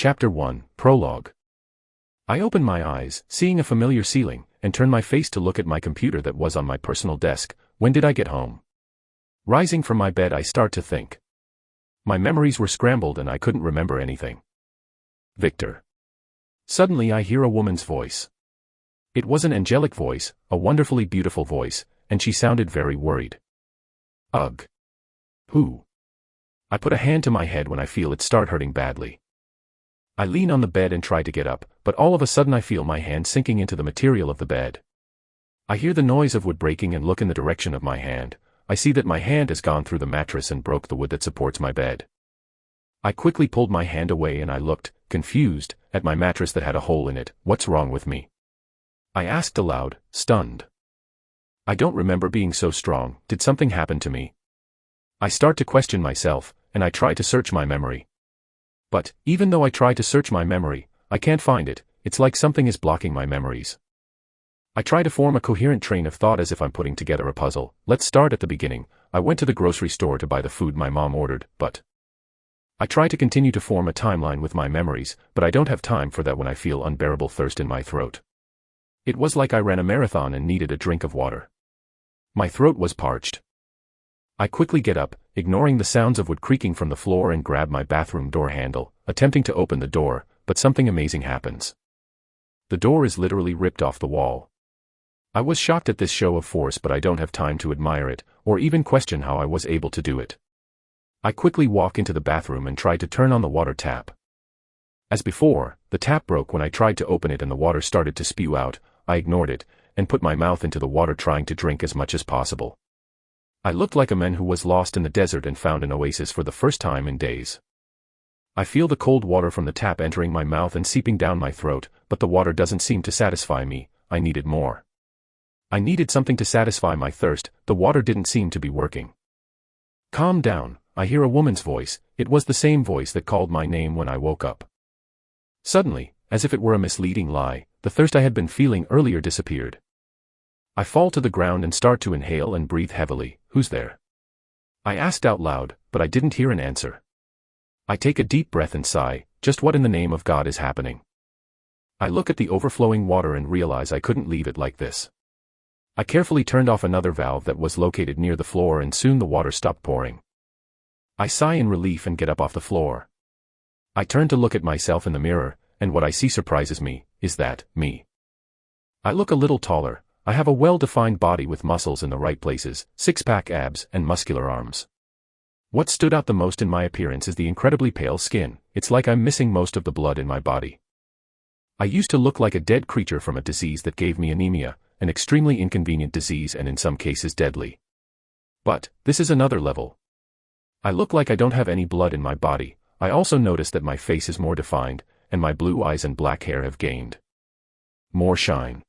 Chapter 1, Prologue. I opened my eyes, seeing a familiar ceiling, and turned my face to look at my computer that was on my personal desk. When did I get home? Rising from my bed, I start to think. My memories were scrambled and I couldn't remember anything. Victor. Suddenly I hear a woman's voice. It was an angelic voice, a wonderfully beautiful voice, and she sounded very worried. Ugh. Who? I put a hand to my head when I feel it start hurting badly. I lean on the bed and try to get up, but all of a sudden I feel my hand sinking into the material of the bed. I hear the noise of wood breaking and look in the direction of my hand. I see that my hand has gone through the mattress and broke the wood that supports my bed. I quickly pulled my hand away and I looked, confused, at my mattress that had a hole in it. What's wrong with me? I asked aloud, stunned. I don't remember being so strong. Did something happen to me? I start to question myself, and I try to search my memory. But, even though I try to search my memory, I can't find it. It's like something is blocking my memories. I try to form a coherent train of thought as if I'm putting together a puzzle. Let's start at the beginning. I went to the grocery store to buy the food my mom ordered, but I try to continue to form a timeline with my memories, but I don't have time for that when I feel unbearable thirst in my throat. It was like I ran a marathon and needed a drink of water. My throat was parched. I quickly get up, ignoring the sounds of wood creaking from the floor, and grab my bathroom door handle, attempting to open the door, but something amazing happens. The door is literally ripped off the wall. I was shocked at this show of force, but I don't have time to admire it, or even question how I was able to do it. I quickly walk into the bathroom and try to turn on the water tap. As before, the tap broke when I tried to open it and the water started to spew out. I ignored it, and put my mouth into the water trying to drink as much as possible. I looked like a man who was lost in the desert and found an oasis for the first time in days. I feel the cold water from the tap entering my mouth and seeping down my throat, but the water doesn't seem to satisfy me. I needed more. I needed something to satisfy my thirst. The water didn't seem to be working. Calm down, I hear a woman's voice. It was the same voice that called my name when I woke up. Suddenly, as if it were a misleading lie, the thirst I had been feeling earlier disappeared. I fall to the ground and start to inhale and breathe heavily. Who's there? I asked out loud, but I didn't hear an answer. I take a deep breath and sigh. Just what in the name of God is happening? I look at the overflowing water and realize I couldn't leave it like this. I carefully turned off another valve that was located near the floor and soon the water stopped pouring. I sigh in relief and get up off the floor. I turn to look at myself in the mirror, and what I see surprises me. Is that me? I look a little taller. I have a well-defined body with muscles in the right places, six-pack abs, and muscular arms. What stood out the most in my appearance is the incredibly pale skin. It's like I'm missing most of the blood in my body. I used to look like a dead creature from a disease that gave me anemia, an extremely inconvenient disease and in some cases deadly. But, this is another level. I look like I don't have any blood in my body. I also notice that my face is more defined, and my blue eyes and black hair have gained more shine.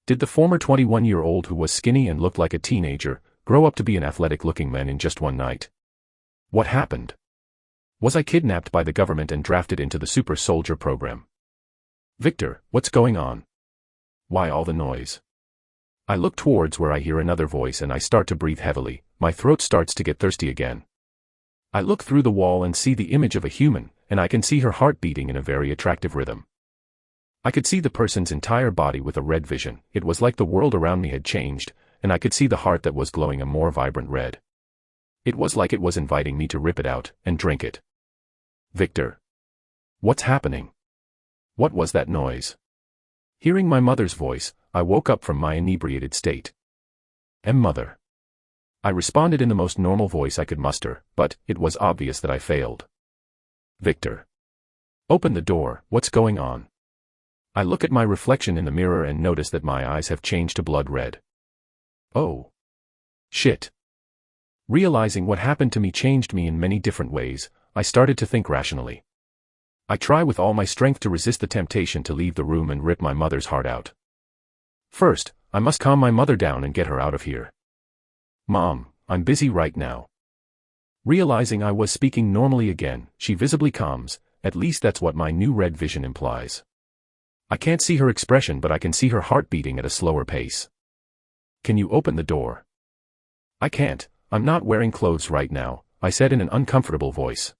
Did the former 21-year-old who was skinny and looked like a teenager grow up to be an athletic-looking man in just one night? What happened? Was I kidnapped by the government and drafted into the super soldier program? Victor, what's going on? Why all the noise? I look towards where I hear another voice and I start to breathe heavily. My throat starts to get thirsty again. I look through the wall and see the image of a human, and I can see her heart beating in a very attractive rhythm. I could see the person's entire body with a red vision. It was like the world around me had changed, and I could see the heart that was glowing a more vibrant red. It was like it was inviting me to rip it out and drink it. Victor. What's happening? What was that noise? Hearing my mother's voice, I woke up from my inebriated state. Mother. I responded in the most normal voice I could muster, but it was obvious that I failed. Victor. Open the door. What's going on? I look at my reflection in the mirror and notice that my eyes have changed to blood red. Oh. Shit. Realizing what happened to me changed me in many different ways, I started to think rationally. I try with all my strength to resist the temptation to leave the room and rip my mother's heart out. First, I must calm my mother down and get her out of here. Mom, I'm busy right now. Realizing I was speaking normally again, she visibly calms. At least that's what my new red vision implies. I can't see her expression, but I can see her heart beating at a slower pace. Can you open the door? I can't. I'm not wearing clothes right now, I said in an uncomfortable voice.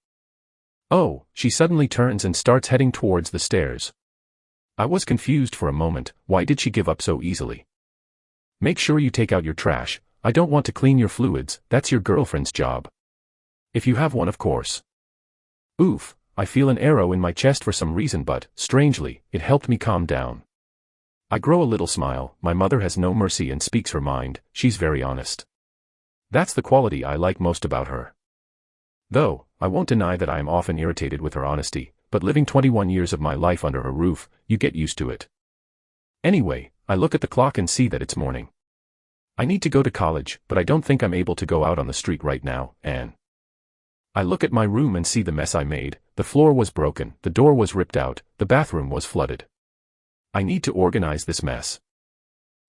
Oh, she suddenly turns and starts heading towards the stairs. I was confused for a moment. Why did she give up so easily? Make sure you take out your trash. I don't want to clean your fluids, that's your girlfriend's job. If you have one, of course. Oof, I feel an arrow in my chest for some reason, but, strangely, it helped me calm down. I grow a little smile. My mother has no mercy and speaks her mind. She's very honest. That's the quality I like most about her. Though, I won't deny that I am often irritated with her honesty, but living 21 years of my life under her roof, you get used to it. Anyway, I look at the clock and see that it's morning. I need to go to college, but I don't think I'm able to go out on the street right now, Anne. I look at my room and see the mess I made. The floor was broken, the door was ripped out, the bathroom was flooded. I need to organize this mess.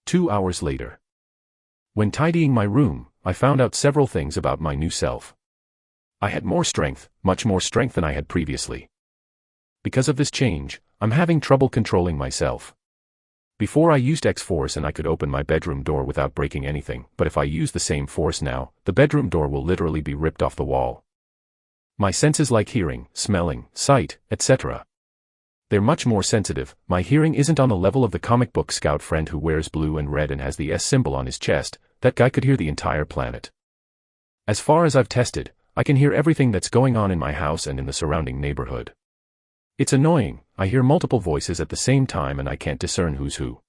2 hours later. When tidying my room, I found out several things about my new self. I had more strength, much more strength than I had previously. Because of this change, I'm having trouble controlling myself. Before I used X-Force and I could open my bedroom door without breaking anything, but if I use the same force now, the bedroom door will literally be ripped off the wall. My senses like hearing, smelling, sight, etc. They're much more sensitive. My hearing isn't on the level of the comic book scout friend who wears blue and red and has the S symbol on his chest. That guy could hear the entire planet. As far as I've tested, I can hear everything that's going on in my house and in the surrounding neighborhood. It's annoying. I hear multiple voices at the same time and I can't discern who's who.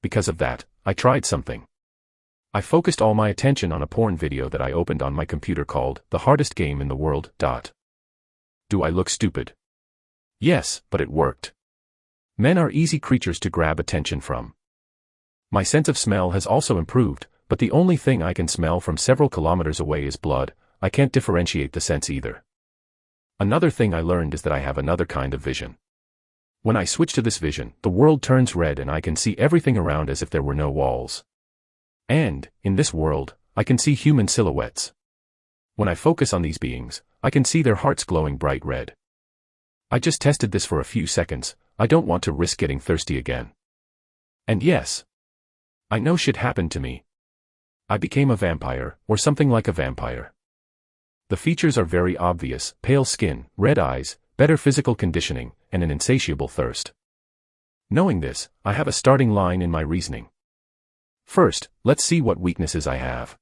Because of that, I tried something. I focused all my attention on a porn video that I opened on my computer called The Hardest Game in the World. Do I look stupid? Yes, but it worked. Men are easy creatures to grab attention from. My sense of smell has also improved, but the only thing I can smell from several kilometers away is blood. I can't differentiate the scents either. Another thing I learned is that I have another kind of vision. When I switch to this vision, the world turns red and I can see everything around as if there were no walls. And, in this world, I can see human silhouettes. When I focus on these beings, I can see their hearts glowing bright red. I just tested this for a few seconds. I don't want to risk getting thirsty again. And yes, I know shit happened to me. I became a vampire, or something like a vampire. The features are very obvious: pale skin, red eyes, better physical conditioning, and an insatiable thirst. Knowing this, I have a starting line in my reasoning. First, let's see what weaknesses I have.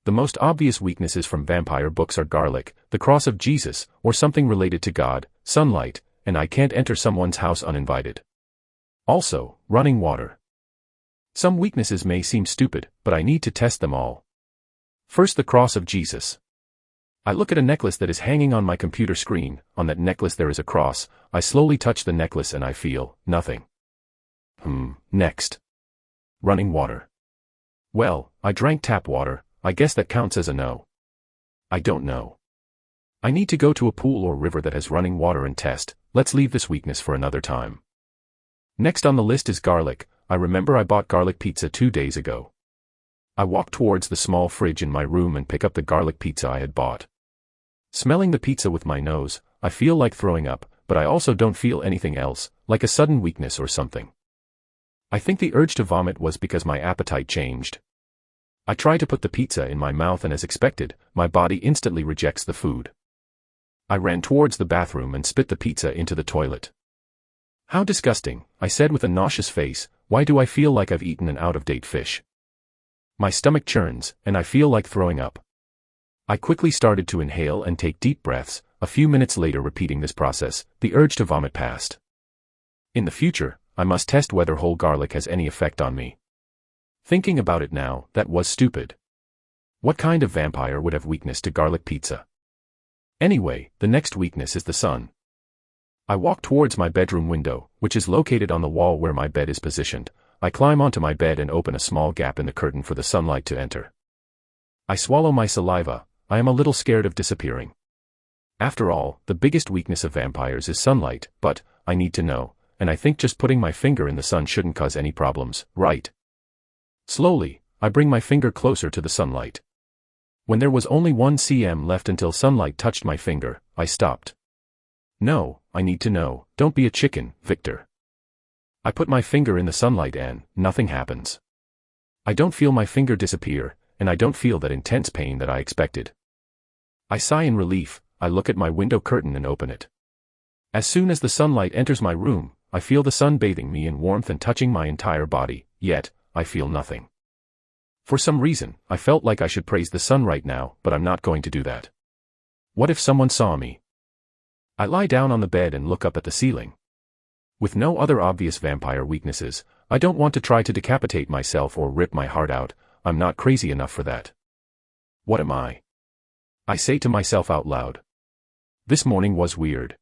The most obvious weaknesses from vampire books are garlic, the cross of Jesus, or something related to God, sunlight, and I can't enter someone's house uninvited. Also, running water. Some weaknesses may seem stupid, but I need to test them all. First, the cross of Jesus. I look at a necklace that is hanging on my computer screen. On that necklace there is a cross. I slowly touch the necklace and I feel nothing. Next. Running water. Well, I drank tap water. I guess that counts as a no. I don't know. I need to go to a pool or river that has running water and test. Let's leave this weakness for another time. Next on the list is garlic. I remember I bought garlic pizza 2 days ago. I walk towards the small fridge in my room and pick up the garlic pizza I had bought. Smelling the pizza with my nose, I feel like throwing up, but I also don't feel anything else, like a sudden weakness or something. I think the urge to vomit was because my appetite changed. I try to put the pizza in my mouth and as expected, my body instantly rejects the food. I ran towards the bathroom and spit the pizza into the toilet. How disgusting, I said with a nauseous face. Why do I feel like I've eaten an out-of-date fish? My stomach churns, and I feel like throwing up. I quickly started to inhale and take deep breaths. A few minutes later, repeating this process, the urge to vomit passed. In the future, I must test whether whole garlic has any effect on me. Thinking about it now, that was stupid. What kind of vampire would have weakness to garlic pizza? Anyway, the next weakness is the sun. I walk towards my bedroom window, which is located on the wall where my bed is positioned. I climb onto my bed and open a small gap in the curtain for the sunlight to enter. I swallow my saliva. I am a little scared of disappearing. After all, the biggest weakness of vampires is sunlight, but I need to know, and I think just putting my finger in the sun shouldn't cause any problems, right? Slowly, I bring my finger closer to the sunlight. When there was only 1 cm left until sunlight touched my finger, I stopped. No, I need to know. Don't be a chicken, Victor. I put my finger in the sunlight and nothing happens. I don't feel my finger disappear, and I don't feel that intense pain that I expected. I sigh in relief. I look at my window curtain and open it. As soon as the sunlight enters my room, I feel the sun bathing me in warmth and touching my entire body, yet, I feel nothing. For some reason, I felt like I should praise the sun right now, but I'm not going to do that. What if someone saw me? I lie down on the bed and look up at the ceiling. With no other obvious vampire weaknesses, I don't want to try to decapitate myself or rip my heart out. I'm not crazy enough for that. What am I? I say to myself out loud. This morning was weird.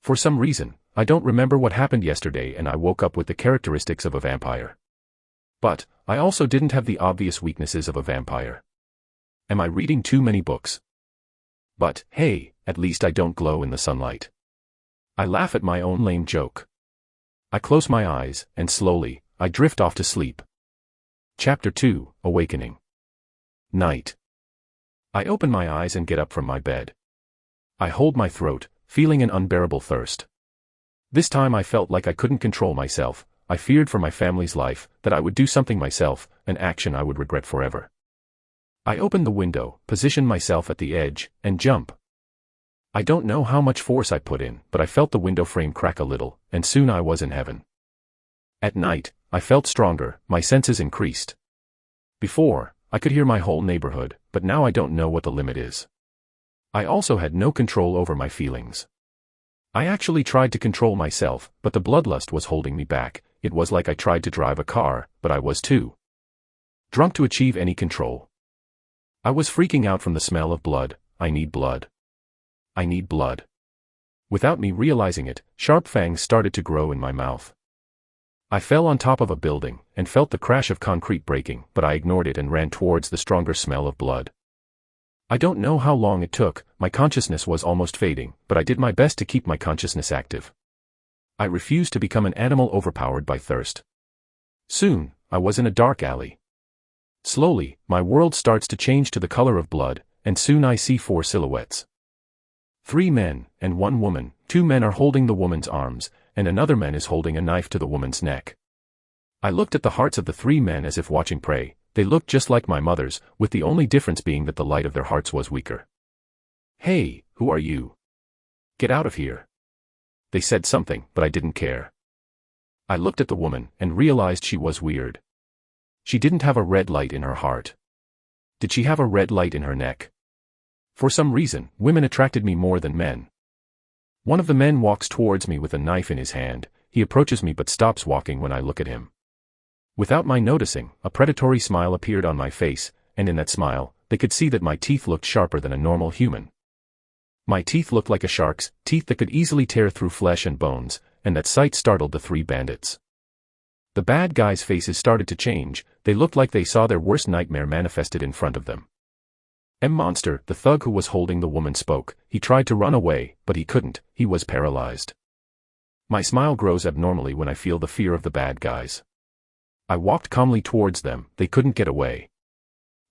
For some reason, I don't remember what happened yesterday and I woke up with the characteristics of a vampire. But, I also didn't have the obvious weaknesses of a vampire. Am I reading too many books? But, hey, at least I don't glow in the sunlight. I laugh at my own lame joke. I close my eyes, and slowly, I drift off to sleep. Chapter 2, Awakening. Night. I open my eyes and get up from my bed. I hold my throat, feeling an unbearable thirst. This time I felt like I couldn't control myself. I feared for my family's life, that I would do something myself, an action I would regret forever. I open the window, position myself at the edge, and jump. I don't know how much force I put in, but I felt the window frame crack a little, and soon I was in heaven. At night, I felt stronger, my senses increased. Before, I could hear my whole neighborhood, but now I don't know what the limit is. I also had no control over my feelings. I actually tried to control myself, but the bloodlust was holding me back. It was like I tried to drive a car, but I was too drunk to achieve any control. I was freaking out from the smell of blood. I need blood. I need blood. Without me realizing it, sharp fangs started to grow in my mouth. I fell on top of a building, and felt the crash of concrete breaking, but I ignored it and ran towards the stronger smell of blood. I don't know how long it took, my consciousness was almost fading, but I did my best to keep my consciousness active. I refused to become an animal overpowered by thirst. Soon, I was in a dark alley. Slowly, my world starts to change to the color of blood, and soon I see 4 silhouettes. 3 men, and 1 woman. 2 men are holding the woman's arms, and another man is holding a knife to the woman's neck. I looked at the hearts of the 3 men as if watching prey. They looked just like my mother's, with the only difference being that the light of their hearts was weaker. "Hey, who are you? Get out of here." They said something, but I didn't care. I looked at the woman, and realized she was weird. She didn't have a red light in her heart. Did she have a red light in her neck? For some reason, women attracted me more than men. One of the men walks towards me with a knife in his hand. He approaches me but stops walking when I look at him. Without my noticing, a predatory smile appeared on my face, and in that smile, they could see that my teeth looked sharper than a normal human. My teeth looked like a shark's, teeth that could easily tear through flesh and bones, and that sight startled the 3 bandits. The bad guys' faces started to change. They looked like they saw their worst nightmare manifested in front of them. Monster, the thug who was holding the woman, spoke. He tried to run away, but he couldn't. He was paralyzed. My smile grows abnormally when I feel the fear of the bad guys. I walked calmly towards them. They couldn't get away.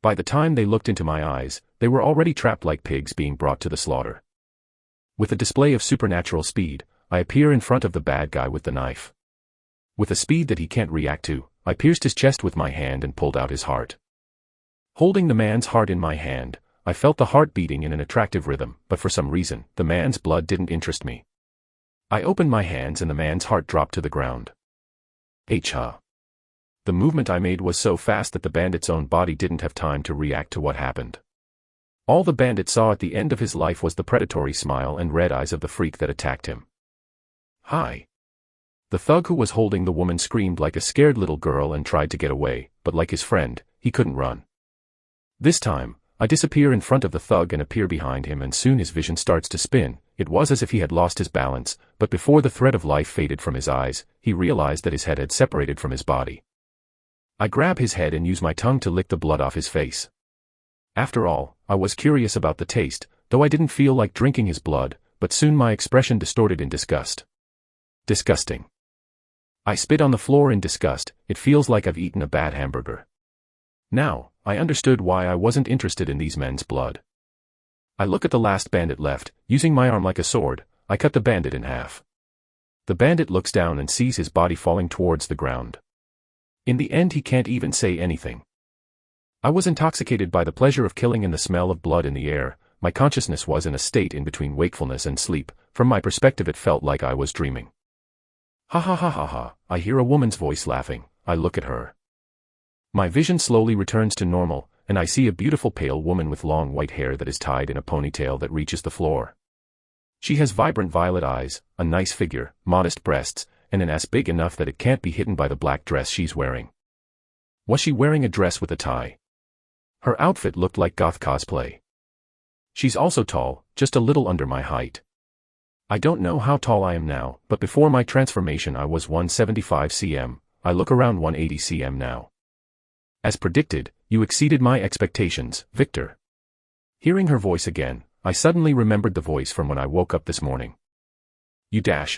By the time they looked into my eyes, they were already trapped like pigs being brought to the slaughter. With a display of supernatural speed, I appear in front of the bad guy with the knife. With a speed that he can't react to, I pierced his chest with my hand and pulled out his heart. Holding the man's heart in my hand, I felt the heart beating in an attractive rhythm, but for some reason, the man's blood didn't interest me. I opened my hands and the man's heart dropped to the ground. Ha! The movement I made was so fast that the bandit's own body didn't have time to react to what happened. All the bandit saw at the end of his life was the predatory smile and red eyes of the freak that attacked him. "Hi!" The thug who was holding the woman screamed like a scared little girl and tried to get away, but like his friend, he couldn't run. This time, I disappear in front of the thug and appear behind him, and soon his vision starts to spin. It was as if he had lost his balance, but before the thread of life faded from his eyes, he realized that his head had separated from his body. I grab his head and use my tongue to lick the blood off his face. After all, I was curious about the taste, though I didn't feel like drinking his blood, but soon my expression distorted in disgust. Disgusting. I spit on the floor in disgust. It feels like I've eaten a bad hamburger. Now, I understood why I wasn't interested in these men's blood. I look at the last bandit left. Using my arm like a sword, I cut the bandit in half. The bandit looks down and sees his body falling towards the ground. In the end, he can't even say anything. I was intoxicated by the pleasure of killing and the smell of blood in the air. my consciousness was in a state in between wakefulness and sleep. From my perspective it felt like I was dreaming. Ha ha ha ha ha, I hear a woman's voice laughing. I look at her. My vision slowly returns to normal, and I see a beautiful pale woman with long white hair that is tied in a ponytail that reaches the floor. She has vibrant violet eyes, a nice figure, modest breasts, and an ass big enough that it can't be hidden by the black dress she's wearing. Was she wearing a dress with a tie? Her outfit looked like goth cosplay. She's also tall, just a little under my height. I don't know how tall I am now, but before my transformation I was 175 cm, I look around 180 cm now. As predicted, you exceeded my expectations, Victor. Hearing her voice again, I suddenly remembered the voice from when I woke up this morning.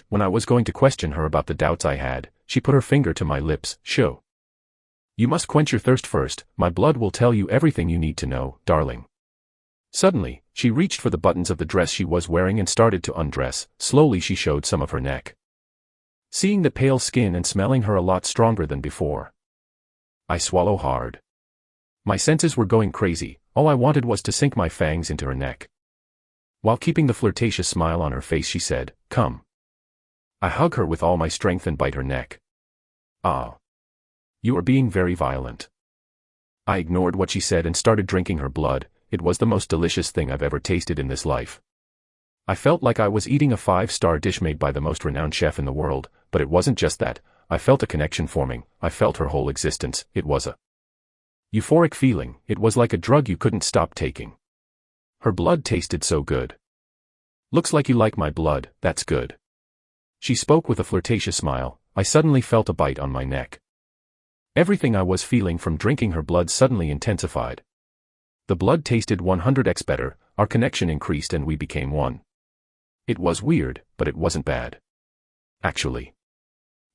When I was going to question her about the doubts I had, she put her finger to my lips. Show. You must quench your thirst first, my blood will tell you everything you need to know, darling. Suddenly, she reached for the buttons of the dress she was wearing and started to undress. Slowly she showed some of her neck. Seeing the pale skin and smelling her a lot stronger than before, I swallow hard. My senses were going crazy, all I wanted was to sink my fangs into her neck. While keeping the flirtatious smile on her face she said, "Come." I hug her with all my strength and bite her neck. Ah. You are being very violent. I ignored what she said and started drinking her blood. It was the most delicious thing I've ever tasted in this life. I felt like I was eating a 5-star dish made by the most renowned chef in the world, but it wasn't just that. I felt a connection forming. I felt her whole existence. It was a euphoric feeling. It was like a drug you couldn't stop taking. Her blood tasted so good. Looks like you like my blood, that's good. She spoke with a flirtatious smile. I suddenly felt a bite on my neck. Everything I was feeling from drinking her blood suddenly intensified. The blood tasted 100x better, our connection increased and we became one. It was weird, but it wasn't bad. Actually,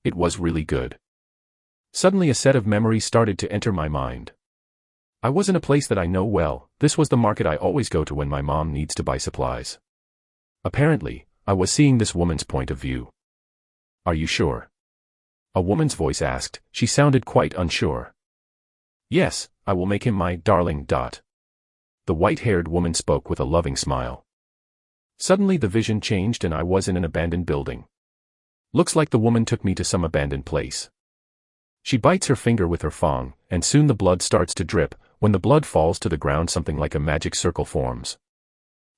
it was really good. Suddenly a set of memories started to enter my mind. I was in a place that I know well. This was the market I always go to when my mom needs to buy supplies. Apparently, I was seeing this woman's point of view. Are you sure? A woman's voice asked. She sounded quite unsure. Yes, I will make him my darling. The white-haired woman spoke with a loving smile. Suddenly the vision changed and I was in an abandoned building. Looks like the woman took me to some abandoned place. She bites her finger with her thong, and soon the blood starts to drip. When the blood falls to the ground something like a magic circle forms.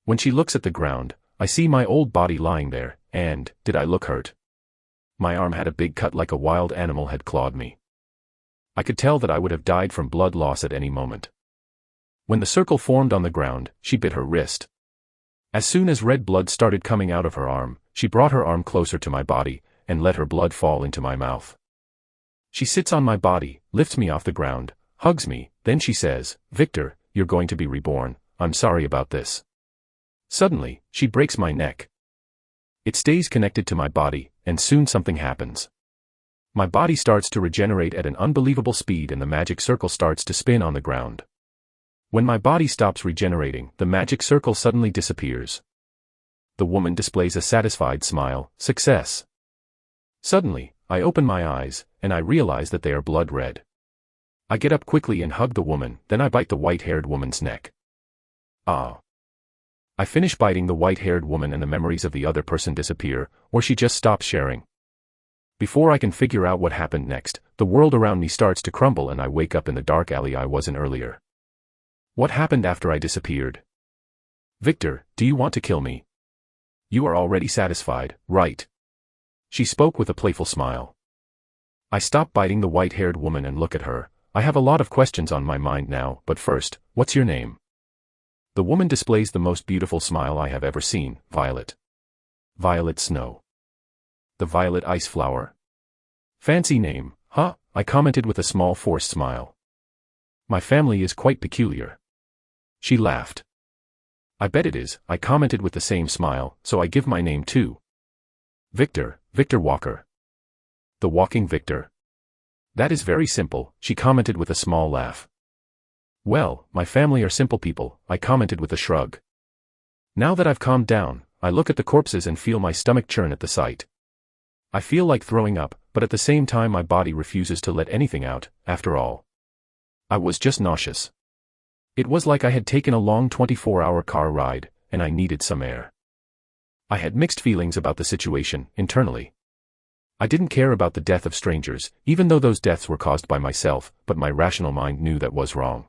When she looks at the ground, I see my old body lying there, and, did I look hurt? My arm had a big cut like a wild animal had clawed me. I could tell that I would have died from blood loss at any moment. When the circle formed on the ground, she bit her wrist. As soon as red blood started coming out of her arm, she brought her arm closer to my body, and let her blood fall into my mouth. She sits on my body, lifts me off the ground, hugs me, then she says, "Victor, you're going to be reborn, I'm sorry about this." Suddenly, she breaks my neck. It stays connected to my body, and soon something happens. My body starts to regenerate at an unbelievable speed and the magic circle starts to spin on the ground. When my body stops regenerating, the magic circle suddenly disappears. The woman displays a satisfied smile. Success. Suddenly, I open my eyes, and I realize that they are blood red. I get up quickly and hug the woman, then I bite the white-haired woman's neck. Ah. I finish biting the white-haired woman and the memories of the other person disappear, or she just stops sharing. Before I can figure out what happened next, the world around me starts to crumble and I wake up in the dark alley I was in earlier. What happened after I disappeared? Victor, do you want to kill me? You are already satisfied, right? She spoke with a playful smile. I stop biting the white-haired woman and look at her. I have a lot of questions on my mind now, but first, what's your name? The woman displays the most beautiful smile I have ever seen. Violet. Violet Snow. The violet ice flower? Fancy name, huh? I commented with a small forced smile. My family is quite peculiar. She laughed. I bet it is, I commented with the same smile, so I give my name too. Victor, Victor Walker. The Walking Victor. That is very simple, she commented with a small laugh. Well, my family are simple people, I commented with a shrug. Now that I've calmed down, I look at the corpses and feel my stomach churn at the sight. I feel like throwing up, but at the same time my body refuses to let anything out. After all, I was just nauseous. It was like I had taken a long 24-hour car ride, and I needed some air. I had mixed feelings about the situation, internally. I didn't care about the death of strangers, even though those deaths were caused by myself, but my rational mind knew that was wrong.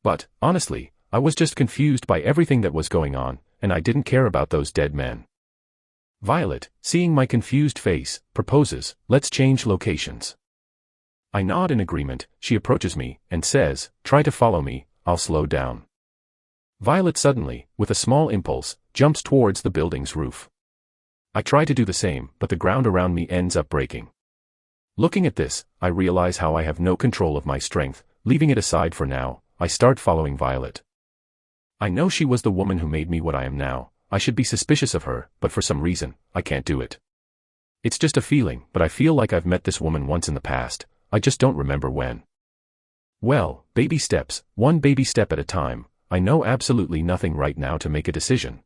But, honestly, I was just confused by everything that was going on, and I didn't care about those dead men. Violet, seeing my confused face, proposes, "Let's change locations." I nod in agreement. She approaches me, and says, "Try to follow me, I'll slow down." Violet suddenly, with a small impulse, jumps towards the building's roof. I try to do the same, but the ground around me ends up breaking. Looking at this, I realize how I have no control of my strength. Leaving it aside for now, I start following Violet. I know she was the woman who made me what I am now. I should be suspicious of her, but for some reason, I can't do it. It's just a feeling, but I feel like I've met this woman once in the past. I just don't remember when. Well, baby steps, one baby step at a time. I know absolutely nothing right now to make a decision.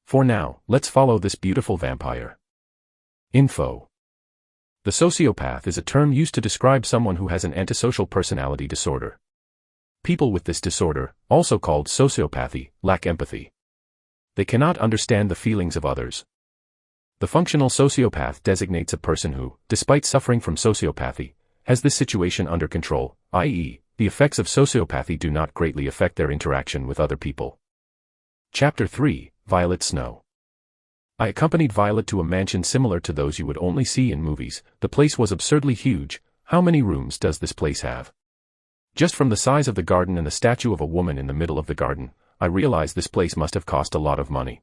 For now, let's follow this beautiful vampire. Info. The sociopath is a term used to describe someone who has an antisocial personality disorder. People with this disorder, also called sociopathy, lack empathy. They cannot understand the feelings of others. The functional sociopath designates a person who, despite suffering from sociopathy, has this situation under control, i.e., the effects of sociopathy do not greatly affect their interaction with other people. Chapter 3, Violet Snow. I accompanied Violet to a mansion similar to those you would only see in movies. The place was absurdly huge. How many rooms does this place have? Just from the size of the garden and the statue of a woman in the middle of the garden, I realized this place must have cost a lot of money.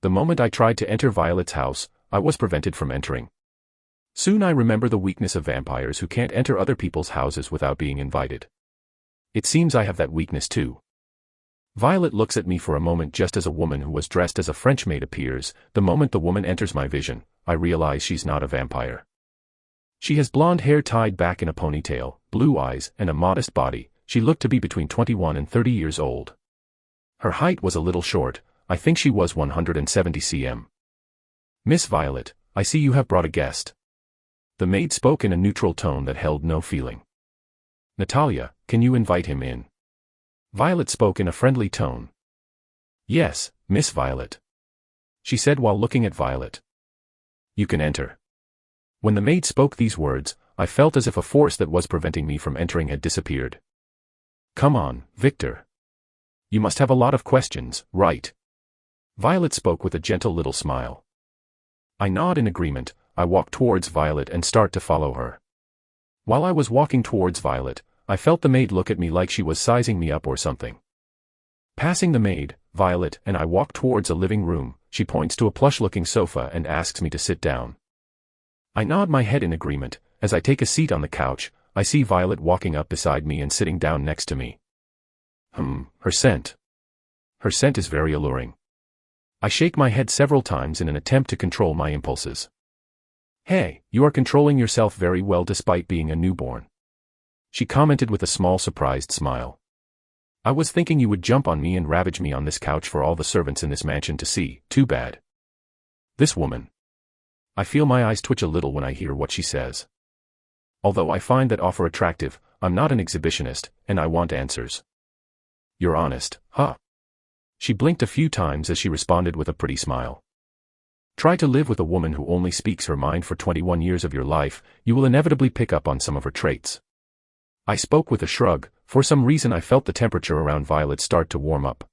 The moment I tried to enter Violet's house, I was prevented from entering. Soon I remember the weakness of vampires who can't enter other people's houses without being invited. It seems I have that weakness too. Violet looks at me for a moment just as a woman who was dressed as a French maid appears. The moment the woman enters my vision, I realize she's not a vampire. She has blonde hair tied back in a ponytail, blue eyes, and a modest body. She looked to be between 21 and 30 years old. Her height was a little short. I think she was 170 cm. "Miss Violet, I see you have brought a guest." The maid spoke in a neutral tone that held no feeling. "Natalia, can you invite him in?" Violet spoke in a friendly tone. "Yes, Miss Violet," she said while looking at Violet. "You can enter." When the maid spoke these words, I felt as if a force that was preventing me from entering had disappeared. "Come on, Victor. You must have a lot of questions, right?" Violet spoke with a gentle little smile. I nod in agreement. I walk towards Violet and start to follow her. While I was walking towards Violet, I felt the maid look at me like she was sizing me up or something. Passing the maid, Violet and I walk towards a living room. She points to a plush-looking sofa and asks me to sit down. I nod my head in agreement. As I take a seat on the couch, I see Violet walking up beside me and sitting down next to me. Her scent. Her scent is very alluring. I shake my head several times in an attempt to control my impulses. "Hey, you are controlling yourself very well despite being a newborn," she commented with a small surprised smile. "I was thinking you would jump on me and ravage me on this couch for all the servants in this mansion to see. Too bad." This woman. I feel my eyes twitch a little when I hear what she says. Although I find that offer attractive, I'm not an exhibitionist, and I want answers. "You're honest, huh?" She blinked a few times as she responded with a pretty smile. Try to live with a woman who only speaks her mind for 21 years of your life, you will inevitably pick up on some of her traits. I spoke with a shrug. For some reason I felt the temperature around Violet start to warm up.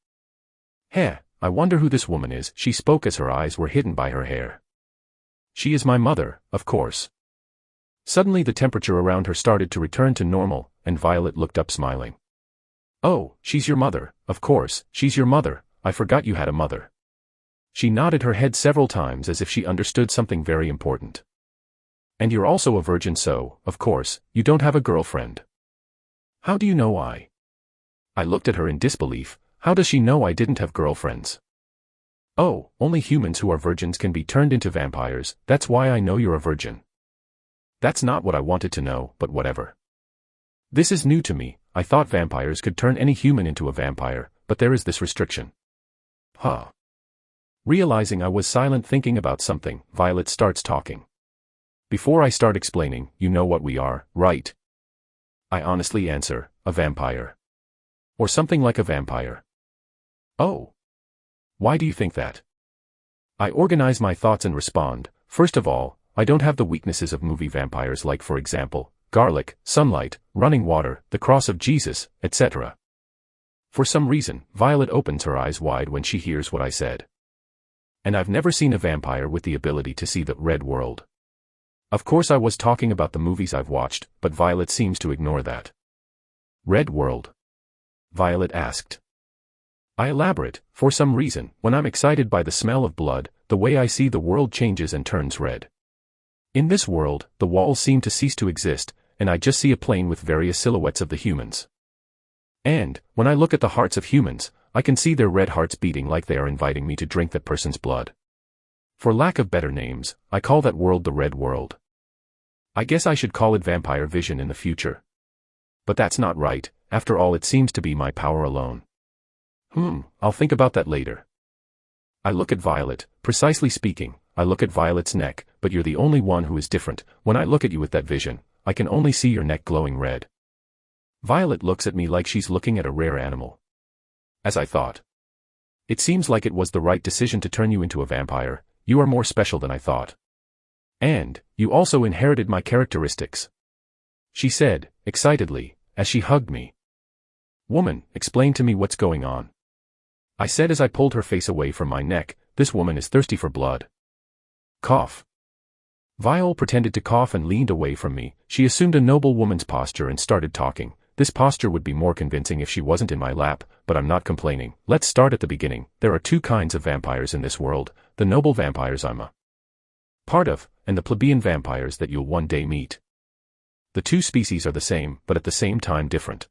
"Heh, I wonder who this woman is," she spoke as her eyes were hidden by her hair. "She is my mother, of course." Suddenly the temperature around her started to return to normal, and Violet looked up smiling. "Oh, she's your mother, of course, she's your mother. I forgot you had a mother." She nodded her head several times as if she understood something very important. "And you're also a virgin, so, of course, you don't have a girlfriend." "How do you know I?" I looked at her in disbelief. How does she know I didn't have girlfriends? "Oh, only humans who are virgins can be turned into vampires, that's why I know you're a virgin." That's not what I wanted to know, but whatever. This is new to me. I thought vampires could turn any human into a vampire, but there is this restriction. Huh. Realizing I was silent thinking about something, Violet starts talking. "Before I start explaining, you know what we are, right?" I honestly answer, "A vampire." Or something like a vampire. Oh. Why do you think that? I organize my thoughts and respond. First of all, I don't have the weaknesses of movie vampires like, for example, garlic, sunlight, running water, the cross of Jesus, etc. For some reason, Violet opens her eyes wide when she hears what I said. And I've never seen a vampire with the ability to see the red world. Of course I was talking about the movies I've watched, but Violet seems to ignore that. Red world? Violet asked. I elaborate. For some reason, when I'm excited by the smell of blood, the way I see the world changes and turns red. In this world, the walls seem to cease to exist, and I just see a plane with various silhouettes of the humans. And, when I look at the hearts of humans, I can see their red hearts beating like they are inviting me to drink that person's blood. For lack of better names, I call that world the red world. I guess I should call it vampire vision in the future. But that's not right, after all it seems to be my power alone. I'll think about that later. I look at Violet. Precisely speaking, I look at Violet's neck, but you're the only one who is different. When I look at you with that vision, I can only see your neck glowing red. Violet looks at me like she's looking at a rare animal. As I thought. It seems like it was the right decision to turn you into a vampire. You are more special than I thought. And, you also inherited my characteristics. She said, excitedly, as she hugged me. Woman, explain to me what's going on. I said as I pulled her face away from my neck, this woman is thirsty for blood. Cough. Violet pretended to cough and leaned away from me. She assumed a noble woman's posture and started talking. This posture would be more convincing if she wasn't in my lap, but I'm not complaining. Let's start at the beginning. There are two kinds of vampires in this world, the noble vampires I'm a part of, and the plebeian vampires that you'll one day meet. The two species are the same, but at the same time different.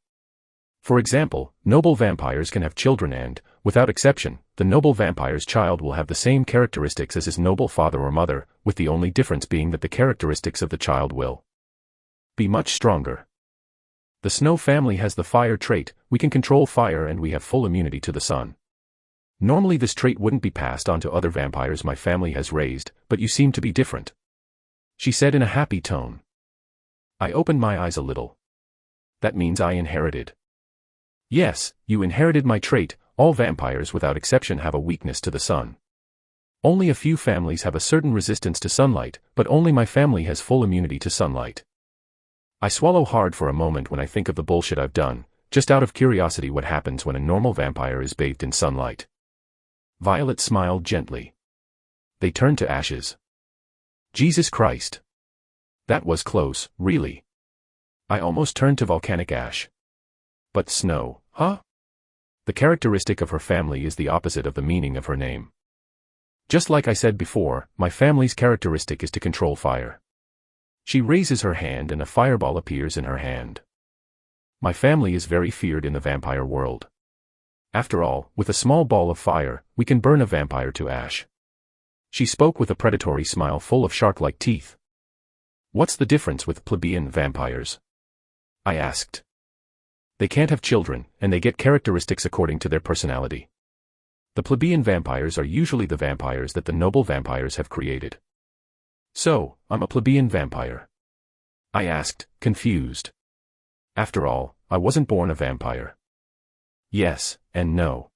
For example, noble vampires can have children and, without exception, the noble vampire's child will have the same characteristics as his noble father or mother, with the only difference being that the characteristics of the child will be much stronger. The Snow family has the fire trait. We can control fire and we have full immunity to the sun. Normally this trait wouldn't be passed on to other vampires my family has raised, but you seem to be different. She said in a happy tone. I opened my eyes a little. That means I inherited. Yes, you inherited my trait. All vampires without exception have a weakness to the sun. Only a few families have a certain resistance to sunlight, but only my family has full immunity to sunlight. I swallow hard for a moment when I think of the bullshit I've done, just out of curiosity what happens when a normal vampire is bathed in sunlight. Violet smiled gently. They turn to ashes. Jesus Christ. That was close, really. I almost turned to volcanic ash. But snow, huh? The characteristic of her family is the opposite of the meaning of her name. Just like I said before, my family's characteristic is to control fire. She raises her hand and a fireball appears in her hand. My family is very feared in the vampire world. After all, with a small ball of fire, we can burn a vampire to ash. She spoke with a predatory smile full of shark-like teeth. What's the difference with plebeian vampires? I asked. They can't have children, and they get characteristics according to their personality. The plebeian vampires are usually the vampires that the noble vampires have created. So, I'm a plebeian vampire? I asked, confused. After all, I wasn't born a vampire. Yes, and no.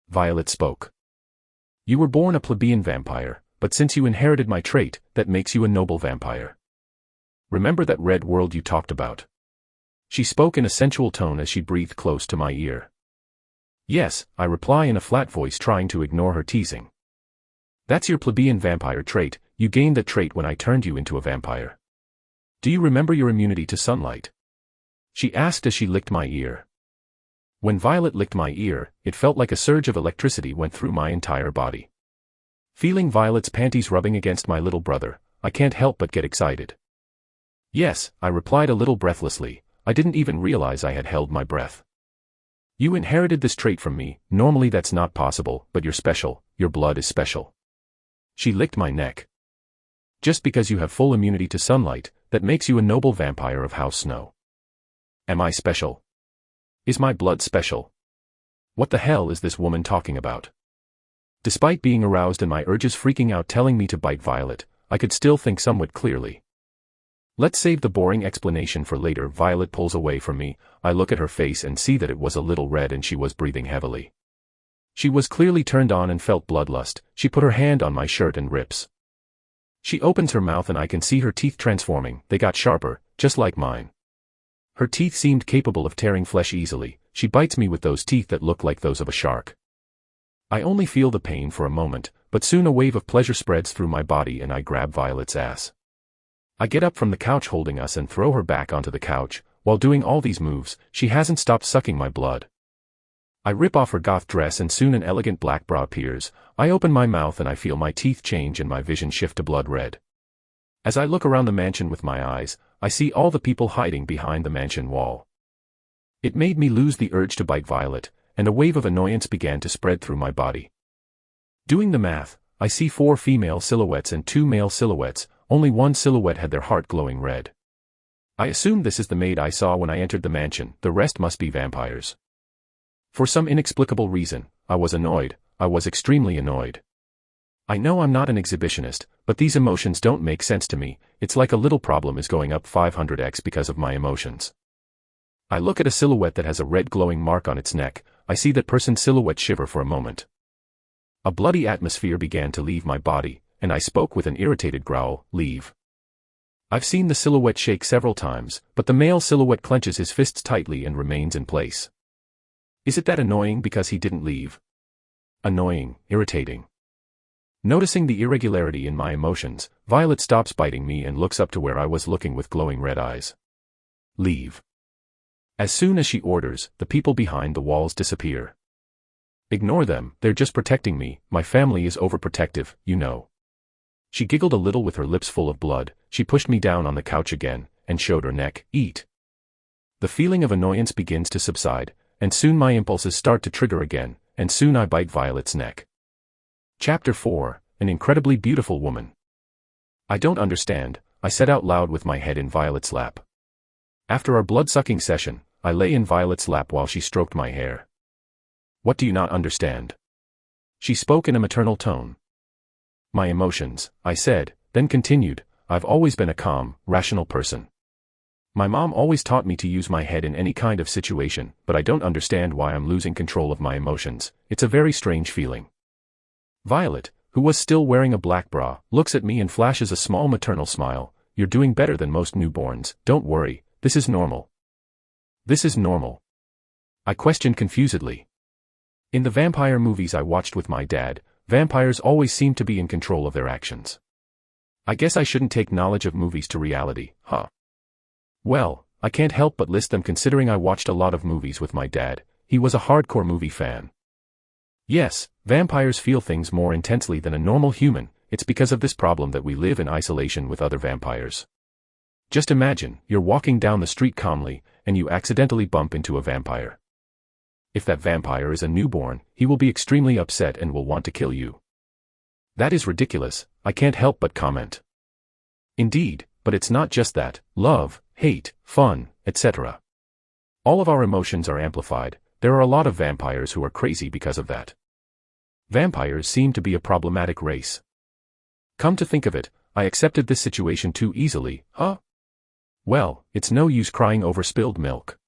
Violet spoke. You were born a plebeian vampire, but since you inherited my trait, that makes you a noble vampire. Remember that red world you talked about? She spoke in a sensual tone as she breathed close to my ear. Yes, I reply in a flat voice trying to ignore her teasing. That's your plebeian vampire trait. You gained that trait when I turned you into a vampire. Do you remember your immunity to sunlight? She asked as she licked my ear. When Violet licked my ear, it felt like a surge of electricity went through my entire body. Feeling Violet's panties rubbing against my little brother, I can't help but get excited. Yes, I replied a little breathlessly. I didn't even realize I had held my breath. You inherited this trait from me. Normally that's not possible, but you're special. Your blood is special. She licked my neck. Just because you have full immunity to sunlight, that makes you a noble vampire of House Snow. Am I special? Is my blood special? What the hell is this woman talking about? Despite being aroused and my urges freaking out telling me to bite Violet, I could still think somewhat clearly. Let's save the boring explanation for later. Violet pulls away from me. I look at her face and see that it was a little red and she was breathing heavily. She was clearly turned on and felt bloodlust. She put her hand on my shirt and rips. She opens her mouth and I can see her teeth transforming. They got sharper, just like mine. Her teeth seemed capable of tearing flesh easily. She bites me with those teeth that look like those of a shark. I only feel the pain for a moment, but soon a wave of pleasure spreads through my body and I grab Violet's ass. I get up from the couch holding us and throw her back onto the couch. While doing all these moves, she hasn't stopped sucking my blood. I rip off her goth dress and soon an elegant black bra appears. I open my mouth and I feel my teeth change and my vision shift to blood red. As I look around the mansion with my eyes, I see all the people hiding behind the mansion wall. It made me lose the urge to bite Violet, and a wave of annoyance began to spread through my body. Doing the math, I see 4 female silhouettes and 2 male silhouettes. Only one silhouette had their heart glowing red. I assume this is the maid I saw when I entered the mansion. The rest must be vampires. For some inexplicable reason, I was annoyed. I was extremely annoyed. I know I'm not an exhibitionist, but these emotions don't make sense to me. It's like a little problem is going up 500x because of my emotions. I look at a silhouette that has a red glowing mark on its neck. I see that person's silhouette shiver for a moment. A bloody atmosphere began to leave my body, and I spoke with an irritated growl, "Leave." I've seen the silhouette shake several times, but the male silhouette clenches his fists tightly and remains in place. Is it that annoying because he didn't leave? Annoying, irritating. Noticing the irregularity in my emotions, Violet stops biting me and looks up to where I was looking with glowing red eyes. Leave. As soon as she orders, the people behind the walls disappear. Ignore them, they're just protecting me. My family is overprotective, you know. She giggled a little with her lips full of blood. She pushed me down on the couch again, and showed her neck. Eat. The feeling of annoyance begins to subside, and soon my impulses start to trigger again, and soon I bite Violet's neck. Chapter 4, An Incredibly Beautiful Woman. I don't understand, I said out loud with my head in Violet's lap. After our blood-sucking session, I lay in Violet's lap while she stroked my hair. What do you not understand? She spoke in a maternal tone. My emotions, I said, then continued. I've always been a calm, rational person. My mom always taught me to use my head in any kind of situation, but I don't understand why I'm losing control of my emotions. It's a very strange feeling. Violet, who was still wearing a black bra, looks at me and flashes a small maternal smile. You're doing better than most newborns, don't worry, this is normal. This is normal? I questioned confusedly. In the vampire movies I watched with my dad, vampires always seem to be in control of their actions. I guess I shouldn't take knowledge of movies to reality, huh? Well, I can't help but list them considering I watched a lot of movies with my dad. He was a hardcore movie fan. Yes, vampires feel things more intensely than a normal human. It's because of this problem that we live in isolation with other vampires. Just imagine, you're walking down the street calmly, and you accidentally bump into a vampire. If that vampire is a newborn, he will be extremely upset and will want to kill you. That is ridiculous, I can't help but comment. Indeed, but it's not just that. Love, hate, fun, etc. All of our emotions are amplified. There are a lot of vampires who are crazy because of that. Vampires seem to be a problematic race. Come to think of it, I accepted this situation too easily, huh? Well, it's no use crying over spilled milk.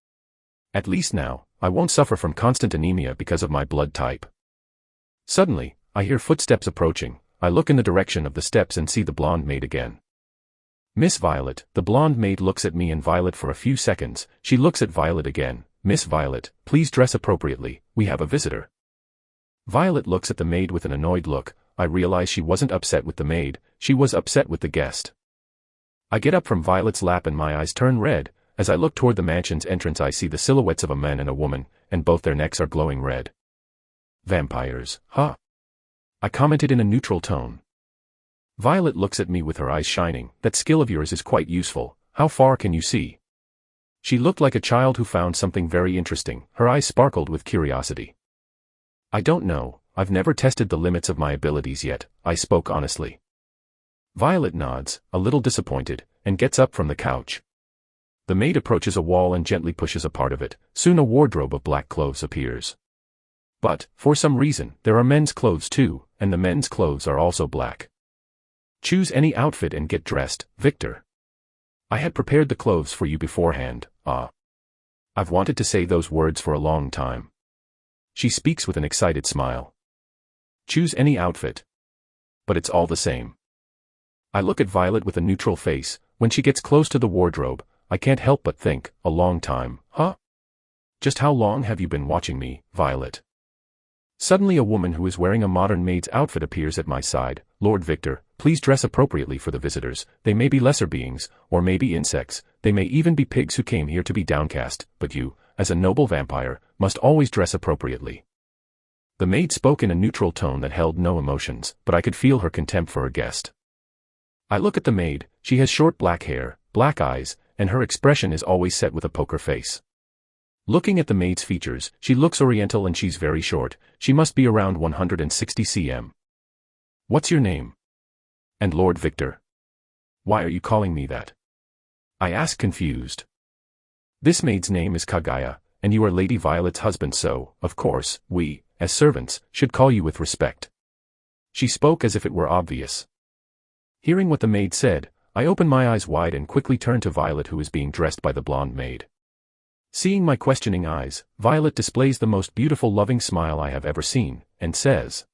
At least now, I won't suffer from constant anemia because of my blood type. Suddenly, I hear footsteps approaching. I look in the direction of the steps and see the blonde maid again. Miss Violet, the blonde maid looks at me and Violet for a few seconds. She looks at Violet again. Miss Violet, please dress appropriately, we have a visitor. Violet looks at the maid with an annoyed look. I realize she wasn't upset with the maid, she was upset with the guest. I get up from Violet's lap and my eyes turn red. As I look toward the mansion's entrance I see the silhouettes of a man and a woman, and both their necks are glowing red. Vampires, huh? I commented in a neutral tone. Violet looks at me with her eyes shining. That skill of yours is quite useful. How far can you see? She looked like a child who found something very interesting. Her eyes sparkled with curiosity. I don't know, I've never tested the limits of my abilities yet, I spoke honestly. Violet nods, a little disappointed, and gets up from the couch. The maid approaches a wall and gently pushes a part of it. Soon a wardrobe of black clothes appears. But, for some reason, there are men's clothes too, and the men's clothes are also black. Choose any outfit and get dressed, Victor. I had prepared the clothes for you beforehand, ah. I've wanted to say those words for a long time. She speaks with an excited smile. Choose any outfit. But it's all the same. I look at Violet with a neutral face. When she gets close to the wardrobe, I can't help but think, a long time, huh? Just how long have you been watching me, Violet? Suddenly a woman who is wearing a modern maid's outfit appears at my side. Lord Victor, please dress appropriately for the visitors. They may be lesser beings, or maybe insects, they may even be pigs who came here to be downcast, but you, as a noble vampire, must always dress appropriately. The maid spoke in a neutral tone that held no emotions, but I could feel her contempt for her guest. I look at the maid. She has short black hair, black eyes, and her expression is always set with a poker face. Looking at the maid's features, she looks oriental and she's very short. She must be around 160 cm. What's your name? And Lord Victor? Why are you calling me that? I ask confused. This maid's name is Kaguya, and you are Lady Violet's husband, so, of course, we, as servants, should call you with respect. She spoke as if it were obvious. Hearing what the maid said, I open my eyes wide and quickly turn to Violet, who is being dressed by the blonde maid. Seeing my questioning eyes, Violet displays the most beautiful loving smile I have ever seen, and says,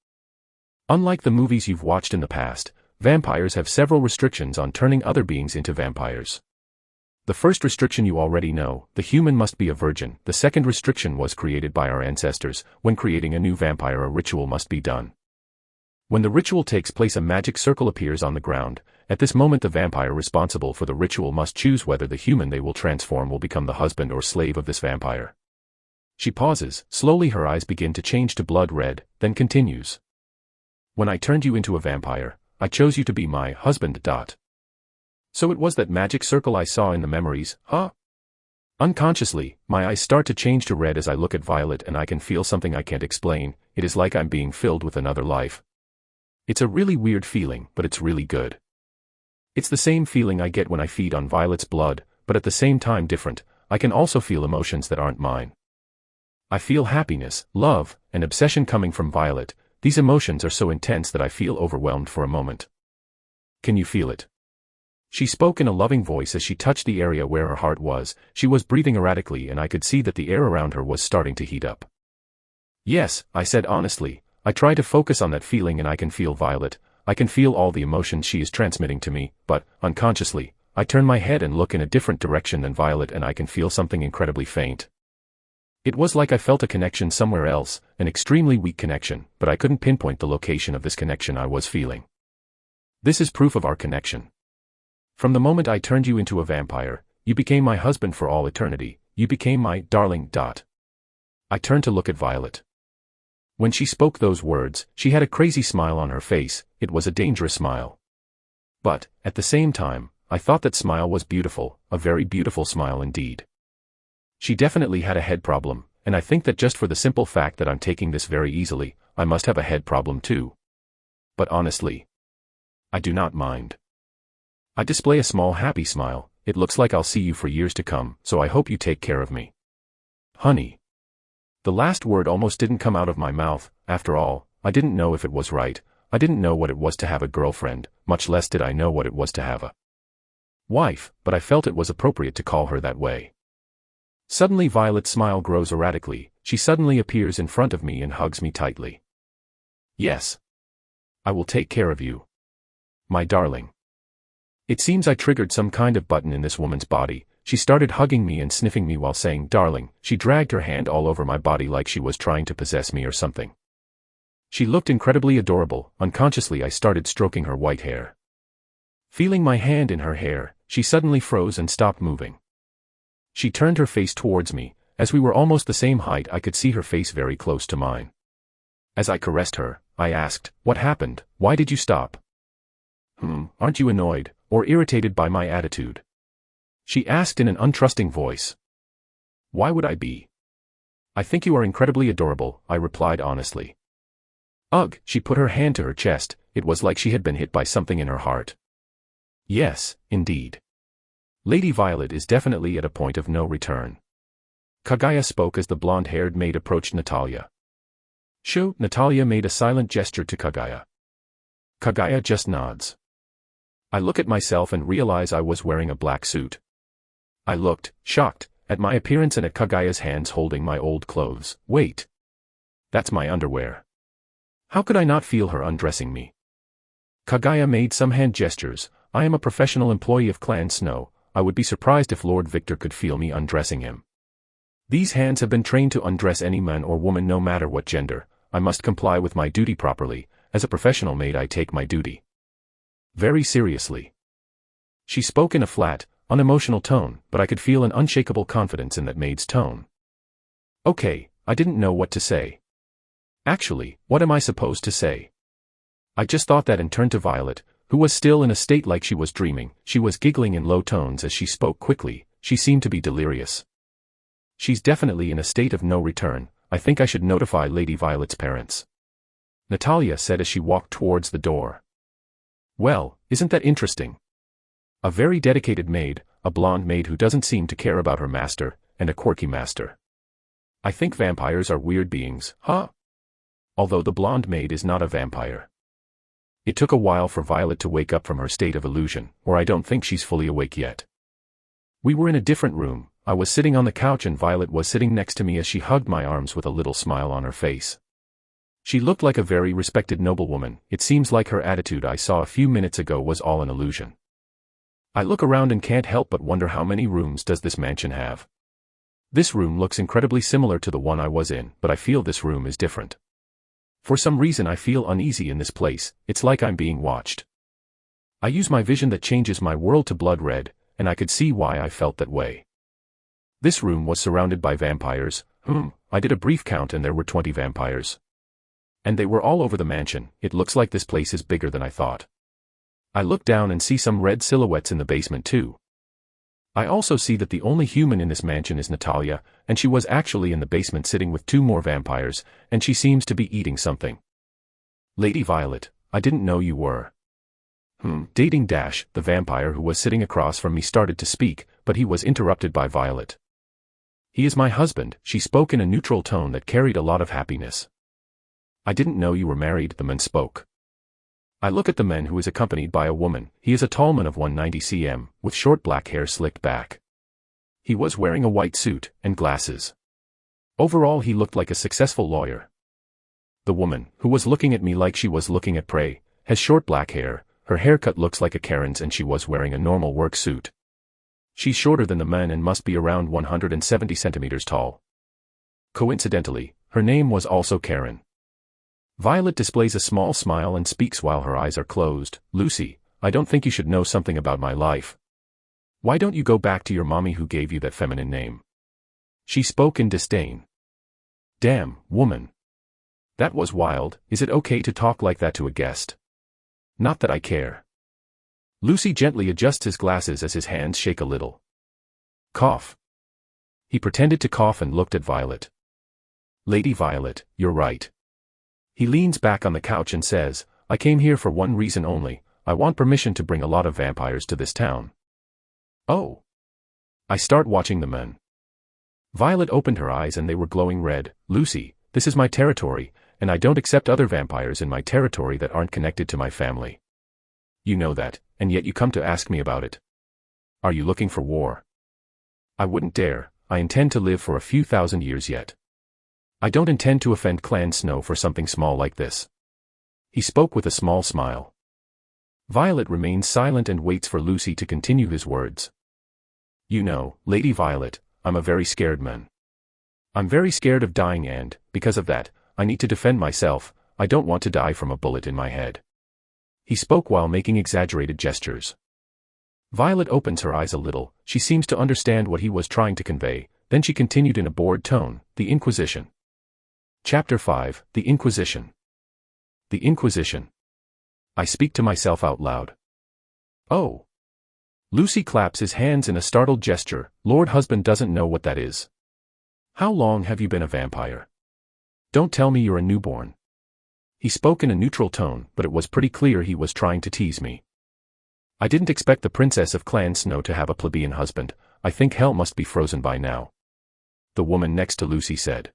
unlike the movies you've watched in the past, vampires have several restrictions on turning other beings into vampires. The first restriction you already know, the human must be a virgin. The second restriction was created by our ancestors. When creating a new vampire, a ritual must be done. When the ritual takes place, a magic circle appears on the ground. At this moment, the vampire responsible for the ritual must choose whether the human they will transform will become the husband or slave of this vampire. She pauses. Slowly her eyes begin to change to blood red, then continues. When I turned you into a vampire, I chose you to be my husband. So it was that magic circle I saw in the memories, huh? Unconsciously, my eyes start to change to red as I look at Violet, and I can feel something I can't explain. It is like I'm being filled with another life. It's a really weird feeling, but it's really good. It's the same feeling I get when I feed on Violet's blood, but at the same time different. I can also feel emotions that aren't mine. I feel happiness, love, and obsession coming from Violet. These emotions are so intense that I feel overwhelmed for a moment. Can you feel it? She spoke in a loving voice as she touched the area where her heart was. She was breathing erratically, and I could see that the air around her was starting to heat up. Yes, I said honestly. I try to focus on that feeling and I can feel Violet. I can feel all the emotions she is transmitting to me, but, unconsciously, I turn my head and look in a different direction than Violet, and I can feel something incredibly faint. It was like I felt a connection somewhere else, an extremely weak connection, but I couldn't pinpoint the location of this connection I was feeling. This is proof of our connection. From the moment I turned you into a vampire, you became my husband for all eternity. You became my darling. I turned to look at Violet. When she spoke those words, she had a crazy smile on her face. It was a dangerous smile. But, at the same time, I thought that smile was beautiful, a very beautiful smile indeed. She definitely had a head problem, and I think that just for the simple fact that I'm taking this very easily, I must have a head problem too. But honestly, I do not mind. I display a small happy smile. It looks like I'll see you for years to come, so I hope you take care of me. Honey. The last word almost didn't come out of my mouth. After all, I didn't know if it was right. I didn't know what it was to have a girlfriend, much less did I know what it was to have a wife, but I felt it was appropriate to call her that way. Suddenly Violet's smile grows erratically. She suddenly appears in front of me and hugs me tightly. Yes. I will take care of you. My darling. It seems I triggered some kind of button in this woman's body. She started hugging me and sniffing me while saying darling. She dragged her hand all over my body like she was trying to possess me or something. She looked incredibly adorable. Unconsciously I started stroking her white hair. Feeling my hand in her hair, she suddenly froze and stopped moving. She turned her face towards me. As we were almost the same height, I could see her face very close to mine. As I caressed her, I asked, what happened? Why did you stop? Aren't you annoyed or irritated by my attitude? She asked in an untrusting voice. Why would I be? I think you are incredibly adorable, I replied honestly. Ugh, she put her hand to her chest. It was like she had been hit by something in her heart. Yes, indeed. Lady Violet is definitely at a point of no return. Kaguya spoke as the blonde-haired maid approached Natalia. Shoo, Natalia made a silent gesture to Kaguya. Kaguya just nods. I look at myself and realize I was wearing a black suit. I looked, shocked, at my appearance and at Kagaya's hands holding my old clothes. Wait. That's my underwear. How could I not feel her undressing me? Kagaya made some hand gestures. I am a professional employee of Clan Snow. I would be surprised if Lord Victor could feel me undressing him. These hands have been trained to undress any man or woman no matter what gender. I must comply with my duty properly. As a professional maid, I take my duty very seriously. She spoke in a flat, unemotional tone, but I could feel an unshakable confidence in that maid's tone. Okay, I didn't know what to say. Actually, what am I supposed to say? I just thought that and turned to Violet, who was still in a state like she was dreaming. She was giggling in low tones as she spoke quickly. She seemed to be delirious. She's definitely in a state of no return. I think I should notify Lady Violet's parents. Natalia said as she walked towards the door. Well, isn't that interesting? A very dedicated maid, a blonde maid who doesn't seem to care about her master, and a quirky master. I think vampires are weird beings, huh? Although the blonde maid is not a vampire. It took a while for Violet to wake up from her state of illusion, or I don't think she's fully awake yet. We were in a different room. I was sitting on the couch and Violet was sitting next to me as she hugged my arms with a little smile on her face. She looked like a very respected noblewoman. It seems like her attitude I saw a few minutes ago was all an illusion. I look around and can't help but wonder how many rooms does this mansion have. This room looks incredibly similar to the one I was in, but I feel this room is different. For some reason I feel uneasy in this place. It's like I'm being watched. I use my vision that changes my world to blood red, and I could see why I felt that way. This room was surrounded by vampires. I did a brief count and there were 20 vampires. And they were all over the mansion. It looks like this place is bigger than I thought. I look down and see some red silhouettes in the basement too. I also see that the only human in this mansion is Natalia, and she was actually in the basement sitting with 2 more vampires, and she seems to be eating something. Lady Violet, I didn't know you were. Dating Dash, the vampire who was sitting across from me started to speak, but he was interrupted by Violet. He is my husband, she spoke in a neutral tone that carried a lot of happiness. I didn't know you were married, the man spoke. I look at the man who is accompanied by a woman. He is a tall man of 190 cm, with short black hair slicked back. He was wearing a white suit and glasses. Overall he looked like a successful lawyer. The woman, who was looking at me like she was looking at prey, has short black hair, her haircut looks like a Karen's and she was wearing a normal work suit. She's shorter than the man and must be around 170 centimeters tall. Coincidentally, her name was also Karen. Violet displays a small smile and speaks while her eyes are closed. Lucy, I don't think you should know something about my life. Why don't you go back to your mommy who gave you that feminine name? She spoke in disdain. Damn, woman. That was wild. Is it okay to talk like that to a guest? Not that I care. Lucy gently adjusts his glasses as his hands shake a little. Cough. He pretended to cough and looked at Violet. Lady Violet, you're right. He leans back on the couch and says, I came here for one reason only. I want permission to bring a lot of vampires to this town. Oh. I start watching the men. Violet opened her eyes and they were glowing red. Lucy, this is my territory, and I don't accept other vampires in my territory that aren't connected to my family. You know that, and yet you come to ask me about it. Are you looking for war? I wouldn't dare. I intend to live for a few thousand years yet. I don't intend to offend Clan Snow for something small like this. He spoke with a small smile. Violet remains silent and waits for Lucy to continue his words. You know, Lady Violet, I'm a very scared man. I'm very scared of dying and, because of that, I need to defend myself. I don't want to die from a bullet in my head. He spoke while making exaggerated gestures. Violet opens her eyes a little. She seems to understand what he was trying to convey. Then she continued in a bored tone, the Inquisition. Chapter 5, The Inquisition. The Inquisition. I speak to myself out loud. Oh. Lucy claps his hands in a startled gesture. Lord husband doesn't know what that is. How long have you been a vampire? Don't tell me you're a newborn. He spoke in a neutral tone, but it was pretty clear he was trying to tease me. I didn't expect the princess of Clan Snow to have a plebeian husband. I think hell must be frozen by now. The woman next to Lucy said.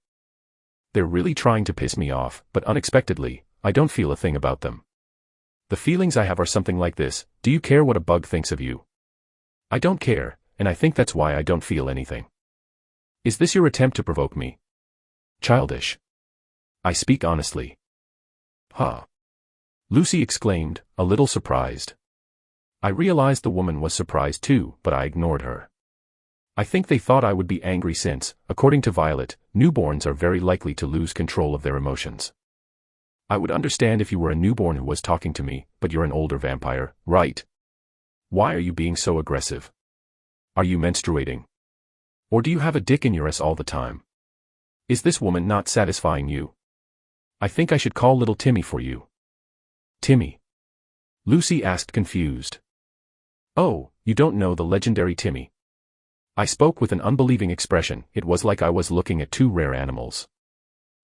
They're really trying to piss me off, but unexpectedly, I don't feel a thing about them. The feelings I have are something like this: do you care what a bug thinks of you? I don't care, and I think that's why I don't feel anything. Is this your attempt to provoke me? Childish. I speak honestly. Huh. Lucy exclaimed, a little surprised. I realized the woman was surprised too, but I ignored her. I think they thought I would be angry since, according to Violet, newborns are very likely to lose control of their emotions. I would understand if you were a newborn who was talking to me, but you're an older vampire, right? Why are you being so aggressive? Are you menstruating? Or do you have a dick in your ass all the time? Is this woman not satisfying you? I think I should call little Timmy for you. Timmy? Lucy asked, confused. Oh, you don't know the legendary Timmy. I spoke with an unbelieving expression. It was like I was looking at two rare animals.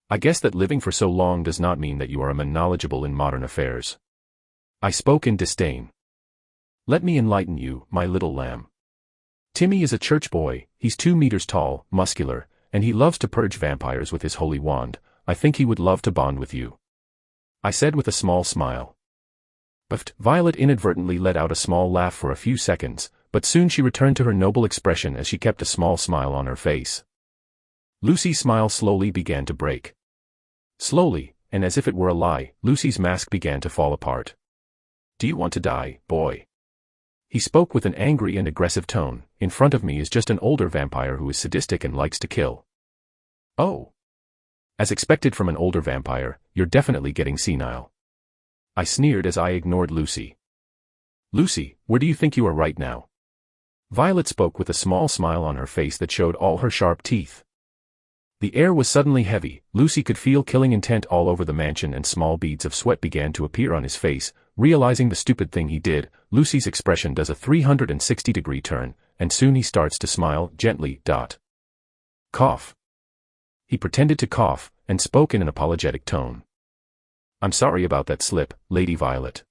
I guess that living for so long does not mean that you are a man knowledgeable in modern affairs. I spoke in disdain. Let me enlighten you, my little lamb. Timmy is a church boy. He's 2 meters tall, muscular, and he loves to purge vampires with his holy wand. I think he would love to bond with you. I said with a small smile. But Violet inadvertently let out a small laugh for a few seconds, but soon she returned to her noble expression as she kept a small smile on her face. Lucy's smile slowly began to break. Slowly, and as if it were a lie, Lucy's mask began to fall apart. Do you want to die, boy? He spoke with an angry and aggressive tone. In front of me is just an older vampire who is sadistic and likes to kill. Oh. As expected from an older vampire, you're definitely getting senile. I sneered as I ignored Lucy. Lucy, where do you think you are right now? Violet spoke with a small smile on her face that showed all her sharp teeth. The air was suddenly heavy. Lucy could feel killing intent all over the mansion, and small beads of sweat began to appear on his face. Realizing the stupid thing he did, Lucy's expression does a 360-degree turn, and soon he starts to smile gently. Cough. He pretended to cough, and spoke in an apologetic tone. I'm sorry about that slip, Lady Violet.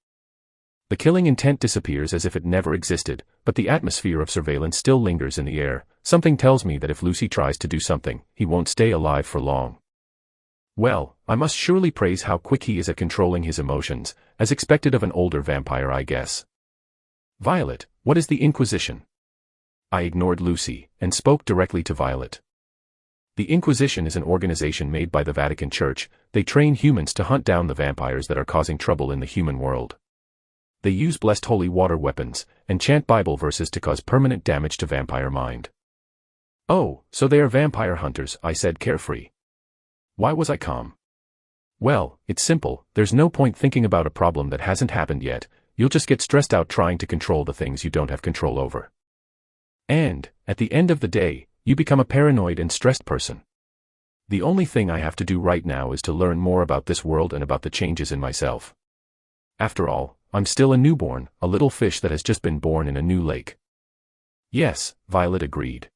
The killing intent disappears as if it never existed, but the atmosphere of surveillance still lingers in the air. Something tells me that if Lucy tries to do something, he won't stay alive for long. Well, I must surely praise how quick he is at controlling his emotions, as expected of an older vampire, I guess. Violet, what is the Inquisition? I ignored Lucy, and spoke directly to Violet. The Inquisition is an organization made by the Vatican Church. They train humans to hunt down the vampires that are causing trouble in the human world. They use blessed holy water weapons, and chant Bible verses to cause permanent damage to vampire mind. Oh, so they are vampire hunters, I said carefree. Why was I calm? Well, it's simple. There's no point thinking about a problem that hasn't happened yet. You'll just get stressed out trying to control the things you don't have control over. And, at the end of the day, you become a paranoid and stressed person. The only thing I have to do right now is to learn more about this world and about the changes in myself. After all, I'm still a newborn, a little fish that has just been born in a new lake. Yes, Violet agreed.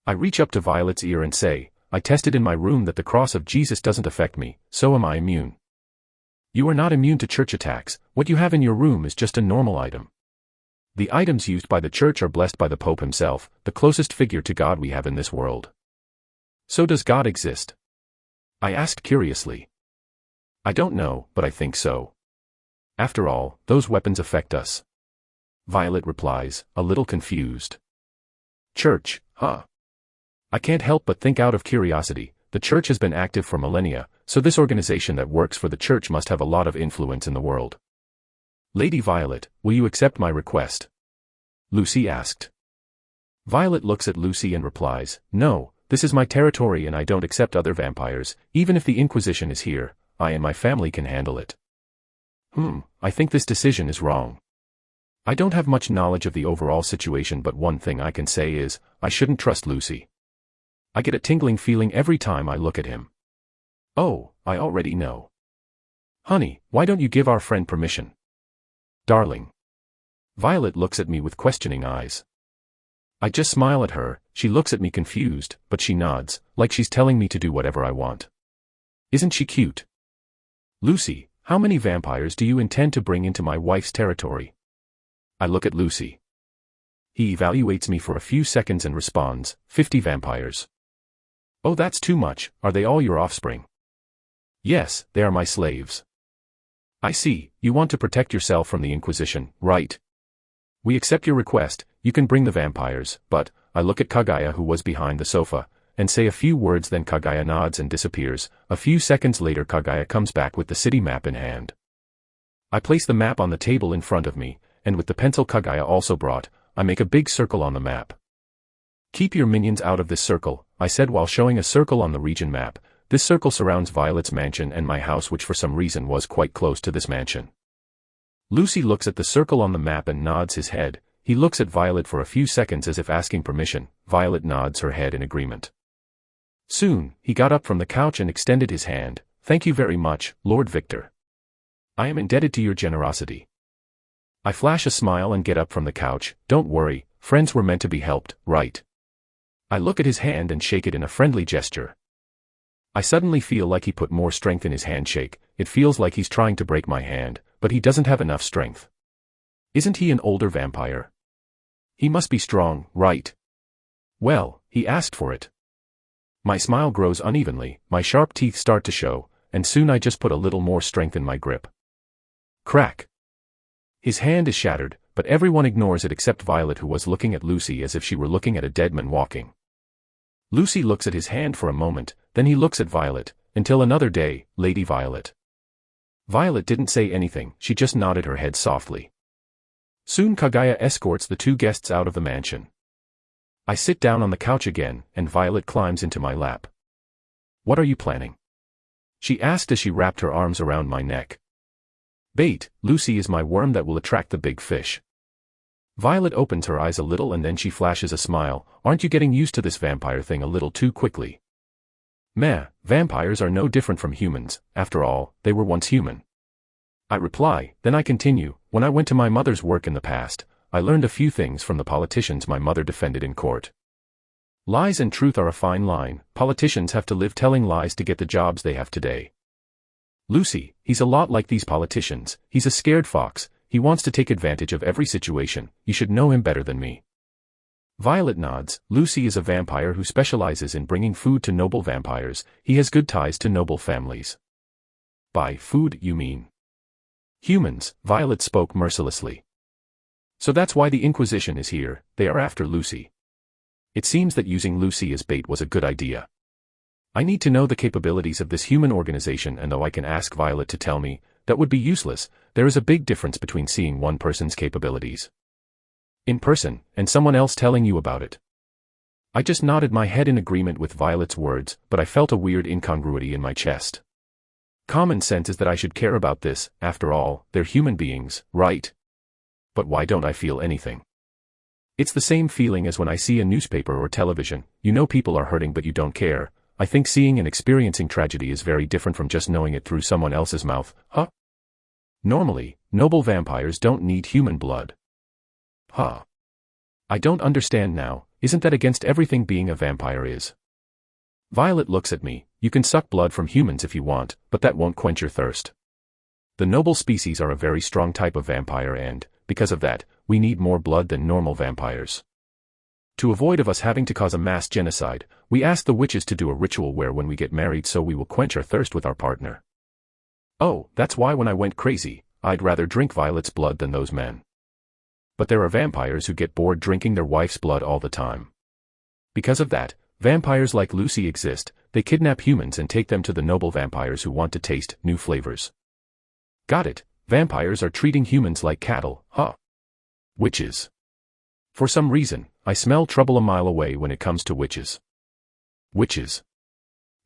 I reach up to Violet's ear and say, I tested in my room that the cross of Jesus doesn't affect me, so am I immune. You are not immune to church attacks. What you have in your room is just a normal item. The items used by the church are blessed by the Pope himself, the closest figure to God we have in this world. So does God exist? I asked curiously. I don't know, but I think so. After all, those weapons affect us. Violet replies, a little confused. Church, huh? I can't help but think out of curiosity. The church has been active for millennia, so this organization that works for the church must have a lot of influence in the world. Lady Violet, will you accept my request? Lucy asked. Violet looks at Lucy and replies, no, this is my territory and I don't accept other vampires. Even if the Inquisition is here, I and my family can handle it. I think this decision is wrong. I don't have much knowledge of the overall situation, but one thing I can say is, I shouldn't trust Lucy. I get a tingling feeling every time I look at him. Oh, I already know. Honey, why don't you give our friend permission? Darling. Violet looks at me with questioning eyes. I just smile at her. She looks at me confused, but she nods, like she's telling me to do whatever I want. Isn't she cute? Lucy, how many vampires do you intend to bring into my wife's territory? I look at Lucy. He evaluates me for a few seconds and responds, 50 vampires. Oh, that's too much. Are they all your offspring? Yes, they are my slaves. I see, you want to protect yourself from the Inquisition, right? We accept your request, you can bring the vampires, but, I look at Kaguya who was behind the sofa, and say a few words, then Kaguya nods and disappears. A few seconds later Kaguya comes back with the city map in hand. I place the map on the table in front of me, and with the pencil Kaguya also brought, I make a big circle on the map. Keep your minions out of this circle, I said while showing a circle on the region map. This circle surrounds Violet's mansion and my house, which for some reason was quite close to this mansion. Lucy looks at the circle on the map and nods his head. He looks at Violet for a few seconds as if asking permission. Violet nods her head in agreement. Soon, he got up from the couch and extended his hand. Thank you very much, Lord Victor. I am indebted to your generosity. I flash a smile and get up from the couch. Don't worry, friends were meant to be helped, right? I look at his hand and shake it in a friendly gesture. I suddenly feel like he put more strength in his handshake. It feels like he's trying to break my hand, but he doesn't have enough strength. Isn't he an older vampire? He must be strong, right? Well, he asked for it. My smile grows unevenly, my sharp teeth start to show, and soon I just put a little more strength in my grip. Crack! His hand is shattered, but everyone ignores it except Violet, who was looking at Lucy as if she were looking at a dead man walking. Lucy looks at his hand for a moment, then he looks at Violet. Until another day, Lady Violet. Violet didn't say anything, she just nodded her head softly. Soon Kaguya escorts the two guests out of the mansion. I sit down on the couch again, and Violet climbs into my lap. What are you planning? She asked as she wrapped her arms around my neck. Bait, Lucy is my worm that will attract the big fish. Violet opens her eyes a little and then she flashes a smile. Aren't you getting used to this vampire thing a little too quickly? Meh, vampires are no different from humans, after all, they were once human. I reply, then I continue, when I went to my mother's work in the past, I learned a few things from the politicians my mother defended in court. Lies and truth are a fine line, politicians have to live telling lies to get the jobs they have today. Lucy, he's a lot like these politicians, he's a scared fox, he wants to take advantage of every situation, you should know him better than me. Violet nods. Lucy is a vampire who specializes in bringing food to noble vampires, he has good ties to noble families. By food, you mean? Humans, Violet spoke mercilessly. So that's why the Inquisition is here, they are after Lucy. It seems that using Lucy as bait was a good idea. I need to know the capabilities of this human organization, and though I can ask Violet to tell me, that would be useless. There is a big difference between seeing one person's capabilities in person, and someone else telling you about it. I just nodded my head in agreement with Violet's words, but I felt a weird incongruity in my chest. Common sense is that I should care about this, after all, they're human beings, right? But why don't I feel anything? It's the same feeling as when I see a newspaper or television, you know people are hurting but you don't care. I think seeing and experiencing tragedy is very different from just knowing it through someone else's mouth, huh? Normally, noble vampires don't need human blood. Huh. I don't understand now, isn't that against everything being a vampire is? Violet looks at me, you can suck blood from humans if you want, but that won't quench your thirst. The noble species are a very strong type of vampire and, because of that, we need more blood than normal vampires. To avoid of us having to cause a mass genocide, we ask the witches to do a ritual where when we get married so we will quench our thirst with our partner. Oh, that's why when I went crazy, I'd rather drink Violet's blood than those men. But there are vampires who get bored drinking their wife's blood all the time. Because of that, vampires like Lucy exist, they kidnap humans and take them to the noble vampires who want to taste new flavors. Got it, vampires are treating humans like cattle, huh? Witches. For some reason, I smell trouble a mile away when it comes to witches. Witches.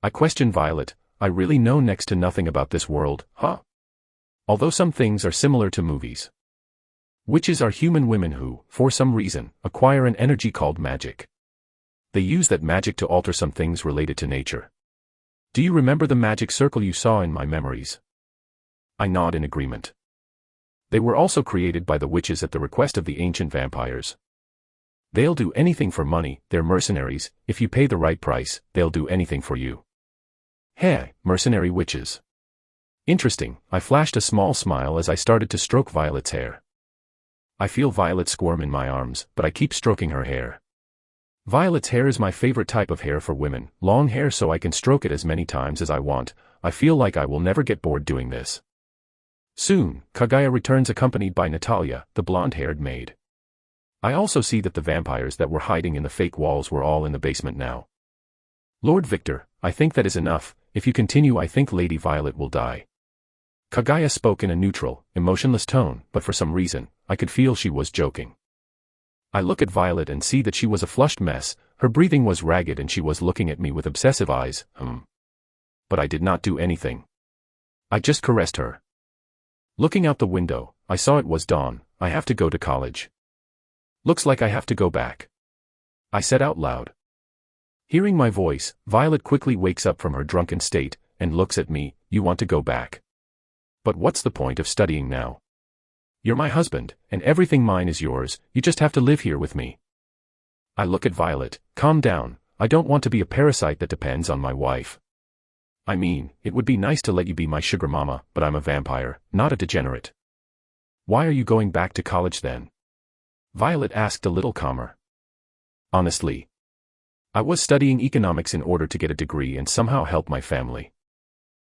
I question Violet, I really know next to nothing about this world, huh? Although some things are similar to movies. Witches are human women who, for some reason, acquire an energy called magic. They use that magic to alter some things related to nature. Do you remember the magic circle you saw in my memories? I nod in agreement. They were also created by the witches at the request of the ancient vampires. They'll do anything for money, they're mercenaries, if you pay the right price, they'll do anything for you. Heh, mercenary witches. Interesting, I flashed a small smile as I started to stroke Violet's hair. I feel Violet squirm in my arms, but I keep stroking her hair. Violet's hair is my favorite type of hair for women, long hair so I can stroke it as many times as I want. I feel like I will never get bored doing this. Soon, Kaguya returns accompanied by Natalia, the blonde-haired maid. I also see that the vampires that were hiding in the fake walls were all in the basement now. Lord Victor, I think that is enough. If you continue, I think Lady Violet will die. Kaguya spoke in a neutral, emotionless tone, but for some reason, I could feel she was joking. I look at Violet and see that she was a flushed mess, her breathing was ragged and she was looking at me with obsessive eyes. But I did not do anything. I just caressed her. Looking out the window, I saw it was dawn. I have to go to college. Looks like I have to go back. I said out loud. Hearing my voice, Violet quickly wakes up from her drunken state, and looks at me. You want to go back? But what's the point of studying now? You're my husband, and everything mine is yours, you just have to live here with me. I look at Violet. Calm down, I don't want to be a parasite that depends on my wife. I mean, it would be nice to let you be my sugar mama, but I'm a vampire, not a degenerate. Why are you going back to college then? Violet asked a little calmer. Honestly, I was studying economics in order to get a degree and somehow help my family.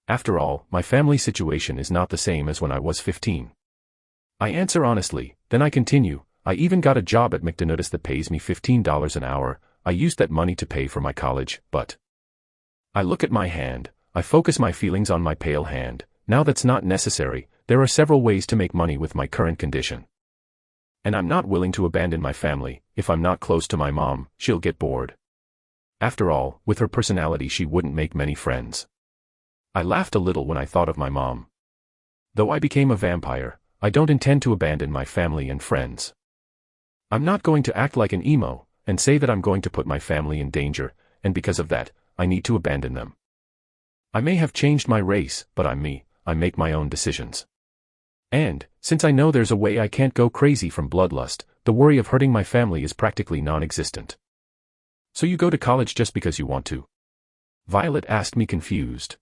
After all, my family situation is not the same as when I was 15. I answer honestly, then I continue. I even got a job at McDonald's that pays me $15 an hour. I used that money to pay for my college, but I look at my hand, I focus my feelings on my pale hand. Now that's not necessary, there are several ways to make money with my current condition. And I'm not willing to abandon my family. If I'm not close to my mom, she'll get bored. After all, with her personality she wouldn't make many friends. I laughed a little when I thought of my mom. Though I became a vampire, I don't intend to abandon my family and friends. I'm not going to act like an emo, and say that I'm going to put my family in danger, and because of that, I need to abandon them. I may have changed my race, but I'm me, I make my own decisions. And, since I know there's a way I can't go crazy from bloodlust, the worry of hurting my family is practically non-existent. So you go to college just because you want to? Violet asked me confused.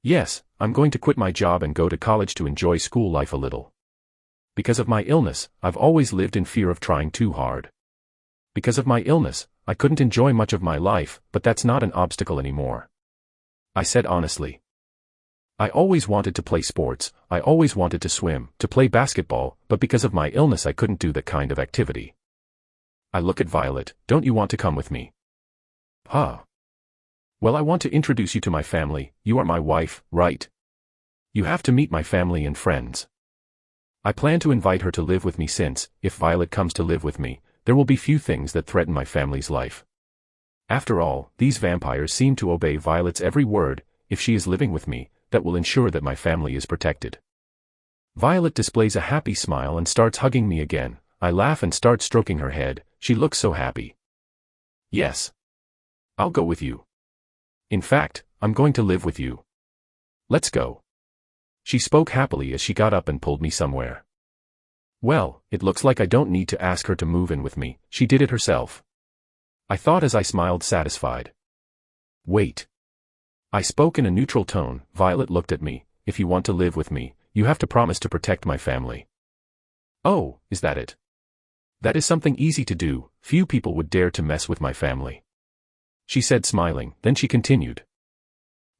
Yes, I'm going to quit my job and go to college to enjoy school life a little. Because of my illness, I've always lived in fear of trying too hard. Because of my illness, I couldn't enjoy much of my life, but that's not an obstacle anymore. I said honestly. I always wanted to play sports, I always wanted to swim, to play basketball, but because of my illness I couldn't do that kind of activity. I look at Violet. Don't you want to come with me? Huh. Well, I want to introduce you to my family. You are my wife, right? You have to meet my family and friends. I plan to invite her to live with me since, if Violet comes to live with me, there will be few things that threaten my family's life. After all, these vampires seem to obey Violet's every word. If she is living with me, that will ensure that my family is protected. Violet displays a happy smile and starts hugging me again. I laugh and start stroking her head. She looks so happy. Yes. I'll go with you. In fact, I'm going to live with you. Let's go. She spoke happily as she got up and pulled me somewhere. Well, it looks like I don't need to ask her to move in with me, she did it herself. I thought as I smiled satisfied. Wait. I spoke in a neutral tone. Violet looked at me. If you want to live with me, you have to promise to protect my family. Oh, is that it? That is something easy to do. Few people would dare to mess with my family. She said smiling, then she continued.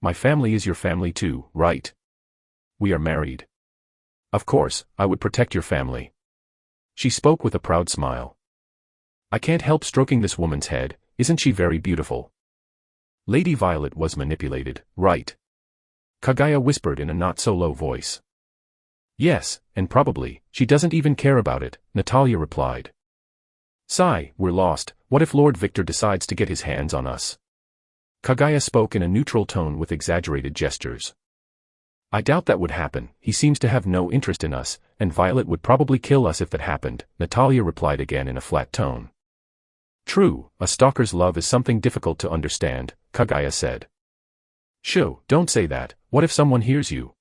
My family is your family too, right? We are married. Of course, I would protect your family. She spoke with a proud smile. I can't help stroking this woman's head. Isn't she very beautiful? Lady Violet was manipulated, right? Kaguya whispered in a not-so-low voice. Yes, and probably, she doesn't even care about it, Natalia replied. Sigh, we're lost. What if Lord Victor decides to get his hands on us? Kaguya spoke in a neutral tone with exaggerated gestures. I doubt that would happen. He seems to have no interest in us, and Violet would probably kill us if that happened, Natalia replied again in a flat tone. True, a stalker's love is something difficult to understand, Kaguya said. Shoo, don't say that. What if someone hears you?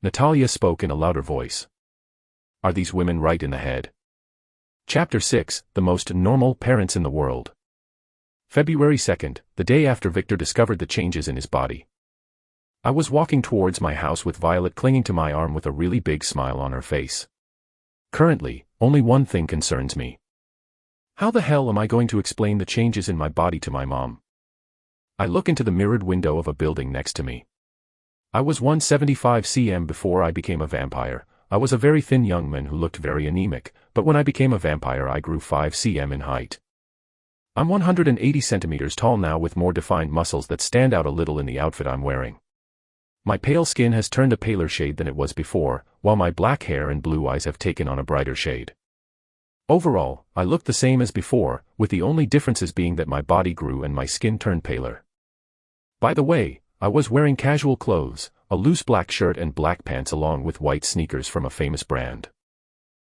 Natalia spoke in a louder voice. Are these women right in the head? Chapter 6, The Most Normal Parents in the World. February 2nd, the day after Victor discovered the changes in his body. I was walking towards my house with Violet clinging to my arm with a really big smile on her face. Currently, only one thing concerns me. How the hell am I going to explain the changes in my body to my mom? I look into the mirrored window of a building next to me. I was 175 cm before I became a vampire. I was a very thin young man who looked very anemic, but when I became a vampire I grew 5 cm in height. I'm 180 centimeters tall now with more defined muscles that stand out a little in the outfit I'm wearing. My pale skin has turned a paler shade than it was before, while my black hair and blue eyes have taken on a brighter shade. Overall, I look the same as before, with the only differences being that my body grew and my skin turned paler. By the way, I was wearing casual clothes, a loose black shirt and black pants along with white sneakers from a famous brand.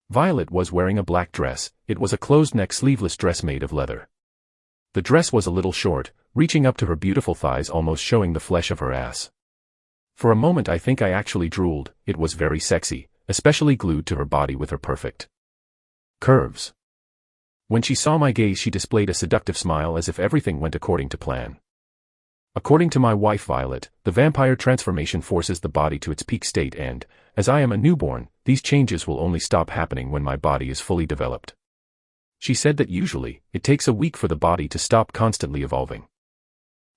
Violet was wearing a black dress. It was a closed-neck sleeveless dress made of leather. The dress was a little short, reaching up to her beautiful thighs almost showing the flesh of her ass. For a moment I think I actually drooled. It was very sexy, especially glued to her body with her perfect curves. When she saw my gaze she displayed a seductive smile as if everything went according to plan. According to my wife Violet, the vampire transformation forces the body to its peak state and, as I am a newborn, these changes will only stop happening when my body is fully developed. She said that usually, it takes a week for the body to stop constantly evolving.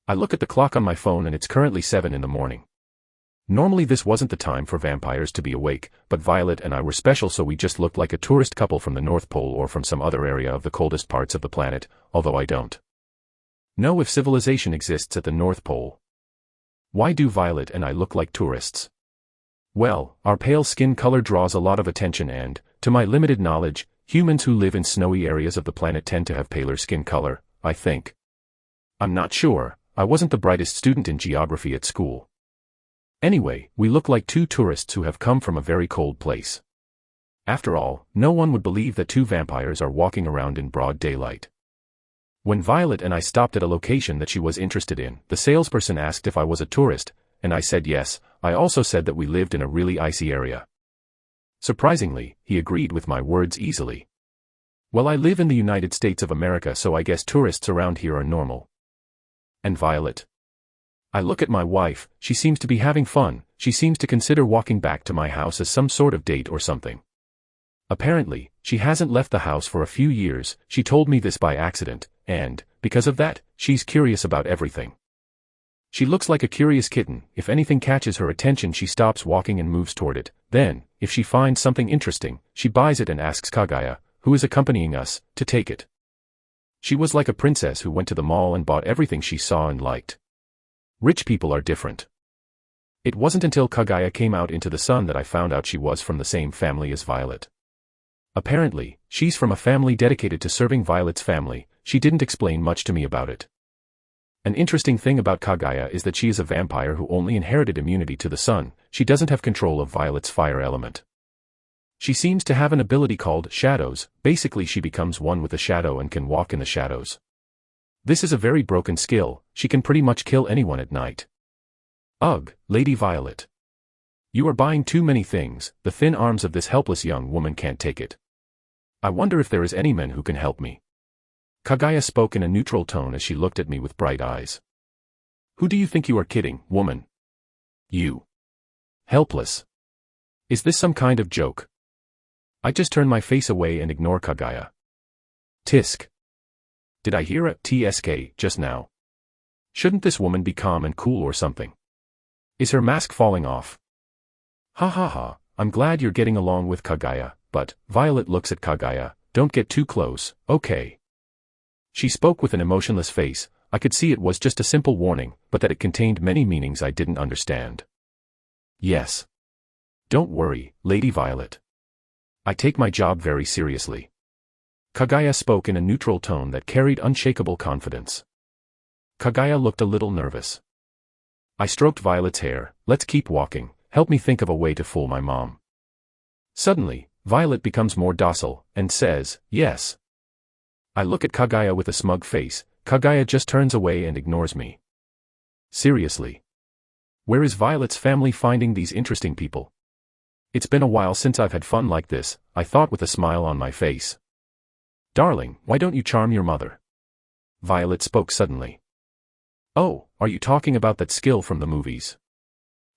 I look at the clock on my phone and it's currently 7 in the morning. Normally this wasn't the time for vampires to be awake, but Violet and I were special so we just looked like a tourist couple from the North Pole or from some other area of the coldest parts of the planet, although I don't know if civilization exists at the North Pole. Why do Violet and I look like tourists? Well, our pale skin color draws a lot of attention and, to my limited knowledge, humans who live in snowy areas of the planet tend to have paler skin color, I think. I'm not sure, I wasn't the brightest student in geography at school. Anyway, we look like two tourists who have come from a very cold place. After all, no one would believe that two vampires are walking around in broad daylight. When Violet and I stopped at a location that she was interested in, the salesperson asked if I was a tourist, and I said yes. I also said that we lived in a really icy area. Surprisingly, he agreed with my words easily. Well, I live in the United States of America so I guess tourists around here are normal. And Violet? I look at my wife, she seems to be having fun, she seems to consider walking back to my house as some sort of date or something. Apparently, she hasn't left the house for a few years, she told me this by accident, and, because of that, she's curious about everything. She looks like a curious kitten. If anything catches her attention she stops walking and moves toward it. Then, if she finds something interesting, she buys it and asks Kagaya, who is accompanying us, to take it. She was like a princess who went to the mall and bought everything she saw and liked. Rich people are different. It wasn't until Kagaya came out into the sun that I found out she was from the same family as Violet. Apparently, she's from a family dedicated to serving Violet's family. She didn't explain much to me about it. An interesting thing about Kagaya is that she is a vampire who only inherited immunity to the sun. She doesn't have control of Violet's fire element. She seems to have an ability called shadows. Basically she becomes one with the shadow and can walk in the shadows. This is a very broken skill. She can pretty much kill anyone at night. Ugh, Lady Violet. You are buying too many things. The thin arms of this helpless young woman can't take it. I wonder if there is any man who can help me. Kagaya spoke in a neutral tone as she looked at me with bright eyes. Who do you think you are kidding, woman? You. Helpless. Is this some kind of joke? I just turn my face away and ignore Kagaya. Tisk. Did I hear a TSK just now? Shouldn't this woman be calm and cool or something? Is her mask falling off? Ha ha ha, I'm glad you're getting along with Kagaya, but, Violet looks at Kagaya, don't get too close, okay? She spoke with an emotionless face. I could see it was just a simple warning, but that it contained many meanings I didn't understand. Yes. Don't worry, Lady Violet. I take my job very seriously. Kagaya spoke in a neutral tone that carried unshakable confidence. Kagaya looked a little nervous. I stroked Violet's hair. Let's keep walking, help me think of a way to fool my mom. Suddenly, Violet becomes more docile, and says, yes. I look at Kagaya with a smug face. Kagaya just turns away and ignores me. Seriously. Where is Violet's family finding these interesting people? It's been a while since I've had fun like this, I thought with a smile on my face. Darling, why don't you charm your mother? Violet spoke suddenly. Oh, are you talking about that skill from the movies?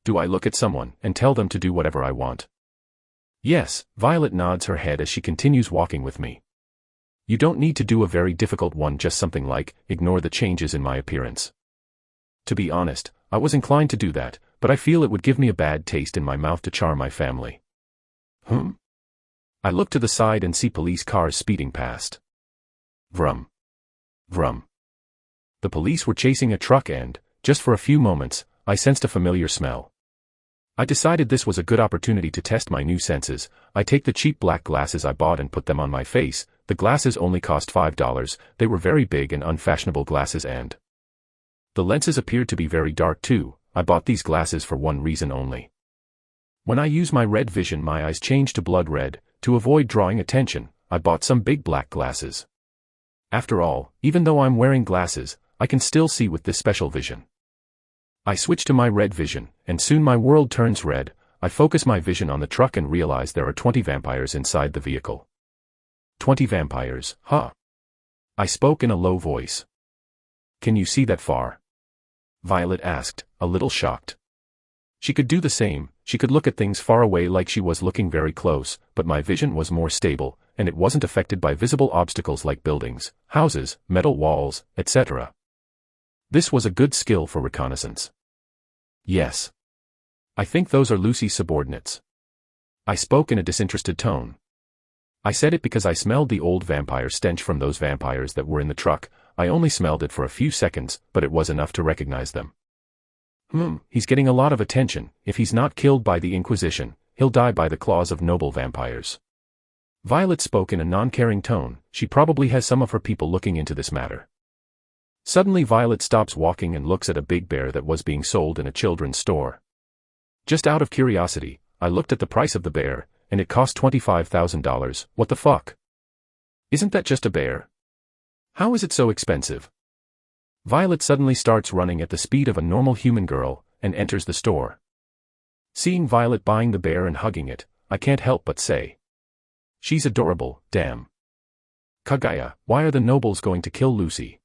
Do I look at someone and tell them to do whatever I want? Yes, Violet nods her head as she continues walking with me. You don't need to do a very difficult one, just something like, ignore the changes in my appearance. To be honest, I was inclined to do that, but I feel it would give me a bad taste in my mouth to charm my family. I look to the side and see police cars speeding past. Vroom. Vroom. The police were chasing a truck and, just for a few moments, I sensed a familiar smell. I decided this was a good opportunity to test my new senses. I take the cheap black glasses I bought and put them on my face. The glasses only cost $5, they were very big and unfashionable glasses and the lenses appeared to be very dark too. I bought these glasses for one reason only. When I use my red vision my eyes change to blood red. To avoid drawing attention, I bought some big black glasses. After all, even though I'm wearing glasses, I can still see with this special vision. I switch to my red vision, and soon my world turns red. I focus my vision on the truck and realize there are 20 vampires inside the vehicle. 20 vampires, huh? I spoke in a low voice. Can you see that far? Violet asked, a little shocked. She could do the same, she could look at things far away like she was looking very close, but my vision was more stable, and it wasn't affected by visible obstacles like buildings, houses, metal walls, etc. This was a good skill for reconnaissance. Yes. I think those are Lucy's subordinates. I spoke in a disinterested tone. I said it because I smelled the old vampire stench from those vampires that were in the truck. I only smelled it for a few seconds, but it was enough to recognize them. He's getting a lot of attention. If he's not killed by the Inquisition, he'll die by the claws of noble vampires. Violet spoke in a non-caring tone. She probably has some of her people looking into this matter. Suddenly Violet stops walking and looks at a big bear that was being sold in a children's store. Just out of curiosity, I looked at the price of the bear, and it cost $25,000. What the fuck? Isn't that just a bear? How is it so expensive? Violet suddenly starts running at the speed of a normal human girl, and enters the store. Seeing Violet buying the bear and hugging it, I can't help but say, she's adorable, damn. Kaguya, why are the nobles going to kill Lucy?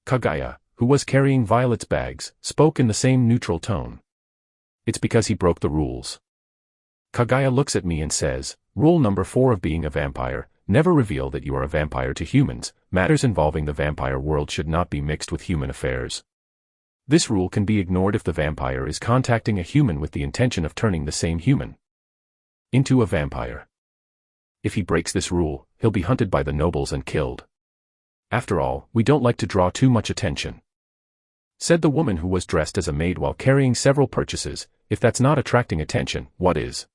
Kaguya, who was carrying Violet's bags, spoke in the same neutral tone. It's because he broke the rules. Kaguya looks at me and says, rule number 4 of being a vampire, never reveal that you are a vampire to humans. Matters involving the vampire world should not be mixed with human affairs. This rule can be ignored if the vampire is contacting a human with the intention of turning the same human into a vampire. If he breaks this rule, he'll be hunted by the nobles and killed. After all, we don't like to draw too much attention. Said the woman who was dressed as a maid while carrying several purchases. If that's not attracting attention, what is?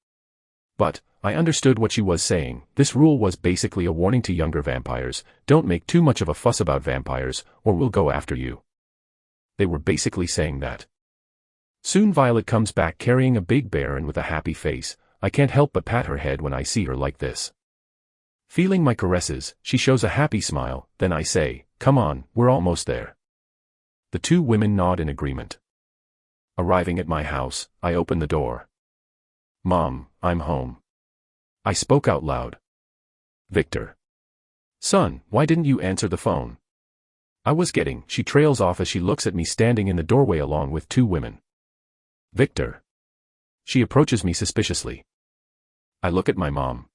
But I understood what she was saying. This rule was basically a warning to younger vampires, don't make too much of a fuss about vampires, or we'll go after you. They were basically saying that. Soon Violet comes back carrying a big bear and with a happy face. I can't help but pat her head when I see her like this. Feeling my caresses, she shows a happy smile, then I say, come on, we're almost there. The two women nod in agreement. Arriving at my house, I open the door. Mom, I'm home. I spoke out loud. Victor. Son, why didn't you answer the phone? I was getting, she trails off as she looks at me standing in the doorway along with two women. Victor. She approaches me suspiciously. I look at my mom.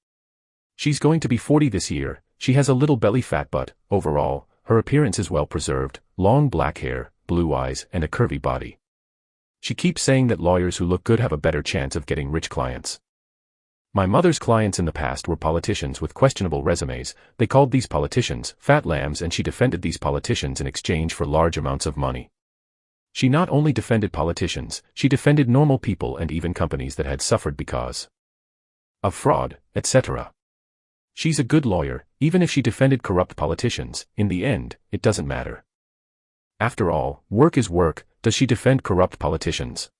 She's going to be 40 this year, she has a little belly fat but, overall, her appearance is well preserved, long black hair, blue eyes and a curvy body. She keeps saying that lawyers who look good have a better chance of getting rich clients. My mother's clients in the past were politicians with questionable resumes. They called these politicians fat lambs and she defended these politicians in exchange for large amounts of money. She not only defended politicians, she defended normal people and even companies that had suffered because of fraud, etc. She's a good lawyer, even if she defended corrupt politicians. In the end, it doesn't matter. After all, work is work. Does she defend corrupt politicians?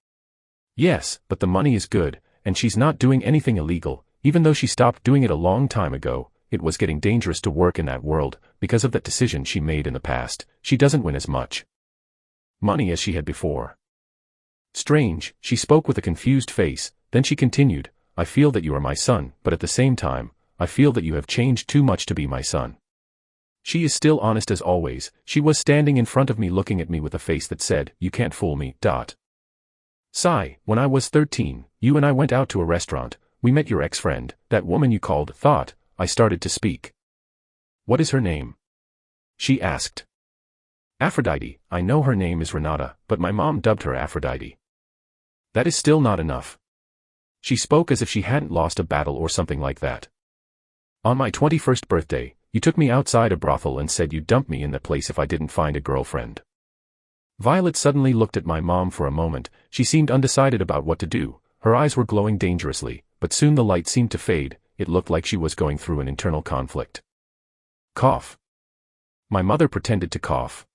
Yes, but the money is good, and she's not doing anything illegal. Even though she stopped doing it a long time ago, it was getting dangerous to work in that world. Because of that decision she made in the past, she doesn't win as much money as she had before. Strange, she spoke with a confused face, then she continued, I feel that you are my son, but at the same time, I feel that you have changed too much to be my son. She is still honest as always. She was standing in front of me looking at me with a face that said, you can't fool me. Sigh, when I was 13, you and I went out to a restaurant. We met your ex-friend, that woman you called Thought. I started to speak. What is her name? She asked. Aphrodite. I know her name is Renata, but my mom dubbed her Aphrodite. That is still not enough. She spoke as if she hadn't lost a battle or something like that. On my 21st birthday, you took me outside a brothel and said you'd dump me in that place if I didn't find a girlfriend. Violet suddenly looked at my mom for a moment. She seemed undecided about what to do. Her eyes were glowing dangerously, but soon the light seemed to fade. It looked like she was going through an internal conflict. Cough. My mother pretended to cough.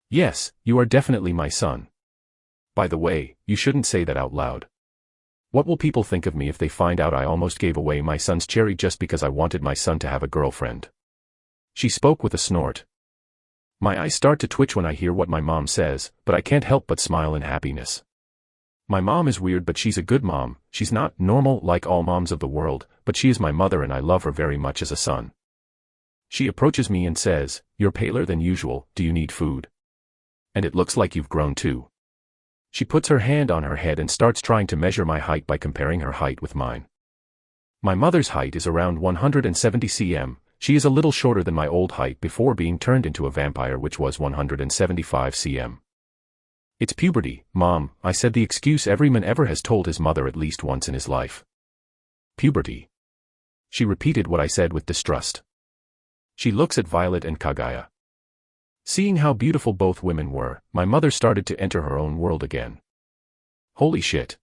Yes, you are definitely my son. By the way, you shouldn't say that out loud. What will people think of me if they find out I almost gave away my son's cherry just because I wanted my son to have a girlfriend? She spoke with a snort. My eyes start to twitch when I hear what my mom says, but I can't help but smile in happiness. My mom is weird, but she's a good mom. She's not normal like all moms of the world, but she is my mother and I love her very much as a son. She approaches me and says, "You're paler than usual, do you need food? And it looks like you've grown too." She puts her hand on her head and starts trying to measure my height by comparing her height with mine. My mother's height is around 170 cm. She is a little shorter than my old height before being turned into a vampire, which was 175 cm. It's puberty, Mom, I said, the excuse every man ever has told his mother at least once in his life. Puberty. She repeated what I said with distrust. She looks at Violet and Kaguya. Seeing how beautiful both women were, my mother started to enter her own world again. Holy shit.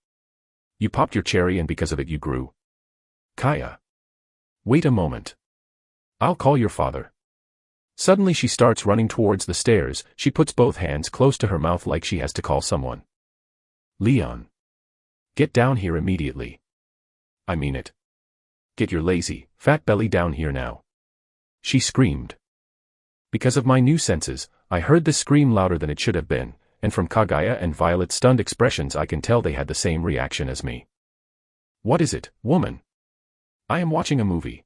You popped your cherry and because of it you grew. Kaya. Wait a moment. I'll call your father. Suddenly she starts running towards the stairs. She puts both hands close to her mouth like she has to call someone. Leon. Get down here immediately. I mean it. Get your lazy, fat belly down here now. She screamed. Because of my new senses, I heard this scream louder than it should have been, and from Kaguya and Violet's stunned expressions I can tell they had the same reaction as me. What is it, woman? I am watching a movie.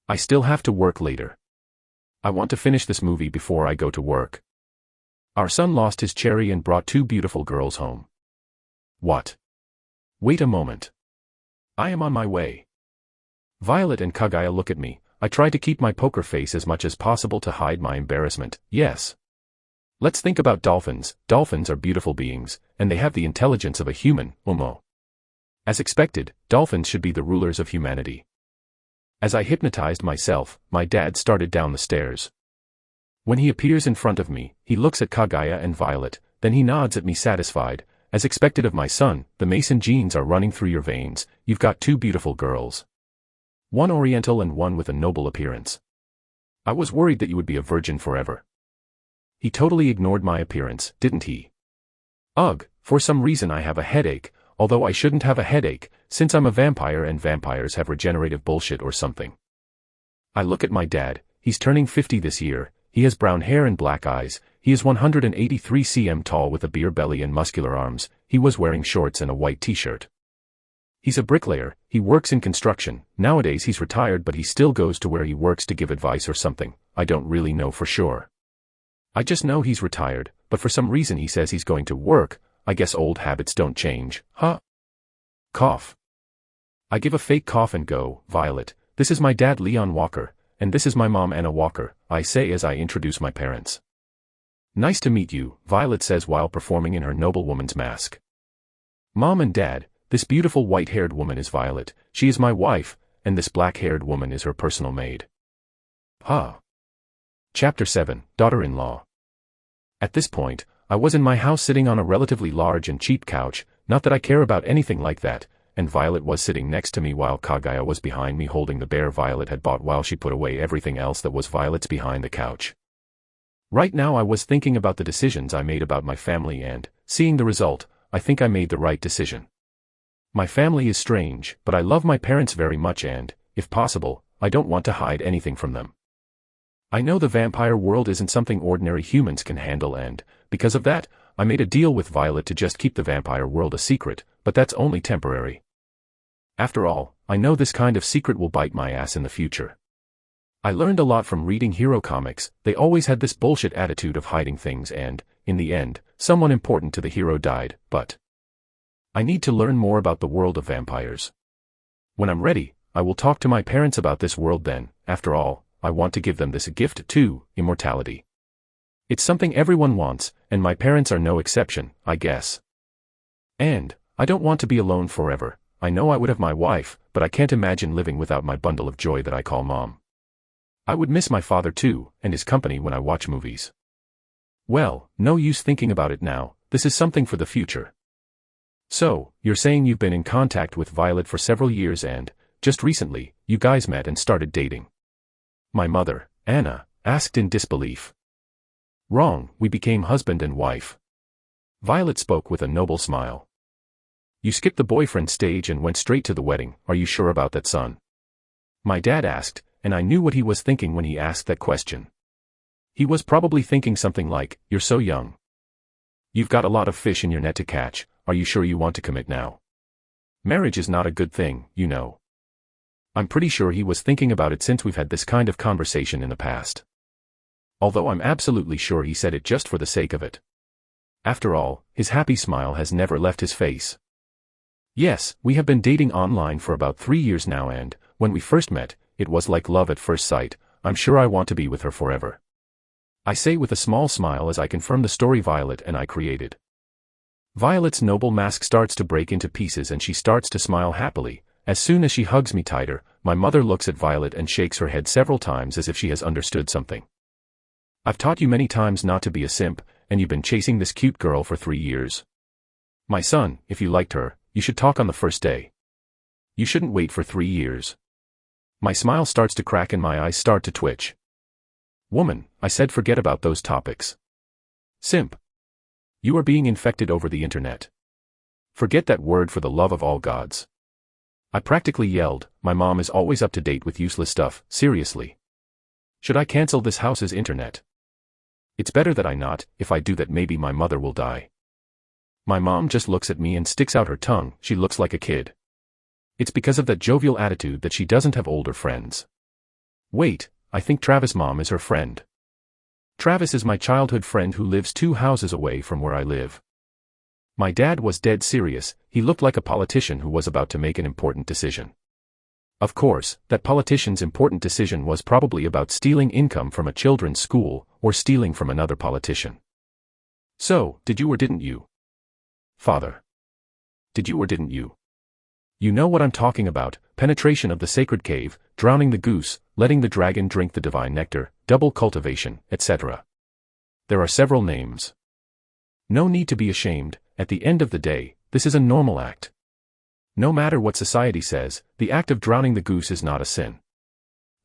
I still have to work later. I want to finish this movie before I go to work. Our son lost his cherry and brought two beautiful girls home. What? Wait a moment. I am on my way. Violet and Kaguya look at me. I try to keep my poker face as much as possible to hide my embarrassment. Yes. Let's think about dolphins. Dolphins are beautiful beings, and they have the intelligence of a human, Umo. As expected, dolphins should be the rulers of humanity. As I hypnotized myself, my dad started down the stairs. When he appears in front of me, he looks at Kaguya and Violet, then he nods at me satisfied. As expected of my son, the Mason genes are running through your veins. You've got two beautiful girls. One oriental and one with a noble appearance. I was worried that you would be a virgin forever. He totally ignored my appearance, didn't he? Ugh, for some reason I have a headache, although I shouldn't have a headache, since I'm a vampire and vampires have regenerative bullshit or something. I look at my dad. He's turning 50 this year. He has brown hair and black eyes. He is 183 cm tall with a beer belly and muscular arms. He was wearing shorts and a white t-shirt. He's a bricklayer. He works in construction. Nowadays he's retired, but he still goes to where he works to give advice or something. I don't really know for sure. I just know he's retired, but for some reason he says he's going to work. I guess old habits don't change, huh? Cough. I give a fake cough and go, Violet, this is my dad Leon Walker, and this is my mom Anna Walker, I say as I introduce my parents. Nice to meet you, Violet says while performing in her noblewoman's mask. Mom and Dad, this beautiful white-haired woman is Violet, she is my wife, and this black-haired woman is her personal maid. Huh. Chapter 7, Daughter-in-Law. At this point, I was in my house sitting on a relatively large and cheap couch, not that I care about anything like that, and Violet was sitting next to me while Kaguya was behind me holding the bear Violet had bought while she put away everything else that was Violet's behind the couch. Right now I was thinking about the decisions I made about my family and, seeing the result, I think I made the right decision. My family is strange, but I love my parents very much and, if possible, I don't want to hide anything from them. I know the vampire world isn't something ordinary humans can handle and, because of that, I made a deal with Violet to just keep the vampire world a secret, but that's only temporary. After all, I know this kind of secret will bite my ass in the future. I learned a lot from reading hero comics. They always had this bullshit attitude of hiding things and, in the end, someone important to the hero died, but I need to learn more about the world of vampires. When I'm ready, I will talk to my parents about this world then. After all, I want to give them this gift too, immortality. It's something everyone wants, and my parents are no exception, I guess. And I don't want to be alone forever. I know I would have my wife, but I can't imagine living without my bundle of joy that I call Mom. I would miss my father too, and his company when I watch movies. Well, no use thinking about it now, this is something for the future. So, you're saying you've been in contact with Violet for several years and, just recently, you guys met and started dating. My mother, Anna, asked in disbelief. Wrong, we became husband and wife. Violet spoke with a noble smile. You skipped the boyfriend stage and went straight to the wedding, are you sure about that, son? My dad asked, and I knew what he was thinking when he asked that question. He was probably thinking something like, you're so young. You've got a lot of fish in your net to catch, are you sure you want to commit now? Marriage is not a good thing, you know. I'm pretty sure he was thinking about it since we've had this kind of conversation in the past. Although I'm absolutely sure he said it just for the sake of it. After all, his happy smile has never left his face. Yes, we have been dating online for about 3 years now and, when we first met, it was like love at first sight. I'm sure I want to be with her forever. I say with a small smile as I confirm the story Violet and I created. Violet's noble mask starts to break into pieces and she starts to smile happily. As soon as she hugs me tighter, my mother looks at Violet and shakes her head several times as if she has understood something. I've taught you many times not to be a simp, and you've been chasing this cute girl for 3 years. My son, if you liked her, you should talk on the first day. You shouldn't wait for 3 years. My smile starts to crack and my eyes start to twitch. Woman, I said forget about those topics. Simp. You are being infected over the internet. Forget that word for the love of all gods. I practically yelled, my mom is always up to date with useless stuff, seriously. Should I cancel this house's internet? It's better that I not, if I do that maybe my mother will die. My mom just looks at me and sticks out her tongue, she looks like a kid. It's because of that jovial attitude that she doesn't have older friends. Wait, I think Travis' mom is her friend. Travis is my childhood friend who lives 2 houses away from where I live. My dad was dead serious, he looked like a politician who was about to make an important decision. Of course, that politician's important decision was probably about stealing income from a children's school, or stealing from another politician. So, did you or didn't you? Father. Did you or didn't you? You know what I'm talking about, penetration of the sacred cave, drowning the goose, letting the dragon drink the divine nectar, double cultivation, etc. There are several names. No need to be ashamed, at the end of the day, this is a normal act. No matter what society says, the act of drowning the goose is not a sin.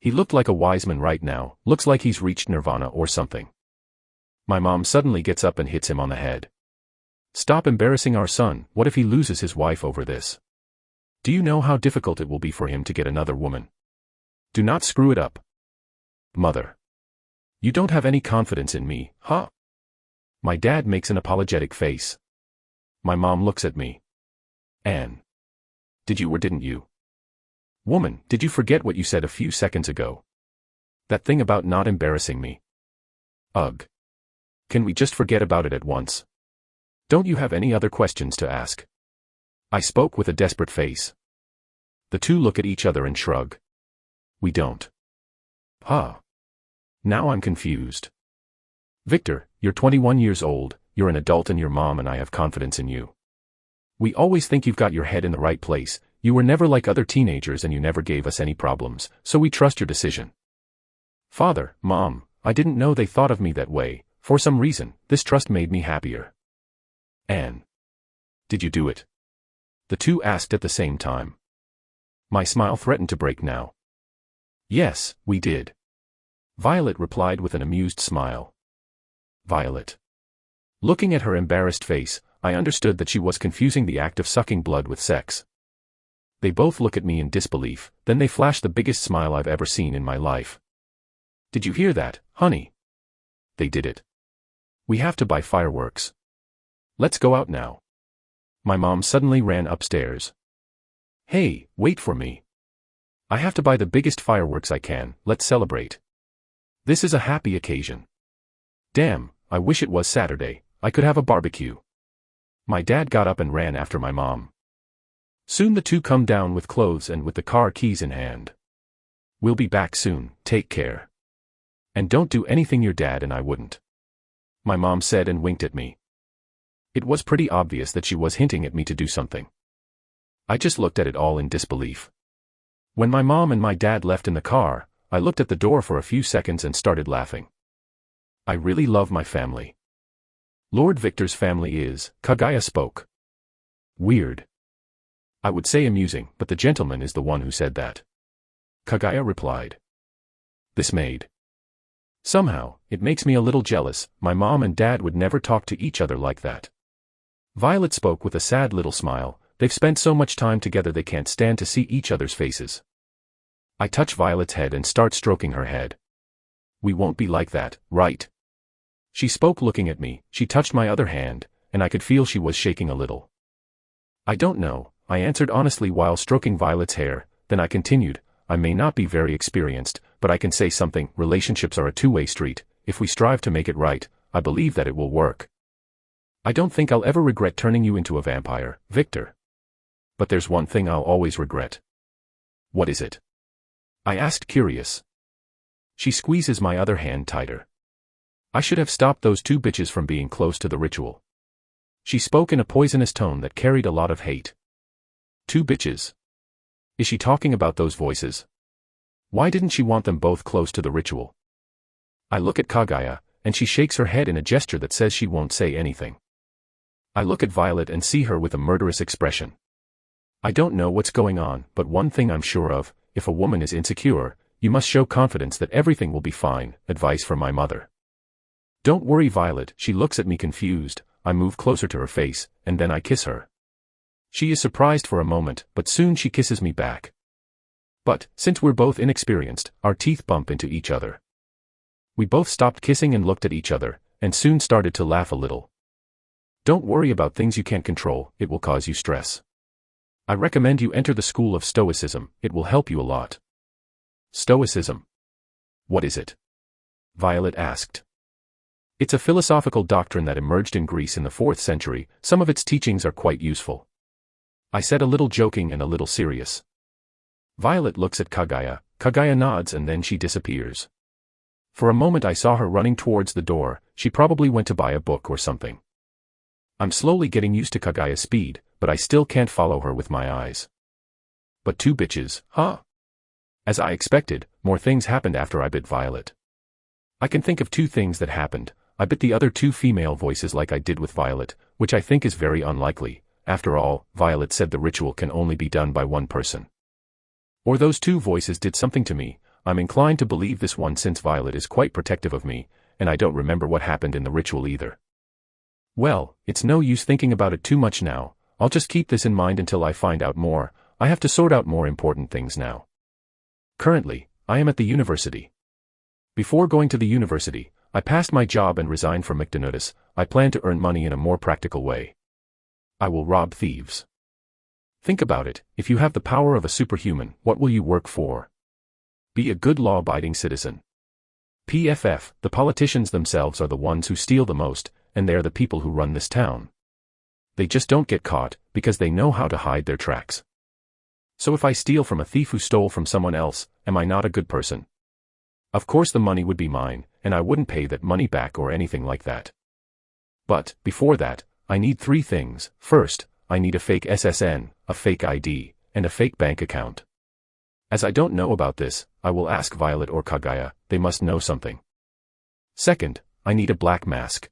He looked like a wise man right now, looks like he's reached nirvana or something. My mom suddenly gets up and hits him on the head. Stop embarrassing our son, what if he loses his wife over this? Do you know how difficult it will be for him to get another woman? Do not screw it up. Mother. You don't have any confidence in me, huh? My dad makes an apologetic face. My mom looks at me. Anne. Did you or didn't you? Woman, did you forget what you said a few seconds ago? That thing about not embarrassing me. Ugh. Can we just forget about it at once? Don't you have any other questions to ask? I spoke with a desperate face. The two look at each other and shrug. We don't. Huh. Now I'm confused. Victor, you're 21 years old, you're an adult and your mom and I have confidence in you. We always think you've got your head in the right place, you were never like other teenagers and you never gave us any problems, so we trust your decision. Father, Mom, I didn't know they thought of me that way, for some reason, this trust made me happier. Anne. Did you do it? The two asked at the same time. My smile threatened to break now. Yes, we did. Violet replied with an amused smile. Violet. Looking at her embarrassed face, I understood that she was confusing the act of sucking blood with sex. They both look at me in disbelief, then they flash the biggest smile I've ever seen in my life. Did you hear that, honey? They did it. We have to buy fireworks. Let's go out now. My mom suddenly ran upstairs. Hey, wait for me. I have to buy the biggest fireworks I can, let's celebrate. This is a happy occasion. Damn, I wish it was Saturday, I could have a barbecue. My dad got up and ran after my mom. Soon the two come down with clothes and with the car keys in hand. We'll be back soon, take care. And don't do anything your dad and I wouldn't. My mom said and winked at me. It was pretty obvious that she was hinting at me to do something. I just looked at it all in disbelief. When my mom and my dad left in the car, I looked at the door for a few seconds and started laughing. I really love my family. Lord Victor's family is, Kaguya spoke. Weird. I would say amusing, but the gentleman is the one who said that. Kaguya replied. This made. Somehow, it makes me a little jealous. My mom and dad would never talk to each other like that. Violet spoke with a sad little smile. They've spent so much time together they can't stand to see each other's faces. I touch Violet's head and start stroking her head. We won't be like that, right? She spoke looking at me. She touched my other hand, and I could feel she was shaking a little. I don't know, I answered honestly while stroking Violet's hair. Then I continued, I may not be very experienced, but I can say something. Relationships are a two-way street. If we strive to make it right, I believe that it will work. I don't think I'll ever regret turning you into a vampire, Victor. But there's one thing I'll always regret. What is it? I asked, curious. She squeezes my other hand tighter. I should have stopped those two bitches from being close to the ritual. She spoke in a poisonous tone that carried a lot of hate. Two bitches? Is she talking about those voices? Why didn't she want them both close to the ritual? I look at Kaguya, and she shakes her head in a gesture that says she won't say anything. I look at Violet and see her with a murderous expression. I don't know what's going on, but one thing I'm sure of, if a woman is insecure, you must show confidence that everything will be fine. Advice from my mother. Don't worry, Violet. She looks at me confused. I move closer to her face, and then I kiss her. She is surprised for a moment, but soon she kisses me back. But, since we're both inexperienced, our teeth bump into each other. We both stopped kissing and looked at each other, and soon started to laugh a little. Don't worry about things you can't control, it will cause you stress. I recommend you enter the school of Stoicism, it will help you a lot. Stoicism? What is it? Violet asked. It's a philosophical doctrine that emerged in Greece in the 4th century. Some of its teachings are quite useful. I said, a little joking and a little serious. Violet looks at Kaguya. Kaguya nods and then she disappears. For a moment I saw her running towards the door. She probably went to buy a book or something. I'm slowly getting used to Kaguya's speed, but I still can't follow her with my eyes. But two bitches, huh? As I expected, more things happened after I bit Violet. I can think of two things that happened. I bit the other two female voices like I did with Violet, which I think is very unlikely. After all, Violet said the ritual can only be done by one person. Or those two voices did something to me. I'm inclined to believe this one since Violet is quite protective of me, and I don't remember what happened in the ritual either. Well, it's no use thinking about it too much now. I'll just keep this in mind until I find out more. I have to sort out more important things now. Currently, I am at the university. Before going to the university, I passed my job and resigned from McDonald's. I plan to earn money in a more practical way. I will rob thieves. Think about it, if you have the power of a superhuman, what will you work for? Be a good law-abiding citizen. PFF, the politicians themselves are the ones who steal the most, and they're the people who run this town. They just don't get caught, because they know how to hide their tracks. So if I steal from a thief who stole from someone else, am I not a good person? Of course the money would be mine, and I wouldn't pay that money back or anything like that. But, before that, I need 3 things. First, I need a fake SSN, a fake ID, and a fake bank account. As I don't know about this, I will ask Violet or Kaguya, they must know something. Second, I need a black mask.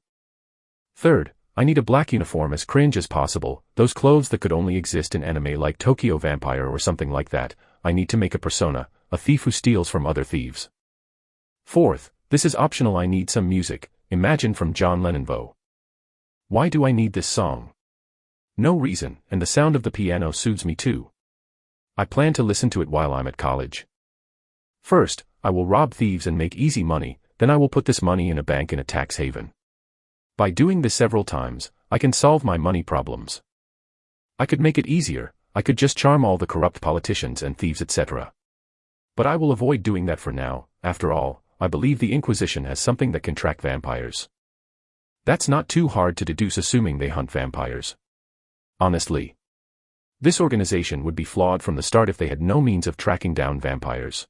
Third, I need a black uniform as cringe as possible, those clothes that could only exist in anime like Tokyo Vampire or something like that. I need to make a persona, a thief who steals from other thieves. Fourth, this is optional, I need some music, imagine from John Lennon Vo. Why do I need this song? No reason, and the sound of the piano soothes me too. I plan to listen to it while I'm at college. First, I will rob thieves and make easy money, then I will put this money in a bank in a tax haven. By doing this several times, I can solve my money problems. I could make it easier, I could just charm all the corrupt politicians and thieves etc. But I will avoid doing that for now. After all, I believe the Inquisition has something that can track vampires. That's not too hard to deduce assuming they hunt vampires. Honestly, this organization would be flawed from the start if they had no means of tracking down vampires.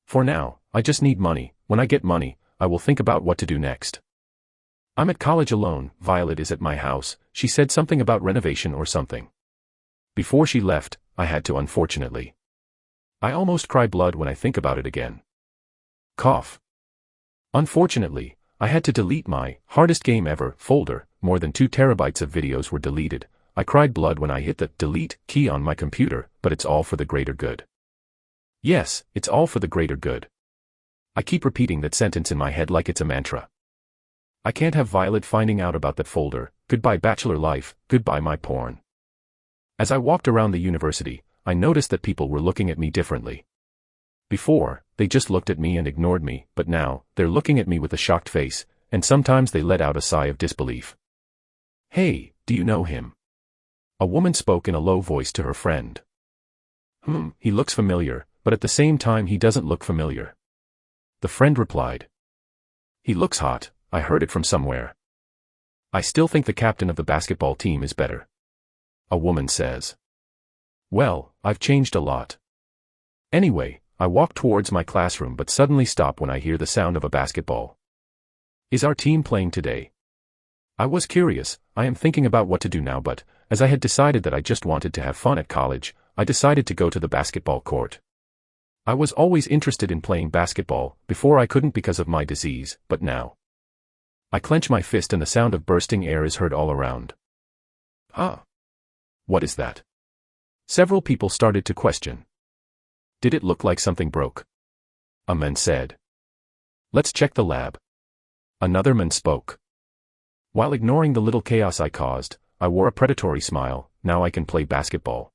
For now, I just need money. When I get money, I will think about what to do next. I'm at college alone, Violet is at my house, she said something about renovation or something. Before she left, I had to unfortunately. I almost cry blood when I think about it again. Cough. Unfortunately, I had to delete my hardest game ever folder, more than 2 terabytes of videos were deleted. I cried blood when I hit the delete key on my computer, but it's all for the greater good. Yes, it's all for the greater good. I keep repeating that sentence in my head like it's a mantra. I can't have Violet finding out about that folder. Goodbye bachelor life, goodbye my porn. As I walked around the university, I noticed that people were looking at me differently. Before, they just looked at me and ignored me, but now, they're looking at me with a shocked face, and sometimes they let out a sigh of disbelief. Hey, do you know him? A woman spoke in a low voice to her friend. He looks familiar, but at the same time he doesn't look familiar. The friend replied. He looks hot, I heard it from somewhere. I still think the captain of the basketball team is better. A woman says. Well, I've changed a lot. Anyway, I walk towards my classroom but suddenly stop when I hear the sound of a basketball. Is our team playing today? I was curious. I am thinking about what to do now, but, as I had decided that I just wanted to have fun at college, I decided to go to the basketball court. I was always interested in playing basketball, before I couldn't because of my disease, but now. I clench my fist and the sound of bursting air is heard all around. What is that? Several people started to question. Did it look like something broke? A man said. Let's check the lab. Another man spoke. While ignoring the little chaos I caused, I wore a predatory smile. Now I can play basketball.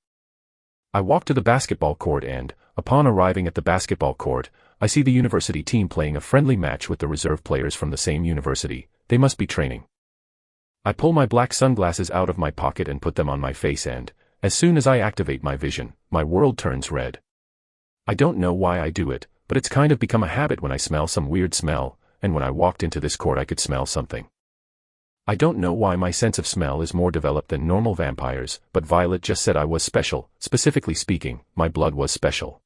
I walk to the basketball court and, upon arriving at the basketball court, I see the university team playing a friendly match with the reserve players from the same university. They must be training. I pull my black sunglasses out of my pocket and put them on my face and, as soon as I activate my vision, my world turns red. I don't know why I do it, but it's kind of become a habit when I smell some weird smell, and when I walked into this court I could smell something. I don't know why my sense of smell is more developed than normal vampires, but Violet just said I was special. Specifically speaking, my blood was special.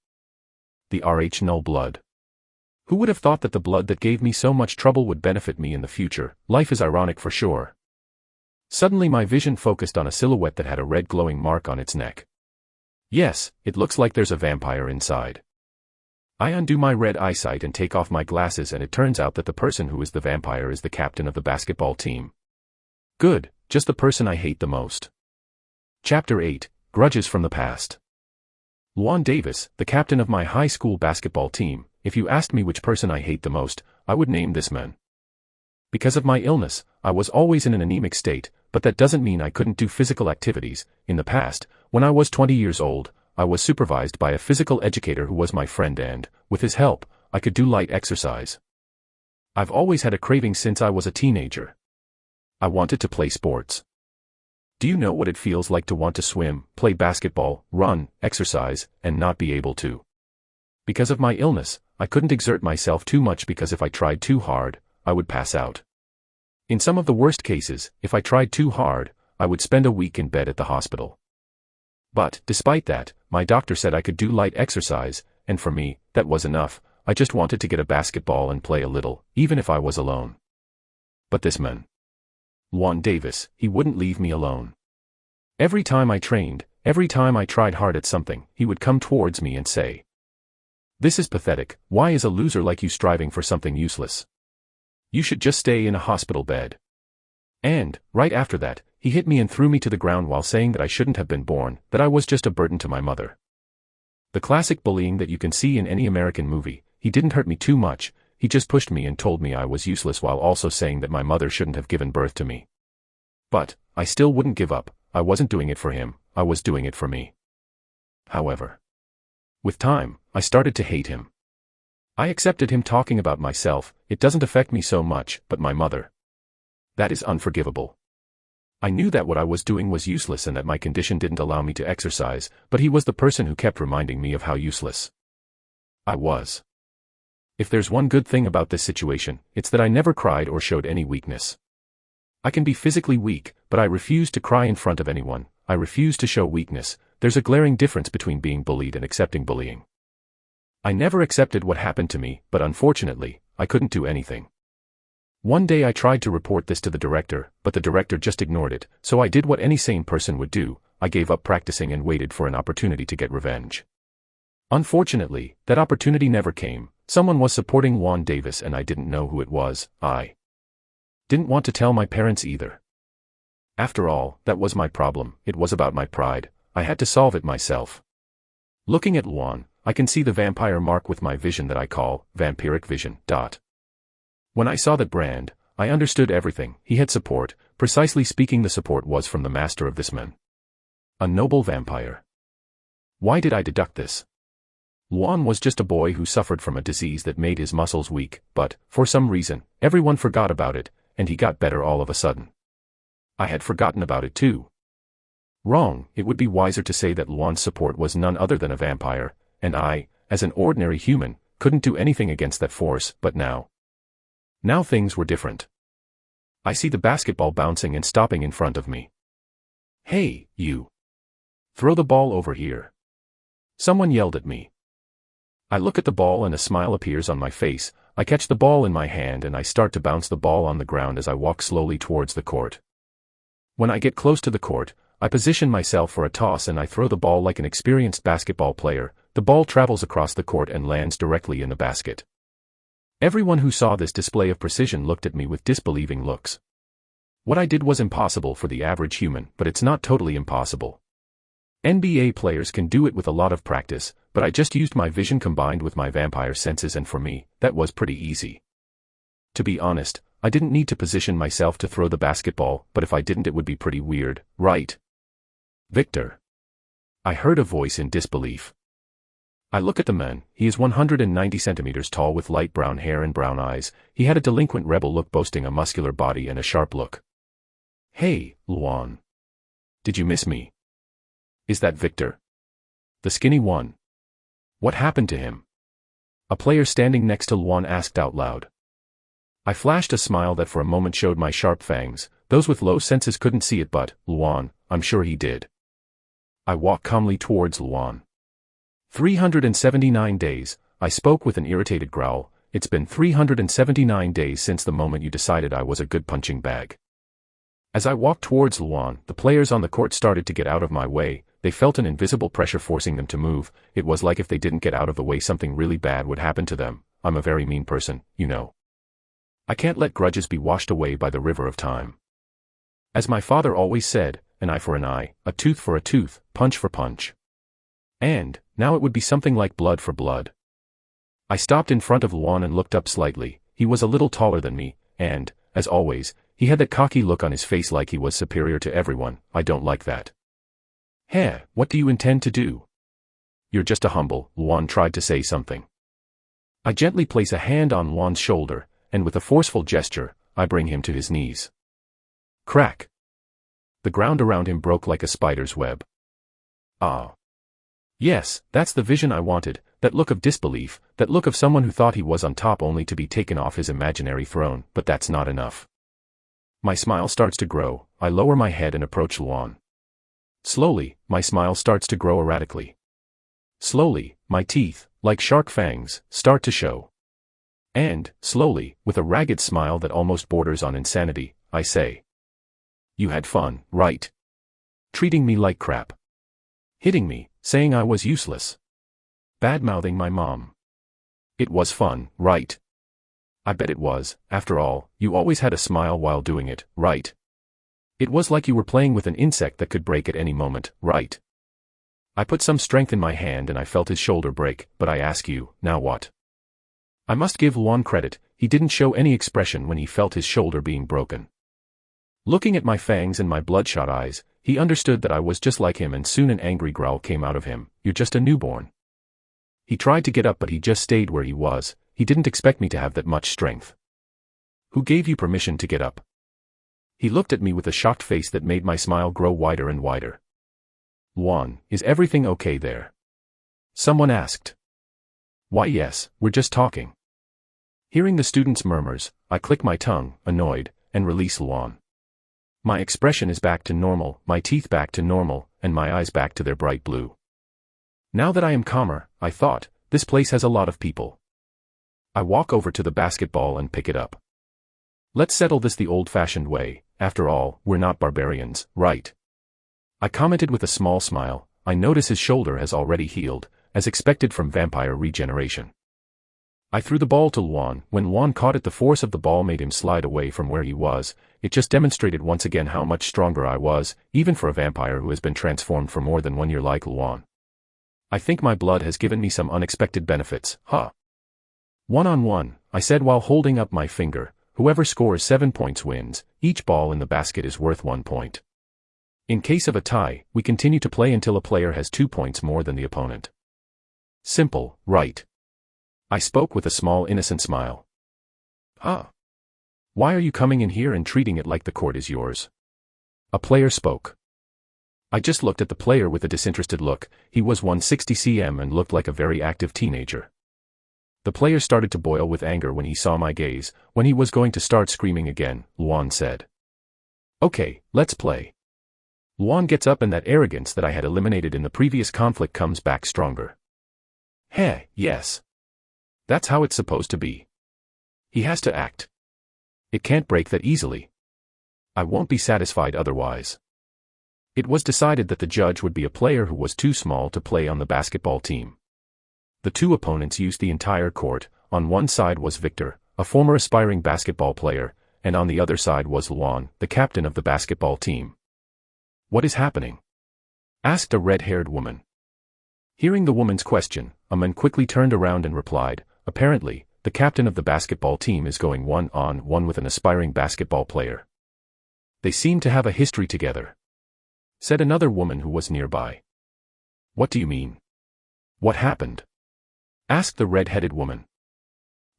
The RH null blood. Who would have thought that the blood that gave me so much trouble would benefit me in the future? Life is ironic for sure. Suddenly my vision focused on a silhouette that had a red glowing mark on its neck. Yes, it looks like there's a vampire inside. I undo my red eyesight and take off my glasses, and it turns out that the person who is the vampire is the captain of the basketball team. Good, just the person I hate the most. Chapter 8, Grudges from the Past. Luan Davis, the captain of my high school basketball team. If you asked me which person I hate the most, I would name this man. Because of my illness, I was always in an anemic state, but that doesn't mean I couldn't do physical activities. In the past, when I was 20 years old, I was supervised by a physical educator who was my friend and, with his help, I could do light exercise. I've always had a craving since I was a teenager. I wanted to play sports. Do you know what it feels like to want to swim, play basketball, run, exercise, and not be able to? Because of my illness, I couldn't exert myself too much because if I tried too hard, I would pass out. In some of the worst cases, if I tried too hard, I would spend a week in bed at the hospital. But, despite that, my doctor said I could do light exercise, and for me, that was enough. I just wanted to get a basketball and play a little, even if I was alone. But this man, Luan Davis, he wouldn't leave me alone. Every time I trained, every time I tried hard at something, he would come towards me and say, "This is pathetic. Why is a loser like you striving for something useless? You should just stay in a hospital bed." And, right after that, he hit me and threw me to the ground while saying that I shouldn't have been born, that I was just a burden to my mother. The classic bullying that you can see in any American movie. He didn't hurt me too much, he just pushed me and told me I was useless while also saying that my mother shouldn't have given birth to me. But, I still wouldn't give up. I wasn't doing it for him, I was doing it for me. However, with time, I started to hate him. I accepted him talking about myself. It doesn't affect me so much, but my mother. That is unforgivable. I knew that what I was doing was useless and that my condition didn't allow me to exercise, but he was the person who kept reminding me of how useless I was. If there's one good thing about this situation, it's that I never cried or showed any weakness. I can be physically weak, but I refuse to cry in front of anyone. I refuse to show weakness. There's a glaring difference between being bullied and accepting bullying. I never accepted what happened to me, but unfortunately, I couldn't do anything. One day I tried to report this to the director, but the director just ignored it, so I did what any sane person would do. I gave up practicing and waited for an opportunity to get revenge. Unfortunately, that opportunity never came. Someone was supporting Juan Davis and I didn't know who it was. I didn't want to tell my parents either. After all, that was my problem. It was about my pride. I had to solve it myself. Looking at Juan, I can see the vampire mark with my vision that I call vampiric vision. When I saw that brand, I understood everything. He had support. Precisely speaking, the support was from the master of this man. A noble vampire. Why did I deduct this? Juan was just a boy who suffered from a disease that made his muscles weak, but, for some reason, everyone forgot about it, and he got better all of a sudden. I had forgotten about it too. Wrong. It would be wiser to say that Juan's support was none other than a vampire, and I, as an ordinary human, couldn't do anything against that force. But now things were different. I see the basketball bouncing and stopping in front of me. Hey, you! Throw the ball over here. Someone yelled at me. I look at the ball and a smile appears on my face. I catch the ball in my hand and I start to bounce the ball on the ground as I walk slowly towards the court. When I get close to the court, I position myself for a toss and I throw the ball like an experienced basketball player. The ball travels across the court and lands directly in the basket. Everyone who saw this display of precision looked at me with disbelieving looks. What I did was impossible for the average human, but it's not totally impossible. NBA players can do it with a lot of practice, but I just used my vision combined with my vampire senses and for me, that was pretty easy. To be honest, I didn't need to position myself to throw the basketball, but if I didn't it would be pretty weird, right? Victor. I heard a voice in disbelief. I look at the man. He is 190 centimeters tall with light brown hair and brown eyes. He had a delinquent rebel look, boasting a muscular body and a sharp look. Hey, Luan. Did you miss me? Is that Victor? The skinny one? What happened to him? A player standing next to Luan asked out loud. I flashed a smile that for a moment showed my sharp fangs. Those with low senses couldn't see it, but, Luan, I'm sure he did. I walked calmly towards Luan. 379 days, I spoke with an irritated growl. It's been 379 days since the moment you decided I was a good punching bag. As I walked towards Luan, the players on the court started to get out of my way. They felt an invisible pressure forcing them to move. It was like if they didn't get out of the way something really bad would happen to them. I'm a very mean person, you know. I can't let grudges be washed away by the river of time. As my father always said, an eye for an eye, a tooth for a tooth, punch for punch. And, now it would be something like blood for blood. I stopped in front of Luan and looked up slightly. He was a little taller than me, and, as always, he had that cocky look on his face like he was superior to everyone. I don't like that. Heh, what do you intend to do? You're just a humble. Luan tried to say something. I gently place a hand on Luan's shoulder, and with a forceful gesture, I bring him to his knees. Crack. The ground around him broke like a spider's web. Ah. Yes, that's the vision I wanted, that look of disbelief, that look of someone who thought he was on top only to be taken off his imaginary throne, but that's not enough. My smile starts to grow. I lower my head and approach Luan. Slowly, my smile starts to grow erratically. Slowly, my teeth, like shark fangs, start to show. And, slowly, with a ragged smile that almost borders on insanity, I say. You had fun, right? Treating me like crap. Hitting me, saying I was useless. Bad-mouthing my mom. It was fun, right? I bet it was. After all, you always had a smile while doing it, right? It was like you were playing with an insect that could break at any moment, right? I put some strength in my hand and I felt his shoulder break, but I ask you, now what? I must give Luan credit, he didn't show any expression when he felt his shoulder being broken. Looking at my fangs and my bloodshot eyes, he understood that I was just like him, and soon an angry growl came out of him. You're just a newborn. He tried to get up but he just stayed where he was. He didn't expect me to have that much strength. Who gave you permission to get up? He looked at me with a shocked face that made my smile grow wider and wider. Luan, is everything okay there? Someone asked. Why yes, we're just talking. Hearing the student's murmurs, I click my tongue, annoyed, and release Luan. My expression is back to normal, my teeth back to normal, and my eyes back to their bright blue. Now that I am calmer, I thought, this place has a lot of people. I walk over to the basketball and pick it up. Let's settle this the old-fashioned way, after all, we're not barbarians, right? I commented with a small smile. I notice his shoulder has already healed, as expected from vampire regeneration. I threw the ball to Luan. When Luan caught it, the force of the ball made him slide away from where he was. It just demonstrated once again how much stronger I was, even for a vampire who has been transformed for more than 1 year like Luan. I think my blood has given me some unexpected benefits, huh? 1-on-1, I said while holding up my finger. Whoever scores 7 points wins. Each ball in the basket is worth 1 point. In case of a tie, we continue to play until a player has 2 points more than the opponent. Simple, right? I spoke with a small innocent smile. Why are you coming in here and treating it like the court is yours? A player spoke. I just looked at the player with a disinterested look. He was 160 cm and looked like a very active teenager. The player started to boil with anger when he saw my gaze. When he was going to start screaming again, Luan said, "Okay, let's play." Luan gets up and that arrogance that I had eliminated in the previous conflict comes back stronger. Heh, yes. That's how it's supposed to be. He has to act. It can't break that easily. I won't be satisfied otherwise. It was decided that the judge would be a player who was too small to play on the basketball team. The two opponents used the entire court. On one side was Victor, a former aspiring basketball player, and on the other side was Luan, the captain of the basketball team. "What is happening?" asked a red-haired woman. Hearing the woman's question, a man quickly turned around and replied, "Apparently, the captain of the basketball team is going 1-on-1 with an aspiring basketball player. They seem to have a history together," said another woman who was nearby. "What do you mean? What happened?" asked the red-headed woman.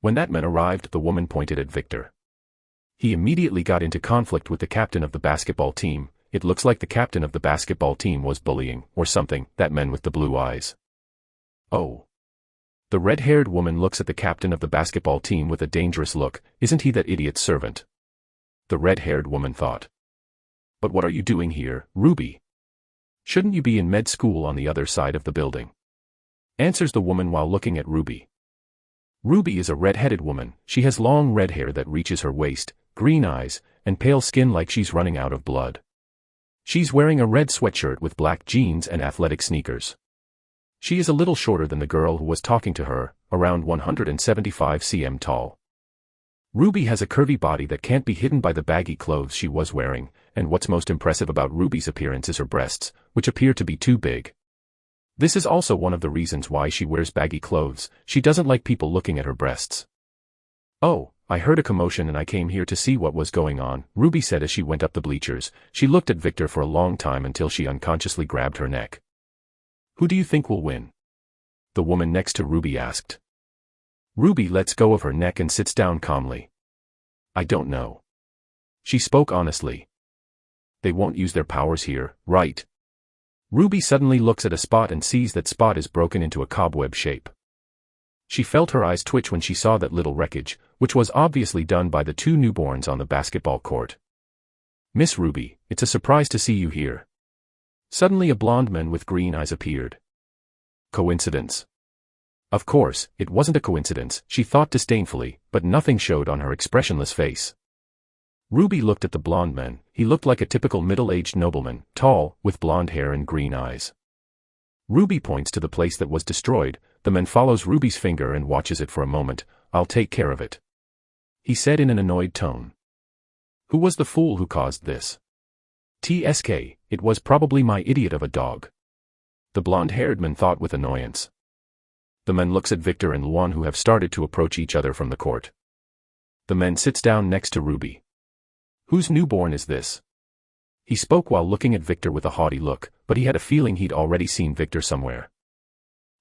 When that man arrived, the woman pointed at Victor. He immediately got into conflict with the captain of the basketball team. It looks like the captain of the basketball team was bullying, or something, that man with the blue eyes. Oh. The red-haired woman looks at the captain of the basketball team with a dangerous look. Isn't he that idiot's servant? The red-haired woman thought. But what are you doing here, Ruby? Shouldn't you be in med school on the other side of the building? Answers the woman while looking at Ruby. Ruby is a red-headed woman. She has long red hair that reaches her waist, green eyes, and pale skin like she's running out of blood. She's wearing a red sweatshirt with black jeans and athletic sneakers. She is a little shorter than the girl who was talking to her, around 175 cm tall. Ruby has a curvy body that can't be hidden by the baggy clothes she was wearing, and what's most impressive about Ruby's appearance is her breasts, which appear to be too big. This is also one of the reasons why she wears baggy clothes. She doesn't like people looking at her breasts. "Oh, I heard a commotion and I came here to see what was going on," Ruby said as she went up the bleachers. She looked at Victor for a long time until she unconsciously grabbed her neck. "Who do you think will win?" the woman next to Ruby asked. Ruby lets go of her neck and sits down calmly. "I don't know." She spoke honestly. "They won't use their powers here, right?" Ruby suddenly looks at a spot and sees that spot is broken into a cobweb shape. She felt her eyes twitch when she saw that little wreckage, which was obviously done by the two newborns on the basketball court. "Miss Ruby, it's a surprise to see you here." Suddenly a blonde man with green eyes appeared. Coincidence? Of course, it wasn't a coincidence, she thought disdainfully, but nothing showed on her expressionless face. Ruby looked at the blonde man. He looked like a typical middle-aged nobleman, tall, with blonde hair and green eyes. Ruby points to the place that was destroyed. The man follows Ruby's finger and watches it for a moment. "I'll take care of it," he said in an annoyed tone. Who was the fool who caused this? TSK, it was probably my idiot of a dog. The blonde-haired man thought with annoyance. The man looks at Victor and Luan who have started to approach each other from the court. The man sits down next to Ruby. "Whose newborn is this?" He spoke while looking at Victor with a haughty look, but he had a feeling he'd already seen Victor somewhere.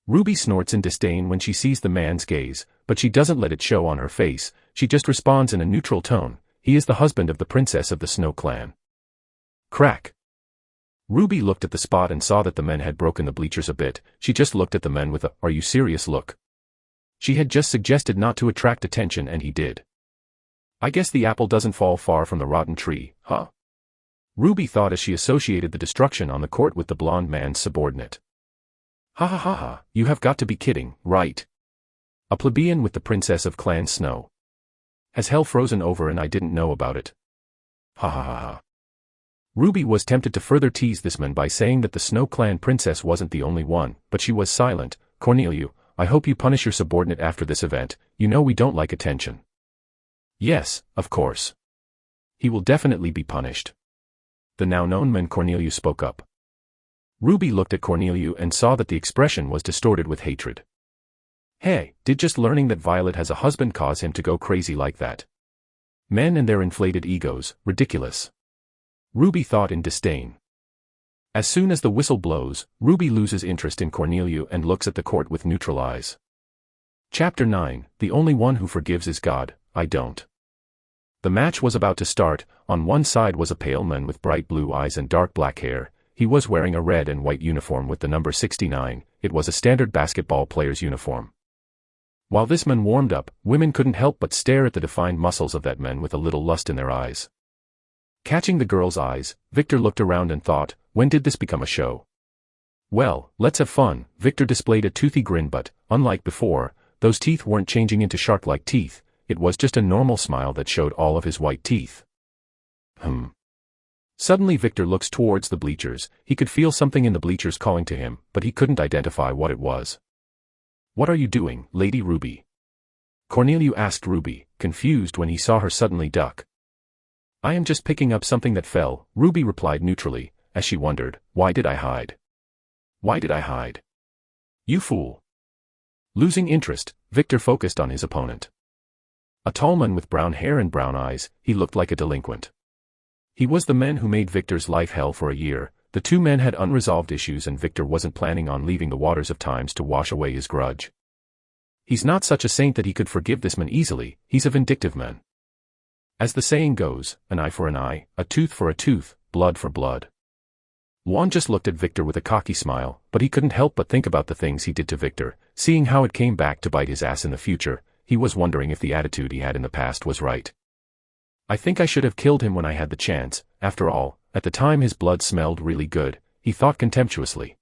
Ruby snorts in disdain when she sees the man's gaze, but she doesn't let it show on her face. She just responds in a neutral tone. "He is the husband of the princess of the Snow Clan." Crack. Ruby looked at the spot and saw that the men had broken the bleachers a bit. She just looked at the men with a "Are you serious?" look. She had just suggested not to attract attention and he did. "I guess the apple doesn't fall far from the rotten tree, huh?" Ruby thought as she associated the destruction on the court with the blonde man's subordinate. "Ha ha ha ha, you have got to be kidding, right? A plebeian with the princess of Clan Snow. Has hell frozen over and I didn't know about it? Ha ha ha ha. Ruby was tempted to further tease this man by saying that the Snow Clan princess wasn't the only one, but she was silent. Corneliu, I hope you punish your subordinate after this event, you know we don't like attention. Yes, of course. He will definitely be punished. The now known man Corneliu spoke up. Ruby looked at Corneliu and saw that the expression was distorted with hatred. Hey, did just learning that Violet has a husband cause him to go crazy like that? Men and their inflated egos, ridiculous. Ruby thought in disdain. As soon as the whistle blows, Ruby loses interest in Corneliu and looks at the court with neutral eyes. Chapter 9, The only one who forgives is God, I don't. The match was about to start. On one side was a pale man with bright blue eyes and dark black hair. He was wearing a red and white uniform with the number 69, it was a standard basketball player's uniform. While this man warmed up, women couldn't help but stare at the defined muscles of that man with a little lust in their eyes. Catching the girl's eyes, Victor looked around and thought, when did this become a show? Well, let's have fun. Victor displayed a toothy grin, but, unlike before, those teeth weren't changing into shark-like teeth, it was just a normal smile that showed all of his white teeth. Suddenly Victor looks towards the bleachers. He could feel something in the bleachers calling to him, but he couldn't identify what it was. What are you doing, Lady Ruby? Corneliu asked Ruby, confused when he saw her suddenly duck. I am just picking up something that fell, Ruby replied neutrally, as she wondered, why did I hide? Why did I hide? You fool. Losing interest, Victor focused on his opponent. A tall man with brown hair and brown eyes, he looked like a delinquent. He was the man who made Victor's life hell for a year. The two men had unresolved issues and Victor wasn't planning on leaving the waters of times to wash away his grudge. He's not such a saint that he could forgive this man easily, he's a vindictive man. As the saying goes, an eye for an eye, a tooth for a tooth, blood for blood. Luan just looked at Victor with a cocky smile, but he couldn't help but think about the things he did to Victor, seeing how it came back to bite his ass in the future. He was wondering if the attitude he had in the past was right. I think I should have killed him when I had the chance. After all, at the time his blood smelled really good, he thought contemptuously.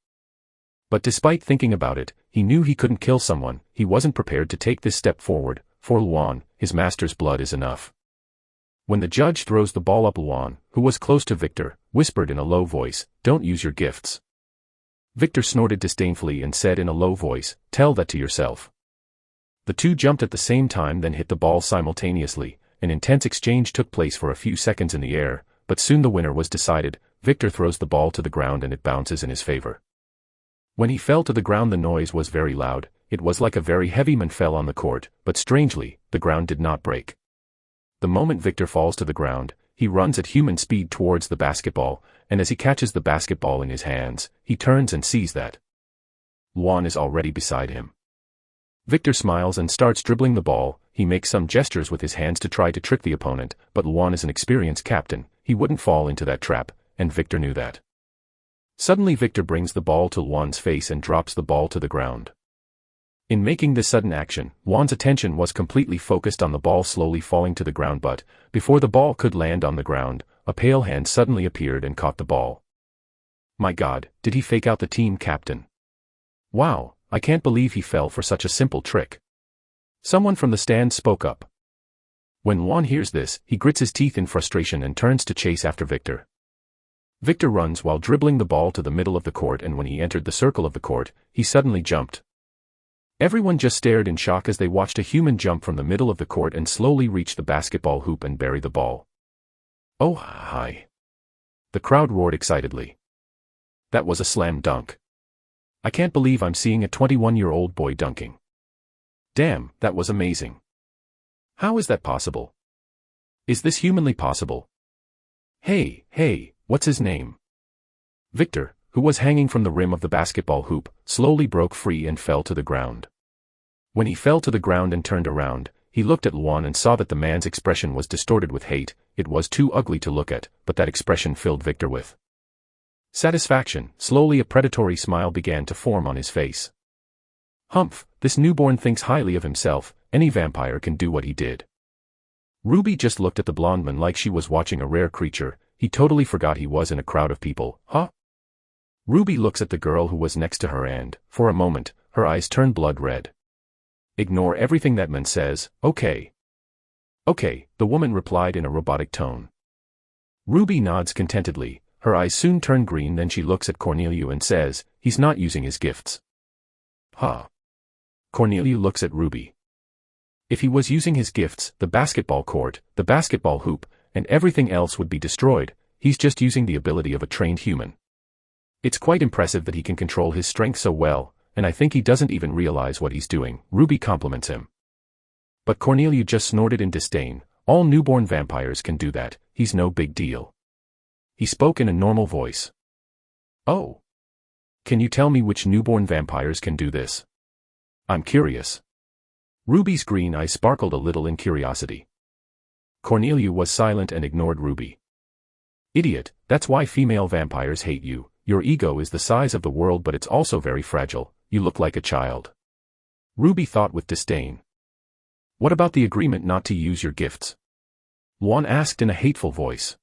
But despite thinking about it, he knew he couldn't kill someone. He wasn't prepared to take this step forward. For Luan, his master's blood is enough. When the judge throws the ball up, Luan, who was close to Victor, whispered in a low voice, "Don't use your gifts." Victor snorted disdainfully and said in a low voice, "Tell that to yourself." The two jumped at the same time, then hit the ball simultaneously. An intense exchange took place for a few seconds in the air, but soon the winner was decided. Victor throws the ball to the ground and it bounces in his favor. When he fell to the ground, the noise was very loud. It was like a very heavy man fell on the court, but strangely, the ground did not break. The moment Victor falls to the ground, he runs at human speed towards the basketball, and as he catches the basketball in his hands, he turns and sees that Luan is already beside him. Victor smiles and starts dribbling the ball. He makes some gestures with his hands to try to trick the opponent, but Luan is an experienced captain, he wouldn't fall into that trap, and Victor knew that. Suddenly Victor brings the ball to Luan's face and drops the ball to the ground. In making this sudden action, Luan's attention was completely focused on the ball slowly falling to the ground, but, before the ball could land on the ground, a pale hand suddenly appeared and caught the ball. My God, did he fake out the team captain? Wow, I can't believe he fell for such a simple trick. Someone from the stand spoke up. When Luan hears this, he grits his teeth in frustration and turns to chase after Victor. Victor runs while dribbling the ball to the middle of the court, and when he entered the circle of the court, he suddenly jumped. Everyone just stared in shock as they watched a human jump from the middle of the court and slowly reach the basketball hoop and bury the ball. Oh, hi. The crowd roared excitedly. That was a slam dunk. I can't believe I'm seeing a 21-year-old boy dunking. Damn, that was amazing. How is that possible? Is this humanly possible? Hey, what's his name? Victor, who was hanging from the rim of the basketball hoop, slowly broke free and fell to the ground. When he fell to the ground and turned around, he looked at Luan and saw that the man's expression was distorted with hate. It was too ugly to look at, but that expression filled Victor with satisfaction. Slowly a predatory smile began to form on his face. Humph, this newborn thinks highly of himself. Any vampire can do what he did. Ruby just looked at the blonde man like she was watching a rare creature. He totally forgot he was in a crowd of people. Huh? Ruby looks at the girl who was next to her and, for a moment, her eyes turn blood red. Ignore everything that man says, okay? Okay, the woman replied in a robotic tone. Ruby nods contentedly, her eyes soon turn green, then she looks at Corneliu and says, he's not using his gifts. Huh. Corneliu looks at Ruby. If he was using his gifts, the basketball court, the basketball hoop, and everything else would be destroyed. He's just using the ability of a trained human. It's quite impressive that he can control his strength so well, and I think he doesn't even realize what he's doing. Ruby compliments him. But Corneliu just snorted in disdain. All newborn vampires can do that, he's no big deal. He spoke in a normal voice. Oh. Can you tell me which newborn vampires can do this? I'm curious. Ruby's green eyes sparkled a little in curiosity. Corneliu was silent and ignored Ruby. Idiot, that's why female vampires hate you. Your ego is the size of the world, but it's also very fragile. You look like a child. Ruby thought with disdain. What about the agreement not to use your gifts? Luan asked in a hateful voice.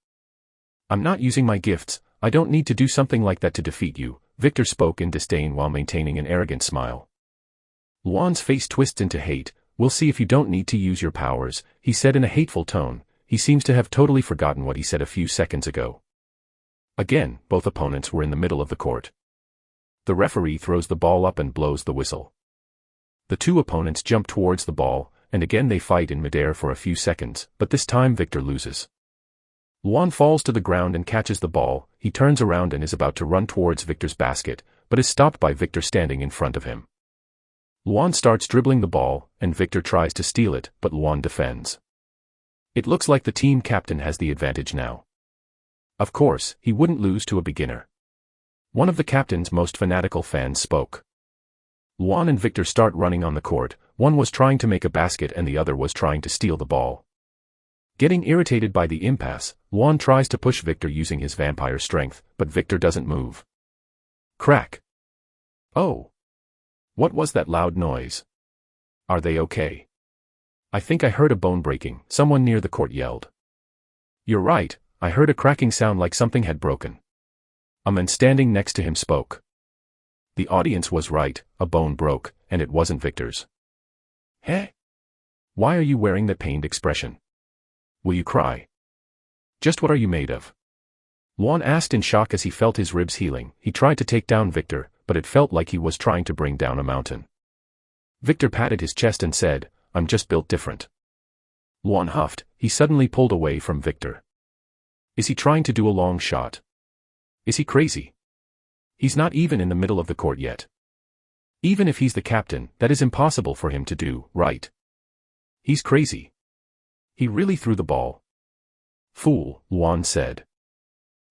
I'm not using my gifts. I don't need to do something like that to defeat you, Victor spoke in disdain while maintaining an arrogant smile. Luan's face twists into hate. We'll see if you don't need to use your powers, he said in a hateful tone. He seems to have totally forgotten what he said a few seconds ago. Again, both opponents were in the middle of the court. The referee throws the ball up and blows the whistle. The two opponents jump towards the ball, and again they fight in midair for a few seconds, but this time Victor loses. Luan falls to the ground and catches the ball. He turns around and is about to run towards Victor's basket, but is stopped by Victor standing in front of him. Luan starts dribbling the ball, and Victor tries to steal it, but Luan defends. It looks like the team captain has the advantage now. Of course, he wouldn't lose to a beginner. One of the captain's most fanatical fans spoke. Luan and Victor start running on the court. One was trying to make a basket and the other was trying to steal the ball. Getting irritated by the impasse, Luan tries to push Victor using his vampire strength, but Victor doesn't move. Crack. Oh. What was that loud noise? Are they okay? I think I heard a bone breaking, someone near the court yelled. You're right, I heard a cracking sound like something had broken. A man standing next to him spoke. The audience was right, a bone broke, and it wasn't Victor's. Heh? Why are you wearing that pained expression? Will you cry? Just what are you made of? Luan asked in shock as he felt his ribs healing. He tried to take down Victor, but it felt like he was trying to bring down a mountain. Victor patted his chest and said, I'm just built different. Luan huffed. He suddenly pulled away from Victor. Is he trying to do a long shot? Is he crazy? He's not even in the middle of the court yet. Even if he's the captain, that is impossible for him to do, right? He's crazy. He really threw the ball. Fool, Luan said.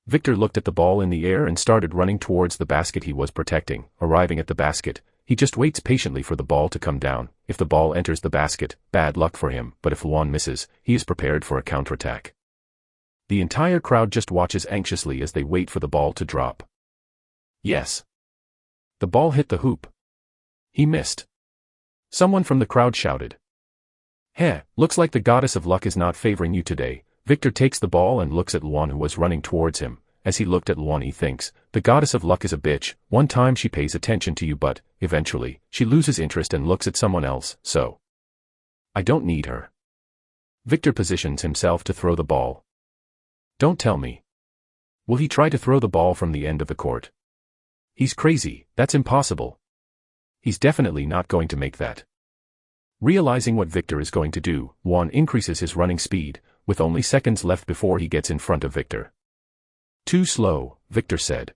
Victor looked at the ball in the air and started running towards the basket he was protecting. Arriving at the basket, he just waits patiently for the ball to come down. If the ball enters the basket, bad luck for him, but if Luan misses, he is prepared for a counterattack. The entire crowd just watches anxiously as they wait for the ball to drop. Yes. The ball hit the hoop. He missed. Someone from the crowd shouted. Heh, looks like the goddess of luck is not favoring you today. Victor takes the ball and looks at Luan who was running towards him. As he looked at Luan he thinks, the goddess of luck is a bitch. One time she pays attention to you but, eventually, she loses interest and looks at someone else, so. I don't need her. Victor positions himself to throw the ball. Don't tell me. Will he try to throw the ball from the end of the court? He's crazy, that's impossible. He's definitely not going to make that. Realizing what Victor is going to do, Luan increases his running speed, with only seconds left before he gets in front of Victor. Too slow, Victor said.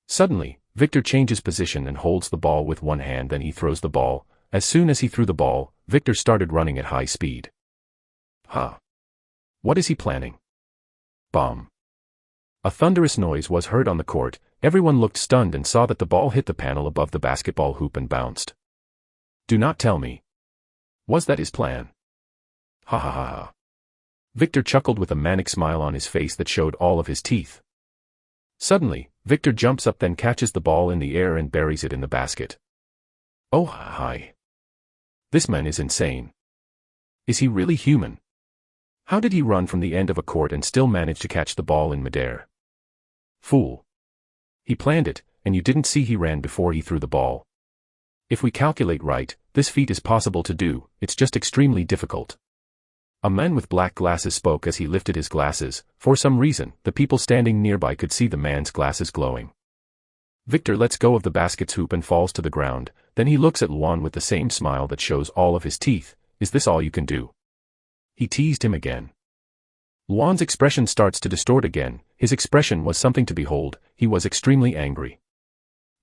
Suddenly, Victor changes position and holds the ball with one hand, then he throws the ball. As soon as he threw the ball, Victor started running at high speed. Huh. What is he planning? Bomb. A thunderous noise was heard on the court. Everyone looked stunned and saw that the ball hit the panel above the basketball hoop and bounced. Do not tell me. Was that his plan? Ha ha ha ha. Victor chuckled with a manic smile on his face that showed all of his teeth. Suddenly, Victor jumps up, then catches the ball in the air and buries it in the basket. Oh hi. This man is insane. Is he really human? How did he run from the end of a court and still manage to catch the ball in midair? Fool. He planned it, and you didn't see he ran before he threw the ball. If we calculate right, this feat is possible to do, it's just extremely difficult. A man with black glasses spoke as he lifted his glasses. For some reason, the people standing nearby could see the man's glasses glowing. Victor lets go of the basket's hoop and falls to the ground. Then he looks at Luan with the same smile that shows all of his teeth. Is this all you can do? He teased him again. Luan's expression starts to distort again. His expression was something to behold. He was extremely angry.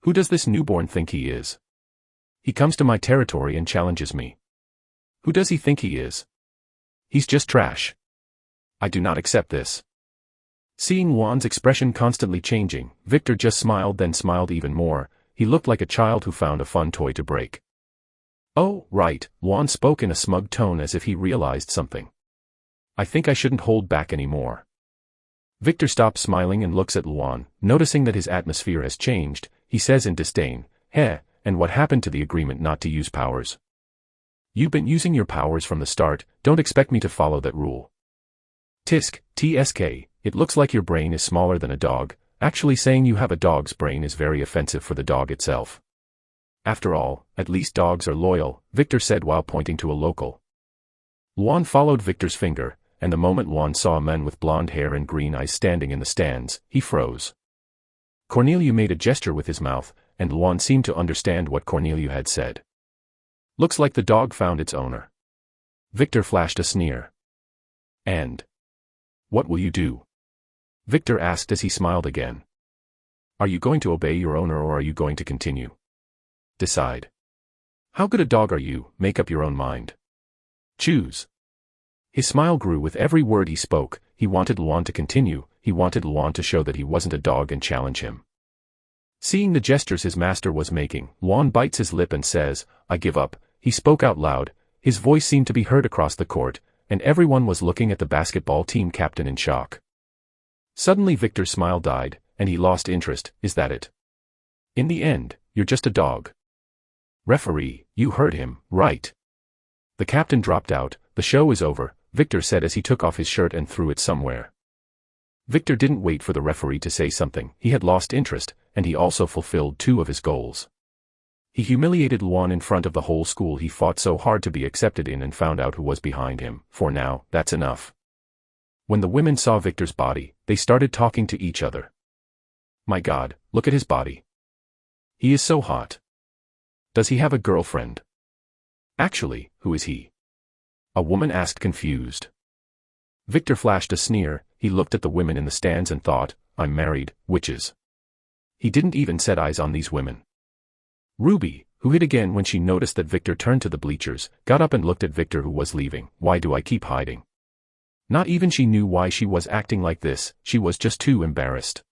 Who does this newborn think he is? He comes to my territory and challenges me. Who does he think he is? He's just trash. I do not accept this. Seeing Luan's expression constantly changing, Victor just smiled, then smiled even more. He looked like a child who found a fun toy to break. Oh, right, Luan spoke in a smug tone as if he realized something. I think I shouldn't hold back anymore. Victor stops smiling and looks at Luan, noticing that his atmosphere has changed. He says in disdain, "Heh, and what happened to the agreement not to use powers? You've been using your powers from the start, don't expect me to follow that rule." TSK, it looks like your brain is smaller than a dog. Actually, saying you have a dog's brain is very offensive for the dog itself. After all, at least dogs are loyal, Victor said while pointing to a local. Luan followed Victor's finger, and the moment Luan saw a man with blonde hair and green eyes standing in the stands, he froze. Corneliu made a gesture with his mouth, and Luan seemed to understand what Corneliu had said. Looks like the dog found its owner. Victor flashed a sneer. And what will you do? Victor asked as he smiled again. Are you going to obey your owner or are you going to continue? Decide. How good a dog are you? Make up your own mind. Choose. His smile grew with every word he spoke. He wanted Luan to continue. He wanted Luan to show that he wasn't a dog and challenge him. Seeing the gestures his master was making, Luan bites his lip and says, I give up. He spoke out loud. His voice seemed to be heard across the court, and everyone was looking at the basketball team captain in shock. Suddenly Victor's smile died, and he lost interest. Is that it? In the end, you're just a dog. Referee, you heard him, right? The captain dropped out. The show is over, Victor said as he took off his shirt and threw it somewhere. Victor didn't wait for the referee to say something. He had lost interest, and he also fulfilled 2 of his goals. He humiliated Luan in front of the whole school he fought so hard to be accepted in and found out who was behind him. For now, that's enough. When the women saw Victor's body, they started talking to each other. My God, look at his body. He is so hot. Does he have a girlfriend? Actually, who is he? A woman asked confused. Victor flashed a sneer. He looked at the women in the stands and thought, I'm married, witches. He didn't even set eyes on these women. Ruby, who hid again when she noticed that Victor turned to the bleachers, got up and looked at Victor who was leaving. Why do I keep hiding? Not even she knew why she was acting like this, she was just too embarrassed.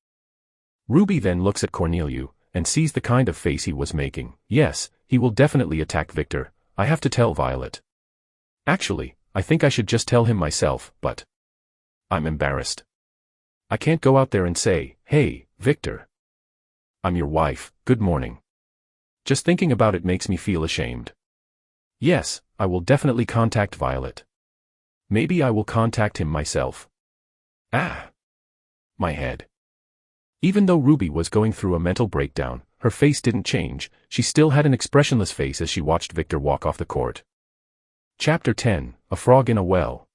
Ruby then looks at Corneliu, and sees the kind of face he was making. Yes, he will definitely attack Victor. I have to tell Violet. Actually, I think I should just tell him myself, but I'm embarrassed. I can't go out there and say, hey, Victor. I'm your wife, good morning. Just thinking about it makes me feel ashamed. Yes, I will definitely contact Violet. Maybe I will contact him myself. Ah! My head. Even though Ruby was going through a mental breakdown, her face didn't change. She still had an expressionless face as she watched Victor walk off the court. Chapter 10, A Frog in a Well.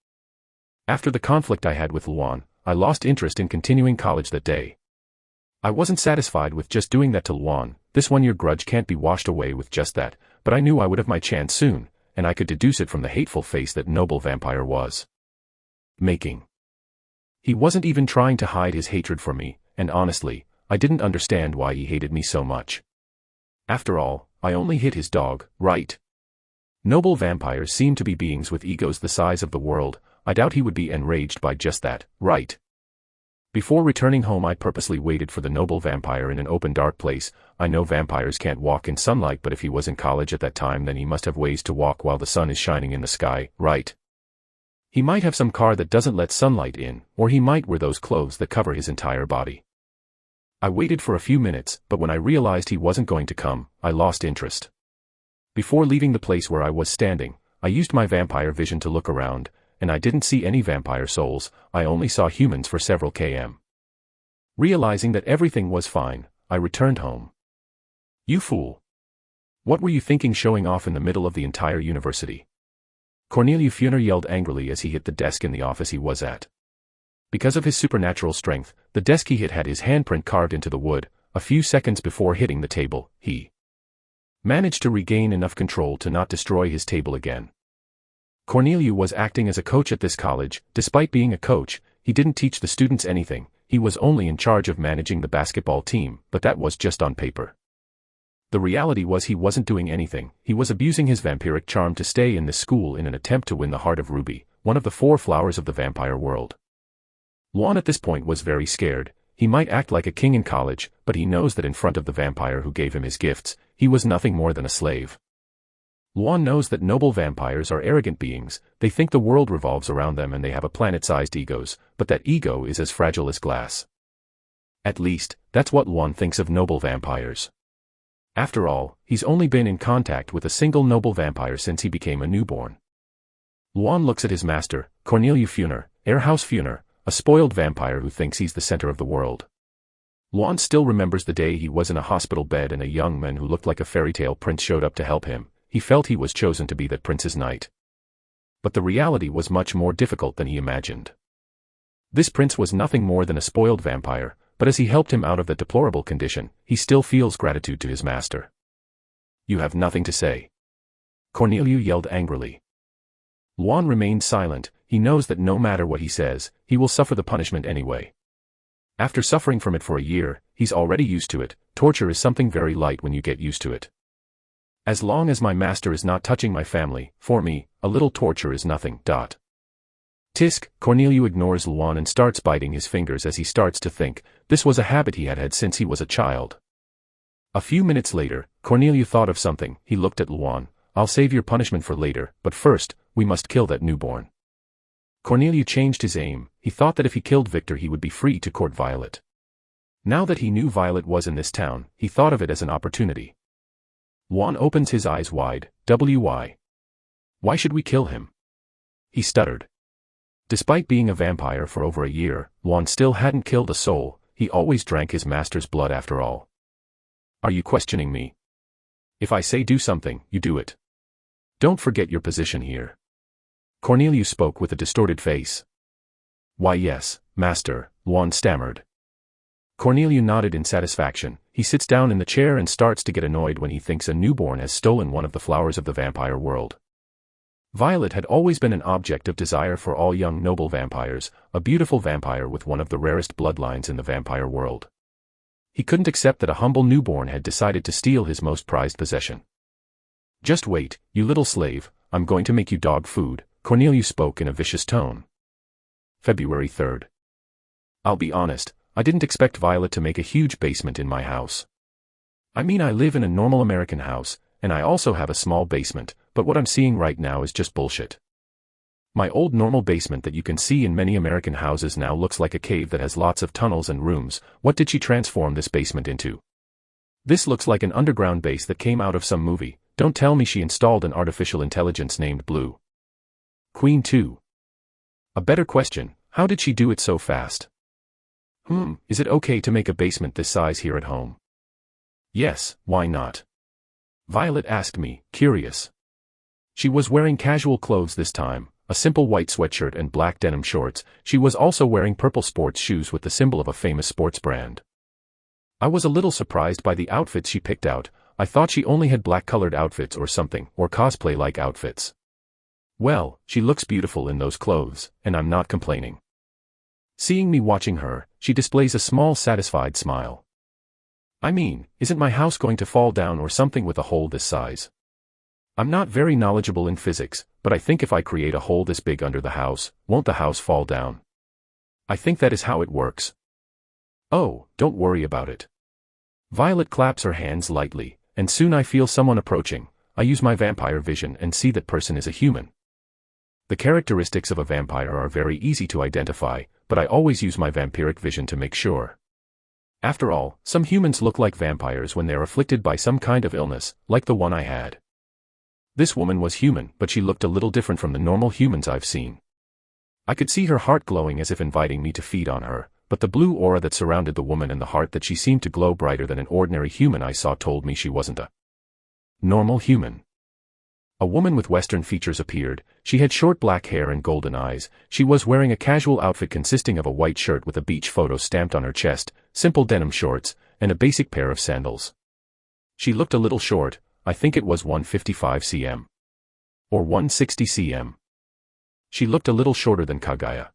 After the conflict I had with Luan, I lost interest in continuing college that day. I wasn't satisfied with just doing that to Luan. This one-year grudge can't be washed away with just that, but I knew I would have my chance soon, and I could deduce it from the hateful face that noble vampire was making. He wasn't even trying to hide his hatred for me, and honestly, I didn't understand why he hated me so much. After all, I only hit his dog, right? Noble vampires seem to be beings with egos the size of the world. I doubt he would be enraged by just that, right? Before returning home I purposely waited for the noble vampire in an open dark place. I know vampires can't walk in sunlight, but if he was in college at that time then he must have ways to walk while the sun is shining in the sky, right? He might have some car that doesn't let sunlight in, or he might wear those clothes that cover his entire body. I waited for a few minutes, but when I realized he wasn't going to come, I lost interest. Before leaving the place where I was standing, I used my vampire vision to look around, and I didn't see any vampire souls. I only saw humans for several km. Realizing that everything was fine, I returned home. You fool. What were you thinking showing off in the middle of the entire university? Corneliu Funer yelled angrily as he hit the desk in the office he was at. Because of his supernatural strength, the desk he hit had his handprint carved into the wood. A few seconds before hitting the table, he managed to regain enough control to not destroy his table again. Corneliu was acting as a coach at this college. Despite being a coach, he didn't teach the students anything. He was only in charge of managing the basketball team, but that was just on paper. The reality was he wasn't doing anything. He was abusing his vampiric charm to stay in this school in an attempt to win the heart of Ruby, one of the 4 flowers of the vampire world. Luan at this point was very scared. He might act like a king in college, but he knows that in front of the vampire who gave him his gifts, he was nothing more than a slave. Luan knows that noble vampires are arrogant beings. They think the world revolves around them and they have a planet-sized egos, but that ego is as fragile as glass. At least, that's what Luan thinks of noble vampires. After all, he's only been in contact with a single noble vampire since he became a newborn. Luan looks at his master, Corneliu Funer, Airhouse Funer, a spoiled vampire who thinks he's the center of the world. Luan still remembers the day he was in a hospital bed and a young man who looked like a fairy tale prince showed up to help him. He felt he was chosen to be that prince's knight. But the reality was much more difficult than he imagined. This prince was nothing more than a spoiled vampire, but as he helped him out of that deplorable condition, he still feels gratitude to his master. "You have nothing to say?" Corneliu yelled angrily. Luan remained silent. He knows that no matter what he says, he will suffer the punishment anyway. After suffering from it for a year, he's already used to it. Torture is something very light when you get used to it. As long as my master is not touching my family, for me, a little torture is nothing. Tisk, Corneliu ignores Luan and starts biting his fingers as he starts to think. This was a habit he had had since he was a child. A few minutes later, Corneliu thought of something. He looked at Luan. "I'll save your punishment for later, but first, we must kill that newborn." Corneliu changed his aim. He thought that if he killed Victor he would be free to court Violet. Now that he knew Violet was in this town, he thought of it as an opportunity. Luan opens his eyes wide. Why? Why should we kill him? He stuttered. Despite being a vampire for over a year, Luan still hadn't killed a soul. He always drank his master's blood after all. "Are you questioning me? If I say do something, you do it. Don't forget your position here." Corneliu spoke with a distorted face. "Why yes, master," Luan stammered. Corneliu nodded in satisfaction. He sits down in the chair and starts to get annoyed when he thinks a newborn has stolen one of the flowers of the vampire world. Violet had always been an object of desire for all young noble vampires, a beautiful vampire with one of the rarest bloodlines in the vampire world. He couldn't accept that a humble newborn had decided to steal his most prized possession. "Just wait, you little slave, I'm going to make you dog food," Corneliu spoke in a vicious tone. February 3rd. I'll be honest, I didn't expect Violet to make a huge basement in my house. I mean, I live in a normal American house, and I also have a small basement, but what I'm seeing right now is just bullshit. My old normal basement that you can see in many American houses now looks like a cave that has lots of tunnels and rooms. What did she transform this basement into? This looks like an underground base that came out of some movie. Don't tell me she installed an artificial intelligence named Blue. Queen 2. A better question, how did she do it so fast? Is it okay to make a basement this size here at home? Yes, why not? Violet asked me, curious. She was wearing casual clothes this time, a simple white sweatshirt and black denim shorts. She was also wearing purple sports shoes with the symbol of a famous sports brand. I was a little surprised by the outfits she picked out. I thought she only had black-colored outfits or something, or cosplay-like outfits. Well, she looks beautiful in those clothes, and I'm not complaining. Seeing me watching her, she displays a small satisfied smile. I mean, isn't my house going to fall down or something with a hole this size? I'm not very knowledgeable in physics, but I think if I create a hole this big under the house, won't the house fall down? I think that is how it works. Oh, don't worry about it. Violet claps her hands lightly, and soon I feel someone approaching. I use my vampire vision and see that person is a human. The characteristics of a vampire are very easy to identify, but I always use my vampiric vision to make sure. After all, some humans look like vampires when they're afflicted by some kind of illness, like the one I had. This woman was human, but she looked a little different from the normal humans I've seen. I could see her heart glowing as if inviting me to feed on her, but the blue aura that surrounded the woman and the heart that she seemed to glow brighter than an ordinary human I saw told me she wasn't a normal human. A woman with Western features appeared. She had short black hair and golden eyes. She was wearing a casual outfit consisting of a white shirt with a beach photo stamped on her chest, simple denim shorts, and a basic pair of sandals. She looked a little short. I think it was 155 cm. Or 160 cm. She looked a little shorter than Kagaya.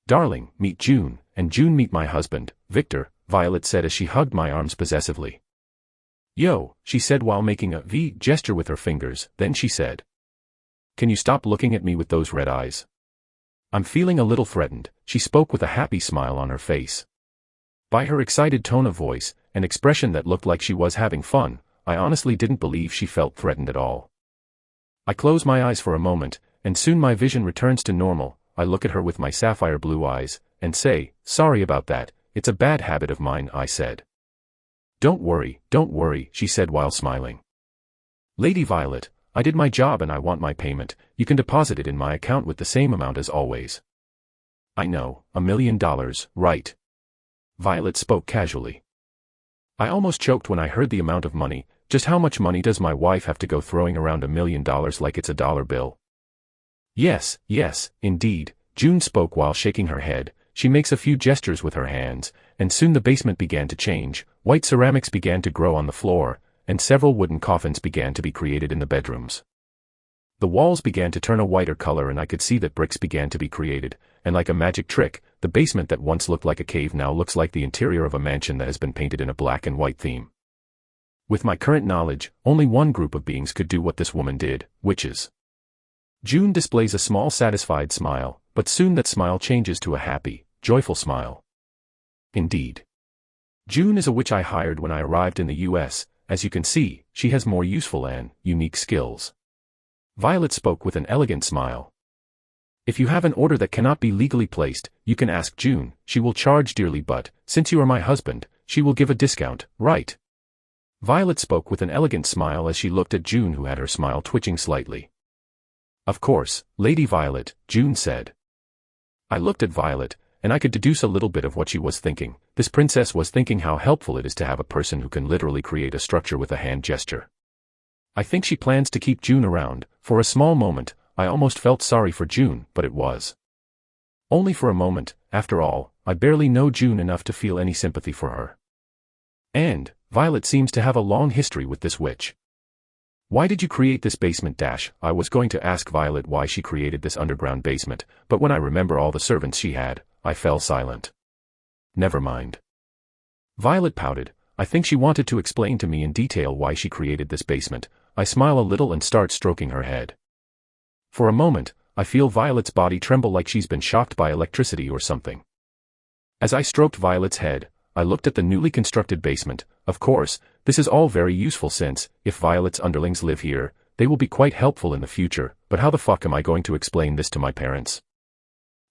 "Darling, meet June, and June meet my husband, Victor," Violet said as she hugged my arms possessively. "Yo," she said while making a V gesture with her fingers, then she said, "Can you stop looking at me with those red eyes? I'm feeling a little threatened." She spoke with a happy smile on her face. By her excited tone of voice, an expression that looked like she was having fun, I honestly didn't believe she felt threatened at all. I close my eyes for a moment, and soon my vision returns to normal. I look at her with my sapphire blue eyes, and say, "Sorry about that, it's a bad habit of mine," I said. Don't worry," she said while smiling. "Lady Violet, I did my job and I want my payment. You can deposit it in my account with the same amount as always." "I know, $1 million, right?" Violet spoke casually. I almost choked when I heard the amount of money. Just how much money does my wife have to go throwing around $1 million like it's a dollar bill? Yes, indeed," June spoke while shaking her head. She makes a few gestures with her hands, and soon the basement began to change. White ceramics began to grow on the floor, and several wooden coffins began to be created in the bedrooms. The walls began to turn a whiter color and I could see that bricks began to be created, and like a magic trick, the basement that once looked like a cave now looks like the interior of a mansion that has been painted in a black and white theme. With my current knowledge, only one group of beings could do what this woman did, witches. June displays a small satisfied smile, but soon that smile changes to a happy, joyful smile. Indeed. June is a witch I hired when I arrived in the US. As you can see, she has more useful and unique skills. Violet spoke with an elegant smile. "If you have an order that cannot be legally placed, you can ask June. She will charge dearly, but, since you are my husband, she will give a discount, right?" Violet spoke with an elegant smile as she looked at June, who had her smile twitching slightly. "Of course, Lady Violet," June said. I looked at Violet, and I could deduce a little bit of what she was thinking. This princess was thinking how helpful it is to have a person who can literally create a structure with a hand gesture. I think she plans to keep June around. For a small moment, I almost felt sorry for June, but it was only for a moment. After all, I barely know June enough to feel any sympathy for her. And Violet seems to have a long history with this witch. "Why did you create this basement?" I was going to ask Violet why she created this underground basement, but when I remember all the servants she had, I fell silent. Never mind. Violet pouted. I think she wanted to explain to me in detail why she created this basement. I smile a little and start stroking her head. For a moment, I feel Violet's body tremble like she's been shocked by electricity or something. As I stroked Violet's head, I looked at the newly constructed basement. Of course, this is all very useful since, if Violet's underlings live here, they will be quite helpful in the future, but how the fuck am I going to explain this to my parents?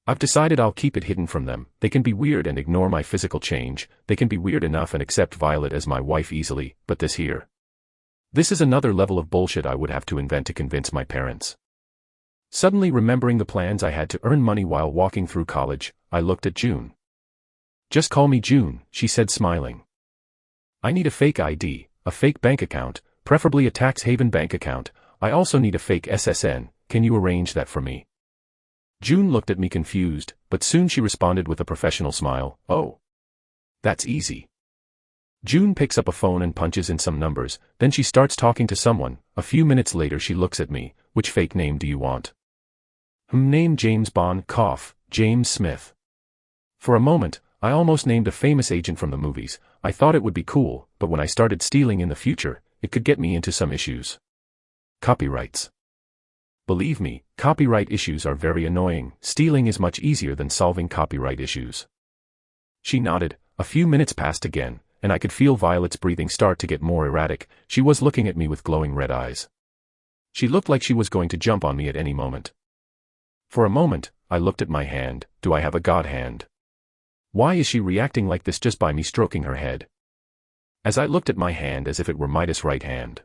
I've decided I'll keep it hidden from them. They can be weird and ignore my physical change. They can be weird enough and accept Violet as my wife easily, but this here. This is another level of bullshit I would have to invent to convince my parents. Suddenly remembering the plans I had to earn money while walking through college, I looked at June. "Just call me June," she said smiling. "I need a fake ID, a fake bank account, preferably a tax haven bank account. I also need a fake SSN. Can you arrange that for me?" June looked at me confused, but soon she responded with a professional smile. "Oh. That's easy." June picks up a phone and punches in some numbers, then she starts talking to someone. A few minutes later she looks at me. "Which fake name do you want?" Name James Bond, James Smith. For a moment, I almost named a famous agent from the movies. I thought it would be cool, but when I started stealing in the future, it could get me into some issues. Copyrights. Believe me, copyright issues are very annoying. Stealing is much easier than solving copyright issues. She nodded. A few minutes passed again, and I could feel Violet's breathing start to get more erratic. She was looking at me with glowing red eyes. She looked like she was going to jump on me at any moment. For a moment, I looked at my hand. Do I have a god hand? Why is she reacting like this just by me stroking her head? As I looked at my hand as if it were Midas' right hand.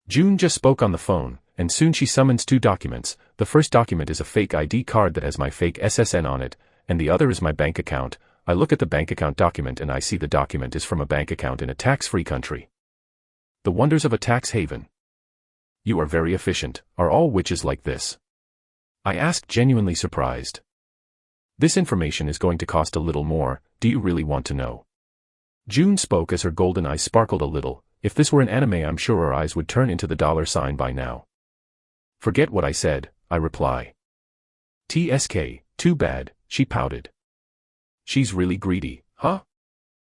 June just spoke on the phone, and soon she summons 2 documents. The first document is a fake ID card that has my fake SSN on it, and the other is my bank account. I look at the bank account document and I see the document is from a bank account in a tax-free country. The wonders of a tax haven. You are very efficient. Are all witches like this? I asked, genuinely surprised. This information is going to cost a little more. Do you really want to know? June spoke as her golden eyes sparkled a little. If this were an anime, I'm sure her eyes would turn into the dollar sign by now. Forget what I said, I reply. TSK, too bad, she pouted. She's really greedy, huh?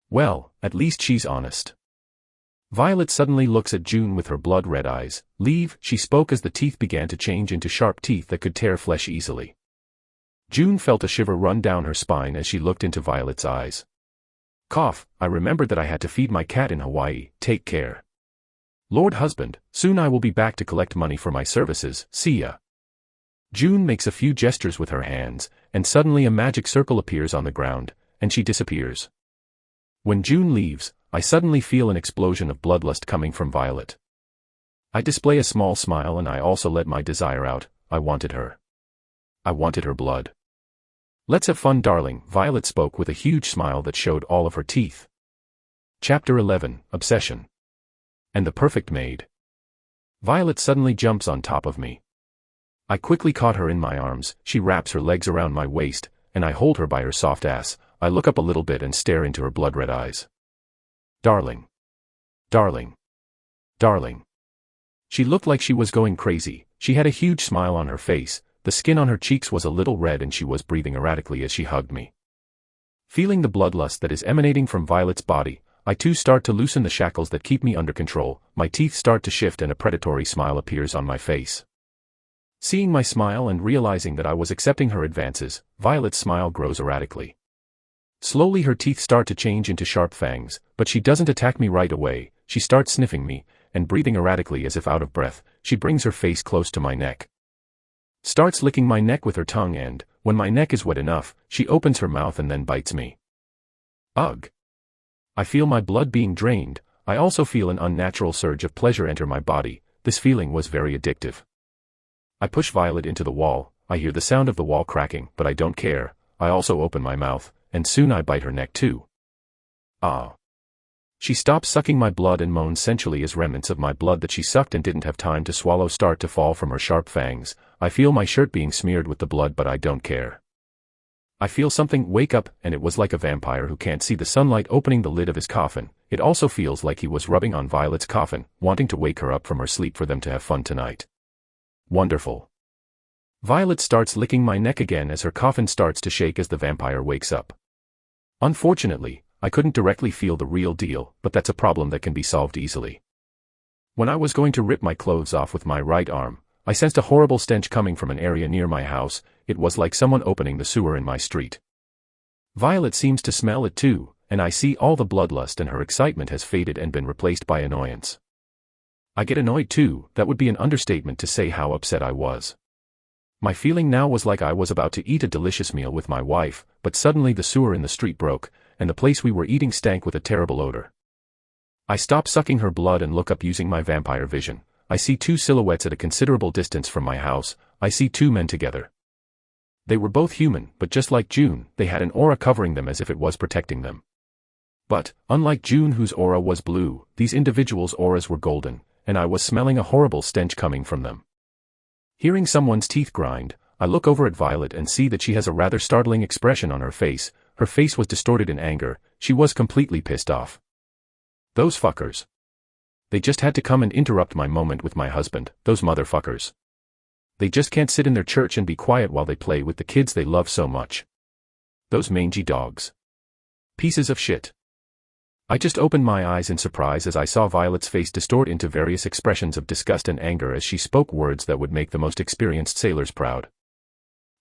Well, at least she's honest. Violet suddenly looks at June with her blood-red eyes. Leave, she spoke as the teeth began to change into sharp teeth that could tear flesh easily. June felt a shiver run down her spine as she looked into Violet's eyes. Cough, I remembered that I had to feed my cat in Hawaii. Take care. Lord husband, soon I will be back to collect money for my services. See ya. June makes a few gestures with her hands, and suddenly a magic circle appears on the ground, and she disappears. When June leaves, I suddenly feel an explosion of bloodlust coming from Violet. I display a small smile and I also let my desire out. I wanted her. I wanted her blood. Let's have fun, darling, Violet spoke with a huge smile that showed all of her teeth. Chapter 11, Obsession. And the perfect maid. Violet suddenly jumps on top of me. I quickly caught her in my arms, she wraps her legs around my waist, and I hold her by her soft ass. I look up a little bit and stare into her blood-red eyes. Darling. Darling. Darling. She looked like she was going crazy. She had a huge smile on her face, the skin on her cheeks was a little red and she was breathing erratically as she hugged me. Feeling the bloodlust that is emanating from Violet's body, I too start to loosen the shackles that keep me under control, my teeth start to shift and a predatory smile appears on my face. Seeing my smile and realizing that I was accepting her advances, Violet's smile grows erratically. Slowly her teeth start to change into sharp fangs, but she doesn't attack me right away. She starts sniffing me, and breathing erratically as if out of breath, she brings her face close to my neck. Starts licking my neck with her tongue and, when my neck is wet enough, she opens her mouth and then bites me. Ugh. I feel my blood being drained. I also feel an unnatural surge of pleasure enter my body. This feeling was very addictive. I push Violet into the wall. I hear the sound of the wall cracking, but I don't care. I also open my mouth, and soon I bite her neck too. Ah. She stops sucking my blood and moans sensually as remnants of my blood that she sucked and didn't have time to swallow start to fall from her sharp fangs. I feel my shirt being smeared with the blood, but I don't care. I feel something wake up, and it was like a vampire who can't see the sunlight opening the lid of his coffin. It also feels like he was rubbing on Violet's coffin, wanting to wake her up from her sleep for them to have fun tonight. Wonderful. Violet starts licking my neck again as her coffin starts to shake as the vampire wakes up. Unfortunately, I couldn't directly feel the real deal, but that's a problem that can be solved easily. When I was going to rip my clothes off with my right arm, I sensed a horrible stench coming from an area near my house. It was like someone opening the sewer in my street. Violet seems to smell it too, and I see all the bloodlust and her excitement has faded and been replaced by annoyance. I get annoyed too. That would be an understatement to say how upset I was. My feeling now was like I was about to eat a delicious meal with my wife, but suddenly the sewer in the street broke, and the place we were eating stank with a terrible odor. I stop sucking her blood and look up using my vampire vision. I see two silhouettes at a considerable distance from my house. I see two men together. They were both human, but just like June, they had an aura covering them as if it was protecting them. But, unlike June whose aura was blue, these individuals' auras were golden, and I was smelling a horrible stench coming from them. Hearing someone's teeth grind, I look over at Violet and see that she has a rather startling expression on her face. Her face was distorted in anger. She was completely pissed off. Those fuckers. They just had to come and interrupt my moment with my husband, those motherfuckers. They just can't sit in their church and be quiet while they play with the kids they love so much. Those mangy dogs. Pieces of shit. I just opened my eyes in surprise as I saw Violet's face distort into various expressions of disgust and anger as she spoke words that would make the most experienced sailors proud.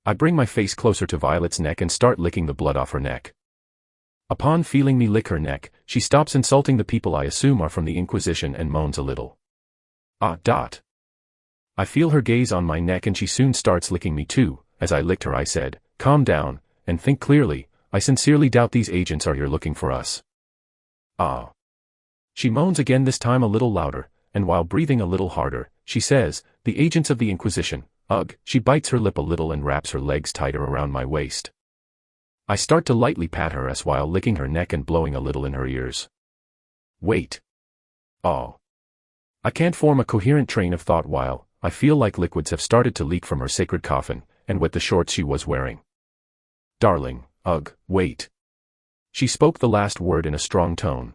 I bring my face closer to Violet's neck and start licking the blood off her neck. Upon feeling me lick her neck, she stops insulting the people I assume are from the Inquisition and moans a little. I feel her gaze on my neck and she soon starts licking me too. As I licked her I said, "Calm down, and think clearly. I sincerely doubt these agents are here looking for us." Ah. She moans again, this time a little louder, and while breathing a little harder, she says, "The agents of the Inquisition." Ugh. She bites her lip a little and wraps her legs tighter around my waist. I start to lightly pat her ass while licking her neck and blowing a little in her ears. Wait. Oh. I can't form a coherent train of thought while I feel like liquids have started to leak from her sacred coffin, and with the shorts she was wearing. Darling, ugh, wait. She spoke the last word in a strong tone.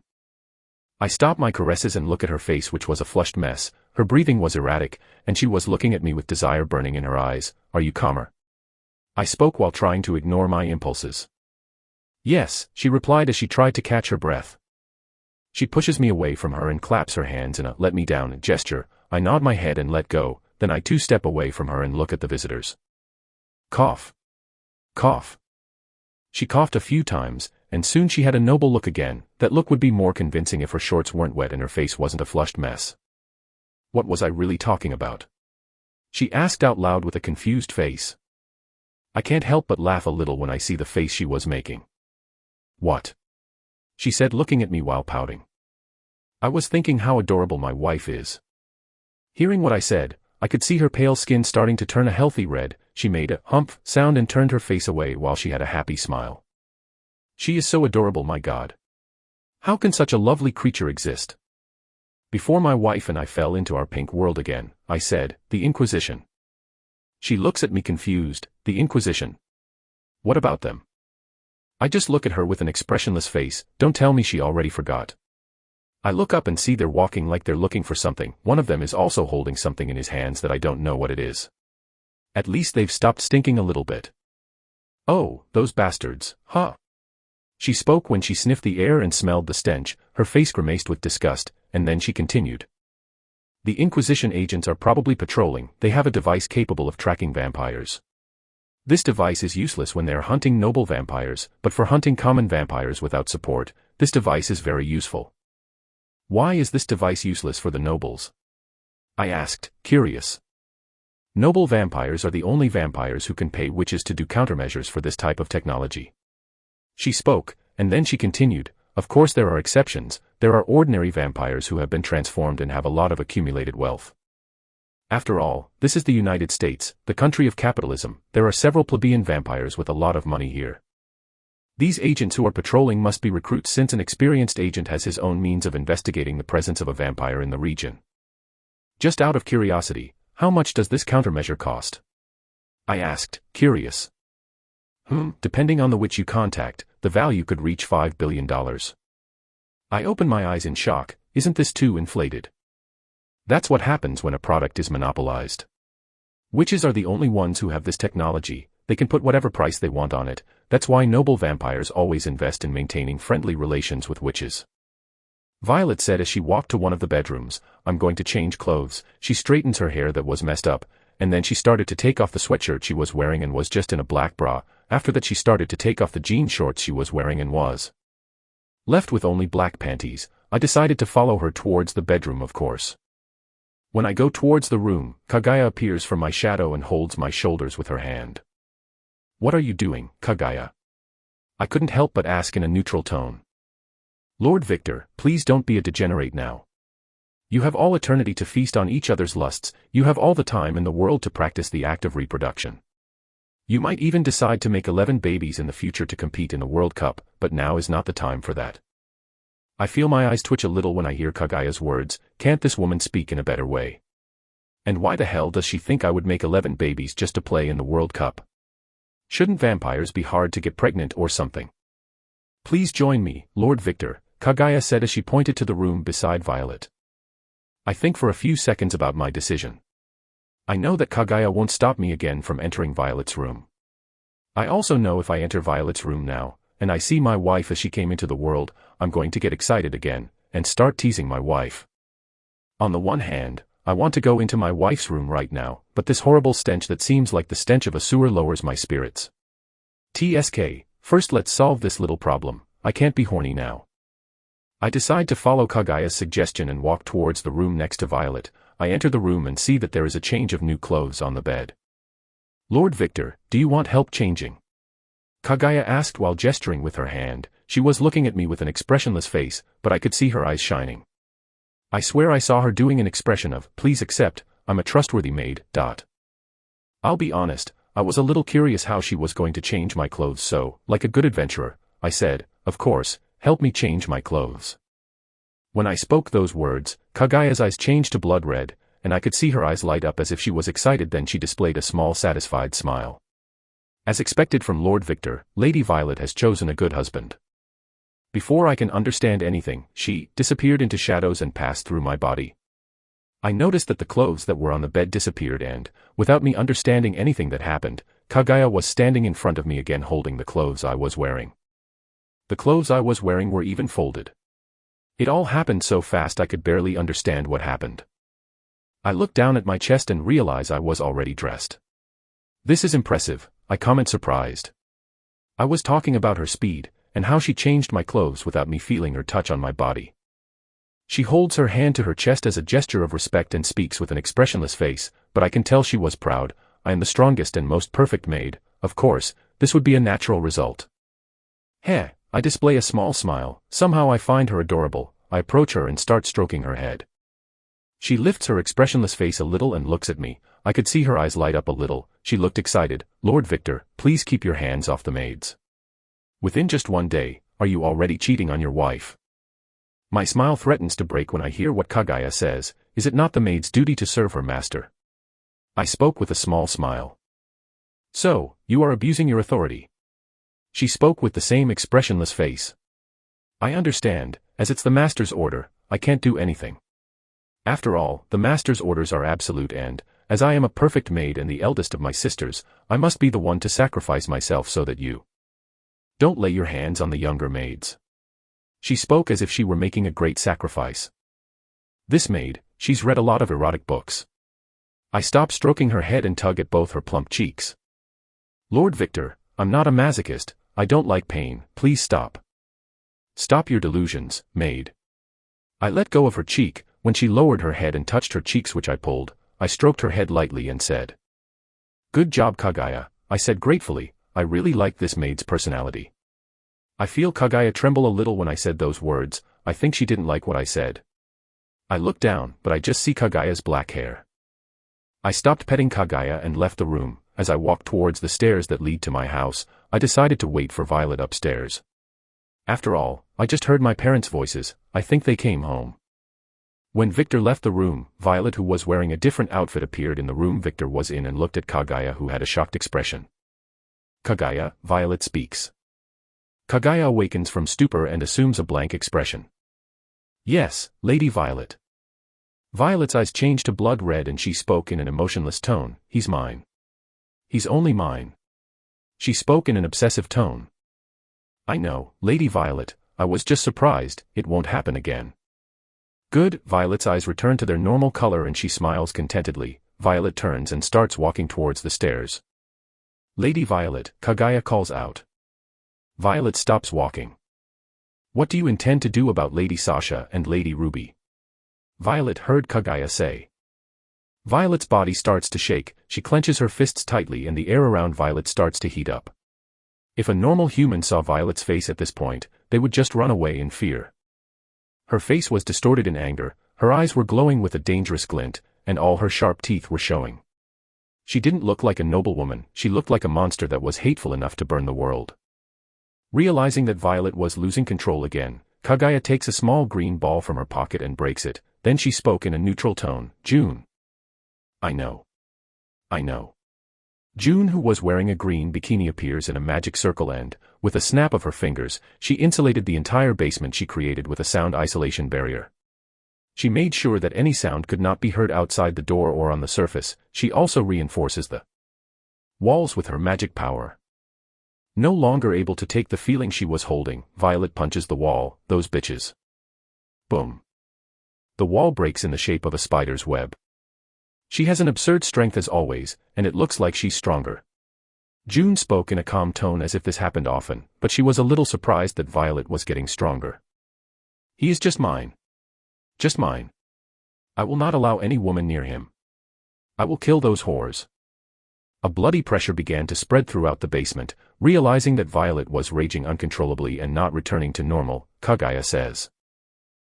I stopped my caresses and looked at her face, which was a flushed mess. Her breathing was erratic, and she was looking at me with desire burning in her eyes. Are you calmer? I spoke while trying to ignore my impulses. Yes, she replied as she tried to catch her breath. She pushes me away from her and claps her hands in a let me down gesture. I nod my head and let go, then I two-step away from her and look at the visitors. Cough. Cough. She coughed a few times, and soon she had a noble look again. That look would be more convincing if her shorts weren't wet and her face wasn't a flushed mess. What was I really talking about? She asked out loud with a confused face. I can't help but laugh a little when I see the face she was making. What? She said, looking at me while pouting. I was thinking how adorable my wife is. Hearing what I said, I could see her pale skin starting to turn a healthy red. She made a humph sound and turned her face away while she had a happy smile. She is so adorable, my God. How can such a lovely creature exist? Before my wife and I fell into our pink world again, I said, the Inquisition. She looks at me confused. The Inquisition? What about them? I just look at her with an expressionless face. Don't tell me she already forgot. I look up and see they're walking like they're looking for something. One of them is also holding something in his hands that I don't know what it is. At least they've stopped stinking a little bit. Oh, those bastards, huh? She spoke when she sniffed the air and smelled the stench. Her face grimaced with disgust, and then she continued. The Inquisition agents are probably patrolling. They have a device capable of tracking vampires. This device is useless when they are hunting noble vampires, but for hunting common vampires without support, this device is very useful. Why is this device useless for the nobles? I asked, curious. Noble vampires are the only vampires who can pay witches to do countermeasures for this type of technology. She spoke, and then she continued, of course there are exceptions. There are ordinary vampires who have been transformed and have a lot of accumulated wealth. After all, this is the United States, the country of capitalism. There are several plebeian vampires with a lot of money here. These agents who are patrolling must be recruits, since an experienced agent has his own means of investigating the presence of a vampire in the region. Just out of curiosity, how much does this countermeasure cost? I asked, curious. Depending on the witch you contact, the value could reach $5 billion. I opened my eyes in shock. Isn't this too inflated? That's what happens when a product is monopolized. Witches are the only ones who have this technology. They can put whatever price they want on it. That's why noble vampires always invest in maintaining friendly relations with witches. Violet said as she walked to one of the bedrooms, I'm going to change clothes. She straightens her hair that was messed up, and then she started to take off the sweatshirt she was wearing and was just in a black bra. After that she started to take off the jean shorts she was wearing and was left with only black panties. I decided to follow her towards the bedroom, of course. When I go towards the room, Kaguya appears from my shadow and holds my shoulders with her hand. What are you doing, Kaguya? I couldn't help but ask in a neutral tone. Lord Victor, please don't be a degenerate now. You have all eternity to feast on each other's lusts. You have all the time in the world to practice the act of reproduction. You might even decide to make 11 babies in the future to compete in the World Cup, but now is not the time for that. I feel my eyes twitch a little when I hear Kaguya's words. Can't this woman speak in a better way? And why the hell does she think I would make 11 babies just to play in the World Cup? Shouldn't vampires be hard to get pregnant or something? Please join me, Lord Victor, Kaguya said as she pointed to the room beside Violet. I think for a few seconds about my decision. I know that Kaguya won't stop me again from entering Violet's room. I also know if I enter Violet's room now, and I see my wife as she came into the world, I'm going to get excited again, and start teasing my wife. On the one hand, I want to go into my wife's room right now, but this horrible stench that seems like the stench of a sewer lowers my spirits. TSK, first let's solve this little problem. I can't be horny now. I decide to follow Kaguya's suggestion and walk towards the room next to Violet. I enter the room and see that there is a change of new clothes on the bed. Lord Victor, do you want help changing? Kaguya asked while gesturing with her hand. She was looking at me with an expressionless face, but I could see her eyes shining. I swear I saw her doing an expression of, please accept, I'm a trustworthy maid. I'll be honest, I was a little curious how she was going to change my clothes, so, like a good adventurer, I said, of course, help me change my clothes. When I spoke those words, Kagaya's eyes changed to blood red, and I could see her eyes light up as if she was excited. Then she displayed a small satisfied smile. As expected from Lord Victor, Lady Violet has chosen a good husband. Before I can understand anything, she disappeared into shadows and passed through my body. I noticed that the clothes that were on the bed disappeared and, without me understanding anything that happened, Kagaya was standing in front of me again holding the clothes I was wearing. The clothes I was wearing were even folded. It all happened so fast I could barely understand what happened. I looked down at my chest and realized I was already dressed. This is impressive, I comment surprised. I was talking about her speed, and how she changed my clothes without me feeling her touch on my body. She holds her hand to her chest as a gesture of respect and speaks with an expressionless face, but I can tell she was proud. I am the strongest and most perfect maid. Of course, this would be a natural result. Heh, I display a small smile. Somehow I find her adorable. I approach her and start stroking her head. She lifts her expressionless face a little and looks at me. I could see her eyes light up a little. She looked excited. Lord Victor, please keep your hands off the maids. Within just one day, are you already cheating on your wife? My smile threatens to break when I hear what Kagaya says. Is it not the maid's duty to serve her master? I spoke with a small smile. So, you are abusing your authority. She spoke with the same expressionless face. I understand, as it's the master's order, I can't do anything. After all, the master's orders are absolute and, as I am a perfect maid and the eldest of my sisters, I must be the one to sacrifice myself so that you don't lay your hands on the younger maids. She spoke as if she were making a great sacrifice. This maid, she's read a lot of erotic books. I stop stroking her head and tug at both her plump cheeks. Lord Victor, I'm not a masochist, I don't like pain, please stop. Stop your delusions, maid. I let go of her cheek. When she lowered her head and touched her cheeks which I pulled, I stroked her head lightly and said, "Good job Kagaya," I said gratefully. I really like this maid's personality. I feel Kagaya tremble a little when I said those words. I think she didn't like what I said. I look down, but I just see Kagaya's black hair. I stopped petting Kagaya and left the room. As I walked towards the stairs that lead to my house, I decided to wait for Violet upstairs. After all, I just heard my parents' voices. I think they came home. When Victor left the room, Violet, who was wearing a different outfit, appeared in the room Victor was in and looked at Kagaya, who had a shocked expression. Kagaya, Violet speaks. Kagaya awakens from stupor and assumes a blank expression. Yes, Lady Violet. Violet's eyes changed to blood red and she spoke in an emotionless tone. He's mine. He's only mine. She spoke in an obsessive tone. I know, Lady Violet, I was just surprised. It won't happen again. Good. Violet's eyes return to their normal color and she smiles contentedly. Violet turns and starts walking towards the stairs. Lady Violet, Kagaya calls out. Violet stops walking. What do you intend to do about Lady Sasha and Lady Ruby? Violet heard Kagaya say. Violet's body starts to shake, she clenches her fists tightly and the air around Violet starts to heat up. If a normal human saw Violet's face at this point, they would just run away in fear. Her face was distorted in anger, her eyes were glowing with a dangerous glint, and all her sharp teeth were showing. She didn't look like a noblewoman, she looked like a monster that was hateful enough to burn the world. Realizing that Violet was losing control again, Kagaya takes a small green ball from her pocket and breaks it, then she spoke in a neutral tone, June. I know. I know. June, who was wearing a green bikini, appears in a magic circle and, with a snap of her fingers, she insulated the entire basement she created with a sound isolation barrier. She made sure that any sound could not be heard outside the door or on the surface. She also reinforces the walls with her magic power. No longer able to take the feeling she was holding, Violet punches the wall. Those bitches. Boom. The wall breaks in the shape of a spider's web. She has an absurd strength as always, and it looks like she's stronger. June spoke in a calm tone as if this happened often, but she was a little surprised that Violet was getting stronger. He is just mine. Just mine. I will not allow any woman near him. I will kill those whores. A bloody pressure began to spread throughout the basement. Realizing that Violet was raging uncontrollably and not returning to normal, Kagaya says.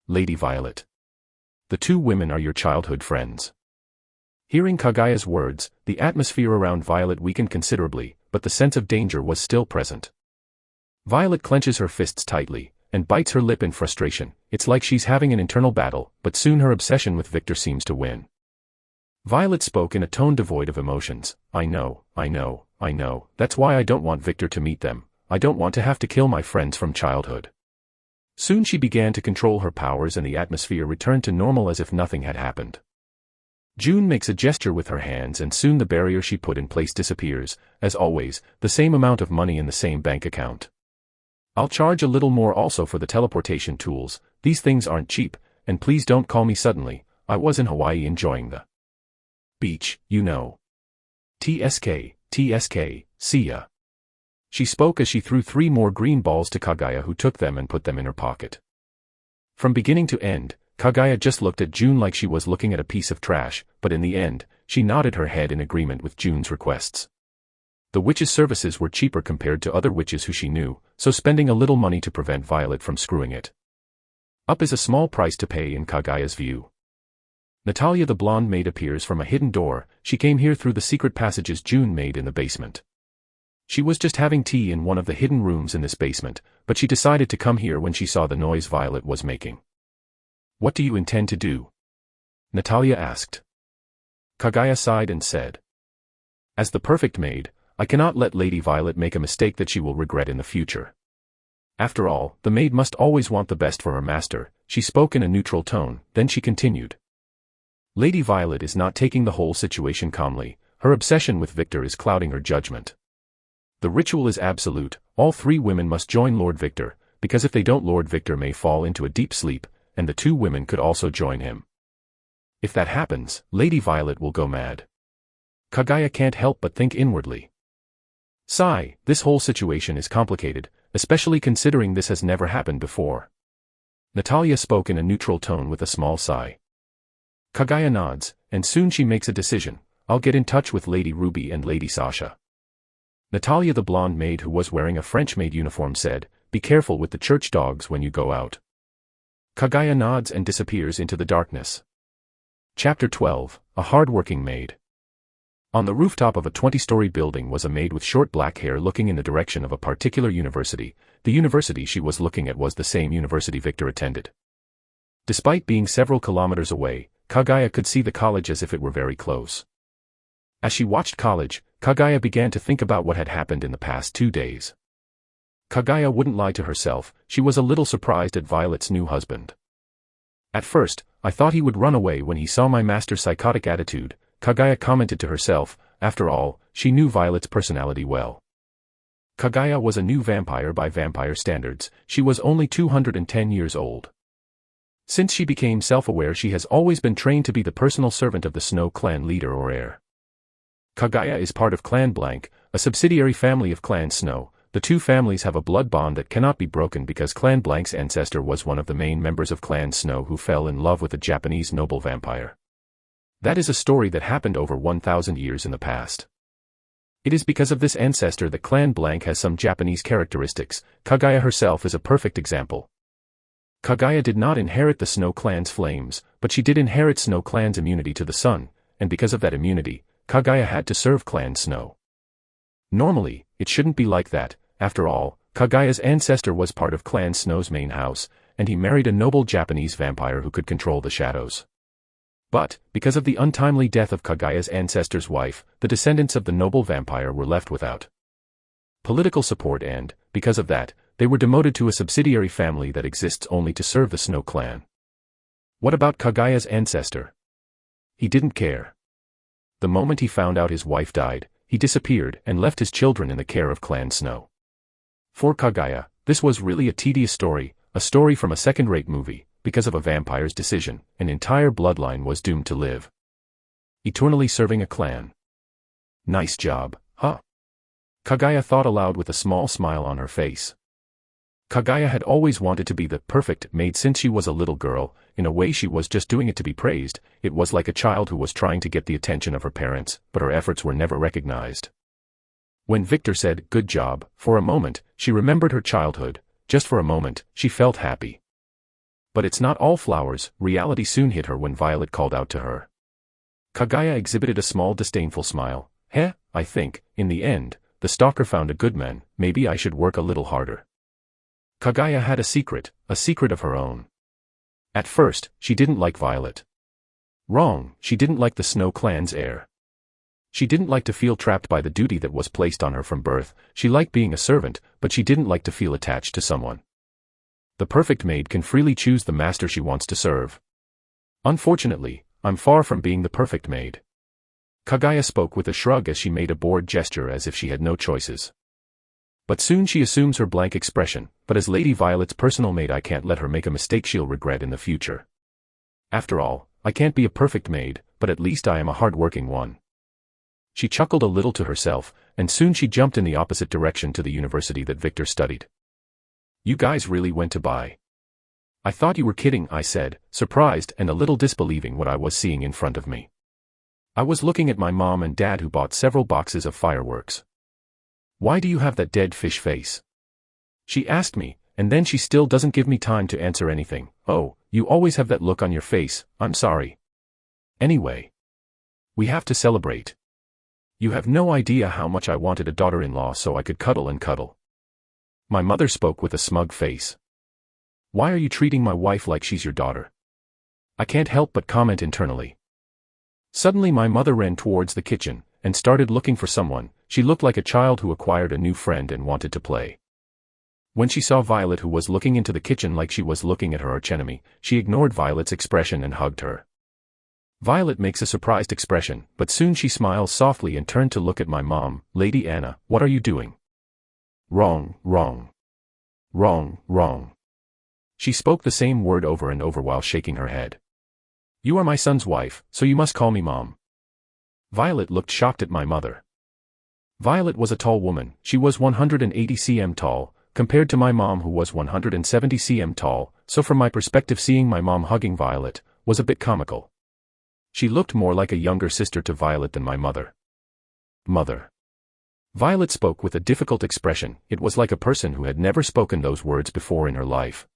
Lady Violet. The two women are your childhood friends. Hearing Kagaya's words, the atmosphere around Violet weakened considerably, but the sense of danger was still present. Violet clenches her fists tightly, and bites her lip in frustration. It's like she's having an internal battle, but soon her obsession with Victor seems to win. Violet spoke in a tone devoid of emotions. I know. That's why I don't want Victor to meet them. I don't want to have to kill my friends from childhood. Soon she began to control her powers and the atmosphere returned to normal as if nothing had happened. June makes a gesture with her hands and soon the barrier she put in place disappears, as always, the same amount of money in the same bank account. I'll charge a little more also for the teleportation tools, these things aren't cheap, and please don't call me suddenly, I was in Hawaii enjoying the beach, you know. TSK, see ya. She spoke as she threw 3 more green balls to Kaguya, who took them and put them in her pocket. From beginning to end, Kaguya just looked at June like she was looking at a piece of trash, but in the end, she nodded her head in agreement with June's requests. The witch's services were cheaper compared to other witches who she knew, so spending a little money to prevent Violet from screwing it up is a small price to pay in Kaguya's view. Natalia the blonde maid appears from a hidden door. She came here through the secret passages June made in the basement. She was just having tea in one of the hidden rooms in this basement, but she decided to come here when she saw the noise Violet was making. What do you intend to do? Natalia asked. Kaguya sighed and said, as the perfect maid, I cannot let Lady Violet make a mistake that she will regret in the future. After all, the maid must always want the best for her master. She spoke in a neutral tone, then she continued. Lady Violet is not taking the whole situation calmly. Her obsession with Victor is clouding her judgment. The ritual is absolute. All 3 women must join Lord Victor, because if they don't, Lord Victor may fall into a deep sleep, and the 2 women could also join him. If that happens, Lady Violet will go mad. Kaguya can't help but think inwardly. Sigh, this whole situation is complicated, especially considering this has never happened before. Natalia spoke in a neutral tone with a small sigh. Kaguya nods, and soon she makes a decision. I'll get in touch with Lady Ruby and Lady Sasha. Natalia the blonde maid, who was wearing a French maid uniform, said, be careful with the church dogs when you go out. Kaguya nods and disappears into the darkness. Chapter 12, A Hard-Working Maid. On the rooftop of a 20-story building was a maid with short black hair looking in the direction of a particular university. The university she was looking at was the same university Victor attended. Despite being several kilometers away, Kaguya could see the college as if it were very close. As she watched college, Kaguya began to think about what had happened in the past 2 days. Kaguya wouldn't lie to herself, she was a little surprised at Violet's new husband. At first, I thought he would run away when he saw my master's psychotic attitude, Kaguya commented to herself. After all, she knew Violet's personality well. Kaguya was a new vampire by vampire standards. She was only 210 years old. Since she became self-aware, she has always been trained to be the personal servant of the Snow Clan leader or heir. Kaguya is part of Clan Blank, a subsidiary family of Clan Snow. The 2 families have a blood bond that cannot be broken because Clan Blank's ancestor was one of the main members of Clan Snow who fell in love with a Japanese noble vampire. That is a story that happened over 1,000 years in the past. It is because of this ancestor that Clan Blank has some Japanese characteristics. Kaguya herself is a perfect example. Kaguya did not inherit the Snow Clan's flames, but she did inherit Snow Clan's immunity to the sun, and because of that immunity, Kaguya had to serve Clan Snow. Normally, it shouldn't be like that. After all, Kaguya's ancestor was part of Clan Snow's main house, and he married a noble Japanese vampire who could control the shadows. But, because of the untimely death of Kaguya's ancestor's wife, the descendants of the noble vampire were left without political support and, because of that, they were demoted to a subsidiary family that exists only to serve the Snow Clan. What about Kaguya's ancestor? He didn't care. The moment he found out his wife died, he disappeared and left his children in the care of Clan Snow. For Kaguya, this was really a tedious story, a story from a second-rate movie. Because of a vampire's decision, an entire bloodline was doomed to live eternally serving a clan. Nice job, huh? Kaguya thought aloud with a small smile on her face. Kaguya had always wanted to be the perfect maid since she was a little girl. In a way, she was just doing it to be praised. It was like a child who was trying to get the attention of her parents, but her efforts were never recognized. When Victor said, "Good job," for a moment, she remembered her childhood. Just for a moment, she felt happy. But it's not all flowers. Reality soon hit her when Violet called out to her. Kaguya exhibited a small disdainful smile. I think, in the end, the stalker found a good man. Maybe I should work a little harder. Kaguya had a secret of her own. At first, she didn't like Violet. Wrong, she didn't like the Snow Clan's heir. She didn't like to feel trapped by the duty that was placed on her from birth. She liked being a servant, but she didn't like to feel attached to someone. The perfect maid can freely choose the master she wants to serve. Unfortunately, I'm far from being the perfect maid. Kaguya spoke with a shrug as she made a bored gesture as if she had no choices. But soon she assumes her blank expression, but as Lady Violet's personal maid I can't let her make a mistake she'll regret in the future. After all, I can't be a perfect maid, but at least I am a hard-working one. She chuckled a little to herself, and soon she jumped in the opposite direction to the university that Victor studied. You guys really went to buy. I thought you were kidding, I said, surprised and a little disbelieving what I was seeing in front of me. I was looking at my mom and dad who bought several boxes of fireworks. Why do you have that dead fish face? She asked me, and then she still doesn't give me time to answer anything. Oh, you always have that look on your face, I'm sorry. Anyway. We have to celebrate. You have no idea how much I wanted a daughter-in-law so I could cuddle and cuddle. My mother spoke with a smug face. Why are you treating my wife like she's your daughter? I can't help but comment internally. Suddenly my mother ran towards the kitchen, and started looking for someone. She looked like a child who acquired a new friend and wanted to play. When she saw Violet who was looking into the kitchen like she was looking at her archenemy, she ignored Violet's expression and hugged her. Violet makes a surprised expression, but soon she smiles softly and turned to look at my mom. Lady Anna, what are you doing? Wrong, wrong. Wrong, wrong. She spoke the same word over and over while shaking her head. You are my son's wife, so you must call me Mom. Violet looked shocked at my mother. Violet was a tall woman. She was 180 cm tall, compared to my mom who was 170 cm tall, so from my perspective seeing my mom hugging Violet was a bit comical. She looked more like a younger sister to Violet than my mother. Mother. Violet spoke with a difficult expression. It was like a person who had never spoken those words before in her life.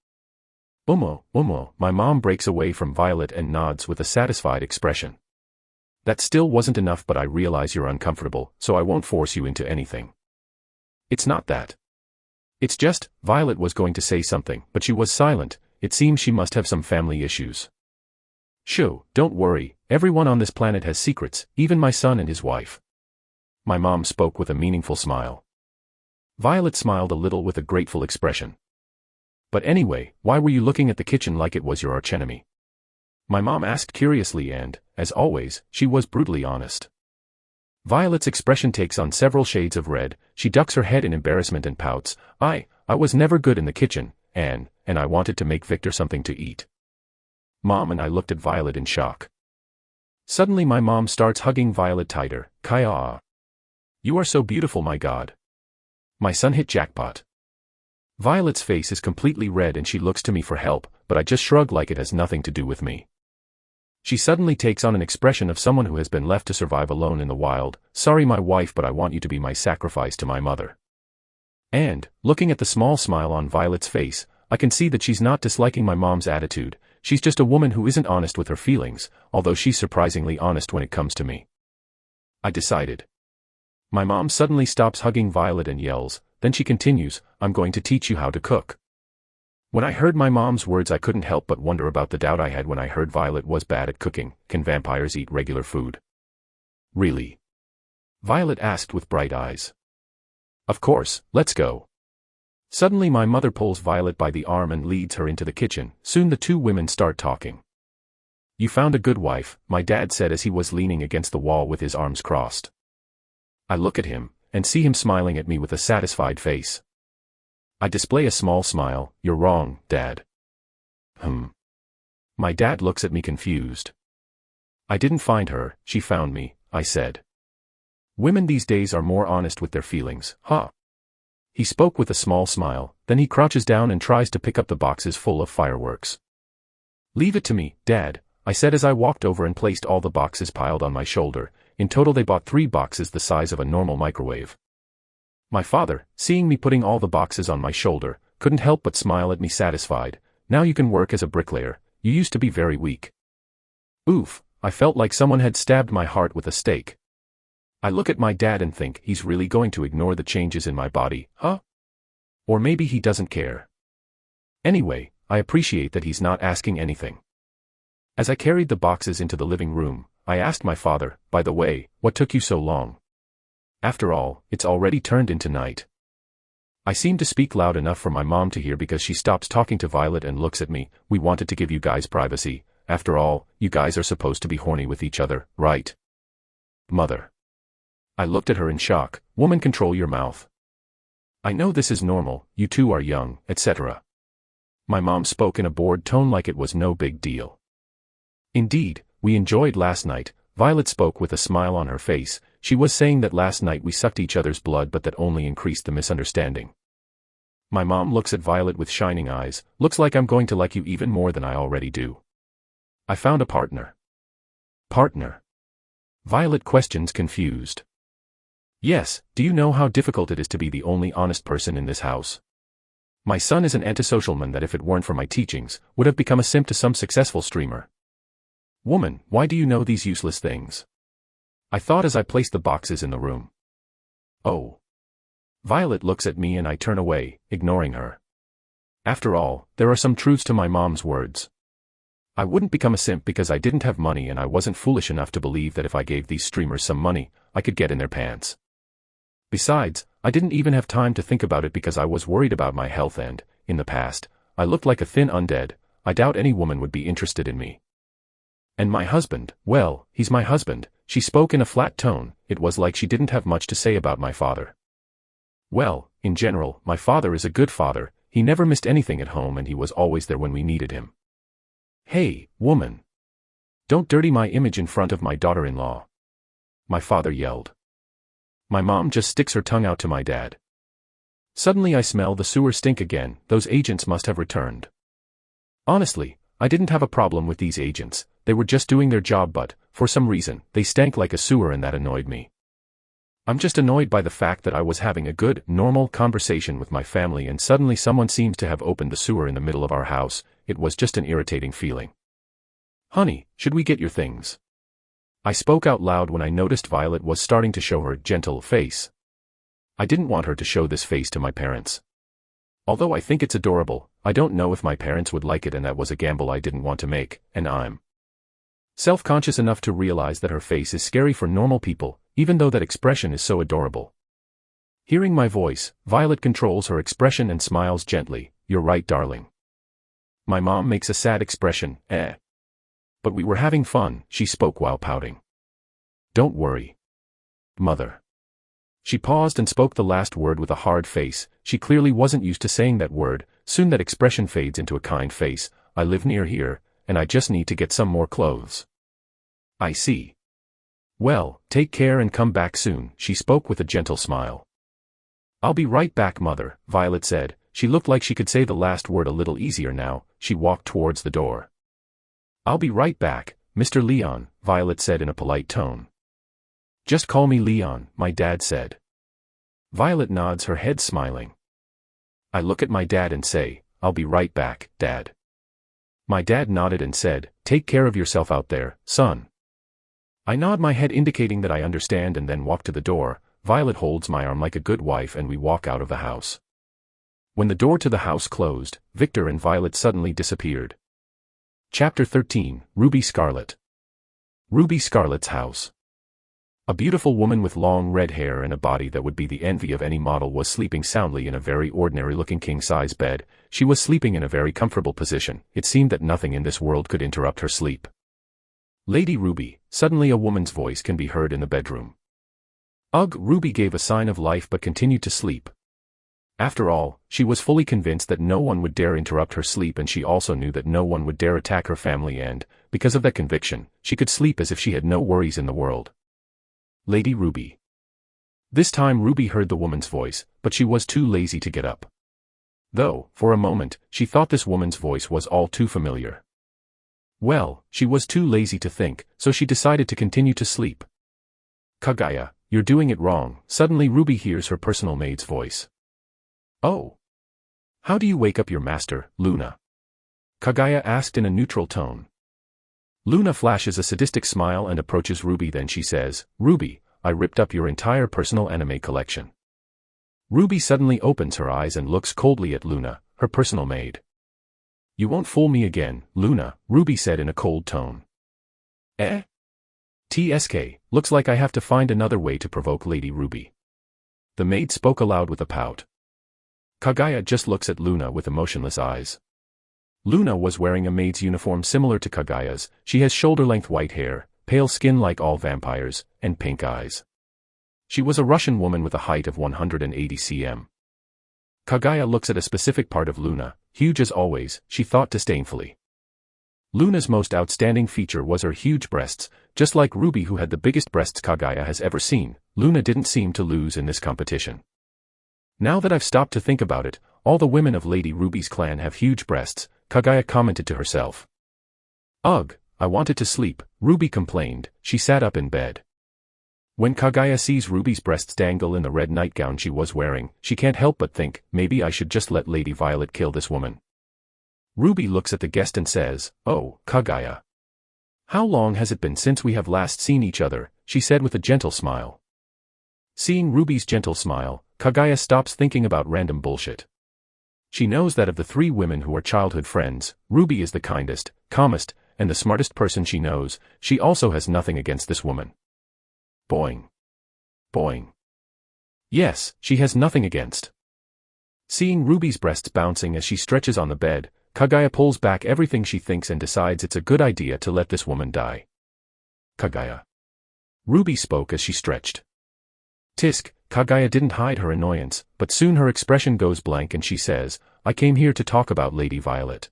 Umo, my mom breaks away from Violet and nods with a satisfied expression. That still wasn't enough, but I realize you're uncomfortable, so I won't force you into anything. It's not that. It's just, Violet was going to say something, but she was silent. It seems she must have some family issues. Shoo, don't worry, everyone on this planet has secrets, even my son and his wife. My mom spoke with a meaningful smile. Violet smiled a little with a grateful expression. But anyway, why were you looking at the kitchen like it was your archenemy? My mom asked curiously and, as always, she was brutally honest. Violet's expression takes on several shades of red. She ducks her head in embarrassment and pouts. I was never good in the kitchen, and I wanted to make Victor something to eat. Mom and I looked at Violet in shock. Suddenly my mom starts hugging Violet tighter. Kaya. You are so beautiful, my God. My son hit jackpot. Violet's face is completely red and she looks to me for help, but I just shrug like it has nothing to do with me. She suddenly takes on an expression of someone who has been left to survive alone in the wild. Sorry my wife, but I want you to be my sacrifice to my mother. And, looking at the small smile on Violet's face, I can see that she's not disliking my mom's attitude. She's just a woman who isn't honest with her feelings, although she's surprisingly honest when it comes to me. I decided. My mom suddenly stops hugging Violet and yells, then she continues, I'm going to teach you how to cook. When I heard my mom's words I couldn't help but wonder about the doubt I had when I heard Violet was bad at cooking. Can vampires eat regular food? Really? Violet asked with bright eyes. Of course, let's go. Suddenly my mother pulls Violet by the arm and leads her into the kitchen. Soon the two women start talking. You found a good wife, my dad said as he was leaning against the wall with his arms crossed. I look at him, and see him smiling at me with a satisfied face. I display a small smile. You're wrong, Dad. My dad looks at me confused. I didn't find her, she found me, I said. Women these days are more honest with their feelings, huh? He spoke with a small smile, then he crouches down and tries to pick up the boxes full of fireworks. Leave it to me, Dad, I said as I walked over and placed all the boxes piled on my shoulder. In total they bought 3 boxes the size of a normal microwave. My father, seeing me putting all the boxes on my shoulder, couldn't help but smile at me satisfied. Now you can work as a bricklayer, you used to be very weak. Oof, I felt like someone had stabbed my heart with a stake. I look at my dad and think he's really going to ignore the changes in my body, huh? Or maybe he doesn't care. Anyway, I appreciate that he's not asking anything. As I carried the boxes into the living room, I asked my father, by the way, what took you so long? After all, it's already turned into night. I seem to speak loud enough for my mom to hear because she stops talking to Violet and looks at me. We wanted to give you guys privacy. After all, you guys are supposed to be horny with each other, right? Mother. I looked at her in shock. Woman, control your mouth. I know this is normal, you two are young, etc. My mom spoke in a bored tone like it was no big deal. Indeed, we enjoyed last night. Violet spoke with a smile on her face. She was saying that last night we sucked each other's blood, but that only increased the misunderstanding. My mom looks at Violet with shining eyes. Looks like I'm going to like you even more than I already do. I found a partner. Partner? Violet questions, confused. Yes, do you know how difficult it is to be the only honest person in this house? My son is an antisocial man that if it weren't for my teachings, would have become a simp to some successful streamer. Woman, why do you know these useless things? I thought as I placed the boxes in the room. Oh. Violet looks at me and I turn away, ignoring her. After all, there are some truths to my mom's words. I wouldn't become a simp because I didn't have money, and I wasn't foolish enough to believe that if I gave these streamers some money, I could get in their pants. Besides, I didn't even have time to think about it because I was worried about my health and, in the past, I looked like a thin undead. I doubt any woman would be interested in me. And my husband, well, he's my husband. She spoke in a flat tone. It was like she didn't have much to say about my father. Well, in general, my father is a good father. He never missed anything at home and he was always there when we needed him. Hey, woman. Don't dirty my image in front of my daughter-in-law. My father yelled. My mom just sticks her tongue out to my dad. Suddenly I smell the sewer stink again. Those agents must have returned. Honestly, I didn't have a problem with these agents. They were just doing their job, but, for some reason, they stank like a sewer and that annoyed me. I'm just annoyed by the fact that I was having a good, normal conversation with my family and suddenly someone seems to have opened the sewer in the middle of our house. It was just an irritating feeling. Honey, should we get your things? I spoke out loud when I noticed Violet was starting to show her gentle face. I didn't want her to show this face to my parents. Although I think it's adorable, I don't know if my parents would like it, and that was a gamble I didn't want to make, and I'm self-conscious enough to realize that her face is scary for normal people, even though that expression is so adorable. Hearing my voice, Violet controls her expression and smiles gently. You're right, darling. My mom makes a sad expression, But we were having fun, she spoke while pouting. Don't worry. Mother. She paused and spoke the last word with a hard face. She clearly wasn't used to saying that word. Soon that expression fades into a kind face. I live near here, and I just need to get some more clothes. I see. Well, take care and come back soon, she spoke with a gentle smile. I'll be right back, Mother, Violet said. She looked like she could say the last word a little easier now. She walked towards the door. I'll be right back, Mr. Leon, Violet said in a polite tone. Just call me Leon, my dad said. Violet nods her head, smiling. I look at my dad and say, I'll be right back, Dad. My dad nodded and said, take care of yourself out there, son. I nod my head indicating that I understand and then walk to the door. Violet holds my arm like a good wife and we walk out of the house. When the door to the house closed, Victor and Violet suddenly disappeared. Chapter 13, Ruby Scarlet. Ruby Scarlet's house. A beautiful woman with long red hair and a body that would be the envy of any model was sleeping soundly in a very ordinary-looking king-size bed. She was sleeping in a very comfortable position. It seemed that nothing in this world could interrupt her sleep. Lady Ruby, suddenly a woman's voice can be heard in the bedroom. Ugh, Ruby gave a sign of life but continued to sleep. After all, she was fully convinced that no one would dare interrupt her sleep, and she also knew that no one would dare attack her family, and, because of that conviction, she could sleep as if she had no worries in the world. Lady Ruby. This time Ruby heard the woman's voice, but she was too lazy to get up. Though, for a moment, she thought this woman's voice was all too familiar. Well, she was too lazy to think, so she decided to continue to sleep. Kaguya, you're doing it wrong. Suddenly Ruby hears her personal maid's voice. Oh. How do you wake up your master, Luna? Kaguya asked in a neutral tone. Luna flashes a sadistic smile and approaches Ruby, then she says, Ruby, I ripped up your entire personal anime collection. Ruby suddenly opens her eyes and looks coldly at Luna, her personal maid. You won't fool me again, Luna, Ruby said in a cold tone. Eh? TSK, looks like I have to find another way to provoke Lady Ruby. The maid spoke aloud with a pout. Kaguya just looks at Luna with emotionless eyes. Luna was wearing a maid's uniform similar to Kaguya's. She has shoulder-length white hair, pale skin like all vampires, and pink eyes. She was a Russian woman with a height of 180 cm. Kaguya looks at a specific part of Luna, huge as always, she thought disdainfully. Luna's most outstanding feature was her huge breasts, just like Ruby who had the biggest breasts Kaguya has ever seen. Luna didn't seem to lose in this competition. Now that I've stopped to think about it, all the women of Lady Ruby's clan have huge breasts, Kaguya commented to herself. Ugh, I wanted to sleep, Ruby complained. She sat up in bed. When Kaguya sees Ruby's breasts dangle in the red nightgown she was wearing, she can't help but think, maybe I should just let Lady Violet kill this woman. Ruby looks at the guest and says, Oh, Kaguya. How long has it been since we have last seen each other, she said with a gentle smile. Seeing Ruby's gentle smile, Kaguya stops thinking about random bullshit. She knows that of the three women who are childhood friends, Ruby is the kindest, calmest, and the smartest person she knows. She also has nothing against this woman. Boing. Boing. Yes, she has nothing against. Seeing Ruby's breasts bouncing as she stretches on the bed, Kaguya pulls back everything she thinks and decides it's a good idea to let this woman die. Kaguya. Ruby spoke as she stretched. Tisk, Kaguya didn't hide her annoyance, but soon her expression goes blank and she says, I came here to talk about Lady Violet.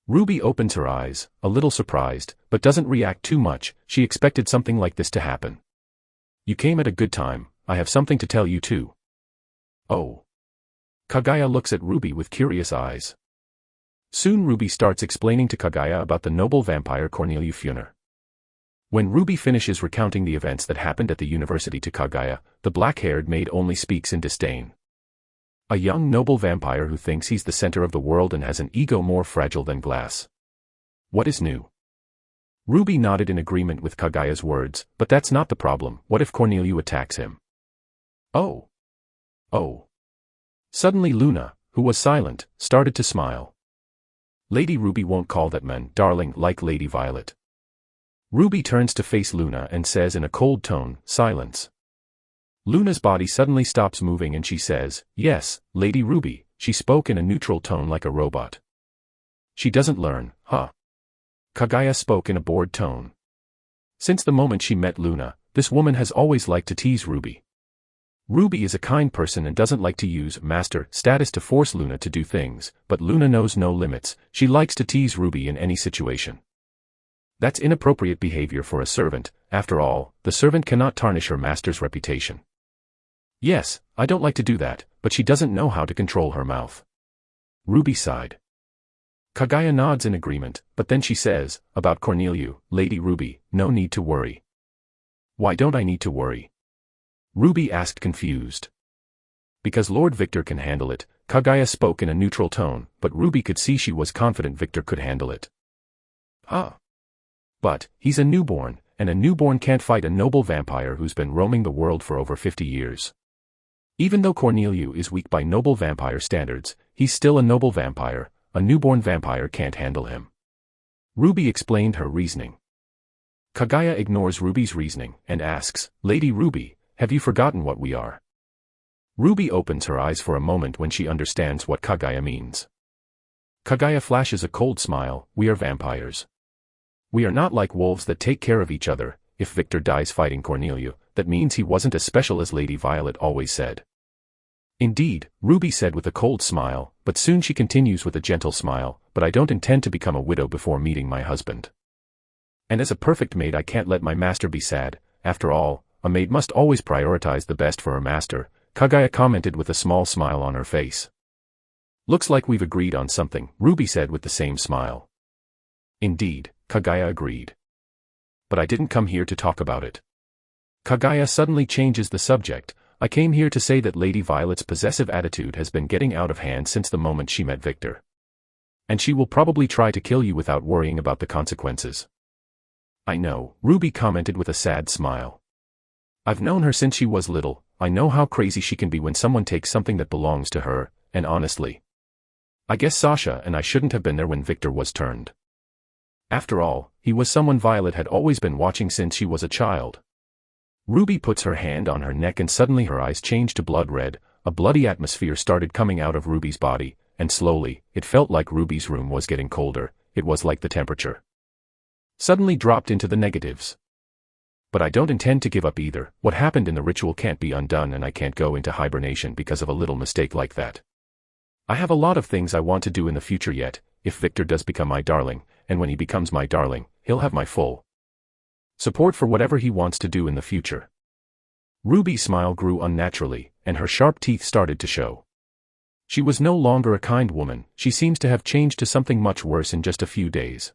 Ruby opens her eyes, a little surprised, but doesn't react too much. She expected something like this to happen. You came at a good time, I have something to tell you too. Oh. Kaguya looks at Ruby with curious eyes. Soon Ruby starts explaining to Kaguya about the noble vampire Cornelia Funer. When Ruby finishes recounting the events that happened at the university to Kaguya, the black-haired maid only speaks in disdain. A young noble vampire who thinks he's the center of the world and has an ego more fragile than glass. What is new? Ruby nodded in agreement with Kaguya's words, but that's not the problem. What if Cornelia attacks him? Oh. Oh. Suddenly Luna, who was silent, started to smile. Lady Ruby won't call that man darling like Lady Violet. Ruby turns to face Luna and says in a cold tone, silence. Luna's body suddenly stops moving and she says, yes, Lady Ruby. She spoke in a neutral tone like a robot. She doesn't learn, huh? Kaguya spoke in a bored tone. Since the moment she met Luna, this woman has always liked to tease Ruby. Ruby is a kind person and doesn't like to use master status to force Luna to do things, but Luna knows no limits. She likes to tease Ruby in any situation. That's inappropriate behavior for a servant. After all, the servant cannot tarnish her master's reputation. Yes, I don't like to do that, but she doesn't know how to control her mouth. Ruby sighed. Kaguya nods in agreement, but then she says, about Cornelia, Lady Ruby, no need to worry. Why don't I need to worry? Ruby asked confused. Because Lord Victor can handle it, Kaguya spoke in a neutral tone, but Ruby could see she was confident Victor could handle it. Ah. But, he's a newborn, and a newborn can't fight a noble vampire who's been roaming the world for over 50 years. Even though Cornelia is weak by noble vampire standards, he's still a noble vampire. A newborn vampire can't handle him. Ruby explained her reasoning. Kaguya ignores Ruby's reasoning and asks, Lady Ruby, have you forgotten what we are? Ruby opens her eyes for a moment when she understands what Kaguya means. Kaguya flashes a cold smile, we are vampires. We are not like wolves that take care of each other. If Victor dies fighting Cornelia, that means he wasn't as special as Lady Violet always said. Indeed, Ruby said with a cold smile, but soon she continues with a gentle smile, but I don't intend to become a widow before meeting my husband. And as a perfect maid I can't let my master be sad. After all, a maid must always prioritize the best for her master, Kaguya commented with a small smile on her face. Looks like we've agreed on something, Ruby said with the same smile. Indeed, Kaguya agreed. But I didn't come here to talk about it. Kaguya suddenly changes the subject. I came here to say that Lady Violet's possessive attitude has been getting out of hand since the moment she met Victor. And she will probably try to kill you without worrying about the consequences. I know, Ruby commented with a sad smile. I've known her since she was little. I know how crazy she can be when someone takes something that belongs to her, and honestly, I guess Sasha and I shouldn't have been there when Victor was turned. After all, he was someone Violet had always been watching since she was a child. Ruby puts her hand on her neck and suddenly her eyes change to blood red. A bloody atmosphere started coming out of Ruby's body, and slowly, it felt like Ruby's room was getting colder. It was like the temperature suddenly dropped into the negatives. But I don't intend to give up either. What happened in the ritual can't be undone and I can't go into hibernation because of a little mistake like that. I have a lot of things I want to do in the future yet. If Victor does become my darling, and when he becomes my darling, he'll have my full support for whatever he wants to do in the future. Ruby's smile grew unnaturally, and her sharp teeth started to show. She was no longer a kind woman. She seems to have changed to something much worse in just a few days.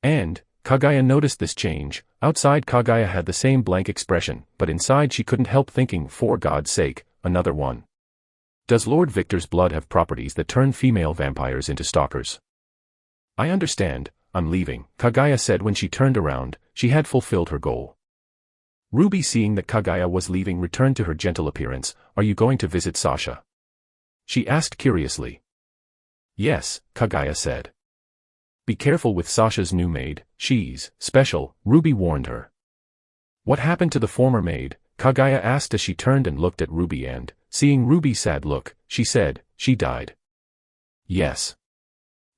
And Kaguya noticed this change. Outside, Kaguya had the same blank expression, but inside she couldn't help thinking, for God's sake, another one. Does Lord Victor's blood have properties that turn female vampires into stalkers? I understand, I'm leaving, Kaguya said when she turned around. She had fulfilled her goal. Ruby, seeing that Kaguya was leaving, returned to her gentle appearance. Are you going to visit Sasha? She asked curiously. Yes, Kaguya said. Be careful with Sasha's new maid, she's special, Ruby warned her. What happened to the former maid? Kaguya asked as she turned and looked at Ruby and, seeing Ruby's sad look, she said, she died. Yes.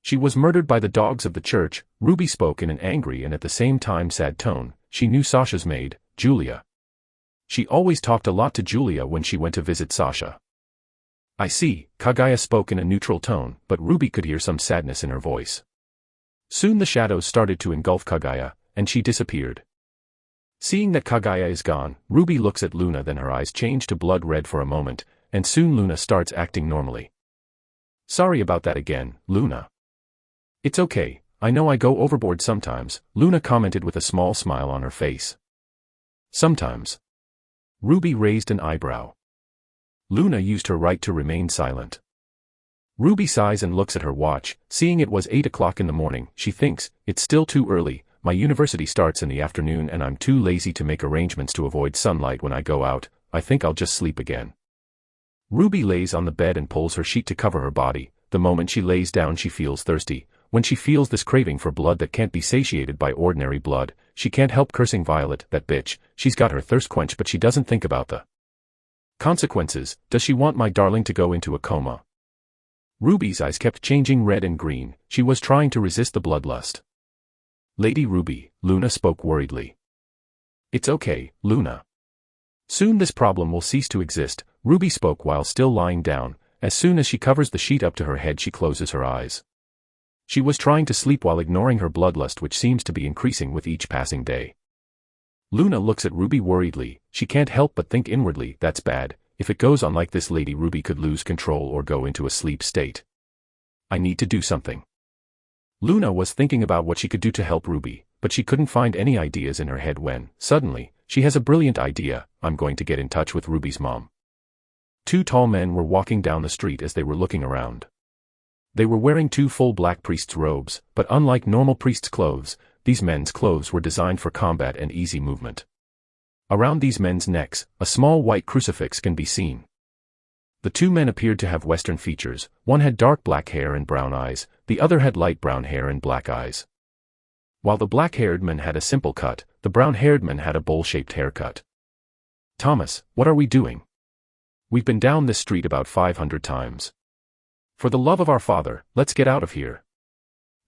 She was murdered by the dogs of the church. Ruby spoke in an angry and at the same time sad tone. She knew Sasha's maid, Julia. She always talked a lot to Julia when she went to visit Sasha. I see, Kaguya spoke in a neutral tone, but Ruby could hear some sadness in her voice. Soon the shadows started to engulf Kaguya, and she disappeared. Seeing that Kaguya is gone, Ruby looks at Luna, then her eyes change to blood red for a moment, and soon Luna starts acting normally. Sorry about that again, Luna. It's okay, I know I go overboard sometimes, Luna commented with a small smile on her face. Sometimes. Ruby raised an eyebrow. Luna used her right to remain silent. Ruby sighs and looks at her watch. Seeing it was 8 o'clock in the morning, she thinks, it's still too early. My university starts in the afternoon and I'm too lazy to make arrangements to avoid sunlight when I go out. I think I'll just sleep again. Ruby lays on the bed and pulls her sheet to cover her body. The moment she lays down she feels thirsty. When she feels this craving for blood that can't be satiated by ordinary blood, she can't help cursing Violet, that bitch. She's got her thirst quenched but she doesn't think about the consequences. Does she want my darling to go into a coma? Ruby's eyes kept changing red and green. She was trying to resist the bloodlust. Lady Ruby, Luna spoke worriedly. It's okay, Luna. Soon this problem will cease to exist, Ruby spoke while still lying down. As soon as she covers the sheet up to her head she closes her eyes. She was trying to sleep while ignoring her bloodlust, which seems to be increasing with each passing day. Luna looks at Ruby worriedly. She can't help but think inwardly, that's bad. If it goes on like this, Lady Ruby could lose control or go into a sleep state. I need to do something. Luna was thinking about what she could do to help Ruby, but she couldn't find any ideas in her head when, suddenly, she has a brilliant idea. I'm going to get in touch with Ruby's mom. Two tall men were walking down the street as they were looking around. They were wearing two full black priest's robes, but unlike normal priest's clothes, these men's clothes were designed for combat and easy movement. Around these men's necks, a small white crucifix can be seen. The two men appeared to have Western features. One had dark black hair and brown eyes, the other had light brown hair and black eyes. While the black-haired man had a simple cut, the brown-haired man had a bowl-shaped haircut. Thomas, what are we doing? We've been down this street about 500 times. For the love of our Father, let's get out of here.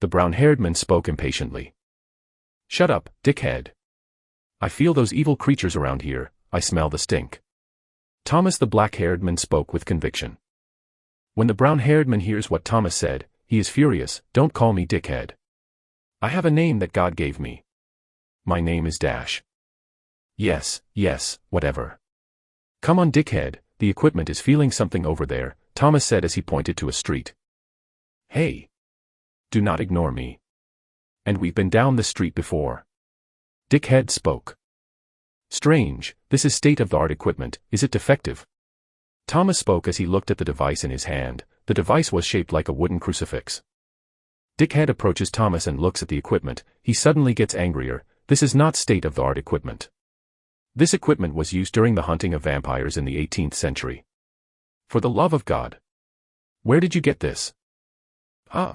The brown-haired man spoke impatiently. Shut up, dickhead. I feel those evil creatures around here. I smell the stink. Thomas, the black-haired man, spoke with conviction. When the brown-haired man hears what Thomas said, he is furious. Don't call me dickhead. I have a name that God gave me. My name is Dash. Yes, whatever. Come on, dickhead, the equipment is feeling something over there, Thomas said as he pointed to a street. Hey. Do not ignore me. And we've been down this street before. Dickhead spoke. Strange, this is state-of-the-art equipment, is it defective? Thomas spoke as he looked at the device in his hand. The device was shaped like a wooden crucifix. Dickhead approaches Thomas and looks at the equipment. He suddenly gets angrier. This is not state-of-the-art equipment. This equipment was used during the hunting of vampires in the 18th century. For the love of God. Where did you get this? Huh.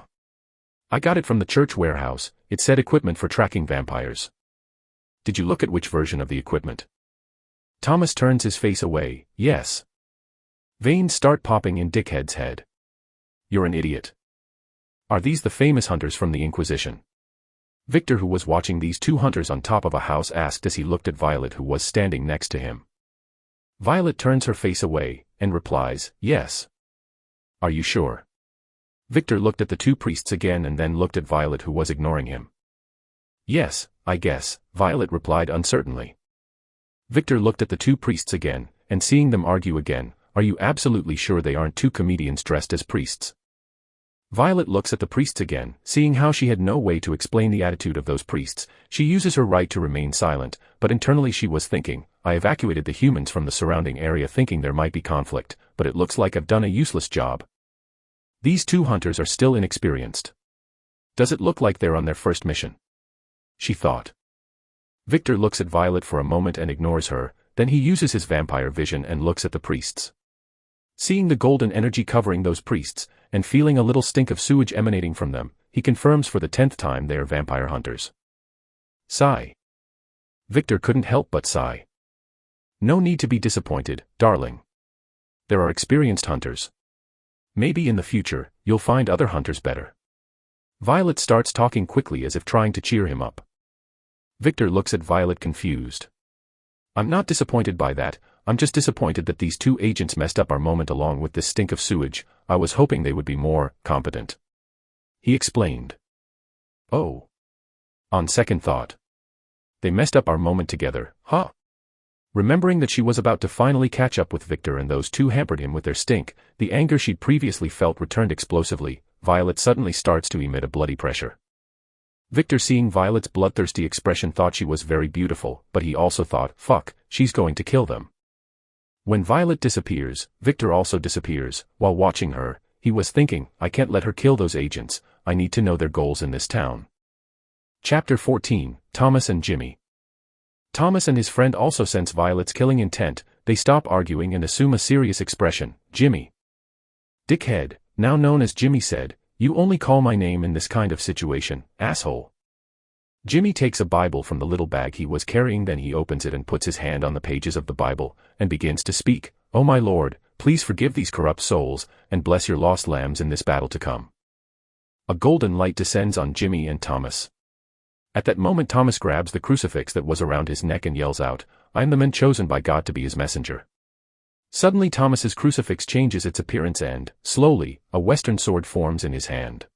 I got it from the church warehouse. It said equipment for tracking vampires. Did you look at which version of the equipment? Thomas turns his face away. Yes. Veins start popping in Dickhead's head. You're an idiot. Are these the famous hunters from the Inquisition? Victor, who was watching these two hunters on top of a house, asked as he looked at Violet, who was standing next to him. Violet turns her face away, and replies, yes. Are you sure? Victor looked at the two priests again and then looked at Violet, who was ignoring him. Yes, I guess, Violet replied uncertainly. Victor looked at the two priests again, and seeing them argue again, are you absolutely sure they aren't two comedians dressed as priests? Violet looks at the priests again, seeing how she had no way to explain the attitude of those priests. She uses her right to remain silent, but internally she was thinking, I evacuated the humans from the surrounding area thinking there might be conflict, but it looks like I've done a useless job. These two hunters are still inexperienced. Does it look like they're on their first mission? She thought. Victor looks at Violet for a moment and ignores her, then he uses his vampire vision and looks at the priests. Seeing the golden energy covering those priests, and feeling a little stink of sewage emanating from them, he confirms for the 10th time they are vampire hunters. Sigh. Victor couldn't help but sigh. No need to be disappointed, darling. There are experienced hunters. Maybe in the future, you'll find other hunters better. Violet starts talking quickly as if trying to cheer him up. Victor looks at Violet confused. I'm not disappointed by that, I'm just disappointed that these two agents messed up our moment along with this stink of sewage. I was hoping they would be more competent. He explained. Oh. On second thought. They messed up our moment together, huh? Remembering that she was about to finally catch up with Victor and those two hampered him with their stink, the anger she'd previously felt returned explosively. Violet suddenly starts to emit a bloody pressure. Victor, seeing Violet's bloodthirsty expression, thought she was very beautiful, but he also thought, fuck, she's going to kill them. When Violet disappears, Victor also disappears. While watching her, he was thinking, I can't let her kill those agents, I need to know their goals in this town. Chapter 14, Thomas and Jimmy. Thomas and his friend also sense Violet's killing intent. They stop arguing and assume a serious expression. Jimmy. Dickhead, now known as Jimmy, said, you only call my name in this kind of situation, asshole. Jimmy takes a Bible from the little bag he was carrying, then he opens it and puts his hand on the pages of the Bible, and begins to speak, Oh my Lord, please forgive these corrupt souls, and bless your lost lambs in this battle to come. A golden light descends on Jimmy and Thomas. At that moment Thomas grabs the crucifix that was around his neck and yells out, I am the man chosen by God to be his messenger. Suddenly Thomas's crucifix changes its appearance and, slowly, a western sword forms in his hand.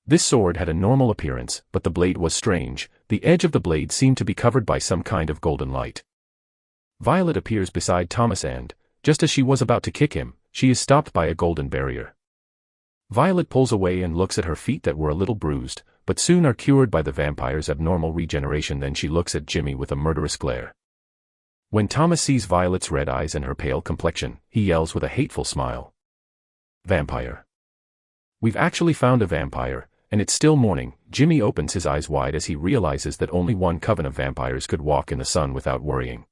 This sword had a normal appearance, but the blade was strange. The edge of the blade seemed to be covered by some kind of golden light. Violet appears beside Thomas and, just as she was about to kick him, she is stopped by a golden barrier. Violet pulls away and looks at her feet that were a little bruised, but soon are cured by the vampire's abnormal regeneration. Then she looks at Jimmy with a murderous glare. When Thomas sees Violet's red eyes and her pale complexion, he yells with a hateful smile. Vampire. We've actually found a vampire. And it's still morning. Jimmy opens his eyes wide as he realizes that only one coven of vampires could walk in the sun without worrying.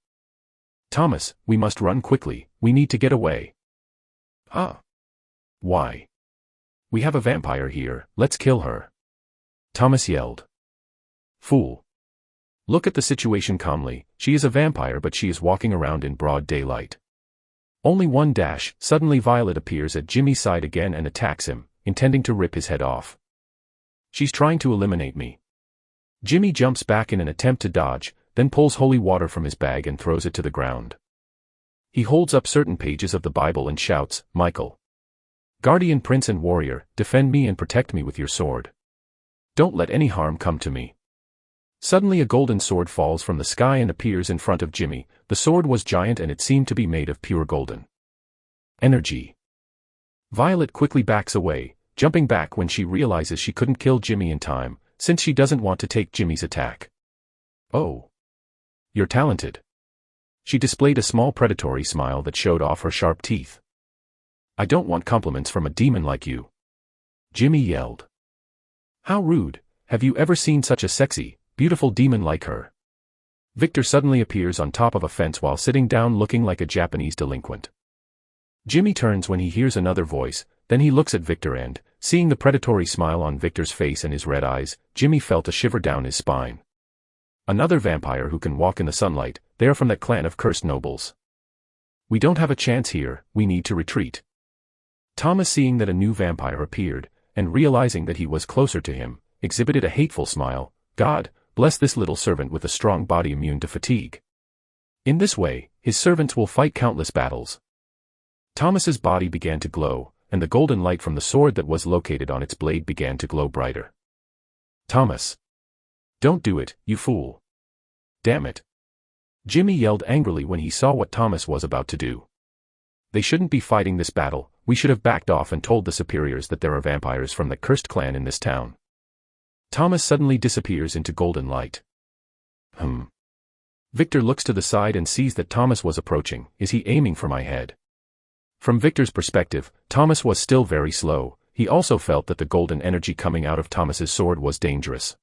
Thomas, we must run quickly, we need to get away. Ah. Why? We have a vampire here, let's kill her. Thomas yelled. Fool. Look at the situation calmly, she is a vampire but she is walking around in broad daylight. Only one dash. Suddenly Violet appears at Jimmy's side again and attacks him, intending to rip his head off. She's trying to eliminate me. Jimmy jumps back in an attempt to dodge, then pulls holy water from his bag and throws it to the ground. He holds up certain pages of the Bible and shouts, Michael. Guardian Prince and Warrior, defend me and protect me with your sword. Don't let any harm come to me. Suddenly a golden sword falls from the sky and appears in front of Jimmy. The sword was giant and it seemed to be made of pure golden energy. Violet quickly backs away, jumping back when she realizes she couldn't kill Jimmy in time, since she doesn't want to take Jimmy's attack. Oh. You're talented. She displayed a small predatory smile that showed off her sharp teeth. I don't want compliments from a demon like you. Jimmy yelled. How rude, have you ever seen such a sexy, beautiful demon like her? Victor suddenly appears on top of a fence while sitting down looking like a Japanese delinquent. Jimmy turns when he hears another voice, then he looks at Victor and, seeing the predatory smile on Victor's face and his red eyes, Jimmy felt a shiver down his spine. Another vampire who can walk in the sunlight, they are from that clan of cursed nobles. We don't have a chance here, we need to retreat. Thomas, seeing that a new vampire appeared, and realizing that he was closer to him, exhibited a hateful smile. God, bless this little servant with a strong body immune to fatigue. In this way, his servants will fight countless battles. Thomas's body began to glow, and the golden light from the sword that was located on its blade began to glow brighter. Thomas! Don't do it, you fool! Damn it! Jimmy yelled angrily when he saw what Thomas was about to do. They shouldn't be fighting this battle, we should have backed off and told the superiors that there are vampires from the cursed clan in this town. Thomas suddenly disappears into golden light. Victor looks to the side and sees that Thomas was approaching. Is he aiming for my head? From Victor's perspective, Thomas was still very slow. He also felt that the golden energy coming out of Thomas's sword was dangerous.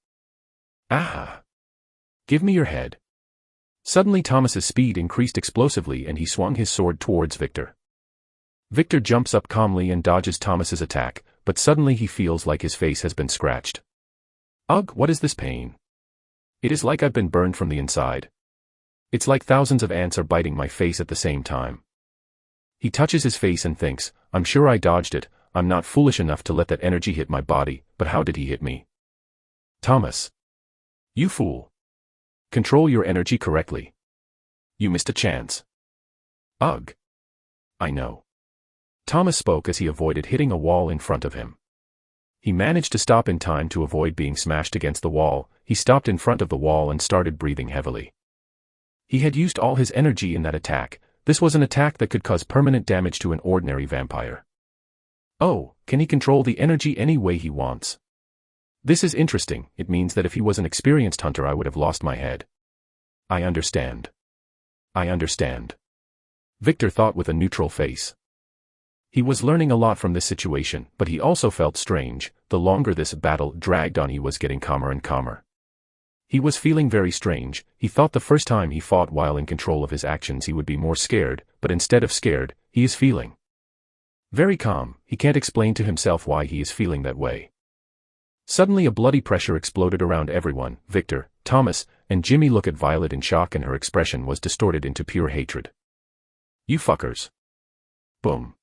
Ah! Give me your head. Suddenly Thomas's speed increased explosively and he swung his sword towards Victor. Victor jumps up calmly and dodges Thomas's attack, but suddenly he feels like his face has been scratched. Ugh, what is this pain? It is like I've been burned from the inside. It's like thousands of ants are biting my face at the same time. He touches his face and thinks, I'm sure I dodged it, I'm not foolish enough to let that energy hit my body, but how did he hit me? Thomas! You fool! Control your energy correctly. You missed a chance. Ugh! I know. Thomas spoke as he avoided hitting a wall in front of him. He managed to stop in time to avoid being smashed against the wall. He stopped in front of the wall and started breathing heavily. He had used all his energy in that attack. This was an attack that could cause permanent damage to an ordinary vampire. Oh, can he control the energy any way he wants? This is interesting. It means that if he was an experienced hunter I would have lost my head. I understand. I understand. Victor thought with a neutral face. He was learning a lot from this situation, but he also felt strange. The longer this battle dragged on he was getting calmer and calmer. He was feeling very strange. He thought the first time he fought while in control of his actions he would be more scared, but instead of scared, he is feeling very calm. He can't explain to himself why he is feeling that way. Suddenly a bloody pressure exploded around everyone. Victor, Thomas, and Jimmy look at Violet in shock and her expression was distorted into pure hatred. You fuckers. Boom.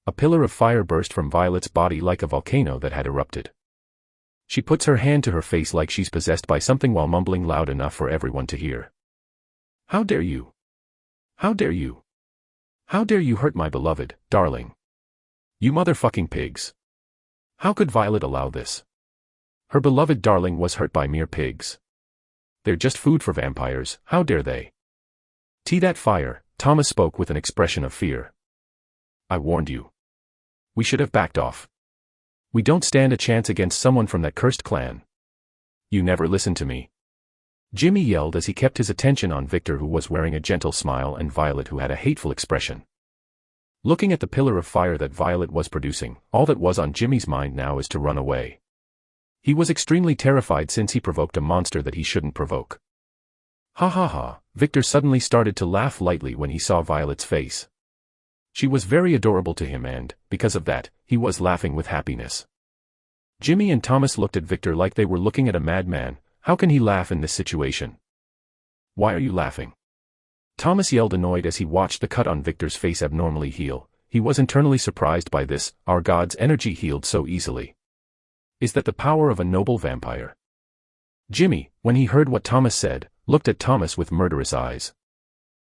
A pillar of fire burst from Violet's body like a volcano that had erupted. She puts her hand to her face like she's possessed by something while mumbling loud enough for everyone to hear. How dare you? How dare you? How dare you hurt my beloved, darling? You motherfucking pigs. How could Violet allow this? Her beloved darling was hurt by mere pigs. They're just food for vampires, how dare they? That fire, Thomas spoke with an expression of fear. I warned you. We should have backed off. We don't stand a chance against someone from that cursed clan. You never listened to me. Jimmy yelled as he kept his attention on Victor who was wearing a gentle smile and Violet who had a hateful expression. Looking at the pillar of fire that Violet was producing, all that was on Jimmy's mind now is to run away. He was extremely terrified since he provoked a monster that he shouldn't provoke. Ha ha ha, Victor suddenly started to laugh lightly when he saw Violet's face. She was very adorable to him and, because of that, he was laughing with happiness. Jimmy and Thomas looked at Victor like they were looking at a madman. How can he laugh in this situation? Why are you laughing? Thomas yelled annoyed as he watched the cut on Victor's face abnormally heal. He was internally surprised by this. Our god's energy healed so easily. Is that the power of a noble vampire? Jimmy, when he heard what Thomas said, looked at Thomas with murderous eyes.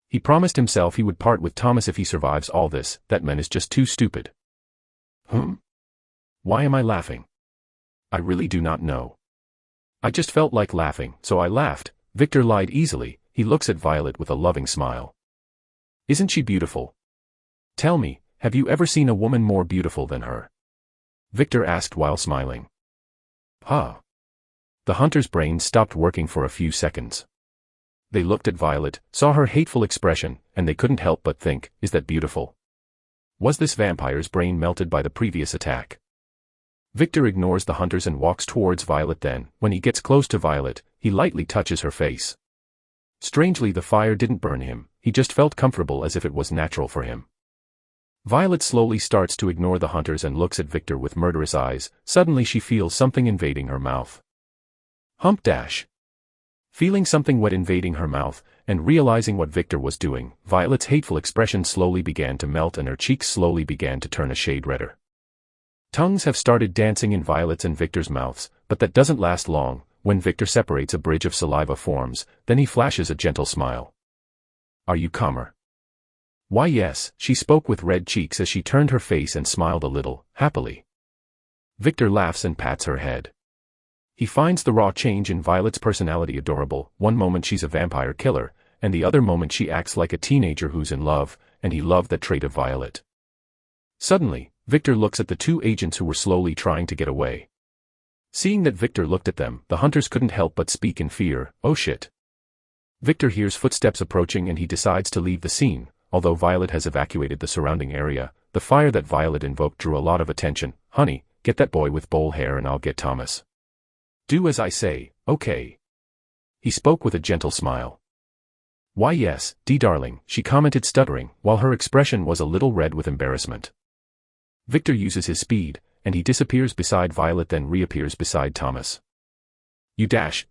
He promised himself he would part with Thomas if he survives all this. That man is just too stupid. Why am I laughing? I really do not know. I just felt like laughing, so I laughed. Victor lied easily. He looks at Violet with a loving smile. Isn't she beautiful? Tell me, have you ever seen a woman more beautiful than her? Victor asked while smiling. Huh. The hunter's brain stopped working for a few seconds. They looked at Violet, saw her hateful expression, and they couldn't help but think, is that beautiful? Was this vampire's brain melted by the previous attack? Victor ignores the hunters and walks towards Violet. Then, when he gets close to Violet, he lightly touches her face. Strangely, the fire didn't burn him, he just felt comfortable as if it was natural for him. Violet slowly starts to ignore the hunters and looks at Victor with murderous eyes. Suddenly she feels something invading her mouth. Hump dash. Feeling something wet invading her mouth, and realizing what Victor was doing, Violet's hateful expression slowly began to melt and her cheeks slowly began to turn a shade redder. Tongues have started dancing in Violet's and Victor's mouths, but that doesn't last long. When Victor separates, a bridge of saliva forms, then he flashes a gentle smile. Are you calmer? Why yes, she spoke with red cheeks as she turned her face and smiled a little, happily. Victor laughs and pats her head. He finds the raw change in Violet's personality adorable. One moment she's a vampire killer, and the other moment she acts like a teenager who's in love, and he loved that trait of Violet. Suddenly, Victor looks at the two agents who were slowly trying to get away. Seeing that Victor looked at them, the hunters couldn't help but speak in fear. Oh shit. Victor hears footsteps approaching and he decides to leave the scene. Although Violet has evacuated the surrounding area, the fire that Violet invoked drew a lot of attention. Honey, get that boy with bowl hair and I'll get Thomas. Do as I say, okay. He spoke with a gentle smile. Why yes, darling, she commented stuttering, while her expression was a little red with embarrassment. Victor uses his speed, and he disappears beside Violet then reappears beside Thomas.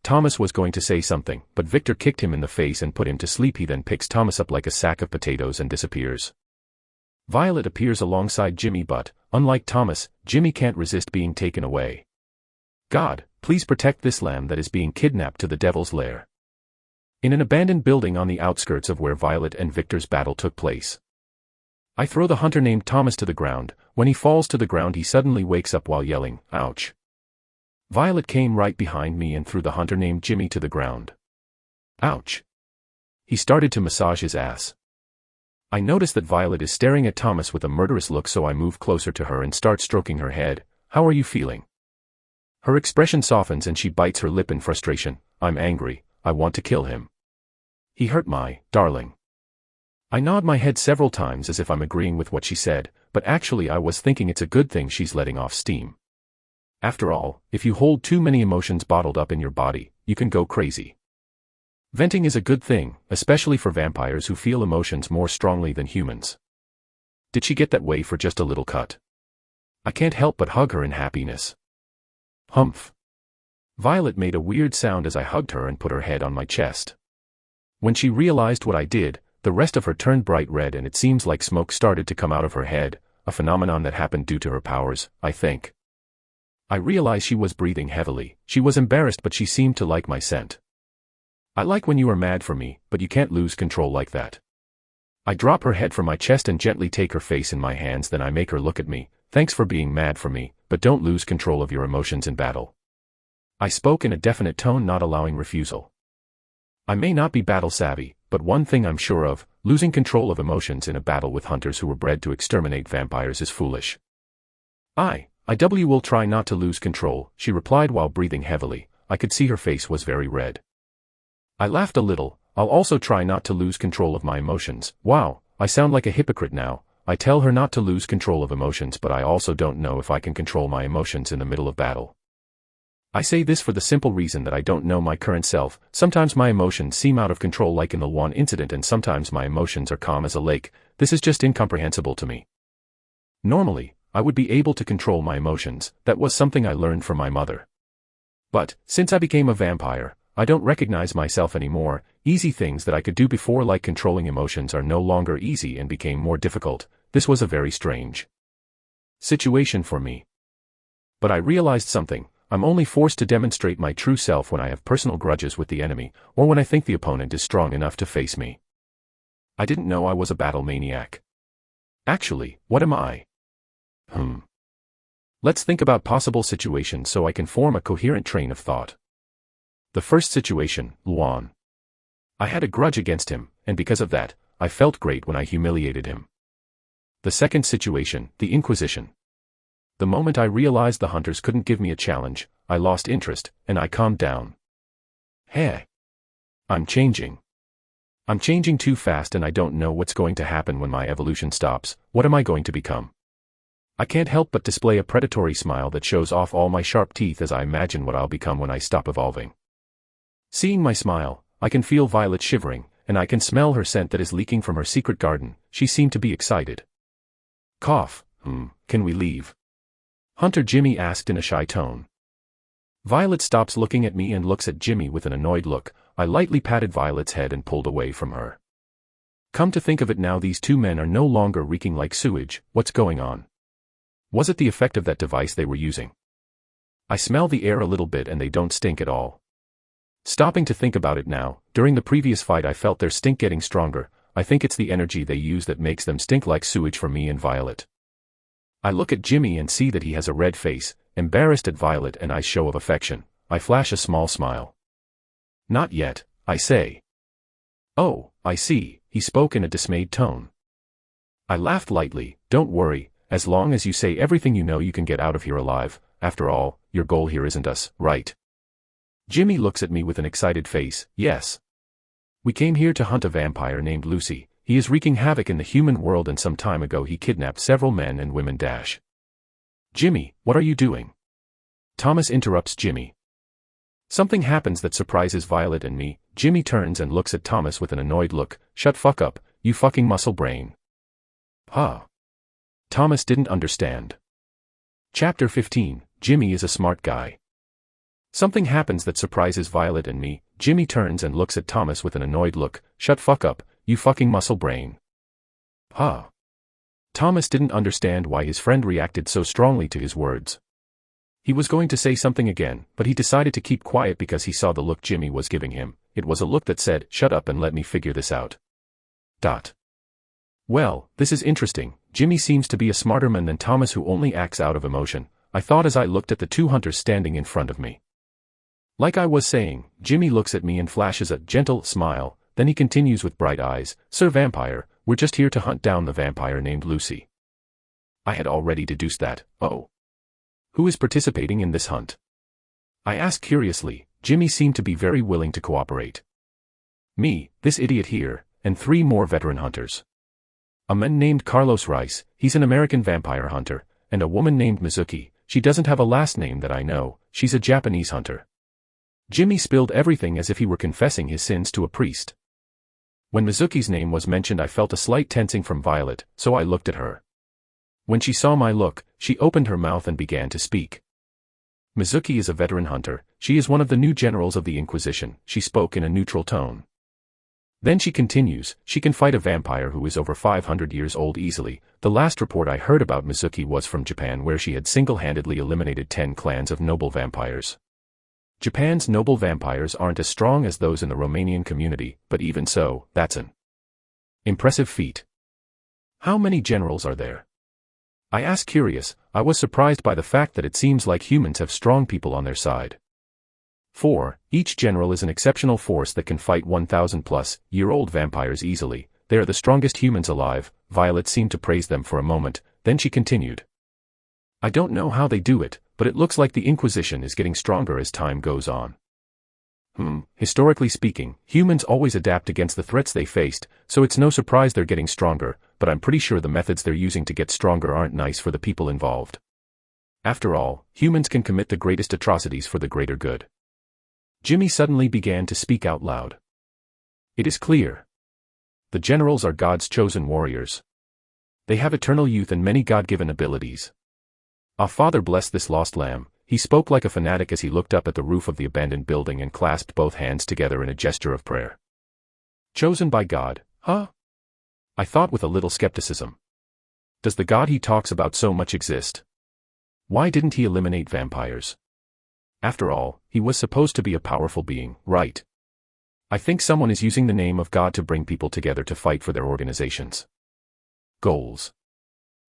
Thomas was going to say something, but Victor kicked him in the face and put him to sleep. He then picks Thomas up like a sack of potatoes and disappears. Violet appears alongside Jimmy but, unlike Thomas, Jimmy can't resist being taken away. God, please protect this lamb that is being kidnapped to the devil's lair. In an abandoned building on the outskirts of where Violet and Victor's battle took place. I throw the hunter named Thomas to the ground. When he falls to the ground he suddenly wakes up while yelling, ouch. Violet came right behind me and threw the hunter named Jimmy to the ground. Ouch. He started to massage his ass. I notice that Violet is staring at Thomas with a murderous look, so I move closer to her and start stroking her head. How are you feeling? Her expression softens and she bites her lip in frustration. I'm angry, I want to kill him. He hurt my darling. I nod my head several times as if I'm agreeing with what she said, but actually I was thinking it's a good thing she's letting off steam. After all, if you hold too many emotions bottled up in your body, you can go crazy. Venting is a good thing, especially for vampires who feel emotions more strongly than humans. Did she get that way for just a little cut? I can't help but hug her in happiness. Humph. Violet made a weird sound as I hugged her and put her head on my chest. When she realized what I did, the rest of her turned bright red and it seems like smoke started to come out of her head, a phenomenon that happened due to her powers, I think. I realized she was breathing heavily. She was embarrassed but she seemed to like my scent. I like when you are mad for me, but you can't lose control like that. I drop her head from my chest and gently take her face in my hands, then I make her look at me. Thanks for being mad for me, but don't lose control of your emotions in battle. I spoke in a definite tone, not allowing refusal. I may not be battle savvy, but one thing I'm sure of, losing control of emotions in a battle with hunters who were bred to exterminate vampires is foolish. I will try not to lose control, she replied while breathing heavily. I could see her face was very red. I laughed a little. I'll also try not to lose control of my emotions. Wow, I sound like a hypocrite now. I tell her not to lose control of emotions, but I also don't know if I can control my emotions in the middle of battle. I say this for the simple reason that I don't know my current self. Sometimes my emotions seem out of control like in the one incident, and sometimes my emotions are calm as a lake. This is just incomprehensible to me. Normally, I would be able to control my emotions. That was something I learned from my mother. But, since I became a vampire, I don't recognize myself anymore. Easy things that I could do before like controlling emotions are no longer easy and became more difficult. This was a very strange situation for me. But I realized something. I'm only forced to demonstrate my true self when I have personal grudges with the enemy, or when I think the opponent is strong enough to face me. I didn't know I was a battle maniac. Actually, what am I? Let's think about possible situations so I can form a coherent train of thought. The first situation, Luan. I had a grudge against him, and because of that, I felt great when I humiliated him. The second situation, the Inquisition. The moment I realized the hunters couldn't give me a challenge, I lost interest, and I calmed down. Hey. I'm changing. I'm changing too fast and I don't know what's going to happen when my evolution stops. What am I going to become? I can't help but display a predatory smile that shows off all my sharp teeth as I imagine what I'll become when I stop evolving. Seeing my smile, I can feel Violet shivering, and I can smell her scent that is leaking from her secret garden. She seemed to be excited. Cough. Can we leave? Hunter Jimmy asked in a shy tone. Violet stops looking at me and looks at Jimmy with an annoyed look. I lightly patted Violet's head and pulled away from her. Come to think of it now, these two men are no longer reeking like sewage. What's going on? Was it the effect of that device they were using? I smell the air a little bit and they don't stink at all. Stopping to think about it now, during the previous fight I felt their stink getting stronger. I think it's the energy they use that makes them stink like sewage for me and Violet. I look at Jimmy and see that he has a red face, embarrassed at Violet and I show of affection. I flash a small smile. Not yet, I say. Oh, I see, he spoke in a dismayed tone. I laughed lightly. Don't worry, as long as you say everything you know you can get out of here alive. After all, your goal here isn't us, right? Jimmy looks at me with an excited face. Yes. We came here to hunt a vampire named Lucy. He is wreaking havoc in the human world and some time ago he kidnapped several men and women. Jimmy, what are you doing? Thomas interrupts Jimmy. Something happens that surprises Violet and me. Jimmy turns and looks at Thomas with an annoyed look. Shut fuck up, you fucking muscle brain. Huh. Thomas didn't understand. Chapter 15, Jimmy is a smart guy. Something happens that surprises Violet and me. Jimmy turns and looks at Thomas with an annoyed look. Shut fuck up, you fucking muscle brain. Huh. Thomas didn't understand why his friend reacted so strongly to his words. He was going to say something again, but he decided to keep quiet because he saw the look Jimmy was giving him. It was a look that said, shut up and let me figure this out. Well, this is interesting. Jimmy seems to be a smarter man than Thomas, who only acts out of emotion, I thought as I looked at the two hunters standing in front of me. Like I was saying, Jimmy looks at me and flashes a gentle smile, then he continues with bright eyes, Sir Vampire, we're just here to hunt down the vampire named Lucy. I had already deduced that. Oh. Who is participating in this hunt? I asked curiously. Jimmy seemed to be very willing to cooperate. Me, this idiot here, and 3 more veteran hunters. A man named Carlos Rice, he's an American vampire hunter, and a woman named Mizuki, she doesn't have a last name that I know, she's a Japanese hunter. Jimmy spilled everything as if he were confessing his sins to a priest. When Mizuki's name was mentioned I felt a slight tensing from Violet, so I looked at her. When she saw my look, she opened her mouth and began to speak. Mizuki is a veteran hunter, she is one of the new generals of the Inquisition, she spoke in a neutral tone. Then she continues, she can fight a vampire who is over 500 years old easily. The last report I heard about Mizuki was from Japan, where she had single-handedly eliminated 10 clans of noble vampires. Japan's noble vampires aren't as strong as those in the Romanian community, but even so, that's an impressive feat. How many generals are there? I asked curious. I was surprised by the fact that it seems like humans have strong people on their side. 4. Each general is an exceptional force that can fight 1,000-plus-year-old vampires easily. They are the strongest humans alive. Violet seemed to praise them for a moment, then she continued. I don't know how they do it, but it looks like the Inquisition is getting stronger as time goes on. Historically speaking, humans always adapt against the threats they faced, so it's no surprise they're getting stronger, but I'm pretty sure the methods they're using to get stronger aren't nice for the people involved. After all, humans can commit the greatest atrocities for the greater good. Jimmy suddenly began to speak out loud. It is clear. The generals are God's chosen warriors. They have eternal youth and many God-given abilities. Our Father bless this lost lamb. He spoke like a fanatic as he looked up at the roof of the abandoned building and clasped both hands together in a gesture of prayer. Chosen by God, huh? I thought with a little skepticism. Does the God he talks about so much exist? Why didn't he eliminate vampires? After all, he was supposed to be a powerful being, right? I think someone is using the name of God to bring people together to fight for their organizations. Goals.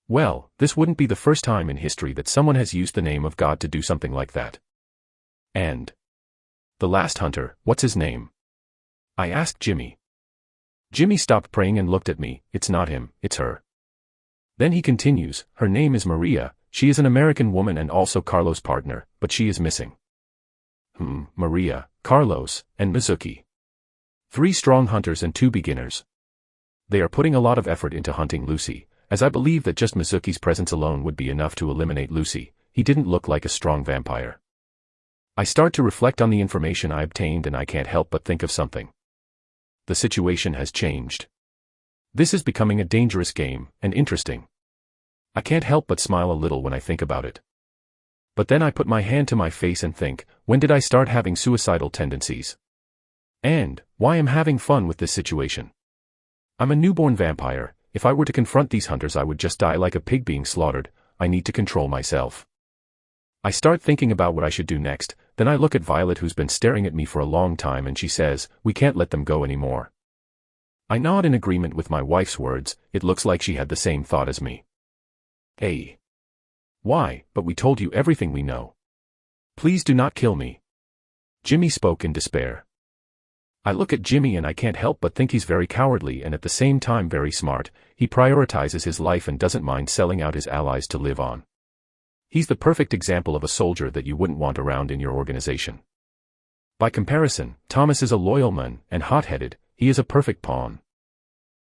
Well, this wouldn't be the first time in history that someone has used the name of God to do something like that. And the last hunter, what's his name? I asked Jimmy. Jimmy stopped praying and looked at me. It's not him, it's her. Then he continues, her name is Maria, she is an American woman and also Carlos' partner, but she is missing. Maria, Carlos, and Mizuki. 3 strong hunters and 2 beginners. They are putting a lot of effort into hunting Lucy, as I believe that just Mizuki's presence alone would be enough to eliminate Lucy. He didn't look like a strong vampire. I start to reflect on the information I obtained and I can't help but think of something. The situation has changed. This is becoming a dangerous game, and interesting. I can't help but smile a little when I think about it. But then I put my hand to my face and think, when did I start having suicidal tendencies? And why I'm having fun with this situation? I'm a newborn vampire. If I were to confront these hunters, I would just die like a pig being slaughtered. I need to control myself. I start thinking about what I should do next, then I look at Violet, who's been staring at me for a long time, and she says, "We can't let them go anymore." I nod in agreement with my wife's words. It looks like she had the same thought as me. Hey. Why, but we told you everything we know. Please do not kill me. Jimmy spoke in despair. I look at Jimmy and I can't help but think he's very cowardly and at the same time very smart. He prioritizes his life and doesn't mind selling out his allies to live on. He's the perfect example of a soldier that you wouldn't want around in your organization. By comparison, Thomas is a loyal man and hot-headed. He is a perfect pawn.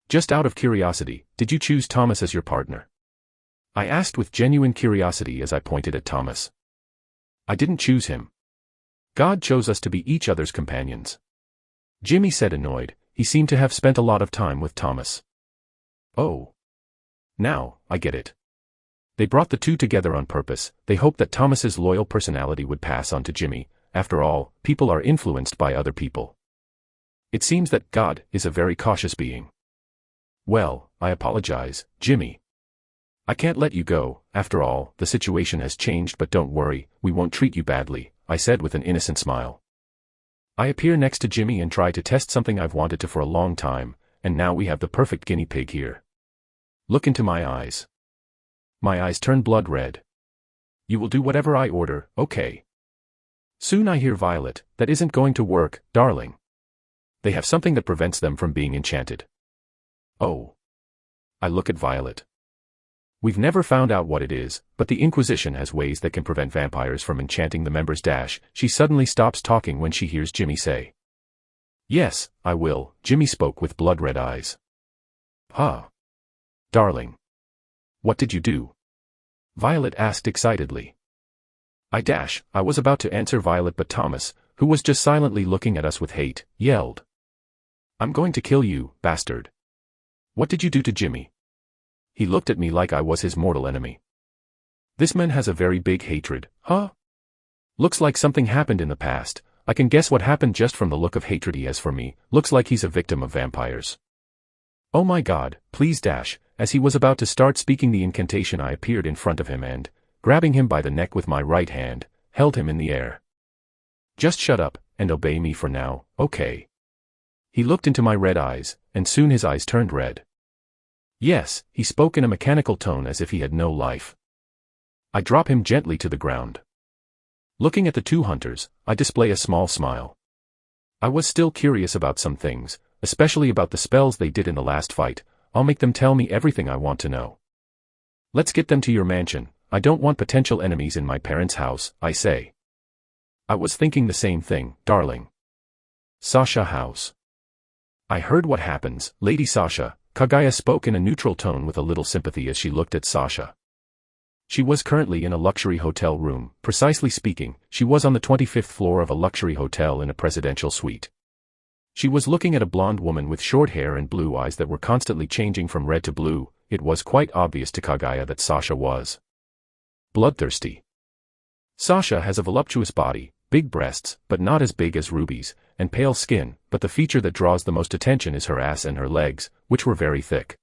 Just out of curiosity, did you choose Thomas as your partner? I asked with genuine curiosity as I pointed at Thomas. I didn't choose him. God chose us to be each other's companions. Jimmy said, annoyed. He seemed to have spent a lot of time with Thomas. Oh. Now, I get it. They brought the two together on purpose. They hoped that Thomas's loyal personality would pass on to Jimmy. After all, people are influenced by other people. It seems that God is a very cautious being. Well, I apologize, Jimmy. I can't let you go. After all, the situation has changed, but don't worry, we won't treat you badly, I said with an innocent smile. I appear next to Jimmy and try to test something I've wanted to for a long time, and now we have the perfect guinea pig here. Look into my eyes. My eyes turn blood red. You will do whatever I order, okay? Soon I hear Violet, that isn't going to work, darling. They have something that prevents them from being enchanted. Oh. I look at Violet. We've never found out what it is, but the Inquisition has ways that can prevent vampires from enchanting the members. She suddenly stops talking when she hears Jimmy say. Yes, I will, Jimmy spoke with blood-red eyes. Huh. Darling. What did you do? Violet asked excitedly. I was about to answer Violet, but Thomas, who was just silently looking at us with hate, yelled. I'm going to kill you, bastard. What did you do to Jimmy? He looked at me like I was his mortal enemy. This man has a very big hatred, huh? Looks like something happened in the past. I can guess what happened just from the look of hatred he has for me. Looks like he's a victim of vampires. Oh my God, please. As he was about to start speaking the incantation, I appeared in front of him and, grabbing him by the neck with my right hand, held him in the air. Just shut up, and obey me for now, okay? He looked into my red eyes, and soon his eyes turned red. Yes, he spoke in a mechanical tone as if he had no life. I drop him gently to the ground. Looking at the two hunters, I display a small smile. I was still curious about some things, especially about the spells they did in the last fight. I'll make them tell me everything I want to know. Let's get them to your mansion. I don't want potential enemies in my parents' house, I say. I was thinking the same thing, darling. Sasha house. I heard what happens, Lady Sasha. Kaguya spoke in a neutral tone with a little sympathy as she looked at Sasha. She was currently in a luxury hotel room. Precisely speaking, she was on the 25th floor of a luxury hotel in a presidential suite. She was looking at a blonde woman with short hair and blue eyes that were constantly changing from red to blue. It was quite obvious to Kaguya that Sasha was bloodthirsty. Sasha has a voluptuous body, big breasts, but not as big as Ruby's, and pale skin, but the feature that draws the most attention is her ass and her legs, which were very thick.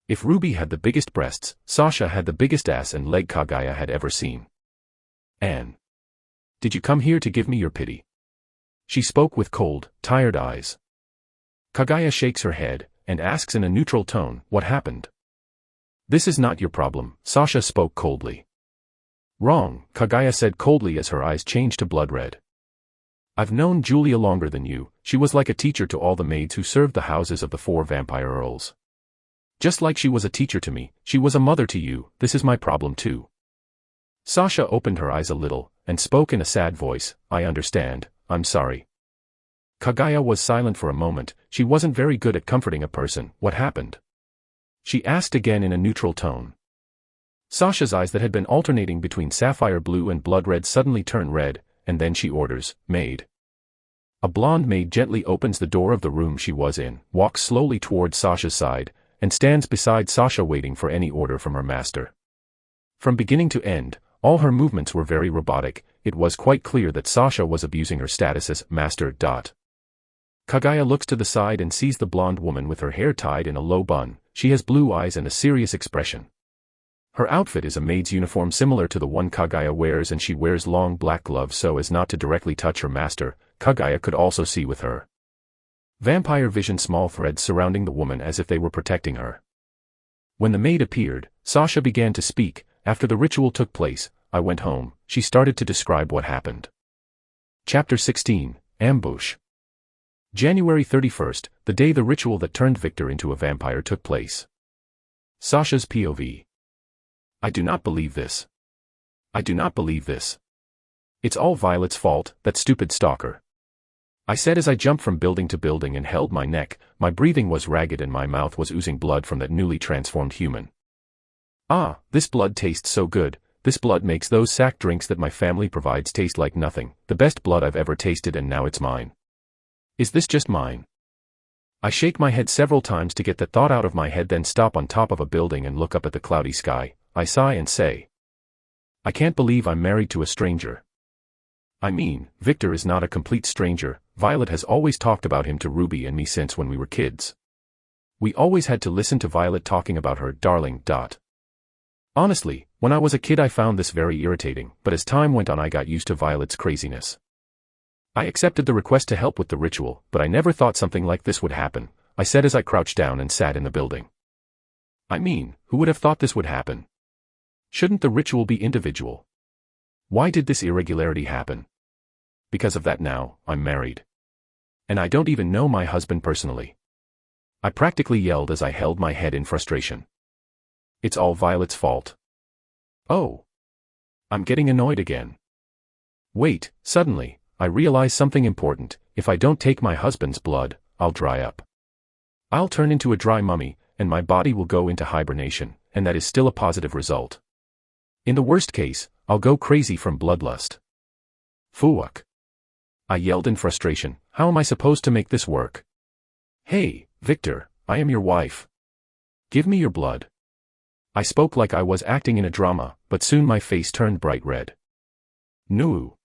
If Ruby had the biggest breasts, Sasha had the biggest ass and leg Kaguya had ever seen. Anne. Did you come here to give me your pity? She spoke with cold, tired eyes. Kaguya shakes her head, and asks in a neutral tone, what happened? This is not your problem, Sasha spoke coldly. Wrong, Kaguya said coldly as her eyes changed to blood red. I've known Julia longer than you. She was like a teacher to all the maids who served the houses of the 4 vampire earls. Just like she was a teacher to me, she was a mother to you. This is my problem too. Sasha opened her eyes a little, and spoke in a sad voice, I understand, I'm sorry. Kaguya was silent for a moment. She wasn't very good at comforting a person. What happened? She asked again in a neutral tone. Sasha's eyes that had been alternating between sapphire blue and blood red suddenly turn red, and then she orders, maid. A blonde maid gently opens the door of the room she was in, walks slowly toward Sasha's side, and stands beside Sasha waiting for any order from her master. From beginning to end, all her movements were very robotic. It was quite clear that Sasha was abusing her status as master. Kaguya looks to the side and sees the blonde woman with her hair tied in a low bun. She has blue eyes and a serious expression. Her outfit is a maid's uniform similar to the one Kaguya wears, and she wears long black gloves so as not to directly touch her master. Kaguya could also see with her vampire vision small threads surrounding the woman as if they were protecting her. When the maid appeared, Sasha began to speak. After the ritual took place, I went home. She started to describe what happened. Chapter 16, Ambush. January 31st, the day the ritual that turned Victor into a vampire took place. Sasha's POV. I do not believe this. I do not believe this. It's all Violet's fault, that stupid stalker. I said as I jumped from building to building and held my neck. My breathing was ragged and my mouth was oozing blood from that newly transformed human. Ah, this blood tastes so good. This blood makes those sack drinks that my family provides taste like nothing. The best blood I've ever tasted, and now it's mine. Is this just mine? I shake my head several times to get the thought out of my head, then stop on top of a building and look up at the cloudy sky. I sigh and say, I can't believe I'm married to a stranger. I mean, Victor is not a complete stranger. Violet has always talked about him to Ruby and me since when we were kids. We always had to listen to Violet talking about her darling. Honestly, when I was a kid I found this very irritating, but as time went on I got used to Violet's craziness. I accepted the request to help with the ritual, but I never thought something like this would happen, I said as I crouched down and sat in the building. I mean, who would have thought this would happen? Shouldn't the ritual be individual? Why did this irregularity happen? Because of that now, I'm married. And I don't even know my husband personally. I practically yelled as I held my head in frustration. It's all Violet's fault. Oh. I'm getting annoyed again. Wait, suddenly, I realize something important. If I don't take my husband's blood, I'll dry up. I'll turn into a dry mummy, and my body will go into hibernation, and that is still a positive result. In the worst case, I'll go crazy from bloodlust. Fuck. I yelled in frustration. How am I supposed to make this work? Hey, Victor, I am your wife. Give me your blood. I spoke like I was acting in a drama, but soon my face turned bright red. No.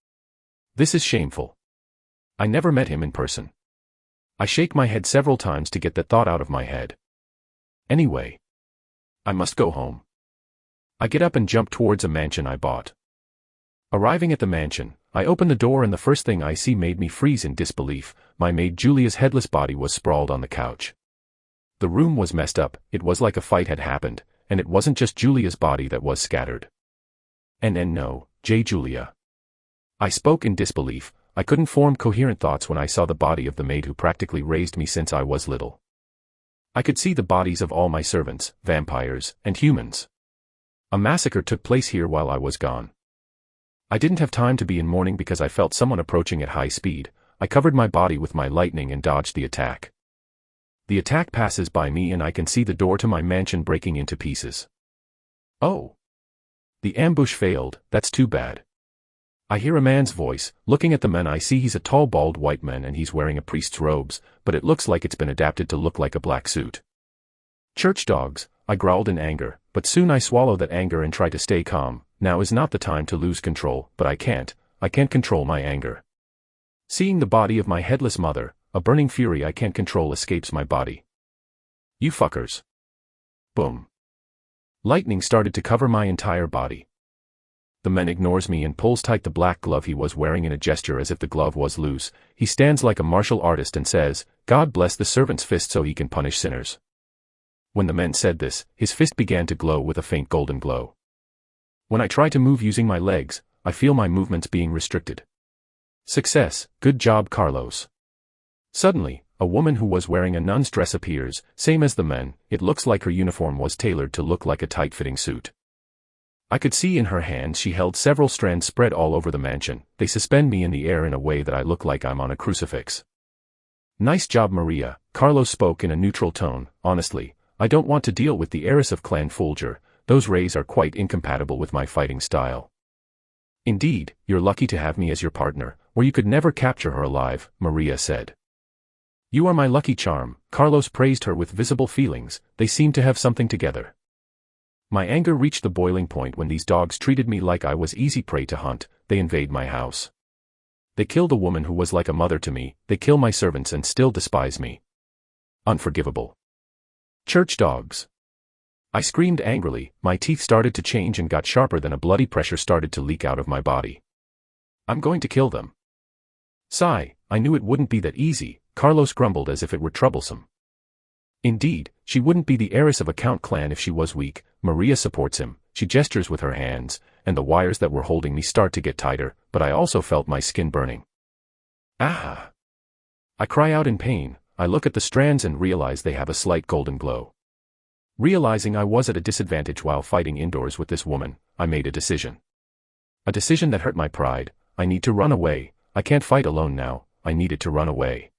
This is shameful. I never met him in person. I shake my head several times to get that thought out of my head. Anyway. I must go home. I get up and jump towards a mansion I bought. Arriving at the mansion, I open the door and the first thing I see made me freeze in disbelief. My maid Julia's headless body was sprawled on the couch. The room was messed up. It was like a fight had happened, and it wasn't just Julia's body that was scattered. And no, Julia. I spoke in disbelief. I couldn't form coherent thoughts when I saw the body of the maid who practically raised me since I was little. I could see the bodies of all my servants, vampires, and humans. A massacre took place here while I was gone. I didn't have time to be in mourning because I felt someone approaching at high speed. I covered my body with my lightning and dodged the attack. The attack passes by me and I can see the door to my mansion breaking into pieces. Oh. The ambush failed. That's too bad. I hear a man's voice. Looking at the man I see he's a tall bald white man and he's wearing a priest's robes, but it looks like it's been adapted to look like a black suit. Church dogs, I growled in anger, but soon I swallow that anger and try to stay calm. Now is not the time to lose control, but I can't control my anger. Seeing the body of my headless mother, a burning fury I can't control escapes my body. You fuckers. Boom. Lightning started to cover my entire body. The man ignores me and pulls tight the black glove he was wearing in a gesture as if the glove was loose. He stands like a martial artist and says, God bless the servant's fist so he can punish sinners. When the man said this, his fist began to glow with a faint golden glow. When I try to move using my legs, I feel my movements being restricted. Success, good job Carlos. Suddenly, a woman who was wearing a nun's dress appears, same as the men. It looks like her uniform was tailored to look like a tight-fitting suit. I could see in her hands she held several strands spread all over the mansion. They suspend me in the air in a way that I look like I'm on a crucifix. Nice job Maria, Carlos spoke in a neutral tone. Honestly, I don't want to deal with the heiress of Clan Fulger. Those rays are quite incompatible with my fighting style. Indeed, you're lucky to have me as your partner, or you could never capture her alive, Maria said. You are my lucky charm, Carlos praised her with visible feelings. They seem to have something together. My anger reached the boiling point when these dogs treated me like I was easy prey to hunt. They invade my house. They killed a woman who was like a mother to me, they kill my servants and still despise me. Unforgivable. Church dogs. I screamed angrily, my teeth started to change and got sharper than a bloody pressure started to leak out of my body. I'm going to kill them. Sigh, I knew it wouldn't be that easy, Carlos grumbled as if it were troublesome. Indeed, she wouldn't be the heiress of a Count clan if she was weak. Maria supports him, she gestures with her hands, and the wires that were holding me start to get tighter, but I also felt my skin burning. Ah! I cry out in pain, I look at the strands and realize they have a slight golden glow. Realizing I was at a disadvantage while fighting indoors with this woman, I made a decision. A decision that hurt my pride. I need to run away, I can't fight alone now, I needed to run away.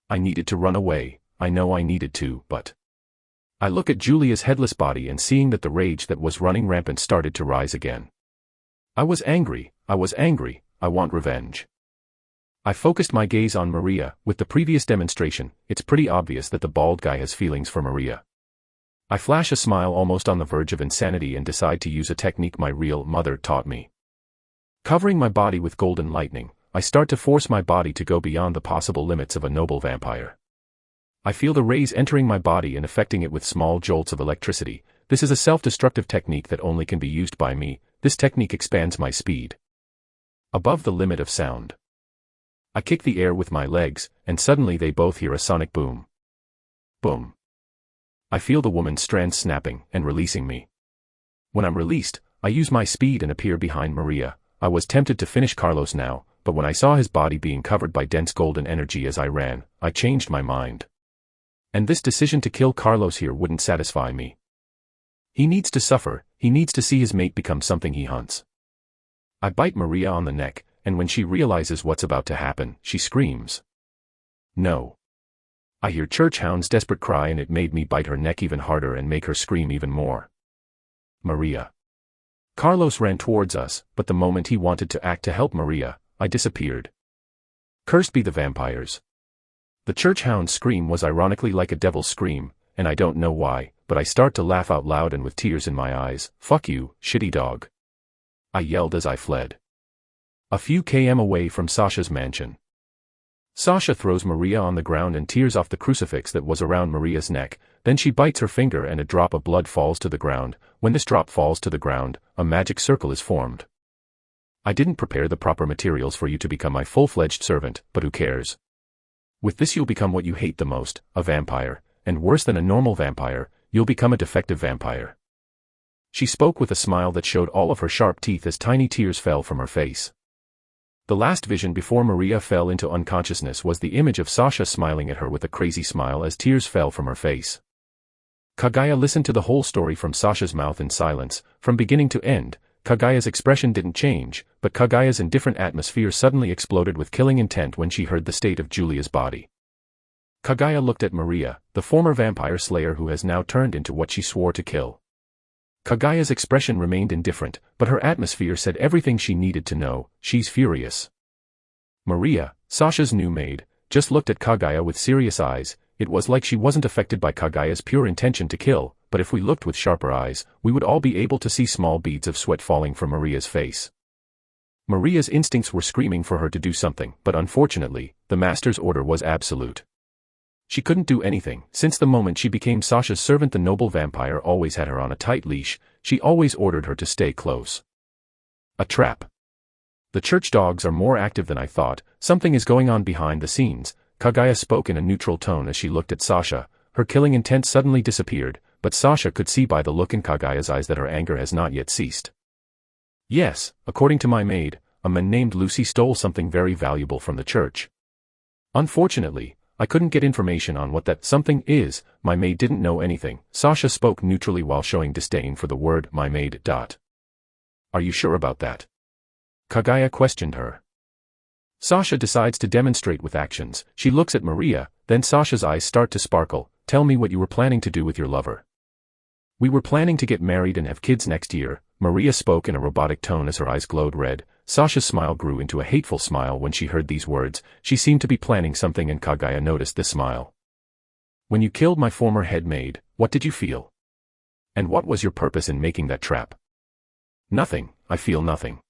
I needed to run away, I know I needed to, but... I look at Julia's headless body and seeing that the rage that was running rampant started to rise again. I was angry, I want revenge. I focused my gaze on Maria. With the previous demonstration, it's pretty obvious that the bald guy has feelings for Maria. I flash a smile almost on the verge of insanity and decide to use a technique my real mother taught me. Covering my body with golden lightning, I start to force my body to go beyond the possible limits of a noble vampire. I feel the rays entering my body and affecting it with small jolts of electricity. This is a self-destructive technique that only can be used by me. This technique expands my speed above the limit of sound. I kick the air with my legs, and suddenly they both hear a sonic boom. Boom. I feel the woman's strands snapping and releasing me. When I'm released, I use my speed and appear behind Maria. I was tempted to finish Carlos now, but when I saw his body being covered by dense golden energy as I ran, I changed my mind. And this decision to kill Carlos here wouldn't satisfy me. He needs to suffer, he needs to see his mate become something he hunts. I bite Maria on the neck, and when she realizes what's about to happen, she screams. No. I hear Church Hound's desperate cry and it made me bite her neck even harder and make her scream even more. Maria. Carlos ran towards us, but the moment he wanted to act to help Maria, I disappeared. Cursed be the vampires. The Church Hound's scream was ironically like a devil's scream, and I don't know why, but I start to laugh out loud and with tears in my eyes. Fuck you, shitty dog. I yelled as I fled. A few km away from Sasha's mansion. Sasha throws Maria on the ground and tears off the crucifix that was around Maria's neck, then she bites her finger and a drop of blood falls to the ground. When this drop falls to the ground, a magic circle is formed. I didn't prepare the proper materials for you to become my full-fledged servant, but who cares? With this you'll become what you hate the most, a vampire, and worse than a normal vampire, you'll become a defective vampire. She spoke with a smile that showed all of her sharp teeth as tiny tears fell from her face. The last vision before Maria fell into unconsciousness was the image of Sasha smiling at her with a crazy smile as tears fell from her face. Kaguya listened to the whole story from Sasha's mouth in silence. From beginning to end, Kaguya's expression didn't change, but Kaguya's indifferent atmosphere suddenly exploded with killing intent when she heard the state of Julia's body. Kaguya looked at Maria, the former vampire slayer who has now turned into what she swore to kill. Kaguya's expression remained indifferent, but her atmosphere said everything she needed to know. She's furious. Maria, Sasha's new maid, just looked at Kaguya with serious eyes. It was like she wasn't affected by Kaguya's pure intention to kill, but if we looked with sharper eyes, we would all be able to see small beads of sweat falling from Maria's face. Maria's instincts were screaming for her to do something, but unfortunately, the master's order was absolute. She couldn't do anything. Since the moment she became Sasha's servant, the noble vampire always had her on a tight leash. She always ordered her to stay close. A trap. The church dogs are more active than I thought. Something is going on behind the scenes. Kaguya spoke in a neutral tone as she looked at Sasha. Her killing intent suddenly disappeared, but Sasha could see by the look in Kaguya's eyes that her anger has not yet ceased. Yes, according to my maid, a man named Lucy stole something very valuable from the church. Unfortunately, I couldn't get information on what that something is. My maid didn't know anything. Sasha spoke neutrally while showing disdain for the word my maid. Are you sure about that? Kaguya questioned her. Sasha decides to demonstrate with actions. She looks at Maria, then Sasha's eyes start to sparkle. Tell me what you were planning to do with your lover. We were planning to get married and have kids next year. Maria spoke in a robotic tone as her eyes glowed red. Sasha's smile grew into a hateful smile when she heard these words. She seemed to be planning something and Kaguya noticed this smile. When you killed my former head maid, what did you feel? And what was your purpose in making that trap? Nothing, I feel nothing.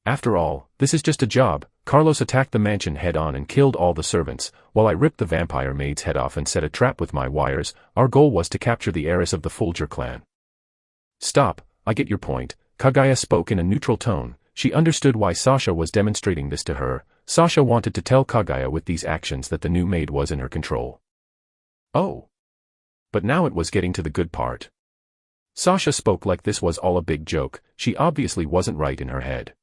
After all, this is just a job. Carlos attacked the mansion head-on and killed all the servants, while I ripped the vampire maid's head off and set a trap with my wires. Our goal was to capture the heiress of the Fulger clan. Stop, I get your point. Kaguya spoke in a neutral tone. She understood why Sasha was demonstrating this to her. Sasha wanted to tell Kaguya with these actions that the new maid was in her control. Oh. But now it was getting to the good part. Sasha spoke like this was all a big joke. She obviously wasn't right in her head.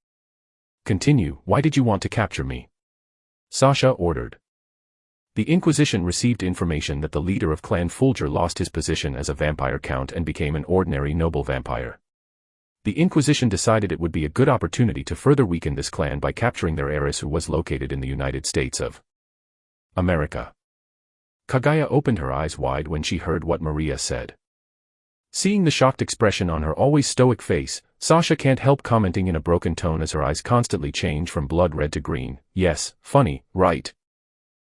Continue, why did you want to capture me? Sasha ordered. The Inquisition received information that the leader of Clan Fulger lost his position as a vampire count and became an ordinary noble vampire. The Inquisition decided it would be a good opportunity to further weaken this clan by capturing their heiress, who was located in the United States of America. Kaguya opened her eyes wide when she heard what Maria said. Seeing the shocked expression on her always stoic face, Sasha can't help commenting in a broken tone as her eyes constantly change from blood red to green. Yes, funny, right?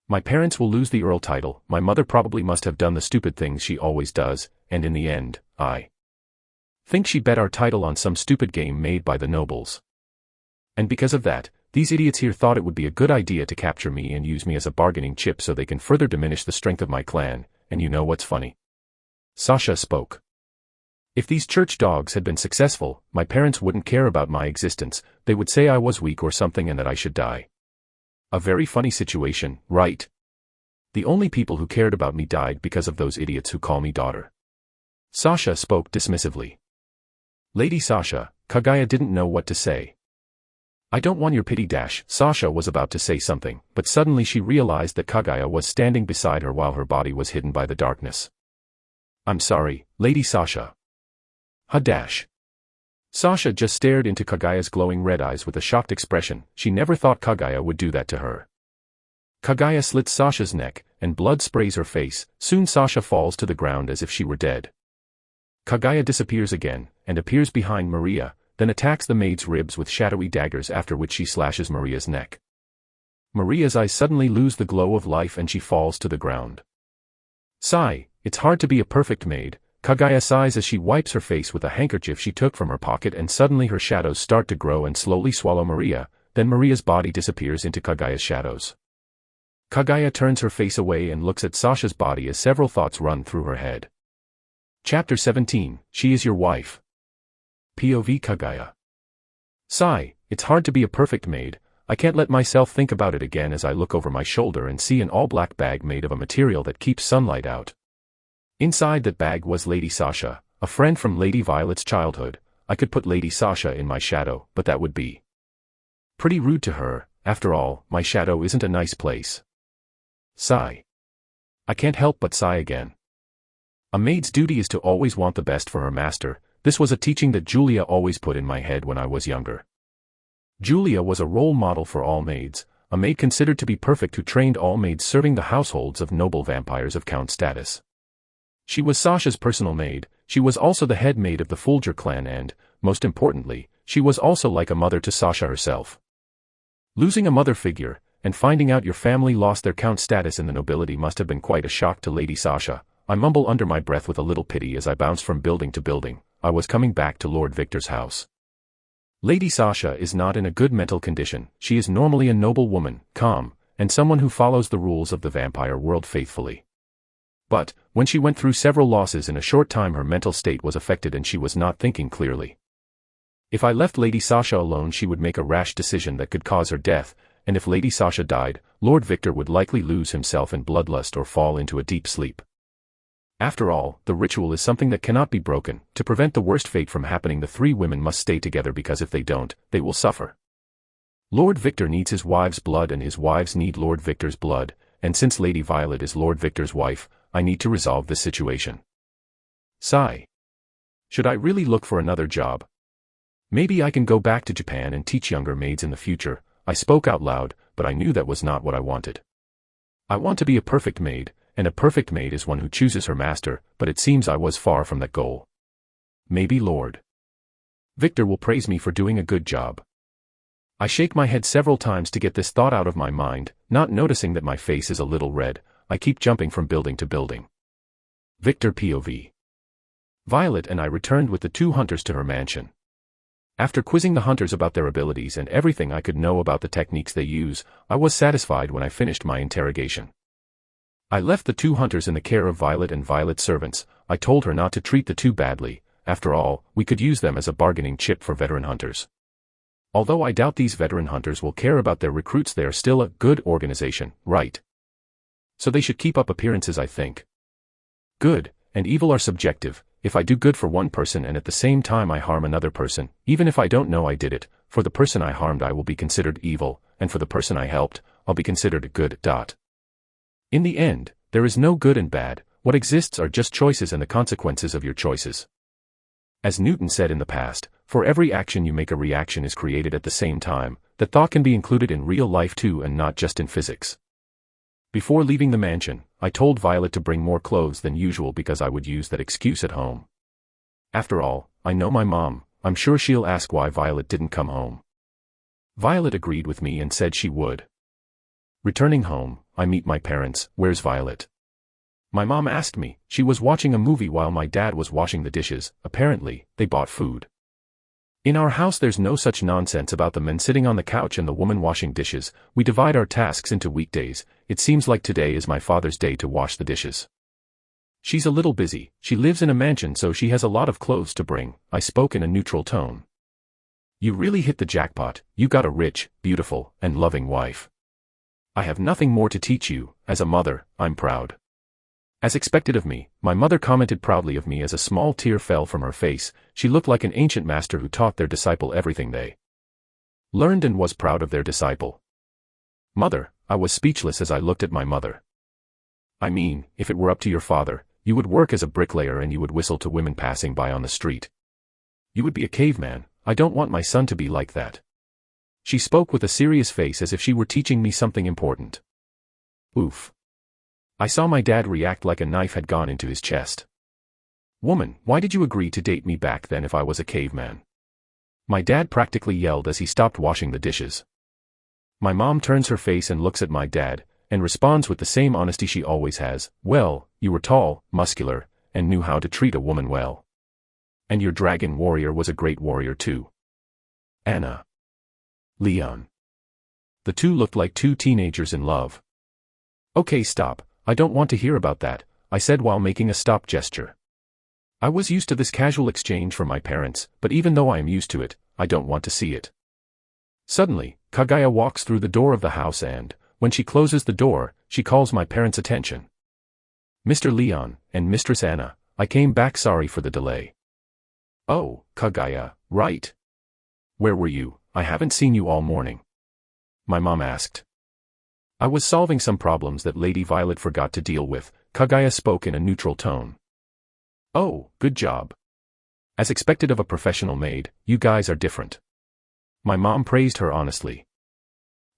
My parents will lose the Earl title, my mother probably must have done the stupid things she always does, and in the end, I think she bet our title on some stupid game made by the nobles. And because of that, these idiots here thought it would be a good idea to capture me and use me as a bargaining chip so they can further diminish the strength of my clan, and you know what's funny? Sasha spoke. If these church dogs had been successful, my parents wouldn't care about my existence. They would say I was weak or something and that I should die. A very funny situation, right? The only people who cared about me died because of those idiots who call me daughter. Sasha spoke dismissively. Lady Sasha, Kaguya didn't know what to say. I don't want your pity dash. Sasha was about to say something, but suddenly she realized that Kaguya was standing beside her while her body was hidden by the darkness. I'm sorry, Lady Sasha. Dash. Sasha just stared into Kaguya's glowing red eyes with a shocked expression. She never thought Kaguya would do that to her. Kaguya slits Sasha's neck, and blood sprays her face. Soon Sasha falls to the ground as if she were dead. Kaguya disappears again, and appears behind Maria, then attacks the maid's ribs with shadowy daggers, after which she slashes Maria's neck. Maria's eyes suddenly lose the glow of life and she falls to the ground. Sigh, it's hard to be a perfect maid. Kaguya sighs as she wipes her face with a handkerchief she took from her pocket, and suddenly her shadows start to grow and slowly swallow Maria, then Maria's body disappears into Kaguya's shadows. Kaguya turns her face away and looks at Sasha's body as several thoughts run through her head. Chapter 17, She is your wife. POV Kaguya. Sigh, it's hard to be a perfect maid. I can't let myself think about it again as I look over my shoulder and see an all-black bag made of a material that keeps sunlight out. Inside that bag was Lady Sasha, a friend from Lady Violet's childhood. I could put Lady Sasha in my shadow, but that would be pretty rude to her. After all, my shadow isn't a nice place. Sigh. I can't help but sigh again. A maid's duty is to always want the best for her master. This was a teaching that Julia always put in my head when I was younger. Julia was a role model for all maids, a maid considered to be perfect who trained all maids serving the households of noble vampires of count status. She was Sasha's personal maid. She was also the head maid of the Fulger clan and, most importantly, she was also like a mother to Sasha herself. Losing a mother figure, and finding out your family lost their count status in the nobility must have been quite a shock to Lady Sasha. I mumble under my breath with a little pity as I bounced from building to building. I was coming back to Lord Victor's house. Lady Sasha is not in a good mental condition. She is normally a noble woman, calm, and someone who follows the rules of the vampire world faithfully. But, when she went through several losses in a short time, her mental state was affected and she was not thinking clearly. If I left Lady Sasha alone, she would make a rash decision that could cause her death, and if Lady Sasha died, Lord Victor would likely lose himself in bloodlust or fall into a deep sleep. After all, the ritual is something that cannot be broken. To prevent the worst fate from happening, the three women must stay together because if they don't, they will suffer. Lord Victor needs his wife's blood and his wives need Lord Victor's blood, and since Lady Violet is Lord Victor's wife, I need to resolve this situation. Sigh. Should I really look for another job? Maybe I can go back to Japan and teach younger maids in the future. I spoke out loud, but I knew that was not what I wanted. I want to be a perfect maid, and a perfect maid is one who chooses her master, but it seems I was far from that goal. Maybe Lord Victor will praise me for doing a good job. I shake my head several times to get this thought out of my mind, not noticing that my face is a little red. I keep jumping from building to building. Victor POV. Violet and I returned with the two hunters to her mansion. After quizzing the hunters about their abilities and everything I could know about the techniques they use, I was satisfied when I finished my interrogation. I left the two hunters in the care of Violet and Violet's servants. I told her not to treat the two badly. After all, we could use them as a bargaining chip for veteran hunters. Although I doubt these veteran hunters will care about their recruits, they are still a good organization, right? So they should keep up appearances, I think. Good and evil are subjective. If I do good for one person and at the same time I harm another person, even if I don't know I did it, for the person I harmed I will be considered evil, and for the person I helped, I'll be considered good. In the end, there is no good and bad. What exists are just choices and the consequences of your choices. As Newton said in the past, for every action you make a reaction is created at the same time. That thought can be included in real life too and not just in physics. Before leaving the mansion, I told Violet to bring more clothes than usual because I would use that excuse at home. After all, I know my mom. I'm sure she'll ask why Violet didn't come home. Violet agreed with me and said she would. Returning home, I meet my parents. Where's Violet? My mom asked me. She was watching a movie while my dad was washing the dishes. Apparently, they bought food. In our house there's no such nonsense about the men sitting on the couch and the woman washing dishes. We divide our tasks into weekdays. It seems like today is my father's day to wash the dishes. She's a little busy. She lives in a mansion so she has a lot of clothes to bring. I spoke in a neutral tone. You really hit the jackpot. You got a rich, beautiful, and loving wife. I have nothing more to teach you. As a mother, I'm proud. As expected of me, my mother commented proudly of me as a small tear fell from her face. She looked like an ancient master who taught their disciple everything they learned and was proud of their disciple. Mother, I was speechless as I looked at my mother. I mean, if it were up to your father, you would work as a bricklayer and you would whistle to women passing by on the street. You would be a caveman. I don't want my son to be like that. She spoke with a serious face as if she were teaching me something important. Oof. I saw my dad react like a knife had gone into his chest. Woman, why did you agree to date me back then if I was a caveman? My dad practically yelled as he stopped washing the dishes. My mom turns her face and looks at my dad, and responds with the same honesty she always has. Well, you were tall, muscular, and knew how to treat a woman well. And your dragon warrior was a great warrior too. Anna. Leon. The two looked like two teenagers in love. Okay, stop. I don't want to hear about that, I said while making a stop gesture. I was used to this casual exchange from my parents, but even though I am used to it, I don't want to see it. Suddenly, Kaguya walks through the door of the house and, when she closes the door, she calls my parents' attention. Mr. Leon, and Mistress Anna, I came back, sorry for the delay. Oh, Kaguya, right. Where were you? I haven't seen you all morning. My mom asked. I was solving some problems that Lady Violet forgot to deal with. Kaguya spoke in a neutral tone. Oh, good job. As expected of a professional maid, you guys are different. My mom praised her honestly.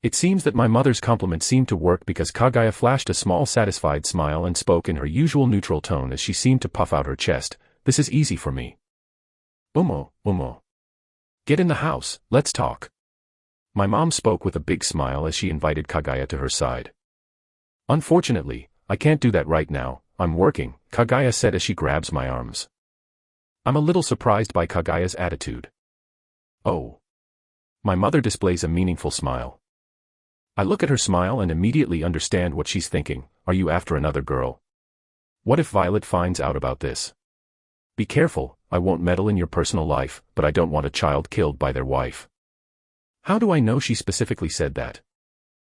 It seems that my mother's compliment seemed to work because Kaguya flashed a small satisfied smile and spoke in her usual neutral tone as she seemed to puff out her chest. This is easy for me. Umo. Get in the house, let's talk. My mom spoke with a big smile as she invited Kaguya to her side. Unfortunately, I can't do that right now, I'm working, Kaguya said as she grabs my arms. I'm a little surprised by Kaguya's attitude. Oh. My mother displays a meaningful smile. I look at her smile and immediately understand what she's thinking. Are you after another girl? What if Violet finds out about this? Be careful, I won't meddle in your personal life, but I don't want a child killed by their wife. How do I know she specifically said that?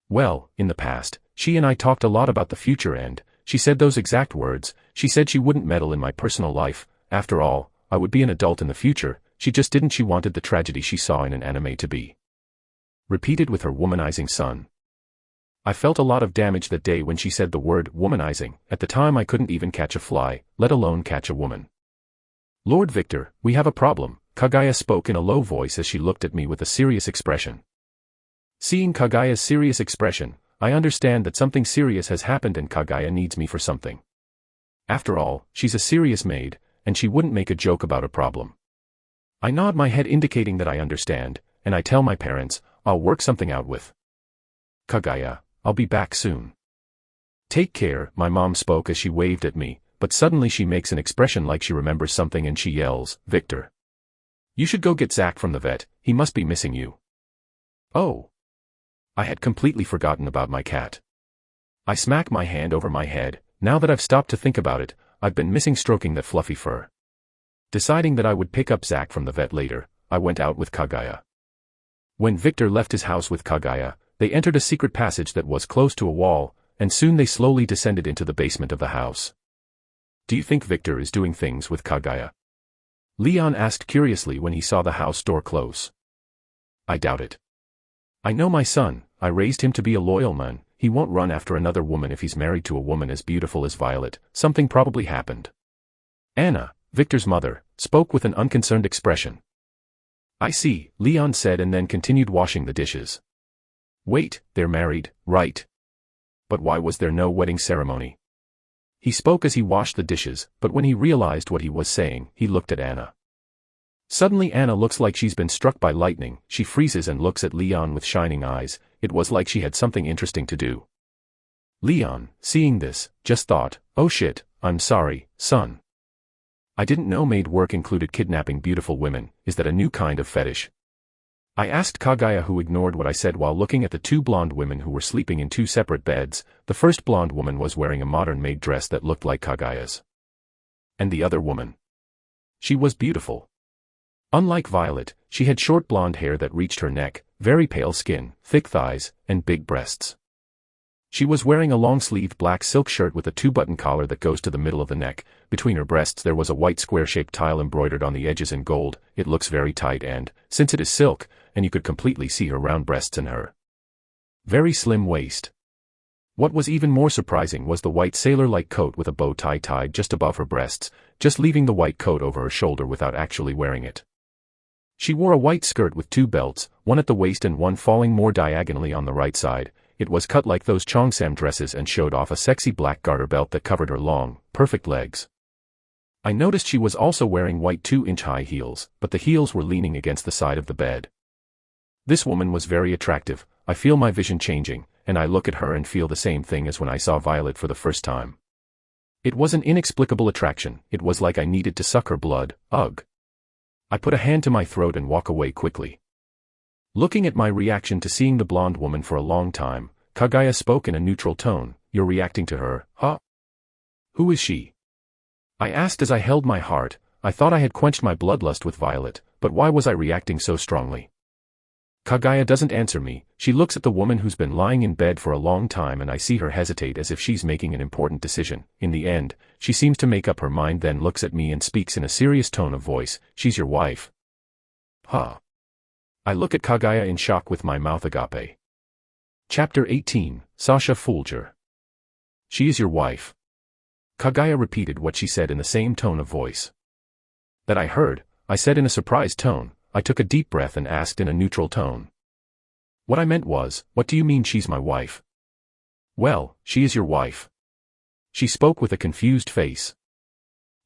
Well, in the past, she and I talked a lot about the future and, she said those exact words. She said she wouldn't meddle in my personal life. After all, I would be an adult in the future. She just didn't. She wanted the tragedy she saw in an anime to be repeated with her womanizing son. I felt a lot of damage that day when she said the word womanizing. At the time I couldn't even catch a fly, let alone catch a woman. Lord Victor, we have a problem, Kaguya spoke in a low voice as she looked at me with a serious expression. Seeing Kaguya's serious expression, I understand that something serious has happened and Kaguya needs me for something. After all, she's a serious maid, and she wouldn't make a joke about a problem. I nod my head indicating that I understand, and I tell my parents, I'll work something out with Kaguya. I'll be back soon. Take care, my mom spoke as she waved at me. but suddenly she makes an expression like she remembers something and she yells, "Victor! You should go get Zach from the vet, he must be missing you." Oh! I had completely forgotten about my cat. I smack my hand over my head. Now that I've stopped to think about it, I've been missing stroking that fluffy fur. Deciding that I would pick up Zach from the vet later, I went out with Kagaya. When Victor left his house with Kagaya, they entered a secret passage that was close to a wall, and soon they slowly descended into the basement of the house. "Do you think Victor is doing things with Kagaya?" Leon asked curiously when he saw the house door close. "I doubt it. I know my son, I raised him to be a loyal man, he won't run after another woman if he's married to a woman as beautiful as Violet. Something probably happened." Anna, Victor's mother, spoke with an unconcerned expression. "I see," Leon said and then continued washing the dishes. "Wait, they're married, right? But why was there no wedding ceremony?" He spoke as he washed the dishes, but when he realized what he was saying, he looked at Anna. Suddenly Anna looks like she's been struck by lightning. She freezes and looks at Leon with shining eyes. It was like she had something interesting to do. Leon, seeing this, just thought, "Oh shit, I'm sorry, son. I didn't know maid work included kidnapping beautiful women. Is that a new kind of fetish?" I asked Kagaya, who ignored what I said while looking at the two blonde women who were sleeping in two separate beds. The first blonde woman was wearing a modern maid dress that looked like Kagaya's. And the other woman? She was beautiful. Unlike Violet, she had short blonde hair that reached her neck, very pale skin, thick thighs, and big breasts. She was wearing a long-sleeved black silk shirt with a two-button collar that goes to the middle of the neck. Between her breasts there was a white square-shaped tile embroidered on the edges in gold. It looks very tight and, since it is silk, and you could completely see her round breasts and her very slim waist. What was even more surprising was the white sailor-like coat with a bow tie tied just above her breasts, just leaving the white coat over her shoulder without actually wearing it. She wore a white skirt with two belts, one at the waist and one falling more diagonally on the right side. It was cut like those Cheongsam dresses and showed off a sexy black garter belt that covered her long, perfect legs. I noticed she was also wearing white 2-inch high heels, but the heels were leaning against the side of the bed. This woman was very attractive. I feel my vision changing, and I look at her and feel the same thing as when I saw Violet for the first time. It was an inexplicable attraction. It was like I needed to suck her blood. Ugh. I put a hand to my throat and walk away quickly. Looking at my reaction to seeing the blonde woman for a long time, Kagaya spoke in a neutral tone. "You're reacting to her, huh? Who is she?" I asked as I held my heart. I thought I had quenched my bloodlust with Violet, but why was I reacting so strongly? Kagaya doesn't answer me. She looks at the woman who's been lying in bed for a long time and I see her hesitate as if she's making an important decision. In the end, she seems to make up her mind, then looks at me and speaks in a serious tone of voice. "She's your wife." Huh. I look at Kagaya in shock with my mouth agape. Chapter 18, Sasha Fulger. "She is your wife." Kagaya repeated what she said in the same tone of voice that I heard. I said in a surprised tone. I took a deep breath and asked in a neutral tone. What I meant was, "What do you mean she's my wife?" "Well, she is your wife." She spoke with a confused face.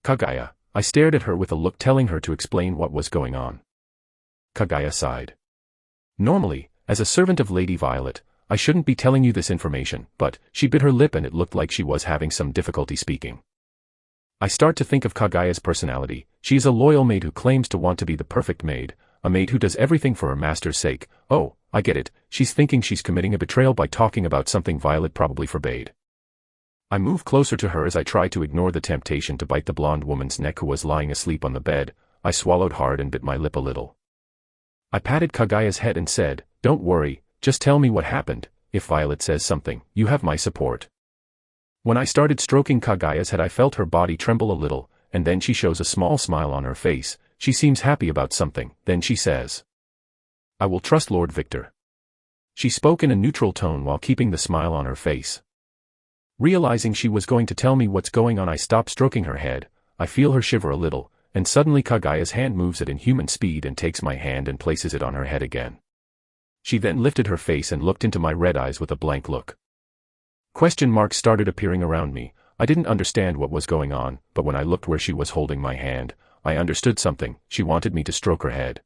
"Kagaya," I stared at her with a look telling her to explain what was going on. Kagaya sighed. "Normally, as a servant of Lady Violet, I shouldn't be telling you this information, but," she bit her lip and it looked like she was having some difficulty speaking. I start to think of Kagaya's personality. She is a loyal maid who claims to want to be the perfect maid, a maid who does everything for her master's sake. Oh, I get it, she's thinking she's committing a betrayal by talking about something Violet probably forbade. I move closer to her as I try to ignore the temptation to bite the blonde woman's neck who was lying asleep on the bed. I swallowed hard and bit my lip a little. I patted Kagaya's head and said, "Don't worry, just tell me what happened. If Violet says something, you have my support." When I started stroking Kagaya's head I felt her body tremble a little, and then she shows a small smile on her face. She seems happy about something, then she says, "I will trust Lord Victor." She spoke in a neutral tone while keeping the smile on her face. Realizing she was going to tell me what's going on I stop stroking her head. I feel her shiver a little, and suddenly Kagaya's hand moves at inhuman speed and takes my hand and places it on her head again. She then lifted her face and looked into my red eyes with a blank look. Question marks started appearing around me. I didn't understand what was going on, but when I looked where she was holding my hand, I understood something. She wanted me to stroke her head.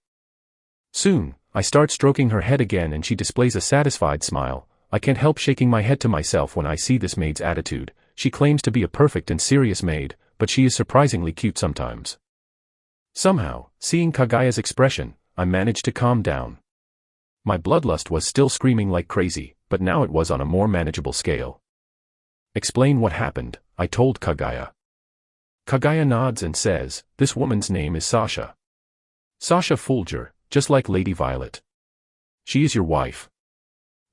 Soon, I start stroking her head again and she displays a satisfied smile. I can't help shaking my head to myself when I see this maid's attitude. she claims to be a perfect and serious maid, but she is surprisingly cute sometimes. Somehow, seeing Kagaya's expression, I managed to calm down. My bloodlust was still screaming like crazy, but now it was on a more manageable scale. Explain what happened, I told Kagaya. Kagaya nods and says, this woman's name is Sasha. Sasha Fulger, just like Lady Violet. She is your wife.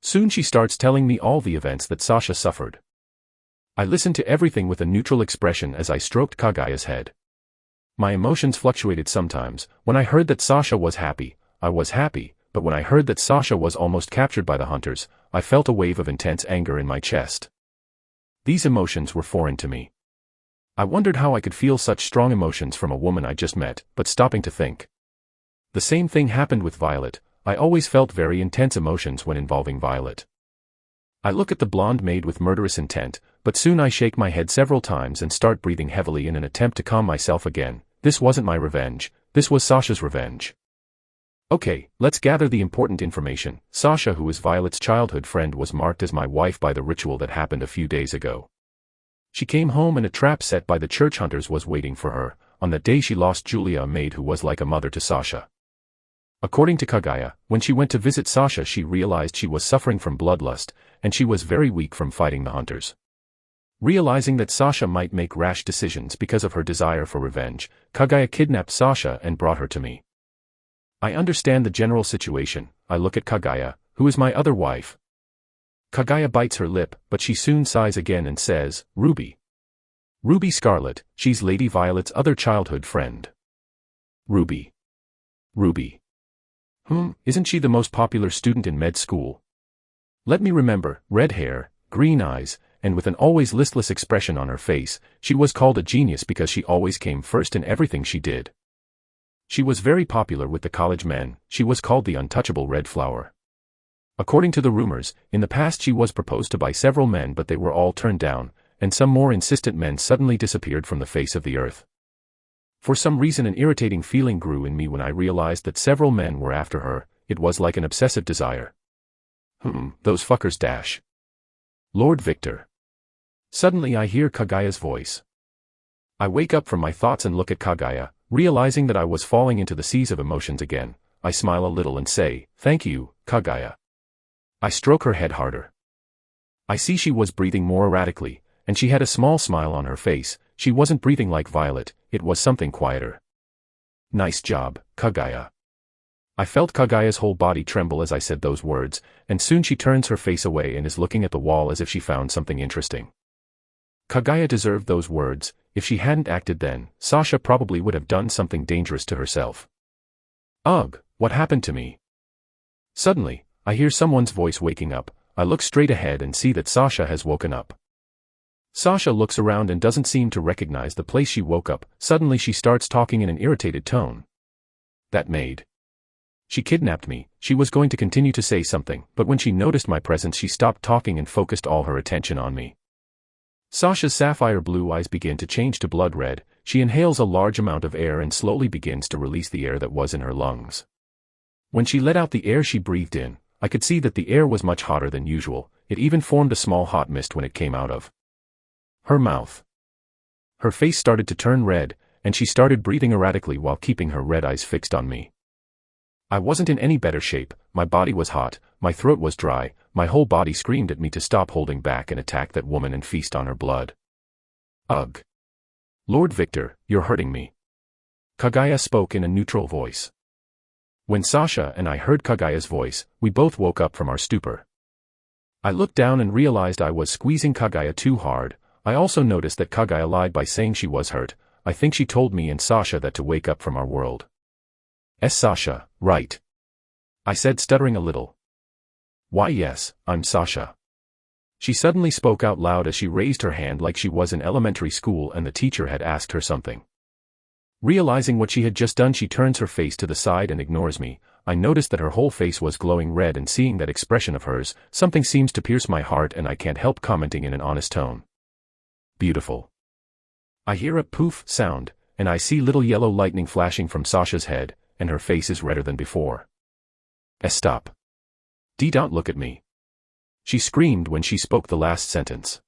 Soon she starts telling me all the events that Sasha suffered. I listened to everything with a neutral expression as I stroked Kagaya's head. My emotions fluctuated sometimes. When I heard that Sasha was happy, I was happy, but when I heard that Sasha was almost captured by the hunters, I felt a wave of intense anger in my chest. These emotions were foreign to me. I wondered how I could feel such strong emotions from a woman I just met, but stopping to think. The same thing happened with Violet. I always felt very intense emotions when involving Violet. I look at the blonde maid with murderous intent, but soon I shake my head several times and start breathing heavily in an attempt to calm myself again. This wasn't my revenge, this was Sasha's revenge. Okay, let's gather the important information. Sasha, who is Violet's childhood friend, was marked as my wife by the ritual that happened a few days ago. She came home and a trap set by the church hunters was waiting for her. On that day she lost Julia, a maid who was like a mother to Sasha. According to Kagaya, when she went to visit Sasha she realized she was suffering from bloodlust, and she was very weak from fighting the hunters. Realizing that Sasha might make rash decisions because of her desire for revenge, Kagaya kidnapped Sasha and brought her to me. I understand the general situation. I look at Kagaya, who is my other wife. Kagaya bites her lip, but she soon sighs again and says, Ruby. Ruby Scarlet, she's Lady Violet's other childhood friend. Ruby. Ruby. Isn't she the most popular student in med school? Let me remember, red hair, green eyes, and with an always listless expression on her face, she was called a genius because she always came first in everything she did. She was very popular with the college men. She was called the untouchable red flower. According to the rumors, in the past she was proposed to by several men, but they were all turned down, and some more insistent men suddenly disappeared from the face of the earth. For some reason an irritating feeling grew in me when I realized that several men were after her. It was like an obsessive desire. Those fuckers dash. Lord Victor. Suddenly I hear Kagaya's voice. I wake up from my thoughts and look at Kagaya, realizing that I was falling into the seas of emotions again. I smile a little and say, thank you, Kagaya. I stroke her head harder. I see she was breathing more erratically, and she had a small smile on her face. She wasn't breathing like Violet, it was something quieter. Nice job, Kagaya. I felt Kagaya's whole body tremble as I said those words, and soon she turns her face away and is looking at the wall as if she found something interesting. Kagaya deserved those words. If she hadn't acted then, Sasha probably would have done something dangerous to herself. Ugh, what happened to me? Suddenly, I hear someone's voice waking up. I look straight ahead and see that Sasha has woken up. Sasha looks around and doesn't seem to recognize the place she woke up. Suddenly she starts talking in an irritated tone. That maid. She kidnapped me. She was going to continue to say something, but when she noticed my presence she stopped talking and focused all her attention on me. Sasha's sapphire blue eyes begin to change to blood red. She inhales a large amount of air and slowly begins to release the air that was in her lungs. When she let out the air she breathed in, I could see that the air was much hotter than usual. It even formed a small hot mist when it came out of her mouth. Her face started to turn red, and she started breathing erratically while keeping her red eyes fixed on me. I wasn't in any better shape. My body was hot, my throat was dry, my whole body screamed at me to stop holding back and attack that woman and feast on her blood. Ugh. Lord Victor, you're hurting me. Kagaya spoke in a neutral voice. When Sasha and I heard Kagaya's voice, we both woke up from our stupor. I looked down and realized I was squeezing Kagaya too hard. I also noticed that Kagaya lied by saying she was hurt. I think she told me and Sasha that to wake up from our world. Sasha, right? I said, stuttering a little. Why yes, I'm Sasha. She suddenly spoke out loud as she raised her hand like she was in elementary school and the teacher had asked her something. Realizing what she had just done she turns her face to the side and ignores me. I noticed that her whole face was glowing red, and seeing that expression of hers, something seems to pierce my heart and I can't help commenting in an honest tone. Beautiful. I hear a poof sound, and I see little yellow lightning flashing from Sasha's head, and her face is redder than before. Stop. Don't look at me. She screamed when she spoke the last sentence.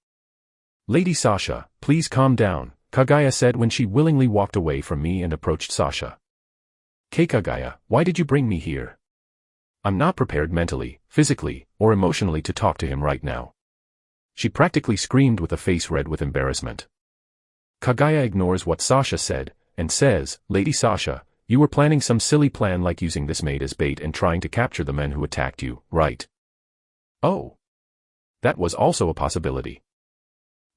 Lady Sasha, please calm down, Kaguya said when she willingly walked away from me and approached Sasha. Kaguya, why did you bring me here? I'm not prepared mentally, physically, or emotionally to talk to him right now. She practically screamed with a face red with embarrassment. Kaguya ignores what Sasha said, and says, Lady Sasha, you were planning some silly plan like using this maid as bait and trying to capture the men who attacked you, right? Oh. That was also a possibility.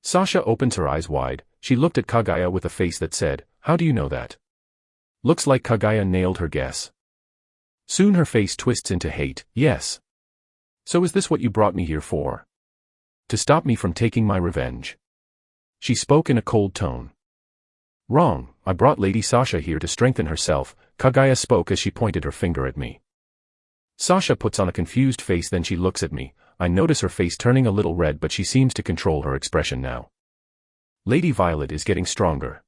Sasha opens her eyes wide. She looked at Kaguya with a face that said, how do you know that? Looks like Kaguya nailed her guess. Soon her face twists into hate. Yes. So is this what you brought me here for? To stop me from taking my revenge? She spoke in a cold tone. Wrong, I brought Lady Sasha here to strengthen herself, Kaguya spoke as she pointed her finger at me. Sasha puts on a confused face, then she looks at me. I notice her face turning a little red, but she seems to control her expression now. Lady Violet is getting stronger.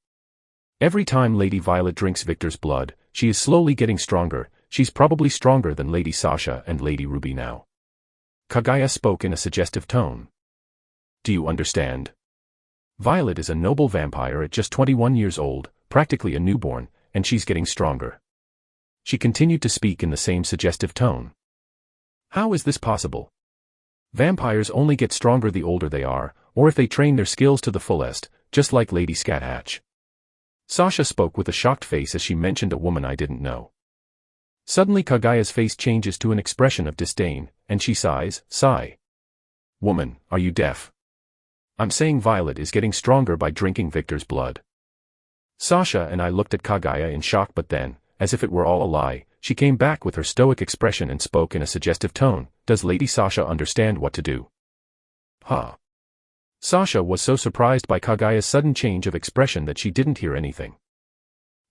Every time Lady Violet drinks Victor's blood, she is slowly getting stronger. She's probably stronger than Lady Sasha and Lady Ruby now. Kaguya spoke in a suggestive tone. Do you understand? Violet is a noble vampire at just 21 years old, practically a newborn, and she's getting stronger. She continued to speak in the same suggestive tone. How is this possible? Vampires only get stronger the older they are, or if they train their skills to the fullest, just like Lady Scathatch. Sasha spoke with a shocked face as she mentioned a woman I didn't know. Suddenly Kaguya's face changes to an expression of disdain, and she sighs, sigh. Woman, are you deaf? I'm saying Violet is getting stronger by drinking Victor's blood. Sasha and I looked at Kaguya in shock, but then, as if it were all a lie, she came back with her stoic expression and spoke in a suggestive tone. Does Lady Sasha understand what to do? Huh. Sasha was so surprised by Kaguya's sudden change of expression that she didn't hear anything.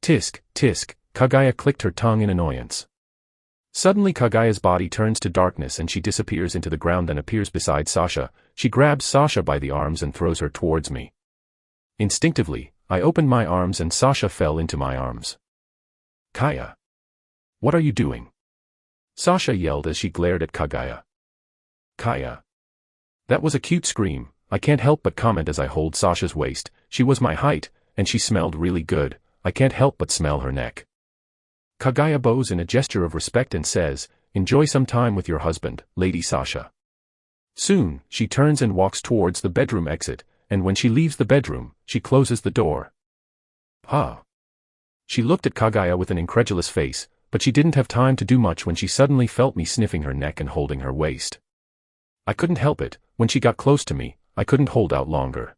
Tisk, tisk, Kaguya clicked her tongue in annoyance. Suddenly Kaguya's body turns to darkness and she disappears into the ground, then appears beside Sasha. She grabs Sasha by the arms and throws her towards me. Instinctively, I opened my arms and Sasha fell into my arms. Kaya. What are you doing? Sasha yelled as she glared at Kaguya. Kaya. That was a cute scream. I can't help but comment as I hold Sasha's waist. She was my height, and she smelled really good. I can't help but smell her neck. Kaguya bows in a gesture of respect and says, enjoy some time with your husband, Lady Sasha. Soon, she turns and walks towards the bedroom exit, and when she leaves the bedroom, she closes the door. Huh. She looked at Kaguya with an incredulous face, but she didn't have time to do much when she suddenly felt me sniffing her neck and holding her waist. I couldn't help it. When she got close to me, I couldn't hold out longer.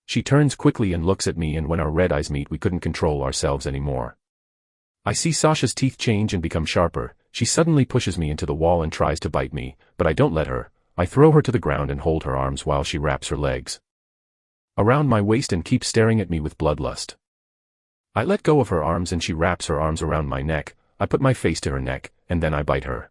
She turns quickly and looks at me, and when our red eyes meet we couldn't control ourselves anymore. I see Sasha's teeth change and become sharper. She suddenly pushes me into the wall and tries to bite me, but I don't let her. I throw her to the ground and hold her arms while she wraps her legs around my waist and keeps staring at me with bloodlust. I let go of her arms and she wraps her arms around my neck. I put my face to her neck, and then I bite her.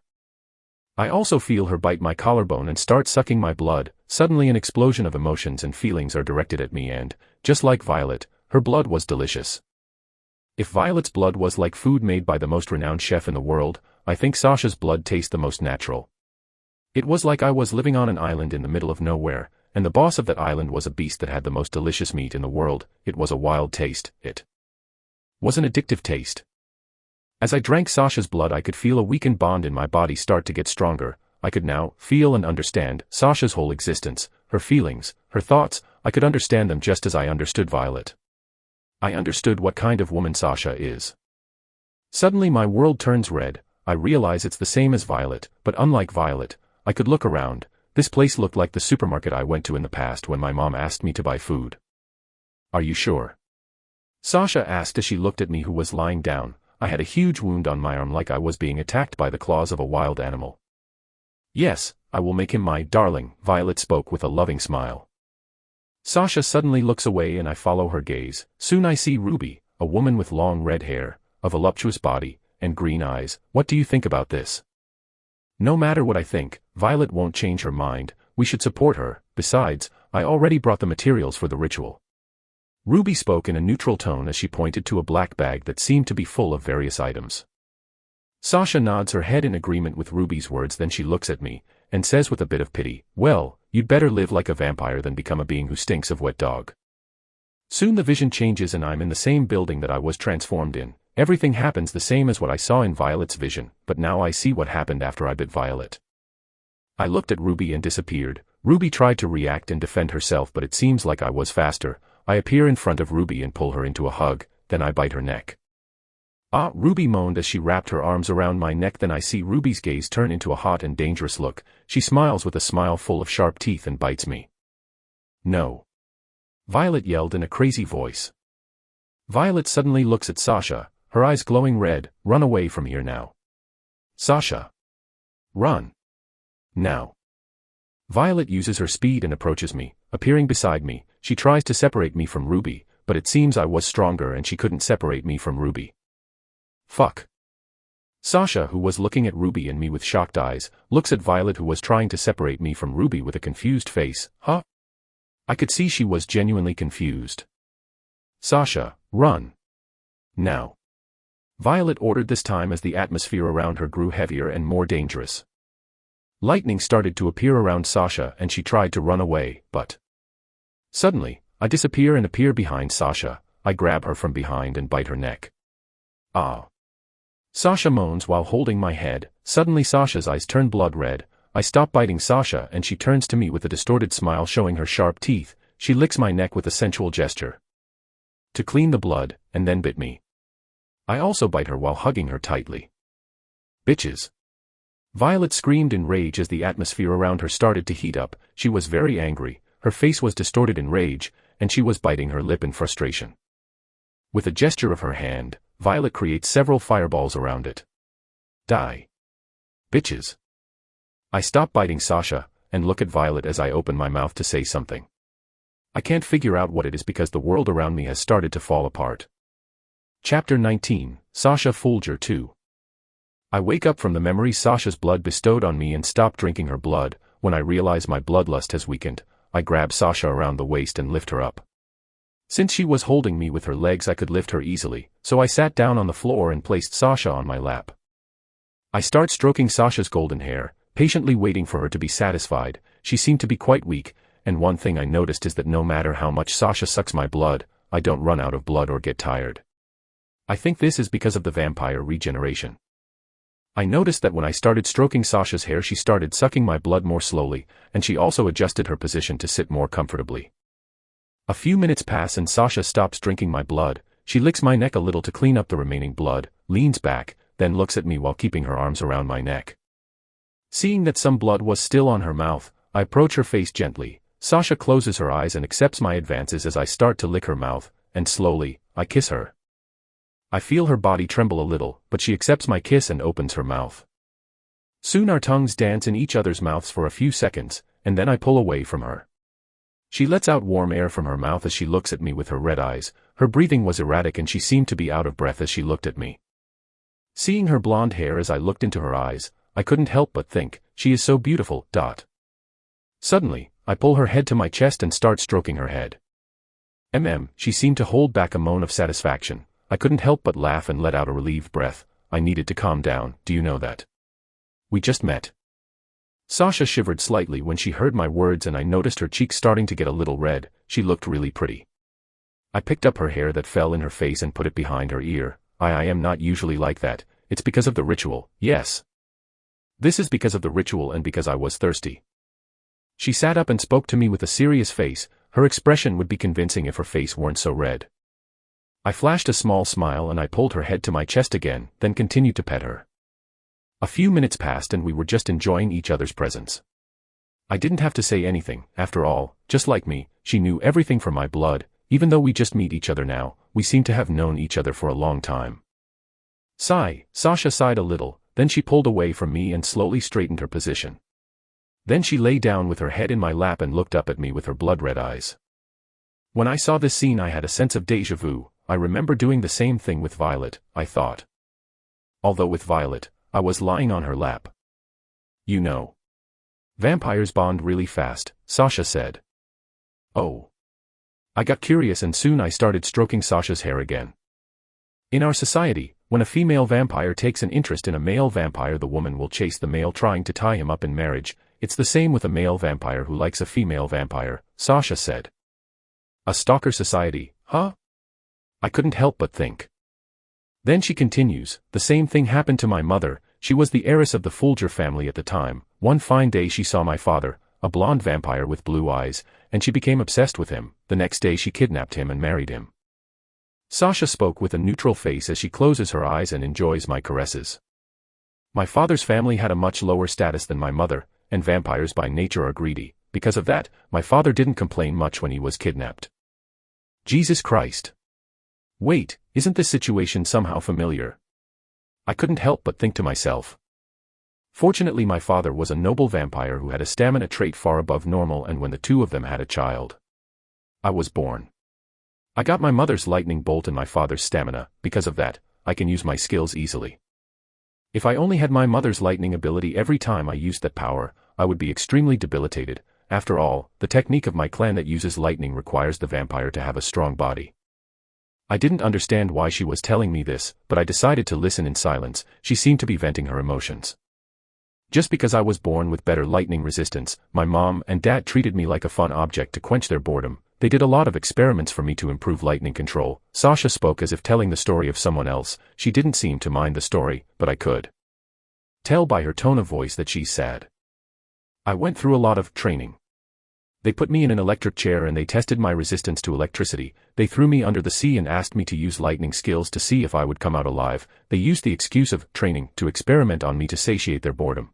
I also feel her bite my collarbone and start sucking my blood. Suddenly an explosion of emotions and feelings are directed at me, and, just like Violet, her blood was delicious. If Violet's blood was like food made by the most renowned chef in the world, I think Sasha's blood tastes the most natural. It was like I was living on an island in the middle of nowhere, and the boss of that island was a beast that had the most delicious meat in the world. It was a wild taste. It was an addictive taste. As I drank Sasha's blood, I could feel a weakened bond in my body start to get stronger. I could now feel and understand Sasha's whole existence, her feelings, her thoughts. I could understand them just as I understood Violet. I understood what kind of woman Sasha is. Suddenly my world turns red. I realize it's the same as Violet, but unlike Violet, I could look around. This place looked like the supermarket I went to in the past when my mom asked me to buy food. Are you sure? Sasha asked as she looked at me, who was lying down. I had a huge wound on my arm like I was being attacked by the claws of a wild animal. Yes, I will make him my darling, Violet spoke with a loving smile. Sasha suddenly looks away and I follow her gaze. Soon I see Ruby, a woman with long red hair, a voluptuous body, and green eyes. What do you think about this? No matter what I think, Violet won't change her mind. We should support her. Besides, I already brought the materials for the ritual. Ruby spoke in a neutral tone as she pointed to a black bag that seemed to be full of various items. Sasha nods her head in agreement with Ruby's words, then she looks at me, and says with a bit of pity, well, you'd better live like a vampire than become a being who stinks of wet dog. Soon the vision changes and I'm in the same building that I was transformed in. Everything happens the same as what I saw in Violet's vision, but now I see what happened after I bit Violet. I looked at Ruby and disappeared. Ruby tried to react and defend herself, but it seems like I was faster. I appear in front of Ruby and pull her into a hug, then I bite her neck. Ah, Ruby moaned as she wrapped her arms around my neck. Then I see Ruby's gaze turn into a hot and dangerous look. She smiles with a smile full of sharp teeth and bites me. No. Violet yelled in a crazy voice. Violet suddenly looks at Sasha, her eyes glowing red. Run away from here now. Sasha. Run. Now. Violet uses her speed and approaches me, appearing beside me. She tries to separate me from Ruby, but it seems I was stronger and she couldn't separate me from Ruby. Fuck. Sasha, who was looking at Ruby and me with shocked eyes, looks at Violet, who was trying to separate me from Ruby, with a confused face. Huh? I could see she was genuinely confused. Sasha, run. Now. Violet ordered this time as the atmosphere around her grew heavier and more dangerous. Lightning started to appear around Sasha and she tried to run away, but suddenly, I disappear and appear behind Sasha. I grab her from behind and bite her neck. Ah. Sasha moans while holding my head. Suddenly Sasha's eyes turn blood red. I stop biting Sasha and she turns to me with a distorted smile showing her sharp teeth. She licks my neck with a sensual gesture to clean the blood, and then bit me. I also bite her while hugging her tightly. Bitches. Violet screamed in rage as the atmosphere around her started to heat up. She was very angry, her face was distorted in rage, and she was biting her lip in frustration. With a gesture of her hand, Violet creates several fireballs around it. Die. Bitches. I stop biting Sasha, and look at Violet as I open my mouth to say something. I can't figure out what it is because the world around me has started to fall apart. Chapter 19, Sasha Fulger 2. I wake up from the memory Sasha's blood bestowed on me and stop drinking her blood. When I realize my bloodlust has weakened, I grab Sasha around the waist and lift her up. Since she was holding me with her legs, I could lift her easily, so I sat down on the floor and placed Sasha on my lap. I start stroking Sasha's golden hair, patiently waiting for her to be satisfied. She seemed to be quite weak, and one thing I noticed is that no matter how much Sasha sucks my blood, I don't run out of blood or get tired. I think this is because of the vampire regeneration. I noticed that when I started stroking Sasha's hair, she started sucking my blood more slowly, and she also adjusted her position to sit more comfortably. A few minutes pass and Sasha stops drinking my blood. She licks my neck a little to clean up the remaining blood, leans back, then looks at me while keeping her arms around my neck. Seeing that some blood was still on her mouth, I approach her face gently. Sasha closes her eyes and accepts my advances as I start to lick her mouth, and slowly, I kiss her. I feel her body tremble a little, but she accepts my kiss and opens her mouth. Soon our tongues dance in each other's mouths for a few seconds, and then I pull away from her. She lets out warm air from her mouth as she looks at me with her red eyes. Her breathing was erratic and she seemed to be out of breath as she looked at me. Seeing her blonde hair as I looked into her eyes, I couldn't help but think, she is so beautiful. Suddenly, I pull her head to my chest and start stroking her head. She seemed to hold back a moan of satisfaction. I couldn't help but laugh and let out a relieved breath. I needed to calm down. Do you know that we just met? Sasha shivered slightly when she heard my words and I noticed her cheeks starting to get a little red. She looked really pretty. I picked up her hair that fell in her face and put it behind her ear. I am not usually like that. It's because of the ritual, yes. This is because of the ritual and because I was thirsty. She sat up and spoke to me with a serious face. Her expression would be convincing if her face weren't so red. I flashed a small smile and I pulled her head to my chest again, then continued to pet her. A few minutes passed and we were just enjoying each other's presence. I didn't have to say anything. After all, just like me, she knew everything from my blood. Even though we just meet each other now, we seem to have known each other for a long time. Sigh. Sasha sighed a little, then she pulled away from me and slowly straightened her position. Then she lay down with her head in my lap and looked up at me with her blood-red eyes. When I saw this scene, I had a sense of déjà vu. I remember doing the same thing with Violet, I thought. Although with Violet, I was lying on her lap. You know. Vampires bond really fast, Sasha said. Oh. I got curious and soon I started stroking Sasha's hair again. In our society, when a female vampire takes an interest in a male vampire, the woman will chase the male trying to tie him up in marriage. it's the same with a male vampire who likes a female vampire, Sasha said. A stalker society, huh? I couldn't help but think. Then she continues, the same thing happened to my mother. She was the heiress of the Folger family at the time. One fine day she saw my father, a blonde vampire with blue eyes, and she became obsessed with him. The next day she kidnapped him and married him. Sasha spoke with a neutral face as she closes her eyes and enjoys my caresses. My father's family had a much lower status than my mother, and vampires by nature are greedy. Because of that, my father didn't complain much when he was kidnapped. Jesus Christ. Wait, isn't this situation somehow familiar? I couldn't help but think to myself. Fortunately my father was a noble vampire who had a stamina trait far above normal, and when the two of them had a child, I was born. I got my mother's lightning bolt and my father's stamina. Because of that, I can use my skills easily. If I only had my mother's lightning ability every time I used that power, I would be extremely debilitated. After all, the technique of my clan that uses lightning requires the vampire to have a strong body. I didn't understand why she was telling me this, but I decided to listen in silence. She seemed to be venting her emotions. Just because I was born with better lightning resistance, my mom and dad treated me like a fun object to quench their boredom. They did a lot of experiments for me to improve lightning control. Sasha spoke as if telling the story of someone else. She didn't seem to mind the story, but I could tell by her tone of voice that she's sad. I went through a lot of training. They put me in an electric chair and they tested my resistance to electricity. They threw me under the sea and asked me to use lightning skills to see if I would come out alive. They used the excuse of training to experiment on me to satiate their boredom.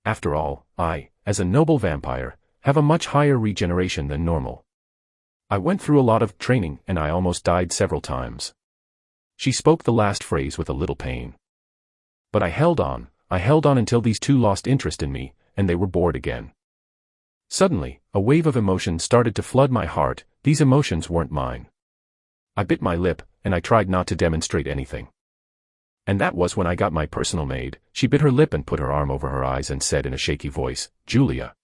After all, I, as a noble vampire, have a much higher regeneration than normal. I went through a lot of training and I almost died several times. She spoke the last phrase with a little pain. But I held on until these two lost interest in me, and they were bored again. Suddenly, a wave of emotion started to flood my heart. These emotions weren't mine. I bit my lip, and I tried not to demonstrate anything. And that was when I got my personal maid. She bit her lip and put her arm over her eyes and said in a shaky voice, Julia.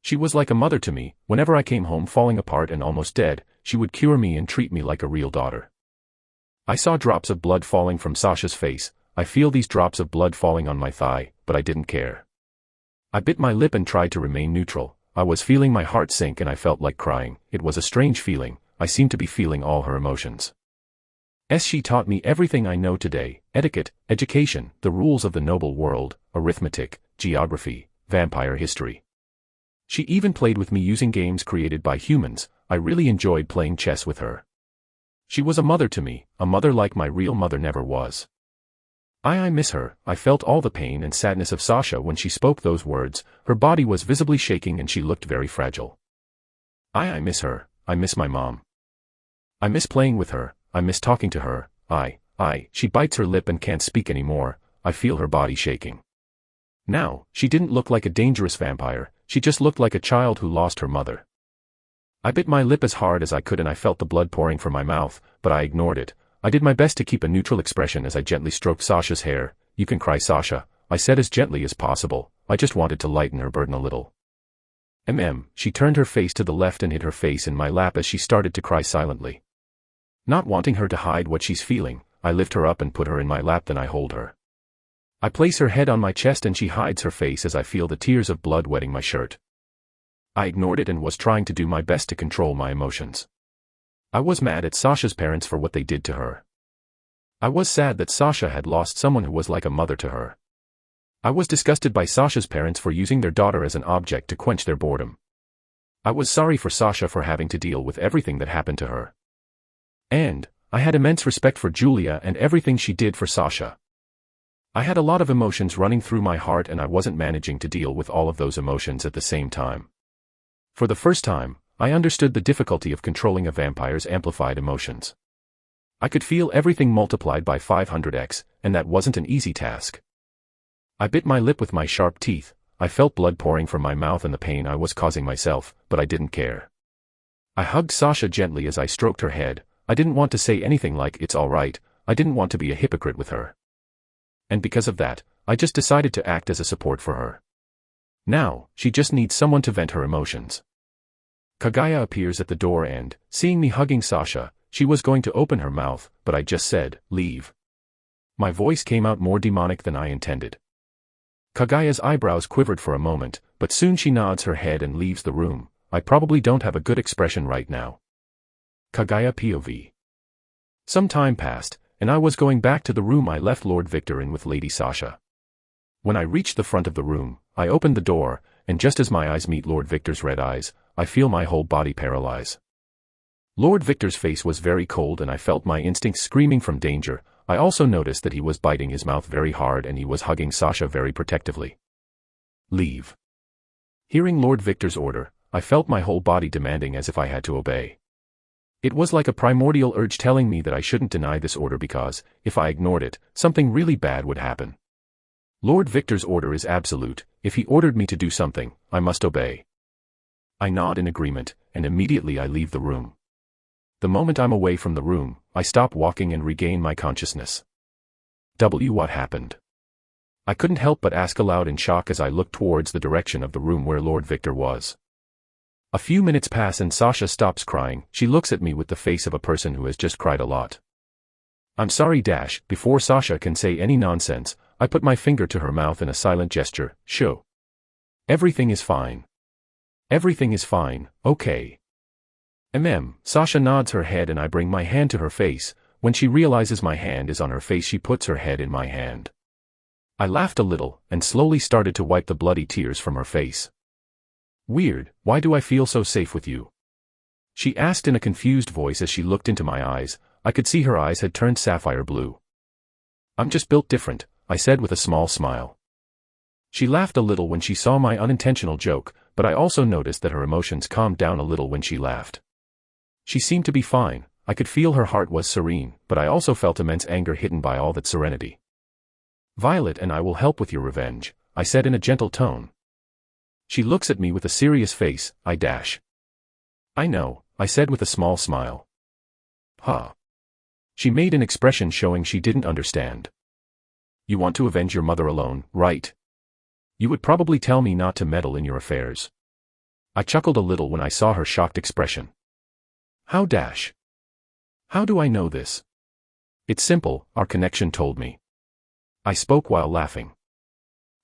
She was like a mother to me. Whenever I came home falling apart and almost dead, she would cure me and treat me like a real daughter. I saw drops of blood falling from Sasha's face. I feel these drops of blood falling on my thigh, but I didn't care. I bit my lip and tried to remain neutral. I was feeling my heart sink and I felt like crying. It was a strange feeling. I seemed to be feeling all her emotions. She taught me everything I know today: etiquette, education, the rules of the noble world, arithmetic, geography, vampire history. She even played with me using games created by humans. I really enjoyed playing chess with her. She was a mother to me, a mother like my real mother never was. I miss her. I felt all the pain and sadness of Sasha when she spoke those words. Her body was visibly shaking and she looked very fragile. I miss her. I miss my mom. I miss playing with her. I miss talking to her. She bites her lip and can't speak anymore. I feel her body shaking. Now, she didn't look like a dangerous vampire. She just looked like a child who lost her mother. I bit my lip as hard as I could and I felt the blood pouring from my mouth, but I ignored it. I did my best to keep a neutral expression as I gently stroked Sasha's hair. You can cry, Sasha, I said as gently as possible. I just wanted to lighten her burden a little. She turned her face to the left and hid her face in my lap as she started to cry silently. Not wanting her to hide what she's feeling, I lift her up and put her in my lap, then I hold her. I place her head on my chest and she hides her face as I feel the tears of blood wetting my shirt. I ignored it and was trying to do my best to control my emotions. I was mad at Sasha's parents for what they did to her. I was sad that Sasha had lost someone who was like a mother to her. I was disgusted by Sasha's parents for using their daughter as an object to quench their boredom. I was sorry for Sasha for having to deal with everything that happened to her. And I had immense respect for Julia and everything she did for Sasha. I had a lot of emotions running through my heart and I wasn't managing to deal with all of those emotions at the same time. For the first time, I understood the difficulty of controlling a vampire's amplified emotions. I could feel everything multiplied by 500x, and that wasn't an easy task. I bit my lip with my sharp teeth. I felt blood pouring from my mouth and the pain I was causing myself, but I didn't care. I hugged Sasha gently as I stroked her head. I didn't want to say anything like it's all right. I didn't want to be a hypocrite with her. And because of that, I just decided to act as a support for her. Now, she just needs someone to vent her emotions. Kaguya appears at the door and, seeing me hugging Sasha, she was going to open her mouth, but I just said, leave. My voice came out more demonic than I intended. Kaguya's eyebrows quivered for a moment, but soon she nods her head and leaves the room. I probably don't have a good expression right now. Kagaya POV. Some time passed, and I was going back to the room I left Lord Victor in with Lady Sasha. When I reached the front of the room, I opened the door, and just as my eyes meet Lord Victor's red eyes, I feel my whole body paralyze. Lord Victor's face was very cold and I felt my instincts screaming from danger. I also noticed that he was biting his mouth very hard and he was hugging Sasha very protectively. Leave. Hearing Lord Victor's order, I felt my whole body demanding as if I had to obey. It was like a primordial urge telling me that I shouldn't deny this order because, if I ignored it, something really bad would happen. Lord Victor's order is absolute. If he ordered me to do something, I must obey. I nod in agreement, and immediately I leave the room. The moment I'm away from the room, I stop walking and regain my consciousness. What happened? I couldn't help but ask aloud in shock as I looked towards the direction of the room where Lord Victor was. A few minutes pass and Sasha stops crying. She looks at me with the face of a person who has just cried a lot. I'm sorry. Before Sasha can say any nonsense, I put my finger to her mouth in a silent gesture. Show. Everything is fine. Everything is fine, okay. Sasha nods her head and I bring my hand to her face. When she realizes my hand is on her face, she puts her head in my hand. I laughed a little, and slowly started to wipe the bloody tears from her face. Weird, why do I feel so safe with you? She asked in a confused voice as she looked into my eyes. I could see her eyes had turned sapphire blue. I'm just built different, I said with a small smile. She laughed a little when she saw my unintentional joke, but I also noticed that her emotions calmed down a little when she laughed. She seemed to be fine. I could feel her heart was serene, but I also felt immense anger hidden by all that serenity. Violet and I will help with your revenge, I said in a gentle tone. She looks at me with a serious face. I know, I said with a small smile. Huh. She made an expression showing she didn't understand. You want to avenge your mother alone, right? You would probably tell me not to meddle in your affairs. I chuckled a little when I saw her shocked expression. How do I know this? It's simple, our connection told me. I spoke while laughing.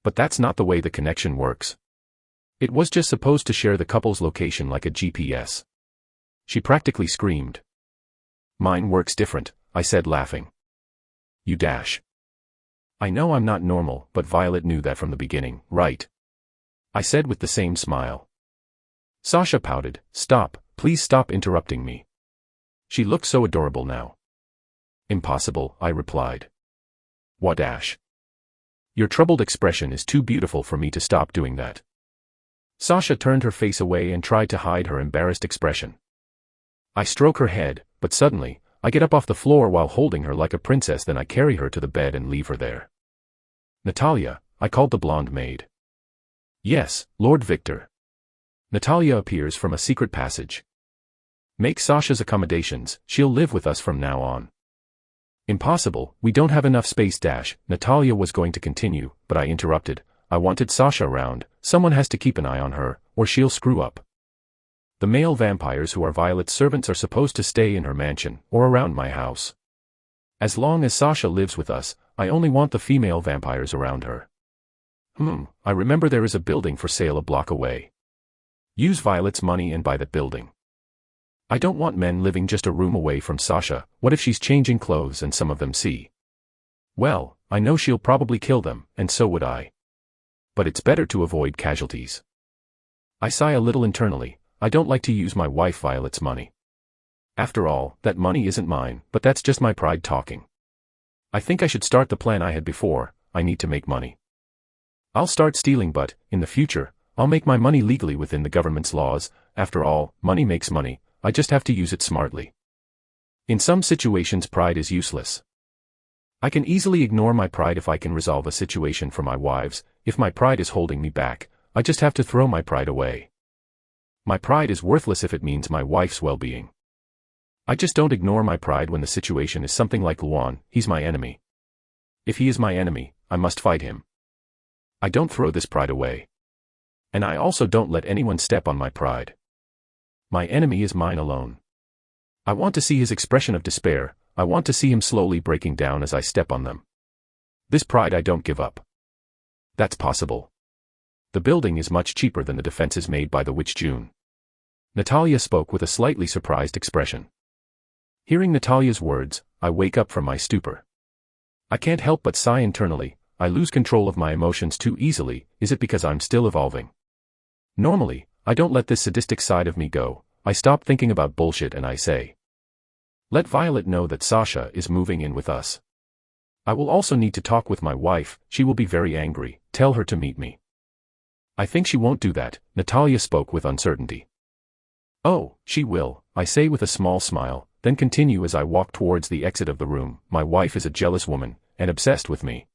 But that's not the way the connection works. It was just supposed to share the couple's location like a GPS. She practically screamed. Mine works different, I said laughing. You. I know I'm not normal, but Violet knew that from the beginning, right? I said with the same smile. Sasha pouted. Stop, please stop interrupting me. She looked so adorable now. Impossible, I replied. What? Your troubled expression is too beautiful for me to stop doing that. Sasha turned her face away and tried to hide her embarrassed expression. I stroke her head, but suddenly, I get up off the floor while holding her like a princess. Then I carry her to the bed and leave her there. Natalia, I called the blonde maid. Yes, Lord Victor. Natalia appears from a secret passage. Make Sasha's accommodations, she'll live with us from now on. Impossible, we don't have enough space. Natalia was going to continue, but I interrupted. I wanted Sasha around. Someone has to keep an eye on her, or she'll screw up. The male vampires who are Violet's servants are supposed to stay in her mansion, or around my house. As long as Sasha lives with us, I only want the female vampires around her. I remember there is a building for sale a block away. Use Violet's money and buy that building. I don't want men living just a room away from Sasha. What if she's changing clothes and some of them see? Well, I know she'll probably kill them, and so would I. But it's better to avoid casualties. I sigh a little internally. I don't like to use my wife Violet's money. After all, that money isn't mine, but that's just my pride talking. I think I should start the plan I had before. I need to make money. I'll start stealing, but, in the future, I'll make my money legally within the government's laws. After all, money makes money. I just have to use it smartly. In some situations pride is useless. I can easily ignore my pride if I can resolve a situation for my wives. If my pride is holding me back, I just have to throw my pride away. My pride is worthless if it means my wife's well-being. I just don't ignore my pride when the situation is something like Luan. He's my enemy. If he is my enemy, I must fight him. I don't throw this pride away. And I also don't let anyone step on my pride. My enemy is mine alone. I want to see his expression of despair. I want to see him slowly breaking down as I step on them. This pride I don't give up. That's possible. The building is much cheaper than the defenses made by the witch June. Natalia spoke with a slightly surprised expression. Hearing Natalia's words, I wake up from my stupor. I can't help but sigh internally. I lose control of my emotions too easily. Is it because I'm still evolving? Normally, I don't let this sadistic side of me go. I stop thinking about bullshit and I say, let Violet know that Sasha is moving in with us. I will also need to talk with my wife. She will be very angry. Tell her to meet me. I think she won't do that, Natalia spoke with uncertainty. Oh, she will, I say with a small smile, then continue as I walk towards the exit of the room. My wife is a jealous woman, and obsessed with me.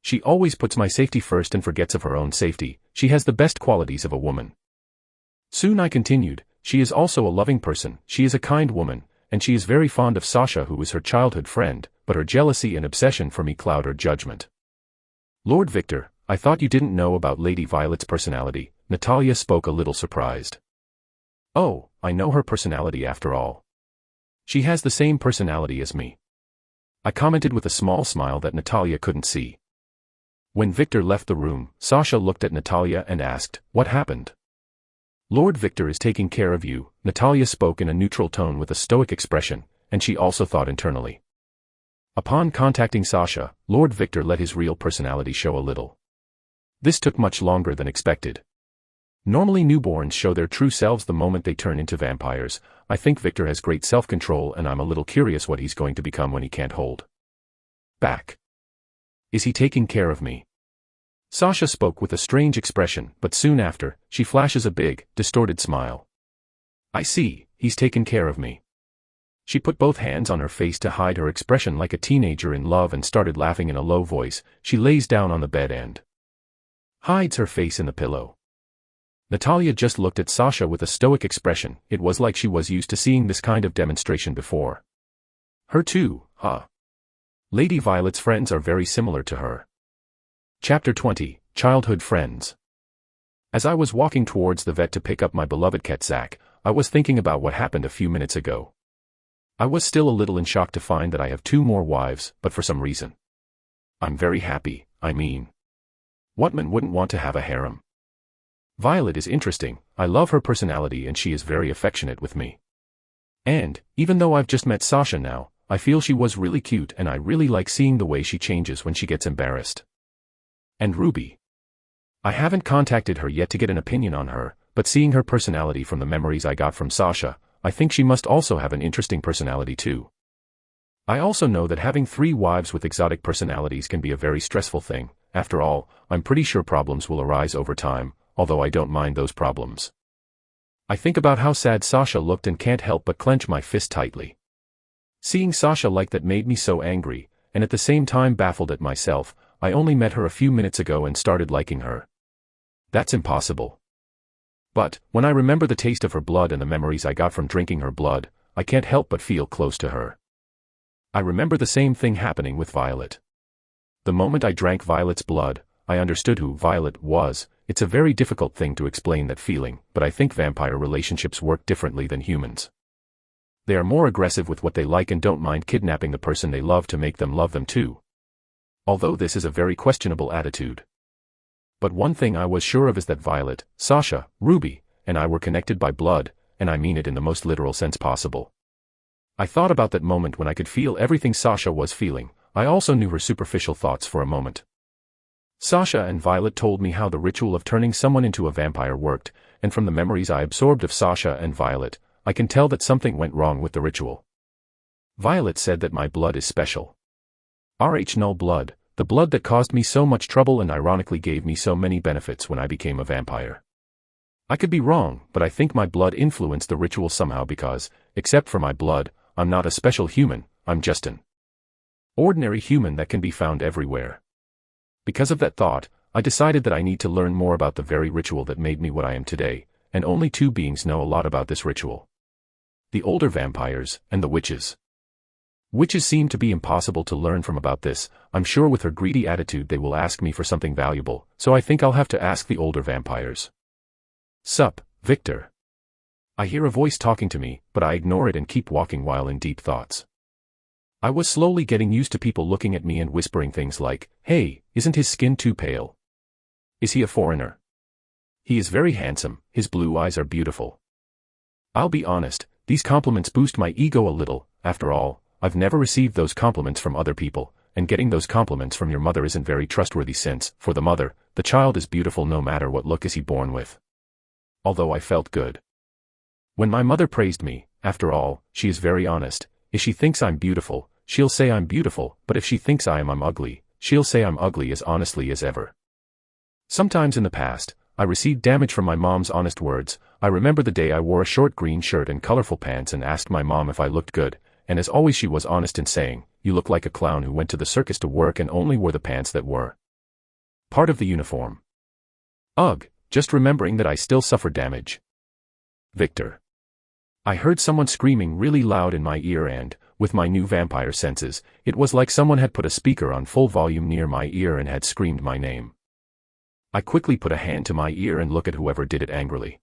She always puts my safety first and forgets of her own safety. She has the best qualities of a woman. Soon I continued, she is also a loving person, she is a kind woman, and she is very fond of Sasha, who is her childhood friend, but her jealousy and obsession for me cloud her judgment. Lord Victor, I thought you didn't know about Lady Violet's personality, Natalia spoke a little surprised. Oh, I know her personality after all. She has the same personality as me. I commented with a small smile that Natalia couldn't see. When Victor left the room, Sasha looked at Natalia and asked, what happened? Lord Victor is taking care of you, Natalia spoke in a neutral tone with a stoic expression, and she also thought internally. Upon contacting Sasha, Lord Victor let his real personality show a little. This took much longer than expected. Normally newborns show their true selves the moment they turn into vampires. I think Victor has great self-control and I'm a little curious what he's going to become when he can't hold back. Is he taking care of me? Sasha spoke with a strange expression, but soon after, she flashes a big, distorted smile. I see, he's taken care of me. She put both hands on her face to hide her expression like a teenager in love and started laughing in a low voice. She lays down on the bed and hides her face in the pillow. Natalia just looked at Sasha with a stoic expression. It was like she was used to seeing this kind of demonstration before. Her too, huh? Lady Violet's friends are very similar to her. Chapter 20, Childhood Friends. As I was walking towards the vet to pick up my beloved cat Zack, I was thinking about what happened a few minutes ago. I was still a little in shock to find that I have 2 more wives, but for some reason, I'm very happy. I mean, what man wouldn't want to have a harem? Violet is interesting, I love her personality and she is very affectionate with me. And, even though I've just met Sasha now, I feel she was really cute and I really like seeing the way she changes when she gets embarrassed. And Ruby. I haven't contacted her yet to get an opinion on her, but seeing her personality from the memories I got from Sasha, I think she must also have an interesting personality too. I also know that having 3 wives with exotic personalities can be a very stressful thing. After all, I'm pretty sure problems will arise over time, although I don't mind those problems. I think about how sad Sasha looked and can't help but clench my fist tightly. Seeing Sasha like that made me so angry, and at the same time baffled at myself. I only met her a few minutes ago and started liking her. That's impossible. But, when I remember the taste of her blood and the memories I got from drinking her blood, I can't help but feel close to her. I remember the same thing happening with Violet. The moment I drank Violet's blood, I understood who Violet was. It's a very difficult thing to explain that feeling, but I think vampire relationships work differently than humans. They are more aggressive with what they like and don't mind kidnapping the person they love to make them love them too. Although this is a very questionable attitude. But one thing I was sure of is that Violet, Sasha, Ruby, and I were connected by blood, and I mean it in the most literal sense possible. I thought about that moment when I could feel everything Sasha was feeling. I also knew her superficial thoughts for a moment. Sasha and Violet told me how the ritual of turning someone into a vampire worked, and from the memories I absorbed of Sasha and Violet, I can tell that something went wrong with the ritual. Violet said that my blood is special. Null blood, the blood that caused me so much trouble and ironically gave me so many benefits when I became a vampire. I could be wrong, but I think my blood influenced the ritual somehow because, except for my blood, I'm not a special human, I'm just an ordinary human that can be found everywhere. Because of that thought, I decided that I need to learn more about the very ritual that made me what I am today, and only 2 beings know a lot about this ritual. The older vampires, and the witches. Witches seem to be impossible to learn from about this. I'm sure with her greedy attitude they will ask me for something valuable, so I think I'll have to ask the older vampires. Sup, Victor. I hear a voice talking to me, but I ignore it and keep walking while in deep thoughts. I was slowly getting used to people looking at me and whispering things like, hey, isn't his skin too pale? Is he a foreigner? He is very handsome, his blue eyes are beautiful. I'll be honest, these compliments boost my ego a little. After all, I've never received those compliments from other people, and getting those compliments from your mother isn't very trustworthy since, for the mother, the child is beautiful no matter what look is he born with. Although I felt good. When my mother praised me, after all, she is very honest. If she thinks I'm beautiful, she'll say I'm beautiful, but if she thinks I'm ugly, she'll say I'm ugly as honestly as ever. Sometimes in the past, I received damage from my mom's honest words. I remember the day I wore a short green shirt and colorful pants and asked my mom if I looked good, and as always she was honest in saying, "You look like a clown who went to the circus to work and only wore the pants that were part of the uniform." Ugh, just remembering that I still suffered damage. Victor. I heard someone screaming really loud in my ear and, with my new vampire senses, it was like someone had put a speaker on full volume near my ear and had screamed my name. I quickly put a hand to my ear and looked at whoever did it angrily.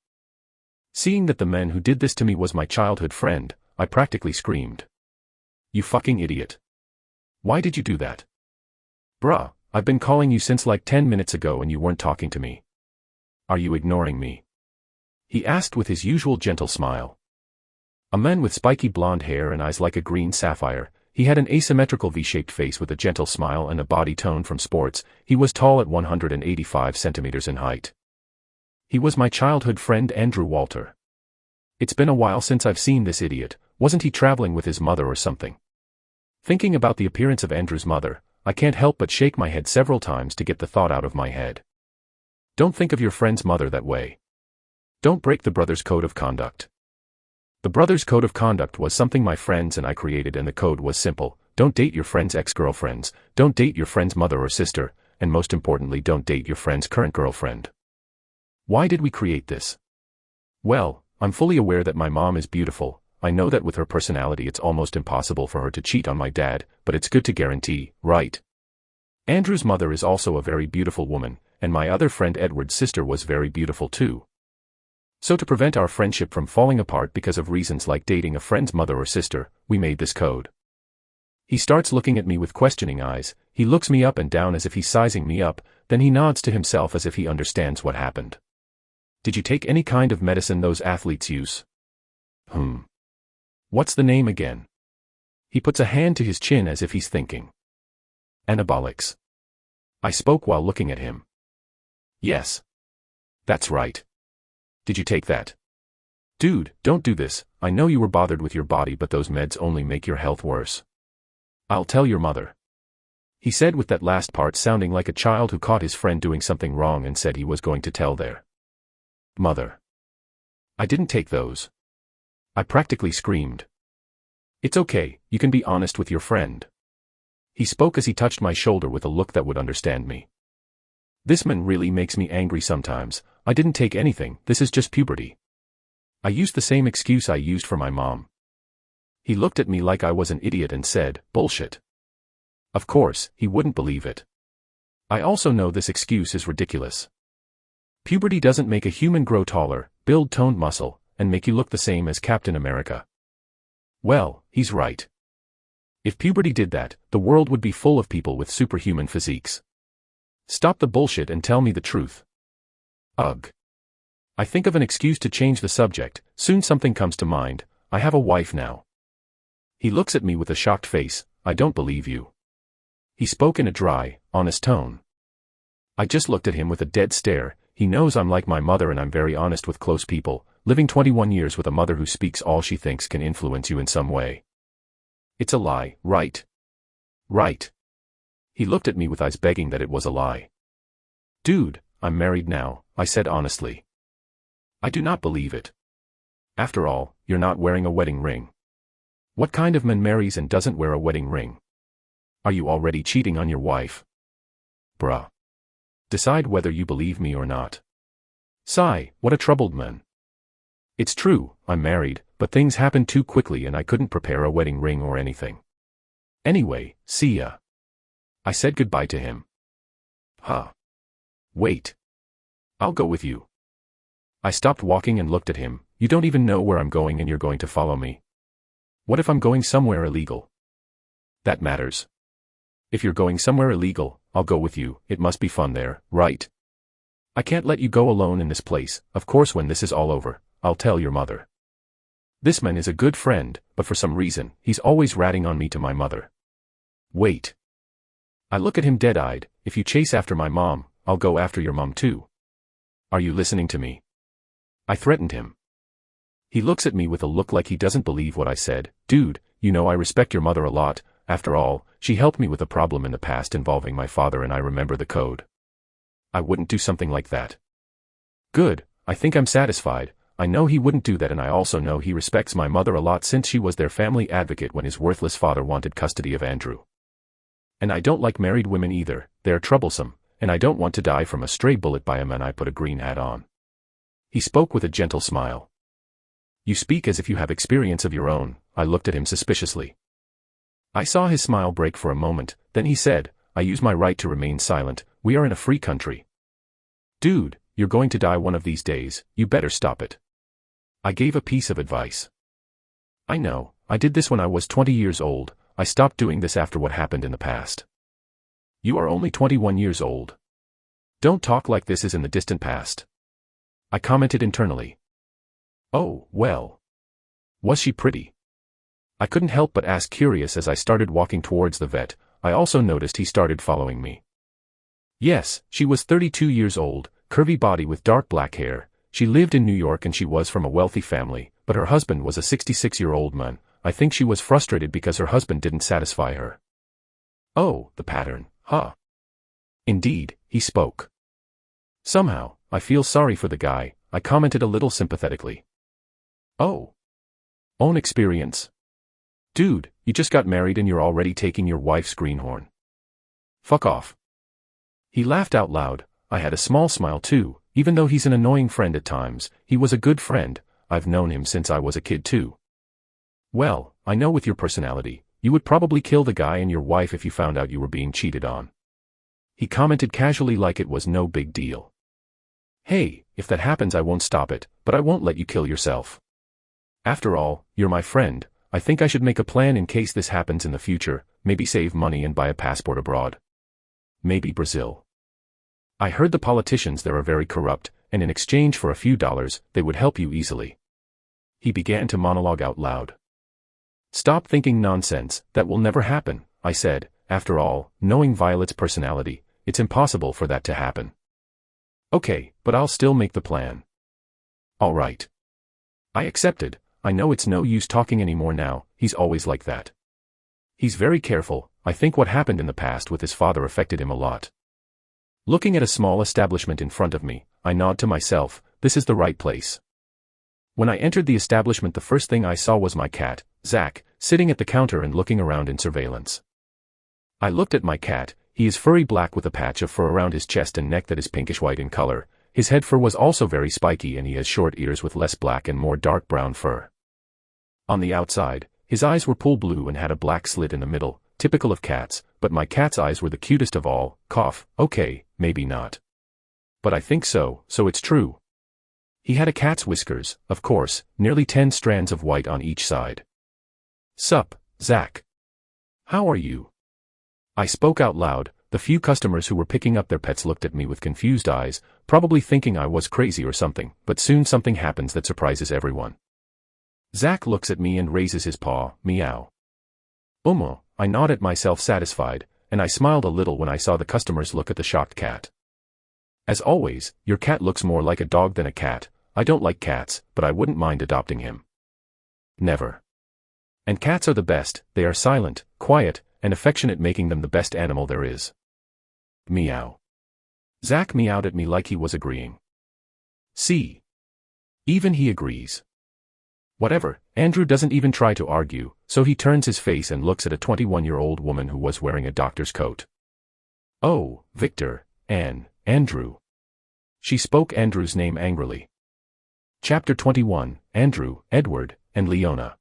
Seeing that the man who did this to me was my childhood friend, I practically screamed. "You fucking idiot. Why did you do that? Bruh, I've been calling you since like 10 minutes ago and you weren't talking to me. Are you ignoring me?" He asked with his usual gentle smile. A man with spiky blonde hair and eyes like a green sapphire, he had an asymmetrical V-shaped face with a gentle smile and a body tone from sports. He was tall at 185 centimeters in height. He was my childhood friend Andrew Walter. It's been a while since I've seen this idiot. Wasn't he traveling with his mother or something? Thinking about the appearance of Andrew's mother, I can't help but shake my head several times to get the thought out of my head. Don't think of your friend's mother that way. Don't break the brother's code of conduct. The brother's code of conduct was something my friends and I created, and the code was simple: don't date your friend's ex-girlfriends, don't date your friend's mother or sister, and most importantly don't date your friend's current girlfriend. Why did we create this? Well, I'm fully aware that my mom is beautiful. I know that with her personality it's almost impossible for her to cheat on my dad, but it's good to guarantee, right? Andrew's mother is also a very beautiful woman, and my other friend Edward's sister was very beautiful too. So to prevent our friendship from falling apart because of reasons like dating a friend's mother or sister, we made this code. He starts looking at me with questioning eyes. He looks me up and down as if he's sizing me up, then he nods to himself as if he understands what happened. Did you take any kind of medicine those athletes use? What's the name again? He puts a hand to his chin as if he's thinking. Anabolics. I spoke while looking at him. Yes. That's right. Did you take that? Dude, don't do this. I know you were bothered with your body, but those meds only make your health worse. I'll tell your mother. He said with that last part sounding like a child who caught his friend doing something wrong and said he was going to tell their mother. I didn't take those. I practically screamed. It's okay, you can be honest with your friend. He spoke as he touched my shoulder with a look that would understand me. This man really makes me angry sometimes. I didn't take anything, this is just puberty. I used the same excuse I used for my mom. He looked at me like I was an idiot and said, "Bullshit." Of course, he wouldn't believe it. I also know this excuse is ridiculous. Puberty doesn't make a human grow taller, build toned muscle, and make you look the same as Captain America. Well, he's right. If puberty did that, the world would be full of people with superhuman physiques. Stop the bullshit and tell me the truth. Ugh. I think of an excuse to change the subject. Soon something comes to mind. I have a wife now. He looks at me with a shocked face. I don't believe you. He spoke in a dry, honest tone. I just looked at him with a dead stare. He knows I'm like my mother and I'm very honest with close people. Living 21 years with a mother who speaks all she thinks can influence you in some way. It's a lie, right? Right. He looked at me with eyes begging that it was a lie. Dude, I'm married now, I said honestly. I do not believe it. After all, you're not wearing a wedding ring. What kind of man marries and doesn't wear a wedding ring? Are you already cheating on your wife? Bruh. Decide whether you believe me or not. Sigh, what a troubled man. It's true, I'm married, but things happened too quickly and I couldn't prepare a wedding ring or anything. Anyway, see ya. I said goodbye to him. Huh. Wait. I'll go with you. I stopped walking and looked at him. You don't even know where I'm going and you're going to follow me. What if I'm going somewhere illegal? That matters. If you're going somewhere illegal, I'll go with you. It must be fun there, right? I can't let you go alone in this place. Of course when this is all over, I'll tell your mother. This man is a good friend, but for some reason, he's always ratting on me to my mother. Wait. I look at him dead-eyed. If you chase after my mom, I'll go after your mom too. Are you listening to me? I threatened him. He looks at me with a look like he doesn't believe what I said. Dude, you know I respect your mother a lot. After all, she helped me with a problem in the past involving my father and I remember the code. I wouldn't do something like that. Good, I think I'm satisfied. I know he wouldn't do that and I also know he respects my mother a lot since she was their family advocate when his worthless father wanted custody of Andrew. And I don't like married women either, they're troublesome, and I don't want to die from a stray bullet by a man. I put a green hat on. He spoke with a gentle smile. You speak as if you have experience of your own. I looked at him suspiciously. I saw his smile break for a moment, then he said, I use my right to remain silent, we are in a free country. Dude, you're going to die one of these days, you better stop it. I gave a piece of advice. I know, I did this when I was 20 years old, I stopped doing this after what happened in the past. You are only 21 years old. Don't talk like this is in the distant past. I commented internally. Oh, well. Was she pretty? I couldn't help but ask, curious. As I started walking towards the vet, I also noticed he started following me. Yes, she was 32 years old, curvy body with dark black hair. She lived in New York and she was from a wealthy family, but her husband was a 66-year-old man. I think she was frustrated because her husband didn't satisfy her. Oh, the pattern, huh? Indeed, he spoke. Somehow, I feel sorry for the guy, I commented a little sympathetically. Oh. Own experience. Dude, you just got married and you're already taking your wife's greenhorn. Fuck off. He laughed out loud. I had a small smile too. Even though he's an annoying friend at times, he was a good friend. I've known him since I was a kid too. Well, I know with your personality, you would probably kill the guy and your wife if you found out you were being cheated on. He commented casually like it was no big deal. Hey, if that happens I won't stop it, but I won't let you kill yourself. After all, you're my friend. I think I should make a plan in case this happens in the future, maybe save money and buy a passport abroad. Maybe Brazil. I heard the politicians there are very corrupt, and in exchange for a few dollars, they would help you easily. He began to monologue out loud. Stop thinking nonsense, that will never happen, I said. After all, knowing Violet's personality, it's impossible for that to happen. Okay, but I'll still make the plan. All right. I accepted. I know it's no use talking anymore now, he's always like that. He's very careful. I think what happened in the past with his father affected him a lot. Looking at a small establishment in front of me, I nod to myself, this is the right place. When I entered the establishment the first thing I saw was my cat, Zach, sitting at the counter and looking around in surveillance. I looked at my cat. He is furry black with a patch of fur around his chest and neck that is pinkish-white in color. His head fur was also very spiky and he has short ears with less black and more dark brown fur. On the outside, his eyes were pool blue and had a black slit in the middle, typical of cats, but my cat's eyes were the cutest of all. Cough, okay, maybe not. But I think so it's true. He had a cat's whiskers, of course, nearly 10 strands of white on each side. Sup, Zach. How are you? I spoke out loud. The few customers who were picking up their pets looked at me with confused eyes, probably thinking I was crazy or something, but soon something happens that surprises everyone. Zach looks at me and raises his paw, meow. I nod at myself satisfied, and I smiled a little when I saw the customers look at the shocked cat. As always, your cat looks more like a dog than a cat. I don't like cats, but I wouldn't mind adopting him. Never. And cats are the best, they are silent, quiet, and affectionate, making them the best animal there is. Meow. Zach meowed at me like he was agreeing. See? Even he agrees. Whatever, Andrew doesn't even try to argue, so he turns his face and looks at a 21-year-old woman who was wearing a doctor's coat. Oh, Victor, Andrew. She spoke Andrew's name angrily. Chapter 21, Andrew, Edward, and Leona.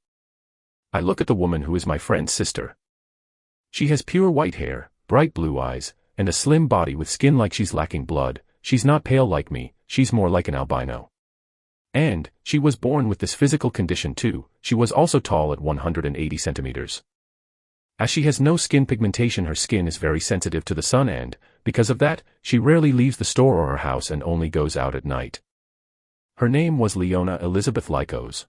I look at the woman who is my friend's sister. She has pure white hair, bright blue eyes, and a slim body with skin like she's lacking blood. She's not pale like me, she's more like an albino. And, she was born with this physical condition too. She was also tall at 180 centimeters. As she has no skin pigmentation, her skin is very sensitive to the sun and, because of that, she rarely leaves the store or her house and only goes out at night. Her name was Leona Elizabeth Lycos.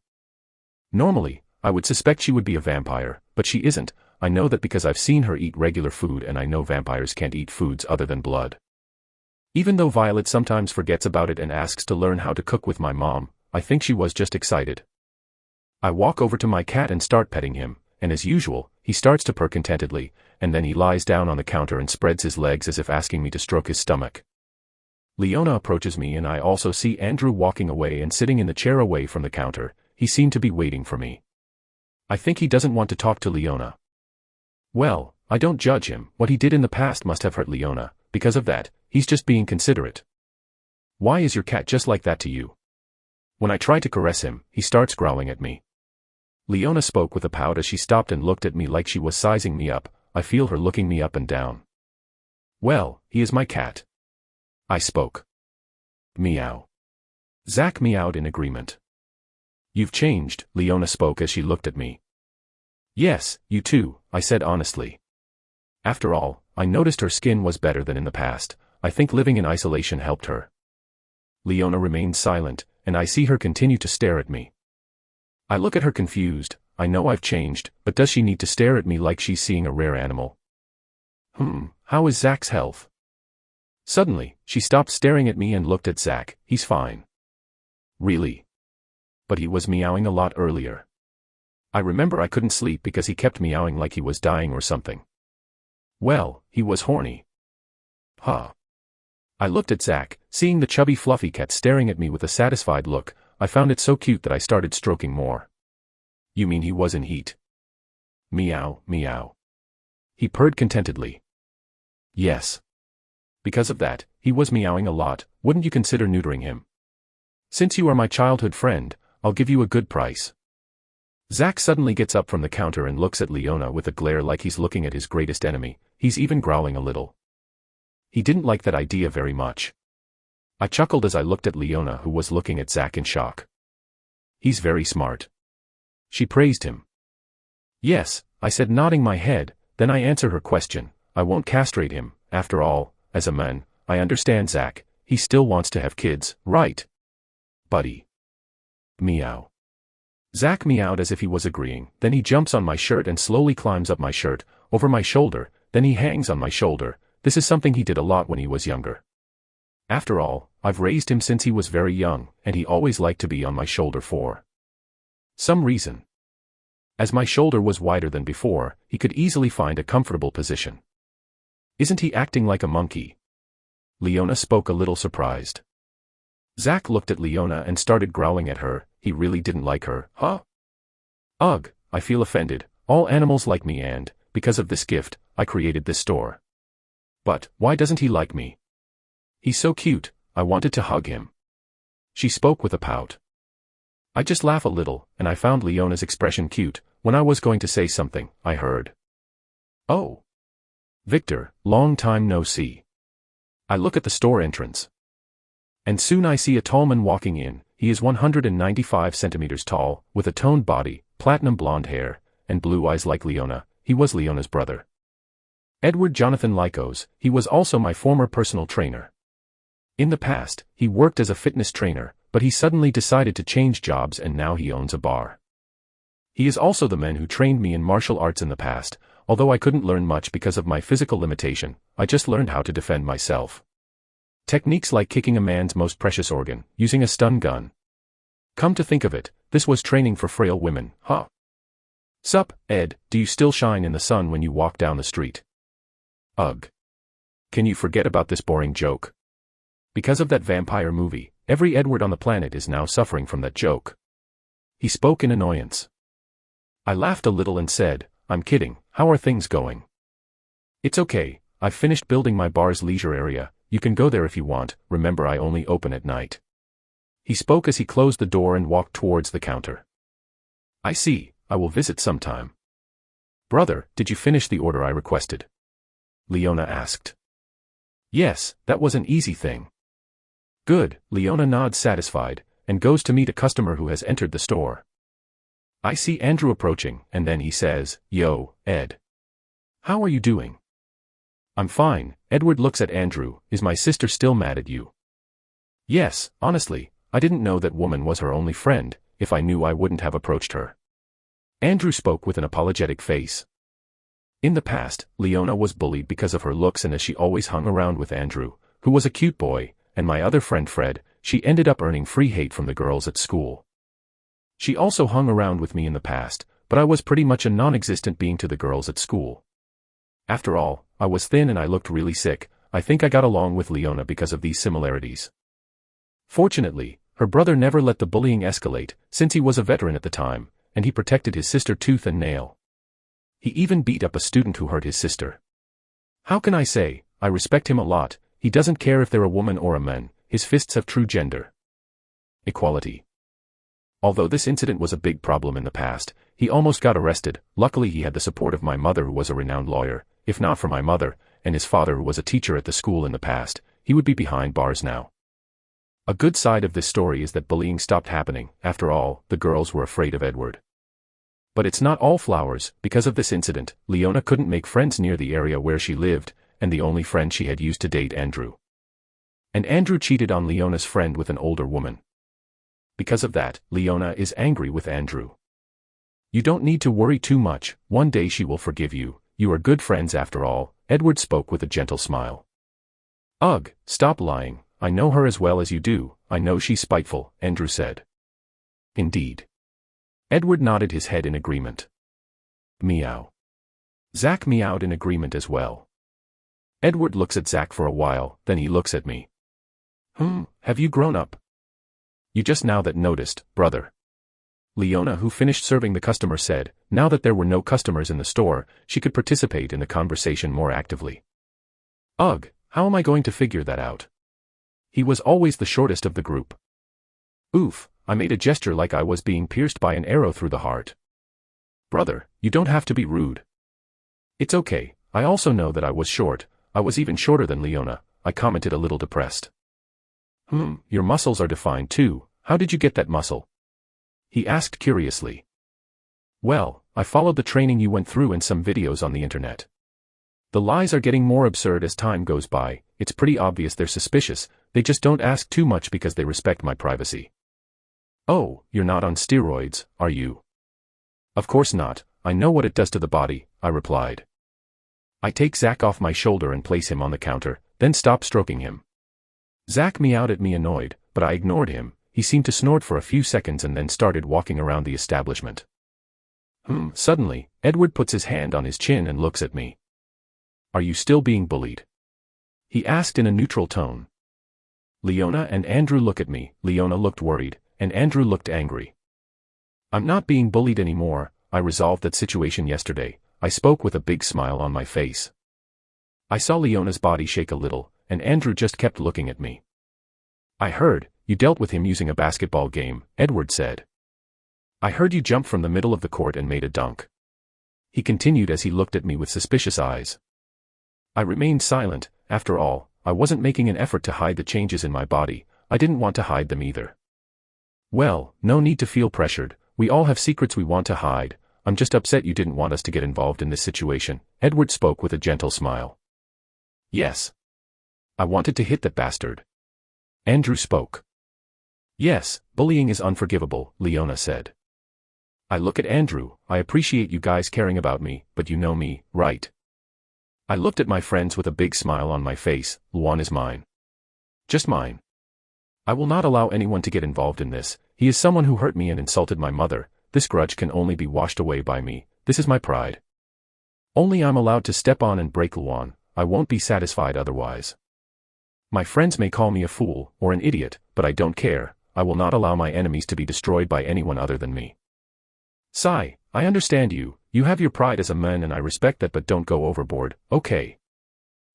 Normally, I would suspect she would be a vampire, but she isn't. I know that because I've seen her eat regular food, and I know vampires can't eat foods other than blood. Even though Violet sometimes forgets about it and asks to learn how to cook with my mom, I think she was just excited. I walk over to my cat and start petting him, and as usual, he starts to purr contentedly, and then he lies down on the counter and spreads his legs as if asking me to stroke his stomach. Leona approaches me, and I also see Andrew walking away and sitting in the chair away from the counter. He seemed to be waiting for me. I think he doesn't want to talk to Leona. Well, I don't judge him. What he did in the past must have hurt Leona. Because of that, he's just being considerate. Why is your cat just like that to you? When I try to caress him, he starts growling at me. Leona spoke with a pout as she stopped and looked at me like she was sizing me up. I feel her looking me up and down. Well, he is my cat. I spoke. Meow. Zack meowed in agreement. You've changed, Leona spoke as she looked at me. Yes, you too, I said honestly. After all, I noticed her skin was better than in the past. I think living in isolation helped her. Leona remained silent, and I see her continue to stare at me. I look at her confused. I know I've changed, but does she need to stare at me like she's seeing a rare animal? How is Zack's health? Suddenly, she stopped staring at me and looked at Zack. He's fine. Really? But he was meowing a lot earlier. I remember I couldn't sleep because he kept meowing like he was dying or something. Well, he was horny. Huh. I looked at Zack, seeing the chubby fluffy cat staring at me with a satisfied look. I found it so cute that I started stroking more. You mean he was in heat? Meow, meow. He purred contentedly. Yes. Because of that, he was meowing a lot. Wouldn't you consider neutering him? Since you are my childhood friend, I'll give you a good price. Zack suddenly gets up from the counter and looks at Leona with a glare like he's looking at his greatest enemy. He's even growling a little. He didn't like that idea very much. I chuckled as I looked at Leona, who was looking at Zack in shock. He's very smart. She praised him. Yes, I said, nodding my head. Then I answered her question. I won't castrate him. After all, as a man, I understand Zack. He still wants to have kids, right? Buddy. Meow. Zack meowed as if he was agreeing. Then he jumps on my shirt and slowly climbs up my shirt, over my shoulder. Then he hangs on my shoulder. This is something he did a lot when he was younger. After all, I've raised him since he was very young, and he always liked to be on my shoulder for some reason. As my shoulder was wider than before, he could easily find a comfortable position. Isn't he acting like a monkey? Leona spoke a little surprised. Zack looked at Leona and started growling at her. He really didn't like her, huh? Ugh, I feel offended. All animals like me, and, because of this gift, I created this store. But, why doesn't he like me? He's so cute, I wanted to hug him. She spoke with a pout. I just laugh a little, and I found Leona's expression cute. When I was going to say something, I heard. Oh. Victor, long time no see. I look at the store entrance. And soon I see a tall man walking in. He is 195 centimeters tall, with a toned body, platinum blonde hair, and blue eyes like Leona. He was Leona's brother. Edward Jonathan Lycos. He was also my former personal trainer. In the past, he worked as a fitness trainer, but he suddenly decided to change jobs and now he owns a bar. He is also the man who trained me in martial arts in the past. Although I couldn't learn much because of my physical limitation, I just learned how to defend myself. Techniques like kicking a man's most precious organ, using a stun gun. Come to think of it, this was training for frail women, huh? Sup, Ed, do you still shine in the sun when you walk down the street? Ugh. Can you forget about this boring joke? Because of that vampire movie, every Edward on the planet is now suffering from that joke. He spoke in annoyance. I laughed a little and said, I'm kidding, how are things going? It's okay, I've finished building my bar's leisure area. You can go there if you want, remember I only open at night. He spoke as he closed the door and walked towards the counter. I see, I will visit sometime. Brother, did you finish the order I requested? Leona asked. Yes, that was an easy thing. Good, Leona nods satisfied, and goes to meet a customer who has entered the store. I see Andrew approaching, and then he says, Yo, Ed. How are you doing? I'm fine. Edward looks at Andrew. Is my sister still mad at you? Yes, honestly, I didn't know that woman was her only friend. If I knew, I wouldn't have approached her. Andrew spoke with an apologetic face. In the past, Leona was bullied because of her looks, and as she always hung around with Andrew, who was a cute boy, and my other friend Fred, she ended up earning free hate from the girls at school. She also hung around with me in the past, but I was pretty much a non-existent being to the girls at school. After all, I was thin and I looked really sick. I think I got along with Leona because of these similarities. Fortunately, her brother never let the bullying escalate, since he was a veteran at the time, and he protected his sister tooth and nail. He even beat up a student who hurt his sister. How can I say, I respect him a lot. He doesn't care if they're a woman or a man, his fists have true gender equality. Although this incident was a big problem in the past, he almost got arrested. Luckily he had the support of my mother, who was a renowned lawyer. If not for my mother, and his father, who was a teacher at the school in the past, he would be behind bars now. A good side of this story is that bullying stopped happening. After all, the girls were afraid of Edward. But it's not all flowers. Because of this incident, Leona couldn't make friends near the area where she lived, and the only friend she had used to date Andrew. And Andrew cheated on Leona's friend with an older woman. Because of that, Leona is angry with Andrew. You don't need to worry too much. One day she will forgive you. You are good friends after all. Edward spoke with a gentle smile. Ugh, stop lying. I know her as well as you do. I know she's spiteful, Andrew said. Indeed. Edward nodded his head in agreement. Meow. Zach meowed in agreement as well. Edward looks at Zach for a while, then he looks at me. Have you grown up? You just now that noticed, brother. Leona, who finished serving the customer, said, now that there were no customers in the store, she could participate in the conversation more actively. Ugh, how am I going to figure that out? He was always the shortest of the group. Oof, I made a gesture like I was being pierced by an arrow through the heart. Brother, you don't have to be rude. It's okay, I also know that I was short. I was even shorter than Leona, I commented, a little depressed. Your muscles are defined too. How did you get that muscle? He asked curiously. Well, I followed the training you went through and some videos on the internet. The lies are getting more absurd as time goes by. It's pretty obvious they're suspicious. They just don't ask too much because they respect my privacy. Oh, you're not on steroids, are you? Of course not. I know what it does to the body, I replied. I take Zach off my shoulder and place him on the counter, then stop stroking him. Zach meowed at me annoyed, but I ignored him. He seemed to snort for a few seconds and then started walking around the establishment. Suddenly, Edward puts his hand on his chin and looks at me. Are you still being bullied? He asked in a neutral tone. Leona and Andrew look at me. Leona looked worried, and Andrew looked angry. I'm not being bullied anymore. I resolved that situation yesterday. I spoke with a big smile on my face. I saw Leona's body shake a little, and Andrew just kept looking at me. I heard, you dealt with him using a basketball game, Edward said. I heard you jump from the middle of the court and made a dunk. He continued as he looked at me with suspicious eyes. I remained silent. After all, I wasn't making an effort to hide the changes in my body. I didn't want to hide them either. Well, no need to feel pressured. We all have secrets we want to hide. I'm just upset you didn't want us to get involved in this situation, Edward spoke with a gentle smile. Yes. I wanted to hit that bastard. Andrew spoke. Yes, bullying is unforgivable, Leona said. I look at Andrew. I appreciate you guys caring about me, but you know me, right? I looked at my friends with a big smile on my face. Luan is mine. Just mine. I will not allow anyone to get involved in this. He is someone who hurt me and insulted my mother. This grudge can only be washed away by me. This is my pride. Only I'm allowed to step on and break Luan. I won't be satisfied otherwise. My friends may call me a fool or an idiot, but I don't care. I will not allow my enemies to be destroyed by anyone other than me. Sai, I understand you. You have your pride as a man and I respect that, but don't go overboard, okay?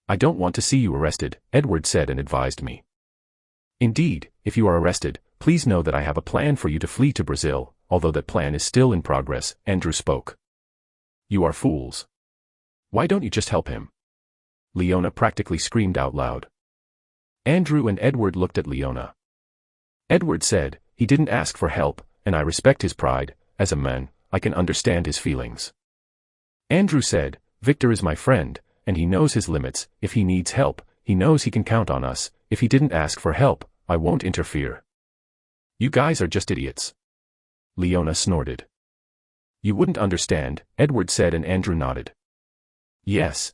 I don't want to see you arrested, Edward said and advised me. Indeed, if you are arrested, please know that I have a plan for you to flee to Brazil, although that plan is still in progress, Andrew spoke. You are fools. Why don't you just help him? Leona practically screamed out loud. Andrew and Edward looked at Leona. Edward said, he didn't ask for help, and I respect his pride. As a man, I can understand his feelings. Andrew said, Victor is my friend, and he knows his limits. If he needs help, he knows he can count on us. If he didn't ask for help, I won't interfere. You guys are just idiots. Leona snorted. You wouldn't understand, Edward said, and Andrew nodded. Yes.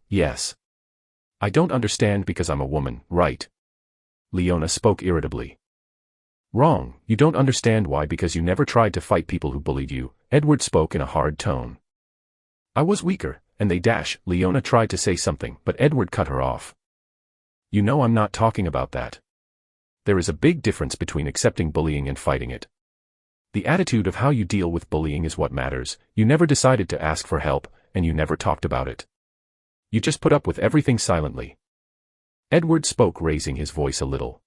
I don't understand because I'm a woman, right? Leona spoke irritably. Wrong, you don't understand why because you never tried to fight people who bullied you, Edward spoke in a hard tone. I was weaker, and they Leona tried to say something, but Edward cut her off. You know I'm not talking about that. There is a big difference between accepting bullying and fighting it. The attitude of how you deal with bullying is what matters. You never decided to ask for help, and you never talked about it. You just put up with everything silently. Edward spoke, raising his voice a little.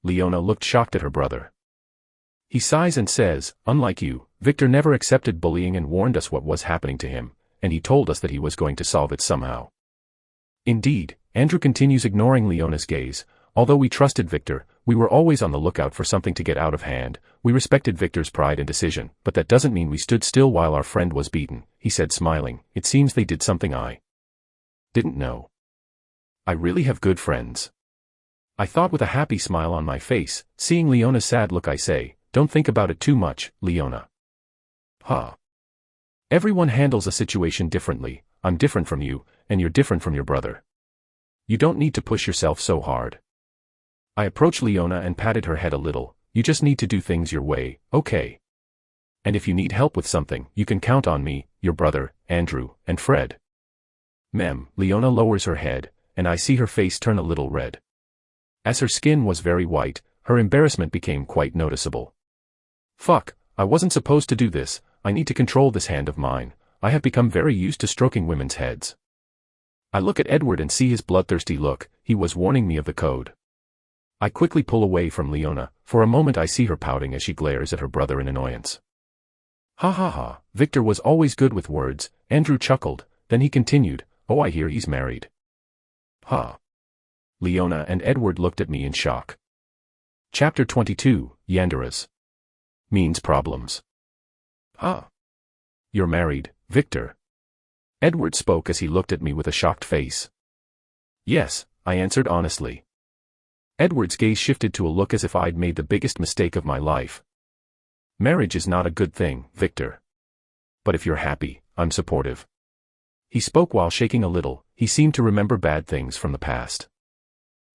Leona looked shocked at her brother. He sighs and says, unlike you, Victor never accepted bullying and warned us what was happening to him, and he told us that he was going to solve it somehow. Indeed, Andrew continues, ignoring Leona's gaze. Although we trusted Victor, we were always on the lookout for something to get out of hand. We respected Victor's pride and decision, but that doesn't mean we stood still while our friend was beaten, he said, smiling. It seems they did something I didn't know. I really have good friends. I thought with a happy smile on my face, seeing Leona's sad look. I say, don't think about it too much, Leona. Everyone handles a situation differently. I'm different from you, and you're different from your brother. You don't need to push yourself so hard. I approached Leona and patted her head a little. You just need to do things your way, okay? And if you need help with something, you can count on me, your brother, Andrew, and Fred. Leona lowers her head, and I see her face turn a little red. As her skin was very white, her embarrassment became quite noticeable. Fuck, I wasn't supposed to do this. I need to control this hand of mine. I have become very used to stroking women's heads. I look at Edward and see his bloodthirsty look. He was warning me of the code. I quickly pull away from Leona. For a moment I see her pouting as she glares at her brother in annoyance. Victor was always good with words, Andrew chuckled, then he continued, oh, I hear he's married. Leona and Edward looked at me in shock. Chapter 22, Yanderas. Means problems. You're married, Victor? Edward spoke as he looked at me with a shocked face. Yes, I answered honestly. Edward's gaze shifted to a look as if I'd made the biggest mistake of my life. Marriage is not a good thing, Victor. But if you're happy, I'm supportive. He spoke while shaking a little. He seemed to remember bad things from the past.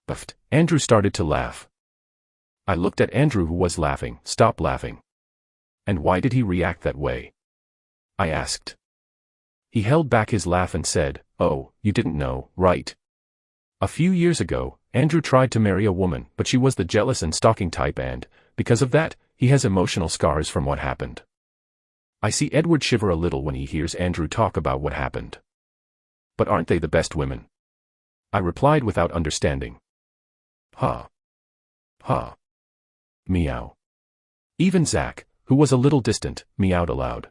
Buffed. Andrew started to laugh. I looked at Andrew, who was laughing. Stop laughing. And why did he react that way? I asked. He held back his laugh and said, oh, you didn't know, right? A few years ago, Andrew tried to marry a woman, but she was the jealous and stalking type, and, because of that, he has emotional scars from what happened. I see Edward shiver a little when he hears Andrew talk about what happened. But aren't they the best women? I replied without understanding. Meow. Even Zach, who was a little distant, meowed aloud.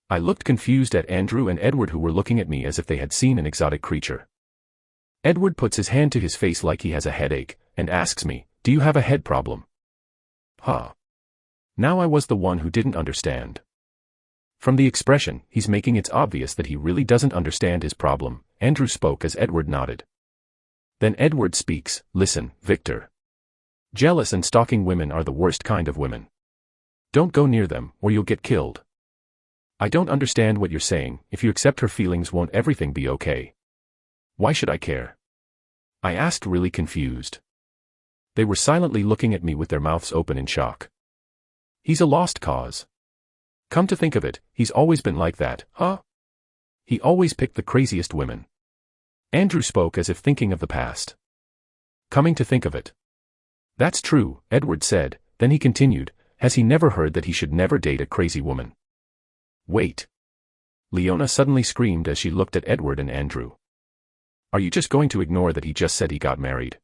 I looked confused at Andrew and Edward, who were looking at me as if they had seen an exotic creature. Edward puts his hand to his face like he has a headache, and asks me, do you have a head problem? Now I was the one who didn't understand. From the expression he's making, it's obvious that he really doesn't understand his problem. Andrew spoke as Edward nodded. Then Edward speaks, listen, Victor. Jealous and stalking women are the worst kind of women. Don't go near them, or you'll get killed. I don't understand what you're saying. If you accept her feelings, won't everything be okay? Why should I care? I asked, really confused. They were silently looking at me with their mouths open in shock. He's a lost cause. Come to think of it, he's always been like that, huh? He always picked the craziest women. Andrew spoke as if thinking of the past. Coming to think of it. That's true, Edward said, then he continued, has he never heard that he should never date a crazy woman? Wait. Leona suddenly screamed as she looked at Edward and Andrew. Are you just going to ignore that he just said he got married?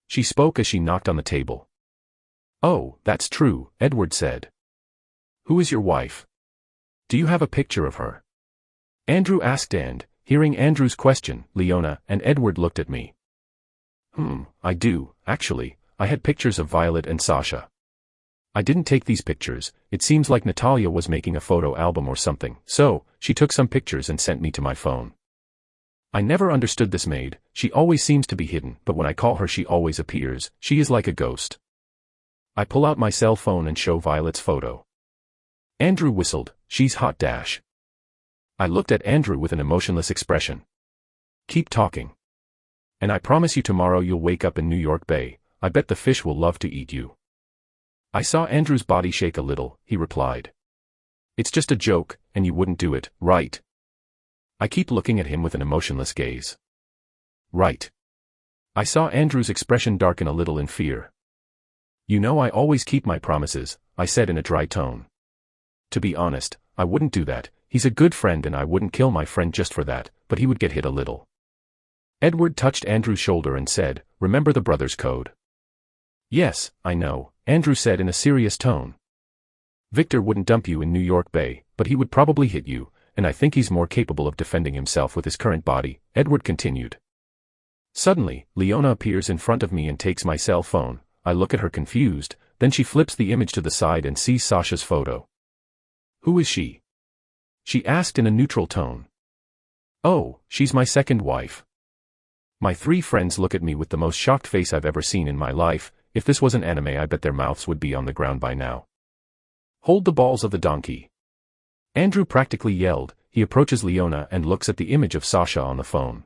She spoke as she knocked on the table. Oh, that's true, Edward said. Who is your wife? Do you have a picture of her? Andrew asked, and, hearing Andrew's question, Leona and Edward looked at me. I do, actually. I had pictures of Violet and Sasha. I didn't take these pictures. It seems like Natalia was making a photo album or something, so she took some pictures and sent me to my phone. I never understood this maid, she always seems to be hidden, but when I call her she always appears, she is like a ghost. I pull out my cell phone and show Violet's photo. Andrew whistled, she's hot dash. I looked at Andrew with an emotionless expression. Keep talking. And I promise you tomorrow you'll wake up in New York Bay, I bet the fish will love to eat you. I saw Andrew's body shake a little, he replied. It's just a joke, and you wouldn't do it, right? I keep looking at him with an emotionless gaze. Right. I saw Andrew's expression darken a little in fear. You know I always keep my promises, I said in a dry tone. To be honest, I wouldn't do that, he's a good friend and I wouldn't kill my friend just for that, but he would get hit a little. Edward touched Andrew's shoulder and said, remember the brothers' code? Yes, I know, Andrew said in a serious tone. Victor wouldn't dump you in New York Bay, but he would probably hit you, and I think he's more capable of defending himself with his current body, Edward continued. Suddenly, Leona appears in front of me and takes my cell phone. I look at her confused, then she flips the image to the side and sees Sasha's photo. Who is she? She asked in a neutral tone. Oh, she's my second wife. My three friends look at me with the most shocked face I've ever seen in my life. If this was an anime I bet their mouths would be on the ground by now. Hold the balls of the donkey. Andrew practically yelled. He approaches Leona and looks at the image of Sasha on the phone.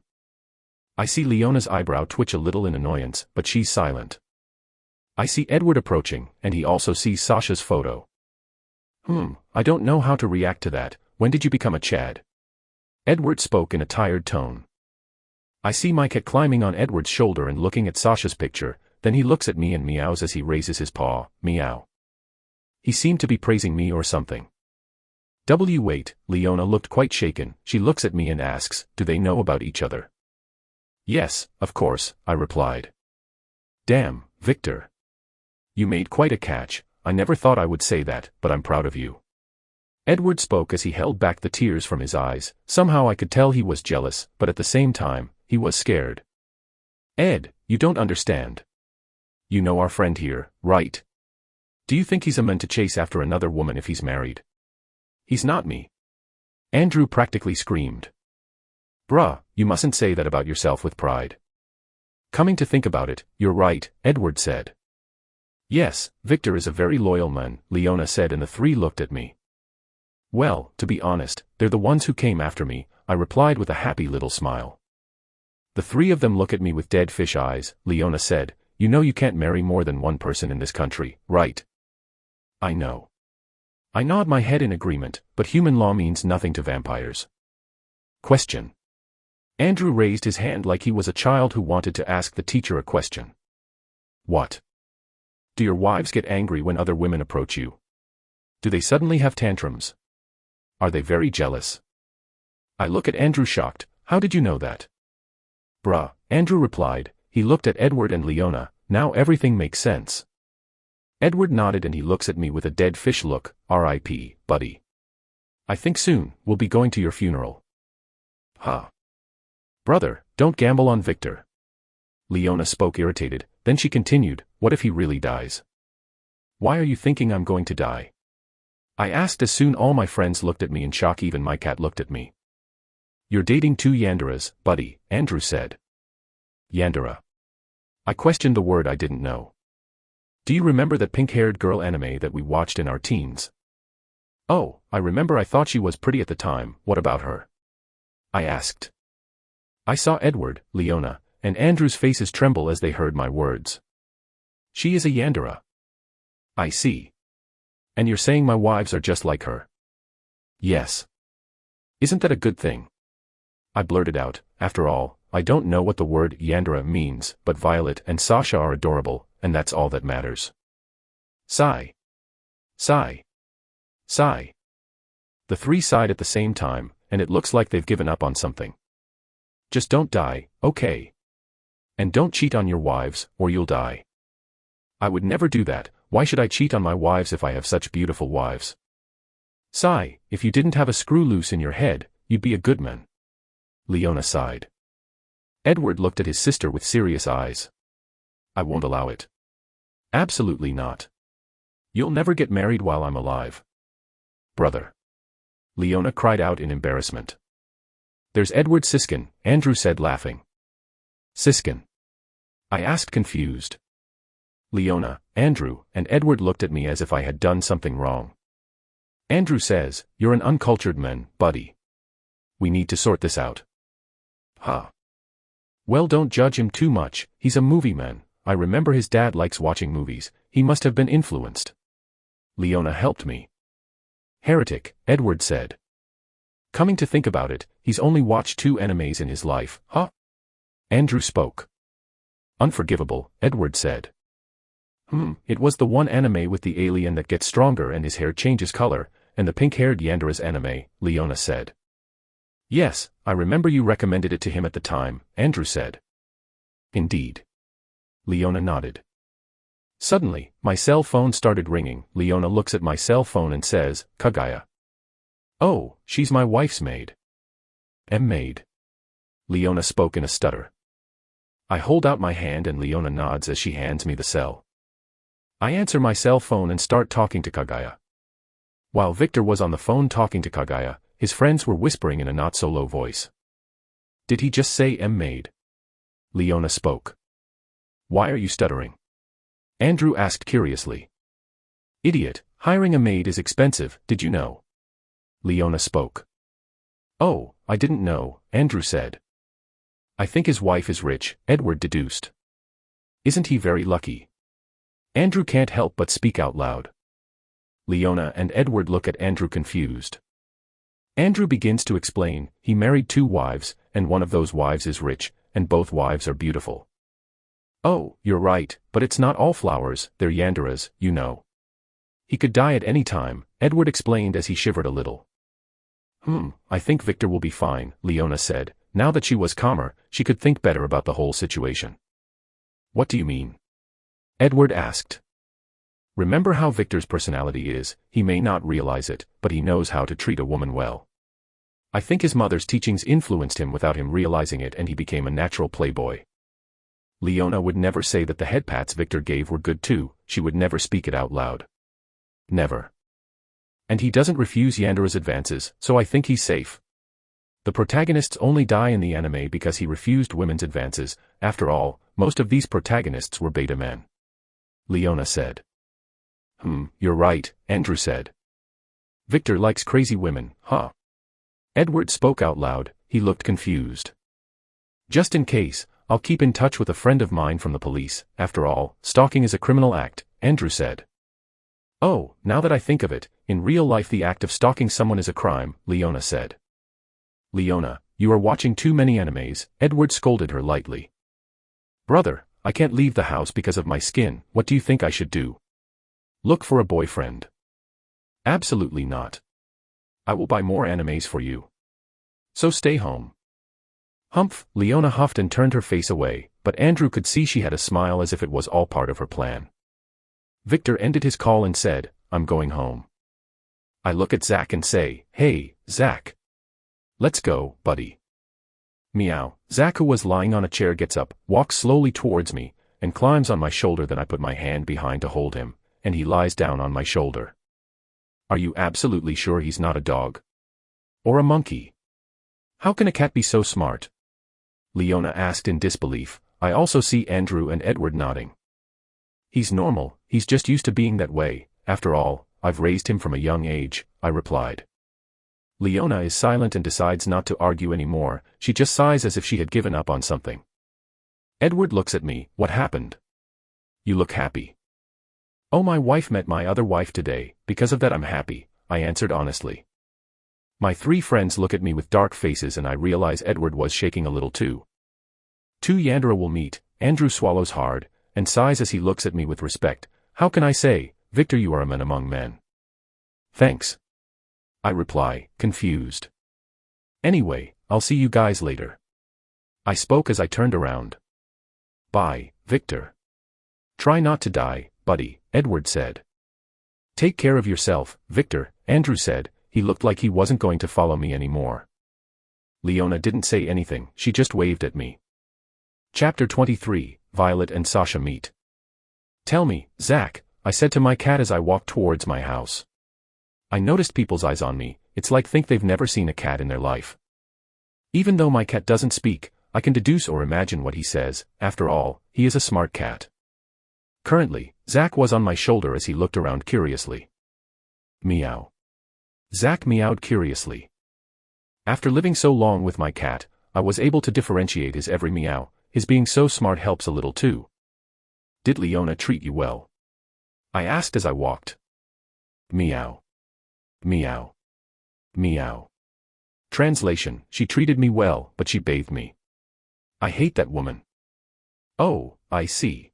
I see Leona's eyebrow twitch a little in annoyance, but she's silent. I see Edward approaching, and he also sees Sasha's photo. I don't know how to react to that. When did you become a Chad? Edward spoke in a tired tone. I see my cat climbing on Edward's shoulder and looking at Sasha's picture, then he looks at me and meows as he raises his paw, meow. He seemed to be praising me or something. Wait, Leona looked quite shaken. She looks at me and asks, do they know about each other? Yes, of course, I replied. Damn, Victor. You made quite a catch. I never thought I would say that, but I'm proud of you. Edward spoke as he held back the tears from his eyes. Somehow I could tell he was jealous, but at the same time, he was scared. Ed, you don't understand. You know our friend here, right? Do you think he's a man to chase after another woman if he's married? He's not me. Andrew practically screamed. Bruh, you mustn't say that about yourself with pride. Coming to think about it, you're right, Edward said. Yes, Victor is a very loyal man, Leona said, and the three looked at me. Well, to be honest, they're the ones who came after me, I replied with a happy little smile. The three of them look at me with dead fish eyes, Leona said. You know you can't marry more than one person in this country, right? I know. I nod my head in agreement, but human law means nothing to vampires. Question. Andrew raised his hand like he was a child who wanted to ask the teacher a question. What? Do your wives get angry when other women approach you? Do they suddenly have tantrums? Are they very jealous? I look at Andrew shocked. How did you know that? Bruh, Andrew replied. He looked at Edward and Leona. Now everything makes sense. Edward nodded and he looks at me with a dead fish look. R.I.P., buddy. I think soon, we'll be going to your funeral. Huh. Brother, don't gamble on Victor. Leona spoke irritated, then she continued, what if he really dies? Why are you thinking I'm going to die? I asked as soon all my friends looked at me in shock, even my cat looked at me. You're dating two Yanderas, buddy, Andrew said. Yandera. I questioned the word I didn't know. Do you remember that pink-haired girl anime that we watched in our teens? Oh, I remember. I thought she was pretty at the time. What about her? I asked. I saw Edward, Leona, and Andrew's faces tremble as they heard my words. She is a Yandera. I see. And you're saying my wives are just like her? Yes. Isn't that a good thing? I blurted out. After all, I don't know what the word Yandera means, but Violet and Sasha are adorable, and that's all that matters. Sigh. Sigh. Sigh. The three sighed at the same time, and it looks like they've given up on something. Just don't die, okay? And don't cheat on your wives, or you'll die. I would never do that. Why should I cheat on my wives if I have such beautiful wives? Sigh, if you didn't have a screw loose in your head, you'd be a good man. Leona sighed. Edward looked at his sister with serious eyes. I won't allow it. Absolutely not. You'll never get married while I'm alive. Brother. Leona cried out in embarrassment. There's Edward Siskin, Andrew said laughing. Siskin? I asked confused. Leona, Andrew, and Edward looked at me as if I had done something wrong. Andrew says, "You're an uncultured man, buddy. We need to sort this out." Huh. Well, don't judge him too much, he's a movie man. I remember his dad likes watching movies, he must have been influenced. Leona helped me. Heretic, Edward said. Coming to think about it, he's only watched 2 animes in his life, huh? Andrew spoke. Unforgivable, Edward said. It was the one anime with the alien that gets stronger and his hair changes color, and the pink-haired Yandera's anime, Leona said. Yes, I remember you recommended it to him at the time, Andrew said. Indeed. Leona nodded. Suddenly, my cell phone started ringing. Leona looks at my cell phone and says, Kaguya. Oh, she's my wife's maid. Maid. Leona spoke in a stutter. I hold out my hand and Leona nods as she hands me the cell. I answer my cell phone and start talking to Kaguya. While Victor was on the phone talking to Kaguya, his friends were whispering in a not-so-low voice. Did he just say maid? Leona spoke. Why are you stuttering? Andrew asked curiously. Idiot, hiring a maid is expensive, did you know? Leona spoke. Oh, I didn't know, Andrew said. I think his wife is rich, Edward deduced. Isn't he very lucky? Andrew can't help but speak out loud. Leona and Edward look at Andrew confused. Andrew begins to explain, he married 2 wives, and one of those wives is rich, and both wives are beautiful. Oh, you're right, but it's not all flowers, they're Yanderas, you know. He could die at any time, Edward explained as he shivered a little. I think Victor will be fine, Leona said. Now that she was calmer, she could think better about the whole situation. What do you mean? Edward asked. Remember how Victor's personality is, he may not realize it, but he knows how to treat a woman well. I think his mother's teachings influenced him without him realizing it and he became a natural playboy. Leona would never say that the headpats Victor gave were good too, she would never speak it out loud. Never. And he doesn't refuse Yandera's advances, so I think he's safe. The protagonists only die in the anime because he refused women's advances. After all, most of these protagonists were beta men. Leona said. You're right, Andrew said. Victor likes crazy women, huh? Edward spoke out loud, he looked confused. Just in case, I'll keep in touch with a friend of mine from the police. After all, stalking is a criminal act, Andrew said. Oh, now that I think of it, in real life the act of stalking someone is a crime, Leona said. Leona, you are watching too many animes, Edward scolded her lightly. Brother, I can't leave the house because of my skin, what do you think I should do? Look for a boyfriend. Absolutely not. I will buy more animes for you. So stay home. Humph, Leona huffed and turned her face away, but Andrew could see she had a smile as if it was all part of her plan. Victor ended his call and said, I'm going home. I look at Zach and say, hey, Zach. Let's go, buddy. Meow. Zach, who was lying on a chair, gets up, walks slowly towards me, and climbs on my shoulder. Then I put my hand behind to hold him, and he lies down on my shoulder. Are you absolutely sure he's not a dog? Or a monkey? How can a cat be so smart? Leona asked in disbelief. I also see Andrew and Edward nodding. He's normal, he's just used to being that way. After all, I've raised him from a young age, I replied. Leona is silent and decides not to argue anymore, she just sighs as if she had given up on something. Edward looks at me, what happened? You look happy. Oh, my wife met my other wife today, because of that I'm happy, I answered honestly. My 3 friends look at me with dark faces and I realize Edward was shaking a little too. 2 Yandera will meet, Andrew swallows hard, and sighs as he looks at me with respect. How can I say, Victor, you are a man among men. Thanks. I reply, confused. Anyway, I'll see you guys later. I spoke as I turned around. Bye, Victor. Try not to die, buddy, Edward said. Take care of yourself, Victor, Andrew said. He looked like he wasn't going to follow me anymore. Leona didn't say anything, she just waved at me. Chapter 23, Violet and Sasha meet. Tell me, Zach, I said to my cat as I walked towards my house. I noticed people's eyes on me, it's like they've never seen a cat in their life. Even though my cat doesn't speak, I can deduce or imagine what he says. After all, he is a smart cat. Currently, Zack was on my shoulder as he looked around curiously. Meow. Zack meowed curiously. After living so long with my cat, I was able to differentiate his every meow. His being so smart helps a little too. Did Leona treat you well? I asked as I walked. Meow. Meow. Meow. Translation: She treated me well, but she bathed me. I hate that woman. Oh, I see.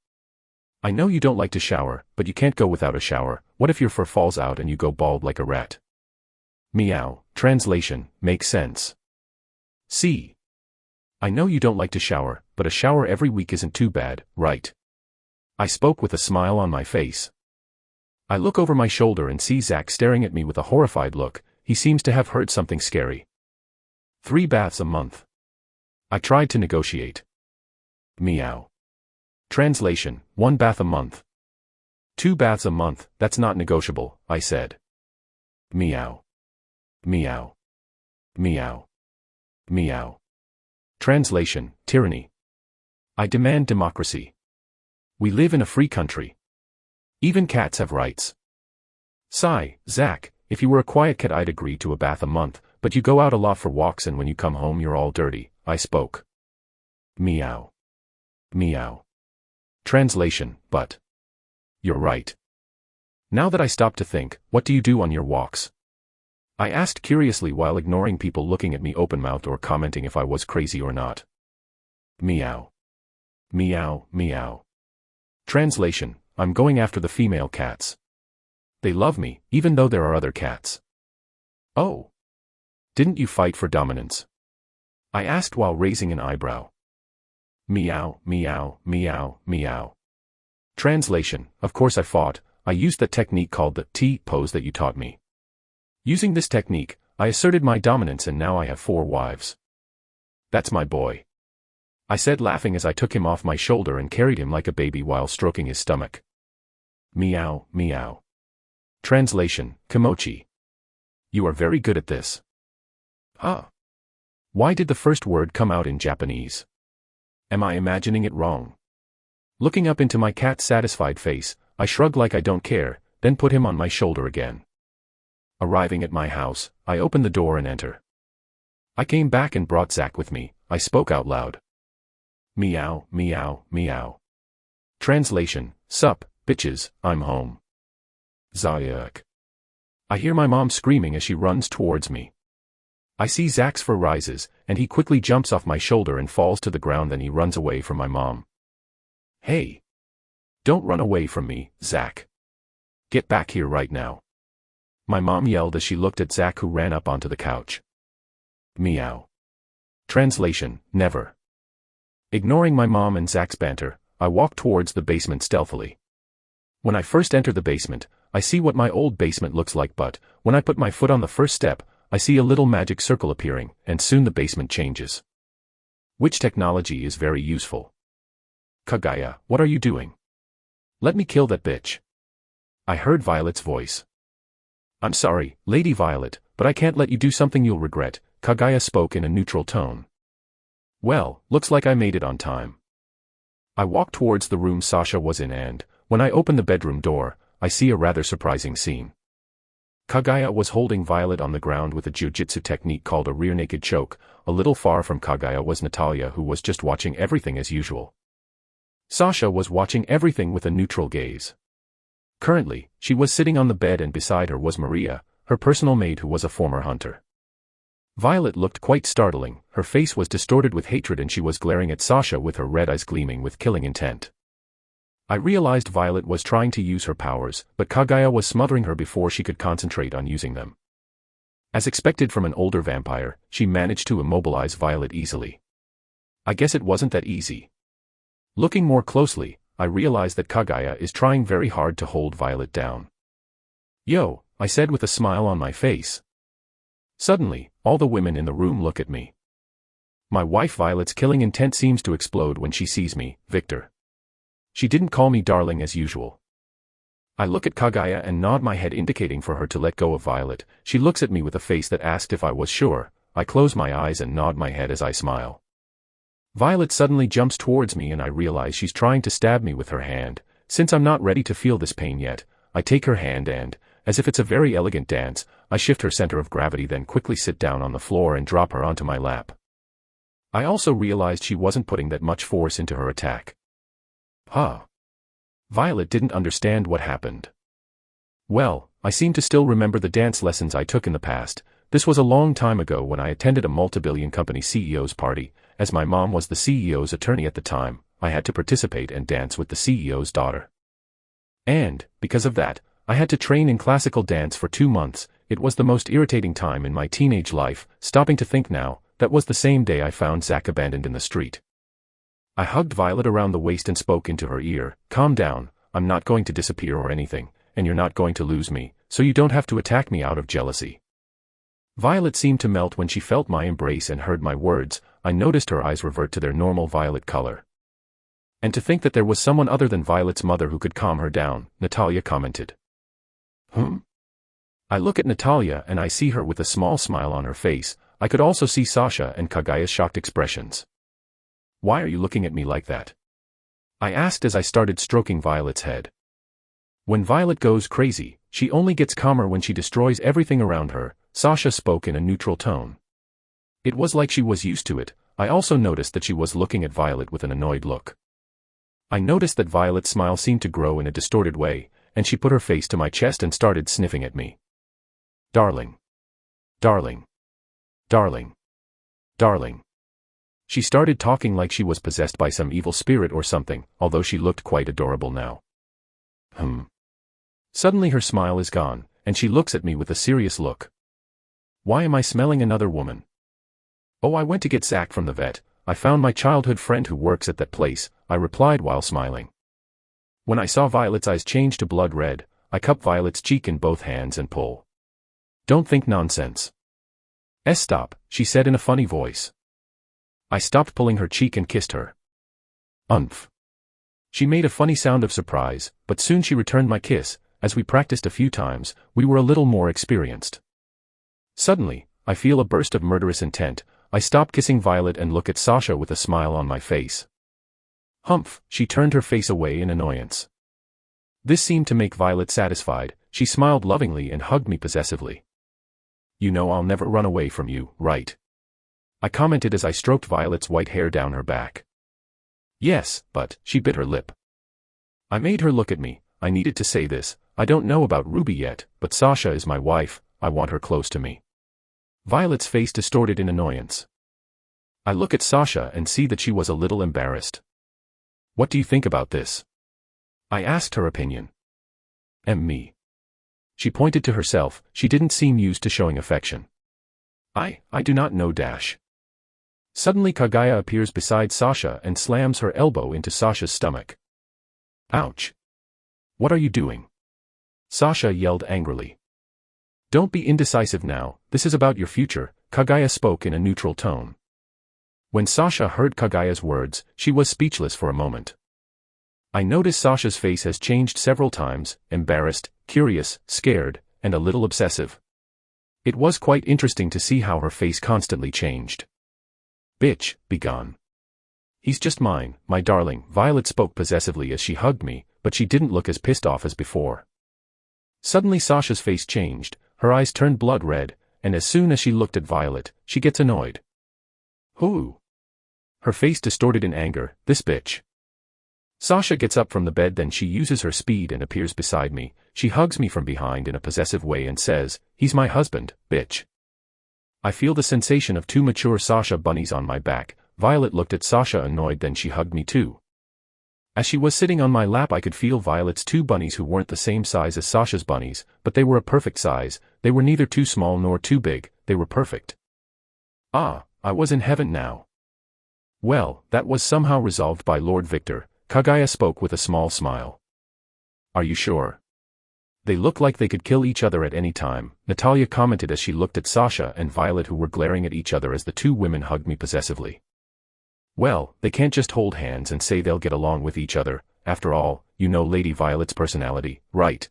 I know you don't like to shower, but you can't go without a shower. What if your fur falls out and you go bald like a rat? Meow. Translation: Makes sense. See. I know you don't like to shower, but a shower every week isn't too bad, right? I spoke with a smile on my face. I look over my shoulder and see Zack staring at me with a horrified look. He seems to have heard something scary. 3 baths a month. I tried to negotiate. Meow. Translation: 1 bath a month. 2 baths a month, that's not negotiable, I said. Meow. Meow. Meow. Meow. Translation: Tyranny. I demand democracy. We live in a free country. Even cats have rights. Sigh, Zack, if you were a quiet cat I'd agree to a bath a month, but you go out a lot for walks and when you come home you're all dirty, I spoke. Meow. Meow. Translation: But. You're right. Now that I stop to think, what do you do on your walks? I asked curiously while ignoring people looking at me open-mouthed or commenting if I was crazy or not. Meow. Meow, meow. Translation: I'm going after the female cats. They love me, even though there are other cats. Oh. Didn't you fight for dominance? I asked while raising an eyebrow. Meow, meow, meow, meow. Translation: Of course I fought. I used that technique called the T pose that you taught me. Using this technique, I asserted my dominance and now I have 4 wives. That's my boy. I said laughing as I took him off my shoulder and carried him like a baby while stroking his stomach. Meow, meow. Translation: Kimochi. You are very good at this. Huh. Why did the first word come out in Japanese? Am I imagining it wrong? Looking up into my cat's satisfied face, I shrug like I don't care, then put him on my shoulder again. Arriving at my house, I open the door and enter. I came back and brought Zack with me. I spoke out loud. Meow, meow, meow. Translation: Sup, bitches, I'm home. Zayak. I hear my mom screaming as she runs towards me. I see Zack's fur rises, and he quickly jumps off my shoulder and falls to the ground. Then he runs away from my mom. Hey! Don't run away from me, Zack. Get back here right now. My mom yelled as she looked at Zack, who ran up onto the couch. Meow. Translation: Never. Ignoring my mom and Zack's banter, I walk towards the basement stealthily. When I first enter the basement, I see what my old basement looks like, but when I put my foot on the first step, I see a little magic circle appearing, and soon the basement changes. Which technology is very useful. Kagaya, what are you doing? Let me kill that bitch. I heard Violet's voice. I'm sorry, Lady Violet, but I can't let you do something you'll regret, Kagaya spoke in a neutral tone. Well, looks like I made it on time. I walk towards the room Sasha was in and, when I open the bedroom door, I see a rather surprising scene. Kagaya was holding Violet on the ground with a jiu-jitsu technique called a rear naked choke. A little far from Kagaya was Natalia, who was just watching everything as usual. Sasha was watching everything with a neutral gaze. Currently, she was sitting on the bed and beside her was Maria, her personal maid who was a former hunter. Violet looked quite startling, her face was distorted with hatred and she was glaring at Sasha with her red eyes gleaming with killing intent. I realized Violet was trying to use her powers, but Kagaya was smothering her before she could concentrate on using them. As expected from an older vampire, she managed to immobilize Violet easily. I guess it wasn't that easy. Looking more closely, I realized that Kagaya is trying very hard to hold Violet down. Yo, I said with a smile on my face. Suddenly, all the women in the room look at me. My wife Violet's killing intent seems to explode when she sees me, Victor. She didn't call me darling as usual. I look at Kagaya and nod my head indicating for her to let go of Violet. She looks at me with a face that asked if I was sure. I close my eyes and nod my head as I smile. Violet suddenly jumps towards me and I realize she's trying to stab me with her hand. Since I'm not ready to feel this pain yet, I take her hand and, as if it's a very elegant dance, I shift her center of gravity, then quickly sit down on the floor and drop her onto my lap. I also realized she wasn't putting that much force into her attack. Huh. Violet didn't understand what happened. Well, I seem to still remember the dance lessons I took in the past. This was a long time ago when I attended a multi-billion company CEO's party. As my mom was the CEO's attorney at the time, I had to participate and dance with the CEO's daughter. And, because of that, I had to train in classical dance for 2 months. It was the most irritating time in my teenage life. Stopping to think now, that was the same day I found Zach abandoned in the street. I hugged Violet around the waist and spoke into her ear. Calm down, I'm not going to disappear or anything, and you're not going to lose me, so you don't have to attack me out of jealousy. Violet seemed to melt when she felt my embrace and heard my words. I noticed her eyes revert to their normal violet color. And to think that there was someone other than Violet's mother who could calm her down, Natalia commented. I look at Natalia and I see her with a small smile on her face. I could also see Sasha and Kagaya's shocked expressions. Why are you looking at me like that? I asked as I started stroking Violet's head. When Violet goes crazy, she only gets calmer when she destroys everything around her, Sasha spoke in a neutral tone. It was like she was used to it. I also noticed that she was looking at Violet with an annoyed look. I noticed that Violet's smile seemed to grow in a distorted way, and she put her face to my chest and started sniffing at me. Darling. Darling. Darling. Darling. She started talking like she was possessed by some evil spirit or something, although she looked quite adorable now. Suddenly her smile is gone, and she looks at me with a serious look. Why am I smelling another woman? Oh, I went to get Zach from the vet. I found my childhood friend who works at that place, I replied while smiling. When I saw Violet's eyes change to blood red, I cup Violet's cheek in both hands and pull. Don't think nonsense. Stop, she said in a funny voice. I stopped pulling her cheek and kissed her. Umph. She made a funny sound of surprise, but soon she returned my kiss. As we practiced a few times, we were a little more experienced. Suddenly, I feel a burst of murderous intent. I stop kissing Violet and look at Sasha with a smile on my face. Humph, she turned her face away in annoyance. This seemed to make Violet satisfied. She smiled lovingly and hugged me possessively. You know I'll never run away from you, right? I commented as I stroked Violet's white hair down her back. Yes, but, she bit her lip. I made her look at me. I needed to say this. I don't know about Ruby yet, but Sasha is my wife. I want her close to me. Violet's face distorted in annoyance. I look at Sasha and see that she was a little embarrassed. What do you think about this? I asked her opinion. Me. She pointed to herself. She didn't seem used to showing affection. I do not know dash. Suddenly Kagaya appears beside Sasha and slams her elbow into Sasha's stomach. Ouch. What are you doing? Sasha yelled angrily. Don't be indecisive now, this is about your future, Kagaya spoke in a neutral tone. When Sasha heard Kagaya's words, she was speechless for a moment. I noticed Sasha's face has changed several times, embarrassed, curious, scared, and a little obsessive. It was quite interesting to see how her face constantly changed. Bitch, be gone. He's just mine, my darling, Violet spoke possessively as she hugged me, but she didn't look as pissed off as before. Suddenly Sasha's face changed, her eyes turned blood red, and as soon as she looked at Violet, she gets annoyed. Who? Her face distorted in anger, this bitch. Sasha gets up from the bed, then she uses her speed and appears beside me. She hugs me from behind in a possessive way and says, he's my husband, bitch. I feel the sensation of 2 mature Sasha bunnies on my back. Violet looked at Sasha annoyed, then she hugged me too. As she was sitting on my lap, I could feel Violet's 2 bunnies who weren't the same size as Sasha's bunnies, but they were a perfect size. They were neither too small nor too big, they were perfect. Ah, I was in heaven now. Well, that was somehow resolved by Lord Victor, Kagaya spoke with a small smile. Are you sure? They look like they could kill each other at any time, Natalia commented as she looked at Sasha and Violet, who were glaring at each other as the 2 women hugged me possessively. Well, they can't just hold hands and say they'll get along with each other. After all, you know Lady Violet's personality, right?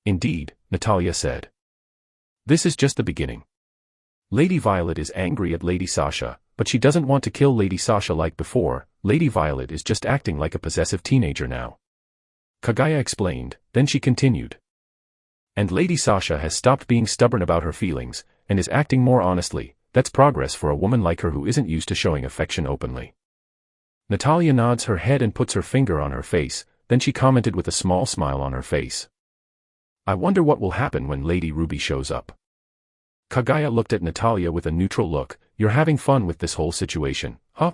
Indeed, Natalia said. This is just the beginning. Lady Violet is angry at Lady Sasha, but she doesn't want to kill Lady Sasha like before. Lady Violet is just acting like a possessive teenager now. Kaguya explained, then she continued. And Lady Sasha has stopped being stubborn about her feelings, and is acting more honestly. That's progress for a woman like her who isn't used to showing affection openly. Natalia nods her head and puts her finger on her face, then she commented with a small smile on her face. I wonder what will happen when Lady Ruby shows up. Kaguya looked at Natalia with a neutral look. You're having fun with this whole situation, huh?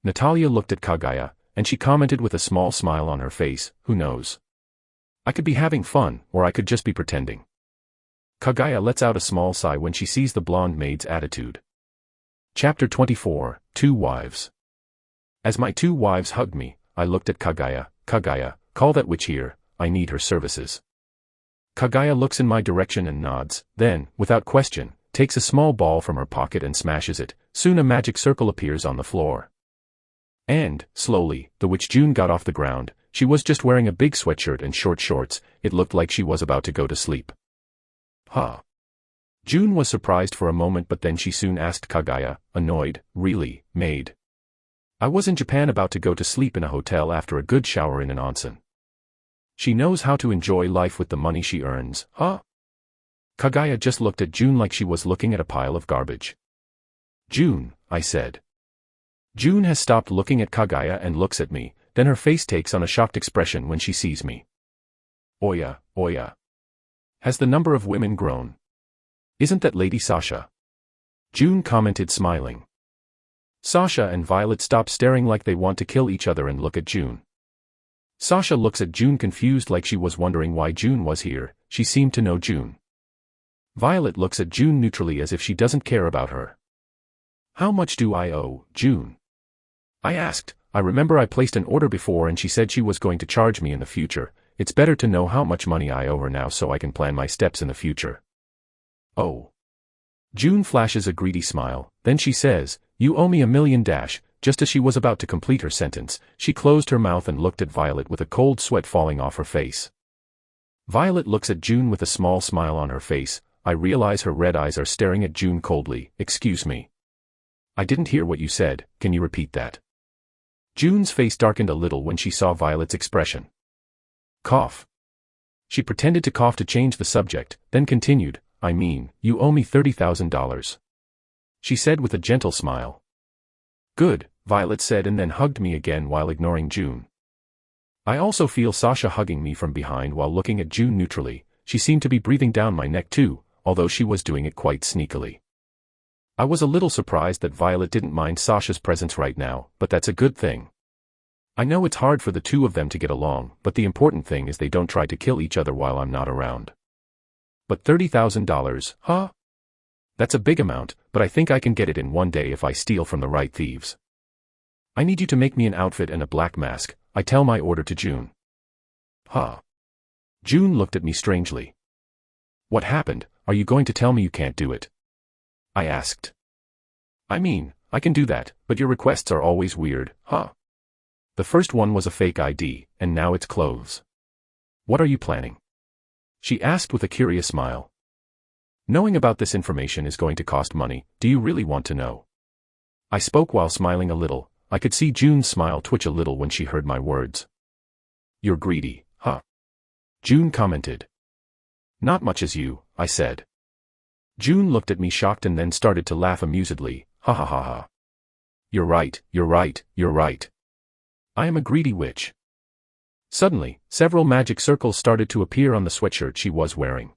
Natalia looked at Kaguya, and she commented with a small smile on her face, who knows? I could be having fun, or I could just be pretending. Kaguya lets out a small sigh when she sees the blonde maid's attitude. Chapter 24, Two Wives. As my two wives hugged me, I looked at Kaguya. Kaguya, call that witch here, I need her services. Kaguya looks in my direction and nods, then, without question, takes a small ball from her pocket and smashes it. Soon a magic circle appears on the floor. And, slowly, the witch June got off the ground. She was just wearing a big sweatshirt and short shorts. It looked like she was about to go to sleep. Huh. June was surprised for a moment, but then she soon asked Kaguya, annoyed, really, maid? I was in Japan about to go to sleep in a hotel after a good shower in an onsen. She knows how to enjoy life with the money she earns, huh? Kaguya just looked at June like she was looking at a pile of garbage. June, I said. June has stopped looking at Kaguya and looks at me, then her face takes on a shocked expression when she sees me. Oya, oya. Has the number of women grown? Isn't that Lady Sasha? June commented smiling. Sasha and Violet stop staring like they want to kill each other and look at June. Sasha looks at June confused like she was wondering why June was here. She seemed to know June. Violet looks at June neutrally as if she doesn't care about her. How much do I owe, June? I asked. I remember I placed an order before and she said she was going to charge me in the future. It's better to know how much money I owe her now so I can plan my steps in the future. Oh. June flashes a greedy smile, then she says, you owe me $1 million. Just as she was about to complete her sentence, she closed her mouth and looked at Violet with a cold sweat falling off her face. Violet looks at June with a small smile on her face. I realize her red eyes are staring at June coldly. Excuse me. I didn't hear what you said, can you repeat that? June's face darkened a little when she saw Violet's expression. Cough. She pretended to cough to change the subject, then continued, I mean, you owe me $30,000. She said with a gentle smile. Good, Violet said and then hugged me again while ignoring June. I also feel Sasha hugging me from behind while looking at June neutrally. She seemed to be breathing down my neck too, although she was doing it quite sneakily. I was a little surprised that Violet didn't mind Sasha's presence right now, but that's a good thing. I know it's hard for the two of them to get along, but the important thing is they don't try to kill each other while I'm not around. But $30,000, huh? That's a big amount, but I think I can get it in one day if I steal from the right thieves. I need you to make me an outfit and a black mask, I tell my order to June. Huh? June looked at me strangely. What happened? Are you going to tell me you can't do it? I asked. I mean, I can do that, but your requests are always weird, huh? The first one was a fake ID, and now it's clothes. What are you planning? She asked with a curious smile. Knowing about this information is going to cost money, do you really want to know? I spoke while smiling a little. I could see June's smile twitch a little when she heard my words. You're greedy, huh? June commented. Not much as you, I said. June looked at me shocked and then started to laugh amusedly, ha ha ha ha. You're right, you're right, you're right. I am a greedy witch. Suddenly, several magic circles started to appear on the sweatshirt she was wearing.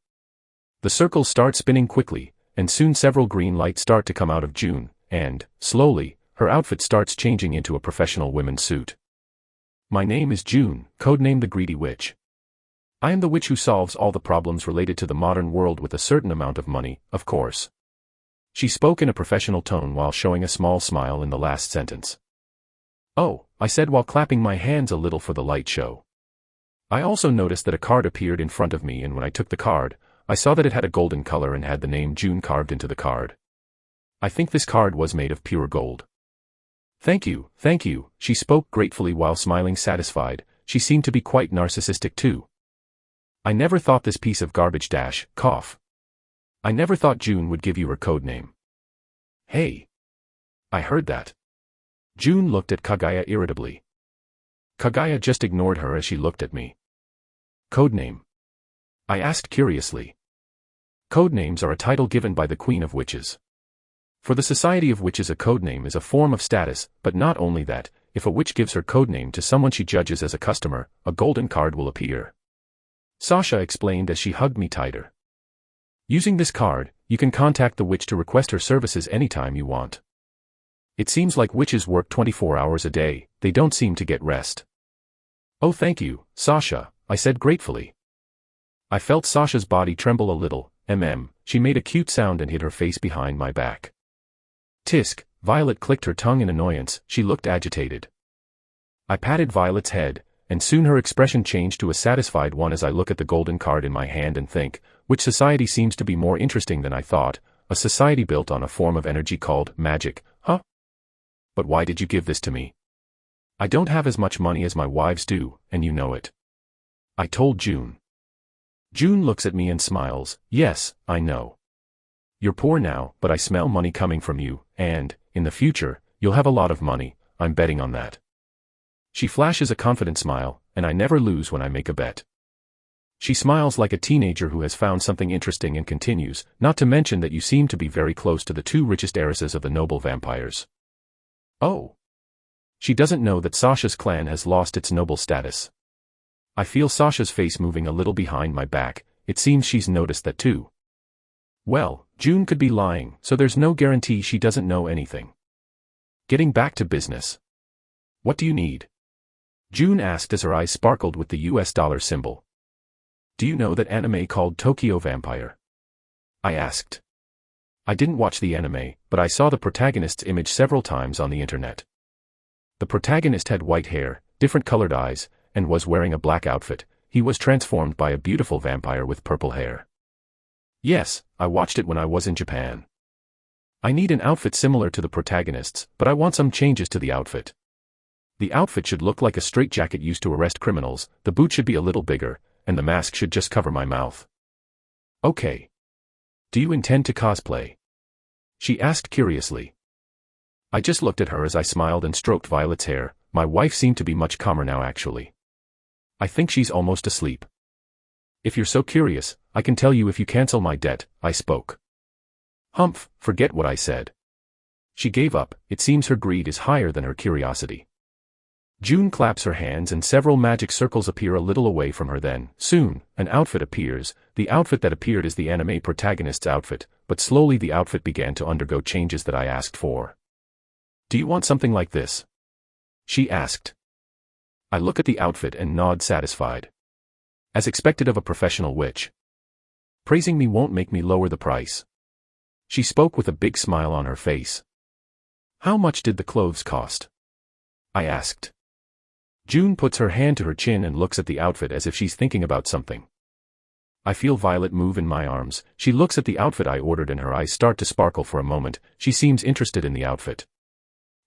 The circles start spinning quickly, and soon several green lights start to come out of June, and, slowly, her outfit starts changing into a professional women's suit. My name is June, codenamed the Greedy Witch. I am the witch who solves all the problems related to the modern world with a certain amount of money, of course. She spoke in a professional tone while showing a small smile in the last sentence. Oh, I said while clapping my hands a little for the light show. I also noticed that a card appeared in front of me, and when I took the card, I saw that it had a golden color and had the name June carved into the card. I think this card was made of pure gold. Thank you, she spoke gratefully while smiling satisfied. She seemed to be quite narcissistic too. I never thought this piece of garbage cough. I never thought June would give you her code name. Hey. I heard that. June looked at Kaguya irritably. Kaguya just ignored her as she looked at me. Codename? I asked curiously. Codenames are a title given by the Queen of Witches. For the Society of Witches, a codename is a form of status, but not only that, if a witch gives her codename to someone she judges as a customer, a golden card will appear. Sasha explained as she hugged me tighter. Using this card, you can contact the witch to request her services anytime you want. It seems like witches work 24 hours a day, they don't seem to get rest. Oh, thank you, Sasha, I said gratefully. I felt Sasha's body tremble a little. She made a cute sound and hid her face behind my back. Tisk, Violet clicked her tongue in annoyance, she looked agitated. I patted Violet's head, and soon her expression changed to a satisfied one as I look at the golden card in my hand and think, which society seems to be more interesting than I thought, a society built on a form of energy called magic, huh? But why did you give this to me? I don't have as much money as my wives do, and you know it. I told June. June looks at me and smiles. Yes, I know. You're poor now, but I smell money coming from you, and, in the future, you'll have a lot of money, I'm betting on that. She flashes a confident smile, and I never lose when I make a bet. She smiles like a teenager who has found something interesting and continues, not to mention that you seem to be very close to the two richest heiresses of the noble vampires. Oh. She doesn't know that Sasha's clan has lost its noble status. I feel Sasha's face moving a little behind my back, it seems she's noticed that too. Well, June could be lying, so there's no guarantee she doesn't know anything. Getting back to business. What do you need? June asked as her eyes sparkled with the US dollar symbol. Do you know that anime called Tokyo Vampire? I asked. I didn't watch the anime, but I saw the protagonist's image several times on the internet. The protagonist had white hair, different colored eyes, and was wearing a black outfit. He was transformed by a beautiful vampire with purple hair. Yes, I watched it when I was in Japan. I need an outfit similar to the protagonist's, but I want some changes to the outfit. The outfit should look like a straitjacket used to arrest criminals, the boot should be a little bigger, and the mask should just cover my mouth. Okay. Do you intend to cosplay? She asked curiously. I just looked at her as I smiled and stroked Violet's hair. My wife seemed to be much calmer now actually. I think she's almost asleep. If you're so curious, I can tell you if you cancel my debt, I spoke. Humph, forget what I said. She gave up, it seems her greed is higher than her curiosity. June claps her hands and several magic circles appear a little away from her then, soon, an outfit appears, the outfit that appeared is the anime protagonist's outfit, but slowly the outfit began to undergo changes that I asked for. Do you want something like this? She asked. I look at the outfit and nod satisfied. As expected of a professional witch. Praising me won't make me lower the price. She spoke with a big smile on her face. How much did the clothes cost? I asked. June puts her hand to her chin and looks at the outfit as if she's thinking about something. I feel Violet move in my arms, she looks at the outfit I ordered and her eyes start to sparkle for a moment, she seems interested in the outfit.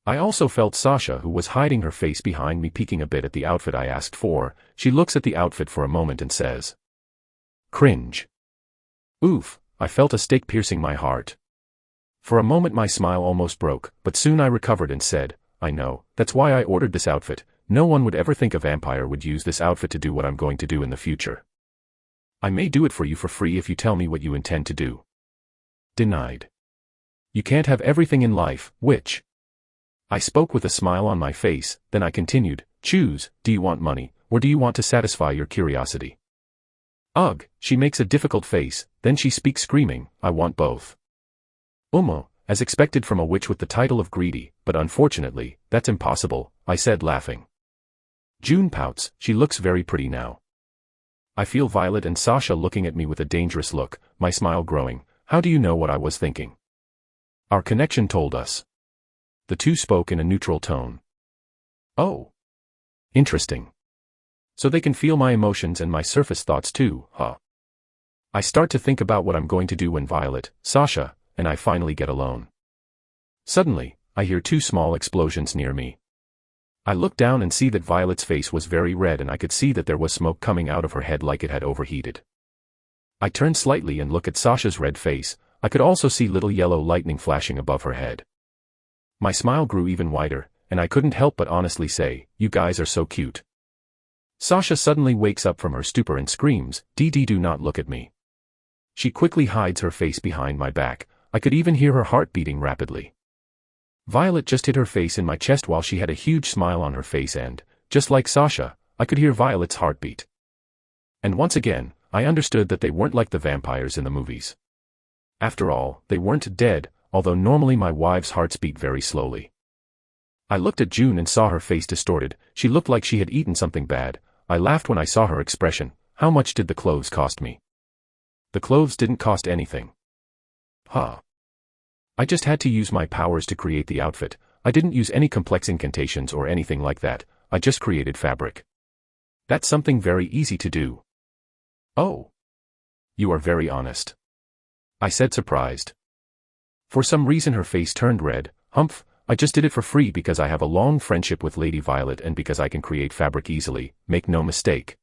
I also felt Sasha, who was hiding her face behind me, peeking a bit at the outfit I asked for. She looks at the outfit for a moment and says, cringe. Oof, I felt a stake piercing my heart. For a moment my smile almost broke, but soon I recovered and said, I know, that's why I ordered this outfit. No one would ever think a vampire would use this outfit to do what I'm going to do in the future. I may do it for you for free if you tell me what you intend to do. Denied. You can't have everything in life, witch. I spoke with a smile on my face, then I continued, choose, do you want money, or do you want to satisfy your curiosity? Ugh, she makes a difficult face, then she speaks screaming, I want both. As expected from a witch with the title of greedy, but unfortunately, that's impossible, I said laughing. June pouts, she looks very pretty now. I feel Violet and Sasha looking at me with a dangerous look, my smile growing. How do you know what I was thinking? Our connection told us. The two spoke in a neutral tone. Oh. Interesting. So they can feel my emotions and my surface thoughts too, huh? I start to think about what I'm going to do when Violet, Sasha, and I finally get alone. Suddenly, I hear two small explosions near me. I look down and see that Violet's face was very red and I could see that there was smoke coming out of her head like it had overheated. I turned slightly and looked at Sasha's red face. I could also see little yellow lightning flashing above her head. My smile grew even wider, and I couldn't help but honestly say, "You guys are so cute." Sasha suddenly wakes up from her stupor and screams, "Dee, do not look at me." She quickly hides her face behind my back. I could even hear her heart beating rapidly. Violet just hit her face in my chest while she had a huge smile on her face and, just like Sasha, I could hear Violet's heartbeat. And once again, I understood that they weren't like the vampires in the movies. After all, they weren't dead, although normally my wife's hearts beat very slowly. I looked at June and saw her face distorted. She looked like she had eaten something bad. I laughed when I saw her expression. How much did the clothes cost me? The clothes didn't cost anything. Huh. I just had to use my powers to create the outfit. I didn't use any complex incantations or anything like that. I just created fabric. That's something very easy to do. Oh. You are very honest, I said, surprised. For some reason her face turned red. Humph, I just did it for free because I have a long friendship with Lady Violet and because I can create fabric easily, make no mistake.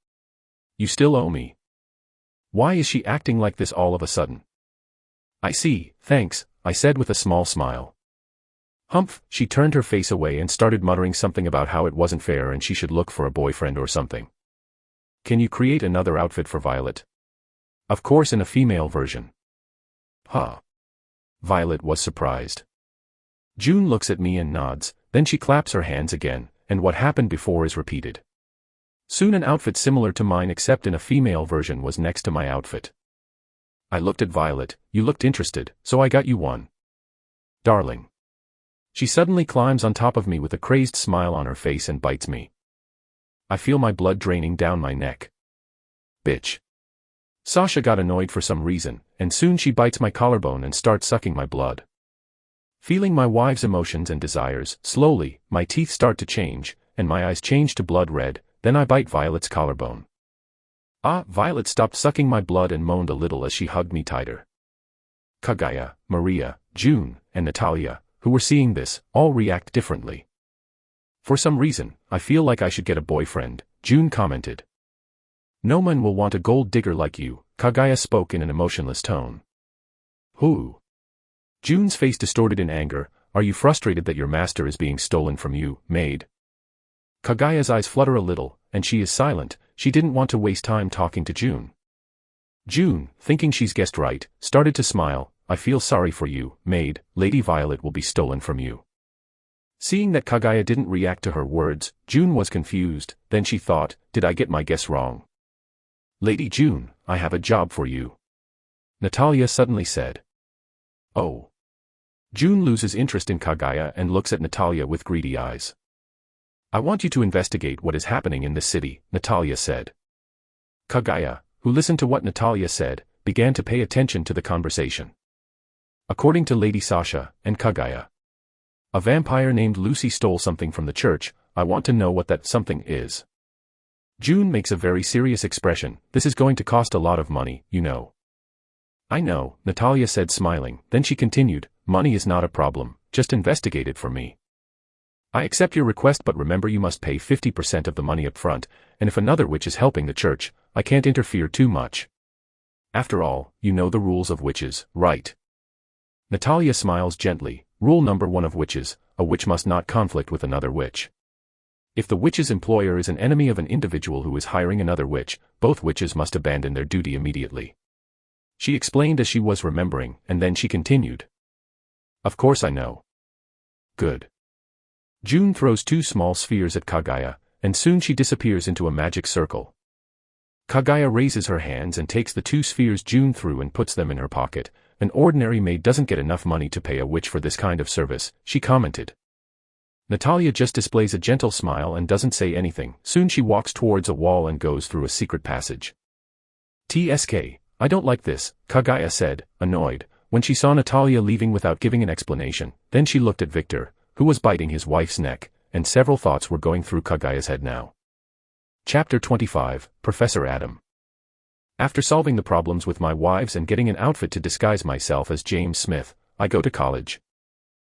You still owe me. Why is she acting like this all of a sudden? I see, thanks, I said with a small smile. Humph, she turned her face away and started muttering something about how it wasn't fair and she should look for a boyfriend or something. Can you create another outfit for Violet? Of course, in a female version. Huh. Violet was surprised. June looks at me and nods, then she claps her hands again, and what happened before is repeated. Soon an outfit similar to mine except in a female version was next to my outfit. I looked at Violet. You looked interested, so I got you one. Darling. She suddenly climbs on top of me with a crazed smile on her face and bites me. I feel my blood draining down my neck. Bitch. Sasha got annoyed for some reason, and soon she bites my collarbone and starts sucking my blood. Feeling my wife's emotions and desires, slowly, my teeth start to change, and my eyes change to blood red, then I bite Violet's collarbone. Violet stopped sucking my blood and moaned a little as she hugged me tighter. Kaguya, Maria, June, and Natalia, who were seeing this, all react differently. For some reason, I feel like I should get a boyfriend, June commented. No man will want a gold digger like you, Kaguya spoke in an emotionless tone. Who? June's face distorted in anger. Are you frustrated that your master is being stolen from you, maid? Kaguya's eyes flutter a little, and she is silent. She didn't want to waste time talking to June. June, thinking she's guessed right, started to smile. I feel sorry for you, maid. Lady Violet will be stolen from you. Seeing that Kaguya didn't react to her words, June was confused. Then she thought, did I get my guess wrong? Lady June, I have a job for you, Natalia suddenly said. Oh. June loses interest in Kaguya and looks at Natalia with greedy eyes. I want you to investigate what is happening in this city, Natalia said. Kaguya, who listened to what Natalia said, began to pay attention to the conversation. According to Lady Sasha and Kaguya, a vampire named Lucy stole something from the church. I want to know what that something is. June makes a very serious expression. This is going to cost a lot of money, you know. I know, Natalia said smiling, then she continued, money is not a problem, just investigate it for me. I accept your request, but remember you must pay 50% of the money up front, and if another witch is helping the church, I can't interfere too much. After all, you know the rules of witches, right? Natalia smiles gently. Rule number 1 of witches, a witch must not conflict with another witch. If the witch's employer is an enemy of an individual who is hiring another witch, both witches must abandon their duty immediately. She explained as she was remembering, and then she continued. Of course I know. Good. June throws 2 small spheres at Kaguya, and soon she disappears into a magic circle. Kaguya raises her hands and takes the 2 spheres June threw and puts them in her pocket. An ordinary maid doesn't get enough money to pay a witch for this kind of service, she commented. Natalia just displays a gentle smile and doesn't say anything. Soon she walks towards a wall and goes through a secret passage. TSK, I don't like this, Kaguya said, annoyed, when she saw Natalia leaving without giving an explanation. Then she looked at Victor, who was biting his wife's neck, and several thoughts were going through Kaguya's head now. Chapter 25, Professor Adam. After solving the problems with my wives and getting an outfit to disguise myself as James Smith, I go to college.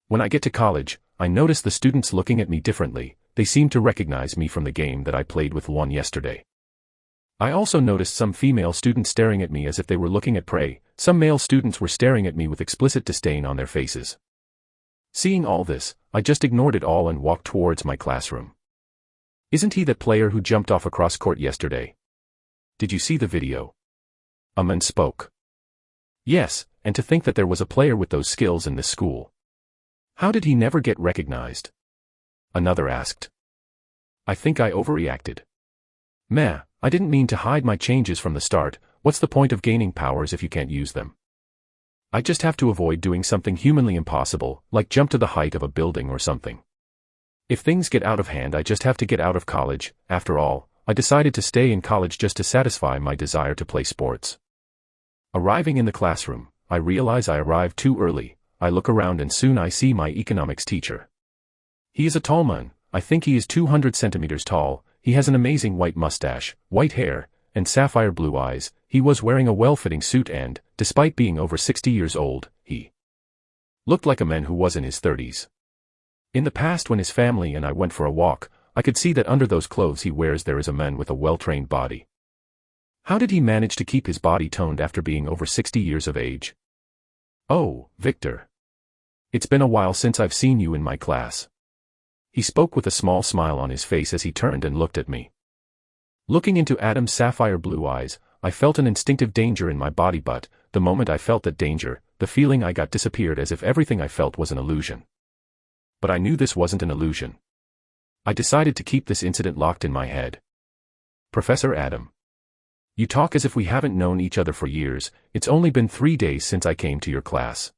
When I get to college, I notice the students looking at me differently. They seem to recognize me from the game that I played with Juan yesterday. I also noticed some female students staring at me as if they were looking at prey. Some male students were staring at me with explicit disdain on their faces. Seeing all this, I just ignored it all and walked towards my classroom. Isn't he that player who jumped off across court yesterday? Did you see the video? A man spoke. Yes, and to think that there was a player with those skills in this school. How did he never get recognized? Another asked. I think I overreacted. Meh, I didn't mean to hide my changes from the start. What's the point of gaining powers if you can't use them? I just have to avoid doing something humanly impossible, like jump to the height of a building or something. If things get out of hand, I just have to get out of college. After all, I decided to stay in college just to satisfy my desire to play sports. Arriving in the classroom, I realize I arrived too early. I look around and soon I see my economics teacher. He is a tall man. I think he is 200 centimeters tall. He has an amazing white mustache, white hair, and sapphire blue eyes. He was wearing a well-fitting suit and, despite being over 60 years old, he looked like a man who was in his 30s. In the past, when his family and I went for a walk, I could see that under those clothes he wears there is a man with a well-trained body. How did he manage to keep his body toned after being over 60 years of age? Oh, Victor. It's been a while since I've seen you in my class. He spoke with a small smile on his face as he turned and looked at me. Looking into Adam's sapphire blue eyes, I felt an instinctive danger in my body, but the moment I felt that danger, the feeling I got disappeared as if everything I felt was an illusion. But I knew this wasn't an illusion. I decided to keep this incident locked in my head. Professor Adam. You talk as if we haven't known each other for years. It's only been 3 days since I came to your class.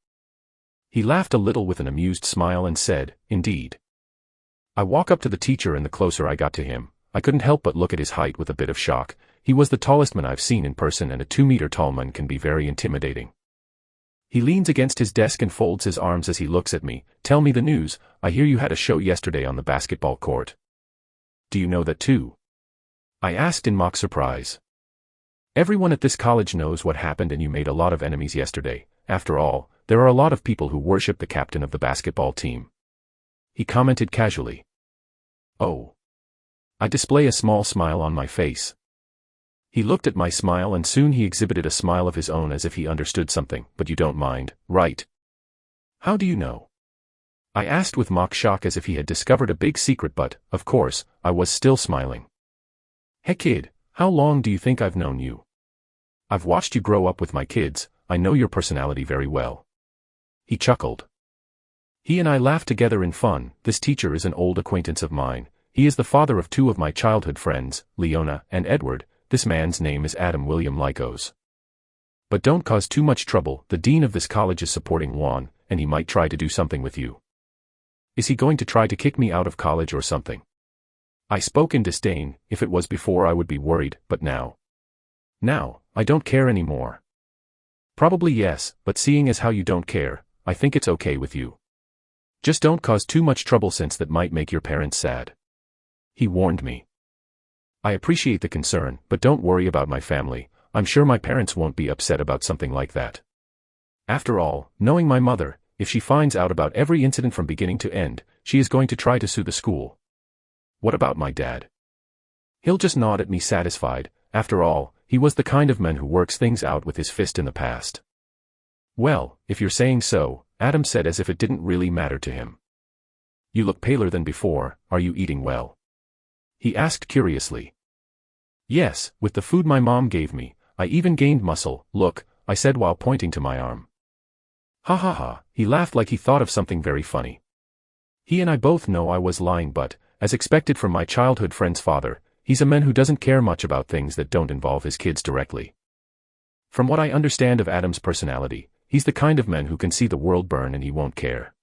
He laughed a little with an amused smile and said, Indeed. I walk up to the teacher, and the closer I got to him, I couldn't help but look at his height with a bit of shock. He was the tallest man I've seen in person, and a 2-meter tall man can be very intimidating. He leans against his desk and folds his arms as he looks at me. Tell me the news. I hear you had a show yesterday on the basketball court. Do you know that too? I asked in mock surprise. Everyone at this college knows what happened, and you made a lot of enemies yesterday. After all, there are a lot of people who worship the captain of the basketball team. He commented casually. Oh. I display a small smile on my face. He looked at my smile and soon he exhibited a smile of his own as if he understood something. But you don't mind, right? How do you know? I asked with mock shock as if he had discovered a big secret, but, of course, I was still smiling. Hey kid, how long do you think I've known you? I've watched you grow up with my kids. I know your personality very well. He chuckled. He and I laughed together in fun. This teacher is an old acquaintance of mine. He is the father of 2 of my childhood friends, Leona and Edward. This man's name is Adam William Lycos. But don't cause too much trouble. The dean of this college is supporting Juan, and he might try to do something with you. Is he going to try to kick me out of college or something? I spoke in disdain. If it was before I would be worried, but now, I don't care anymore. Probably yes, but seeing as how you don't care, I think it's okay with you. Just don't cause too much trouble, since that might make your parents sad. He warned me. I appreciate the concern, but don't worry about my family. I'm sure my parents won't be upset about something like that. After all, knowing my mother, if she finds out about every incident from beginning to end, she is going to try to sue the school. What about my dad? He'll just nod at me satisfied. After all, he was the kind of man who works things out with his fist in the past. Well, if you're saying so, Adam said as if it didn't really matter to him. You look paler than before. Are you eating well? He asked curiously. Yes, with the food my mom gave me, I even gained muscle. Look, I said while pointing to my arm. Ha ha ha, he laughed like he thought of something very funny. He and I both know I was lying, but, as expected from my childhood friend's father, he's a man who doesn't care much about things that don't involve his kids directly. From what I understand of Adam's personality, he's the kind of man who can see the world burn and he won't care.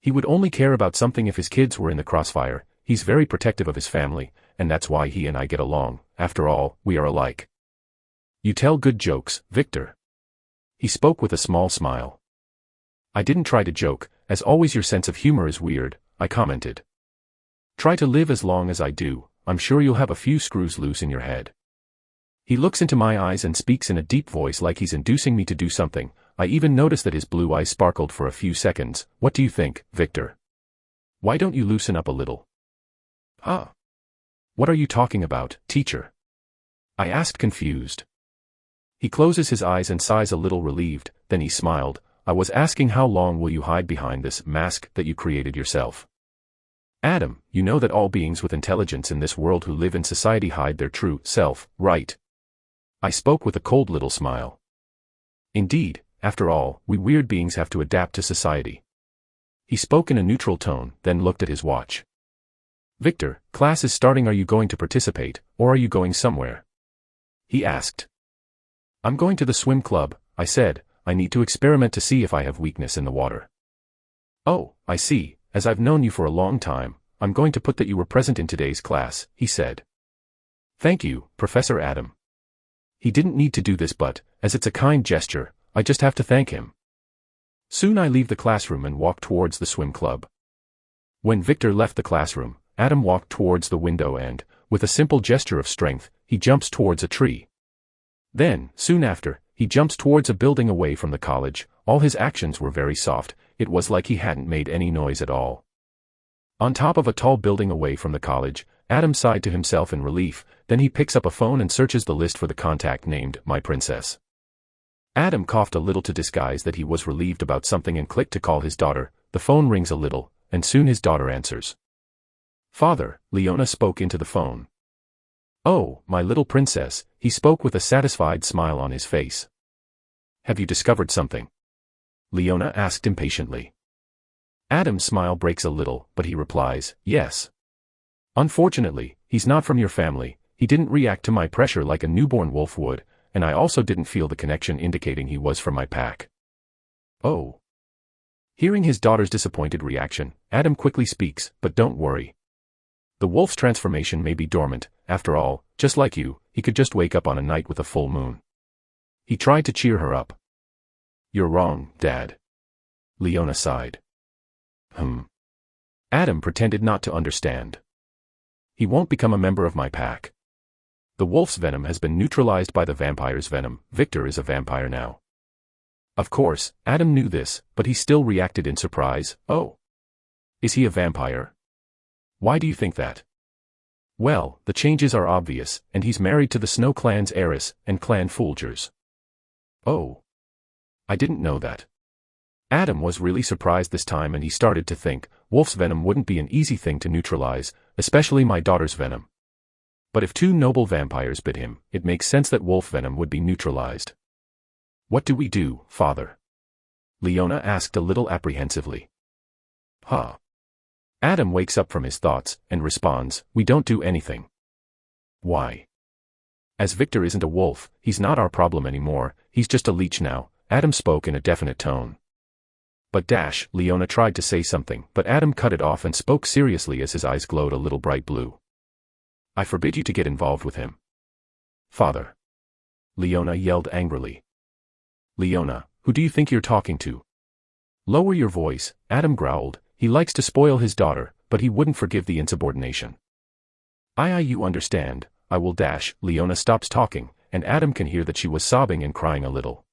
He would only care about something if his kids were in the crossfire. He's very protective of his family, and that's why he and I get along. After all, we are alike. You tell good jokes, Victor. He spoke with a small smile. I didn't try to joke. As always, your sense of humor is weird, I commented. Try to live as long as I do. I'm sure you'll have a few screws loose in your head. He looks into my eyes and speaks in a deep voice like he's inducing me to do something. I even noticed that his blue eyes sparkled for a few seconds. What do you think, Victor? Why don't you loosen up a little? What are you talking about, teacher? I asked, confused. He closes his eyes and sighs a little relieved, then he smiled. I was asking how long will you hide behind this mask that you created yourself? Adam, you know that all beings with intelligence in this world who live in society hide their true self, right? I spoke with a cold little smile. Indeed, after all, we weird beings have to adapt to society. He spoke in a neutral tone, then looked at his watch. Victor, class is starting. Are you going to participate, or are you going somewhere? He asked. I'm going to the swim club, I said. I need to experiment to see if I have weakness in the water. Oh, I see. As I've known you for a long time, I'm going to put that you were present in today's class, he said. Thank you, Professor Adam. He didn't need to do this, but, as it's a kind gesture, I just have to thank him. Soon I leave the classroom and walk towards the swim club. When Victor left the classroom, Adam walked towards the window and, with a simple gesture of strength, he jumps towards a tree. Then, soon after, he jumps towards a building away from the college. All his actions were very soft. It was like he hadn't made any noise at all. On top of a tall building away from the college, Adam sighed to himself in relief. Then he picks up a phone and searches the list for the contact named My Princess. Adam coughed a little to disguise that he was relieved about something and clicked to call his daughter. The phone rings a little, and soon his daughter answers. Father, Leona spoke into the phone. Oh, my little princess, he spoke with a satisfied smile on his face. Have you discovered something? Leona asked impatiently. Adam's smile breaks a little, but he replies, yes. Unfortunately, he's not from your family. He didn't react to my pressure like a newborn wolf would, and I also didn't feel the connection indicating he was from my pack. Oh. Hearing his daughter's disappointed reaction, Adam quickly speaks, but don't worry. The wolf's transformation may be dormant. After all, just like you, he could just wake up on a night with a full moon. He tried to cheer her up. You're wrong, Dad. Leona sighed. Adam pretended not to understand. He won't become a member of my pack. The wolf's venom has been neutralized by the vampire's venom. Victor is a vampire now. Of course, Adam knew this, but he still reacted in surprise. Oh. Is he a vampire? Why do you think that? Well, the changes are obvious, and he's married to the Snow Clan's heiress, and Clan Folgers. Oh. I didn't know that. Adam was really surprised this time, and he started to think, wolf's venom wouldn't be an easy thing to neutralize, especially my daughter's venom. But if two noble vampires bit him, it makes sense that wolf venom would be neutralized. What do we do, father? Leona asked a little apprehensively. Huh. Adam wakes up from his thoughts, and responds, we don't do anything. Why? As Victor isn't a wolf, he's not our problem anymore, he's just a leech now. Adam spoke in a definite tone. But Leona tried to say something, but Adam cut it off and spoke seriously as his eyes glowed a little bright blue. I forbid you to get involved with him. Father. Leona yelled angrily. Leona, who do you think you're talking to? Lower your voice, Adam growled. He likes to spoil his daughter, but he wouldn't forgive the insubordination. You understand, I will Leona stops talking, and Adam can hear that she was sobbing and crying a little.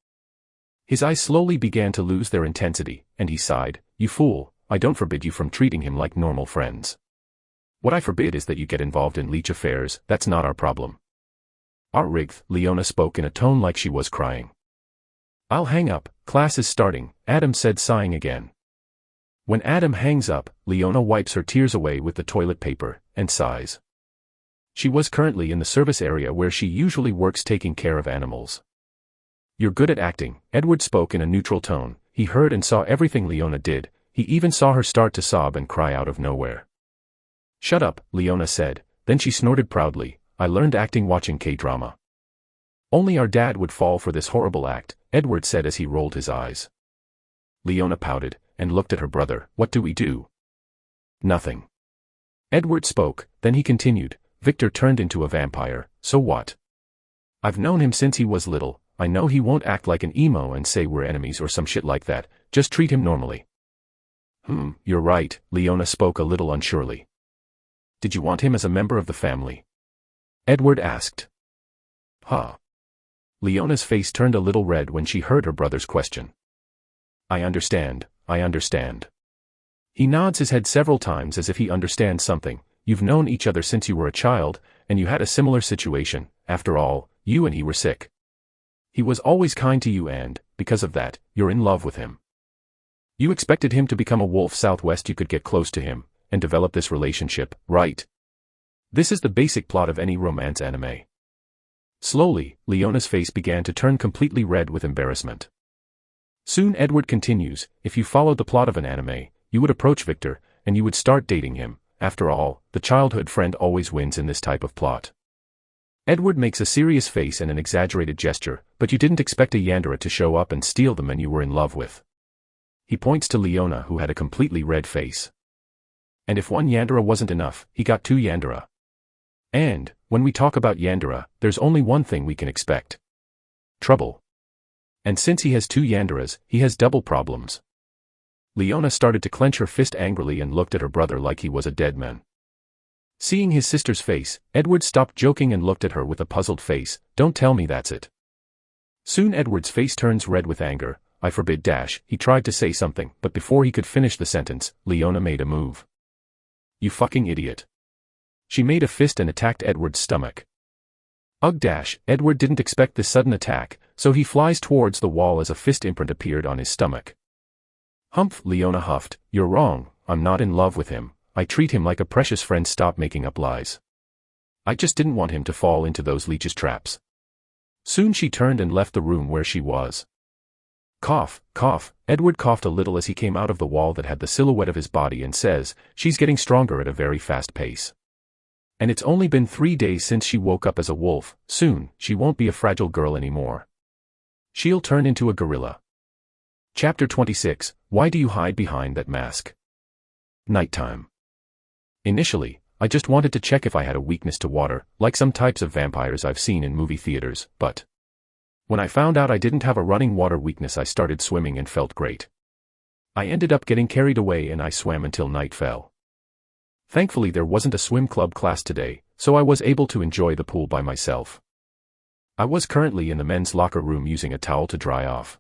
His eyes slowly began to lose their intensity, and he sighed, you fool, I don't forbid you from treating him like normal friends. What I forbid is that you get involved in leech affairs. That's not our problem. Rigth, Leona spoke in a tone like she was crying. I'll hang up, class is starting, Adam said, sighing again. When Adam hangs up, Leona wipes her tears away with the toilet paper, and sighs. She was currently in the service area where she usually works taking care of animals. You're good at acting, Edward spoke in a neutral tone. He heard and saw everything Leona did. He even saw her start to sob and cry out of nowhere. Shut up, Leona said, then she snorted proudly, I learned acting watching K-drama. Only our dad would fall for this horrible act, Edward said as he rolled his eyes. Leona pouted, and looked at her brother. What do we do? Nothing. Edward spoke, then he continued, Victor turned into a vampire, so what? I've known him since he was little, I know he won't act like an emo and say we're enemies or some shit like that, just treat him normally. You're right, Leona spoke a little unsurely. Did you want him as a member of the family? Edward asked. Leona's face turned a little red when she heard her brother's question. I understand. He nods his head several times as if he understands something. You've known each other since you were a child, and you had a similar situation. After all, you and he were sick. He was always kind to you and, because of that, you're in love with him. You expected him to become a wolf southwest you could get close to him, and develop this relationship, right? This is the basic plot of any romance anime. Slowly, Leona's face began to turn completely red with embarrassment. Soon Edward continues, if you followed the plot of an anime, you would approach Victor, and you would start dating him. After all, the childhood friend always wins in this type of plot. Edward makes a serious face and an exaggerated gesture, but you didn't expect a Yandere to show up and steal the man you were in love with. He points to Leona who had a completely red face. And if one Yandere wasn't enough, he got two Yandere. And, when we talk about Yandere, there's only one thing we can expect. Trouble. And since he has two Yanderes, he has double problems. Leona started to clench her fist angrily and looked at her brother like he was a dead man. Seeing his sister's face, Edward stopped joking and looked at her with a puzzled face. Don't tell me that's it. Soon Edward's face turns red with anger. I forbid dash. He tried to say something, but before he could finish the sentence, Leona made a move. You fucking idiot. She made a fist and attacked Edward's stomach. Ugh dash, Edward didn't expect this sudden attack, so he flies towards the wall as a fist imprint appeared on his stomach. Humph, Leona huffed, you're wrong, I'm not in love with him, I treat him like a precious friend. Stop making up lies. I just didn't want him to fall into those leeches' traps. Soon she turned and left the room where she was. Cough, cough, Edward coughed a little as he came out of the wall that had the silhouette of his body and says, she's getting stronger at a very fast pace. And it's only been 3 days since she woke up as a wolf. Soon, she won't be a fragile girl anymore. She'll turn into a gorilla. Chapter 26, Why do you hide behind that mask? Nighttime. Initially, I just wanted to check if I had a weakness to water, like some types of vampires I've seen in movie theaters, but when I found out I didn't have a running water weakness, I started swimming and felt great. I ended up getting carried away and I swam until night fell. Thankfully there wasn't a swim club class today, so I was able to enjoy the pool by myself. I was currently in the men's locker room using a towel to dry off.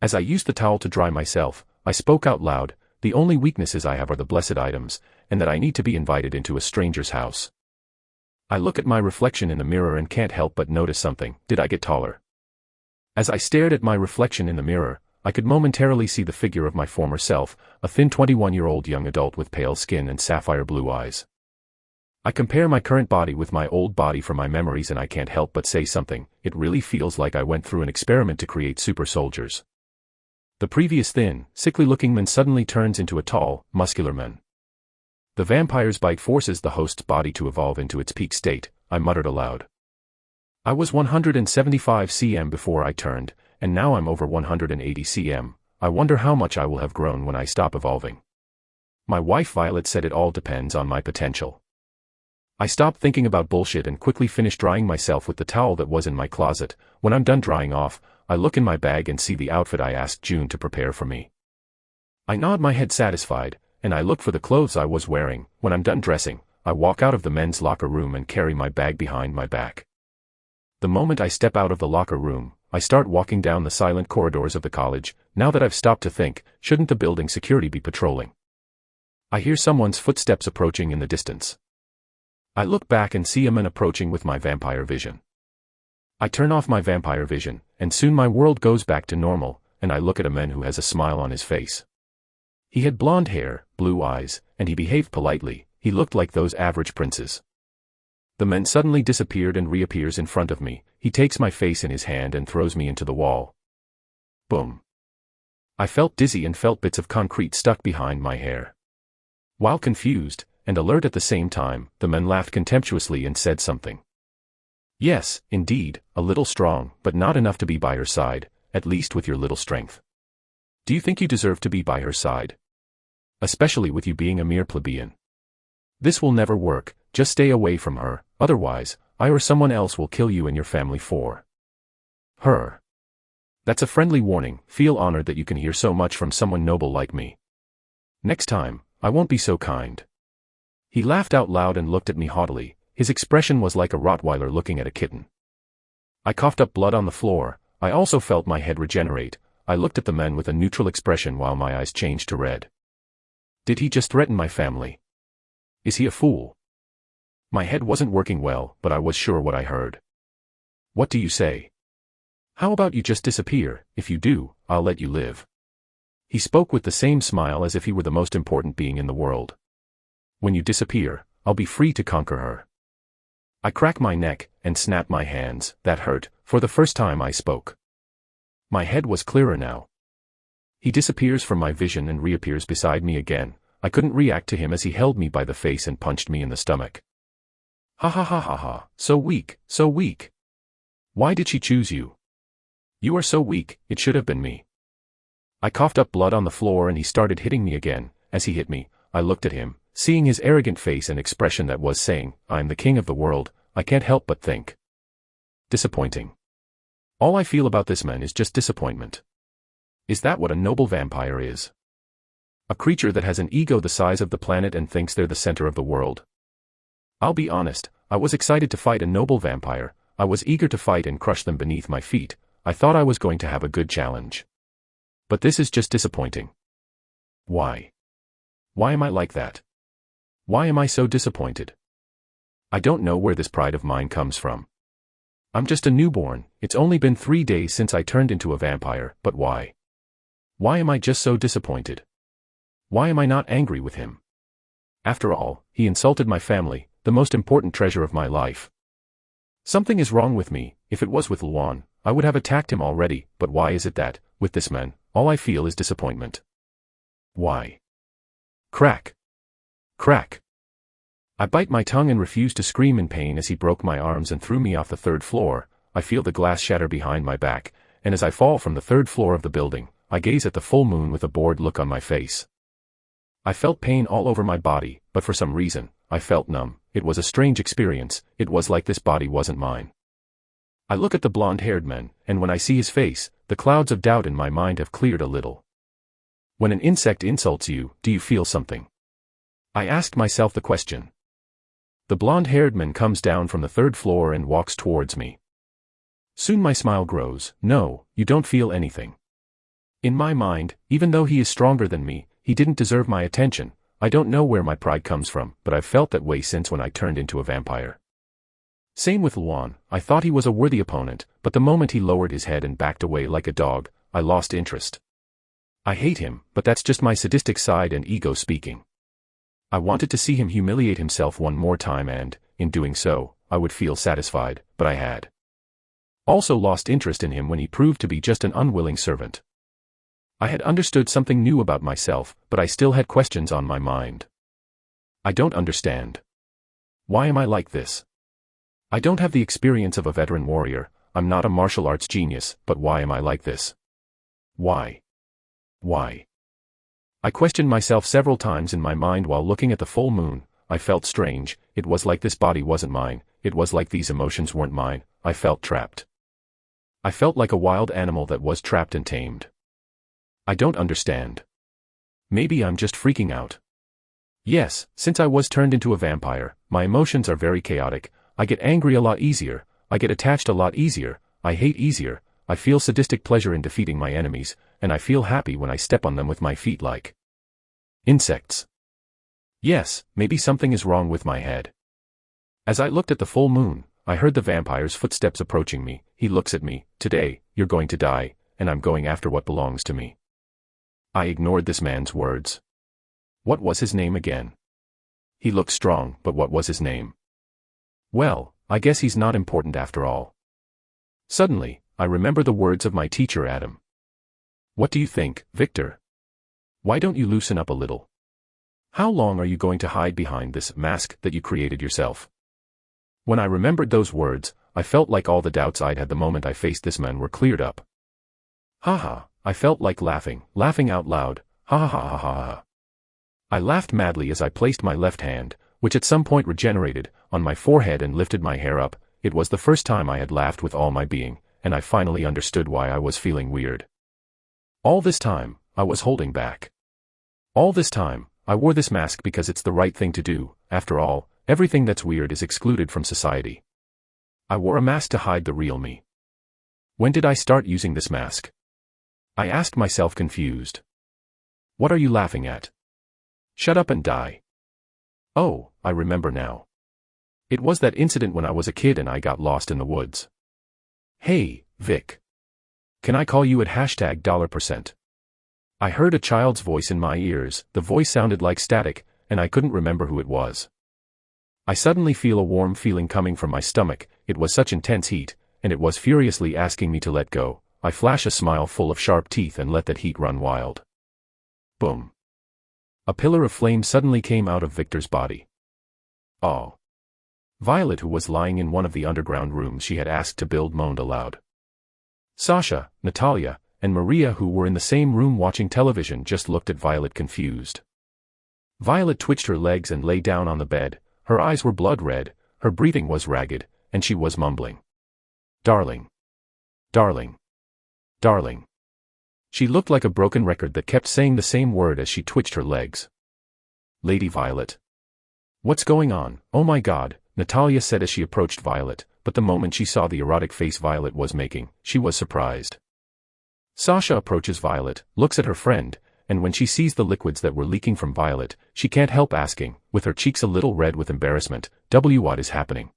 As I used the towel to dry myself, I spoke out loud, the only weaknesses I have are the blessed items, and that I need to be invited into a stranger's house. I look at my reflection in the mirror and can't help but notice something. Did I get taller? As I stared at my reflection in the mirror, I could momentarily see the figure of my former self, a thin 21-year-old young adult with pale skin and sapphire blue eyes. I compare my current body with my old body for my memories and I can't help but say something. It really feels like I went through an experiment to create super soldiers. The previous thin, sickly-looking man suddenly turns into a tall, muscular man. The vampire's bite forces the host's body to evolve into its peak state, I muttered aloud. I was 175 cm before I turned, and now I'm over 180 cm. I wonder how much I will have grown when I stop evolving. My wife Violet said it all depends on my potential. I stopped thinking about bullshit and quickly finished drying myself with the towel that was in my closet. When I'm done drying off, I look in my bag and see the outfit I asked June to prepare for me. I nod my head satisfied, and I look for the clothes I was wearing. When I'm done dressing, I walk out of the men's locker room and carry my bag behind my back. The moment I step out of the locker room, I start walking down the silent corridors of the college. Now that I've stopped to think, shouldn't the building security be patrolling? I hear someone's footsteps approaching in the distance. I look back and see a man approaching with my vampire vision. I turn off my vampire vision, and soon my world goes back to normal, and I look at a man who has a smile on his face. He had blonde hair, blue eyes, and he behaved politely. He looked like those average princes. The man suddenly disappeared and reappears in front of me. He takes my face in his hand and throws me into the wall. Boom. I felt dizzy and felt bits of concrete stuck behind my hair. While confused, and alert at the same time, the man laughed contemptuously and said something. Yes, indeed, a little strong, but not enough to be by her side, at least with your little strength. Do you think you deserve to be by her side? Especially with you being a mere plebeian. This will never work, just stay away from her, otherwise, I or someone else will kill you and your family for her. That's a friendly warning. Feel honored that you can hear so much from someone noble like me. Next time, I won't be so kind. He laughed out loud and looked at me haughtily. His expression was like a Rottweiler looking at a kitten. I coughed up blood on the floor. I also felt my head regenerate. I looked at the man with a neutral expression while my eyes changed to red. Did he just threaten my family? Is he a fool? My head wasn't working well, but I was sure what I heard. What do you say? How about you just disappear? If you do, I'll let you live. He spoke with the same smile as if he were the most important being in the world. When you disappear, I'll be free to conquer her. I cracked my neck and snapped my hands. That hurt. For the first time I spoke. My head was clearer now. He disappears from my vision and reappears beside me again. I couldn't react to him as he held me by the face and punched me in the stomach. Ha ha ha ha ha, so weak, so weak. Why did she choose you? You are so weak, it should have been me. I coughed up blood on the floor and he started hitting me again. As he hit me, I looked at him, seeing his arrogant face and expression that was saying, I'm the king of the world. I can't help but think. Disappointing. All I feel about this man is just disappointment. Is that what a noble vampire is? A creature that has an ego the size of the planet and thinks they're the center of the world. I'll be honest, I was excited to fight a noble vampire. I was eager to fight and crush them beneath my feet. I thought I was going to have a good challenge. But this is just disappointing. Why? Why am I like that? Why am I so disappointed? I don't know where this pride of mine comes from. I'm just a newborn. It's only been 3 days since I turned into a vampire, but why? Why am I just so disappointed? Why am I not angry with him? After all, he insulted my family, the most important treasure of my life. Something is wrong with me. If it was with Luan, I would have attacked him already, but why is it that, with this man, all I feel is disappointment? Why? Crack. Crack. I bite my tongue and refuse to scream in pain as he broke my arms and threw me off the 3rd floor. I feel the glass shatter behind my back, and as I fall from the 3rd floor of the building, I gaze at the full moon with a bored look on my face. I felt pain all over my body, but for some reason, I felt numb. It was a strange experience. It was like this body wasn't mine. I look at the blonde-haired man, and when I see his face, the clouds of doubt in my mind have cleared a little. When an insect insults you, do you feel something? I asked myself the question. The blonde-haired man comes down from the 3rd floor and walks towards me. Soon my smile grows. No, you don't feel anything. In my mind, even though he is stronger than me, he didn't deserve my attention. I don't know where my pride comes from, but I've felt that way since when I turned into a vampire. Same with Luan. I thought he was a worthy opponent, but the moment he lowered his head and backed away like a dog, I lost interest. I hate him, but that's just my sadistic side and ego speaking. I wanted to see him humiliate himself one more time and, in doing so, I would feel satisfied, but I had also lost interest in him when he proved to be just an unwilling servant. I had understood something new about myself, but I still had questions on my mind. I don't understand. Why am I like this? I don't have the experience of a veteran warrior. I'm not a martial arts genius, but why am I like this? Why? Why? I questioned myself several times in my mind while looking at the full moon. I felt strange. It was like this body wasn't mine. It was like these emotions weren't mine. I felt trapped. I felt like a wild animal that was trapped and tamed. I don't understand. Maybe I'm just freaking out. Yes, since I was turned into a vampire, my emotions are very chaotic. I get angry a lot easier. I get attached a lot easier. I hate easier. I feel sadistic pleasure in defeating my enemies, and I feel happy when I step on them with my feet like insects. Yes, maybe something is wrong with my head. As I looked at the full moon, I heard the vampire's footsteps approaching me. He looks at me. Today, you're going to die, and I'm going after what belongs to me. I ignored this man's words. What was his name again? He looked strong, but what was his name? Well, I guess he's not important after all. Suddenly, I remember the words of my teacher Adam. What do you think, Victor? Why don't you loosen up a little? How long are you going to hide behind this mask that you created yourself? When I remembered those words, I felt like all the doubts I'd had the moment I faced this man were cleared up. Ha. I felt like laughing out loud. Ha ha ha ha ha. I laughed madly as I placed my left hand, which at some point regenerated, on my forehead and lifted my hair up. It was the first time I had laughed with all my being, and I finally understood why I was feeling weird. All this time, I was holding back. All this time, I wore this mask because it's the right thing to do. After all, everything that's weird is excluded from society. I wore a mask to hide the real me. When did I start using this mask? I asked myself confused. What are you laughing at? Shut up and die. Oh, I remember now. It was that incident when I was a kid and I got lost in the woods. Hey, Vic. Can I call you at $%? I heard a child's voice in my ears. The voice sounded like static, and I couldn't remember who it was. I suddenly feel a warm feeling coming from my stomach. It was such intense heat, and it was furiously asking me to let go. I flash a smile full of sharp teeth and let that heat run wild. Boom. A pillar of flame suddenly came out of Victor's body. Oh. Violet, who was lying in one of the underground rooms she had asked to build, moaned aloud. Sasha, Natalia, and Maria, who were in the same room watching television, just looked at Violet confused. Violet twitched her legs and lay down on the bed. Her eyes were blood red, her breathing was ragged, and she was mumbling. Darling. Darling. Darling. She looked like a broken record that kept saying the same word as she twitched her legs. Lady Violet. What's going on? Oh my God, Natalia said as she approached Violet, but the moment she saw the erotic face Violet was making, she was surprised. Sasha approaches Violet, looks at her friend, and when she sees the liquids that were leaking from Violet, she can't help asking, with her cheeks a little red with embarrassment, what is happening?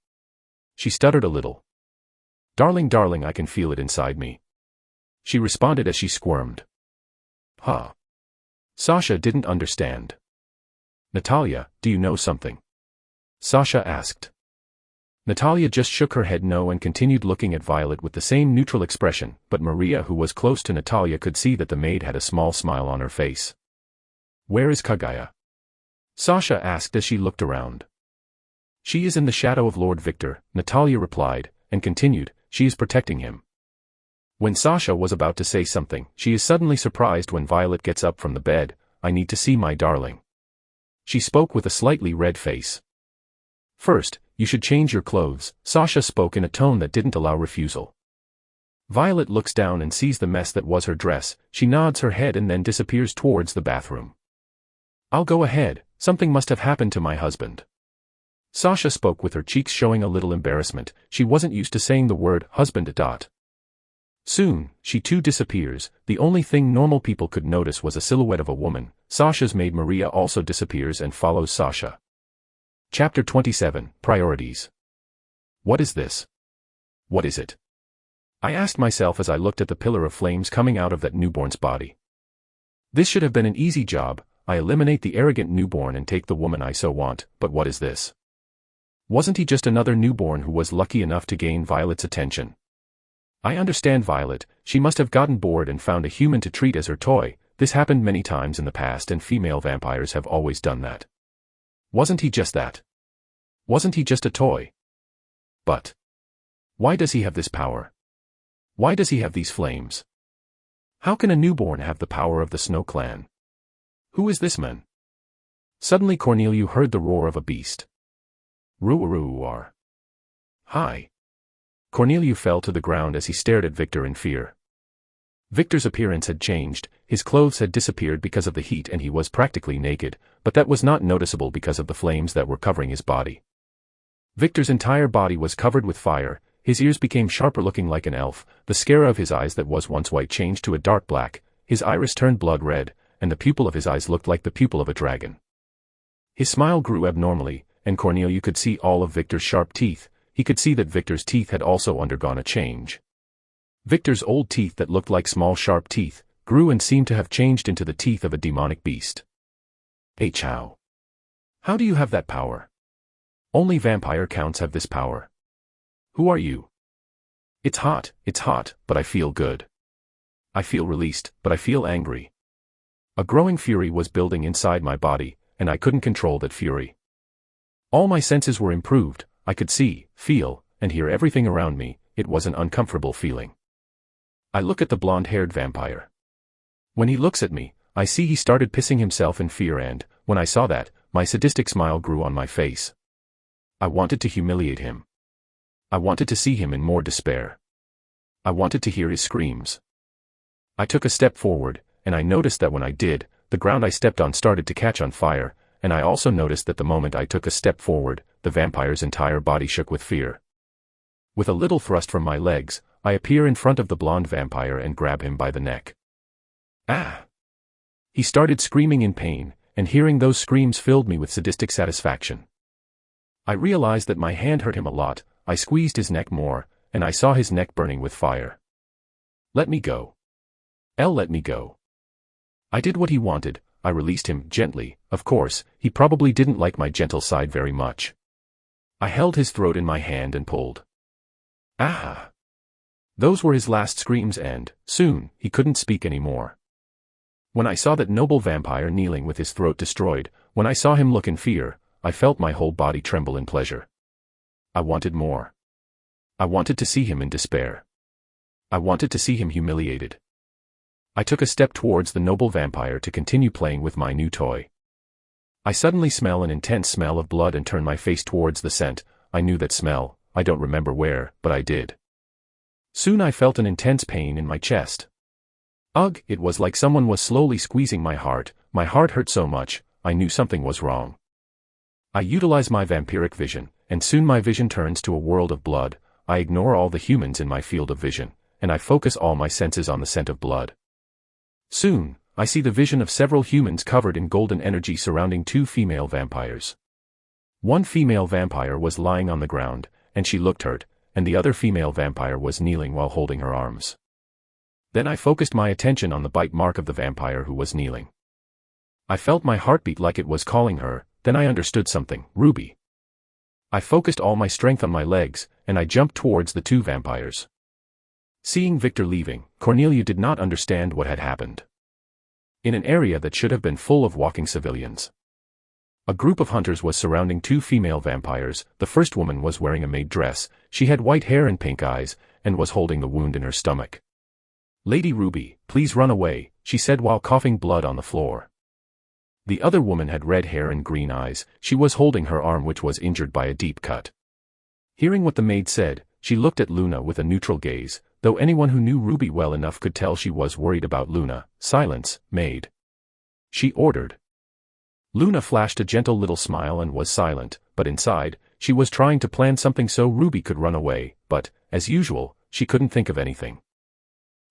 She stuttered a little. Darling, darling, I can feel it inside me. She responded as she squirmed. Huh? Sasha didn't understand. Natalia, do you know something? Sasha asked. Natalia just shook her head no and continued looking at Violet with the same neutral expression, but Maria, who was close to Natalia, could see that the maid had a small smile on her face. Where is Kaguya? Sasha asked as she looked around. She is in the shadow of Lord Victor, Natalia replied, and continued, she is protecting him. When Sasha was about to say something, she is suddenly surprised when Violet gets up from the bed. I need to see my darling. She spoke with a slightly red face. First, you should change your clothes, Sasha spoke in a tone that didn't allow refusal. Violet looks down and sees the mess that was her dress. She nods her head and then disappears towards the bathroom. I'll go ahead, something must have happened to my husband. Sasha spoke with her cheeks showing a little embarrassment. She wasn't used to saying the word husband. Soon, she too disappears. The only thing normal people could notice was a silhouette of a woman. Sasha's maid Maria also disappears and follows Sasha. Chapter 27, Priorities. What is this? What is it? I asked myself as I looked at the pillar of flames coming out of that newborn's body. This should have been an easy job. I eliminate the arrogant newborn and take the woman I so want, but what is this? Wasn't he just another newborn who was lucky enough to gain Violet's attention? I understand Violet, she must have gotten bored and found a human to treat as her toy. This happened many times in the past and female vampires have always done that. Wasn't he just that? Wasn't he just a toy? But why does he have this power? Why does he have these flames? How can a newborn have the power of the Snow Clan? Who is this man? Suddenly Corneliu heard the roar of a beast. Ruar. Hi. Corneliu fell to the ground as he stared at Victor in fear. Victor's appearance had changed, his clothes had disappeared because of the heat and he was practically naked, but that was not noticeable because of the flames that were covering his body. Victor's entire body was covered with fire, his ears became sharper looking like an elf, the scare of his eyes that was once white changed to a dark black, his iris turned blood red, and the pupil of his eyes looked like the pupil of a dragon. His smile grew abnormally, and Corneliu could see all of Victor's sharp teeth. He could see that Victor's teeth had also undergone a change. Victor's old teeth that looked like small sharp teeth, grew and seemed to have changed into the teeth of a demonic beast. Hey Chow. How do you have that power? Only vampire counts have this power. Who are you? It's hot, but I feel good. I feel released, but I feel angry. A growing fury was building inside my body, and I couldn't control that fury. All my senses were improved. I could see, feel, and hear everything around me. It was an uncomfortable feeling. I look at the blonde-haired vampire. When he looks at me, I see he started pissing himself in fear and, when I saw that, my sadistic smile grew on my face. I wanted to humiliate him. I wanted to see him in more despair. I wanted to hear his screams. I took a step forward, and I noticed that when I did, the ground I stepped on started to catch on fire, and I also noticed that the moment I took a step forward, the vampire's entire body shook with fear. With a little thrust from my legs, I appear in front of the blonde vampire and grab him by the neck. Ah! He started screaming in pain, and hearing those screams filled me with sadistic satisfaction. I realized that my hand hurt him a lot. I squeezed his neck more, and I saw his neck burning with fire. Let me go. Let me go. I did what he wanted. I released him, gently. Of course, he probably didn't like my gentle side very much. I held his throat in my hand and pulled. Ah! Those were his last screams, and, soon, he couldn't speak anymore. When I saw that noble vampire kneeling with his throat destroyed, when I saw him look in fear, I felt my whole body tremble in pleasure. I wanted more. I wanted to see him in despair. I wanted to see him humiliated. I took a step towards the noble vampire to continue playing with my new toy. I suddenly smell an intense smell of blood and turn my face towards the scent. I knew that smell. I don't remember where, but I did. Soon I felt an intense pain in my chest. Ugh, it was like someone was slowly squeezing my heart. My heart hurt so much, I knew something was wrong. I utilize my vampiric vision, and soon my vision turns to a world of blood. I ignore all the humans in my field of vision, and I focus all my senses on the scent of blood. Soon, I see the vision of several humans covered in golden energy surrounding two female vampires. One female vampire was lying on the ground, and she looked hurt, and the other female vampire was kneeling while holding her arms. Then I focused my attention on the bite mark of the vampire who was kneeling. I felt my heartbeat like it was calling her, then I understood something, Ruby. I focused all my strength on my legs, and I jumped towards the two vampires. Seeing Victor leaving, Cornelia did not understand what had happened. In an area that should have been full of walking civilians, a group of hunters was surrounding two female vampires. The first woman was wearing a maid dress, she had white hair and pink eyes, and was holding the wound in her stomach. "Lady Ruby, please run away," she said while coughing blood on the floor. The other woman had red hair and green eyes, she was holding her arm which was injured by a deep cut. Hearing what the maid said, she looked at Luna with a neutral gaze, though anyone who knew Ruby well enough could tell she was worried about Luna. "Silence, maid," she ordered. Luna flashed a gentle little smile and was silent, but inside, she was trying to plan something so Ruby could run away, but, as usual, she couldn't think of anything.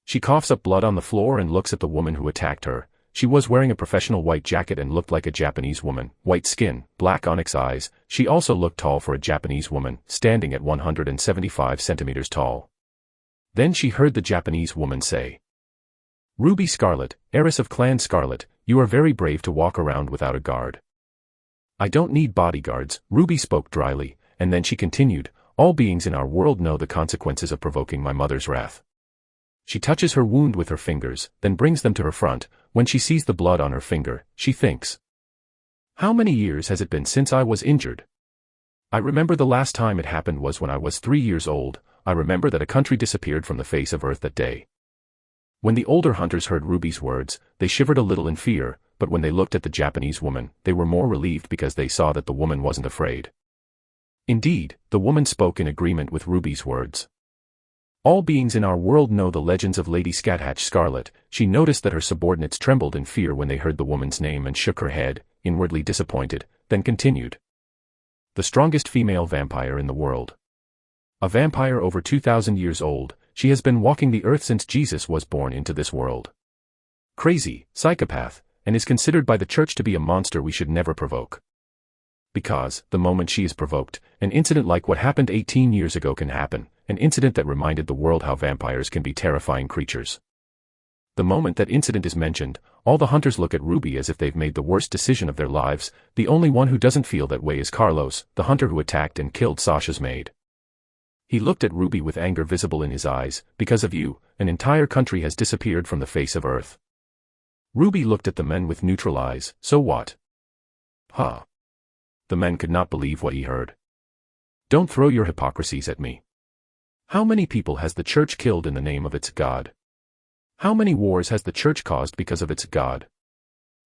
She coughs up blood on the floor and looks at the woman who attacked her. She was wearing a professional white jacket and looked like a Japanese woman, white skin, black onyx eyes. She also looked tall for a Japanese woman, standing at 175 centimeters tall. Then she heard the Japanese woman say, "Ruby Scarlet, heiress of Clan Scarlet, you are very brave to walk around without a guard." "I don't need bodyguards," Ruby spoke dryly, and then she continued, "All beings in our world know the consequences of provoking my mother's wrath." She touches her wound with her fingers, then brings them to her front. When she sees the blood on her finger, she thinks, "How many years has it been since I was injured? I remember the last time it happened was when I was 3 years old. I remember that a country disappeared from the face of earth that day." When the older hunters heard Ruby's words, they shivered a little in fear, but when they looked at the Japanese woman, they were more relieved because they saw that the woman wasn't afraid. Indeed, the woman spoke in agreement with Ruby's words. "All beings in our world know the legends of Lady Scathatch Scarlet." She noticed that her subordinates trembled in fear when they heard the woman's name and shook her head, inwardly disappointed, then continued. "The strongest female vampire in the world. A vampire over 2,000 years old, she has been walking the earth since Jesus was born into this world. Crazy, psychopath, and is considered by the church to be a monster we should never provoke. Because, the moment she is provoked, an incident like what happened 18 years ago can happen, an incident that reminded the world how vampires can be terrifying creatures. The moment that incident is mentioned, all the hunters look at Ruby as if they've made the worst decision of their lives. The only one who doesn't feel that way is Carlos, the hunter who attacked and killed Sasha's maid. He looked at Ruby with anger visible in his eyes. "Because of you, an entire country has disappeared from the face of earth." Ruby looked at the men with neutral eyes. "So what?" "Huh." The men could not believe what he heard. "Don't throw your hypocrisies at me. How many people has the church killed in the name of its God? How many wars has the church caused because of its God?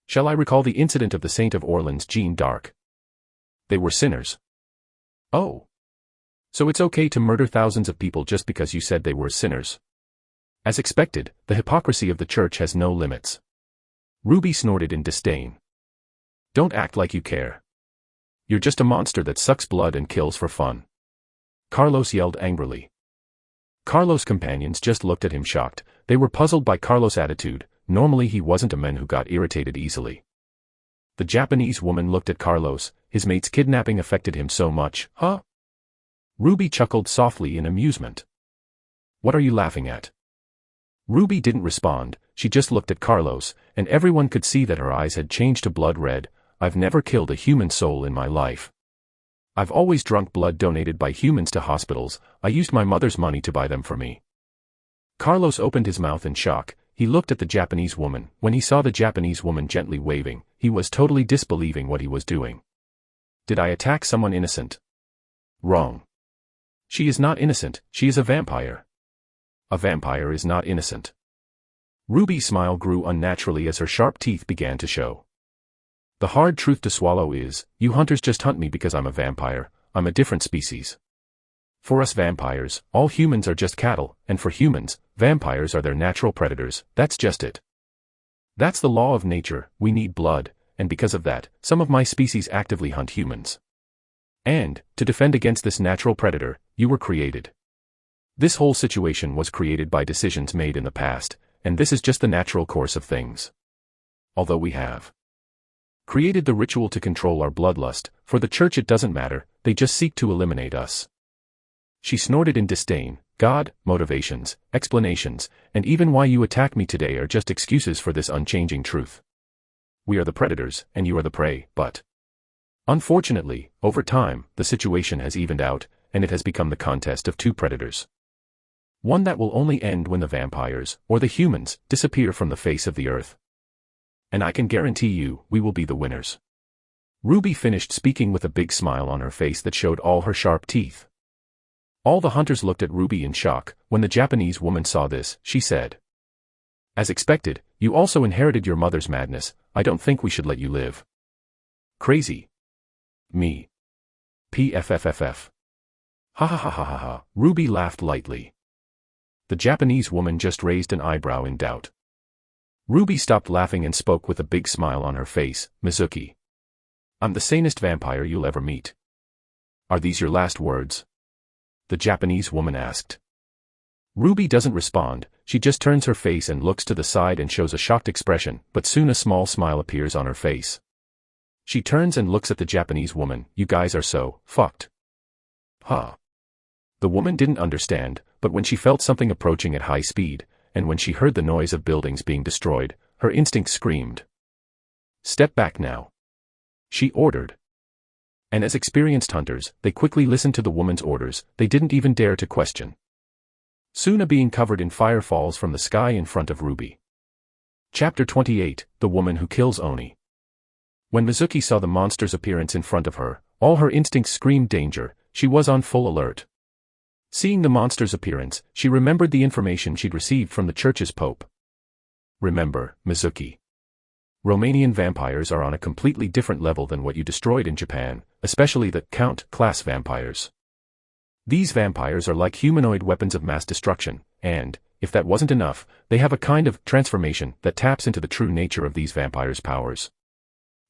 Shall I recall the incident of the Saint of Orleans, Jeanne d'Arc? They were sinners. Oh. So it's okay to murder thousands of people just because you said they were sinners?" As expected, the hypocrisy of the church has no limits. Ruby snorted in disdain. "Don't act like you care. You're just a monster that sucks blood and kills for fun." Carlos yelled angrily. Carlos' companions just looked at him shocked. They were puzzled by Carlos' attitude. Normally he wasn't a man who got irritated easily. The Japanese woman looked at Carlos. His mate's kidnapping affected him so much, huh? Ruby chuckled softly in amusement. What are you laughing at? Ruby didn't respond, she just looked at Carlos, and everyone could see that her eyes had changed to blood red. I've never killed a human soul in my life. I've always drunk blood donated by humans to hospitals. I used my mother's money to buy them for me. Carlos opened his mouth in shock. He looked at the Japanese woman. When he saw the Japanese woman gently waving, he was totally disbelieving what he was doing. Did I attack someone innocent? Wrong. She is not innocent, she is a vampire. A vampire is not innocent. Ruby's smile grew unnaturally as her sharp teeth began to show. The hard truth to swallow is, you hunters just hunt me because I'm a vampire. I'm a different species. For us vampires, all humans are just cattle, and for humans, vampires are their natural predators. That's just it. That's the law of nature. We need blood, and because of that, some of my species actively hunt humans. And, to defend against this natural predator, you were created. This whole situation was created by decisions made in the past, and this is just the natural course of things. Although we have created the ritual to control our bloodlust, for the church it doesn't matter, they just seek to eliminate us. She snorted in disdain. God, motivations, explanations, and even why you attack me today are just excuses for this unchanging truth. We are the predators, and you are the prey, but unfortunately, over time, the situation has evened out, and it has become the contest of two predators. One that will only end when the vampires, or the humans, disappear from the face of the earth. And I can guarantee you, we will be the winners. Ruby finished speaking with a big smile on her face that showed all her sharp teeth. All the hunters looked at Ruby in shock. When the Japanese woman saw this, she said, as expected, you also inherited your mother's madness. I don't think we should let you live. Crazy. Me. PFFFF. Ha ha ha ha ha ha. Ruby laughed lightly. The Japanese woman just raised an eyebrow in doubt. Ruby stopped laughing and spoke with a big smile on her face. Mizuki. I'm the sanest vampire you'll ever meet. Are these your last words? The Japanese woman asked. Ruby doesn't respond, she just turns her face and looks to the side and shows a shocked expression, but soon a small smile appears on her face. She turns and looks at the Japanese woman. You guys are so fucked. Huh. The woman didn't understand, but when she felt something approaching at high speed, and when she heard the noise of buildings being destroyed, her instinct screamed. Step back now. She ordered. And as experienced hunters, they quickly listened to the woman's orders. They didn't even dare to question. Soon a being covered in fire falls from the sky in front of Ruby. Chapter 28, The Woman Who Kills Oni. When Mizuki saw the monster's appearance in front of her, all her instincts screamed danger. She was on full alert. Seeing the monster's appearance, she remembered the information she'd received from the church's pope. Remember, Mizuki. Romanian vampires are on a completely different level than what you destroyed in Japan, especially the Count-class vampires. These vampires are like humanoid weapons of mass destruction, and, if that wasn't enough, they have a kind of transformation that taps into the true nature of these vampires' powers.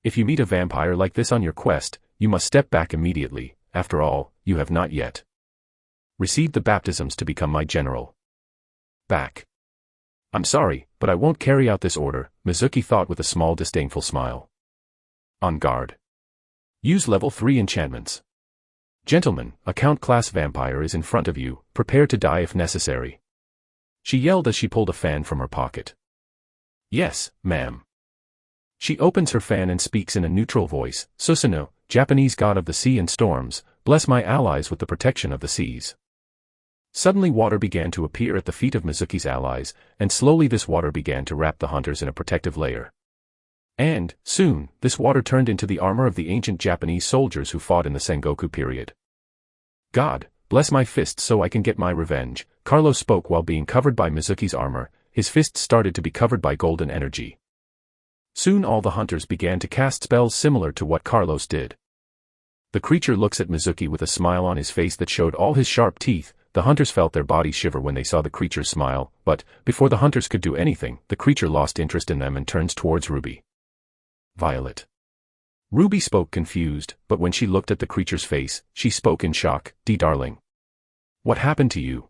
If you meet a vampire like this on your quest, you must step back immediately. After all, you have not yet received the baptisms to become my general. Back. I'm sorry, but I won't carry out this order, Mizuki thought with a small disdainful smile. On guard. Use level 3 enchantments. Gentlemen, a Count-class vampire is in front of you, prepare to die if necessary. She yelled as she pulled a fan from her pocket. Yes, ma'am. She opens her fan and speaks in a neutral voice. Susanoo, Japanese god of the sea and storms, bless my allies with the protection of the seas. Suddenly water began to appear at the feet of Mizuki's allies, and slowly this water began to wrap the hunters in a protective layer. And, soon, this water turned into the armor of the ancient Japanese soldiers who fought in the Sengoku period. God, bless my fists so I can get my revenge, Carlos spoke while being covered by Mizuki's armor. His fists started to be covered by golden energy. Soon all the hunters began to cast spells similar to what Carlos did. The creature looks at Mizuki with a smile on his face that showed all his sharp teeth. The hunters felt their bodies shiver when they saw the creature's smile, but, before the hunters could do anything, the creature lost interest in them and turns towards Ruby. Violet. Ruby spoke confused, but when she looked at the creature's face, she spoke in shock. Darling. What happened to you?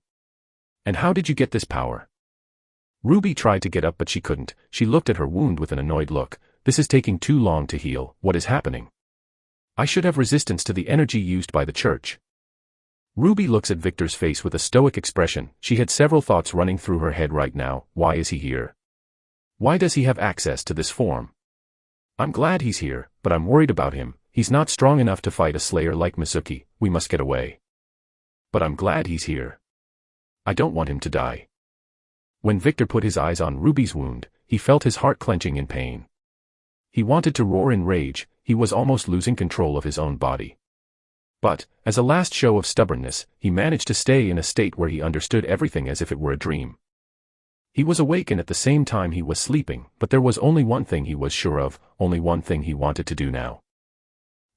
And how did you get this power? Ruby tried to get up but she couldn't. She looked at her wound with an annoyed look. This is taking too long to heal. What is happening? I should have resistance to the energy used by the church. Ruby looks at Victor's face with a stoic expression. She had several thoughts running through her head right now. Why is he here? Why does he have access to this form? I'm glad he's here, but I'm worried about him. He's not strong enough to fight a slayer like Mizuki. We must get away. But I'm glad he's here. I don't want him to die. When Victor put his eyes on Ruby's wound, he felt his heart clenching in pain. He wanted to roar in rage. He was almost losing control of his own body. But, as a last show of stubbornness, he managed to stay in a state where he understood everything as if it were a dream. He was awake and at the same time he was sleeping, but there was only one thing he was sure of, only one thing he wanted to do now.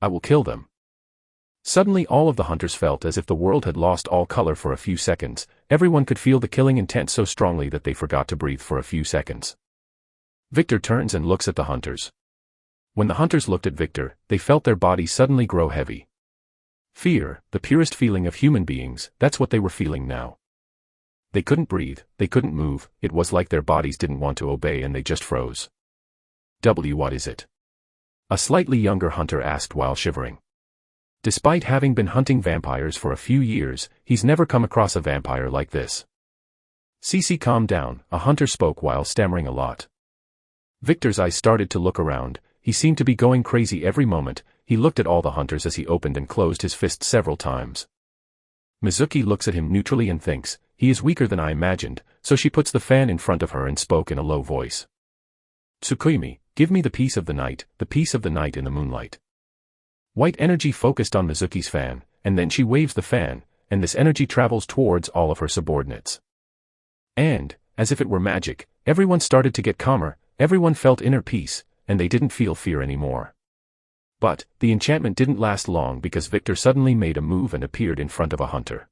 I will kill them. Suddenly all of the hunters felt as if the world had lost all color for a few seconds. Everyone could feel the killing intent so strongly that they forgot to breathe for a few seconds. Victor turns and looks at the hunters. When the hunters looked at Victor, they felt their bodies suddenly grow heavy. Fear, the purest feeling of human beings, that's what they were feeling now. They couldn't breathe, they couldn't move, it was like their bodies didn't want to obey and they just froze. What is it? A slightly younger hunter asked while shivering. Despite having been hunting vampires for a few years, he's never come across a vampire like this. Cece, calm down, a hunter spoke while stammering a lot. Victor's eyes started to look around. He seemed to be going crazy every moment. He looked at all the hunters as he opened and closed his fist several times. Mizuki looks at him neutrally and thinks, he is weaker than I imagined, so she puts the fan in front of her and spoke in a low voice. Tsukuyomi, give me the peace of the night in the moonlight. White energy focused on Mizuki's fan, and then she waves the fan, and this energy travels towards all of her subordinates. And, as if it were magic, everyone started to get calmer, everyone felt inner peace, and they didn't feel fear anymore. But, the enchantment didn't last long because Victor suddenly made a move and appeared in front of a hunter.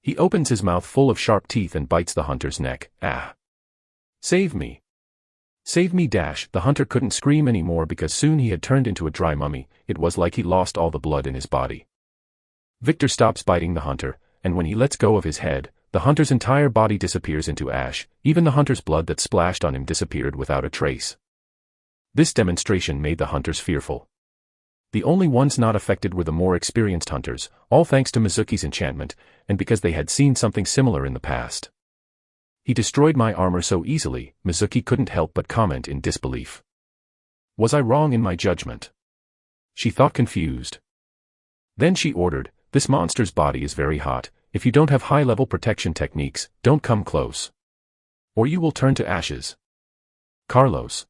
He opens his mouth full of sharp teeth and bites the hunter's neck. Ah! Save me! Save me! The hunter couldn't scream anymore because soon he had turned into a dry mummy. It was like he lost all the blood in his body. Victor stops biting the hunter, and when he lets go of his head, the hunter's entire body disappears into ash. Even the hunter's blood that splashed on him disappeared without a trace. This demonstration made the hunters fearful. The only ones not affected were the more experienced hunters, all thanks to Mizuki's enchantment, and because they had seen something similar in the past. He destroyed my armor so easily, Mizuki couldn't help but comment in disbelief. Was I wrong in my judgment? She thought confused. Then she ordered, this monster's body is very hot, if you don't have high-level protection techniques, don't come close. Or you will turn to ashes. Carlos.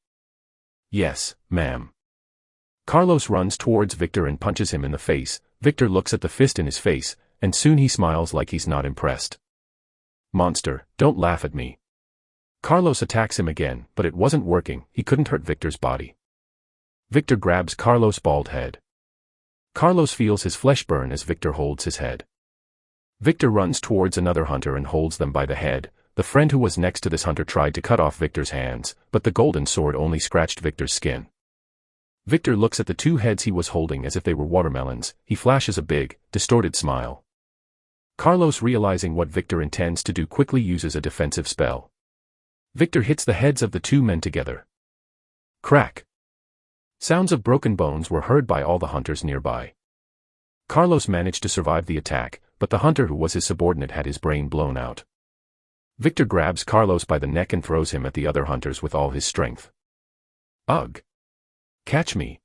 Yes, ma'am. Carlos runs towards Victor and punches him in the face. Victor looks at the fist in his face, and soon he smiles like he's not impressed. Monster, don't laugh at me. Carlos attacks him again, but it wasn't working. He couldn't hurt Victor's body. Victor grabs Carlos' bald head. Carlos feels his flesh burn as Victor holds his head. Victor runs towards another hunter and holds them by the head. The friend who was next to this hunter tried to cut off Victor's hands, but the golden sword only scratched Victor's skin. Victor looks at the two heads he was holding as if they were watermelons. He flashes a big, distorted smile. Carlos, realizing what Victor intends to do, quickly uses a defensive spell. Victor hits the heads of the two men together. Crack! Sounds of broken bones were heard by all the hunters nearby. Carlos managed to survive the attack, but the hunter who was his subordinate had his brain blown out. Victor grabs Carlos by the neck and throws him at the other hunters with all his strength. Ugh! Catch me!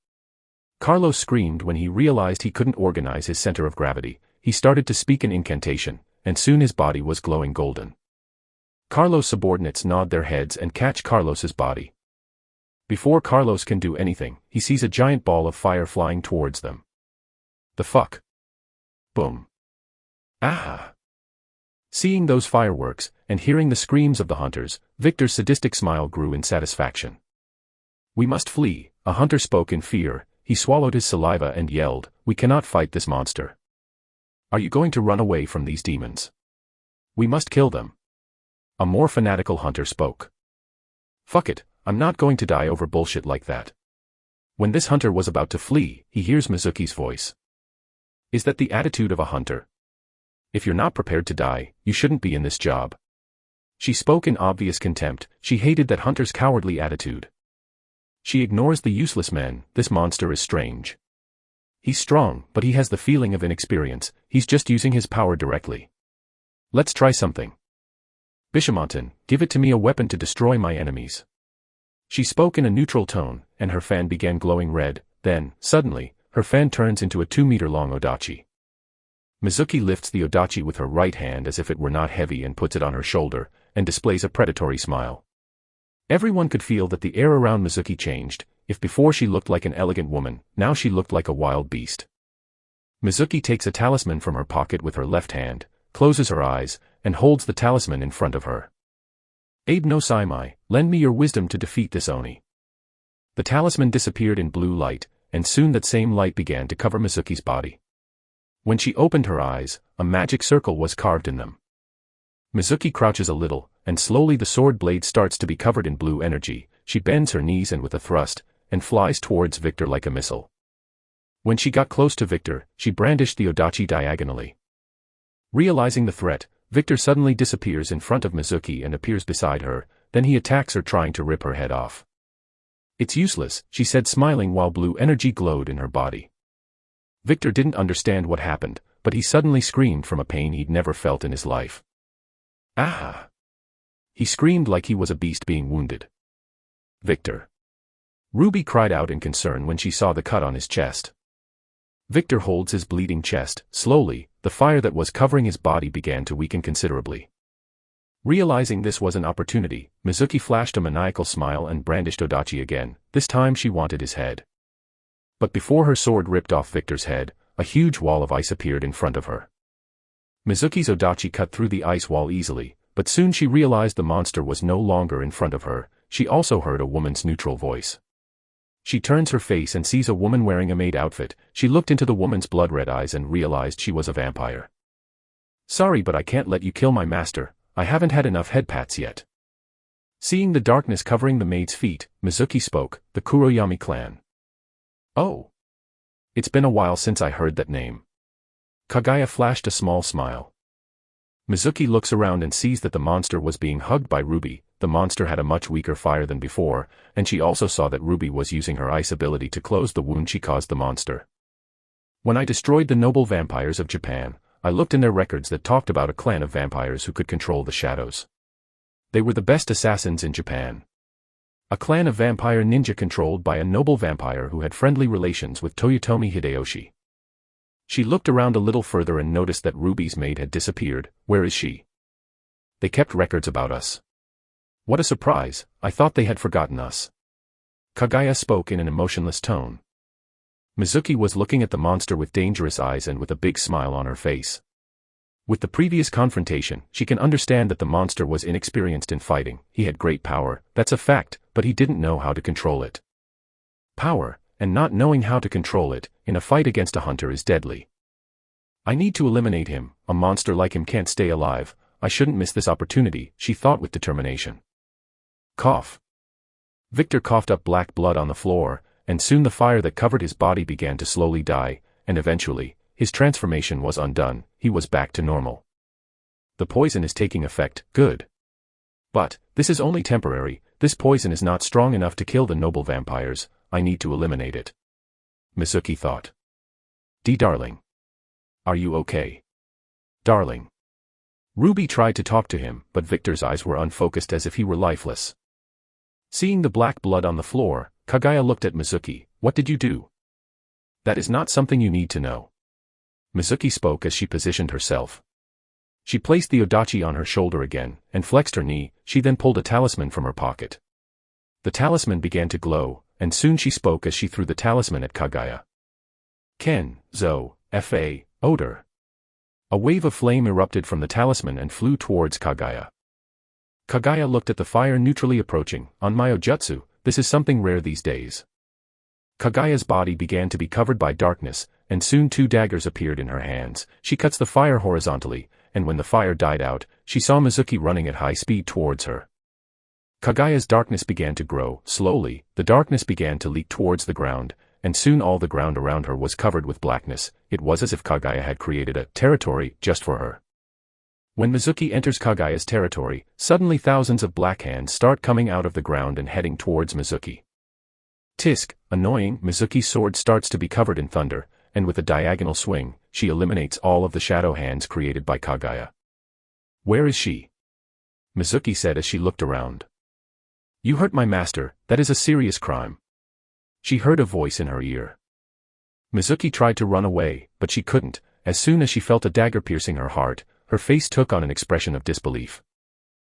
Carlos screamed when he realized he couldn't organize his center of gravity. He started to speak an incantation, and soon his body was glowing golden. Carlos' subordinates nod their heads and catch Carlos's body. Before Carlos can do anything, he sees a giant ball of fire flying towards them. The fuck? Boom. Ah! Seeing those fireworks, and hearing the screams of the hunters, Victor's sadistic smile grew in satisfaction. We must flee, a hunter spoke in fear. He swallowed his saliva and yelled, we cannot fight this monster. Are you going to run away from these demons? We must kill them. A more fanatical hunter spoke. Fuck it, I'm not going to die over bullshit like that. When this hunter was about to flee, he hears Mizuki's voice. Is that the attitude of a hunter? If you're not prepared to die, you shouldn't be in this job. She spoke in obvious contempt. She hated that hunter's cowardly attitude. She ignores the useless men. This monster is strange. He's strong, but he has the feeling of inexperience. He's just using his power directly. Let's try something. Bishamontan, give it to me, a weapon to destroy my enemies. She spoke in a neutral tone, and her fan began glowing red. Then, suddenly, her fan turns into a 2-meter-long odachi. Mizuki lifts the odachi with her right hand as if it were not heavy and puts it on her shoulder, and displays a predatory smile. Everyone could feel that the air around Mizuki changed. If before she looked like an elegant woman, now she looked like a wild beast. Mizuki takes a talisman from her pocket with her left hand, closes her eyes, and holds the talisman in front of her. Abe no Saimai, lend me your wisdom to defeat this Oni. The talisman disappeared in blue light, and soon that same light began to cover Mizuki's body. When she opened her eyes, a magic circle was carved in them. Mizuki crouches a little, and slowly the sword blade starts to be covered in blue energy. She bends her knees and with a thrust, and flies towards Victor like a missile. When she got close to Victor, she brandished the odachi diagonally. Realizing the threat, Victor suddenly disappears in front of Mizuki and appears beside her, then he attacks her, trying to rip her head off. It's useless, she said, smiling while blue energy glowed in her body. Victor didn't understand what happened, but he suddenly screamed from a pain he'd never felt in his life. Ah! He screamed like he was a beast being wounded. Victor! Ruby cried out in concern when she saw the cut on his chest. Victor holds his bleeding chest. Slowly, the fire that was covering his body began to weaken considerably. Realizing this was an opportunity, Mizuki flashed a maniacal smile and brandished odachi again. This time she wanted his head. But before her sword ripped off Victor's head, a huge wall of ice appeared in front of her. Mizuki's odachi cut through the ice wall easily, but soon she realized the monster was no longer in front of her. She also heard a woman's neutral voice. She turns her face and sees a woman wearing a maid outfit. She looked into the woman's blood-red eyes and realized she was a vampire. Sorry, but I can't let you kill my master. I haven't had enough head pats yet. Seeing the darkness covering the maid's feet, Mizuki spoke, the Kuroyami clan. Oh. It's been a while since I heard that name. Kaguya flashed a small smile. Mizuki looks around and sees that the monster was being hugged by Ruby. The monster had a much weaker fire than before, and she also saw that Ruby was using her ice ability to close the wound she caused the monster. When I destroyed the noble vampires of Japan, I looked in their records that talked about a clan of vampires who could control the shadows. They were the best assassins in Japan. A clan of vampire ninja controlled by a noble vampire who had friendly relations with Toyotomi Hideyoshi. She looked around a little further and noticed that Ruby's maid had disappeared. Where is she? They kept records about us. What a surprise, I thought they had forgotten us. Kaguya spoke in an emotionless tone. Mizuki was looking at the monster with dangerous eyes and with a big smile on her face. With the previous confrontation, she can understand that the monster was inexperienced in fighting. He had great power, that's a fact, but he didn't know how to control it. Power, and not knowing how to control it, in a fight against a hunter is deadly. I need to eliminate him. A monster like him can't stay alive. I shouldn't miss this opportunity, she thought with determination. Cough. Victor coughed up black blood on the floor, and soon the fire that covered his body began to slowly die, and eventually, his transformation was undone. He was back to normal. The poison is taking effect. Good. But, this is only temporary. This poison is not strong enough to kill the noble vampires. I need to eliminate it. Mizuki thought. Darling. Are you okay? Darling. Ruby tried to talk to him, but Victor's eyes were unfocused as if he were lifeless. Seeing the black blood on the floor, Kaguya looked at Mizuki. What did you do? That is not something you need to know. Mizuki spoke as she positioned herself. She placed the odachi on her shoulder again, and flexed her knee. She then pulled a talisman from her pocket. The talisman began to glow, and soon she spoke as she threw the talisman at Kaguya. Ken, Zo, Fa, odor. A wave of flame erupted from the talisman and flew towards Kaguya. Kaguya looked at the fire neutrally approaching. On Myojutsu, this is something rare these days. Kaguya's body began to be covered by darkness, and soon 2 daggers appeared in her hands. She cuts the fire horizontally, and when the fire died out, she saw Mizuki running at high speed towards her. Kaguya's darkness began to grow. Slowly, the darkness began to leak towards the ground, and soon all the ground around her was covered with blackness. It was as if Kaguya had created a territory just for her. When Mizuki enters Kaguya's territory, suddenly thousands of black hands start coming out of the ground and heading towards Mizuki. Tisk, annoying, Mizuki's sword starts to be covered in thunder, and with a diagonal swing, she eliminates all of the shadow hands created by Kaguya. Where is she? Mizuki said as she looked around. You hurt my master, that is a serious crime. She heard a voice in her ear. Mizuki tried to run away, but she couldn't. As soon as she felt a dagger piercing her heart, her face took on an expression of disbelief.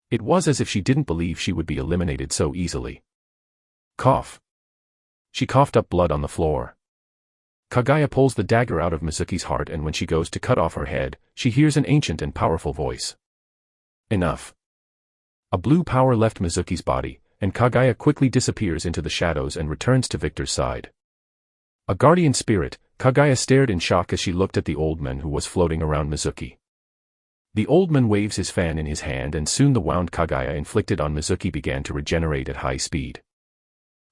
It was as if she didn't believe she would be eliminated so easily. Cough. She coughed up blood on the floor. Kaguya pulls the dagger out of Mizuki's heart, and when she goes to cut off her head, she hears an ancient and powerful voice. Enough. A blue power left Mizuki's body, and Kaguya quickly disappears into the shadows and returns to Victor's side. A guardian spirit, Kaguya stared in shock as she looked at the old man who was floating around Mizuki. The old man waves his fan in his hand, and soon the wound Kaguya inflicted on Mizuki began to regenerate at high speed.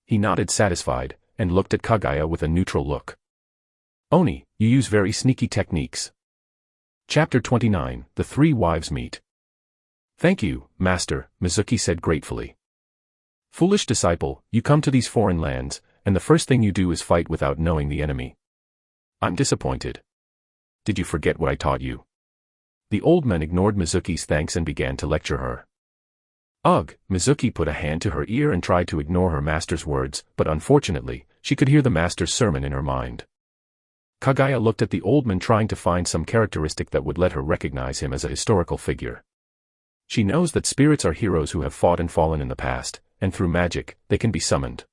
He nodded satisfied, and looked at Kaguya with a neutral look. Oni, you use very sneaky techniques. Chapter 29, The Three Wives Meet. Thank you, Master, Mizuki said gratefully. Foolish disciple, you come to these foreign lands, and the first thing you do is fight without knowing the enemy. I'm disappointed. Did you forget what I taught you? The old man ignored Mizuki's thanks and began to lecture her. Ugh, Mizuki put a hand to her ear and tried to ignore her master's words, but unfortunately, she could hear the master's sermon in her mind. Kaguya looked at the old man, trying to find some characteristic that would let her recognize him as a historical figure. She knows that spirits are heroes who have fought and fallen in the past, and through magic, they can be summoned.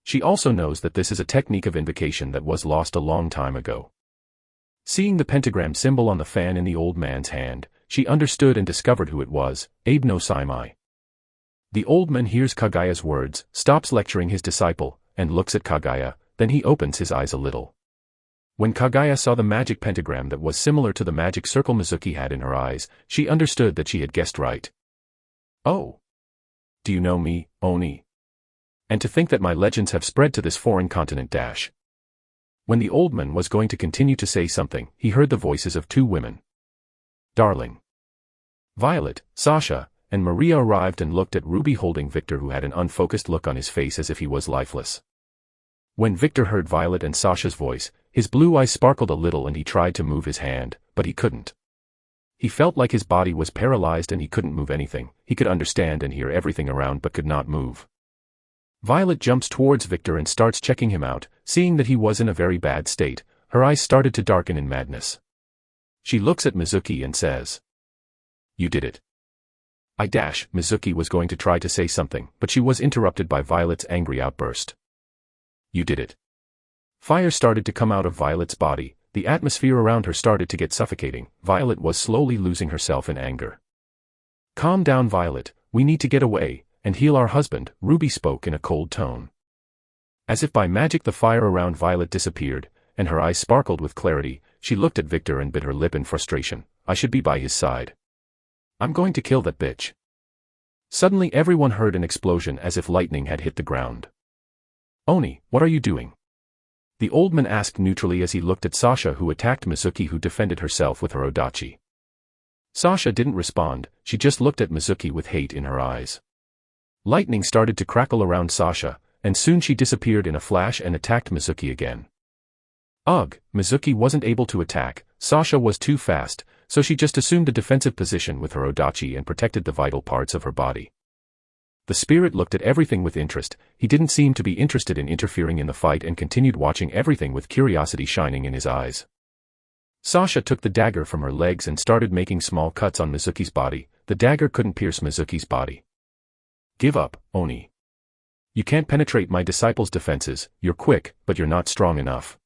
She also knows that this is a technique of invocation that was lost a long time ago. Seeing the pentagram symbol on the fan in the old man's hand, she understood and discovered who it was, Abe no Saimai. The old man hears Kaguya's words, stops lecturing his disciple, and looks at Kaguya, then he opens his eyes a little. When Kaguya saw the magic pentagram that was similar to the magic circle Mizuki had in her eyes, she understood that she had guessed right. Oh. Do you know me, Oni? And to think that my legends have spread to this foreign continent dash. When the old man was going to continue to say something, he heard the voices of two women. Darling. Violet, Sasha, and Maria arrived and looked at Ruby holding Victor, who had an unfocused look on his face as if he was lifeless. When Victor heard Violet and Sasha's voice, his blue eyes sparkled a little and he tried to move his hand, but he couldn't. He felt like his body was paralyzed and he couldn't move anything. He could understand and hear everything around but could not move. Violet jumps towards Victor and starts checking him out. Seeing that he was in a very bad state, her eyes started to darken in madness. She looks at Mizuki and says, "You did it." Mizuki was going to try to say something, but she was interrupted by Violet's angry outburst. You did it. Fire started to come out of Violet's body. The atmosphere around her started to get suffocating. Violet was slowly losing herself in anger. Calm down, Violet, we need to get away and heal our husband, Ruby spoke in a cold tone. As if by magic the fire around Violet disappeared, and her eyes sparkled with clarity. She looked at Victor and bit her lip in frustration. I should be by his side. I'm going to kill that bitch. Suddenly everyone heard an explosion as if lightning had hit the ground. Oni, what are you doing? The old man asked neutrally as he looked at Sasha, who attacked Mizuki, who defended herself with her odachi. Sasha didn't respond, she just looked at Mizuki with hate in her eyes. Lightning started to crackle around Sasha, and soon she disappeared in a flash and attacked Mizuki again. Ugh, Mizuki wasn't able to attack, Sasha was too fast, so she just assumed a defensive position with her odachi and protected the vital parts of her body. The spirit looked at everything with interest. He didn't seem to be interested in interfering in the fight and continued watching everything with curiosity shining in his eyes. Sasha took the dagger from her legs and started making small cuts on Mizuki's body. The dagger couldn't pierce Mizuki's body. Give up, Oni. You can't penetrate my disciple's defenses. You're quick, but you're not strong enough.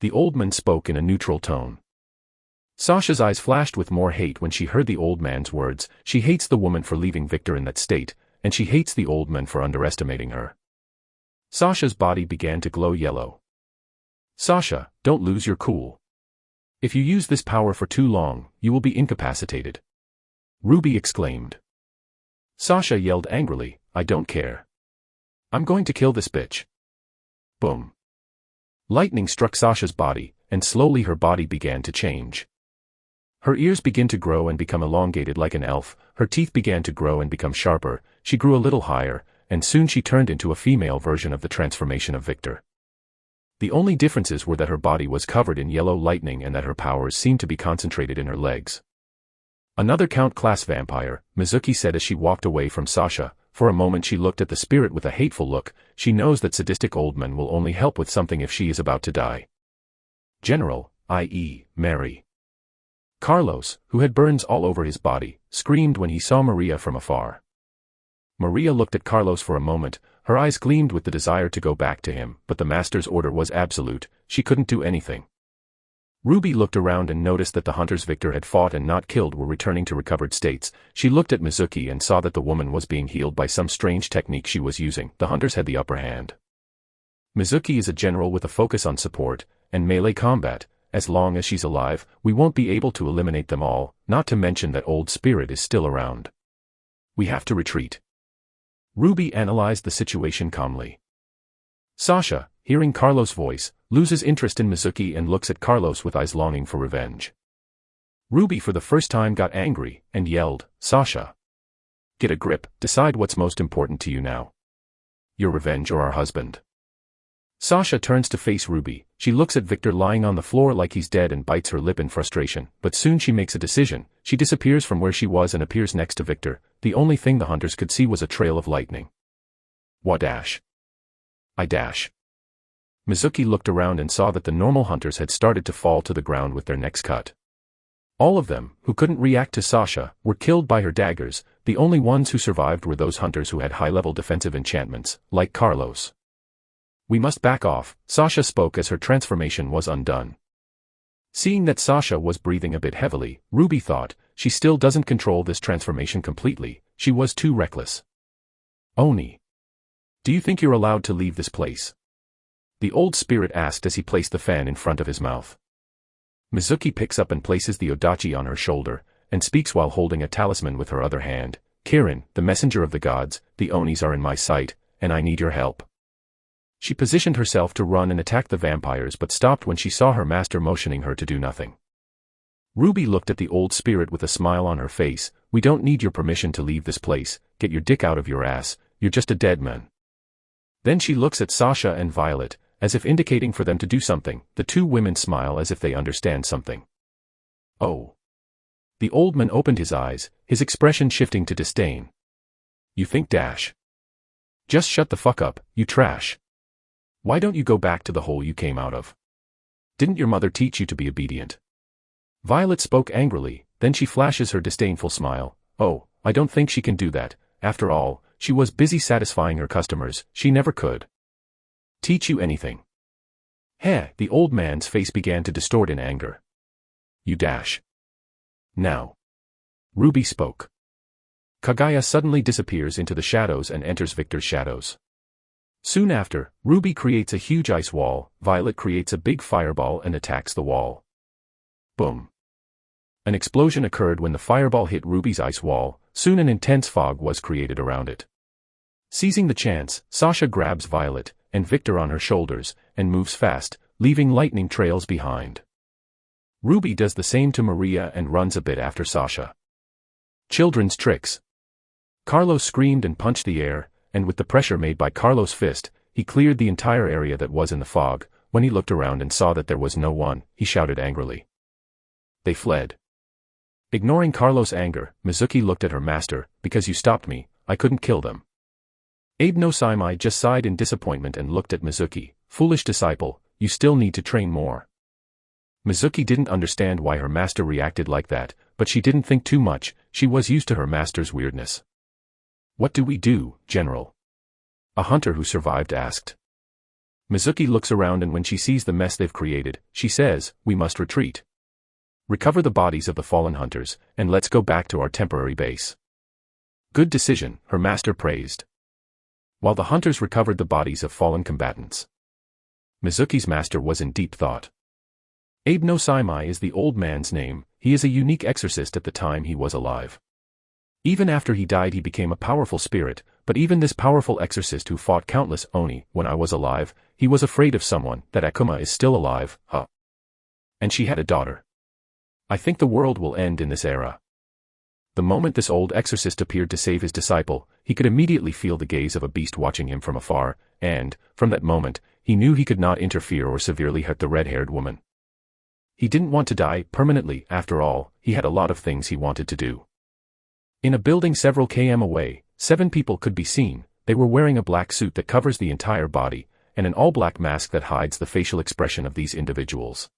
The old man spoke in a neutral tone. Sasha's eyes flashed with more hate when she heard the old man's words. She hates the woman for leaving Victor in that state, and she hates the old man for underestimating her. Sasha's body began to glow yellow. Sasha, don't lose your cool. If you use this power for too long, you will be incapacitated. Ruby exclaimed. Sasha yelled angrily, I don't care. I'm going to kill this bitch. Boom. Lightning struck Sasha's body, and slowly her body began to change. Her ears began to grow and become elongated like an elf, her teeth began to grow and become sharper, she grew a little higher, and soon she turned into a female version of the transformation of Victor. The only differences were that her body was covered in yellow lightning and that her powers seemed to be concentrated in her legs. "Another Count-class vampire," Mizuki said as she walked away from Sasha. For a moment she looked at the spirit with a hateful look. She knows that sadistic old men will only help with something if she is about to die. General, i.e., Mary. Carlos, who had burns all over his body, screamed when he saw Maria from afar. Maria looked at Carlos for a moment, her eyes gleamed with the desire to go back to him, but the master's order was absolute, she couldn't do anything. Ruby looked around and noticed that the hunters Victor had fought and not killed were returning to recovered states. She looked at Mizuki and saw that the woman was being healed by some strange technique she was using. The hunters had the upper hand. Mizuki is a general with a focus on support and melee combat. As long as she's alive, we won't be able to eliminate them all, not to mention that old spirit is still around. We have to retreat. Ruby analyzed the situation calmly. Sasha, hearing Carlos' voice, loses interest in Mizuki and looks at Carlos with eyes longing for revenge. Ruby for the first time got angry and yelled, "Sasha! Get a grip, decide what's most important to you now. Your revenge or our husband?" Sasha turns to face Ruby. She looks at Victor lying on the floor like he's dead and bites her lip in frustration, but soon she makes a decision. She disappears from where she was and appears next to Victor. The only thing the hunters could see was a trail of lightning. What dash? I dash. Mizuki looked around and saw that the normal hunters had started to fall to the ground with their necks cut. All of them, who couldn't react to Sasha, were killed by her daggers. The only ones who survived were those hunters who had high-level defensive enchantments, like Carlos. "We must back off," Sasha spoke as her transformation was undone. Seeing that Sasha was breathing a bit heavily, Ruby thought, she still doesn't control this transformation completely, she was too reckless. "Oni. Do you think you're allowed to leave this place?" The old spirit asked as he placed the fan in front of his mouth. Mizuki picks up and places the odachi on her shoulder, and speaks while holding a talisman with her other hand. "Kirin, the messenger of the gods, the Onis are in my sight, and I need your help." She positioned herself to run and attack the vampires but stopped when she saw her master motioning her to do nothing. Ruby looked at the old spirit with a smile on her face. "We don't need your permission to leave this place, get your dick out of your ass, you're just a dead man." Then she looks at Sasha and Violet, as if indicating for them to do something. The two women smile as if they understand something. "Oh." The old man opened his eyes, his expression shifting to disdain. "You think dash? Just shut the fuck up, you trash. Why don't you go back to the hole you came out of? Didn't your mother teach you to be obedient?" Violet spoke angrily, then she flashes her disdainful smile. "Oh, I don't think she can do that. After all, she was busy satisfying her customers, she never could teach you anything." Heh, the old man's face began to distort in anger. "You dash. Now." Ruby spoke. Kagaya suddenly disappears into the shadows and enters Victor's shadows. Soon after, Ruby creates a huge ice wall, Violet creates a big fireball and attacks the wall. Boom. An explosion occurred when the fireball hit Ruby's ice wall. Soon an intense fog was created around it. Seizing the chance, Sasha grabs Violet and Victor on her shoulders and moves fast, leaving lightning trails behind. Ruby does the same to Maria and runs a bit after Sasha. Children's tricks. Carlos screamed and punched the air, and with the pressure made by Carlos' fist, he cleared the entire area that was in the fog. When he looked around and saw that there was no one, he shouted angrily. They fled. Ignoring Carlos' anger, Mizuki looked at her master. "Because you stopped me, I couldn't kill them." Abe no Saimai just sighed in disappointment and looked at Mizuki. "Foolish disciple, you still need to train more." Mizuki didn't understand why her master reacted like that, but she didn't think too much, she was used to her master's weirdness. "What do we do, General?" a hunter who survived asked. Mizuki looks around and when she sees the mess they've created, she says, "We must retreat. Recover the bodies of the fallen hunters, and let's go back to our temporary base." "Good decision," her master praised. While the hunters recovered the bodies of fallen combatants, Mizuki's master was in deep thought. Abe no Saimai is the old man's name. He is a unique exorcist at the time he was alive. Even after he died he became a powerful spirit, but even this powerful exorcist who fought countless Oni when I was alive, he was afraid of someone. That Akuma is still alive, huh? And she had a daughter. I think the world will end in this era. The moment this old exorcist appeared to save his disciple, he could immediately feel the gaze of a beast watching him from afar, and, from that moment, he knew he could not interfere or severely hurt the red-haired woman. He didn't want to die permanently. After all, he had a lot of things he wanted to do. In a building several km away, 7 people could be seen. They were wearing a black suit that covers the entire body, and an all-black mask that hides the facial expression of these individuals.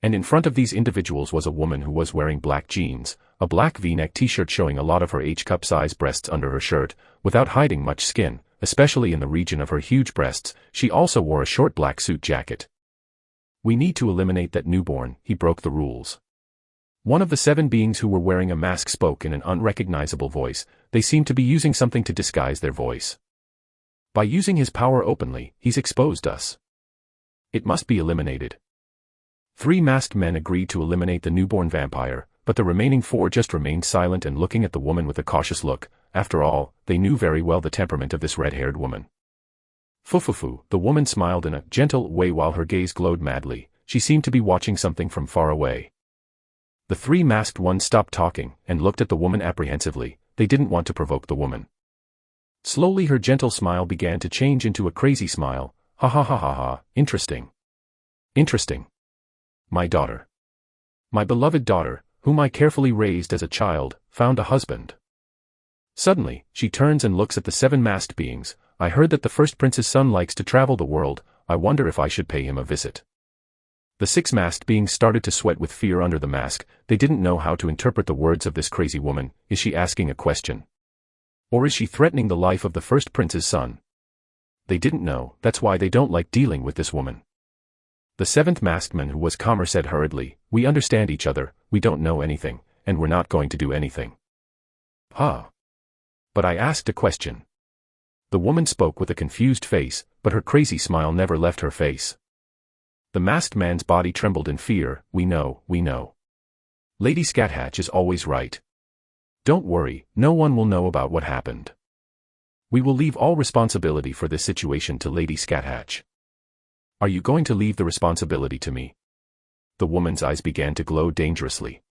And in front of these individuals was a woman who was wearing black jeans, a black V-neck t-shirt showing a lot of her H-cup-size breasts under her shirt, without hiding much skin, especially in the region of her huge breasts. She also wore a short black suit jacket. "We need to eliminate that newborn," he broke the rules. One of the 7 beings who were wearing a mask spoke in an unrecognizable voice. They seemed to be using something to disguise their voice. "By using his power openly, he's exposed us. It must be eliminated." 3 masked men agreed to eliminate the newborn vampire, but the remaining 4 just remained silent and looking at the woman with a cautious look. After all, they knew very well the temperament of this red-haired woman. "Fufufu," the woman smiled in a gentle way while her gaze glowed madly. She seemed to be watching something from far away. The 3 masked ones stopped talking and looked at the woman apprehensively. They didn't want to provoke the woman. Slowly her gentle smile began to change into a crazy smile. "Ha ha ha ha ha, interesting. Interesting. My daughter. My beloved daughter, whom I carefully raised as a child, found a husband." Suddenly, she turns and looks at the 7 masked beings. "I heard that the first prince's son likes to travel the world. I wonder if I should pay him a visit." The 6 masked beings started to sweat with fear under the mask. They didn't know how to interpret the words of this crazy woman. Is she asking a question? Or is she threatening the life of the first prince's son? They didn't know. That's why they don't like dealing with this woman. The 7th masked man, who was calmer, said hurriedly, "We understand each other, we don't know anything, and we're not going to do anything." "Huh. But I asked a question." The woman spoke with a confused face, but her crazy smile never left her face. The masked man's body trembled in fear. We know. Lady Scathatch is always right. Don't worry, no one will know about what happened. We will leave all responsibility for this situation to Lady Scathatch. Are you going to leave the responsibility to me?" The woman's eyes began to glow dangerously.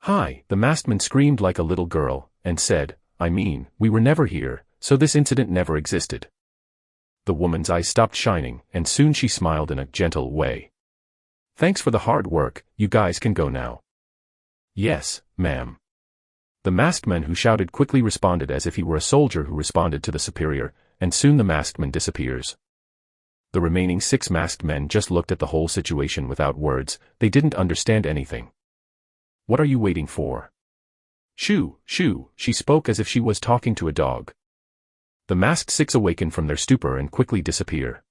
"Hi," the masked man screamed like a little girl, and said, "I mean, we were never here, so this incident never existed." The woman's eyes stopped shining, and soon she smiled in a gentle way. "Thanks for the hard work, you guys can go now." "Yes, ma'am." The masked man who shouted quickly responded as if he were a soldier who responded to the superior, and soon the masked man disappears. The remaining 6 masked men just looked at the whole situation without words. They didn't understand anything. "What are you waiting for?" "Shoo, shoo," she spoke as if she was talking to a dog. The masked 6 awaken from their stupor and quickly disappear.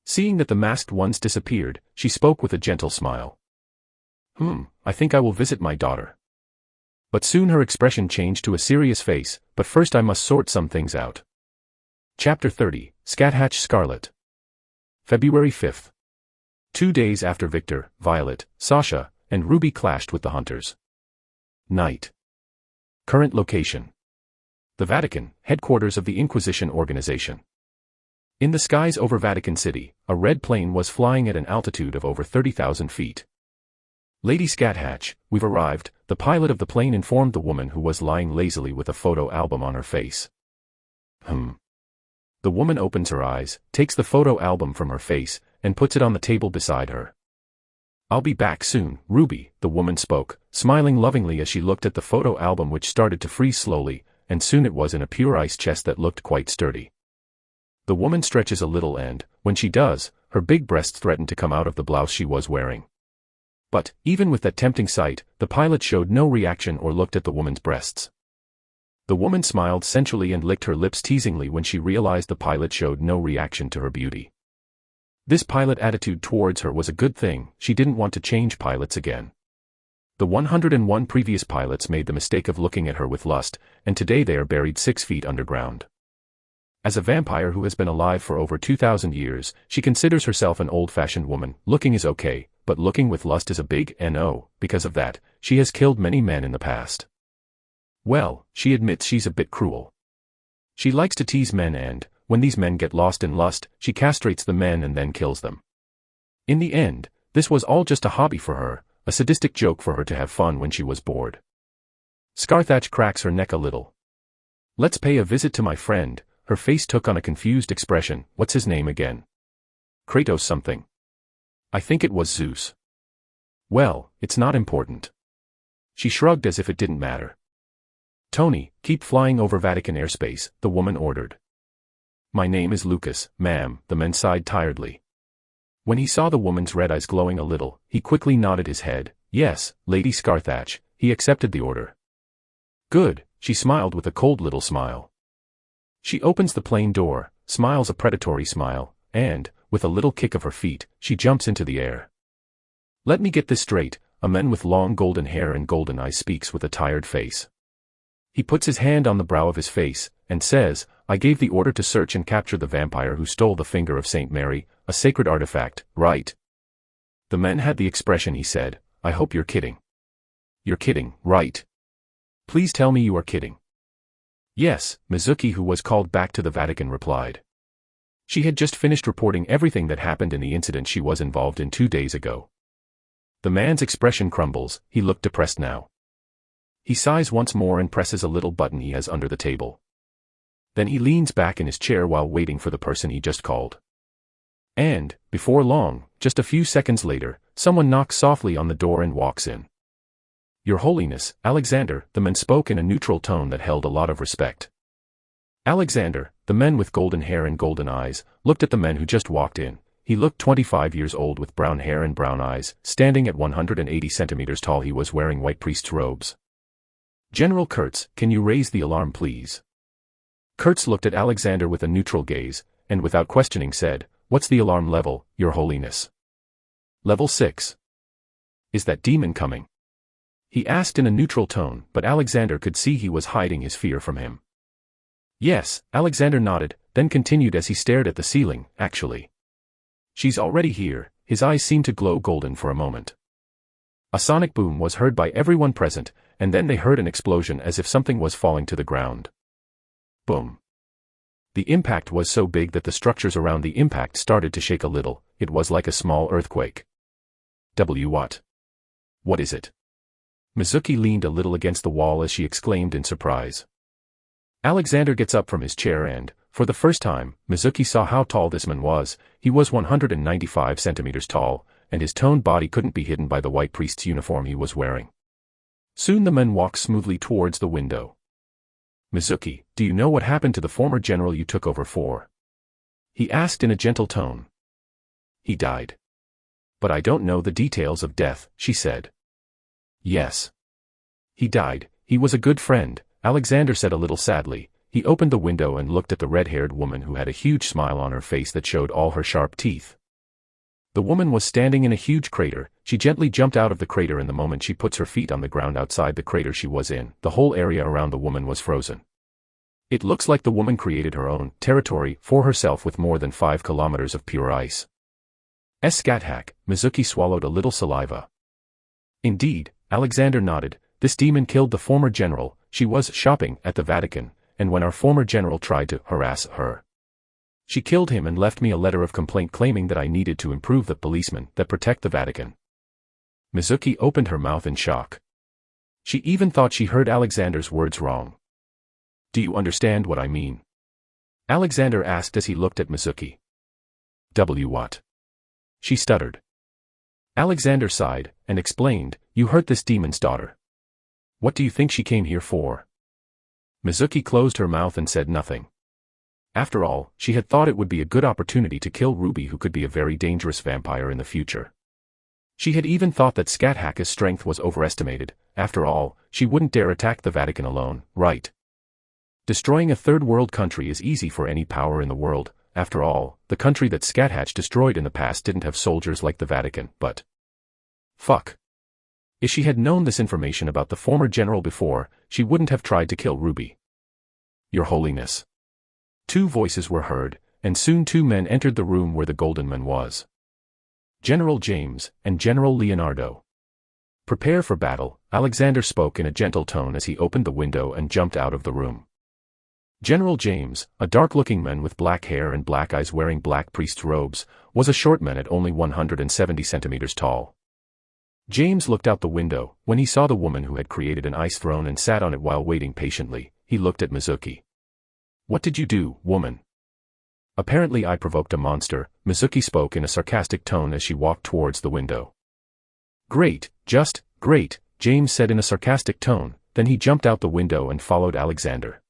Seeing that the masked ones disappeared, she spoke with a gentle smile. I think I will visit my daughter." But soon her expression changed to a serious face. "But first I must sort some things out." Chapter 30, Scathatch Scarlet. February 5th. 2 days after Victor, Violet, Sasha, and Ruby clashed with the hunters. Night. Current location: the Vatican, headquarters of the Inquisition organization. In the skies over Vatican City, a red plane was flying at an altitude of over 30,000 feet. "Lady Scathatch, we've arrived," the pilot of the plane informed the woman who was lying lazily with a photo album on her face. The woman opens her eyes, takes the photo album from her face, and puts it on the table beside her. "I'll be back soon, Ruby," the woman spoke, smiling lovingly as she looked at the photo album, which started to freeze slowly, and soon it was in a pure ice chest that looked quite sturdy. The woman stretches a little and, when she does, her big breasts threaten to come out of the blouse she was wearing. But, even with that tempting sight, the pilot showed no reaction or looked at the woman's breasts. The woman smiled sensually and licked her lips teasingly when she realized the pilot showed no reaction to her beauty. This pilot attitude towards her was a good thing. She didn't want to change pilots again. The 101 previous pilots made the mistake of looking at her with lust, and today they are buried 6 feet underground. As a vampire who has been alive for over 2,000 years, she considers herself an old-fashioned woman. Looking is okay, but looking with lust is a big no. Because of that, she has killed many men in the past. Well, she admits she's a bit cruel. She likes to tease men and, when these men get lost in lust, she castrates the men and then kills them. In the end, this was all just a hobby for her, a sadistic joke for her to have fun when she was bored. Scarthach cracks her neck a little. Let's pay a visit to my friend. Her face took on a confused expression. What's his name again? Kratos something. I think it was Zeus. Well, it's not important. She shrugged as if it didn't matter. Tony, keep flying over Vatican airspace, the woman ordered. My name is Lucas, ma'am, the man sighed tiredly. When he saw the woman's red eyes glowing a little, he quickly nodded his head. Yes, Lady Scarthach, he accepted the order. Good, she smiled with a cold little smile. She opens the plane door, smiles a predatory smile, and, with a little kick of her feet, she jumps into the air. Let me get this straight, a man with long golden hair and golden eyes speaks with a tired face. He puts his hand on the brow of his face, and says, I gave the order to search and capture the vampire who stole the finger of Saint Mary, a sacred artifact, right? The man had the expression he said, I hope you're kidding. You're kidding, right? Please tell me you are kidding. Yes, Mizuki, who was called back to the Vatican, replied. She had just finished reporting everything that happened in the incident she was involved in 2 days ago. The man's expression crumbles, he looked depressed now. He sighs once more and presses a little button he has under the table. Then he leans back in his chair while waiting for the person he just called. And, before long, just a few seconds later, someone knocks softly on the door and walks in. Your Holiness, Alexander, the man spoke in a neutral tone that held a lot of respect. Alexander, the man with golden hair and golden eyes, looked at the man who just walked in. He looked 25 years old with brown hair and brown eyes, standing at 180 centimeters tall. He was wearing white priest's robes. General Kurtz, can you raise the alarm please? Kurtz looked at Alexander with a neutral gaze, and without questioning said, What's the alarm level, Your Holiness? Level 6. Is that demon coming? He asked in a neutral tone, but Alexander could see he was hiding his fear from him. Yes, Alexander nodded, then continued as he stared at the ceiling, actually. She's already here. His eyes seemed to glow golden for a moment. A sonic boom was heard by everyone present, and then they heard an explosion as if something was falling to the ground. Boom. The impact was so big that the structures around the impact started to shake a little. It was like a small earthquake. What? What is it? Mizuki leaned a little against the wall as she exclaimed in surprise. Alexander gets up from his chair and, for the first time, Mizuki saw how tall this man was. He was 195 centimeters tall, and his toned body couldn't be hidden by the white priest's uniform he was wearing. Soon the man walked smoothly towards the window. Mizuki, do you know what happened to the former general you took over for? He asked in a gentle tone. He died. But I don't know the details of death, she said. Yes. He died. He was a good friend, Alexander said a little sadly. He opened the window and looked at the red-haired woman who had a huge smile on her face that showed all her sharp teeth. The woman was standing in a huge crater. She gently jumped out of the crater, and the moment she puts her feet on the ground outside the crater she was in, the whole area around the woman was frozen. It looks like the woman created her own territory for herself with more than 5 kilometers of pure ice. Scat-hack, Mizuki swallowed a little saliva. Indeed, Alexander nodded. This demon killed the former general. She was shopping at the Vatican, and when our former general tried to harass her, she killed him and left me a letter of complaint claiming that I needed to improve the policemen that protect the Vatican. Mizuki opened her mouth in shock. She even thought she heard Alexander's words wrong. Do you understand what I mean? Alexander asked as he looked at Mizuki. What? She stuttered. Alexander sighed, and explained, you hurt this demon's daughter. What do you think she came here for? Mizuki closed her mouth and said nothing. After all, she had thought it would be a good opportunity to kill Ruby, who could be a very dangerous vampire in the future. She had even thought that Scat-Hacka's strength was overestimated. After all, she wouldn't dare attack the Vatican alone, right? Destroying a third-world country is easy for any power in the world. After all, the country that Scat-Hatch destroyed in the past didn't have soldiers like the Vatican, but... Fuck. If she had known this information about the former general before, she wouldn't have tried to kill Ruby. Your Holiness. 2 voices were heard, and soon 2 men entered the room where the Golden Man was. General James, and General Leonardo. Prepare for battle, Alexander spoke in a gentle tone as he opened the window and jumped out of the room. General James, a dark-looking man with black hair and black eyes wearing black priest's robes, was a short man at only 170 centimeters tall. James looked out the window. When he saw the woman who had created an ice throne and sat on it while waiting patiently, he looked at Mizuki. "What did you do, woman?" "Apparently I provoked a monster," Mizuki spoke in a sarcastic tone as she walked towards the window. "Great, just great," James said in a sarcastic tone, then he jumped out the window and followed Alexander.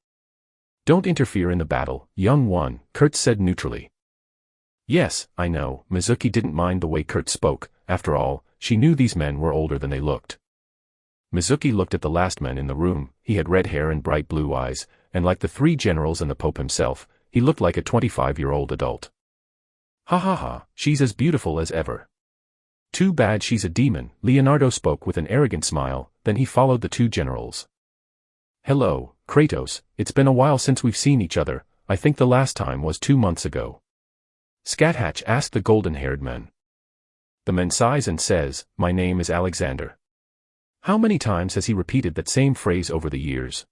"Don't interfere in the battle, young one," Kurt said neutrally. "Yes, I know," Mizuki didn't mind the way Kurt spoke. After all, she knew these men were older than they looked. Mizuki looked at the last man in the room. He had red hair and bright blue eyes, and like the three generals and the Pope himself, he looked like a 25-year-old adult. "Ha ha ha, she's as beautiful as ever. Too bad she's a demon," Leonardo spoke with an arrogant smile, then he followed the two generals. "Hello, Kratos, it's been a while since we've seen each other. I think the last time was 2 months ago." Scathatch asked the golden-haired man. The man sighs and says, "My name is Alexander." How many times has he repeated that same phrase over the years?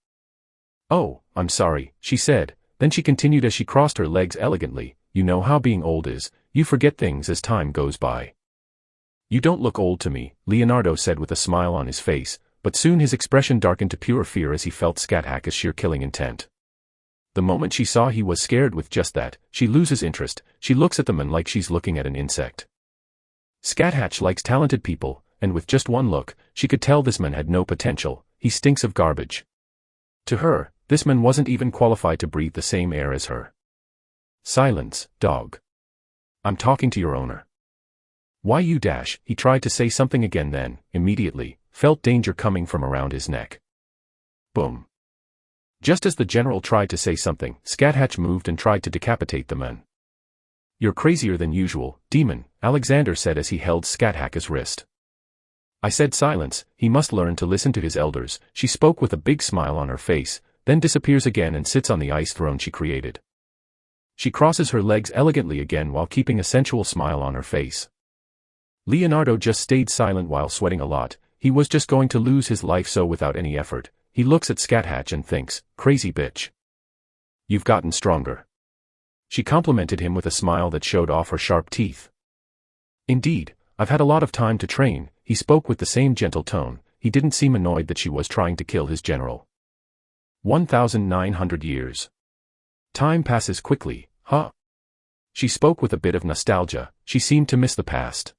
"Oh, I'm sorry," she said, then she continued as she crossed her legs elegantly, "You know how being old is, you forget things as time goes by." "You don't look old to me," Leonardo said with a smile on his face, but soon his expression darkened to pure fear as he felt Scathatch's sheer killing intent. The moment she saw he was scared with just that, she loses interest. She looks at the man like she's looking at an insect. Scathatch likes talented people, and with just one look, she could tell this man had no potential. He stinks of garbage. To her, this man wasn't even qualified to breathe the same air as her. "Silence, dog. I'm talking to your owner." "Why you dash?" He tried to say something again then, immediately, felt danger coming from around his neck. Boom. Just as the general tried to say something, Scathatch moved and tried to decapitate the man. "You're crazier than usual, demon," Alexander said as he held Scathatch's wrist. "I said silence, he must learn to listen to his elders," she spoke with a big smile on her face, then disappears again and sits on the ice throne she created. She crosses her legs elegantly again while keeping a sensual smile on her face. Leonardo just stayed silent while sweating a lot. He was just going to lose his life so without any effort. He looks at Scathatch and thinks, "Crazy bitch. You've gotten stronger." She complimented him with a smile that showed off her sharp teeth. "Indeed, I've had a lot of time to train," he spoke with the same gentle tone. He didn't seem annoyed that she was trying to kill his general. 1,900 years. Time passes quickly, huh? She spoke with a bit of nostalgia. She seemed to miss the past.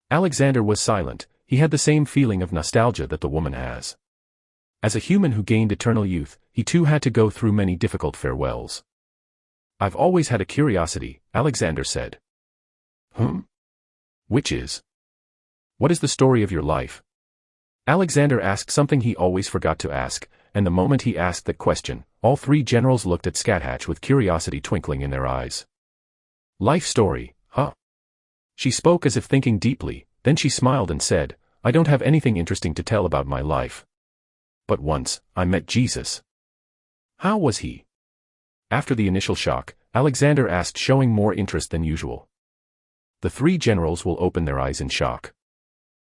Alexander was silent. He had the same feeling of nostalgia that the woman has. As a human who gained eternal youth, he too had to go through many difficult farewells. "I've always had a curiosity," Alexander said. "Which is? What is the story of your life?" Alexander asked something he always forgot to ask, and the moment he asked that question, all three generals looked at Scathatch with curiosity twinkling in their eyes. "Life story, huh?" She spoke as if thinking deeply, then she smiled and said, "I don't have anything interesting to tell about my life. But once, I met Jesus." "How was he?" After the initial shock, Alexander asked, showing more interest than usual. The three generals will open their eyes in shock.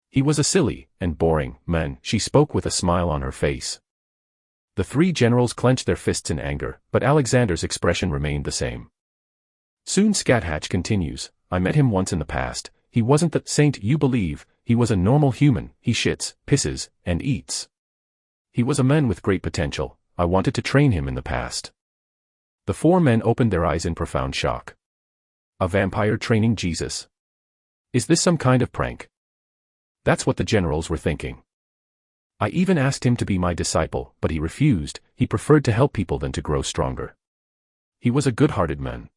"He was a silly and boring man," she spoke with a smile on her face. The three generals clenched their fists in anger, but Alexander's expression remained the same. Soon Scathatch continues, "I met him once in the past. He wasn't the saint you believe. He was a normal human. He shits, pisses, and eats. He was a man with great potential. I wanted to train him in the past." The four men opened their eyes in profound shock. A vampire training Jesus? Is this some kind of prank? That's what the generals were thinking. "I even asked him to be my disciple, but he refused. He preferred to help people than to grow stronger. He was a good-hearted man.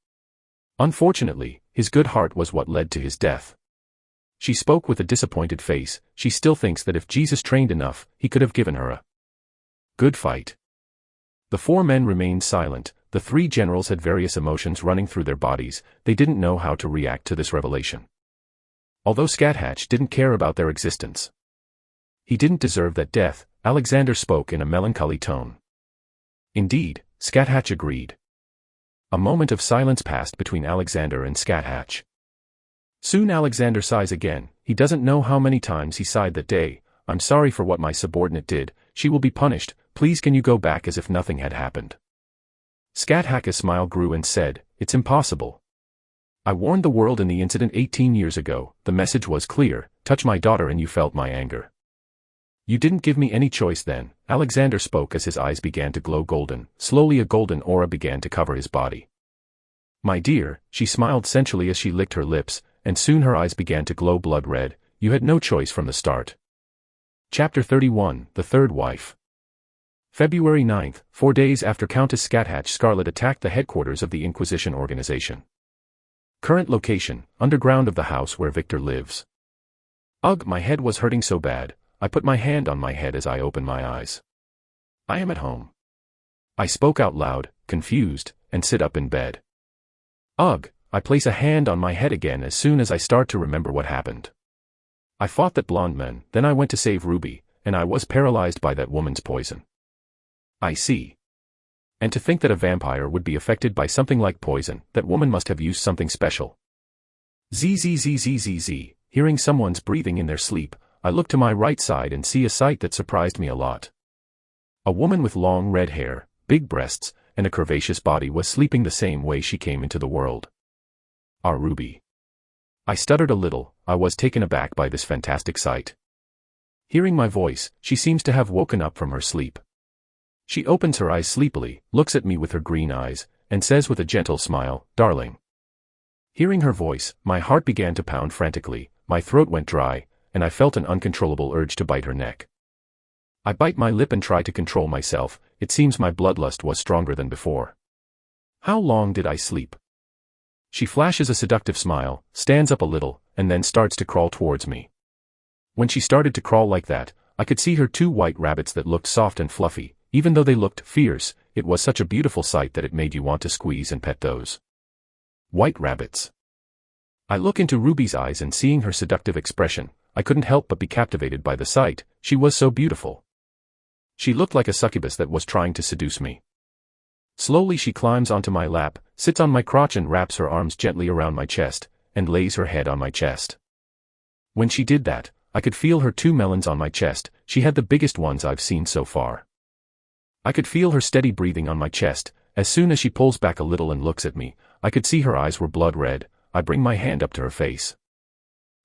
Unfortunately, his good heart was what led to his death." She spoke with a disappointed face. She still thinks that if Jesus trained enough, he could have given her a good fight. The four men remained silent. The three generals had various emotions running through their bodies. They didn't know how to react to this revelation. Although Scathatch didn't care about their existence. He didn't deserve that death, Alexander spoke in a melancholy tone. Indeed, Scathatch agreed. A moment of silence passed between Alexander and Scathatch. Soon Alexander sighs again. He doesn't know how many times he sighed that day. "I'm sorry for what my subordinate did. She will be punished. Please can you go back as if nothing had happened." Scathatch's smile grew and said, "It's impossible. I warned the world in the incident 18 years ago. The message was clear. touch my daughter and you felt my anger. You didn't give me any choice then, Alexander spoke as his eyes began to glow golden. Slowly a golden aura began to cover his body. My dear, she smiled sensually as she licked her lips, and soon her eyes began to glow blood red. You had no choice from the start. Chapter 31, The Third Wife. February 9th, 4 days after Countess Scathatch Scarlet attacked the headquarters of the Inquisition organization. Current location, underground of the house where Victor lives. Ugh, my head was hurting so bad, I put my hand on my head as I opened my eyes. I am at home. I spoke out loud, confused, and sit up in bed. Ugh, I place a hand on my head again as soon as I start to remember what happened. I fought that blonde man, then I went to save Ruby, and I was paralyzed by that woman's poison. I see. And to think that a vampire would be affected by something like poison, that woman must have used something special. Zzzzzzz, hearing someone's breathing in their sleep, I look to my right side and see a sight that surprised me a lot. A woman with long red hair, big breasts, and a curvaceous body was sleeping the same way she came into the world. Our Ruby. I stuttered a little, I was taken aback by this fantastic sight. Hearing my voice, she seems to have woken up from her sleep. She opens her eyes sleepily, looks at me with her green eyes, and says with a gentle smile, "Darling." Hearing her voice, my heart began to pound frantically, my throat went dry, and I felt an uncontrollable urge to bite her neck. I bite my lip and try to control myself. It seems my bloodlust was stronger than before. How long did I sleep? She flashes a seductive smile, stands up a little, and then starts to crawl towards me. When she started to crawl like that, I could see her 2 white rabbits that looked soft and fluffy. Even though they looked fierce, it was such a beautiful sight that it made you want to squeeze and pet those white rabbits. I look into Ruby's eyes and seeing her seductive expression, I couldn't help but be captivated by the sight. She was so beautiful. She looked like a succubus that was trying to seduce me. Slowly she climbs onto my lap, sits on my crotch and wraps her arms gently around my chest, and lays her head on my chest. When she did that, I could feel her 2 melons on my chest. She had the biggest ones I've seen so far. I could feel her steady breathing on my chest. As soon as she pulls back a little and looks at me, I could see her eyes were blood red. I bring my hand up to her face.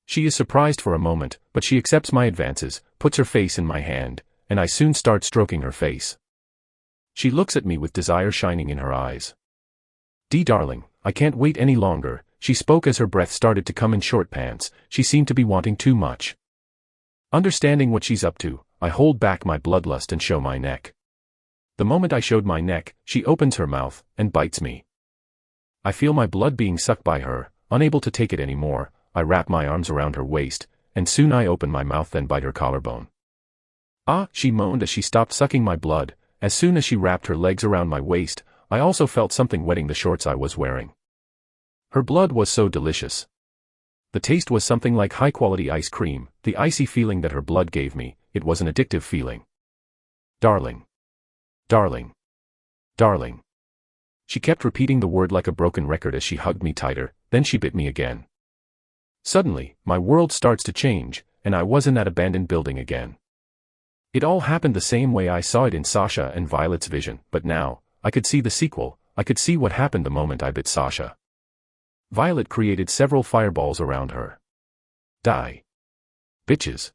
She is surprised for a moment, but she accepts my advances, puts her face in my hand, and I soon start stroking her face. She looks at me with desire shining in her eyes. Darling, I can't wait any longer, she spoke as her breath started to come in short pants. She seemed to be wanting too much. Understanding what she's up to, I hold back my bloodlust and show my neck. The moment I showed my neck, she opens her mouth, and bites me. I feel my blood being sucked by her. Unable to take it anymore, I wrap my arms around her waist, and soon I open my mouth and bite her collarbone. Ah, she moaned as she stopped sucking my blood. As soon as she wrapped her legs around my waist, I also felt something wetting the shorts I was wearing. Her blood was so delicious. The taste was something like high-quality ice cream, the icy feeling that her blood gave me. It was an addictive feeling. Darling. Darling. Darling. She kept repeating the word like a broken record as she hugged me tighter, then she bit me again. Suddenly, my world starts to change, and I was in that abandoned building again. It all happened the same way I saw it in Sasha and Violet's vision, but now, I could see the sequel. I could see what happened the moment I bit Sasha. Violet created several fireballs around her. Die. Bitches.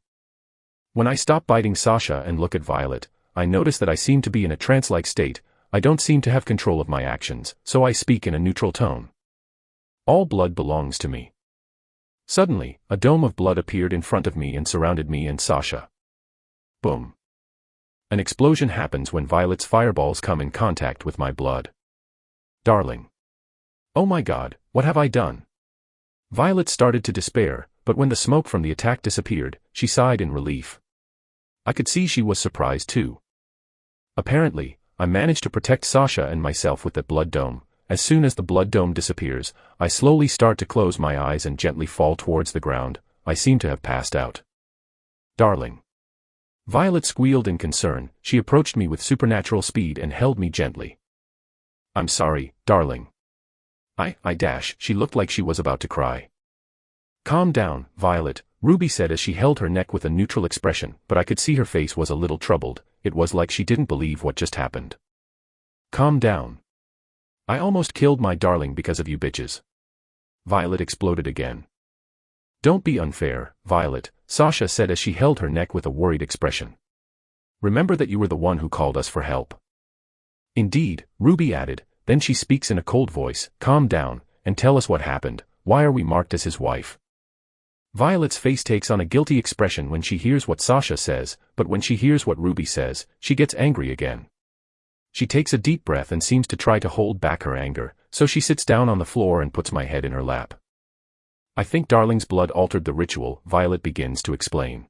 When I stop biting Sasha and look at Violet, I notice that I seem to be in a trance-like state. I don't seem to have control of my actions, so I speak in a neutral tone. All blood belongs to me. Suddenly, a dome of blood appeared in front of me and surrounded me and Sasha. Boom. An explosion happens when Violet's fireballs come in contact with my blood. Darling. Oh my God, what have I done? Violet started to despair, but when the smoke from the attack disappeared, she sighed in relief. I could see she was surprised too. Apparently, I managed to protect Sasha and myself with that blood dome. As soon as the blood dome disappears, I slowly start to close my eyes and gently fall towards the ground. I seem to have passed out. Darling. Violet squealed in concern. She approached me with supernatural speed and held me gently. I'm sorry, darling. She looked like she was about to cry. Calm down, Violet, Ruby said as she held her neck with a neutral expression, but I could see her face was a little troubled. It was like she didn't believe what just happened. Calm down. I almost killed my darling because of you bitches. Violet exploded again. Don't be unfair, Violet, Sasha said as she held her neck with a worried expression. Remember that you were the one who called us for help. Indeed, Ruby added, then she speaks in a cold voice, calm down, and tell us what happened, why are we marked as his wife? Violet's face takes on a guilty expression when she hears what Sasha says, but when she hears what Ruby says, she gets angry again. She takes a deep breath and seems to try to hold back her anger, so she sits down on the floor and puts my head in her lap. I think Darling's blood altered the ritual, Violet begins to explain.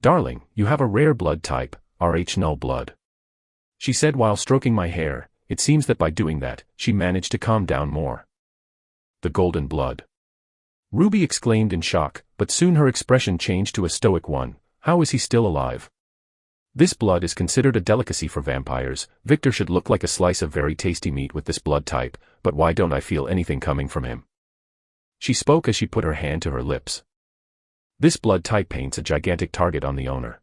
Darling, you have a rare blood type, Rh null blood. She said while stroking my hair. It seems that by doing that, she managed to calm down more. The golden blood. Ruby exclaimed in shock, but soon her expression changed to a stoic one. How is he still alive? This blood is considered a delicacy for vampires. Victor should look like a slice of very tasty meat with this blood type, but why don't I feel anything coming from him? She spoke as she put her hand to her lips. This blood type paints a gigantic target on the owner.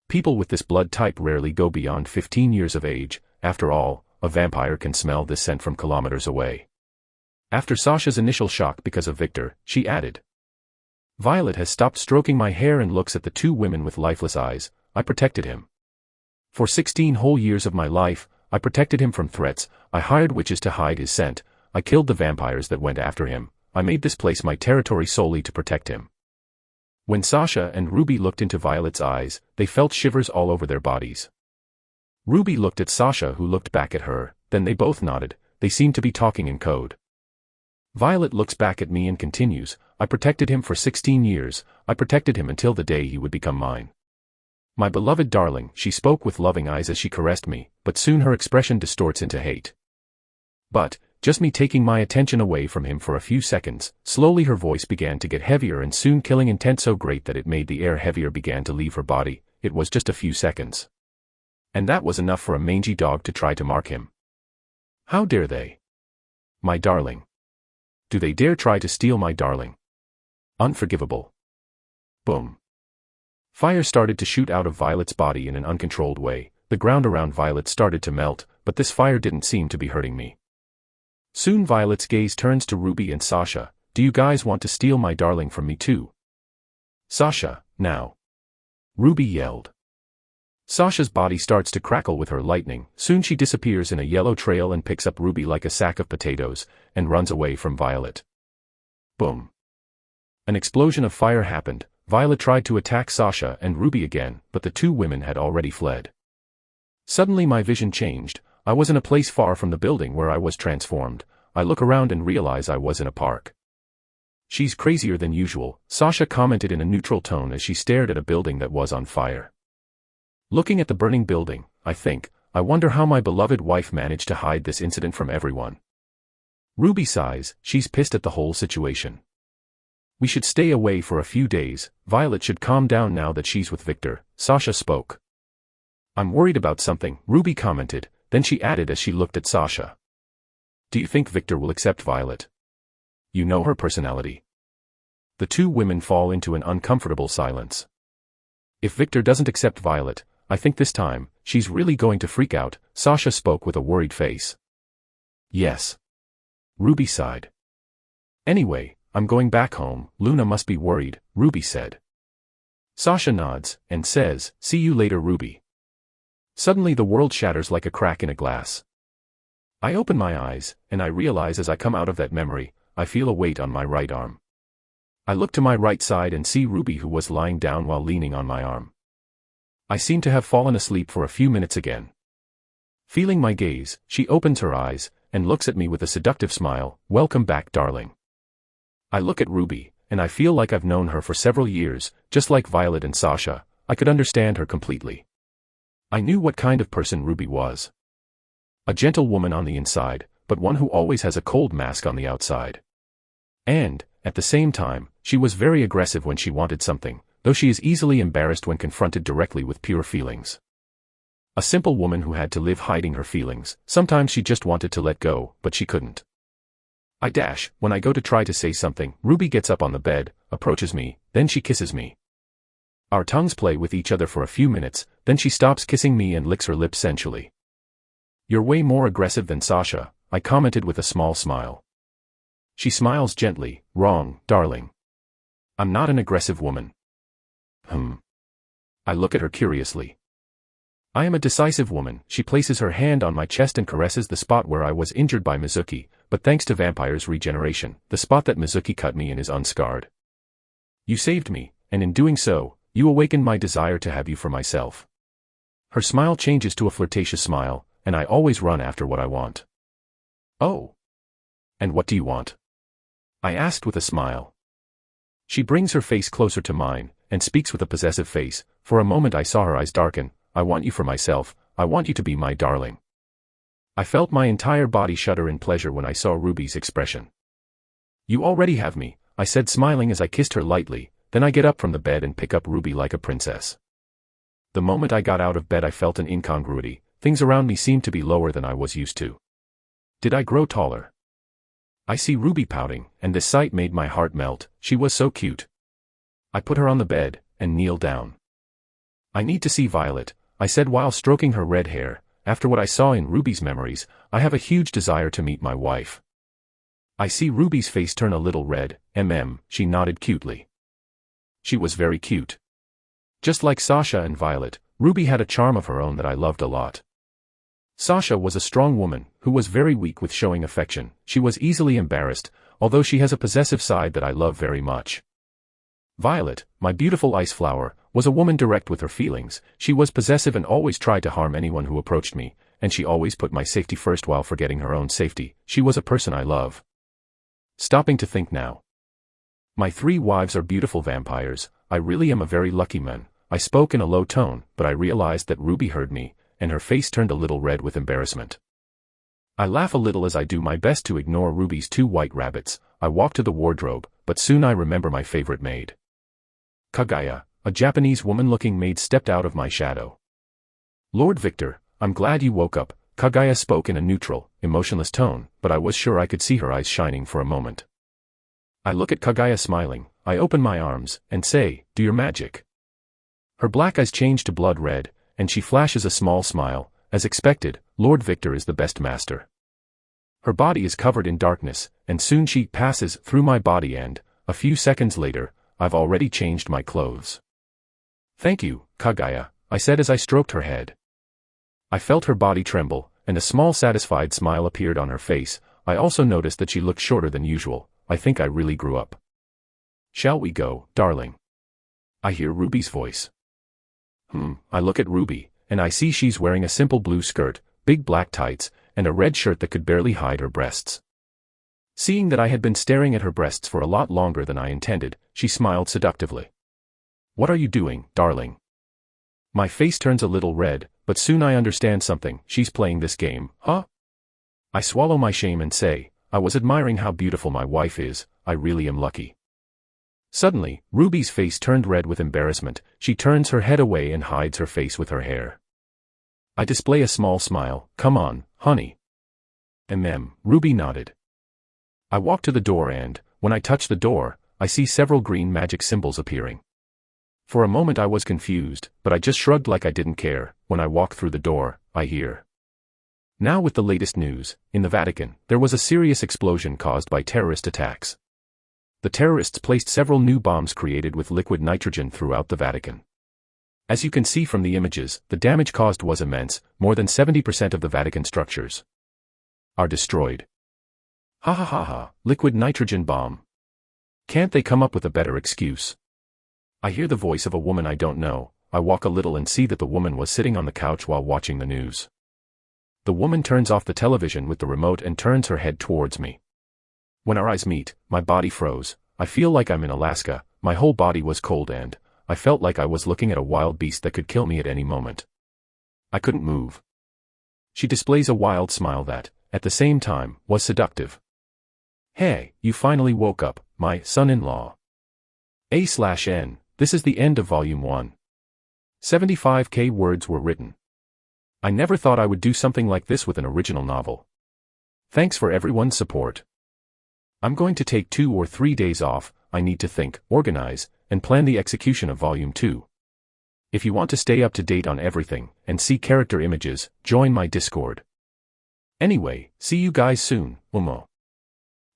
People with this blood type rarely go beyond 15 years of age. After all, a vampire can smell this scent from kilometers away. After Sasha's initial shock because of Victor, she added. Violet has stopped stroking my hair and looks at the two women with lifeless eyes. I protected him. For 16 whole years of my life, I protected him from threats. I hired witches to hide his scent. I killed the vampires that went after him. I made this place my territory solely to protect him. When Sasha and Ruby looked into Violet's eyes, they felt shivers all over their bodies. Ruby looked at Sasha, who looked back at her, then they both nodded. They seemed to be talking in code. Violet looks back at me and continues, I protected him for 16 years, I protected him until the day he would become mine. My beloved darling, she spoke with loving eyes as she caressed me, but soon her expression distorts into hate. But, just me taking my attention away from him for a few seconds, slowly her voice began to get heavier and soon killing intent so great that it made the air heavier began to leave her body. It was just a few seconds. And that was enough for a mangy dog to try to mark him. How dare they? My darling. Do they dare try to steal my darling? Unforgivable. Boom. Fire started to shoot out of Violet's body in an uncontrolled way. The ground around Violet started to melt, but this fire didn't seem to be hurting me. Soon Violet's gaze turns to Ruby and Sasha. Do you guys want to steal my darling from me too? Sasha, now. Ruby yelled. Sasha's body starts to crackle with her lightning. Soon she disappears in a yellow trail and picks up Ruby like a sack of potatoes, and runs away from Violet. Boom. An explosion of fire happened. Violet tried to attack Sasha and Ruby again, but the two women had already fled. Suddenly my vision changed. I was in a place far from the building where I was transformed. I look around and realize I was in a park. She's crazier than usual, Sasha commented in a neutral tone as she stared at a building that was on fire. Looking at the burning building, I wonder how my beloved wife managed to hide this incident from everyone. Ruby sighs, she's pissed at the whole situation. We should stay away for a few days, Violet should calm down now that she's with Victor, Sasha spoke. I'm worried about something, Ruby commented, then she added as she looked at Sasha. Do you think Victor will accept Violet? You know her personality. The two women fall into an uncomfortable silence. If Victor doesn't accept Violet, I think this time, she's really going to freak out, Sasha spoke with a worried face. Yes. Ruby sighed. Anyway, I'm going back home, Luna must be worried, Ruby said. Sasha nods, and says, see you later Ruby. Suddenly the world shatters like a crack in a glass. I open my eyes, and I realize as I come out of that memory, I feel a weight on my right arm. I look to my right side and see Ruby who was lying down while leaning on my arm. I seem to have fallen asleep for a few minutes again. Feeling my gaze, she opens her eyes, and looks at me with a seductive smile, welcome back darling. I look at Ruby, and I feel like I've known her for several years, just like Violet and Sasha, I could understand her completely. I knew what kind of person Ruby was. A gentle woman on the inside, but one who always has a cold mask on the outside. And, at the same time, she was very aggressive when she wanted something, though she is easily embarrassed when confronted directly with pure feelings. A simple woman who had to live hiding her feelings, sometimes she just wanted to let go, but she couldn't. When I go to try to say something, Ruby gets up on the bed, approaches me, then she kisses me. Our tongues play with each other for a few minutes, then she stops kissing me and licks her lips sensually. You're way more aggressive than Sasha, I commented with a small smile. She smiles gently, wrong, darling. I'm not an aggressive woman. I look at her curiously. I am a decisive woman. She places her hand on my chest and caresses the spot where I was injured by Mizuki, but thanks to vampire's regeneration, the spot that Mizuki cut me in is unscarred. You saved me, and in doing so, you awakened my desire to have you for myself. Her smile changes to a flirtatious smile, and I always run after what I want. Oh. And what do you want? I asked with a smile. She brings her face closer to mine, and speaks with a possessive face. For a moment I saw her eyes darken. I want you for myself. I want you to be my darling. I felt my entire body shudder in pleasure when I saw Ruby's expression. You already have me, I said smiling as I kissed her lightly. Then I get up from the bed and pick up Ruby like a princess. The moment I got out of bed I felt an incongruity. Things around me seemed to be lower than I was used to. Did I grow taller? I see Ruby pouting, and this sight made my heart melt. She was so cute. I put her on the bed, and kneeled down. I need to see Violet, I said while stroking her red hair. After what I saw in Ruby's memories, I have a huge desire to meet my wife. I see Ruby's face turn a little red. She nodded cutely. She was very cute. Just like Sasha and Violet, Ruby had a charm of her own that I loved a lot. Sasha was a strong woman, who was very weak with showing affection. She was easily embarrassed, although she has a possessive side that I love very much. Violet, my beautiful ice flower, was a woman direct with her feelings. She was possessive and always tried to harm anyone who approached me, and she always put my safety first while forgetting her own safety. She was a person I love. Stopping to think now. My 3 wives are beautiful vampires. I really am a very lucky man. I spoke in a low tone, but I realized that Ruby heard me, and her face turned a little red with embarrassment. I laugh a little as I do my best to ignore Ruby's 2 white rabbits. I walk to the wardrobe, but soon I remember my favorite maid. Kagaya, a Japanese woman-looking maid, stepped out of my shadow. Lord Victor, I'm glad you woke up, Kagaya spoke in a neutral, emotionless tone, but I was sure I could see her eyes shining for a moment. I look at Kagaya smiling. I open my arms, and say, do your magic. Her black eyes change to blood red, and she flashes a small smile. As expected, Lord Victor is the best master. Her body is covered in darkness, and soon she passes through my body and, a few seconds later, I've already changed my clothes. Thank you, Kagaya, I said as I stroked her head. I felt her body tremble, and a small satisfied smile appeared on her face. I also noticed that she looked shorter than usual. I think I really grew up. Shall we go, darling? I hear Ruby's voice. I look at Ruby, and I see she's wearing a simple blue skirt, big black tights, and a red shirt that could barely hide her breasts. Seeing that I had been staring at her breasts for a lot longer than I intended, she smiled seductively. What are you doing, darling? My face turns a little red, but soon I understand something. She's playing this game, huh? I swallow my shame and say, I was admiring how beautiful my wife is. I really am lucky. Suddenly, Ruby's face turned red with embarrassment. She turns her head away and hides her face with her hair. I display a small smile. Come on, honey. Ruby nodded. I walk to the door and, when I touch the door, I see several green magic symbols appearing. For a moment I was confused, but I just shrugged like I didn't care. When I walk through the door, I hear. Now with the latest news, in the Vatican, there was a serious explosion caused by terrorist attacks. The terrorists placed several new bombs created with liquid nitrogen throughout the Vatican. As you can see from the images, the damage caused was immense. More than 70% of the Vatican structures are destroyed. Ha ha ha ha, liquid nitrogen bomb. Can't they come up with a better excuse? I hear the voice of a woman I don't know. I walk a little and see that the woman was sitting on the couch while watching the news. The woman turns off the television with the remote and turns her head towards me. When our eyes meet, my body froze. I feel like I'm in Alaska. My whole body was cold and I felt like I was looking at a wild beast that could kill me at any moment. I couldn't move. She displays a wild smile that, at the same time, was seductive. Hey, you finally woke up, my son-in-law. A/N. This is the end of Volume 1. 75k words were written. I never thought I would do something like this with an original novel. Thanks for everyone's support. I'm going to take 2 or 3 days off. I need to think, organize, and plan the execution of Volume 2. If you want to stay up to date on everything, and see character images, join my Discord. Anyway, see you guys soon, Umo.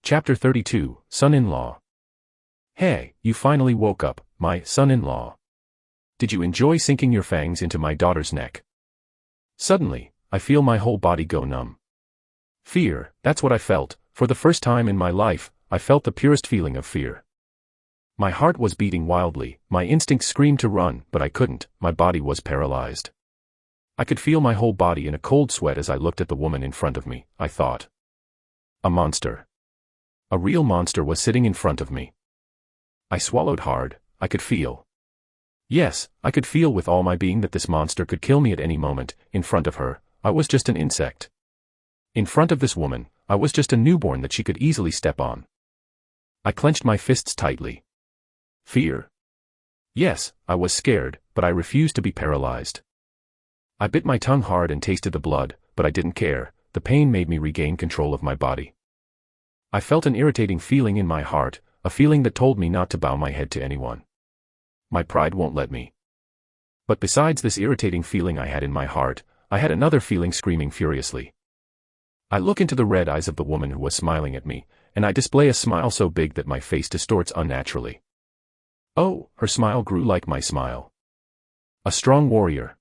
Chapter 32, Son-in-Law. Hey, you finally woke up, my son-in-law. Did you enjoy sinking your fangs into my daughter's neck? Suddenly, I feel my whole body go numb. Fear, that's what I felt. For the first time in my life, I felt the purest feeling of fear. My heart was beating wildly, my instinct screamed to run, but I couldn't, my body was paralyzed. I could feel my whole body in a cold sweat as I looked at the woman in front of me, I thought. A monster. A real monster was sitting in front of me. I swallowed hard, I could feel. Yes, I could feel with all my being that this monster could kill me at any moment. In front of her, I was just an insect. In front of this woman, I was just a newborn that she could easily step on. I clenched my fists tightly. Fear. Yes, I was scared, but I refused to be paralyzed. I bit my tongue hard and tasted the blood, but I didn't care. The pain made me regain control of my body. I felt an irritating feeling in my heart, a feeling that told me not to bow my head to anyone. My pride won't let me. But besides this irritating feeling I had in my heart, I had another feeling screaming furiously. I look into the red eyes of the woman who was smiling at me, and I display a smile so big that my face distorts unnaturally. Oh, her smile grew like my smile. A strong warrior.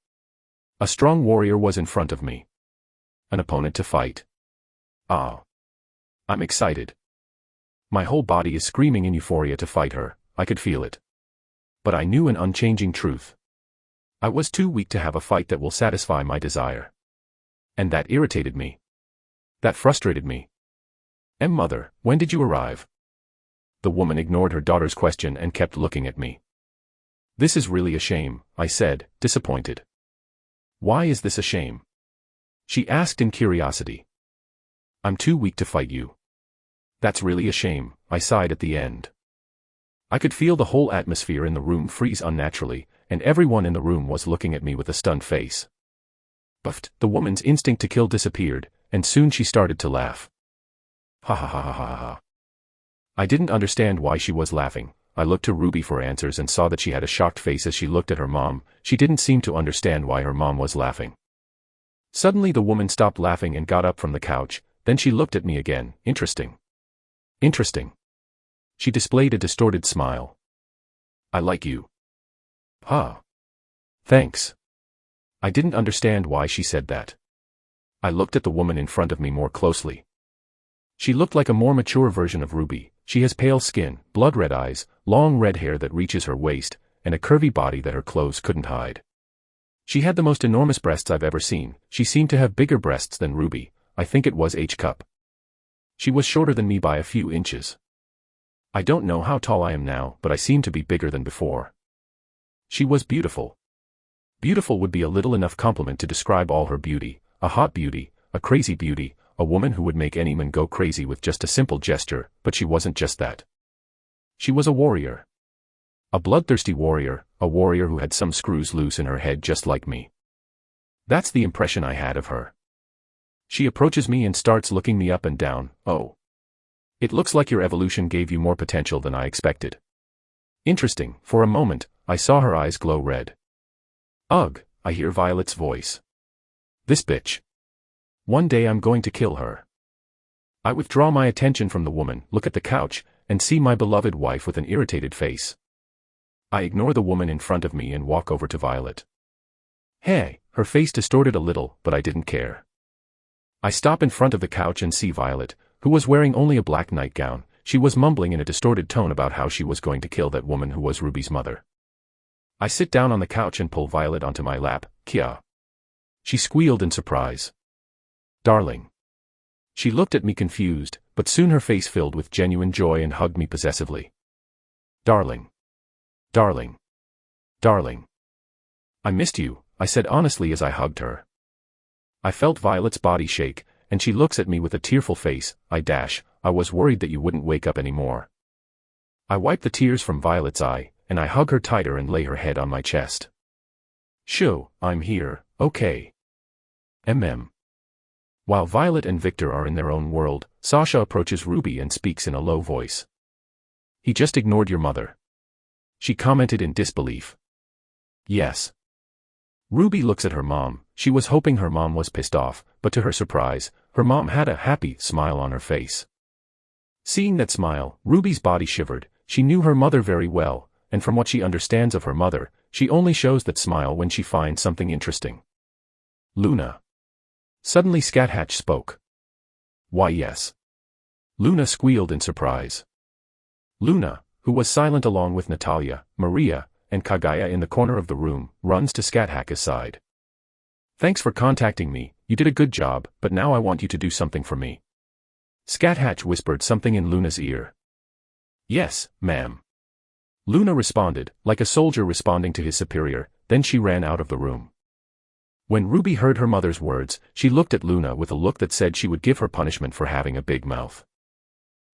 A strong warrior was in front of me. An opponent to fight. Ah. I'm excited. My whole body is screaming in euphoria to fight her, I could feel it. But I knew an unchanging truth. I was too weak to have a fight that will satisfy my desire. And that irritated me. That frustrated me. Mother, when did you arrive? The woman ignored her daughter's question and kept looking at me. This is really a shame, I said, disappointed. Why is this a shame? She asked in curiosity. I'm too weak to fight you. That's really a shame, I sighed at the end. I could feel the whole atmosphere in the room freeze unnaturally, and everyone in the room was looking at me with a stunned face. But the woman's instinct to kill disappeared, and soon she started to laugh. Ha ha ha ha ha ha. I didn't understand why she was laughing. I looked to Ruby for answers and saw that she had a shocked face as she looked at her mom. She didn't seem to understand why her mom was laughing. Suddenly the woman stopped laughing and got up from the couch, then she looked at me again. Interesting. Interesting. She displayed a distorted smile. I like you. Huh. Thanks. I didn't understand why she said that. I looked at the woman in front of me more closely. She looked like a more mature version of Ruby. She has pale skin, blood-red eyes, long red hair that reaches her waist, and a curvy body that her clothes couldn't hide. She had the most enormous breasts I've ever seen. She seemed to have bigger breasts than Ruby. I think it was H-cup. She was shorter than me by a few inches. I don't know how tall I am now, but I seem to be bigger than before. She was beautiful. Beautiful would be a little enough compliment to describe all her beauty, a hot beauty, a crazy beauty, a woman who would make any man go crazy with just a simple gesture, but she wasn't just that. She was a warrior. A bloodthirsty warrior, a warrior who had some screws loose in her head just like me. That's the impression I had of her. She approaches me and starts looking me up and down. Oh. It looks like your evolution gave you more potential than I expected. Interesting. For a moment, I saw her eyes glow red. Ugh, I hear Violet's voice. This bitch. One day I'm going to kill her. I withdraw my attention from the woman, look at the couch, and see my beloved wife with an irritated face. I ignore the woman in front of me and walk over to Violet. Hey, her face distorted a little, but I didn't care. I stop in front of the couch and see Violet, who was wearing only a black nightgown. She was mumbling in a distorted tone about how she was going to kill that woman who was Ruby's mother. I sit down on the couch and pull Violet onto my lap. Kia. She squealed in surprise. Darling. She looked at me confused, but soon her face filled with genuine joy and hugged me possessively. Darling. Darling. Darling. I missed you, I said honestly as I hugged her. I felt Violet's body shake, and she looks at me with a tearful face. I was worried that you wouldn't wake up anymore. I wipe the tears from Violet's eye, and I hug her tighter and lay her head on my chest. Shoo, I'm here, okay. While Violet and Victor are in their own world, Sasha approaches Ruby and speaks in a low voice. He just ignored your mother. She commented in disbelief. Yes. Ruby looks at her mom. She was hoping her mom was pissed off, but to her surprise, her mom had a happy smile on her face. Seeing that smile, Ruby's body shivered. She knew her mother very well, and from what she understands of her mother, she only shows that smile when she finds something interesting. Luna. Suddenly Scat Hatch spoke. Why yes. Luna squealed in surprise. Luna, who was silent along with Natalia, Maria, and Kagaya in the corner of the room, runs to Scat Hatch's side. Thanks for contacting me, you did a good job, but now I want you to do something for me. Scat Hatch whispered something in Luna's ear. Yes, ma'am. Luna responded, like a soldier responding to his superior, then she ran out of the room. When Ruby heard her mother's words, she looked at Luna with a look that said she would give her punishment for having a big mouth.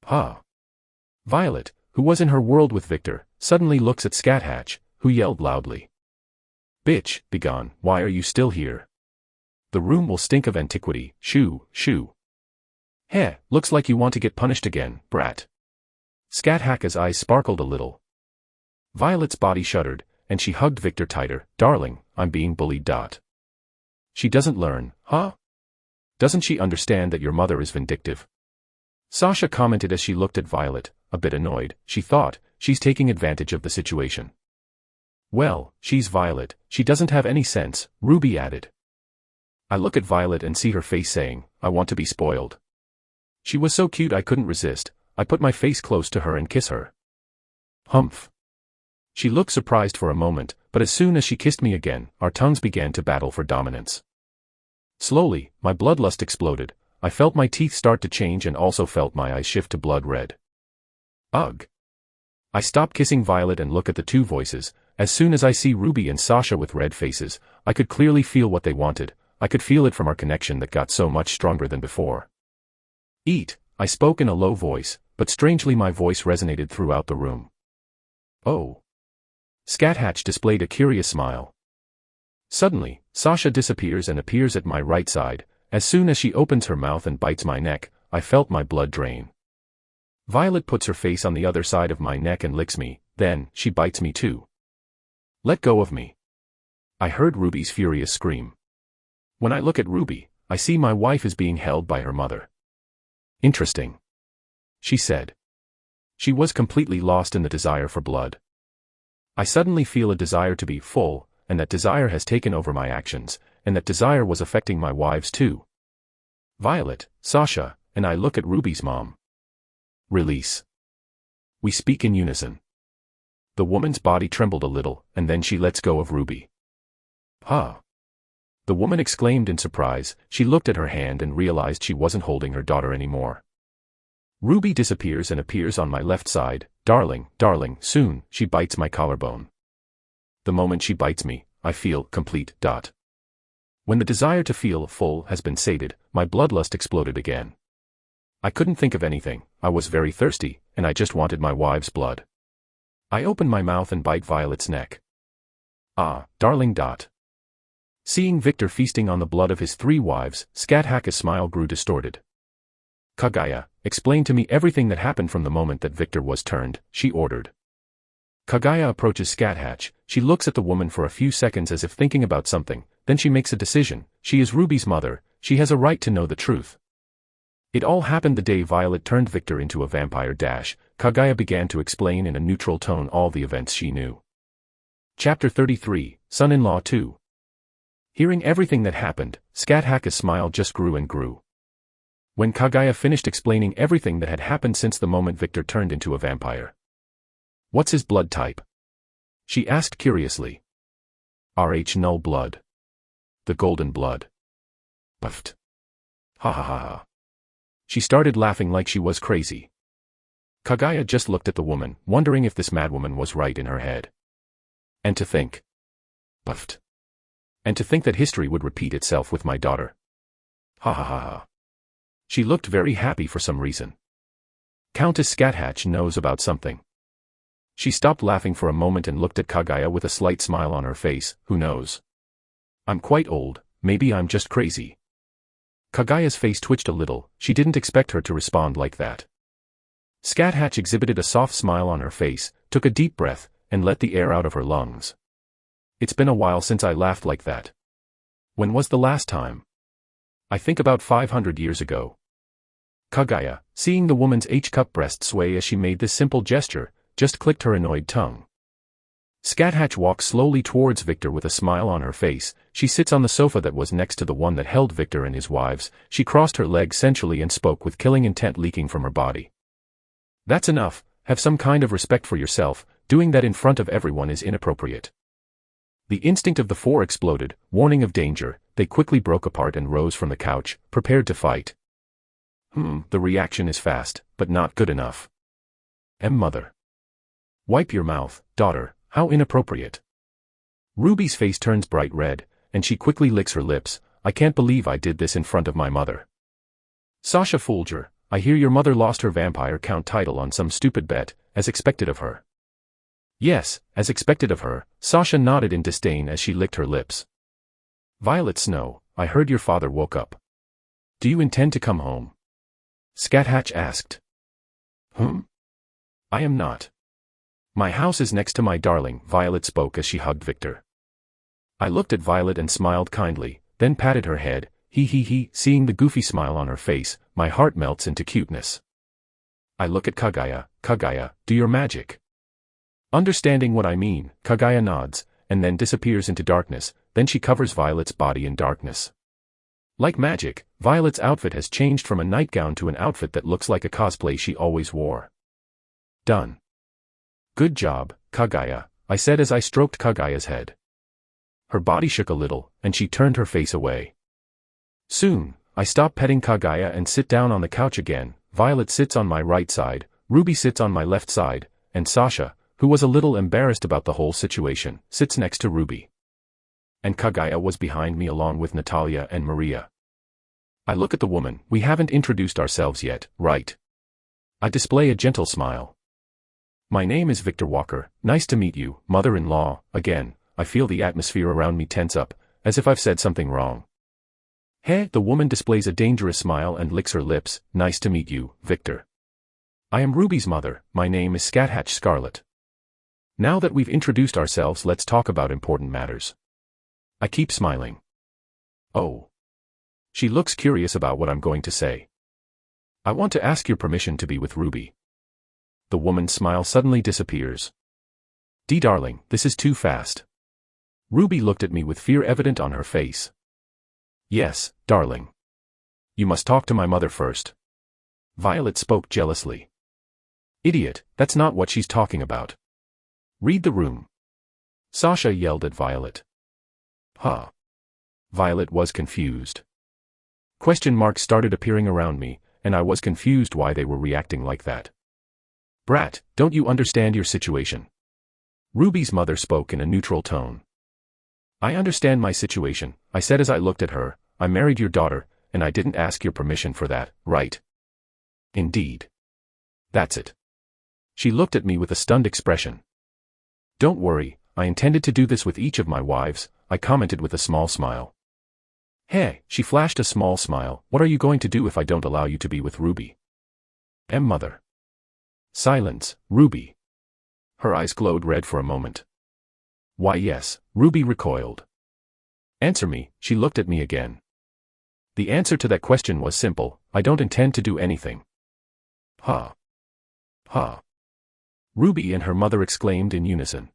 Ha! Violet, who was in her world with Victor, suddenly looks at Scat Hatch, who yelled loudly. Bitch, begone, why are you still here? The room will stink of antiquity, shoo, shoo. Heh, looks like you want to get punished again, brat. Scat Hatch's eyes sparkled a little. Violet's body shuddered, and she hugged Victor tighter. Darling, I'm being bullied. She doesn't learn, huh? Doesn't she understand that your mother is vindictive? Sasha commented as she looked at Violet, a bit annoyed. She thought, she's taking advantage of the situation. Well, she's Violet, she doesn't have any sense, Ruby added. I look at Violet and see her face saying, I want to be spoiled. She was so cute I couldn't resist. I put my face close to her and kiss her. Humph. She looked surprised for a moment, but as soon as she kissed me again, our tongues began to battle for dominance. Slowly, my bloodlust exploded. I felt my teeth start to change and also felt my eyes shift to blood red. Ugh. I stop kissing Violet and look at the two voices. As soon as I see Ruby and Sasha with red faces, I could clearly feel what they wanted. I could feel it from our connection that got so much stronger than before. Eat, I spoke in a low voice, but strangely my voice resonated throughout the room. Oh. Scat Hatch displayed a curious smile. Suddenly, Sasha disappears and appears at my right side. As soon as she opens her mouth and bites my neck, I felt my blood drain. Violet puts her face on the other side of my neck and licks me, then, she bites me too. Let go of me. I heard Ruby's furious scream. When I look at Ruby, I see my wife is being held by her mother. Interesting. She said. She was completely lost in the desire for blood. I suddenly feel a desire to be full, and that desire has taken over my actions, and that desire was affecting my wives too. Violet, Sasha, and I look at Ruby's mom. Release. We speak in unison. The woman's body trembled a little, and then she lets go of Ruby. Huh. The woman exclaimed in surprise. She looked at her hand and realized she wasn't holding her daughter anymore. Ruby disappears and appears on my left side. Darling, darling, soon, she bites my collarbone. The moment she bites me, I feel complete. When the desire to feel full has been sated, my bloodlust exploded again. I couldn't think of anything, I was very thirsty, and I just wanted my wife's blood. I open my mouth and bite Violet's neck. Ah, darling. Seeing Victor feasting on the blood of his 3 wives, Scat Hatch's smile grew distorted. Kagaya, explain to me everything that happened from the moment that Victor was turned, she ordered. Kagaya approaches Scat Hatch. She looks at the woman for a few seconds as if thinking about something, then she makes a decision. She is Ruby's mother, she has a right to know the truth. It all happened the day Violet turned Victor into a vampire. Kagaya began to explain in a neutral tone all the events she knew. Chapter 33, Son-in-Law 2. Hearing everything that happened, Scat Hatch's smile just grew and grew. When Kagaya finished explaining everything that had happened since the moment Victor turned into a vampire. What's his blood type? She asked curiously. RH null blood. The golden blood. Puffed. Ha ha ha ha. She started laughing like she was crazy. Kagaya just looked at the woman, wondering if this madwoman was right in her head. And to think. Puffed. And to think that history would repeat itself with my daughter. Ha ha ha ha. She looked very happy for some reason. Countess Scat Hatch knows about something. She stopped laughing for a moment and looked at Kagaya with a slight smile on her face. Who knows? I'm quite old, maybe I'm just crazy. Kagaya's face twitched a little. She didn't expect her to respond like that. Scat Hatch exhibited a soft smile on her face, took a deep breath, and let the air out of her lungs. It's been a while since I laughed like that. When was the last time? I think about 500 years ago. Kagaya, seeing the woman's H-cup breast sway as she made this simple gesture, just clicked her annoyed tongue. Scathatch walks slowly towards Victor with a smile on her face. She sits on the sofa that was next to the one that held Victor and his wives. She crossed her legs sensually and spoke with killing intent leaking from her body. That's enough. Have some kind of respect for yourself. Doing that in front of everyone is inappropriate. The instinct of the four exploded, warning of danger. They quickly broke apart and rose from the couch, prepared to fight. The reaction is fast, but not good enough. Mother. Wipe your mouth, daughter, how inappropriate. Ruby's face turns bright red, and she quickly licks her lips. I can't believe I did this in front of my mother. Sasha Folger, I hear your mother lost her vampire count title on some stupid bet, as expected of her. Yes, as expected of her, Sasha nodded in disdain as she licked her lips. Violet Snow, I heard your father woke up. Do you intend to come home? Scathatch asked. I am not. My house is next to my darling, Violet spoke as she hugged Victor. I looked at Violet and smiled kindly, then patted her head. Seeing the goofy smile on her face, my heart melts into cuteness. I look at Kaguya, do your magic. Understanding what I mean, Kaguya nods, and then disappears into darkness. Then she covers Violet's body in darkness. Like magic, Violet's outfit has changed from a nightgown to an outfit that looks like a cosplay she always wore. Done. Good job, Kaguya, I said as I stroked Kaguya's head. Her body shook a little, and she turned her face away. Soon, I stop petting Kaguya and sit down on the couch again. Violet sits on my right side, Ruby sits on my left side, and Sasha, who was a little embarrassed about the whole situation, sits next to Ruby. And Kaguya was behind me along with Natalia and Maria. I look at the woman. We haven't introduced ourselves yet, right? I display a gentle smile. My name is Victor Walker, nice to meet you, mother-in-law. Again, I feel the atmosphere around me tense up, as if I've said something wrong. Hey, the woman displays a dangerous smile and licks her lips. Nice to meet you, Victor. I am Ruby's mother, my name is Scathatch Scarlet. Now that we've introduced ourselves, let's talk about important matters. I keep smiling. Oh. She looks curious about what I'm going to say. I want to ask your permission to be with Ruby. The woman's smile suddenly disappears. Darling, this is too fast. Ruby looked at me with fear evident on her face. Yes, darling. You must talk to my mother first. Violet spoke jealously. Idiot, that's not what she's talking about. Read the room. Sasha yelled at Violet. Huh. Violet was confused. Question marks started appearing around me, and I was confused why they were reacting like that. Brat, don't you understand your situation? Ruby's mother spoke in a neutral tone. I understand my situation, I said as I looked at her. I married your daughter, and I didn't ask your permission for that, right? Indeed. That's it. She looked at me with a stunned expression. Don't worry, I intended to do this with each of my wives, I commented with a small smile. Hey, she flashed a small smile. What are you going to do if I don't allow you to be with Ruby? Mother. Silence, Ruby. Her eyes glowed red for a moment. Why yes, Ruby recoiled. Answer me, she looked at me again. The answer to that question was simple, I don't intend to do anything. Ha. Ha. Ruby and her mother exclaimed in unison.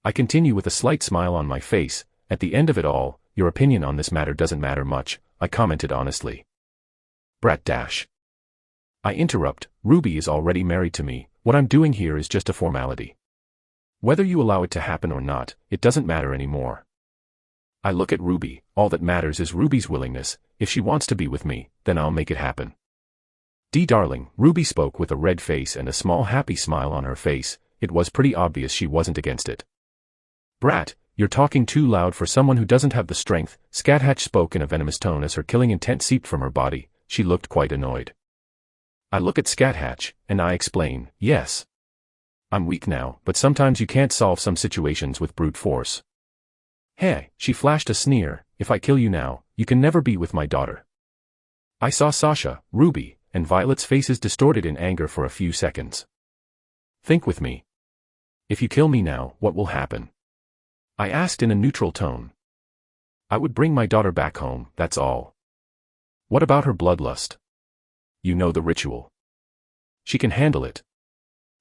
I continue with a slight smile on my face. At the end of it all, your opinion on this matter doesn't matter much, I commented honestly. Brat dash. I interrupt, Ruby is already married to me, what I'm doing here is just a formality. Whether you allow it to happen or not, it doesn't matter anymore. I look at Ruby, all that matters is Ruby's willingness. If she wants to be with me, then I'll make it happen. Darling, Ruby spoke with a red face and a small happy smile on her face. It was pretty obvious she wasn't against it. Brat, you're talking too loud for someone who doesn't have the strength. Scathatch spoke in a venomous tone as her killing intent seeped from her body. She looked quite annoyed. I look at Scathatch, and I explain, yes. I'm weak now, but sometimes you can't solve some situations with brute force. Hey, she flashed a sneer, if I kill you now, you can never be with my daughter. I saw Sasha, Ruby, and Violet's faces distorted in anger for a few seconds. Think with me. If you kill me now, what will happen? I asked in a neutral tone. I would bring my daughter back home, that's all. What about her bloodlust? You know the ritual. She can handle it.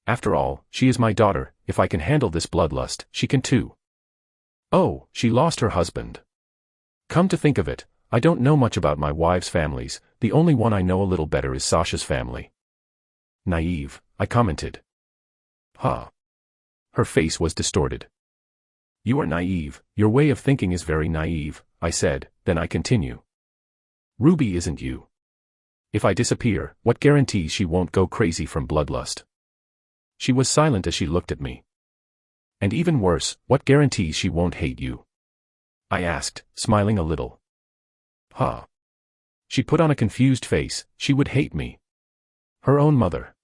After all, she is my daughter. If I can handle this bloodlust, she can too. Oh, she lost her husband. Come to think of it, I don't know much about my wives' families, the only one I know a little better is Sasha's family. Naive, I commented. Huh. Her face was distorted. You are naive, your way of thinking is very naive, I said, then I continue. Ruby isn't you. If I disappear, what guarantees she won't go crazy from bloodlust? She was silent as she looked at me. And even worse, what guarantees she won't hate you? I asked, smiling a little. Huh. She put on a confused face, she would hate me. Her own mother.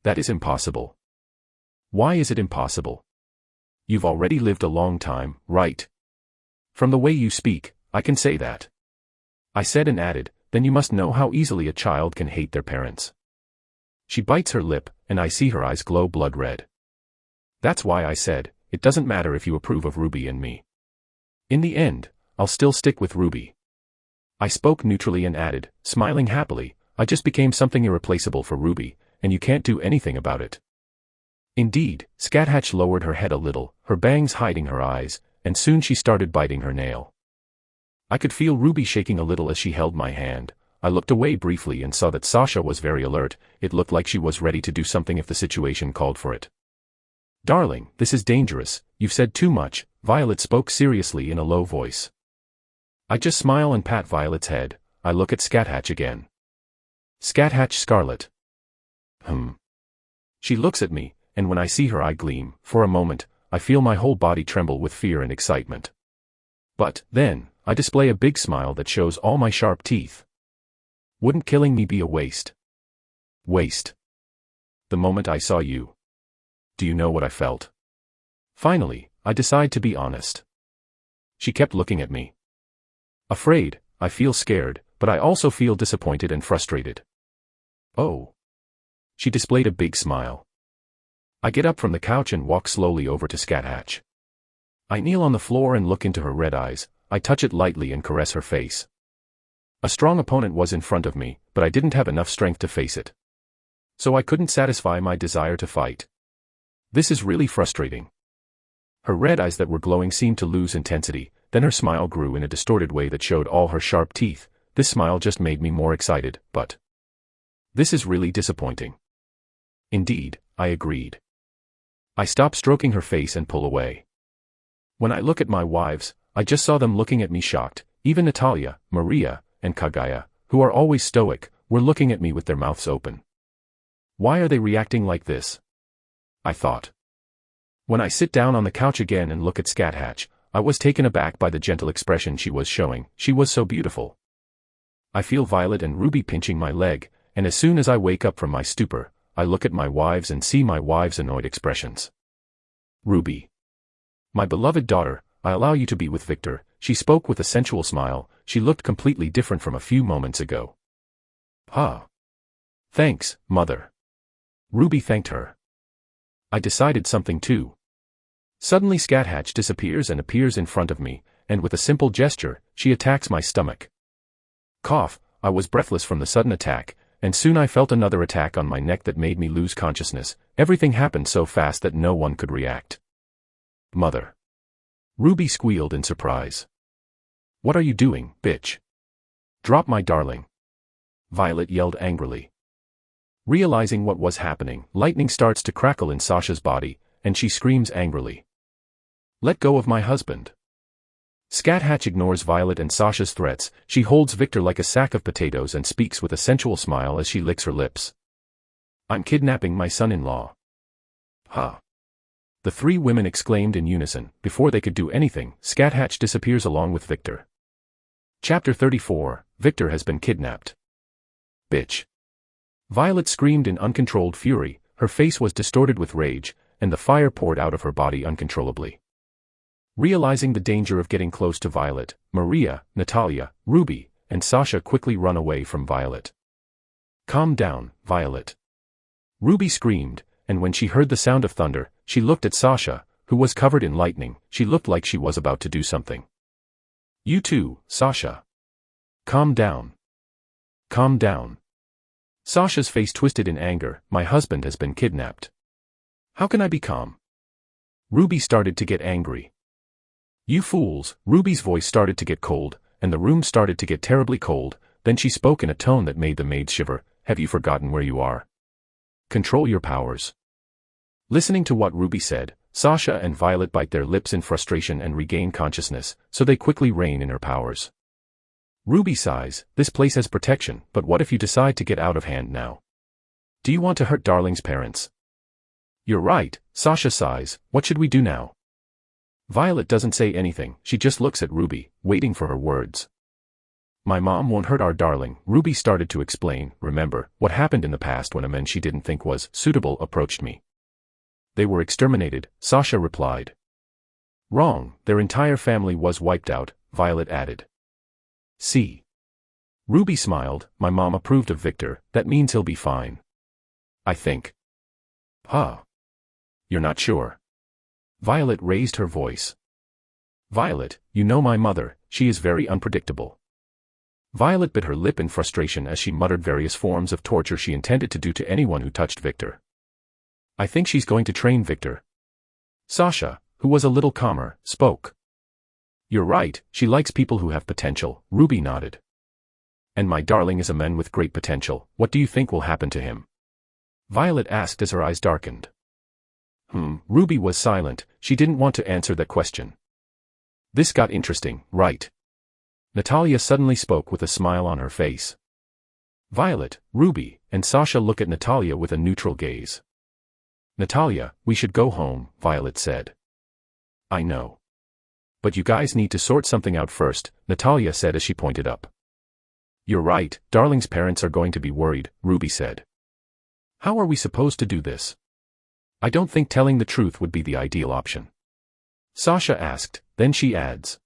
That is impossible. Why is it impossible? You've already lived a long time, right? From the way you speak, I can say that. I said and added, then you must know how easily a child can hate their parents. She bites her lip, and I see her eyes glow blood red. That's why I said, it doesn't matter if you approve of Ruby and me. In the end, I'll still stick with Ruby. I spoke neutrally and added, smiling happily, I just became something irreplaceable for Ruby, and you can't do anything about it. Indeed, Scathatch lowered her head a little, her bangs hiding her eyes, and soon she started biting her nail. I could feel Ruby shaking a little as she held my hand. I looked away briefly and saw that Sasha was very alert. It looked like she was ready to do something if the situation called for it. Darling, this is dangerous, you've said too much, Violet spoke seriously in a low voice. I just smile and pat Violet's head. I look at Scathatch again. Scathatch Scarlet. She looks at me, and when I see her eye gleam, for a moment, I feel my whole body tremble with fear and excitement. But, then, I display a big smile that shows all my sharp teeth. Wouldn't killing me be a waste? Waste. The moment I saw you. Do you know what I felt? Finally, I decide to be honest. She kept looking at me. Afraid, I feel scared, but I also feel disappointed and frustrated. Oh. She displayed a big smile. I get up from the couch and walk slowly over to Scathatch. I kneel on the floor and look into her red eyes. I touch it lightly and caress her face. A strong opponent was in front of me, but I didn't have enough strength to face it. So I couldn't satisfy my desire to fight. This is really frustrating. Her red eyes that were glowing seemed to lose intensity, then her smile grew in a distorted way that showed all her sharp teeth. This smile just made me more excited, but this is really disappointing. Indeed, I agreed. I stop stroking her face and pull away. When I look at my wives, I just saw them looking at me shocked. Even Natalia, Maria, and Kaguya, who are always stoic, were looking at me with their mouths open. Why are they reacting like this? I thought. When I sit down on the couch again and look at Scathatch, I was taken aback by the gentle expression she was showing. She was so beautiful. I feel Violet and Ruby pinching my leg, and as soon as I wake up from my stupor, I look at my wives and see my wives' annoyed expressions. Ruby. My beloved daughter, I allow you to be with Victor, she spoke with a sensual smile. She looked completely different from a few moments ago. Thanks, mother. Ruby thanked her. I decided something too. Suddenly Scathatch disappears and appears in front of me, and with a simple gesture, she attacks my stomach. Cough, I was breathless from the sudden attack, and soon I felt another attack on my neck that made me lose consciousness. Everything happened so fast that no one could react. Mother. Ruby squealed in surprise. What are you doing, bitch? Drop my darling. Violet yelled angrily. Realizing what was happening, lightning starts to crackle in Sasha's body, and she screams angrily. Let go of my husband. Scathatch ignores Violet and Sasha's threats. She holds Victor like a sack of potatoes and speaks with a sensual smile as she licks her lips. I'm kidnapping my son-in-law. The three women exclaimed in unison. Before they could do anything, Scathatch disappears along with Victor. Chapter 34, Victor has been kidnapped. Bitch. Violet screamed in uncontrolled fury. Her face was distorted with rage, and the fire poured out of her body uncontrollably. Realizing the danger of getting close to Violet, Maria, Natalia, Ruby, and Sasha quickly run away from Violet. Calm down, Violet. Ruby screamed, and when she heard the sound of thunder, she looked at Sasha, who was covered in lightning. She looked like she was about to do something. You too, Sasha. Calm down. Calm down. Sasha's face twisted in anger. My husband has been kidnapped. How can I be calm? Ruby started to get angry. You fools, Ruby's voice started to get cold, and the room started to get terribly cold. Then she spoke in a tone that made the maids shiver. Have you forgotten where you are? Control your powers. Listening to what Ruby said, Sasha and Violet bite their lips in frustration and regain consciousness, so they quickly rein in her powers. Ruby sighs, this place has protection, but what if you decide to get out of hand now? Do you want to hurt Darling's parents? You're right, Sasha sighs, what should we do now? Violet doesn't say anything, she just looks at Ruby, waiting for her words. My mom won't hurt our darling, Ruby started to explain. Remember, what happened in the past when a man she didn't think was suitable approached me. They were exterminated, Sasha replied. Wrong, their entire family was wiped out, Violet added. See. Ruby smiled, my mom approved of Victor, that means he'll be fine. I think. Huh. You're not sure? Violet raised her voice. Violet, you know my mother, she is very unpredictable. Violet bit her lip in frustration as she muttered various forms of torture she intended to do to anyone who touched Victor. I think she's going to train Victor. Sasha, who was a little calmer, spoke. You're right, she likes people who have potential, Ruby nodded. And my darling is a man with great potential, what do you think will happen to him? Violet asked as her eyes darkened. Ruby was silent, she didn't want to answer that question. This got interesting, right? Natalia suddenly spoke with a smile on her face. Violet, Ruby, and Sasha look at Natalia with a neutral gaze. Natalia, we should go home, Violet said. I know. But you guys need to sort something out first, Natalia said as she pointed up. You're right, Darling's parents are going to be worried, Ruby said. How are we supposed to do this? I don't think telling the truth would be the ideal option. Sasha asked, then she adds.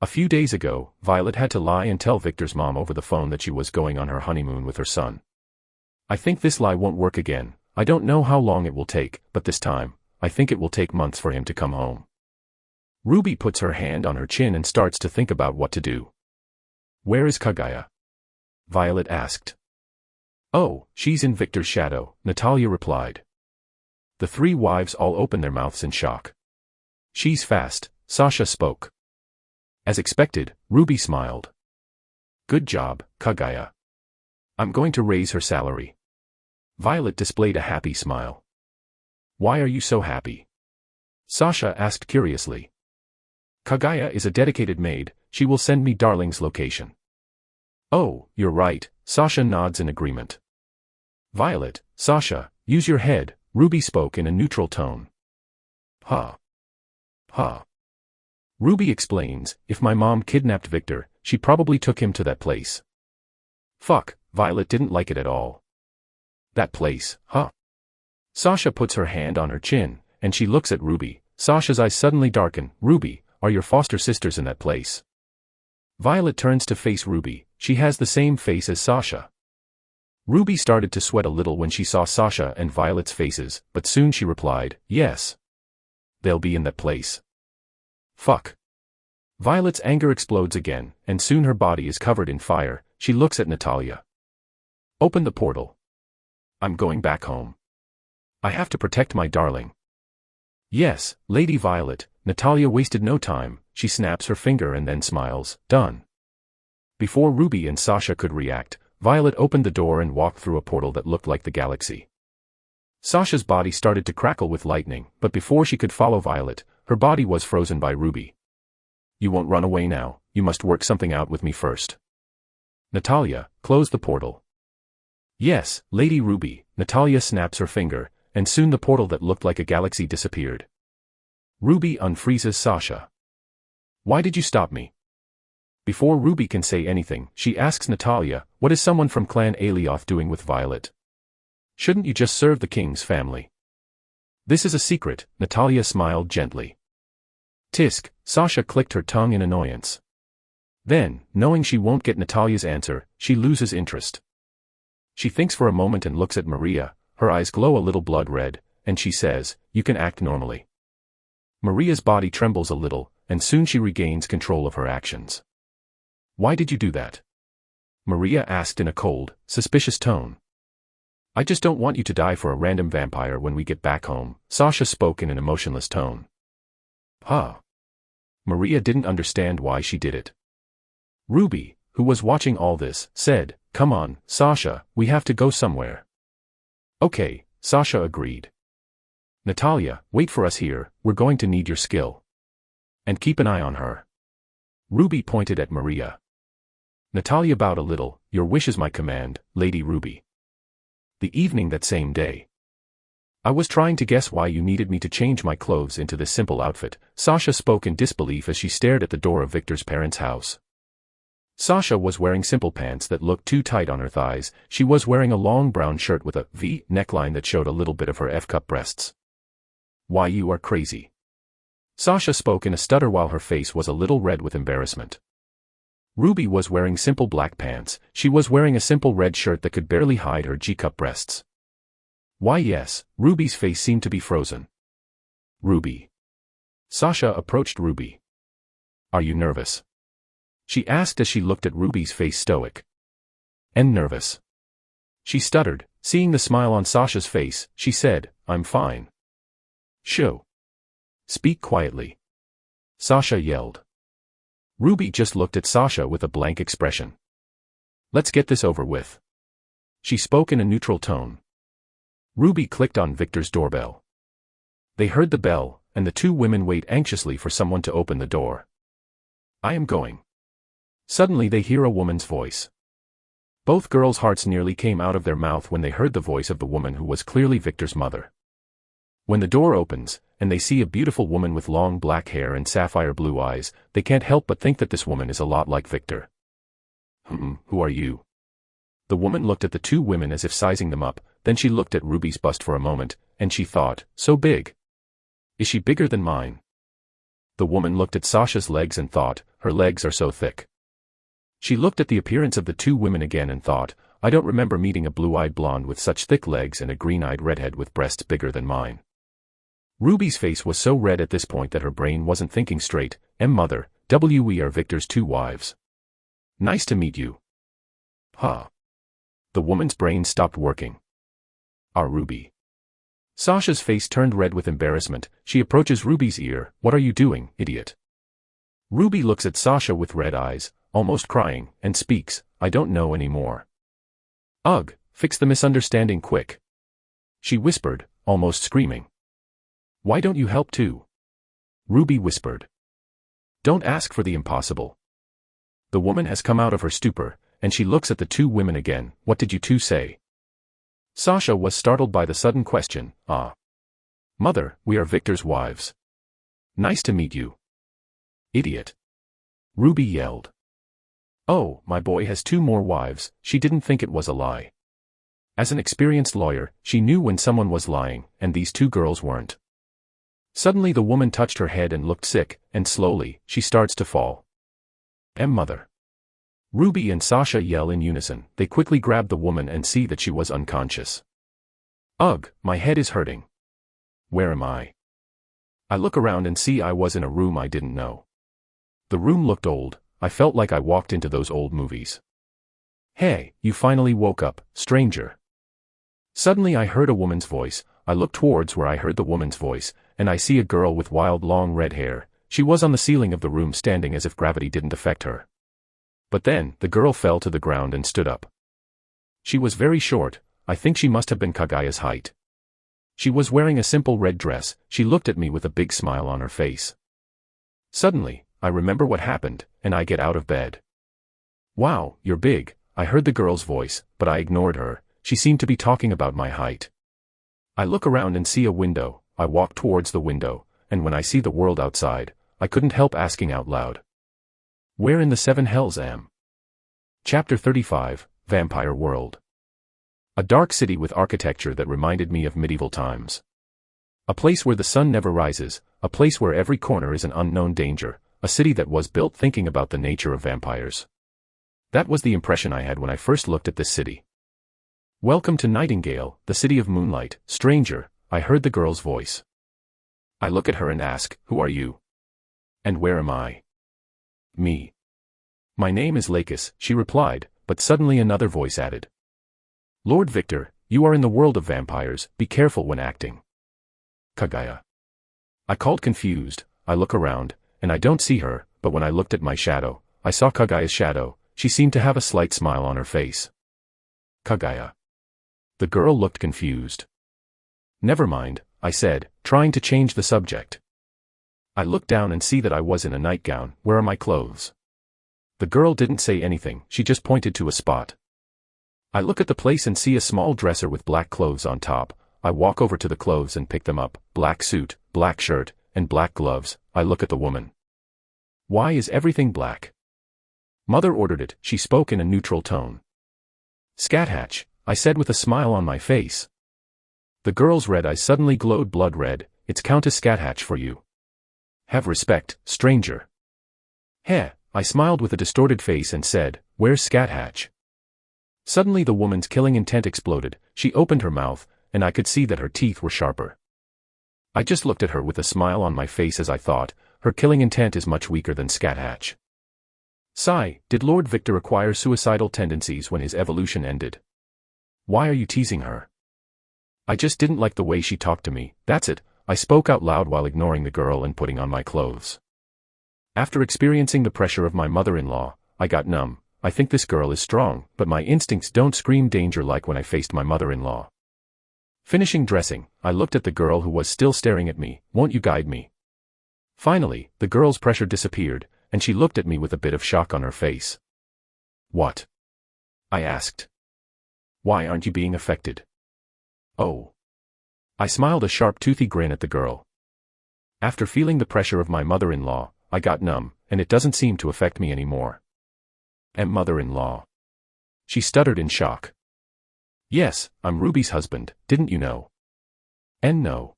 A few days ago, Violet had to lie and tell Victor's mom over the phone that she was going on her honeymoon with her son. I think this lie won't work again, I don't know how long it will take, but this time, I think it will take months for him to come home. Ruby puts her hand on her chin and starts to think about what to do. Where is Kaguya? Violet asked. Oh, she's in Victor's shadow, Natalia replied. The three wives all opened their mouths in shock. She's fast, Sasha spoke. As expected, Ruby smiled. Good job, Kaguya. I'm going to raise her salary. Violet displayed a happy smile. Why are you so happy? Sasha asked curiously. Kaguya is a dedicated maid, she will send me Darling's location. Oh, you're right, Sasha nods in agreement. Violet, Sasha, use your head, Ruby spoke in a neutral tone. Huh. Ruby explains, if my mom kidnapped Victor, she probably took him to that place. Fuck, Violet didn't like it at all. That place, huh? Sasha puts her hand on her chin, and she looks at Ruby. Sasha's eyes suddenly darken. Ruby, are your foster sisters in that place? Violet turns to face Ruby, she has the same face as Sasha. Ruby started to sweat a little when she saw Sasha and Violet's faces, but soon she replied, yes. They'll be in that place. Fuck. Violet's anger explodes again, and soon her body is covered in fire. She looks at Natalia. Open the portal. I'm going back home. I have to protect my darling. Yes, Lady Violet, Natalia wasted no time, she snaps her finger and then smiles, done. Before Ruby and Sasha could react, Violet opened the door and walked through a portal that looked like the galaxy. Sasha's body started to crackle with lightning, but before she could follow Violet, her body was frozen by Ruby. You won't run away now, you must work something out with me first. Natalia, close the portal. Yes, Lady Ruby, Natalia snaps her finger, and soon the portal that looked like a galaxy disappeared. Ruby unfreezes Sasha. Why did you stop me? Before Ruby can say anything, she asks Natalia, what is someone from Clan Alioth doing with Violet? Shouldn't you just serve the king's family? This is a secret, Natalia smiled gently. Tisk, Sasha clicked her tongue in annoyance. Then, knowing she won't get Natalia's answer, she loses interest. She thinks for a moment and looks at Maria, her eyes glow a little blood red, and she says, you can act normally. Maria's body trembles a little, and soon she regains control of her actions. Why did you do that? Maria asked in a cold, suspicious tone. I just don't want you to die for a random vampire when we get back home, Sasha spoke in an emotionless tone. Huh. Maria didn't understand why she did it. Ruby, who was watching all this, said, "Come on, Sasha, we have to go somewhere." Okay, Sasha agreed. Natalia, wait for us here, we're going to need your skill. And keep an eye on her. Ruby pointed at Maria. Natalia bowed a little. Your wish is my command, Lady Ruby. The evening that same day. I was trying to guess why you needed me to change my clothes into this simple outfit, Sasha spoke in disbelief as she stared at the door of Victor's parents' house. Sasha was wearing simple pants that looked too tight on her thighs. She was wearing a long brown shirt with a V neckline that showed a little bit of her F-cup breasts. Why, you are crazy. Sasha spoke in a stutter while her face was a little red with embarrassment. Ruby was wearing simple black pants. She was wearing a simple red shirt that could barely hide her G-cup breasts. Why yes, Ruby's face seemed to be frozen. Ruby. Sasha approached Ruby. Are you nervous? She asked as she looked at Ruby's face stoic. And nervous. She stuttered, seeing the smile on Sasha's face, she said, I'm fine. Shoo. Speak quietly. Sasha yelled. Ruby just looked at Sasha with a blank expression. Let's get this over with. She spoke in a neutral tone. Ruby clicked on Victor's doorbell. They heard the bell, and the two women wait anxiously for someone to open the door. I am going. Suddenly they hear a woman's voice. Both girls' hearts nearly came out of their mouth when they heard the voice of the woman who was clearly Victor's mother. When the door opens, and they see a beautiful woman with long black hair and sapphire blue eyes, they can't help but think that this woman is a lot like Victor. Who are you? The woman looked at the two women as if sizing them up, then she looked at Ruby's bust for a moment, and she thought, so big. Is she bigger than mine? The woman looked at Sasha's legs and thought, her legs are so thick. She looked at the appearance of the two women again and thought, I don't remember meeting a blue-eyed blonde with such thick legs and a green-eyed redhead with breasts bigger than mine. Ruby's face was so red at this point that her brain wasn't thinking straight. Mother, we are Victor's two wives. Nice to meet you. Huh. The woman's brain stopped working. Ruby. Sasha's face turned red with embarrassment. She approaches Ruby's ear. What are you doing, idiot? Ruby looks at Sasha with red eyes, almost crying, and speaks, I don't know anymore. Ugh, fix the misunderstanding quick. She whispered, almost screaming. Why don't you help too? Ruby whispered. Don't ask for the impossible. The woman has come out of her stupor, and she looks at the two women again. What did you two say? Sasha was startled by the sudden question. Mother, we are Victor's wives. Nice to meet you. Idiot. Ruby yelled. Oh, my boy has two more wives. She didn't think it was a lie. As an experienced lawyer, she knew when someone was lying, and these two girls weren't. Suddenly the woman touched her head and looked sick, and slowly, she starts to fall. Mother. Ruby and Sasha yell in unison. They quickly grab the woman and see that she was unconscious. Ugh, my head is hurting. Where am I? I look around and see I was in a room I didn't know. The room looked old. I felt like I walked into those old movies. Hey, you finally woke up, stranger. Suddenly I heard a woman's voice. I look towards where I heard the woman's voice, and I see a girl with wild long red hair. She was on the ceiling of the room standing as if gravity didn't affect her. But then, the girl fell to the ground and stood up. She was very short. I think she must have been Kagaya's height. She was wearing a simple red dress. She looked at me with a big smile on her face. Suddenly, I remember what happened, and I get out of bed. Wow, you're big, I heard the girl's voice, but I ignored her. She seemed to be talking about my height. I look around and see a window. I walk towards the window, and when I see the world outside, I couldn't help asking out loud. Where in the seven hells am? Chapter 35, Vampire World. A dark city with architecture that reminded me of medieval times. A place where the sun never rises, a place where every corner is an unknown danger, a city that was built thinking about the nature of vampires. That was the impression I had when I first looked at this city. Welcome to Nightingale, the city of moonlight, stranger, I heard the girl's voice. I look at her and ask, who are you? And where am I? Me. My name is Lakis, she replied, but suddenly another voice added. Lord Victor, You are in the world of vampires, be careful when acting. Kaguya. I called confused. I look around, and I don't see her, but when I looked at my shadow, I saw Kaguya's shadow. She seemed to have a slight smile on her face. Kaguya. The girl looked confused. Never mind, I said, trying to change the subject. I looked down and see that I was in a nightgown. Where are my clothes? The girl didn't say anything, she just pointed to a spot. I look at the place and see a small dresser with black clothes on top. I walk over to the clothes and pick them up. Black suit, black shirt, and black gloves. I look at the woman. Why is everything black? Mother ordered it, she spoke in a neutral tone. Scathatch, I said with a smile on my face. The girl's red eyes suddenly glowed blood red. It's Countess Scathatch for you. Have respect, stranger. Heh, I smiled with a distorted face and said, where's Scathatch? Suddenly the woman's killing intent exploded. She opened her mouth, and I could see that her teeth were sharper. I just looked at her with a smile on my face as I thought, her killing intent is much weaker than Scathatch. Sigh, did Lord Victor acquire suicidal tendencies when his evolution ended? Why are you teasing her? I just didn't like the way she talked to me, that's it, I spoke out loud while ignoring the girl and putting on my clothes. After experiencing the pressure of my mother-in-law, I got numb. I think this girl is strong, but my instincts don't scream danger like when I faced my mother-in-law. Finishing dressing, I looked at the girl who was still staring at me. Won't you guide me? Finally, the girl's pressure disappeared, and she looked at me with a bit of shock on her face. What? I asked. Why aren't you being affected? Oh. I smiled a sharp toothy grin at the girl. After feeling the pressure of my mother-in-law, I got numb, and it doesn't seem to affect me anymore. And mother-in-law? She stuttered in shock. Yes, I'm Ruby's husband, didn't you know? And no.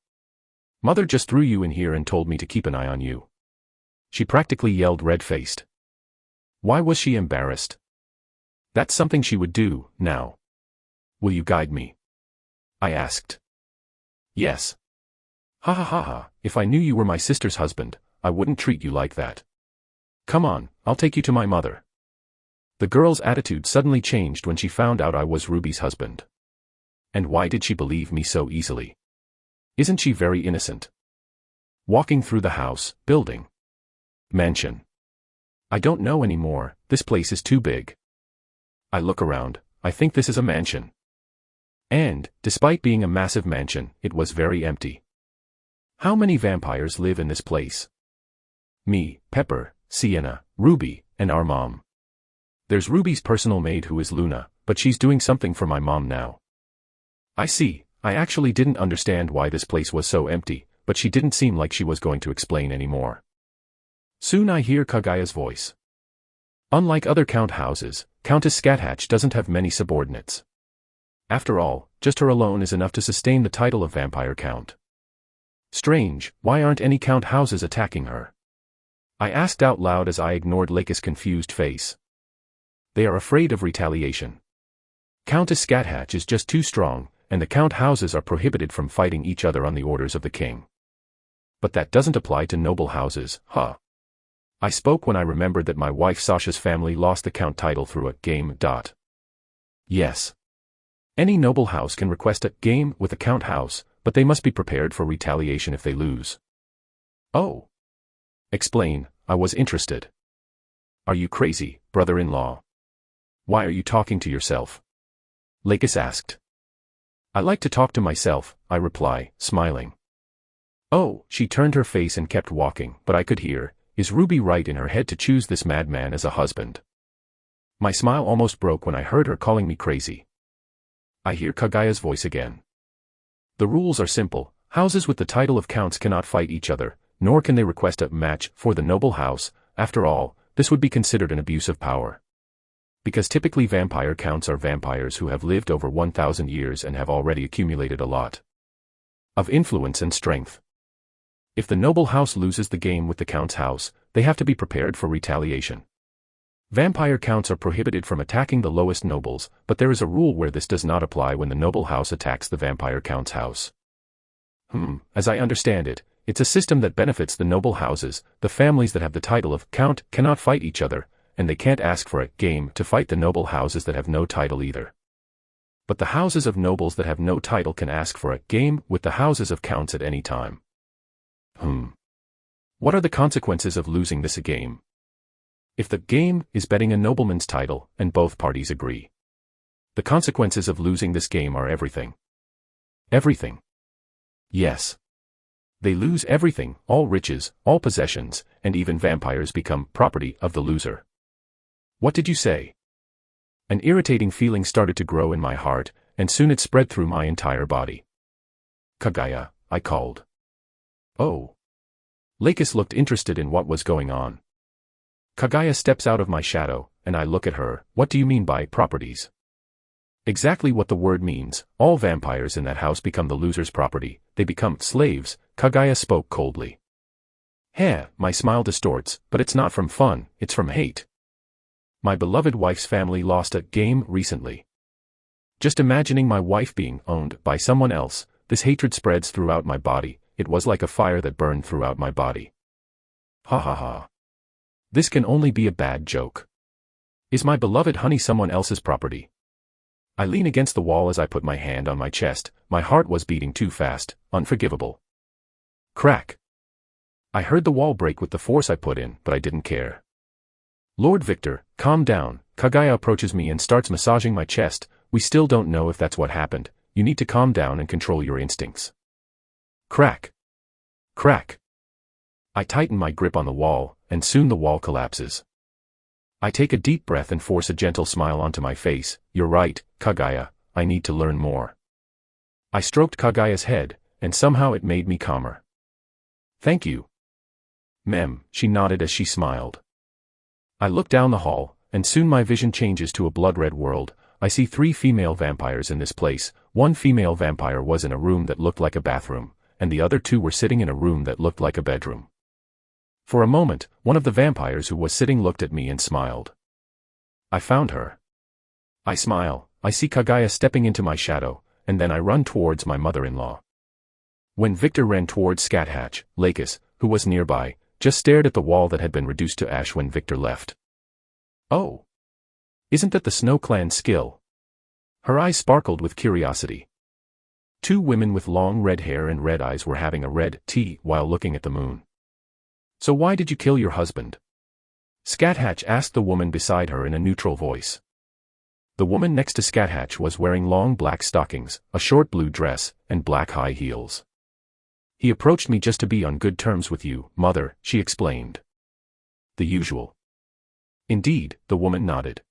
Mother just threw you in here and told me to keep an eye on you. She practically yelled red-faced. Why was she embarrassed? That's something she would do, now. Will you guide me? I asked. Yes. Ha ha ha ha, if I knew you were my sister's husband, I wouldn't treat you like that. Come on, I'll take you to my mother. The girl's attitude suddenly changed when she found out I was Ruby's husband. And why did she believe me so easily? Isn't she very innocent? Walking through the house, building. Mansion. I don't know anymore, this place is too big. I look around, I think this is a mansion. And, despite being a massive mansion, it was very empty. How many vampires live in this place? Me, Pepper, Sienna, Ruby, and our mom. There's Ruby's personal maid who is Luna, but she's doing something for my mom now. I see, I actually didn't understand why this place was so empty, but she didn't seem like she was going to explain anymore. Soon I hear Kaguya's voice. Unlike other count houses, Countess Scathatch doesn't have many subordinates. After all, just her alone is enough to sustain the title of vampire count. Strange, why aren't any count houses attacking her? I asked out loud as I ignored Lake's confused face. They are afraid of retaliation. Countess Scathatch is just too strong, and the count houses are prohibited from fighting each other on the orders of the king. But that doesn't apply to noble houses, huh? I spoke when I remembered that my wife Sasha's family lost the count title through a game. Yes. Any noble house can request a game with a count house, but they must be prepared for retaliation if they lose. Oh. Explain, I was interested. Are you crazy, brother-in-law? Why are you talking to yourself? Lakis asked. I like to talk to myself, I reply, smiling. Oh, she turned her face and kept walking, but I could hear, is Ruby right in her head to choose this madman as a husband? My smile almost broke when I heard her calling me crazy. I hear Kaguya's voice again. The rules are simple, houses with the title of counts cannot fight each other, nor can they request a match for the noble house. After all, this would be considered an abuse of power. Because typically vampire counts are vampires who have lived over 1,000 years and have already accumulated a lot of influence and strength. If the noble house loses the game with the count's house, they have to be prepared for retaliation. Vampire counts are prohibited from attacking the lowest nobles, but there is a rule where this does not apply when the noble house attacks the vampire count's house. As I understand it, it's a system that benefits the noble houses. The families that have the title of count cannot fight each other, and they can't ask for a game to fight the noble houses that have no title either. But the houses of nobles that have no title can ask for a game with the houses of counts at any time. What are the consequences of losing this game? If the game is betting a nobleman's title, and both parties agree, the consequences of losing this game are everything. Everything. Yes. They lose everything, all riches, all possessions, and even vampires become property of the loser. What did you say? An irritating feeling started to grow in my heart, and soon it spread through my entire body. Kaguya, I called. Oh. Lakis looked interested in what was going on. Kaguya steps out of my shadow, and I look at her. What do you mean by properties? Exactly what the word means. All vampires in that house become the loser's property. They become slaves. Kaguya spoke coldly. Heh, my smile distorts, but it's not from fun, it's from hate. My beloved wife's family lost a game recently. Just imagining my wife being owned by someone else, this hatred spreads throughout my body. It was like a fire that burned throughout my body. Ha ha ha. This can only be a bad joke. Is my beloved honey someone else's property? I lean against the wall as I put my hand on my chest. My heart was beating too fast, unforgivable. Crack. I heard the wall break with the force I put in, but I didn't care. Lord Victor, calm down. Kaguya approaches me and starts massaging my chest. We still don't know if that's what happened. You need to calm down and control your instincts. Crack. Crack. I tighten my grip on the wall, and soon the wall collapses. I take a deep breath and force a gentle smile onto my face. You're right, Kaguya, I need to learn more. I stroked Kaguya's head, and somehow it made me calmer. Thank you. Mem, she nodded as she smiled. I look down the hall, and soon my vision changes to a blood-red world. I see 3 female vampires in this place. One female vampire was in a room that looked like a bathroom, and the other 2 were sitting in a room that looked like a bedroom. For a moment, one of the vampires who was sitting looked at me and smiled. I found her. I smile, I see Kaguya stepping into my shadow, and then I run towards my mother-in-law. When Victor ran towards Scathatch, Lakis, who was nearby, just stared at the wall that had been reduced to ash when Victor left. Oh! Isn't that the Snow Clan's skill? Her eyes sparkled with curiosity. 2 women with long red hair and red eyes were having a red tea while looking at the moon. So why did you kill your husband? Scathatch asked the woman beside her in a neutral voice. The woman next to Scathatch was wearing long black stockings, a short blue dress, and black high heels. He approached me just to be on good terms with you, mother, she explained. The usual. Indeed, the woman nodded.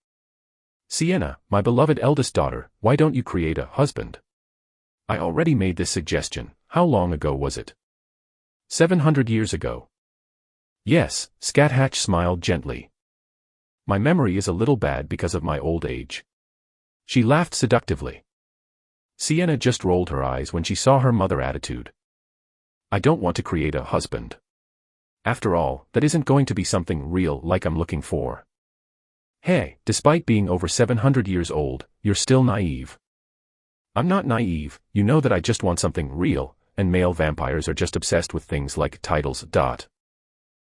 Sienna, my beloved eldest daughter, why don't you create a husband? I already made this suggestion. How long ago was it? 700 years ago. Yes, Scathatch smiled gently. My memory is a little bad because of my old age. She laughed seductively. Sienna just rolled her eyes when she saw her mother's attitude. I don't want to create a husband. After all, that isn't going to be something real like I'm looking for. Hey, despite being over 700 years old, you're still naive. I'm not naive, you know that I just want something real, and male vampires are just obsessed with things like titles.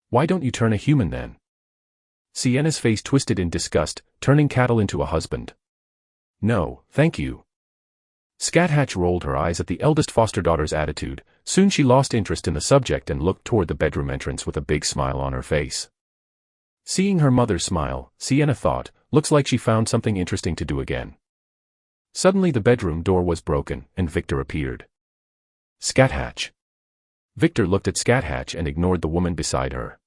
Why don't you turn a human then? Sienna's face twisted in disgust, turning cattle into a husband. No, thank you. Scathatch rolled her eyes at the eldest foster daughter's attitude. Soon she lost interest in the subject and looked toward the bedroom entrance with a big smile on her face. Seeing her mother smile, Sienna thought, looks like she found something interesting to do again. Suddenly the bedroom door was broken, and Victor appeared. Scathatch. Victor looked at Scathatch and ignored the woman beside her.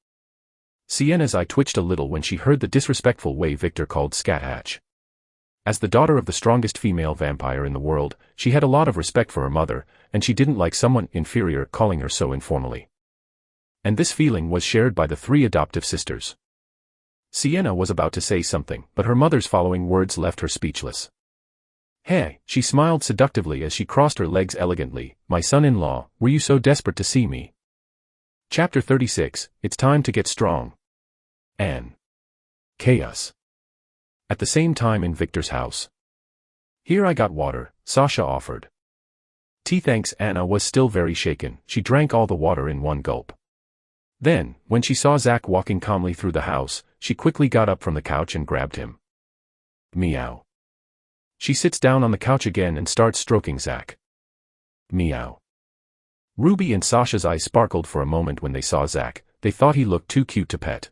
Sienna's eye twitched a little when she heard the disrespectful way Victor called Scathatch. As the daughter of the strongest female vampire in the world, she had a lot of respect for her mother, and she didn't like someone inferior calling her so informally. And this feeling was shared by the 3 adoptive sisters. Sienna was about to say something, but her mother's following words left her speechless. Hey, she smiled seductively as she crossed her legs elegantly. My son-in-law, were you so desperate to see me? Chapter 36, It's Time to Get Strong. Anne. Chaos. At the same time in Victor's house. Here I got water, Sasha offered. Tea thanks. Anna was still very shaken. She drank all the water in one gulp. Then, when she saw Zach walking calmly through the house, she quickly got up from the couch and grabbed him. Meow. She sits down on the couch again and starts stroking Zach. Meow. Ruby and Sasha's eyes sparkled for a moment when they saw Zach. They thought he looked too cute to pet.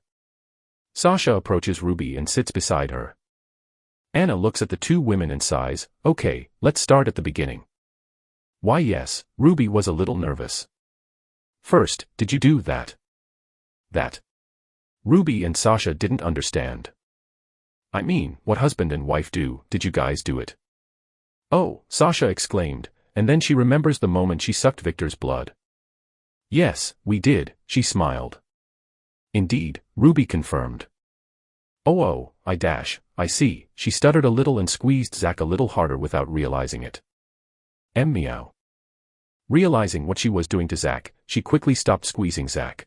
Sasha approaches Ruby and sits beside her. Anna looks at the two women and sighs, okay, let's start at the beginning. Why yes, Ruby was a little nervous. First, did you do that? That. Ruby and Sasha didn't understand. I mean, what husband and wife do, did you guys do it? Oh, Sasha exclaimed, and then she remembers the moment she sucked Victor's blood. Yes, we did, she smiled. Indeed, Ruby confirmed. Oh, I see, she stuttered a little and squeezed Zach a little harder without realizing it. Meow. Realizing what she was doing to Zach, she quickly stopped squeezing Zach.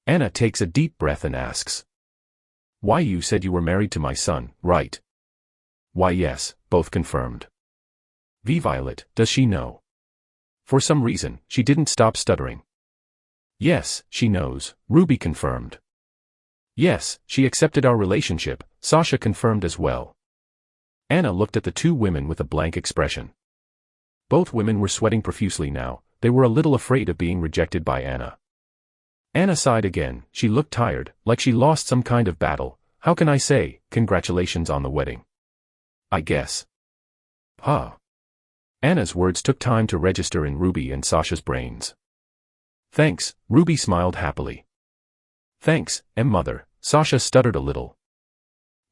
Anna takes a deep breath and asks. Why, you said you were married to my son, right? Why yes, both confirmed. Violet, does she know? For some reason, she didn't stop stuttering. Yes, she knows, Ruby confirmed. Yes, she accepted our relationship, Sasha confirmed as well. Anna looked at the two women with a blank expression. Both women were sweating profusely now, they were a little afraid of being rejected by Anna. Anna sighed again, she looked tired, like she lost some kind of battle. How can I say, congratulations on the wedding? I guess. Huh. Anna's words took time to register in Ruby and Sasha's brains. Thanks, Ruby smiled happily. Thanks, mother, Sasha stuttered a little.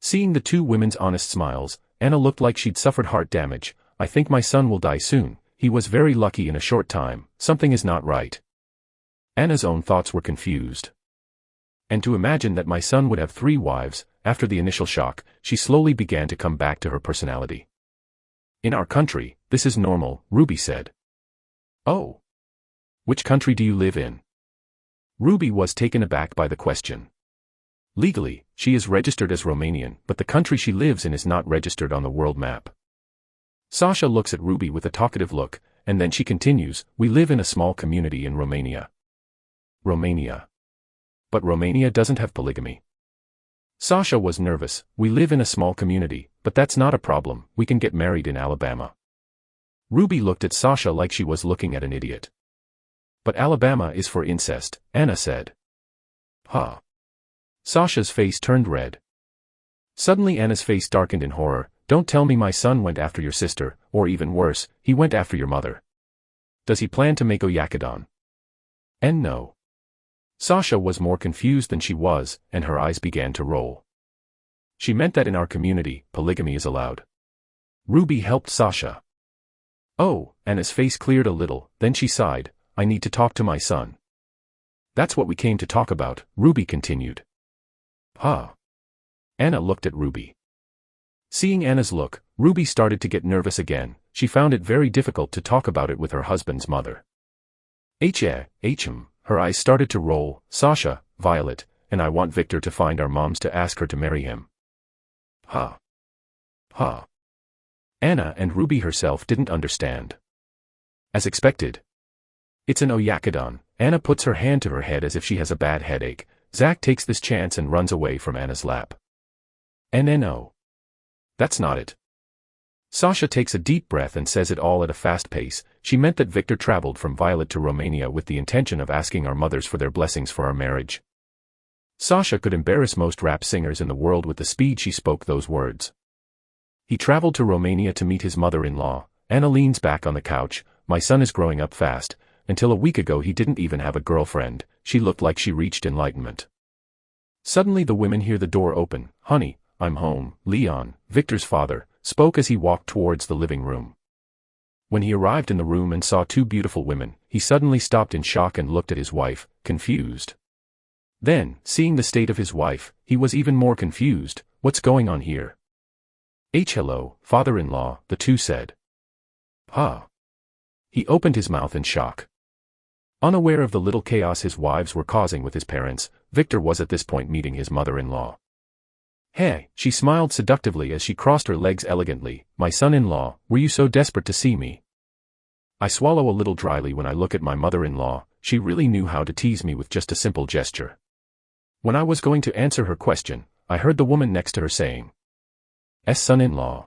Seeing the two women's honest smiles, Anna looked like she'd suffered heart damage. I think my son will die soon, he was very lucky in a short time, something is not right. Anna's own thoughts were confused. And to imagine that my son would have 3 wives, after the initial shock, she slowly began to come back to her personality. In our country, this is normal, Ruby said. Oh. Which country do you live in? Ruby was taken aback by the question. Legally, she is registered as Romanian, but the country she lives in is not registered on the world map. Sasha looks at Ruby with a talkative look, and then she continues, we live in a small community in Romania. Romania. But Romania doesn't have polygamy. Sasha was nervous, we live in a small community, but that's not a problem, we can get married in Alabama. Ruby looked at Sasha like she was looking at an idiot. But Alabama is for incest, Anna said. Huh. Sasha's face turned red. Suddenly Anna's face darkened in horror, don't tell me my son went after your sister, or even worse, he went after your mother. Does he plan to make Oyakodon? And no. Sasha was more confused than she was, and her eyes began to roll. She meant that in our community, polygamy is allowed. Ruby helped Sasha. Oh, Anna's face cleared a little, then she sighed, I need to talk to my son. That's what we came to talk about, Ruby continued. Huh. Anna looked at Ruby. Seeing Anna's look, Ruby started to get nervous again, she found it very difficult to talk about it with her husband's mother. Her eyes started to roll, Sasha, Violet, and I want Victor to find our moms to ask her to marry him. Huh. Huh. Anna and Ruby herself didn't understand. As expected. It's an Oyakodon, Anna puts her hand to her head as if she has a bad headache, Zach takes this chance and runs away from Anna's lap. No. That's not it. Sasha takes a deep breath and says it all at a fast pace, she meant that Victor traveled from Violet to Romania with the intention of asking our mothers for their blessings for our marriage. Sasha could embarrass most rap singers in the world with the speed she spoke those words. He traveled to Romania to meet his mother-in-law. Anna leans back on the couch, my son is growing up fast, until a week ago he didn't even have a girlfriend, she looked like she reached enlightenment. Suddenly the women hear the door open, honey, I'm home, Leon, Victor's father, spoke as he walked towards the living room. When he arrived in the room and saw 2 beautiful women, he suddenly stopped in shock and looked at his wife, confused. Then, seeing the state of his wife, he was even more confused, what's going on here? Hello, father-in-law, the two said. Huh. He opened his mouth in shock. Unaware of the little chaos his wives were causing with his parents, Victor was at this point meeting his mother-in-law. Hey, she smiled seductively as she crossed her legs elegantly, my son-in-law, were you so desperate to see me? I swallow a little dryly when I look at my mother-in-law, she really knew how to tease me with just a simple gesture. When I was going to answer her question, I heard the woman next to her saying, son-in-law.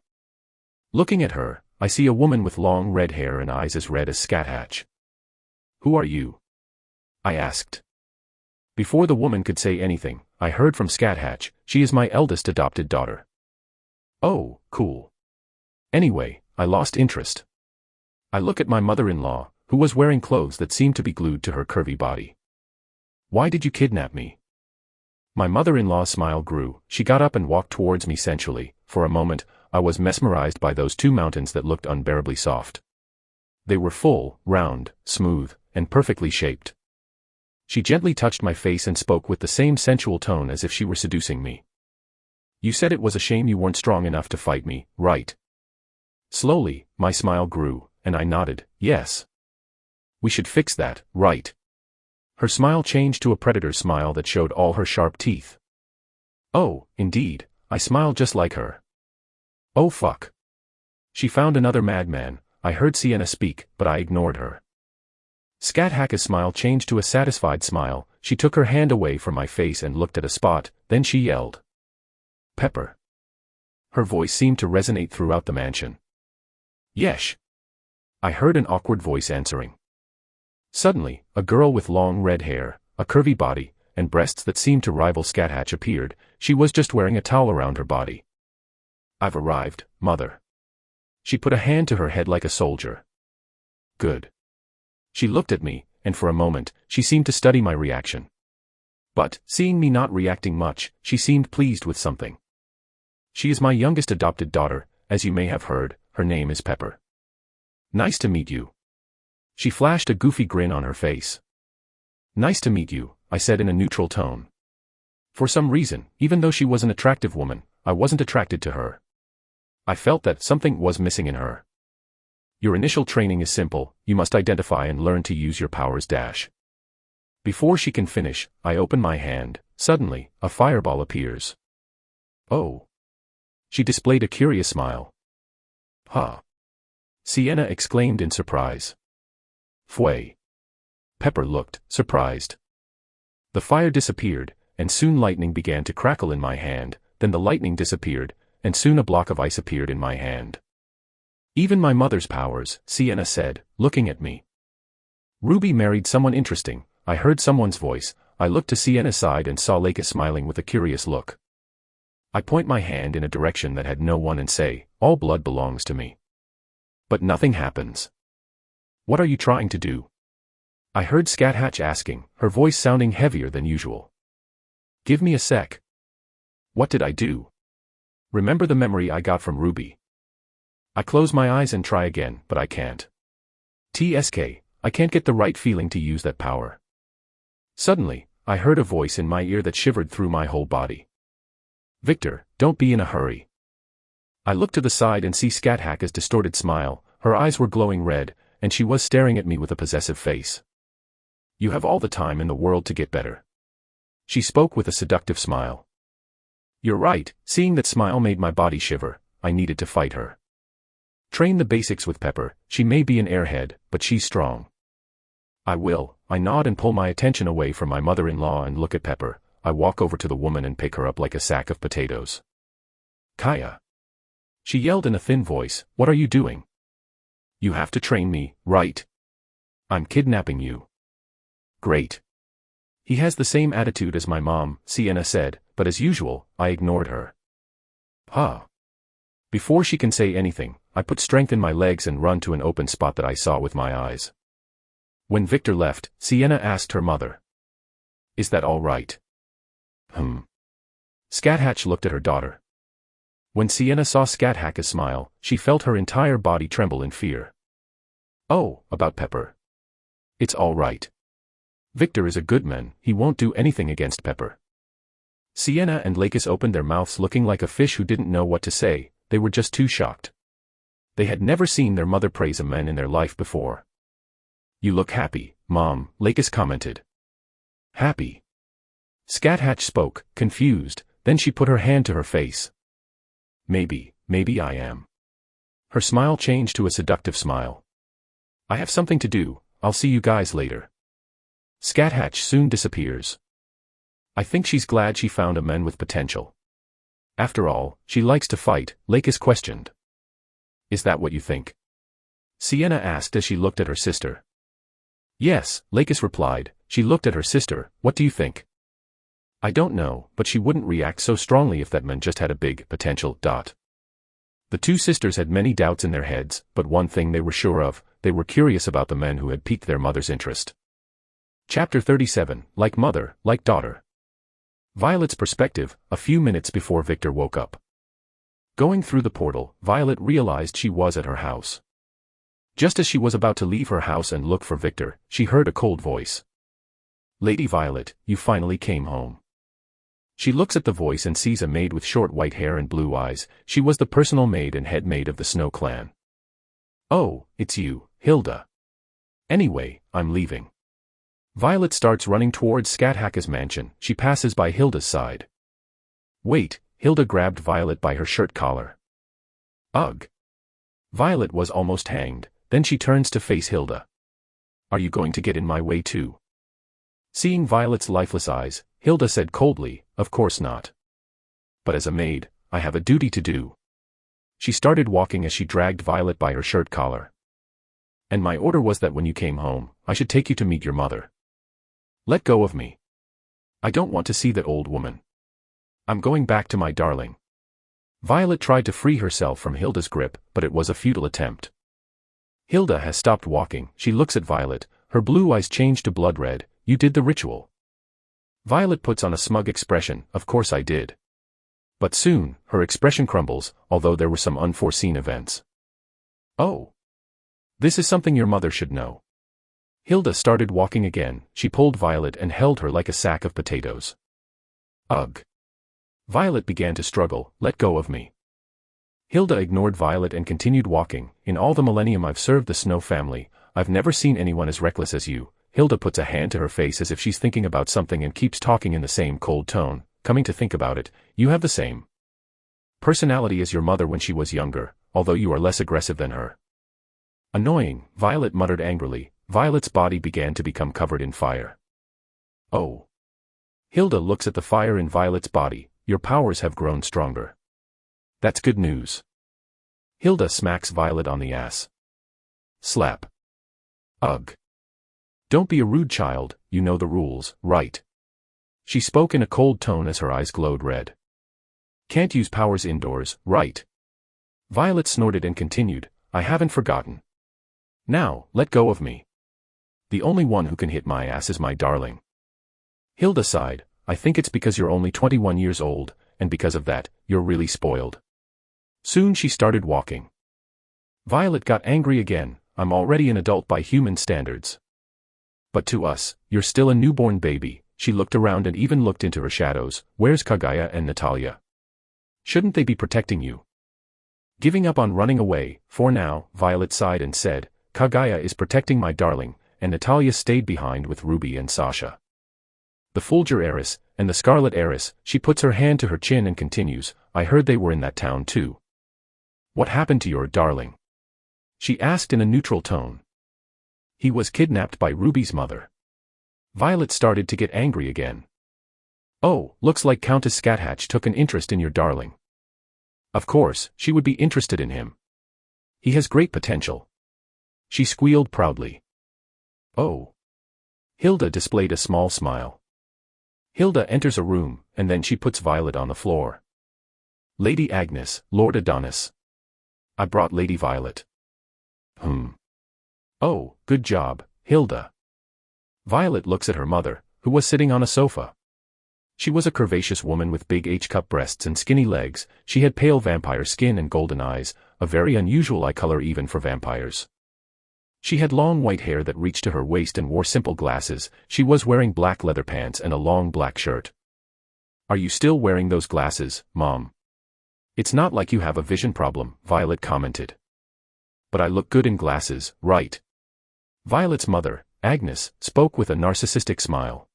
Looking at her, I see a woman with long red hair and eyes as red as Scathatch. "Who are you?" I asked. Before the woman could say anything, I heard from Scathatch, "She is my eldest adopted daughter." Oh, cool. Anyway, I lost interest. I look at my mother-in-law, who was wearing clothes that seemed to be glued to her curvy body. "Why did you kidnap me?" My mother-in-law's smile grew. She got up and walked towards me sensually. For a moment, I was mesmerized by those two mountains that looked unbearably soft. They were full, round, smooth, and perfectly shaped. She gently touched my face and spoke with the same sensual tone as if she were seducing me. "You said it was a shame you weren't strong enough to fight me, right?" Slowly, my smile grew, and I nodded, "Yes. We should fix that, right?" Her smile changed to a predator's smile that showed all her sharp teeth. "Oh, indeed," I smiled just like her. "Oh fuck." She found another madman. I heard Sienna speak, but I ignored her. Scathatch's smile changed to a satisfied smile. She took her hand away from my face and looked at a spot, then she yelled, "Pepper." Her voice seemed to resonate throughout the mansion. "Yesh." I heard an awkward voice answering. Suddenly, a girl with long red hair, a curvy body, and breasts that seemed to rival Scathatch appeared. She was just wearing a towel around her body. "I've arrived, mother." She put a hand to her head like a soldier. "Good." She looked at me, and for a moment, she seemed to study my reaction. But, seeing me not reacting much, she seemed pleased with something. "She is my youngest adopted daughter, as you may have heard. Her name is Pepper." "Nice to meet you." She flashed a goofy grin on her face. "Nice to meet you," I said in a neutral tone. For some reason, even though she was an attractive woman, I wasn't attracted to her. I felt that something was missing in her. "Your initial training is simple. You must identify and learn to use your powers dash." Before she can finish, I open my hand. Suddenly, a fireball appears. "Oh." She displayed a curious smile. "Huh." Sienna exclaimed in surprise. "Fway." Pepper looked surprised. The fire disappeared, and soon lightning began to crackle in my hand. Then the lightning disappeared, and soon a block of ice appeared in my hand. "Even my mother's powers," Sienna said, looking at me. "Ruby married someone interesting," I heard someone's voice. I looked to Sienna's side and saw Lakis smiling with a curious look. I point my hand in a direction that had no one and say, "All blood belongs to me." But nothing happens. "What are you trying to do?" I heard Scathatch asking, her voice sounding heavier than usual. "Give me a sec." What did I do? Remember the memory I got from Ruby. I close my eyes and try again, but I can't. TSK, I can't get the right feeling to use that power. Suddenly, I heard a voice in my ear that shivered through my whole body. "Victor, don't be in a hurry." I looked to the side and see Scathatch's distorted smile. Her eyes were glowing red, and she was staring at me with a possessive face. "You have all the time in the world to get better." She spoke with a seductive smile. You're right, seeing that smile made my body shiver. I needed to fight her. Train the basics with Pepper. She may be an airhead, but she's strong. I will. I nod and pull my attention away from my mother-in-law and look at Pepper. I walk over to the woman and pick her up like a sack of potatoes. "Kaya." She yelled in a thin voice, "What are you doing? You have to train me, right? I'm kidnapping you." "Great." He has the same attitude as my mom, Sienna said, but as usual, I ignored her. Huh. Before she can say anything, I put strength in my legs and run to an open spot that I saw with my eyes. When Victor left, Sienna asked her mother, "Is that all right?" Scathatch looked at her daughter. When Sienna saw Scathatch's smile, she felt her entire body tremble in fear. "Oh, about Pepper. It's all right. Victor is a good man, he won't do anything against Pepper." Sienna and Lakis opened their mouths looking like a fish who didn't know what to say. They were just too shocked. They had never seen their mother praise a man in their life before. "You look happy, Mom," Lakis commented. "Happy?" Scathatch spoke, confused, then she put her hand to her face. Maybe I am." Her smile changed to a seductive smile. "I have something to do, I'll see you guys later." Scathatch soon disappears. I think she's glad she found a man with potential. After all, she likes to fight, Lakis questioned. Is that what you think? Sienna asked as she looked at her sister. Yes, Lakis replied. She looked at her sister. What do you think? I don't know, but she wouldn't react so strongly if that man just had a big potential. The two sisters had many doubts in their heads, but one thing they were sure of, they were curious about the men who had piqued their mother's interest. Chapter 37, Like Mother, Like Daughter. Violet's perspective, a few minutes before Victor woke up. Going through the portal, Violet realized she was at her house. Just as she was about to leave her house and look for Victor, she heard a cold voice. Lady Violet, you finally came home. She looks at the voice and sees a maid with short white hair and blue eyes. She was the personal maid and head maid of the Snow clan. Oh, it's you, Hilda. Anyway, I'm leaving. Violet starts running towards Skathaka's mansion. She passes by Hilda's side. Wait, Hilda grabbed Violet by her shirt collar. Ugh. Violet was almost hanged. Then she turns to face Hilda. Are you going to get in my way too? Seeing Violet's lifeless eyes, Hilda said coldly, Of course not. But as a maid, I have a duty to do. She started walking as she dragged Violet by her shirt collar. And my order was that when you came home, I should take you to meet your mother. Let go of me. I don't want to see that old woman. I'm going back to my darling. Violet tried to free herself from Hilda's grip, but it was a futile attempt. Hilda has stopped walking. She looks at Violet, her blue eyes change to blood red. You did the ritual. Violet puts on a smug expression. Of course I did. But soon, her expression crumbles, although there were some unforeseen events. Oh. This is something your mother should know. Hilda started walking again. She pulled Violet and held her like a sack of potatoes. Ugh. Violet began to struggle. Let go of me. Hilda ignored Violet and continued walking. In all the millennium I've served the Snow family, I've never seen anyone as reckless as you. Hilda puts a hand to her face as if she's thinking about something and keeps talking in the same cold tone. Coming to think about it, you have the same personality as your mother when she was younger, although you are less aggressive than her. Annoying, Violet muttered angrily. Violet's body began to become covered in fire. Oh. Hilda looks at the fire in Violet's body. Your powers have grown stronger. That's good news. Hilda smacks Violet on the ass. Slap. Ugh. Don't be a rude child, you know the rules, right? She spoke in a cold tone as her eyes glowed red. Can't use powers indoors, right? Violet snorted and continued, I haven't forgotten. Now, let go of me. The only one who can hit my ass is my darling. Hilda sighed, I think it's because you're only 21 years old, and because of that, you're really spoiled. Soon she started walking. Violet got angry again. I'm already an adult by human standards. But to us, you're still a newborn baby. She looked around and even looked into her shadows. Where's Kaguya and Natalia? Shouldn't they be protecting you? Giving up on running away, for now, Violet sighed and said, Kaguya is protecting my darling, and Natalia stayed behind with Ruby and Sasha. The Fulgur heiress, and the Scarlet heiress. She puts her hand to her chin and continues, I heard they were in that town too. What happened to your darling? She asked in a neutral tone. He was kidnapped by Ruby's mother. Violet started to get angry again. Oh, looks like Countess Skathatch took an interest in your darling. Of course, she would be interested in him. He has great potential. She squealed proudly. Oh. Hilda displayed a small smile. Hilda enters a room, and then she puts Violet on the floor. Lady Agnes, Lord Adonis. I brought Lady Violet. Oh, good job, Hilda. Violet looks at her mother, who was sitting on a sofa. She was a curvaceous woman with big H-cup breasts and skinny legs. She had pale vampire skin and golden eyes, a very unusual eye color even for vampires. She had long white hair that reached to her waist and wore simple glasses. She was wearing black leather pants and a long black shirt. Are you still wearing those glasses, Mom? It's not like you have a vision problem, Violet commented. But I look good in glasses, right? Violet's mother, Agnes, spoke with a narcissistic smile.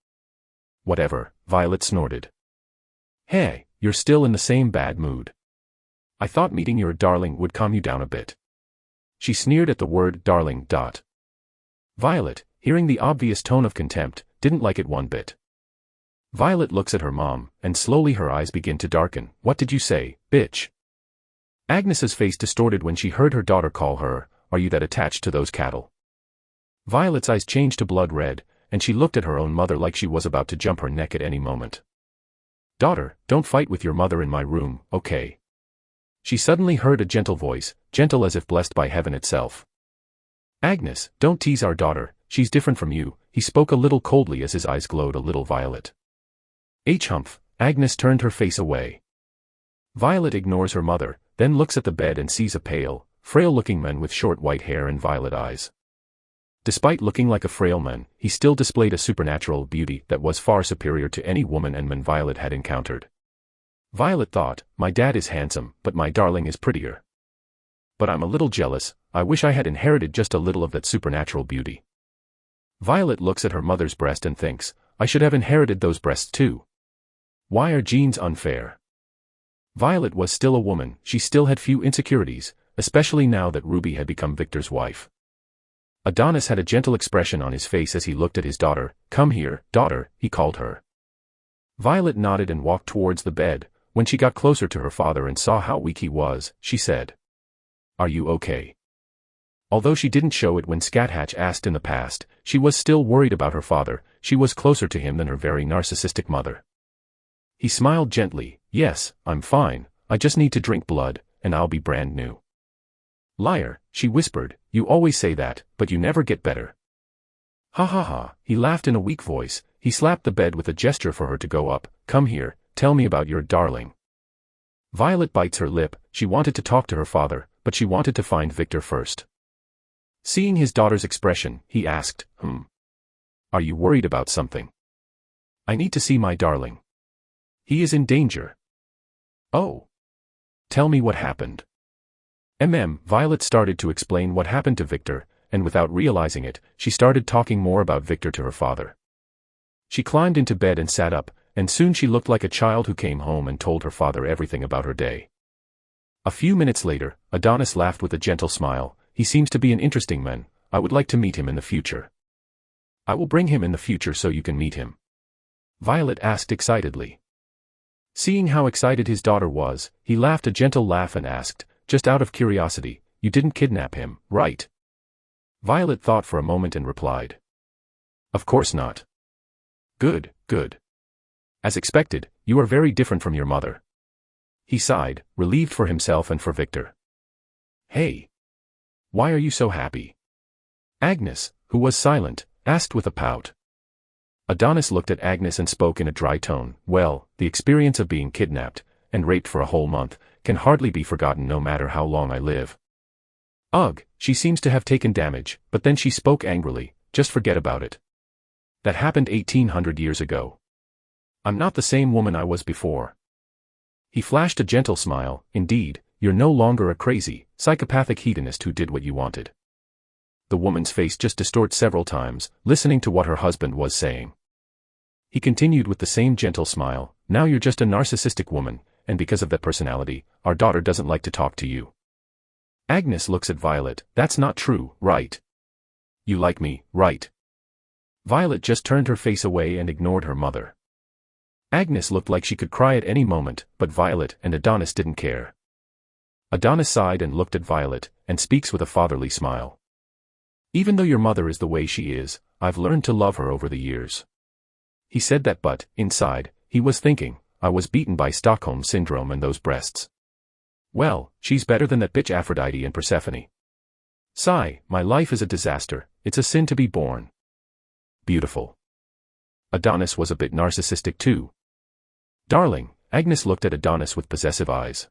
Whatever, Violet snorted. Hey, you're still in the same bad mood. I thought meeting your darling would calm you down a bit. She sneered at the word darling. Violet, hearing the obvious tone of contempt, didn't like it one bit. Violet looks at her mom, and slowly her eyes begin to darken. What did you say, bitch? Agnes's face distorted when she heard her daughter call her, "Are you that attached to those cattle?" Violet's eyes changed to blood red, and she looked at her own mother like she was about to jump her neck at any moment. "Daughter, don't fight with your mother in my room, okay?" She suddenly heard a gentle voice, gentle as if blessed by heaven itself. "Agnes, don't tease our daughter, she's different from you," he spoke a little coldly as his eyes glowed a little violet. Humph, Agnes turned her face away. Violet ignores her mother, then looks at the bed and sees a pale, frail-looking man with short white hair and violet eyes. Despite looking like a frail man, he still displayed a supernatural beauty that was far superior to any woman and man Violet had encountered. Violet thought, "My dad is handsome, but my darling is prettier. But I'm a little jealous, I wish I had inherited just a little of that supernatural beauty." Violet looks at her mother's breast and thinks, "I should have inherited those breasts too. Why are genes unfair?" Violet was still a woman, she still had few insecurities, especially now that Ruby had become Victor's wife. Adonis had a gentle expression on his face as he looked at his daughter. "Come here, daughter," he called her. Violet nodded and walked towards the bed. When she got closer to her father and saw how weak he was, she said, "Are you okay?" Although she didn't show it when Scathatch asked in the past, she was still worried about her father. She was closer to him than her very narcissistic mother. He smiled gently. "Yes, I'm fine, I just need to drink blood, and I'll be brand new." "Liar," she whispered, "you always say that, but you never get better." "Ha ha ha," he laughed in a weak voice. He slapped the bed with a gesture for her to go up. "Come here, tell me about your darling." Violet bites her lip. She wanted to talk to her father, but she wanted to find Victor first. Seeing his daughter's expression, he asked, "Are you worried about something?" "I need to see my darling. He is in danger." "Oh. Tell me what happened." Violet started to explain what happened to Victor, and without realizing it, she started talking more about Victor to her father. She climbed into bed and sat up, and soon she looked like a child who came home and told her father everything about her day. A few minutes later, Adonis laughed with a gentle smile. "He seems to be an interesting man, I would like to meet him in the future." "I will bring him in the future so you can meet him?" Violet asked excitedly. Seeing how excited his daughter was, he laughed a gentle laugh and asked, "Just out of curiosity, you didn't kidnap him, right?" Violet thought for a moment and replied, "Of course not." Good, good. As expected, you are very different from your mother." He sighed, relieved for himself and for Victor. "Hey. Why are you so happy?" Agnes, who was silent, asked with a pout. Adonis looked at Agnes and spoke in a dry tone. "Well, the experience of being kidnapped, and raped for a whole month, can hardly be forgotten no matter how long I live. Ugh, she seems to have taken damage," but then she spoke angrily, "Just forget about it. That happened 1800 years ago. I'm not the same woman I was before." He flashed a gentle smile. "Indeed, you're no longer a crazy, psychopathic hedonist who did what you wanted." The woman's face just distorted several times, listening to what her husband was saying. He continued with the same gentle smile, "Now you're just a narcissistic woman, and because of that personality, our daughter doesn't like to talk to you." Agnes looks at Violet. "That's not true, right? You like me, right?" Violet just turned her face away and ignored her mother. Agnes looked like she could cry at any moment, but Violet and Adonis didn't care. Adonis sighed and looked at Violet, and speaks with a fatherly smile. "Even though your mother is the way she is, I've learned to love her over the years." He said that, but, inside, he was thinking, "I was beaten by Stockholm Syndrome and those breasts. Well, she's better than that bitch Aphrodite and Persephone. Sigh, my life is a disaster, it's a sin to be born." Beautiful. Adonis was a bit narcissistic too. "Darling," Agnes looked at Adonis with possessive eyes.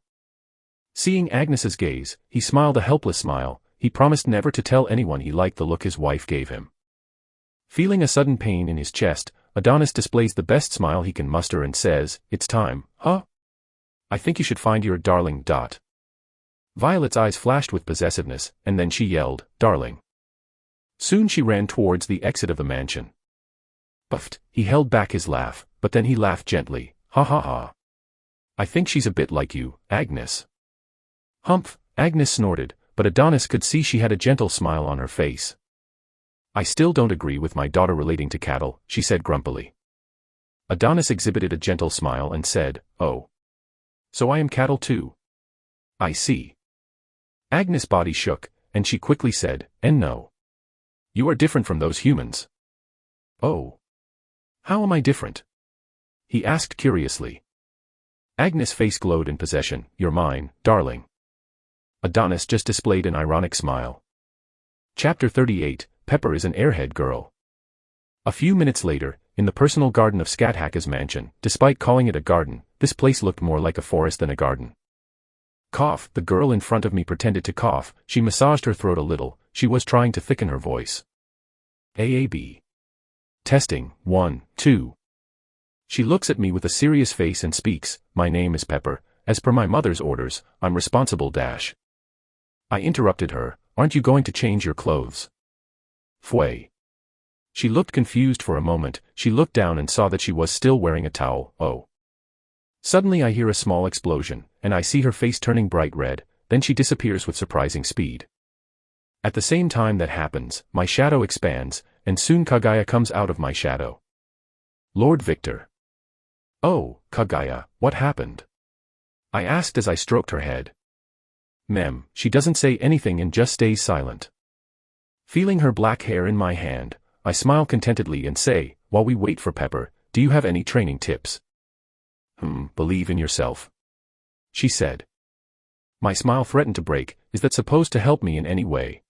Seeing Agnes's gaze, he smiled a helpless smile. He promised never to tell anyone he liked the look his wife gave him. Feeling a sudden pain in his chest, Adonis displays the best smile he can muster and says, "It's time, huh? I think you should find your darling. Violet's eyes flashed with possessiveness, and then she yelled, "Darling." Soon she ran towards the exit of the mansion. Puffed, he held back his laugh, but then he laughed gently, "Ha ha ha. I think she's a bit like you, Agnes." Humph, Agnes snorted, but Adonis could see she had a gentle smile on her face. "I still don't agree with my daughter relating to cattle," she said grumpily. Adonis exhibited a gentle smile and said, "Oh. So I am cattle too." I see. Agnes' body shook, and she quickly said, and no. You are different from those humans. Oh. How am I different? He asked curiously. Agnes' face glowed in possession. You're mine, darling. Adonis just displayed an ironic smile. Chapter 38, Pepper is an airhead girl. A few minutes later, in the personal garden of Skathaka's mansion, despite calling it a garden, this place looked more like a forest than a garden. Cough, the girl in front of me pretended to cough, she massaged her throat a little, she was trying to thicken her voice. AAB. Testing, 1, 2. She looks at me with a serious face and speaks, my name is Pepper, as per my mother's orders, I'm responsible dash. I interrupted her, aren't you going to change your clothes? Fway. She looked confused for a moment, she looked down and saw that she was still wearing a towel, oh. Suddenly I hear a small explosion, and I see her face turning bright red, then she disappears with surprising speed. At the same time that happens, my shadow expands, and soon Kaguya comes out of my shadow. Lord Victor. Oh, Kaguya, what happened? I asked as I stroked her head. Mem, she doesn't say anything and just stays silent. Feeling her black hair in my hand, I smile contentedly and say, while we wait for Pepper, do you have any training tips? Believe in yourself. She said. My smile threatened to break, is that supposed to help me in any way?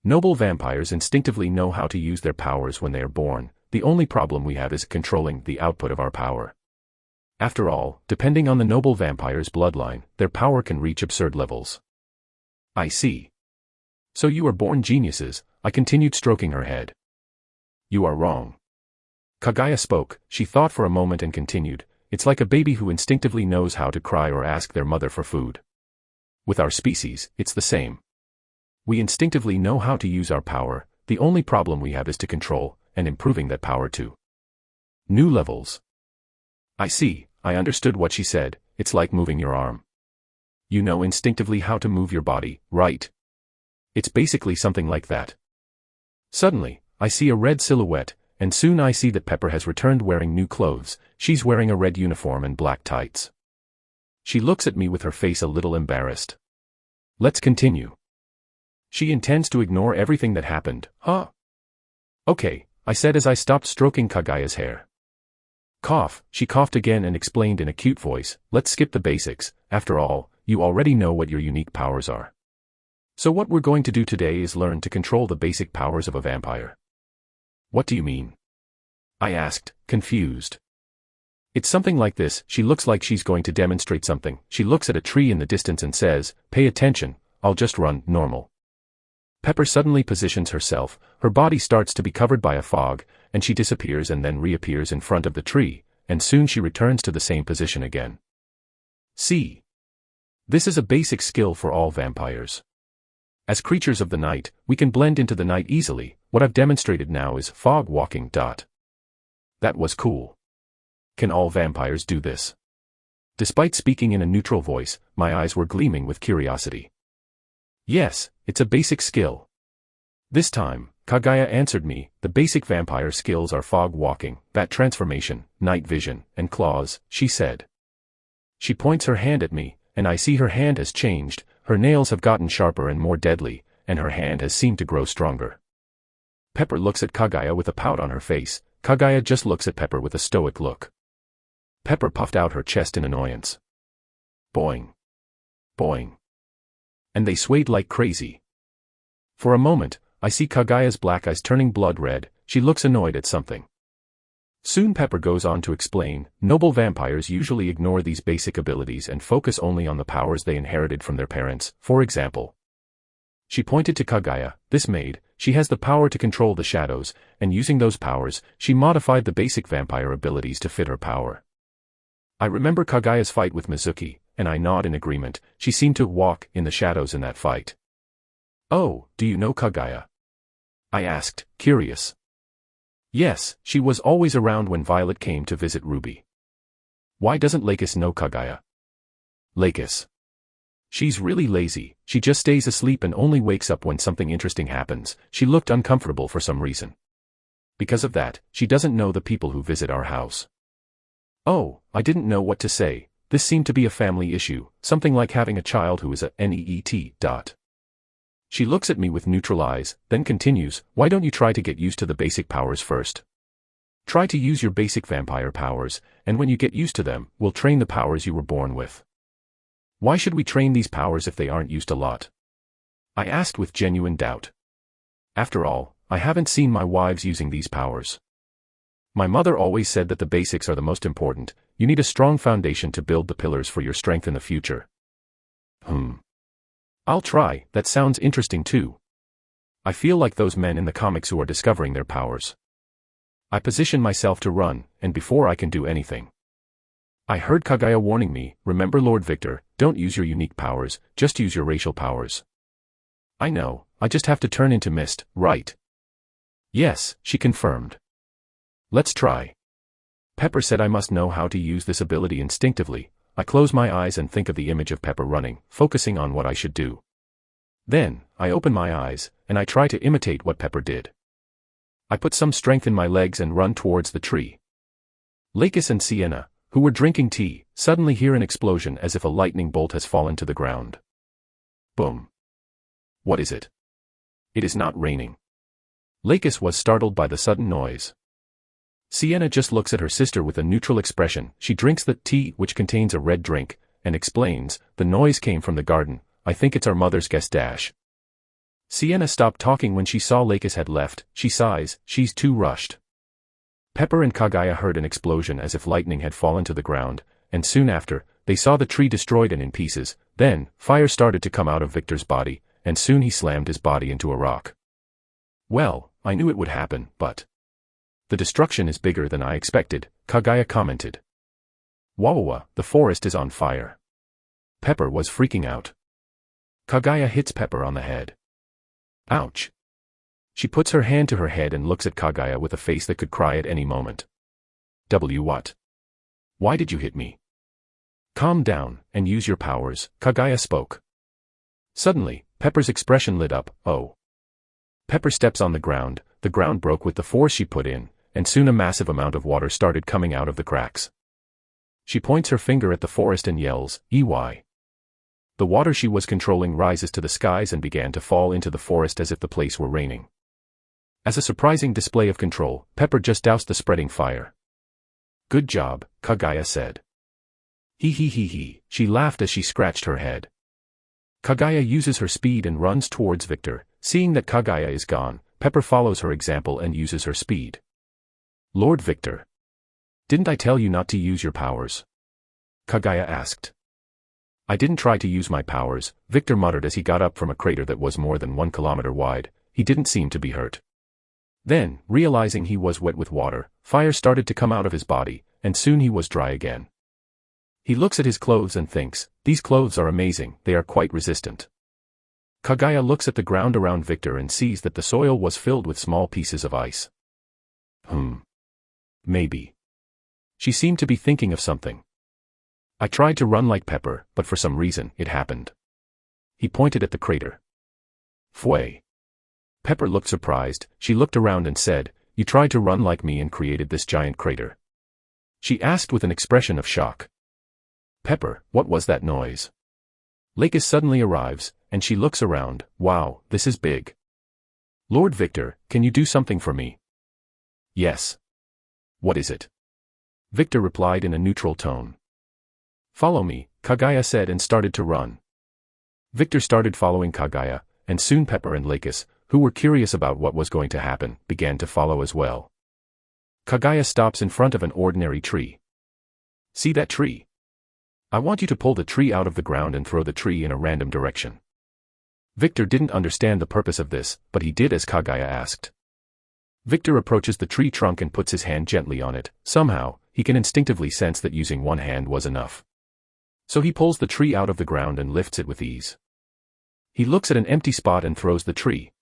Noble vampires instinctively know how to use their powers when they are born, the only problem we have is controlling the output of our power. After all, depending on the noble vampire's bloodline, their power can reach absurd levels. I see. So you are born geniuses, I continued stroking her head. You are wrong. Kaguya spoke, she thought for a moment and continued, it's like a baby who instinctively knows how to cry or ask their mother for food. With our species, it's the same. We instinctively know how to use our power, the only problem we have is to control, and improving that power to new levels. I see, I understood what she said, it's like moving your arm. You know instinctively how to move your body, right? It's basically something like that. Suddenly, I see a red silhouette, and soon I see that Pepper has returned wearing new clothes, she's wearing a red uniform and black tights. She looks at me with her face a little embarrassed. Let's continue. She intends to ignore everything that happened, huh? Okay, I said as I stopped stroking Kaguya's hair. Cough, she coughed again and explained in a cute voice, let's skip the basics, after all, you already know what your unique powers are. So what we're going to do today is learn to control the basic powers of a vampire. What do you mean? I asked, confused. It's something like this, she looks like she's going to demonstrate something, she looks at a tree in the distance and says, pay attention, I'll just run, normal. Pepper suddenly positions herself, her body starts to be covered by a fog, and she disappears and then reappears in front of the tree, and soon she returns to the same position again. See. This is a basic skill for all vampires. As creatures of the night, we can blend into the night easily, what I've demonstrated now is fog walking. That was cool. Can all vampires do this? Despite speaking in a neutral voice, my eyes were gleaming with curiosity. Yes, it's a basic skill. This time, Kaguya answered me, the basic vampire skills are fog walking, bat transformation, night vision, and claws, she said. She points her hand at me, and I see her hand has changed, her nails have gotten sharper and more deadly, and her hand has seemed to grow stronger. Pepper looks at Kaguya with a pout on her face, Kaguya just looks at Pepper with a stoic look. Pepper puffed out her chest in annoyance. Boing. Boing. And they swayed like crazy. For a moment, I see Kaguya's black eyes turning blood red, she looks annoyed at something. Soon Pepper goes on to explain, noble vampires usually ignore these basic abilities and focus only on the powers they inherited from their parents, for example. She pointed to Kaguya, this maid, she has the power to control the shadows, and using those powers, she modified the basic vampire abilities to fit her power. I remember Kaguya's fight with Mizuki, and I nod in agreement, she seemed to walk in the shadows in that fight. Oh, do you know Kaguya? I asked, curious. Yes, she was always around when Violet came to visit Ruby. Why doesn't Lakis know Kaguya? Lakis. She's really lazy, she just stays asleep and only wakes up when something interesting happens, she looked uncomfortable for some reason. Because of that, she doesn't know the people who visit our house. Oh, I didn't know what to say, This seemed to be a family issue, something like having a child who is a NEET. She looks at me with neutral eyes, then continues, why don't you try to get used to the basic powers first? Try to use your basic vampire powers, and when you get used to them, we'll train the powers you were born with. Why should we train these powers if they aren't used a lot? I asked with genuine doubt. After all, I haven't seen my wives using these powers. My mother always said that the basics are the most important. You need a strong foundation to build the pillars for your strength in the future. I'll try, that sounds interesting too. I feel like those men in the comics who are discovering their powers. I position myself to run, and before I can do anything, I heard Kaguya warning me, remember Lord Victor, don't use your unique powers, just use your racial powers. I know, I just have to turn into mist, right? Yes, she confirmed. Let's try. Pepper said I must know how to use this ability instinctively. I close my eyes and think of the image of Pepper running, focusing on what I should do. Then, I open my eyes, and I try to imitate what Pepper did. I put some strength in my legs and run towards the tree. Lakis and Sienna, who were drinking tea, suddenly hear an explosion as if a lightning bolt has fallen to the ground. Boom. What is it? It is not raining. Lakis was startled by the sudden noise. Sienna just looks at her sister with a neutral expression. She drinks the tea, which contains a red drink, and explains, the noise came from the garden. I think it's our mother's guest dash. Sienna stopped talking when she saw Lakis had left. She sighs, she's too rushed. Pepper and Kaguya heard an explosion as if lightning had fallen to the ground, and soon after, they saw the tree destroyed and in pieces. Then, fire started to come out of Victor's body, and soon he slammed his body into a rock. Well, I knew it would happen, but the destruction is bigger than I expected, Kaguya commented. Wawawa, the forest is on fire. Pepper was freaking out. Kaguya hits Pepper on the head. Ouch. She puts her hand to her head and looks at Kaguya with a face that could cry at any moment. What? Why did you hit me? Calm down, and use your powers, Kaguya spoke. Suddenly, Pepper's expression lit up. Oh. Pepper steps on the ground broke with the force she put in, and soon a massive amount of water started coming out of the cracks. She points her finger at the forest and yells, EY. The water she was controlling rises to the skies and began to fall into the forest as if the place were raining. As a surprising display of control, Pepper just doused the spreading fire. Good job, Kaguya said. He, she laughed as she scratched her head. Kaguya uses her speed and runs towards Victor. Seeing that Kaguya is gone, Pepper follows her example and uses her speed. Lord Victor. Didn't I tell you not to use your powers? Kaguya asked. I didn't try to use my powers, Victor muttered as he got up from a crater that was more than 1 kilometer wide. He didn't seem to be hurt. Then, realizing he was wet with water, fire started to come out of his body, and soon he was dry again. He looks at his clothes and thinks, these clothes are amazing, they are quite resistant. Kaguya looks at the ground around Victor and sees that the soil was filled with small pieces of ice. Maybe. She seemed to be thinking of something. I tried to run like Pepper, but for some reason, it happened. He pointed at the crater. Fway. Pepper looked surprised. She looked around and said, you tried to run like me and created this giant crater. She asked with an expression of shock. Pepper, what was that noise? Lakis suddenly arrives, and she looks around. Wow, this is big. Lord Victor, can you do something for me? Yes. What is it? Victor replied in a neutral tone. Follow me, Kaguya said and started to run. Victor started following Kaguya, and soon Pepper and Lakis, who were curious about what was going to happen, began to follow as well. Kaguya stops in front of an ordinary tree. See that tree? I want you to pull the tree out of the ground and throw the tree in a random direction. Victor didn't understand the purpose of this, but he did as Kaguya asked. Victor approaches the tree trunk and puts his hand gently on it. Somehow, he can instinctively sense that using one hand was enough. So he pulls the tree out of the ground and lifts it with ease. He looks at an empty spot and throws the tree.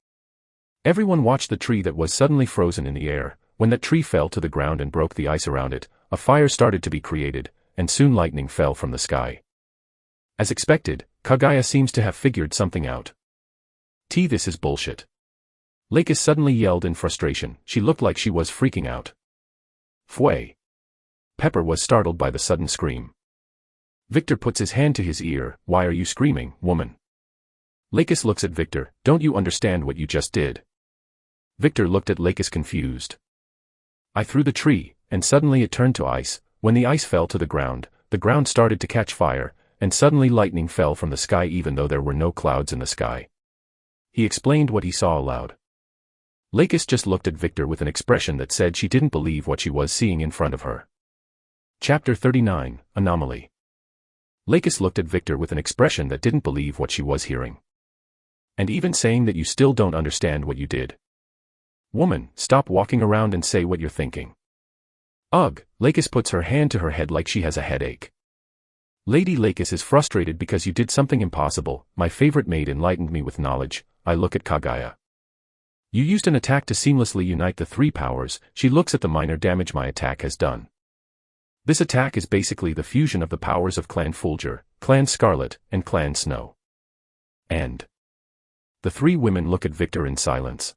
Everyone watched the tree that was suddenly frozen in the air. When that tree fell to the ground and broke the ice around it, a fire started to be created, and soon lightning fell from the sky. As expected, Kaguya seems to have figured something out. This is bullshit. Lakis suddenly yelled in frustration. She looked like she was freaking out. Fway. Pepper was startled by the sudden scream. Victor puts his hand to his ear. Why are you screaming, woman? Lakis looks at Victor. Don't you understand what you just did? Victor looked at Lakis confused. I threw the tree, and suddenly it turned to ice. When the ice fell to the ground started to catch fire, and suddenly lightning fell from the sky even though there were no clouds in the sky. He explained what he saw aloud. Lakis just looked at Victor with an expression that said she didn't believe what she was seeing in front of her. Chapter 39, Anomaly. Lakis looked at Victor with an expression that didn't believe what she was hearing. And even saying that you still don't understand what you did. Woman, stop walking around and say what you're thinking. Ugh, Lakis puts her hand to her head like she has a headache. Lady Lakis is frustrated because you did something impossible. My favorite maid enlightened me with knowledge. I look at Kaguya. You used an attack to seamlessly unite the three powers. She looks at the minor damage my attack has done. This attack is basically the fusion of the powers of Clan Fulgur, Clan Scarlet, and Clan Snow. And the three women look at Victor in silence.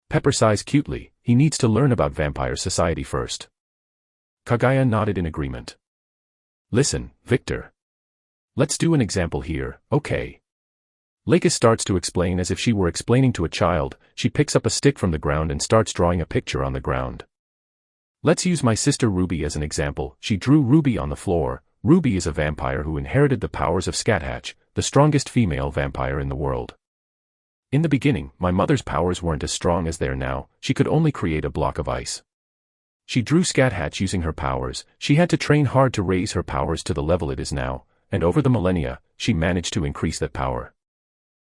Pepper sighs cutely. He needs to learn about vampire society first. Kaguya nodded in agreement. Listen, Victor. Let's do an example here, okay? Lakis starts to explain as if she were explaining to a child. She picks up a stick from the ground and starts drawing a picture on the ground. Let's use my sister Ruby as an example. She drew Ruby on the floor. Ruby is a vampire who inherited the powers of Scathatch, the strongest female vampire in the world. In the beginning, my mother's powers weren't as strong as they are now. She could only create a block of ice. She drew Scathatch using her powers. She had to train hard to raise her powers to the level it is now, and over the millennia, she managed to increase that power.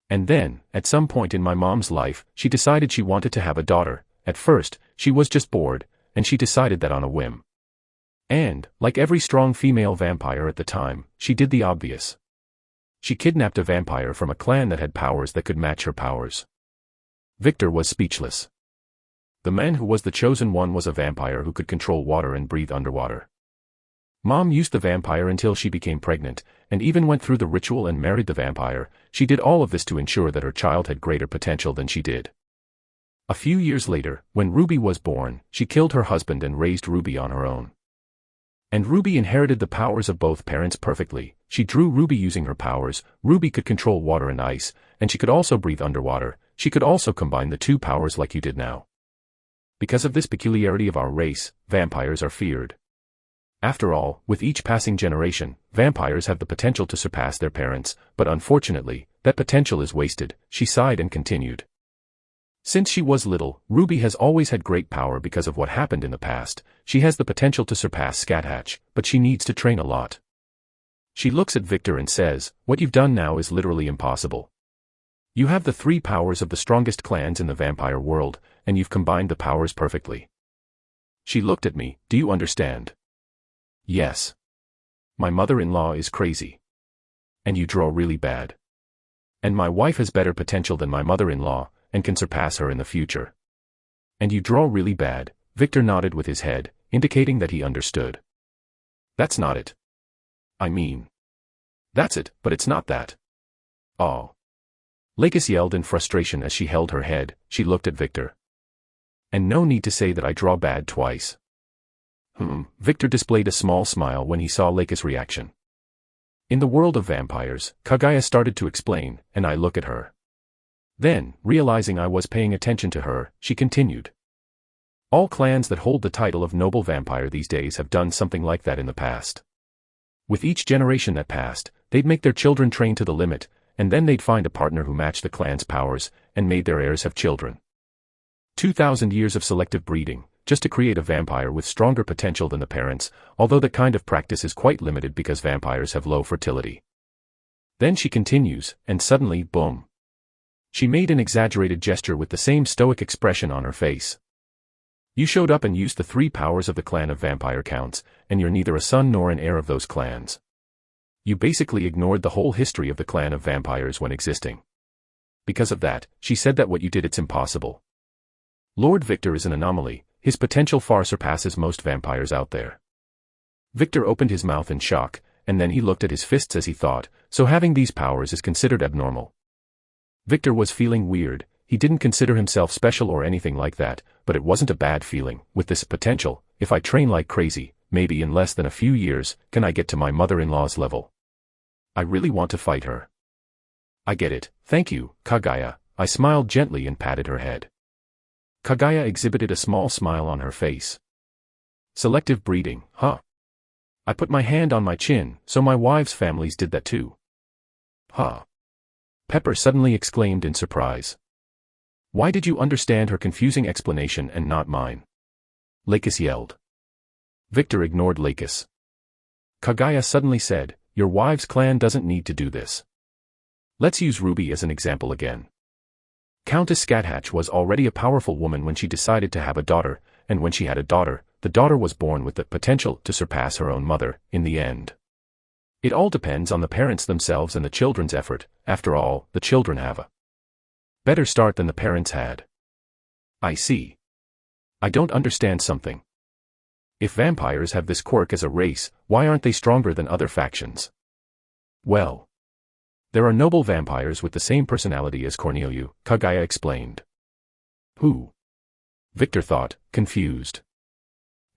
And then, at some point in my mom's life, she decided she wanted to have a daughter. At first, she was just bored, and she decided that on a whim. And, like every strong female vampire at the time, she did the obvious. She kidnapped a vampire from a clan that had powers that could match her powers. Victor was speechless. The man who was the chosen one was a vampire who could control water and breathe underwater. Mom used the vampire until she became pregnant, and even went through the ritual and married the vampire. She did all of this to ensure that her child had greater potential than she did. A few years later, when Ruby was born, she killed her husband and raised Ruby on her own. And Ruby inherited the powers of both parents perfectly. She drew Ruby using her powers. Ruby could control water and ice, and she could also breathe underwater. She could also combine the two powers like you did now. Because of this peculiarity of our race, vampires are feared. After all, with each passing generation, vampires have the potential to surpass their parents, but unfortunately, that potential is wasted. She sighed and continued. Since she was little, Ruby has always had great power because of what happened in the past. She has the potential to surpass Scathatch, but she needs to train a lot. She looks at Victor and says, what you've done now is literally impossible. You have the three powers of the strongest clans in the vampire world, and you've combined the powers perfectly. She looked at me. Do you understand? Yes. My mother-in-law is crazy. And you draw really bad. And my wife has better potential than my mother-in-law, and can surpass her in the future. And you draw really bad. Victor nodded with his head, indicating that he understood. That's not it. I mean. That's it, but it's not that. Oh. Lakis yelled in frustration as she held her head. She looked at Victor. And no need to say that I draw bad twice. Victor displayed a small smile when he saw Lakis' reaction. In the world of vampires, Kaguya started to explain, and I look at her. Then, realizing I was paying attention to her, she continued. All clans that hold the title of noble vampire these days have done something like that in the past. With each generation that passed, they'd make their children train to the limit, and then they'd find a partner who matched the clan's powers, and made their heirs have children. 2,000 years of selective breeding, just to create a vampire with stronger potential than the parents, although that kind of practice is quite limited because vampires have low fertility. Then she continues, and suddenly, boom. She made an exaggerated gesture with the same stoic expression on her face. You showed up and used the three powers of the clan of vampire counts, and you're neither a son nor an heir of those clans. You basically ignored the whole history of the clan of vampires when existing. Because of that, she said that what you did it's impossible. Lord Victor is an anomaly. His potential far surpasses most vampires out there. Victor opened his mouth in shock, and then he looked at his fists as he thought, so having these powers is considered abnormal. Victor was feeling weird. He didn't consider himself special or anything like that, but it wasn't a bad feeling. With this potential, if I train like crazy, maybe in less than a few years, can I get to my mother-in-law's level. I really want to fight her. I get it, thank you, Kaguya, I smiled gently and patted her head. Kaguya exhibited a small smile on her face. Selective breeding, huh? I put my hand on my chin, so my wives' families did that too. Huh? Pepper suddenly exclaimed in surprise. Why did you understand her confusing explanation and not mine? Lakis yelled. Victor ignored Lakis. Kaguya suddenly said, your wives' clan doesn't need to do this. Let's use Ruby as an example again. Countess Scathatch was already a powerful woman when she decided to have a daughter, and when she had a daughter, the daughter was born with the potential to surpass her own mother, in the end. It all depends on the parents themselves and the children's effort. After all, the children have a better start than the parents had. I see. I don't understand something. If vampires have this quirk as a race, why aren't they stronger than other factions? Well, there are noble vampires with the same personality as Corneliu, Kaguya explained. Who? Victor thought, confused.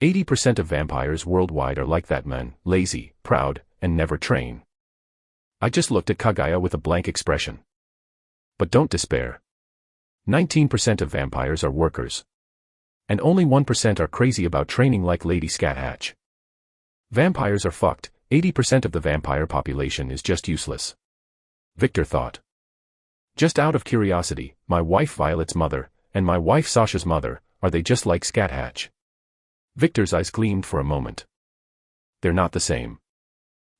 80% of vampires worldwide are like that man, lazy, proud, and never train. I just looked at Kaguya with a blank expression. But don't despair. 19% of vampires are workers. And only 1% are crazy about training like Lady Scathatch. Vampires are fucked, 80% of the vampire population is just useless. Victor thought. Just out of curiosity, my wife Violet's mother, and my wife Sasha's mother, are they just like Scathatch? Victor's eyes gleamed for a moment. They're not the same.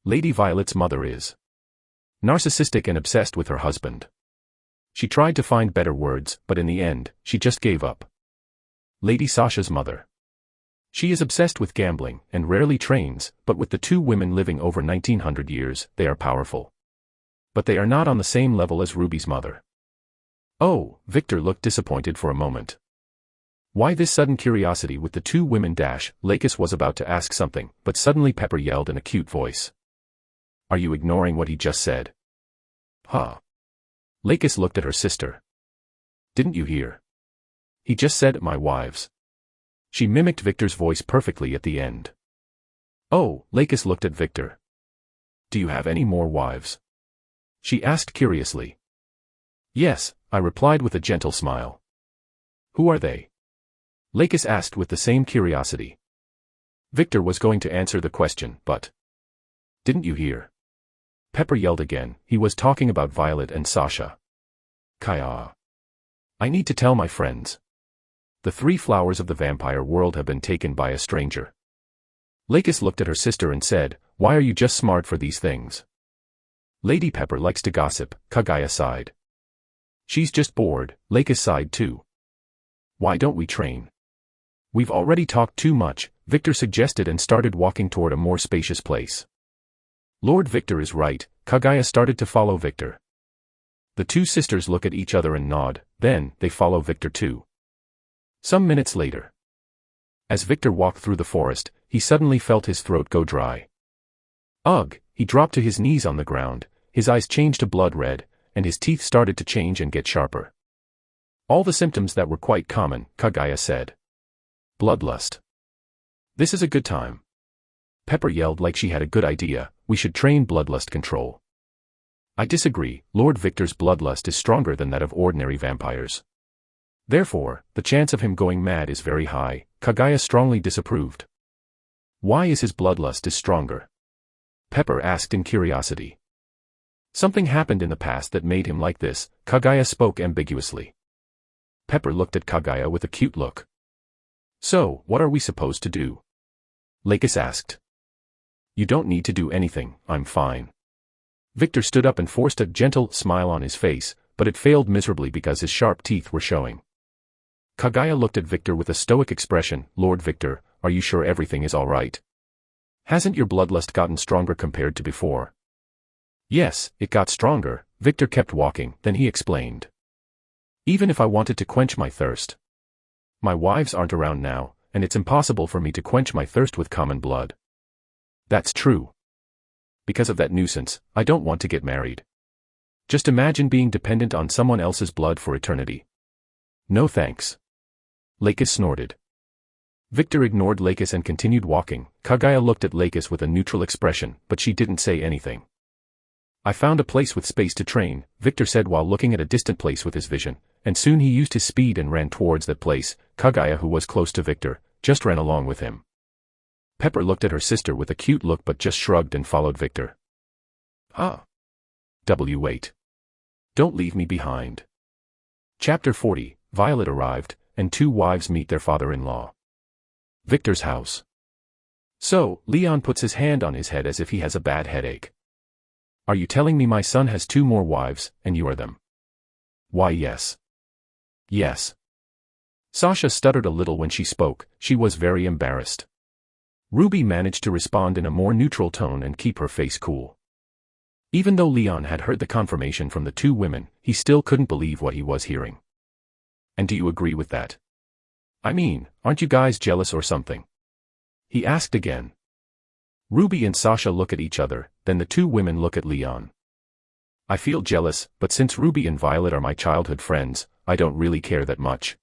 Lady Violet's mother is narcissistic and obsessed with her husband. She tried to find better words, but in the end, she just gave up. Lady Sasha's mother. She is obsessed with gambling, and rarely trains, but with the two women living over 1900 years, they are powerful. But they are not on the same level as Ruby's mother. Oh, Victor looked disappointed for a moment. Why this sudden curiosity with the two women? Lakis was about to ask something, but suddenly Pepper yelled in a cute voice. Are you ignoring what he just said? Huh? Lakis looked at her sister. Didn't you hear? He just said, my wives. She mimicked Victor's voice perfectly at the end. Oh, Lakis looked at Victor. Do you have any more wives? She asked curiously. Yes, I replied with a gentle smile. Who are they? Lakis asked with the same curiosity. Victor was going to answer the question, but... Didn't you hear? Pepper yelled again, he was talking about Violet and Sasha. Kaya. I need to tell my friends. The 3 flowers of the vampire world have been taken by a stranger. Lakis looked at her sister and said, why are you just smart for these things? Lady Pepper likes to gossip, Kaguya sighed. She's just bored, Lakis sighed too. Why don't we train? We've already talked too much, Victor suggested and started walking toward a more spacious place. Lord Victor is right, Kaguya started to follow Victor. The two sisters look at each other and nod, then, they follow Victor too. Some minutes later. As Victor walked through the forest, he suddenly felt his throat go dry. Ugh, he dropped to his knees on the ground, his eyes changed to blood red, and his teeth started to change and get sharper. All the symptoms that were quite common, Kaguya said. Bloodlust. This is a good time. Pepper yelled like she had a good idea, we should train bloodlust control. I disagree, Lord Victor's bloodlust is stronger than that of ordinary vampires. Therefore, the chance of him going mad is very high, Kaguya strongly disapproved. Why is his bloodlust is stronger? Pepper asked in curiosity. Something happened in the past that made him like this, Kaguya spoke ambiguously. Pepper looked at Kaguya with a cute look. So, what are we supposed to do? Lakis asked. You don't need to do anything, I'm fine. Victor stood up and forced a gentle smile on his face, but it failed miserably because his sharp teeth were showing. Kaguya looked at Victor with a stoic expression, Lord Victor, are you sure everything is all right? Hasn't your bloodlust gotten stronger compared to before? Yes, it got stronger, Victor kept walking, then he explained. Even if I wanted to quench my thirst. My wives aren't around now, and it's impossible for me to quench my thirst with common blood. That's true. Because of that nuisance, I don't want to get married. Just imagine being dependent on someone else's blood for eternity. No thanks. Lakis snorted. Victor ignored Lakis and continued walking. Kaguya looked at Lakis with a neutral expression, but she didn't say anything. I found a place with space to train, Victor said while looking at a distant place with his vision, and soon he used his speed and ran towards that place. Kaguya, who was close to Victor, just ran along with him. Pepper looked at her sister with a cute look but just shrugged and followed Victor. Wait. Don't leave me behind. Chapter 40, Violet arrived, and two wives meet their father-in-law. Victor's house. So, Leon puts his hand on his head as if he has a bad headache. Are you telling me my son has two more wives, and you are them? Why yes. Yes. Sasha stuttered a little when she spoke, she was very embarrassed. Ruby managed to respond in a more neutral tone and keep her face cool. Even though Leon had heard the confirmation from the two women, he still couldn't believe what he was hearing. And do you agree with that? I mean, aren't you guys jealous or something? He asked again. Ruby and Sasha look at each other, then the two women look at Leon. I feel jealous, but since Ruby and Violet are my childhood friends, I don't really care that much.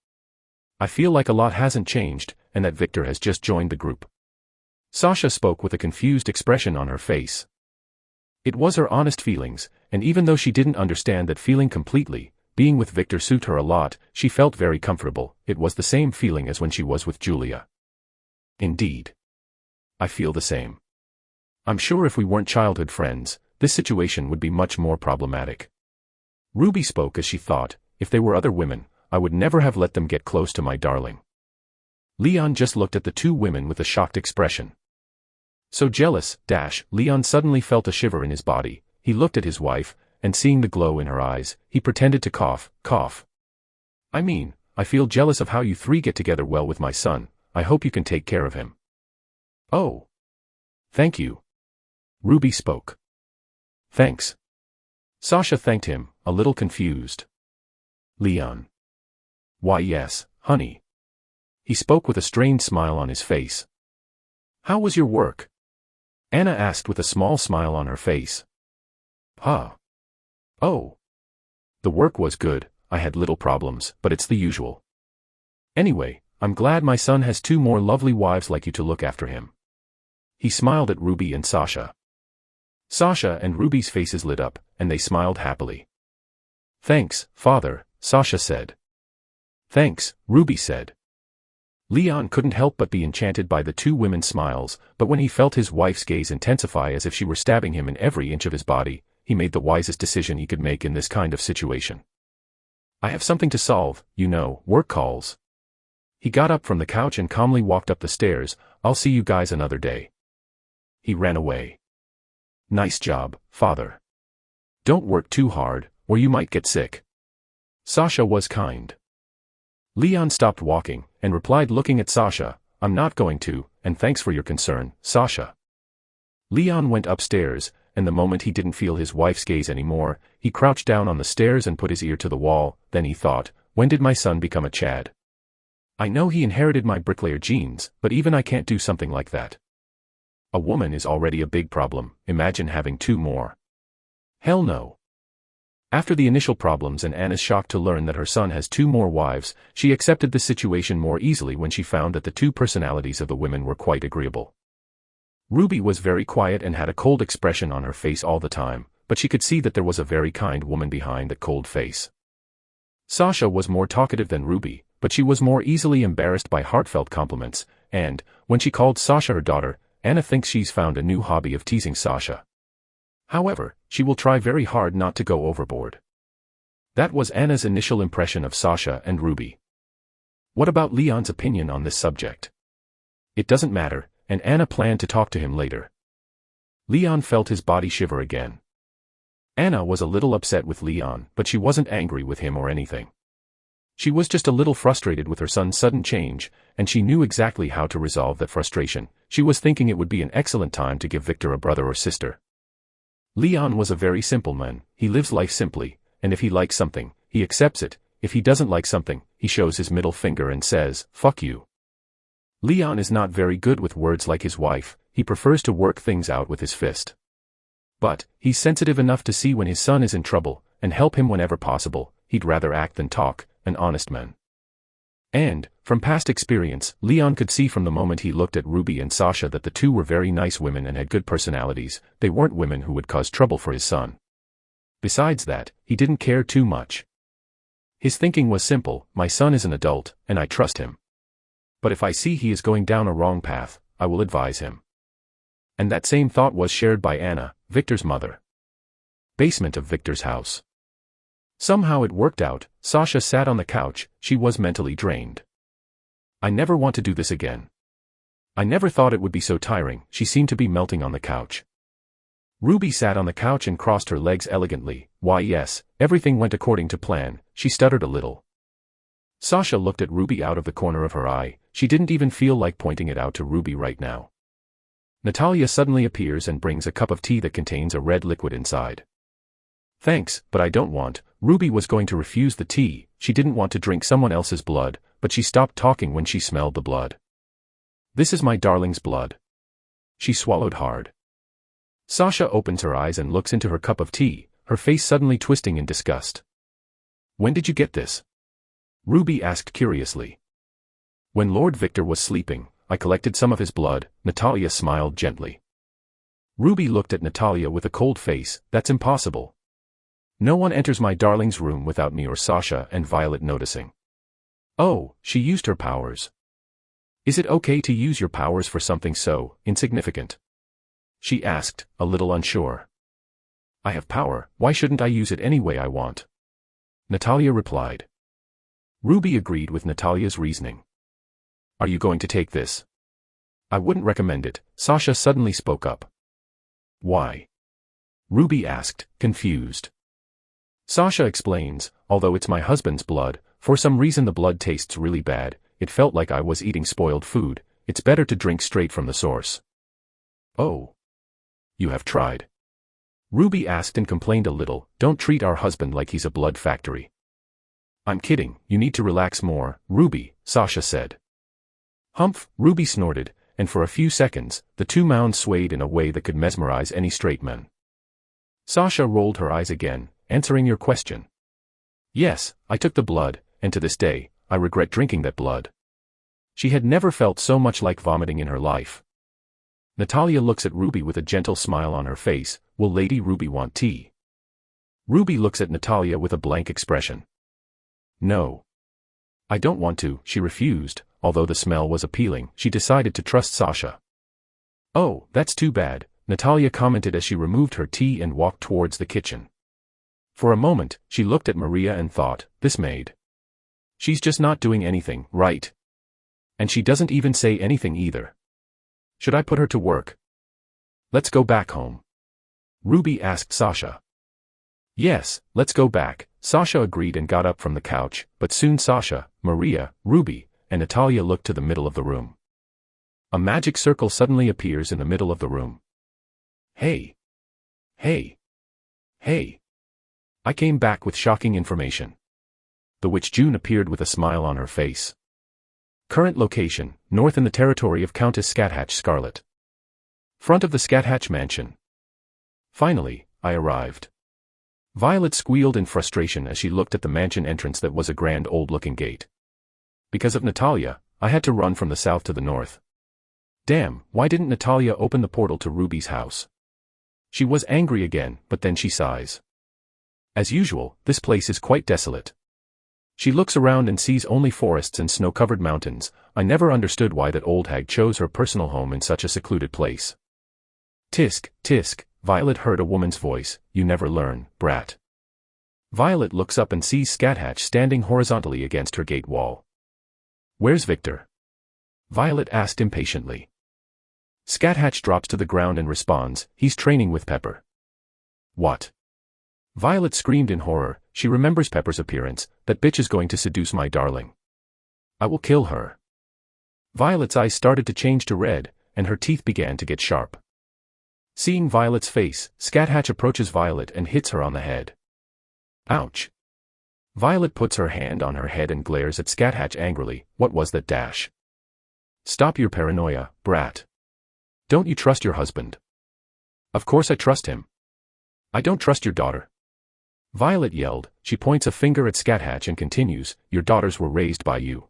I feel like a lot hasn't changed, and that Victor has just joined the group. Sasha spoke with a confused expression on her face. It was her honest feelings, and even though she didn't understand that feeling completely, being with Victor suited her a lot, she felt very comfortable. It was the same feeling as when she was with Julia. Indeed. I feel the same. I'm sure if we weren't childhood friends, this situation would be much more problematic. Ruby spoke as she thought, if they were other women, I would never have let them get close to my darling. Leon just looked at the two women with a shocked expression. So jealous, Leon suddenly felt a shiver in his body. He looked at his wife, and seeing the glow in her eyes, he pretended to cough. I mean, I feel jealous of how you three get together well with my son. I hope you can take care of him. Oh. Thank you. Ruby spoke. Thanks. Sasha thanked him, a little confused. Leon. Why yes, honey. He spoke with a strained smile on his face. How was your work? Anna asked with a small smile on her face. Oh. The work was good, I had little problems, but it's the usual. Anyway, I'm glad my son has two more lovely wives like you to look after him. He smiled at Ruby and Sasha. Sasha and Ruby's faces lit up, and they smiled happily. Thanks, father, Sasha said. Thanks, Ruby said. Leon couldn't help but be enchanted by the two women's smiles, but when he felt his wife's gaze intensify as if she were stabbing him in every inch of his body, he made the wisest decision he could make in this kind of situation. I have something to solve, work calls. He got up from the couch and calmly walked up the stairs. I'll see you guys another day. He ran away. Nice job, father. Don't work too hard, or you might get sick. Sasha was kind. Leon stopped walking, and replied looking at Sasha, I'm not going to, and thanks for your concern, Sasha. Leon went upstairs, and the moment he didn't feel his wife's gaze anymore, he crouched down on the stairs and put his ear to the wall. Then he thought, when did my son become a Chad? I know he inherited my bricklayer genes, but even I can't do something like that. A woman is already a big problem, imagine having two more. Hell no. After the initial problems and Anna's shock to learn that her son has two more wives, she accepted the situation more easily when she found that the two personalities of the women were quite agreeable. Ruby was very quiet and had a cold expression on her face all the time, but she could see that there was a very kind woman behind that cold face. Sasha was more talkative than Ruby, but she was more easily embarrassed by heartfelt compliments, and, when she called Sasha her daughter, Anna thinks she's found a new hobby of teasing Sasha. However, she will try very hard not to go overboard. That was Anna's initial impression of Sasha and Ruby. What about Leon's opinion on this subject? It doesn't matter, and Anna planned to talk to him later. Leon felt his body shiver again. Anna was a little upset with Leon, but she wasn't angry with him or anything. She was just a little frustrated with her son's sudden change, and she knew exactly how to resolve that frustration. She was thinking it would be an excellent time to give Victor a brother or sister. Leon was a very simple man. He lives life simply, and if he likes something, he accepts it. If he doesn't like something, he shows his middle finger and says, fuck you. Leon is not very good with words like his wife. He prefers to work things out with his fist. But, he's sensitive enough to see when his son is in trouble, and help him whenever possible. He'd rather act than talk, an honest man. And, from past experience, Leon could see from the moment he looked at Ruby and Sasha that the two were very nice women and had good personalities. They weren't women who would cause trouble for his son. Besides that, he didn't care too much. His thinking was simple: my son is an adult, and I trust him. But if I see he is going down a wrong path, I will advise him. And that same thought was shared by Anna, Victor's mother. Basement of Victor's house. Somehow it worked out. Sasha sat on the couch. She was mentally drained. I never want to do this again. I never thought it would be so tiring. She seemed to be melting on the couch. Ruby sat on the couch and crossed her legs elegantly. Why yes, everything went according to plan. She stuttered a little. Sasha looked at Ruby out of the corner of her eye. She didn't even feel like pointing it out to Ruby right now. Natalia suddenly appears and brings a cup of tea that contains a red liquid inside. Thanks, but I don't want. Ruby was going to refuse the tea. She didn't want to drink someone else's blood, but she stopped talking when she smelled the blood. This is my darling's blood. She swallowed hard. Sasha opens her eyes and looks into her cup of tea, her face suddenly twisting in disgust. When did you get this? Ruby asked curiously. When Lord Victor was sleeping, I collected some of his blood. Natalia smiled gently. Ruby looked at Natalia with a cold face. That's impossible. No one enters my darling's room without me or Sasha and Violet noticing. Oh, she used her powers. Is it okay to use your powers for something so insignificant? She asked, a little unsure. I have power, why shouldn't I use it any way I want? Natalia replied. Ruby agreed with Natalia's reasoning. Are you going to take this? I wouldn't recommend it. Sasha suddenly spoke up. Why? Ruby asked, confused. Sasha explains, although it's my husband's blood, for some reason the blood tastes really bad. It felt like I was eating spoiled food. It's better to drink straight from the source. Oh. You have tried? Ruby asked and complained a little. Don't treat our husband like he's a blood factory. I'm kidding, you need to relax more, Ruby, Sasha said. Humph, Ruby snorted, and for a few seconds, the two mounds swayed in a way that could mesmerize any straight man. Sasha rolled her eyes again, answering your question. Yes, I took the blood, and to this day, I regret drinking that blood. She had never felt so much like vomiting in her life. Natalia looks at Ruby with a gentle smile on her face. Will Lady Ruby want tea? Ruby looks at Natalia with a blank expression. No. I don't want to, she refused. Although the smell was appealing, she decided to trust Sasha. Oh, that's too bad, Natalia commented as she removed her tea and walked towards the kitchen. For a moment, she looked at Maria and thought, this maid. She's just not doing anything, right? And she doesn't even say anything either. Should I put her to work? Let's go back home. Ruby asked Sasha. Yes, let's go back, Sasha agreed and got up from the couch, but soon Sasha, Maria, Ruby, and Natalia looked to the middle of the room. A magic circle suddenly appears in the middle of the room. Hey! Hey! Hey! I came back with shocking information. The witch June appeared with a smile on her face. Current location, north in the territory of Countess Scathatch Scarlet. Front of the Scathatch mansion. Finally, I arrived. Violet squealed in frustration as she looked at the mansion entrance that was a grand old-looking gate. Because of Natalia, I had to run from the south to the north. Damn, why didn't Natalia open the portal to Ruby's house? She was angry again, but then she sighs. As usual, this place is quite desolate. She looks around and sees only forests and snow-covered mountains. I never understood why that old hag chose her personal home in such a secluded place. Tisk, tisk, Violet heard a woman's voice. You never learn, brat. Violet looks up and sees Scathatch standing horizontally against her gate wall. Where's Victor? Violet asked impatiently. Scathatch drops to the ground and responds, he's training with Pepper. What? Violet screamed in horror. She remembers Pepper's appearance. That bitch is going to seduce my darling. I will kill her. Violet's eyes started to change to red, and her teeth began to get sharp. Seeing Violet's face, Scathatch approaches Violet and hits her on the head. Ouch. Violet puts her hand on her head and glares at Scathatch angrily. What was that dash? Stop your paranoia, brat. Don't you trust your husband? Of course I trust him. I don't trust your daughter. Violet yelled. She points a finger at Scathatch and continues, your daughters were raised by you.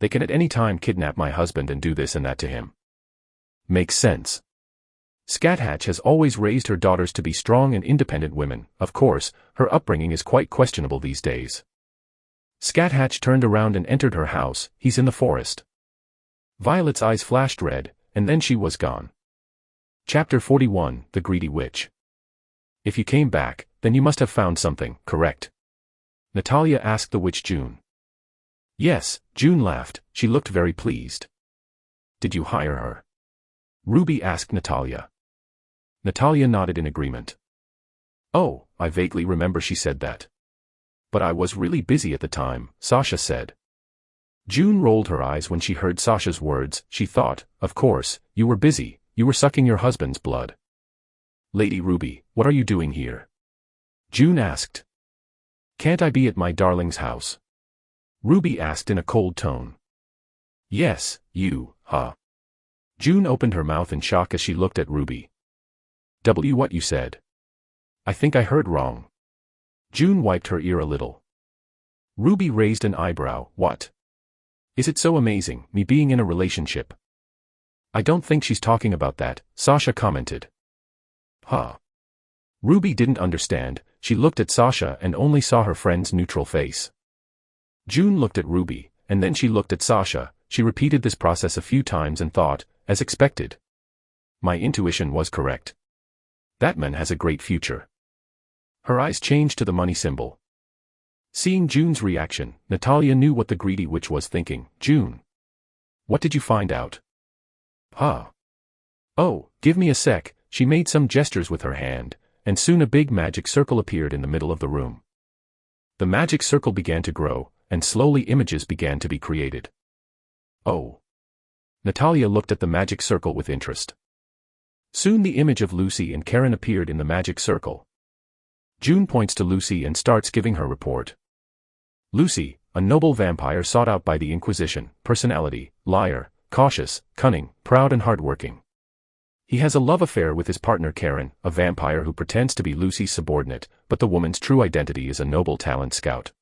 They can at any time kidnap my husband and do this and that to him. Makes sense. Scathatch has always raised her daughters to be strong and independent women. Of course, her upbringing is quite questionable these days. Scathatch turned around and entered her house. He's in the forest. Violet's eyes flashed red, and then she was gone. Chapter 41, The Greedy Witch. If you came back, then you must have found something, correct? Natalia asked the witch June. Yes, June laughed. She looked very pleased. Did you hire her? Ruby asked Natalia. Natalia nodded in agreement. Oh, I vaguely remember she said that. But I was really busy at the time, Sasha said. June rolled her eyes when she heard Sasha's words. She thought, of course, you were busy, you were sucking your husband's blood. Lady Ruby, what are you doing here? June asked. Can't I be at my darling's house? Ruby asked in a cold tone. Yes, you, huh? June opened her mouth in shock as she looked at Ruby. What you said? I think I heard wrong. June wiped her ear a little. Ruby raised an eyebrow. What? Is it so amazing, me being in a relationship? I don't think she's talking about that, Sasha commented. Huh? Ruby didn't understand. She looked at Sasha and only saw her friend's neutral face. June looked at Ruby, and then she looked at Sasha. She repeated this process a few times and thought, as expected. My intuition was correct. That man has a great future. Her eyes changed to the money symbol. Seeing June's reaction, Natalia knew what the greedy witch was thinking. June. What did you find out? Huh? Oh, give me a sec. She made some gestures with her hand, and soon a big magic circle appeared in the middle of the room. The magic circle began to grow, and slowly images began to be created. Oh. Natalia looked at the magic circle with interest. Soon the image of Lucy and Karen appeared in the magic circle. June points to Lucy and starts giving her report. Lucy, a noble vampire sought out by the Inquisition, personality, liar, cautious, cunning, proud and hardworking. He has a love affair with his partner Karen, a vampire who pretends to be Lucy's subordinate, but the woman's true identity is a noble talent scout.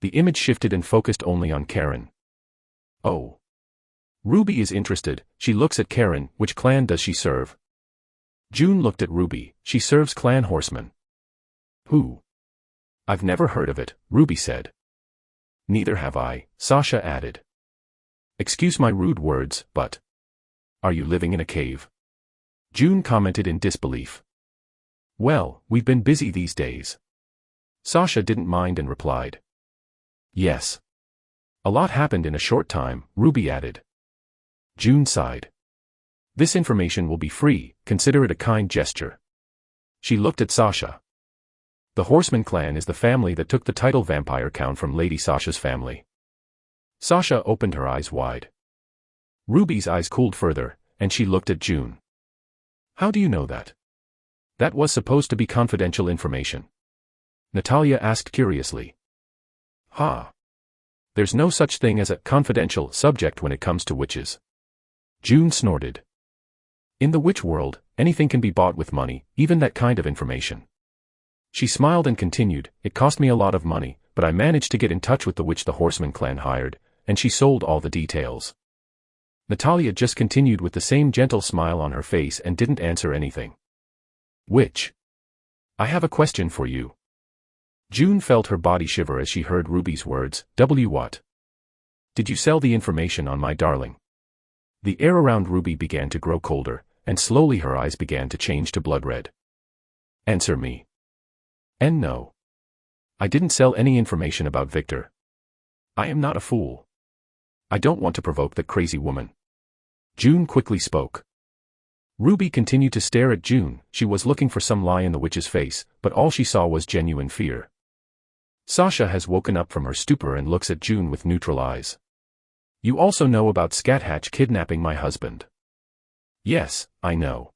The image shifted and focused only on Karen. Oh. Ruby is interested. She looks at Karen. Which clan does she serve? June looked at Ruby. She serves Clan Horseman. Who? I've never heard of it, Ruby said. Neither have I, Sasha added. Excuse my rude words, but... Are you living in a cave? June commented in disbelief. Well, we've been busy these days. Sasha didn't mind and replied. Yes. A lot happened in a short time, Ruby added. June sighed. This information will be free, consider it a kind gesture. She looked at Sasha. The Horseman clan is the family that took the title vampire crown from Lady Sasha's family. Sasha opened her eyes wide. Ruby's eyes cooled further, and she looked at June. How do you know that? That was supposed to be confidential information. Natalia asked curiously. Ha. There's no such thing as a confidential subject when it comes to witches. June snorted. In the witch world, anything can be bought with money, even that kind of information. She smiled and continued, it cost me a lot of money, but I managed to get in touch with the witch the Horseman clan hired, and she sold all the details. Natalia just continued with the same gentle smile on her face and didn't answer anything. Witch. I have a question for you. June felt her body shiver as she heard Ruby's words. What? Did you sell the information on my darling? The air around Ruby began to grow colder, and slowly her eyes began to change to blood red. Answer me. And no. I didn't sell any information about Victor. I am not a fool. I don't want to provoke that crazy woman. June quickly spoke. Ruby continued to stare at June. She was looking for some lie in the witch's face, but all she saw was genuine fear. Sasha has woken up from her stupor and looks at June with neutral eyes. You also know about Scathatch kidnapping my husband. Yes, I know.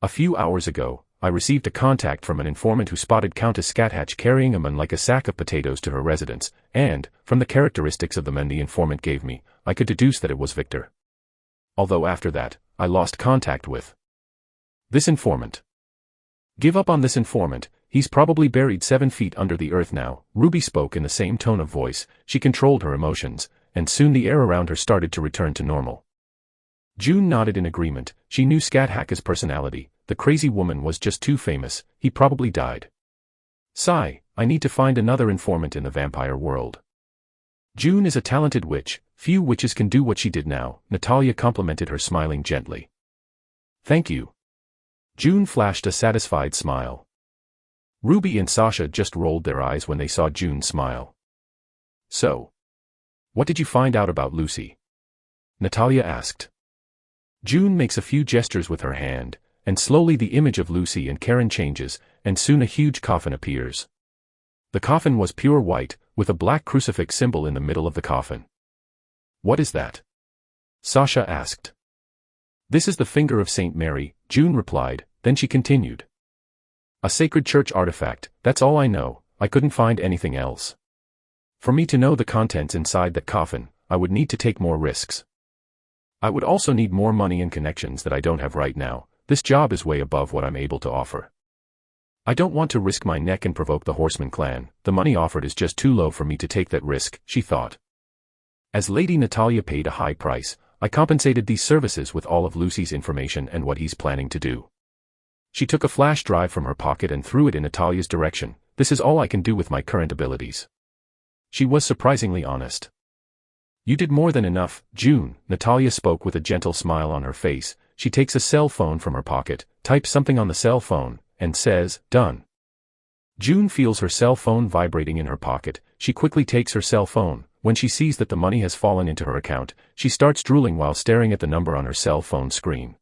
A few hours ago, I received a contact from an informant who spotted Countess Scathatch carrying a man like a sack of potatoes to her residence, and, from the characteristics of the men the informant gave me, I could deduce that it was Victor. Although after that, I lost contact with this informant. Give up on this informant, he's probably buried 7 feet under the earth now. Ruby spoke in the same tone of voice. She controlled her emotions, and soon the air around her started to return to normal. June nodded in agreement. She knew Scat Hacker's personality. The crazy woman was just too famous. He probably died. Sigh, I need to find another informant in the vampire world. June is a talented witch. Few witches can do what she did now. Natalia complimented her, smiling gently. Thank you. June flashed a satisfied smile. Ruby and Sasha just rolled their eyes when they saw June smile. So, what did you find out about Lucy? Natalia asked. June makes a few gestures with her hand, and slowly the image of Lucy and Karen changes, and soon a huge coffin appears. The coffin was pure white, with a black crucifix symbol in the middle of the coffin. What is that? Sasha asked. This is the finger of Saint Mary, June replied, then she continued. A sacred church artifact, that's all I know. I couldn't find anything else. For me to know the contents inside that coffin, I would need to take more risks. I would also need more money and connections that I don't have right now. This job is way above what I'm able to offer. I don't want to risk my neck and provoke the Horseman clan. The money offered is just too low for me to take that risk, she thought. As Lady Natalia paid a high price, I compensated these services with all of Lucy's information and what he's planning to do. She took a flash drive from her pocket and threw it in Natalia's direction. This is all I can do with my current abilities. She was surprisingly honest. You did more than enough, June, Natalia spoke with a gentle smile on her face. She takes a cell phone from her pocket, types something on the cell phone, and says, done. June feels her cell phone vibrating in her pocket. She quickly takes her cell phone. When she sees that the money has fallen into her account, she starts drooling while staring at the number on her cell phone screen.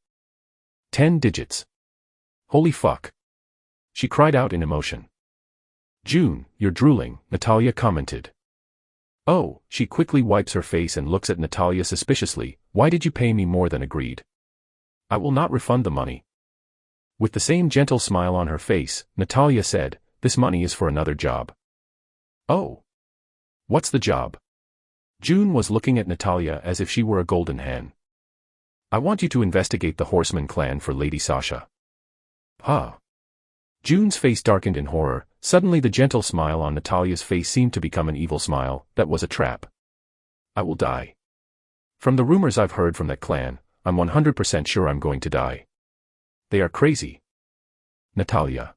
10 digits. Holy fuck. She cried out in emotion. June, you're drooling, Natalia commented. Oh, she quickly wipes her face and looks at Natalia suspiciously. Why did you pay me more than agreed? I will not refund the money. With the same gentle smile on her face, Natalia said, this money is for another job. Oh. What's the job? June was looking at Natalia as if she were a golden hen. I want you to investigate the Horseman clan for Lady Sasha. Huh. June's face darkened in horror. Suddenly the gentle smile on Natalia's face seemed to become an evil smile. That was a trap. I will die. From the rumors I've heard from that clan, I'm 100% sure I'm going to die. They are crazy. Natalia.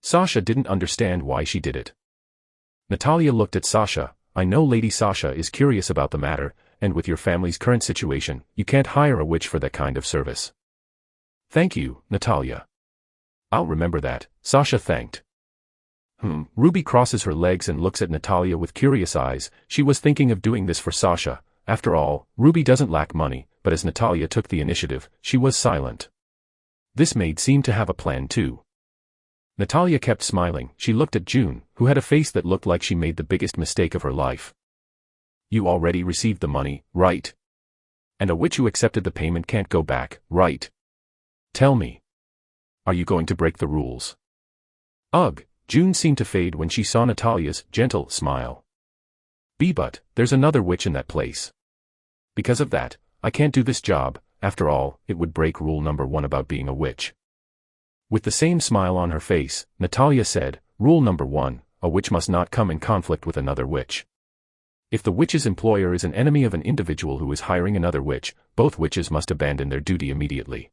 Sasha didn't understand why she did it. Natalia looked at Sasha. I know Lady Sasha is curious about the matter, and with your family's current situation, you can't hire a witch for that kind of service. Thank you, Natalia. I'll remember that, Sasha thanked. Ruby crosses her legs and looks at Natalia with curious eyes. She was thinking of doing this for Sasha. After all, Ruby doesn't lack money, but as Natalia took the initiative, she was silent. This maid seemed to have a plan too. Natalia kept smiling. She looked at June, who had a face that looked like she made the biggest mistake of her life. You already received the money, right? And a witch who accepted the payment can't go back, right? Tell me. Are you going to break the rules? Ugh, June seemed to fade when she saw Natalia's gentle smile. But there's another witch in that place. Because of that, I can't do this job. After all, it would break rule number 1 about being a witch. With the same smile on her face, Natalia said, rule number 1, a witch must not come in conflict with another witch. If the witch's employer is an enemy of an individual who is hiring another witch, both witches must abandon their duty immediately.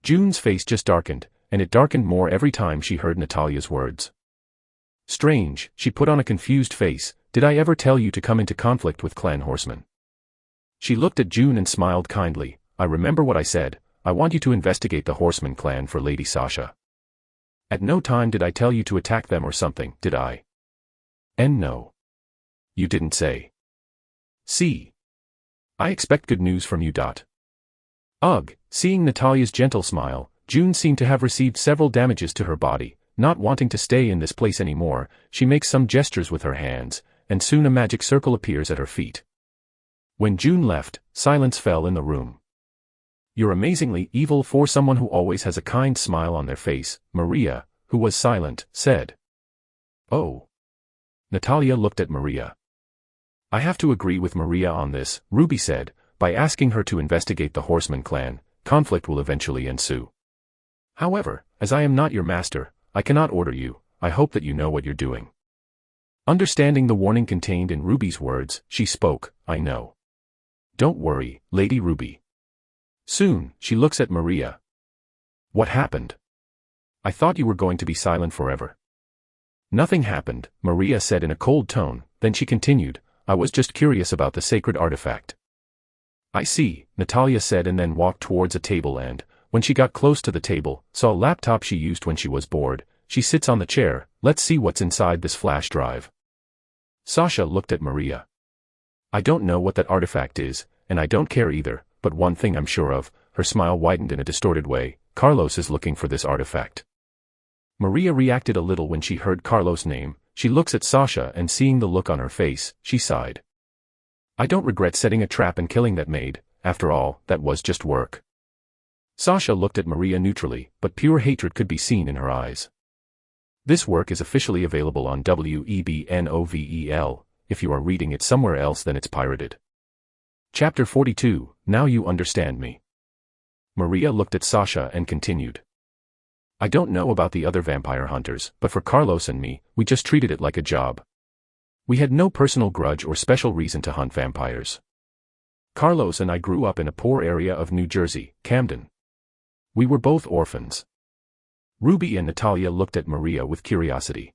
June's face just darkened, and it darkened more every time she heard Natalia's words. Strange, she put on a confused face. Did I ever tell you to come into conflict with Clan Horseman? She looked at June and smiled kindly. I remember what I said. I want you to investigate the Horseman clan for Lady Sasha. At no time did I tell you to attack them or something, did I? And no. You didn't say. See. I expect good news from you. Ugh, seeing Natalia's gentle smile, June seemed to have received several damages to her body. Not wanting to stay in this place anymore, she makes some gestures with her hands, and soon a magic circle appears at her feet. When June left, silence fell in the room. You're amazingly evil for someone who always has a kind smile on their face, Maria, who was silent, said. Oh. Natalia looked at Maria. I have to agree with Maria on this, Ruby said. By asking her to investigate the Horseman clan, conflict will eventually ensue. However, as I am not your master, I cannot order you. I hope that you know what you're doing. Understanding the warning contained in Ruby's words, she spoke, "I know. Don't worry, Lady Ruby." Soon, she looks at Maria. "What happened? I thought you were going to be silent forever." "Nothing happened," Maria said in a cold tone, then she continued, "I was just curious about the sacred artifact." "I see," Natalia said and then walked towards a table and, when she got close to the table, saw a laptop she used when she was bored. She sits on the chair. "Let's see what's inside this flash drive." Sasha looked at Maria. "I don't know what that artifact is, and I don't care either, but one thing I'm sure of," her smile widened in a distorted way, "Carlos is looking for this artifact." Maria reacted a little when she heard Carlos' name. She looks at Sasha and seeing the look on her face, she sighed. "I don't regret setting a trap and killing that maid. After all, that was just work." Sasha looked at Maria neutrally, but pure hatred could be seen in her eyes. This work is officially available on Webnovel. If you are reading it somewhere else then it's pirated. Chapter 42, Now You Understand Me. Maria looked at Sasha and continued. "I don't know about the other vampire hunters, but for Carlos and me, we just treated it like a job. We had no personal grudge or special reason to hunt vampires. Carlos and I grew up in a poor area of New Jersey, Camden. We were both orphans." Ruby and Natalia looked at Maria with curiosity.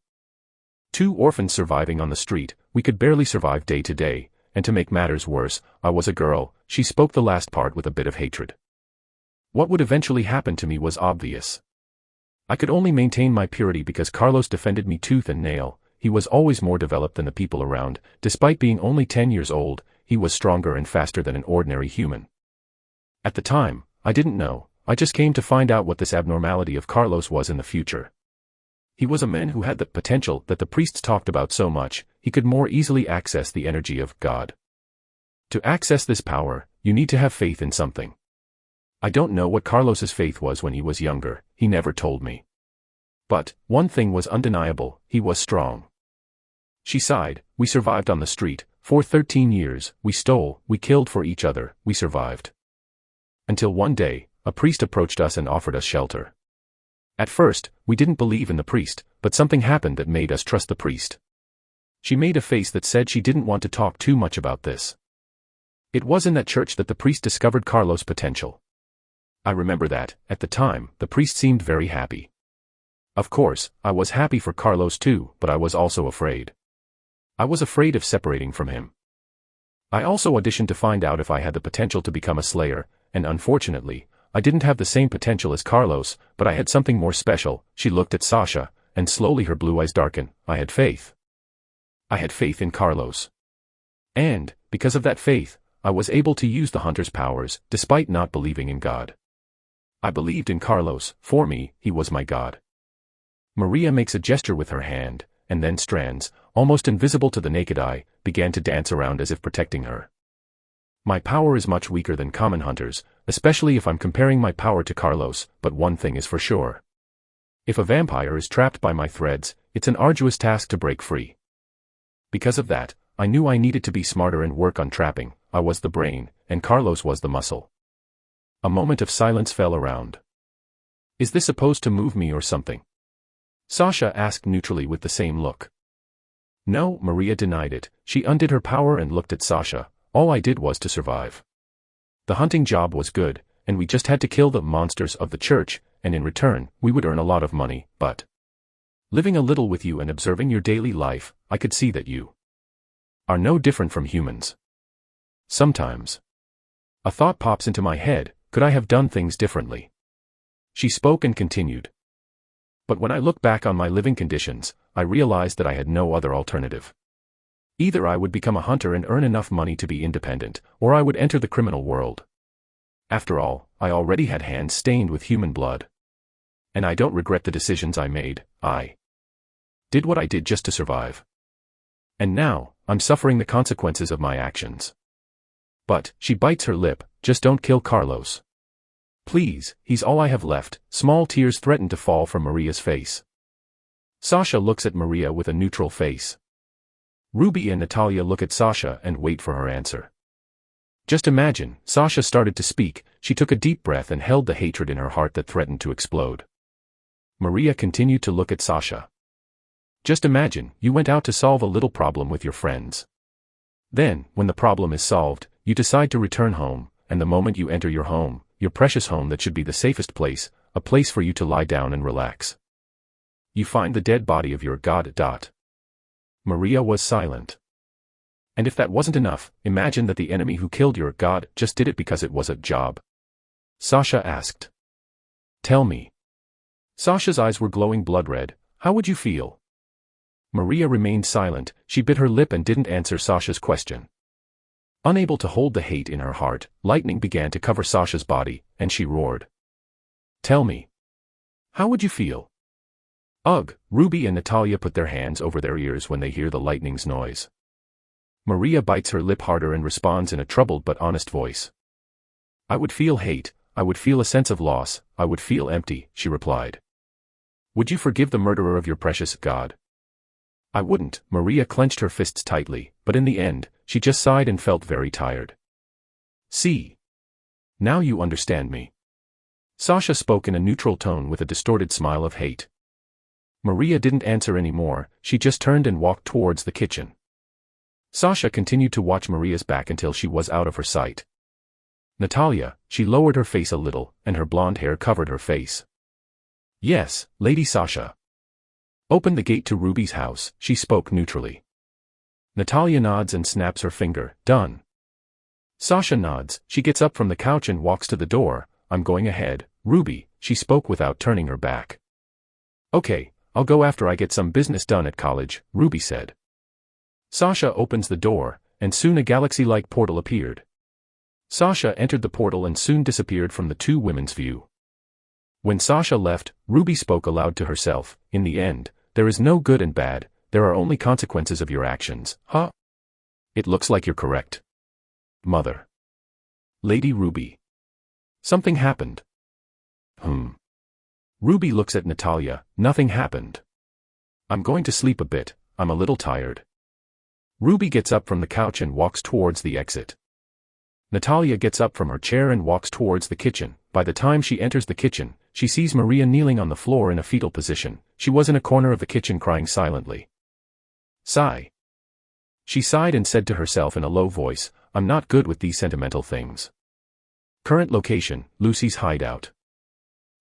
"Two orphans surviving on the street, we could barely survive day to day, and to make matters worse, I was a girl." She spoke the last part with a bit of hatred. "What would eventually happen to me was obvious. I could only maintain my purity because Carlos defended me tooth and nail. He was always more developed than the people around. Despite being only 10 years old, he was stronger and faster than an ordinary human. At the time, I didn't know. I just came to find out what this abnormality of Carlos was in the future. He was a man who had the potential that the priests talked about so much. He could more easily access the energy of God. To access this power, you need to have faith in something. I don't know what Carlos's faith was when he was younger, he never told me. But, one thing was undeniable, he was strong." She sighed. "We survived on the street. For 13 years, we stole, we killed for each other, we survived. Until one day, a priest approached us and offered us shelter. At first, we didn't believe in the priest, but something happened that made us trust the priest." She made a face that said she didn't want to talk too much about this. "It was in that church that the priest discovered Carlos' potential. I remember that, at the time, the priest seemed very happy. Of course, I was happy for Carlos too, but I was also afraid. I was afraid of separating from him. I also auditioned to find out if I had the potential to become a slayer, and unfortunately, I didn't have the same potential as Carlos, but I had something more special." She looked at Sasha, and slowly her blue eyes darkened. "I had faith. I had faith in Carlos. And, because of that faith, I was able to use the hunter's powers, despite not believing in God. I believed in Carlos. For me, he was my God." Maria makes a gesture with her hand, and then strands, almost invisible to the naked eye, began to dance around as if protecting her. "My power is much weaker than common hunters, especially if I'm comparing my power to Carlos, but one thing is for sure. If a vampire is trapped by my threads, it's an arduous task to break free. Because of that, I knew I needed to be smarter and work on trapping. I was the brain, and Carlos was the muscle." A moment of silence fell around. "Is this supposed to move me or something?" Sasha asked neutrally with the same look. "No," Maria denied it. She undid her power and looked at Sasha. "All I did was to survive. The hunting job was good, and we just had to kill the monsters of the church, and in return, we would earn a lot of money, but living a little with you and observing your daily life, I could see that you are no different from humans. Sometimes a thought pops into my head, could I have done things differently?" She spoke and continued. "But when I look back on my living conditions, I realized that I had no other alternative. Either I would become a hunter and earn enough money to be independent, or I would enter the criminal world. After all, I already had hands stained with human blood. And I don't regret the decisions I made. I did what I did just to survive. And now, I'm suffering the consequences of my actions. But," she bites her lip, "just don't kill Carlos. Please, he's all I have left." Small tears threatened to fall from Maria's face. Sasha looks at Maria with a neutral face. Ruby and Natalia look at Sasha and wait for her answer. "Just imagine," Sasha started to speak. She took a deep breath and held the hatred in her heart that threatened to explode. Maria continued to look at Sasha. Just imagine, you went out to solve a little problem with your friends. Then, when the problem is solved, you decide to return home, and the moment you enter your home, your precious home that should be the safest place, a place for you to lie down and relax, you find the dead body of your god. Maria was silent. And if that wasn't enough, imagine that the enemy who killed your god just did it because it was a job. Sasha asked. Tell me. Sasha's eyes were glowing blood red. How would you feel? Maria remained silent. She bit her lip and didn't answer Sasha's question. Unable to hold the hate in her heart, lightning began to cover Sasha's body, and she roared. Tell me. How would you feel? Ugh, Ruby and Natalia put their hands over their ears when they hear the lightning's noise. Maria bites her lip harder and responds in a troubled but honest voice. I would feel hate, I would feel a sense of loss, I would feel empty, she replied. Would you forgive the murderer of your precious god? I wouldn't. Maria clenched her fists tightly, but in the end, she just sighed and felt very tired. See. Now you understand me. Sasha spoke in a neutral tone with a distorted smile of hate. Maria didn't answer anymore, she just turned and walked towards the kitchen. Sasha continued to watch Maria's back until she was out of her sight. Natalia, she lowered her face a little, and her blonde hair covered her face. Yes, Lady Sasha. Open the gate to Ruby's house, she spoke neutrally. Natalia nods and snaps her finger. Done. Sasha nods, she gets up from the couch and walks to the door. I'm going ahead, Ruby, she spoke without turning her back. Okay, I'll go after I get some business done at college, Ruby said. Sasha opens the door, and soon a galaxy-like portal appeared. Sasha entered the portal and soon disappeared from the two women's view. When Sasha left, Ruby spoke aloud to herself. In the end, there is no good and bad, there are only consequences of your actions, huh? It looks like you're correct. Mother. Lady Ruby. Something happened. Ruby looks at Natalia. Nothing happened. I'm going to sleep a bit, I'm a little tired. Ruby gets up from the couch and walks towards the exit. Natalia gets up from her chair and walks towards the kitchen. By the time she enters the kitchen, she sees Maria kneeling on the floor in a fetal position. She was in a corner of the kitchen crying silently. Sigh. She sighed and said to herself in a low voice, I'm not good with these sentimental things. Current location, Lucy's hideout.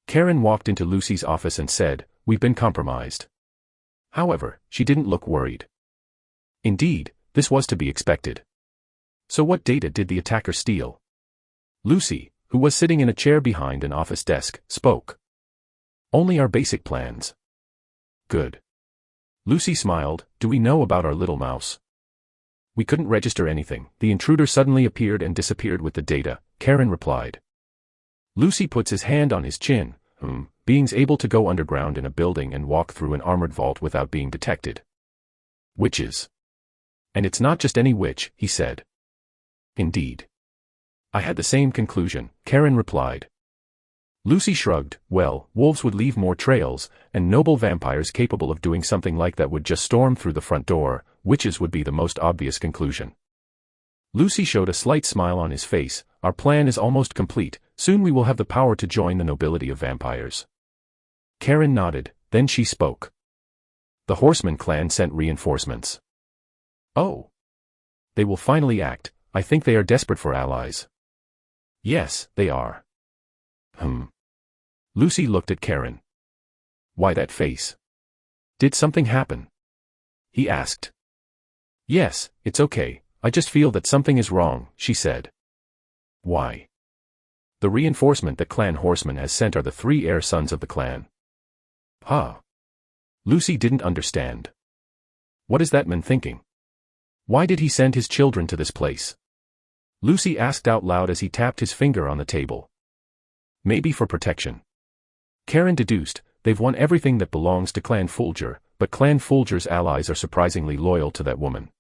Karen walked into Lucy's office and said, We've been compromised. However, she didn't look worried. Indeed, this was to be expected. So what data did the attacker steal? Lucy, who was sitting in a chair behind an office desk, spoke. Only our basic plans. Good. Lucy smiled. Do we know about our little mouse? We couldn't register anything. The intruder suddenly appeared and disappeared with the data, Karen replied. Lucy puts his hand on his chin. Beings able to go underground in a building and walk through an armored vault without being detected. Witches. And it's not just any witch, he said. Indeed. I had the same conclusion, Karen replied. Lucy shrugged. Well, wolves would leave more trails, and noble vampires capable of doing something like that would just storm through the front door. Witches would be the most obvious conclusion. Lucy showed a slight smile on his face. Our plan is almost complete. Soon we will have the power to join the nobility of vampires. Karen nodded, then she spoke. The Horseman clan sent reinforcements. Oh. They will finally act. I think they are desperate for allies. Yes, they are. Lucy looked at Karen. Why that face? Did something happen? He asked. Yes, it's okay, I just feel that something is wrong, she said. Why? The reinforcement that Clan Horseman has sent are the 3 heir sons of the clan. Huh? Lucy didn't understand. What is that man thinking? Why did he send his children to this place? Lucy asked out loud as he tapped his finger on the table. Maybe for protection. Karen deduced, they've won everything that belongs to Clan Fulger, but Clan Fulger's allies are surprisingly loyal to that woman.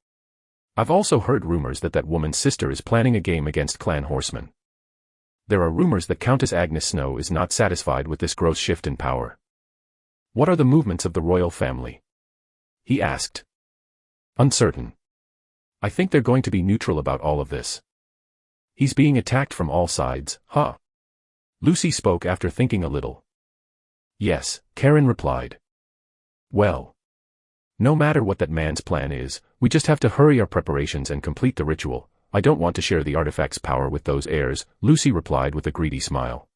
I've also heard rumors that that woman's sister is planning a game against Clan Horseman. There are rumors that Countess Agnes Snow is not satisfied with this gross shift in power. What are the movements of the royal family? He asked. Uncertain. I think they're going to be neutral about all of this. He's being attacked from all sides, huh? Lucy spoke after thinking a little. Yes, Karen replied. Well. No matter what that man's plan is, we just have to hurry our preparations and complete the ritual. I don't want to share the artifact's power with those heirs, Lucy replied with a greedy smile.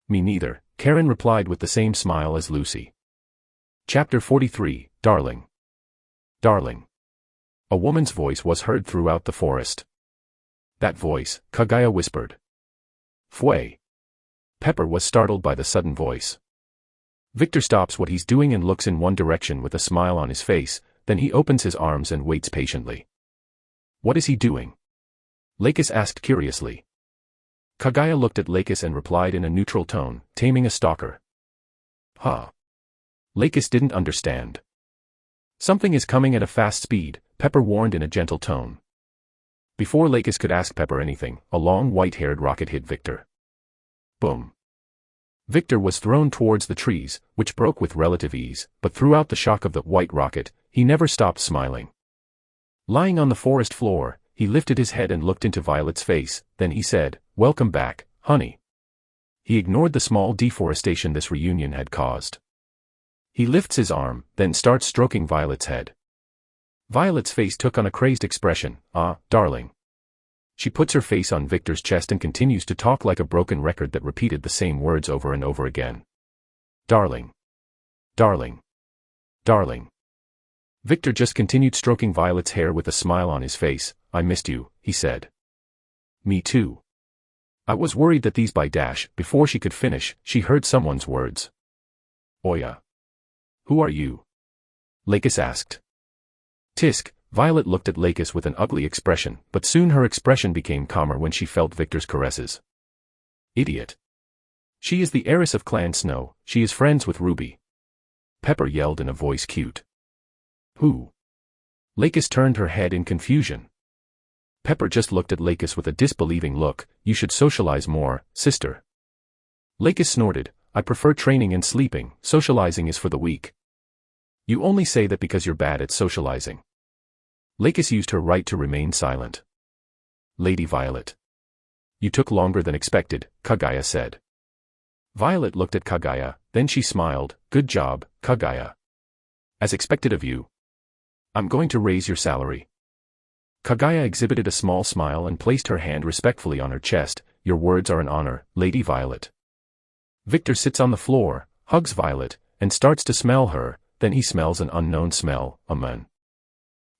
Me neither, Karen replied with the same smile as Lucy. Chapter 43, Darling. Darling. A woman's voice was heard throughout the forest. That voice, Kaguya whispered. Fway. Pepper was startled by the sudden voice. Victor stops what he's doing and looks in one direction with a smile on his face, then he opens his arms and waits patiently. What is he doing? Lakis asked curiously. Kaguya looked at Lakis and replied in a neutral tone, taming a stalker. Huh. Lakis didn't understand. Something is coming at a fast speed, Pepper warned in a gentle tone. Before Lakis could ask Pepper anything, a long white-haired rocket hit Victor. Boom. Victor was thrown towards the trees, which broke with relative ease, but throughout the shock of the white rocket, he never stopped smiling. Lying on the forest floor, he lifted his head and looked into Violet's face, then he said, "Welcome back, honey." He ignored the small deforestation this reunion had caused. He lifts his arm, then starts stroking Violet's head. Violet's face took on a crazed expression. "Ah, darling." She puts her face on Victor's chest and continues to talk like a broken record that repeated the same words over and over again. Darling. Darling. Darling. Victor just continued stroking Violet's hair with a smile on his face. "I missed you," he said. "Me too. I was worried that these by dash." Before she could finish, she heard someone's words. "Oya. Who are you?" Lakis asked. Tisk. Violet looked at Lakis with an ugly expression, but soon her expression became calmer when she felt Victor's caresses. "Idiot. She is the heiress of Clan Snow, she is friends with Ruby." Pepper yelled in a voice cute. "Who?" Lakis turned her head in confusion. Pepper just looked at Lakis with a disbelieving look. "You should socialize more, sister." Lakis snorted. "I prefer training and sleeping, socializing is for the weak." "You only say that because you're bad at socializing." Lakis used her right to remain silent. "Lady Violet. You took longer than expected," Kaguya said. Violet looked at Kaguya, then she smiled. "Good job, Kaguya. As expected of you. I'm going to raise your salary." Kaguya exhibited a small smile and placed her hand respectfully on her chest. "Your words are an honor, Lady Violet." Victor sits on the floor, hugs Violet, and starts to smell her, then he smells an unknown smell. "Amen."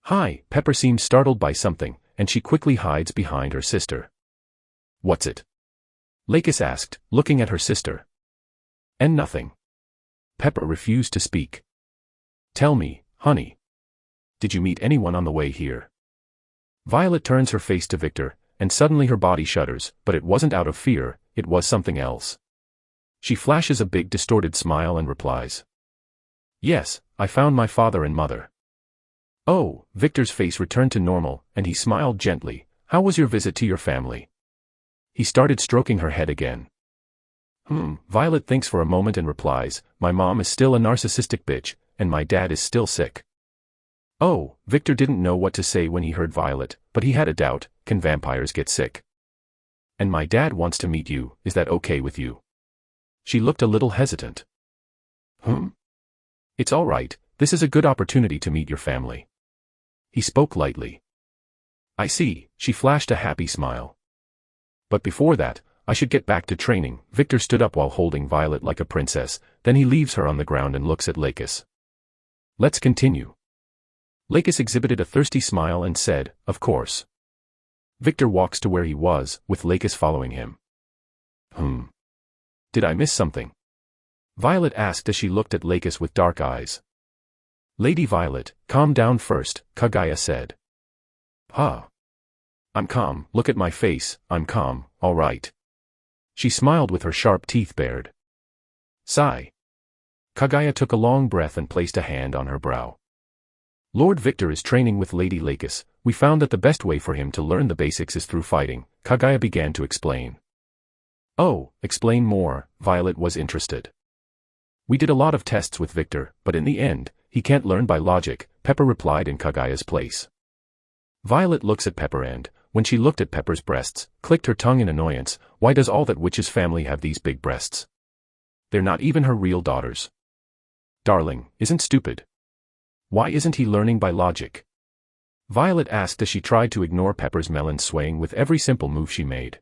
"Hi." Pepper seems startled by something, and she quickly hides behind her sister. "What's it?" Lakis asked, looking at her sister. "And nothing." Pepper refused to speak. "Tell me, honey. Did you meet anyone on the way here?" Violet turns her face to Victor, and suddenly her body shudders, but it wasn't out of fear, it was something else. She flashes a big distorted smile and replies. "Yes, I found my father and mother." "Oh," Victor's face returned to normal, and he smiled gently. "How was your visit to your family?" He started stroking her head again. Violet thinks for a moment and replies, "My mom is still a narcissistic bitch, and my dad is still sick." Oh, Victor didn't know what to say when he heard Violet, but he had a doubt. Can vampires get sick? "And my dad wants to meet you, is that okay with you?" She looked a little hesitant. "It's all right, this is a good opportunity to meet your family." He spoke lightly. "I see," she flashed a happy smile. "But before that, I should get back to training." Victor stood up while holding Violet like a princess, then he leaves her on the ground and looks at Lakis. "Let's continue." Lakis exhibited a thirsty smile and said, "Of course." Victor walks to where he was, with Lakis following him. Did I miss something?" Violet asked as she looked at Lakis with dark eyes. "Lady Violet, calm down first," Kaguya said. "Huh. I'm calm, look at my face, I'm calm, all right." She smiled with her sharp teeth bared. Sigh. Kaguya took a long breath and placed a hand on her brow. "Lord Victor is training with Lady Lakis. We found that the best way for him to learn the basics is through fighting," Kaguya began to explain. "Oh, explain more," Violet was interested. "We did a lot of tests with Victor, but in the end, he can't learn by logic," Pepper replied in Kaguya's place. Violet looks at Pepper and, when she looked at Pepper's breasts, clicked her tongue in annoyance. Why does all that witch's family have these big breasts? They're not even her real daughters. "Darling, isn't stupid." Why isn't he learning by logic? Violet asked as she tried to ignore Pepper's melon swaying with every simple move she made.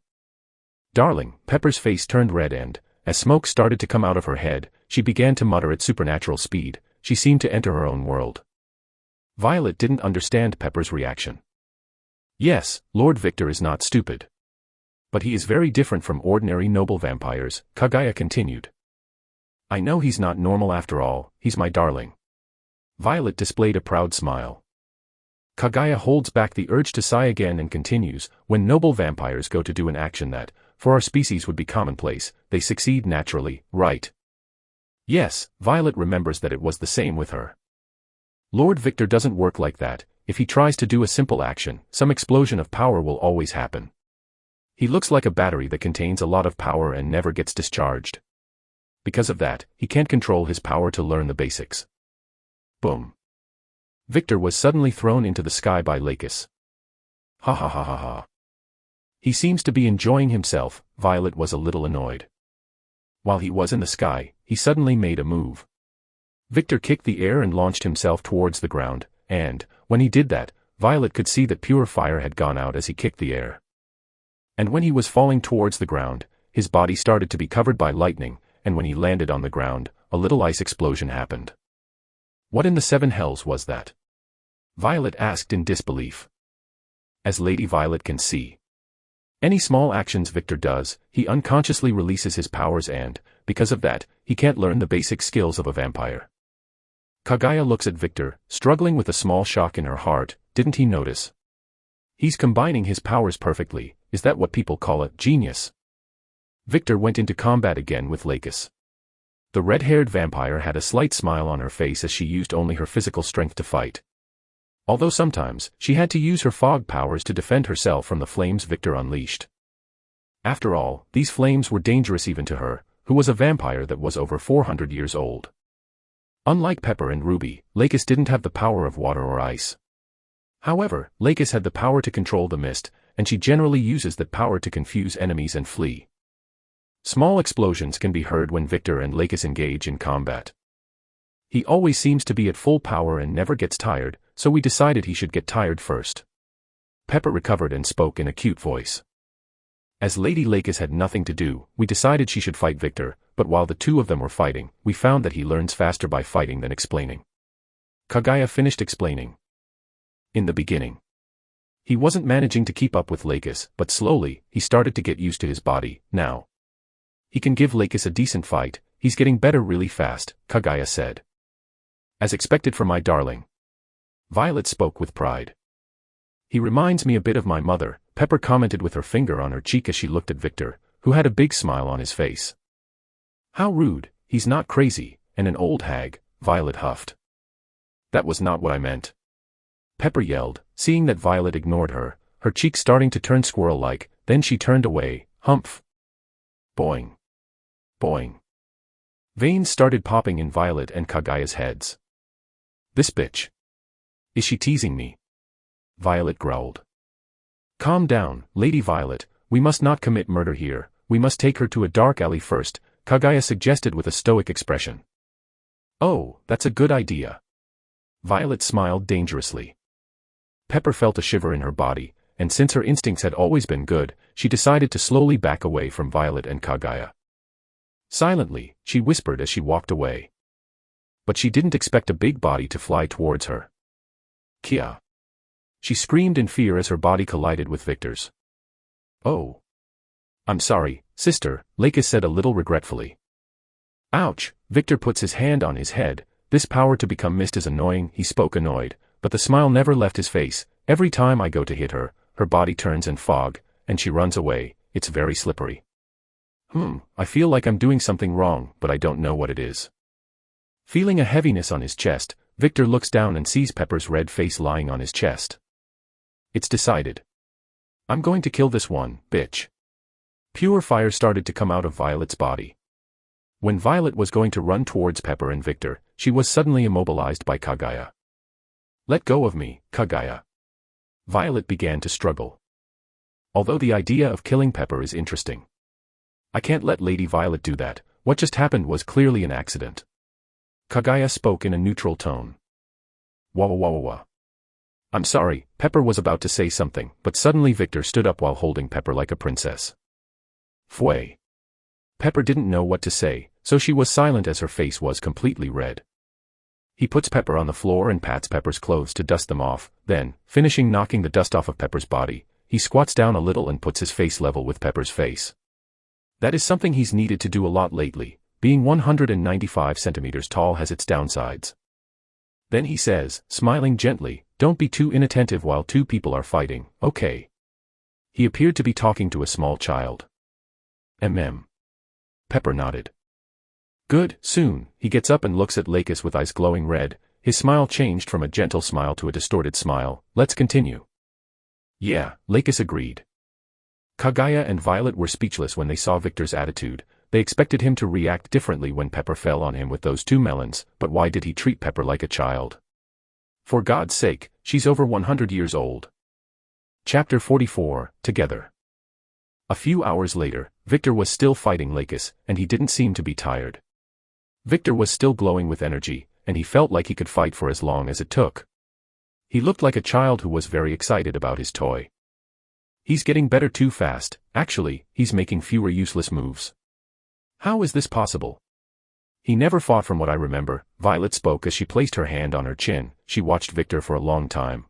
Darling, Pepper's face turned red and, as smoke started to come out of her head, she began to mutter at supernatural speed. She seemed to enter her own world. Violet didn't understand Pepper's reaction. Yes, Lord Victor is not stupid. But he is very different from ordinary noble vampires, Kaguya continued. I know he's not normal after all, he's my darling. Violet displayed a proud smile. Kaguya holds back the urge to sigh again and continues, when noble vampires go to do an action that, for our species would be commonplace, they succeed naturally, right? Yes, Violet remembers that it was the same with her. Lord Victor doesn't work like that. If he tries to do a simple action, some explosion of power will always happen. He looks like a battery that contains a lot of power and never gets discharged. Because of that, he can't control his power to learn the basics. Boom. Victor was suddenly thrown into the sky by Lakis. Ha ha ha ha ha. He seems to be enjoying himself. Violet was a little annoyed. While he was in the sky, he suddenly made a move. Victor kicked the air and launched himself towards the ground, and, when he did that, Violet could see that pure fire had gone out as he kicked the air. And when he was falling towards the ground, his body started to be covered by lightning, and when he landed on the ground, a little ice explosion happened. What in the seven hells was that? Violet asked in disbelief. As Lady Violet can see, any small actions Victor does, he unconsciously releases his powers and, because of that, he can't learn the basic skills of a vampire. Kaguya looks at Victor, struggling with a small shock in her heart. Didn't he notice? He's combining his powers perfectly. Is that what people call a genius? Victor went into combat again with Lakis. The red-haired vampire had a slight smile on her face as she used only her physical strength to fight. Although sometimes, she had to use her fog powers to defend herself from the flames Victor unleashed. After all, these flames were dangerous even to her, who was a vampire that was over 400 years old. Unlike Pepper and Ruby, Lakis didn't have the power of water or ice. However, Lakis had the power to control the mist, and she generally uses that power to confuse enemies and flee. Small explosions can be heard when Victor and Lakis engage in combat. He always seems to be at full power and never gets tired, so we decided he should get tired first. Pepper recovered and spoke in a cute voice. As Lady Lakis had nothing to do, we decided she should fight Victor, but while the two of them were fighting, we found that he learns faster by fighting than explaining. Kaguya finished explaining. In the beginning, he wasn't managing to keep up with Lakis, but slowly, he started to get used to his body. Now he can give Lakis a decent fight. He's getting better really fast, Kaguya said. As expected for my darling. Violet spoke with pride. He reminds me a bit of my mother, Pepper commented with her finger on her cheek as she looked at Victor, who had a big smile on his face. How rude, he's not crazy, and an old hag, Violet huffed. That was not what I meant. Pepper yelled, seeing that Violet ignored her, her cheeks starting to turn squirrel-like, then she turned away, humph. Boing. Boing. Veins started popping in Violet and Kaguya's heads. This bitch. Is she teasing me? Violet growled. Calm down, Lady Violet, we must not commit murder here, we must take her to a dark alley first, Kaguya suggested with a stoic expression. Oh, that's a good idea. Violet smiled dangerously. Pepper felt a shiver in her body, and since her instincts had always been good, she decided to slowly back away from Violet and Kaguya. Silently, she whispered as she walked away. But she didn't expect a big body to fly towards her. Kia! She screamed in fear as her body collided with Victor's. Oh. I'm sorry, sister, Lakis said a little regretfully. Ouch, Victor puts his hand on his head. This power to become mist is annoying, he spoke annoyed, but the smile never left his face. Every time I go to hit her, her body turns in fog, and she runs away. It's very slippery. I feel like I'm doing something wrong, but I don't know what it is. Feeling a heaviness on his chest, Victor looks down and sees Pepper's red face lying on his chest. It's decided. I'm going to kill this one, bitch. Pure fire started to come out of Violet's body. When Violet was going to run towards Pepper and Victor, she was suddenly immobilized by Kaguya. Let go of me, Kaguya. Violet began to struggle. Although the idea of killing Pepper is interesting, I can't let Lady Violet do that. What just happened was clearly an accident. Kaguya spoke in a neutral tone. Wah wah wah wah wah. I'm sorry, Pepper was about to say something, but suddenly Victor stood up while holding Pepper like a princess. Fway. Pepper didn't know what to say, so she was silent as her face was completely red. He puts Pepper on the floor and pats Pepper's clothes to dust them off, then, finishing knocking the dust off of Pepper's body, he squats down a little and puts his face level with Pepper's face. That is something he's needed to do a lot lately. Being 195 centimeters tall has its downsides. Then he says, smiling gently, "Don't be too inattentive while two people are fighting, okay?" He appeared to be talking to a small child. Pepper nodded. Good. Soon, he gets up and looks at Lakis with eyes glowing red. His smile changed from a gentle smile to a distorted smile. Let's continue. Yeah, Lakis agreed. Kagaya and Violet were speechless when they saw Victor's attitude. They expected him to react differently when Pepper fell on him with those two melons, but why did he treat Pepper like a child? For God's sake, she's over 100 years old. Chapter 44, Together. A few hours later, Victor was still fighting Lakis, and he didn't seem to be tired. Victor was still glowing with energy, and he felt like he could fight for as long as it took. He looked like a child who was very excited about his toy. He's getting better too fast. Actually, he's making fewer useless moves. How is this possible? He never fought from what I remember. Violet spoke as she placed her hand on her chin. She watched Victor for a long time.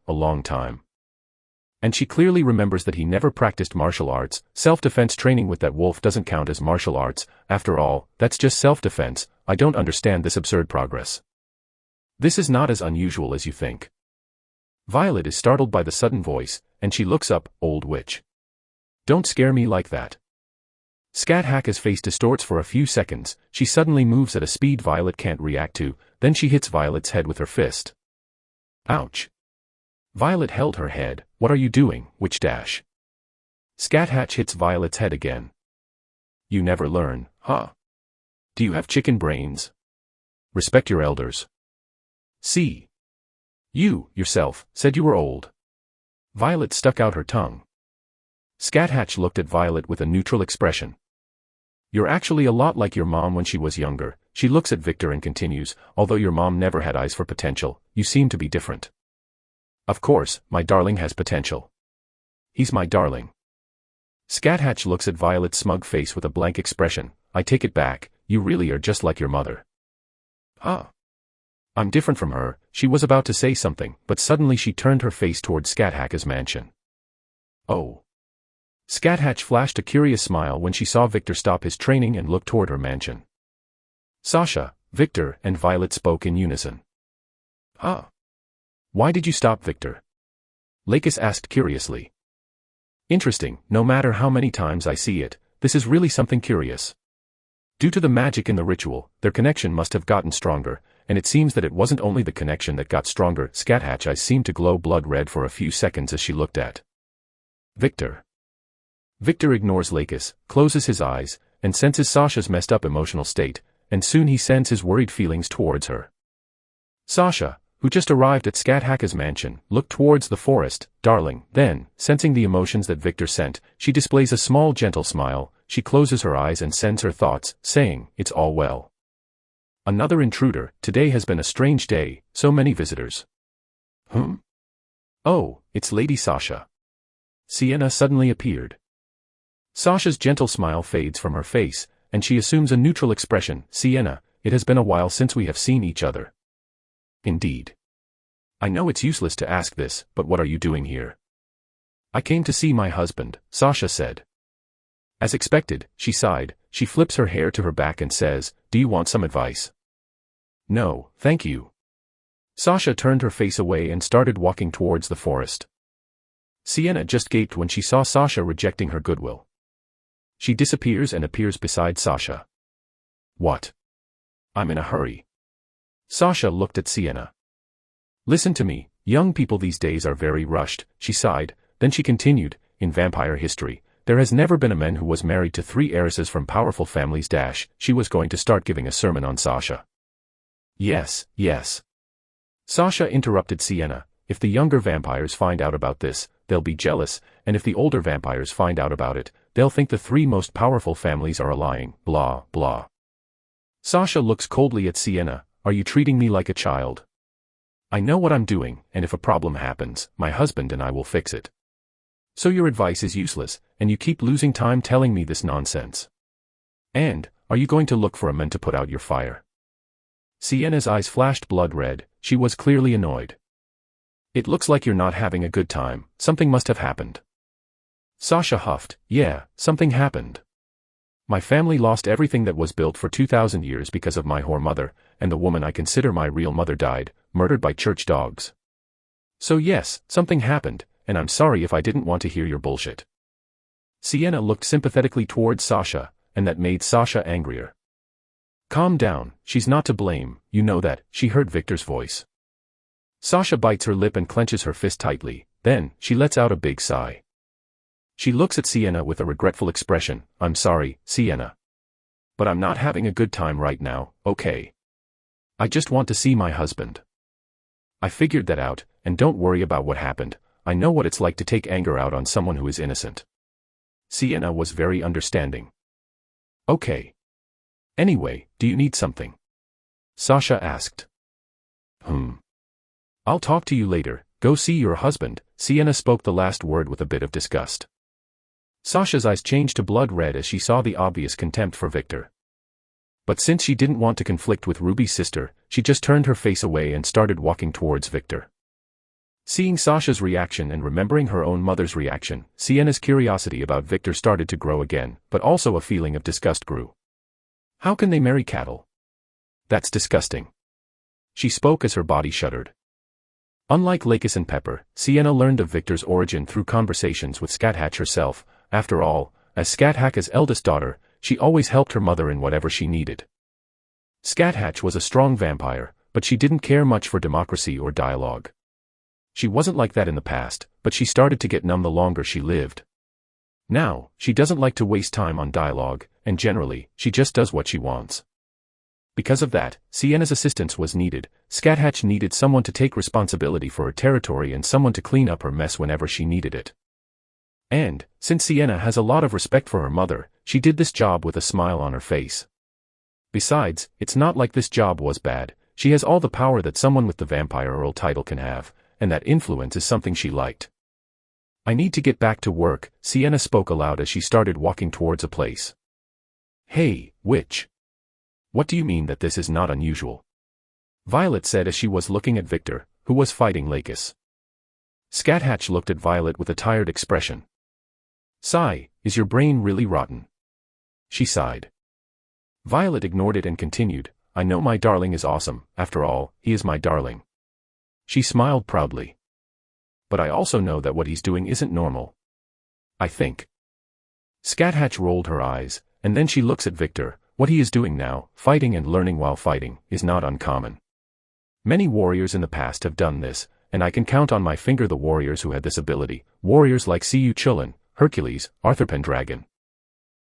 And she clearly remembers that he never practiced martial arts. Self-defense training with that wolf doesn't count as martial arts. After all, that's just self-defense. I don't understand this absurd progress. This is not as unusual as you think. Violet is startled by the sudden voice, and she looks up. Old witch. Don't scare me like that. Scat Hacka's face distorts for a few seconds. She suddenly moves at a speed Violet can't react to, then she hits Violet's head with her fist. Ouch. Violet held her head. What are you doing, witch dash? Scat Hatch hits Violet's head again. You never learn, huh? Do you have chicken brains? Respect your elders. See. You, yourself, said you were old. Violet stuck out her tongue. Scat Hatch looked at Violet with a neutral expression. You're actually a lot like your mom when she was younger. She looks at Victor and continues, although your mom never had eyes for potential, you seem to be different. Of course, my darling has potential. He's my darling. Scat Hatch looks at Violet's smug face with a blank expression. I take it back, you really are just like your mother. Huh? I'm different from her. She was about to say something, but suddenly she turned her face towards Scat Hacka's mansion. Oh. Scat Hatch flashed a curious smile when she saw Victor stop his training and look toward her mansion. Sasha, Victor, and Violet spoke in unison. Huh? Why did you stop, Victor? Lakis asked curiously. Interesting, no matter how many times I see it, this is really something curious. Due to the magic in the ritual, their connection must have gotten stronger, and it seems that it wasn't only the connection that got stronger. Scat Hatch eyes seemed to glow blood red for a few seconds as she looked at Victor. Victor ignores Lakis, closes his eyes, and senses Sasha's messed up emotional state, and soon he sends his worried feelings towards her. Sasha, who just arrived at Scat Hacka's mansion, looked towards the forest. Darling, then, sensing the emotions that Victor sent, she displays a small gentle smile. She closes her eyes and sends her thoughts, saying, it's all well. Another intruder. Today has been a strange day, so many visitors. Oh, it's Lady Sasha. Sienna suddenly appeared. Sasha's gentle smile fades from her face, and she assumes a neutral expression. Sienna, it has been a while since we have seen each other. Indeed. I know it's useless to ask this, but what are you doing here? I came to see my husband, Sasha said. As expected, she sighed. She flips her hair to her back and says, do you want some advice? No, thank you. Sasha turned her face away and started walking towards the forest. Sienna just gaped when she saw Sasha rejecting her goodwill. She disappears and appears beside Sasha. What? I'm in a hurry. Sasha looked at Sienna. Listen to me, young people these days are very rushed, she sighed, then she continued, in vampire history, there has never been a man who was married to 3 heiresses from powerful families. She was going to start giving a sermon on Sasha. Yes. Sasha interrupted Sienna, if the younger vampires find out about this, they'll be jealous, and if the older vampires find out about it, they'll think the 3 most powerful families are allying, blah, blah. Sasha looks coldly at Sienna, are you treating me like a child? I know what I'm doing, and if a problem happens, my husband and I will fix it. So your advice is useless, and you keep losing time telling me this nonsense. And, are you going to look for a man to put out your fire? Sienna's eyes flashed blood red, she was clearly annoyed. It looks like you're not having a good time, something must have happened. Sasha huffed, yeah, something happened. My family lost everything that was built for 2,000 years because of my whore mother, and the woman I consider my real mother died, murdered by church dogs. So yes, something happened, and I'm sorry if I didn't want to hear your bullshit. Sienna looked sympathetically towards Sasha, and that made Sasha angrier. Calm down, she's not to blame, you know that, she heard Victor's voice. Sasha bites her lip and clenches her fist tightly, then, she lets out a big sigh. She looks at Sienna with a regretful expression, I'm sorry, Sienna. But I'm not having a good time right now, okay? I just want to see my husband. I figured that out, and don't worry about what happened, I know what it's like to take anger out on someone who is innocent. Sienna was very understanding. Okay. Anyway, do you need something? Sasha asked. I'll talk to you later, go see your husband, Sienna spoke the last word with a bit of disgust. Sasha's eyes changed to blood red as she saw the obvious contempt for Victor. But since she didn't want to conflict with Ruby's sister, she just turned her face away and started walking towards Victor. Seeing Sasha's reaction and remembering her own mother's reaction, Sienna's curiosity about Victor started to grow again, but also a feeling of disgust grew. How can they marry cattle? That's disgusting. She spoke as her body shuddered. Unlike Lakis and Pepper, Sienna learned of Victor's origin through conversations with Scathatch herself. After all, as Scathatch's eldest daughter, she always helped her mother in whatever she needed. Scathatch was a strong vampire, but she didn't care much for democracy or dialogue. She wasn't like that in the past, but she started to get numb the longer she lived. Now, she doesn't like to waste time on dialogue, and generally, she just does what she wants. Because of that, Sienna's assistance was needed. Scathatch needed someone to take responsibility for her territory and someone to clean up her mess whenever she needed it. And, since Sienna has a lot of respect for her mother, she did this job with a smile on her face. Besides, it's not like this job was bad, she has all the power that someone with the Vampire Earl title can have, and that influence is something she liked. I need to get back to work, Sienna spoke aloud as she started walking towards a place. Hey, witch. What do you mean that this is not unusual? Violet said as she was looking at Victor, who was fighting Lakis. Scathatch looked at Violet with a tired expression. Sigh, is your brain really rotten? She sighed. Violet ignored it and continued, I know my darling is awesome, after all, he is my darling. She smiled proudly. But I also know that what he's doing isn't normal. I think. Scathatch rolled her eyes, and then she looks at Victor. What he is doing now, fighting and learning while fighting, is not uncommon. Many warriors in the past have done this, and I can count on my finger the warriors who had this ability, warriors like Siyu Chulin, Hercules, Arthur Pendragon,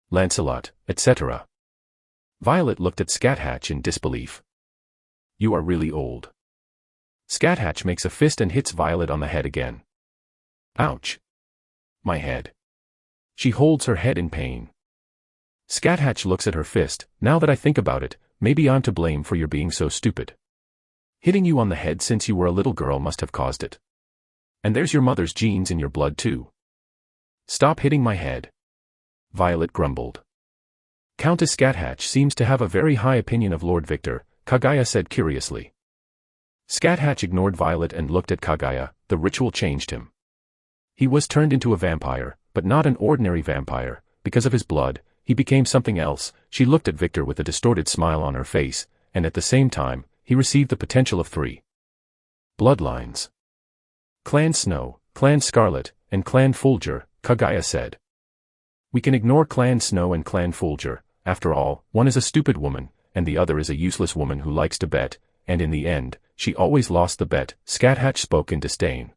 Lancelot, etc. Violet looked at Scathatch in disbelief. You are really old. Scathatch makes a fist and hits Violet on the head again. Ouch. My head. She holds her head in pain. Scathatch looks at her fist, now that I think about it, maybe I'm to blame for your being so stupid. Hitting you on the head since you were a little girl must have caused it. And there's your mother's genes in your blood too. Stop hitting my head. Violet grumbled. Countess Scathatch seems to have a very high opinion of Lord Victor, Kaguya said curiously. Scathatch ignored Violet and looked at Kaguya. The ritual changed him. He was turned into a vampire, but not an ordinary vampire, because of his blood. He became something else. She looked at Victor with a distorted smile on her face, and at the same time, he received the potential of 3 bloodlines. Clan Snow, Clan Scarlet, and Clan Fulgur, Kaguya said. We can ignore Clan Snow and Clan Fulgur. After all, one is a stupid woman, and the other is a useless woman who likes to bet, and in the end, she always lost the bet, Scathatch spoke in disdain.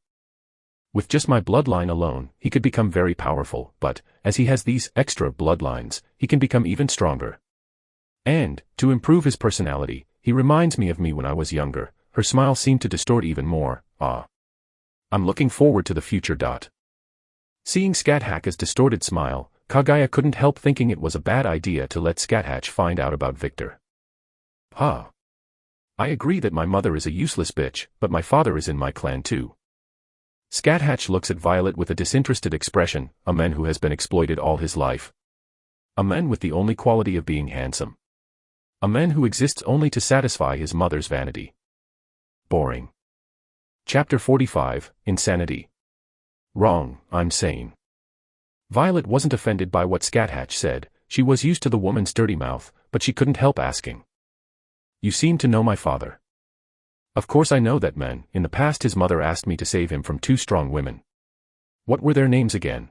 With just my bloodline alone, he could become very powerful, but, as he has these extra bloodlines, he can become even stronger. And, to improve his personality, he reminds me of me when I was younger. Her smile seemed to distort even more. I'm looking forward to the future. Seeing Scathatch's distorted smile, Kaguya couldn't help thinking it was a bad idea to let Scathatch find out about Victor. I I agree that my mother is a useless bitch, but my father is in my clan too. Scat Hatch looks at Violet with a disinterested expression, a man who has been exploited all his life. A man with the only quality of being handsome. A man who exists only to satisfy his mother's vanity. Boring. Chapter 45, Insanity. Wrong, I'm sane. Violet wasn't offended by what Scat Hatch said. She was used to the woman's dirty mouth, but she couldn't help asking. You seem to know my father. Of course I know that man. In the past his mother asked me to save him from 2 strong women. What were their names again?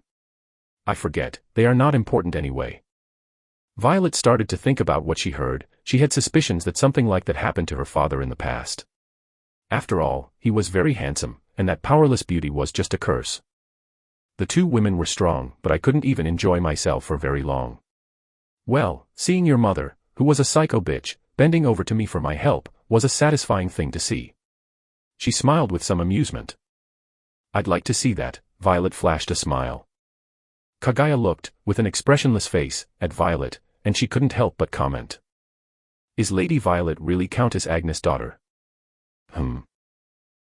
I forget, they are not important anyway. Violet started to think about what she heard. She had suspicions that something like that happened to her father in the past. After all, he was very handsome, and that powerless beauty was just a curse. The 2 women were strong, but I couldn't even enjoy myself for very long. Well, seeing your mother, who was a psycho bitch, bending over to me for my help, was a satisfying thing to see. She smiled with some amusement. I'd like to see that. Violet flashed a smile. Kaguya looked, with an expressionless face, at Violet, and she couldn't help but comment. Is Lady Violet really Countess Agnes' daughter?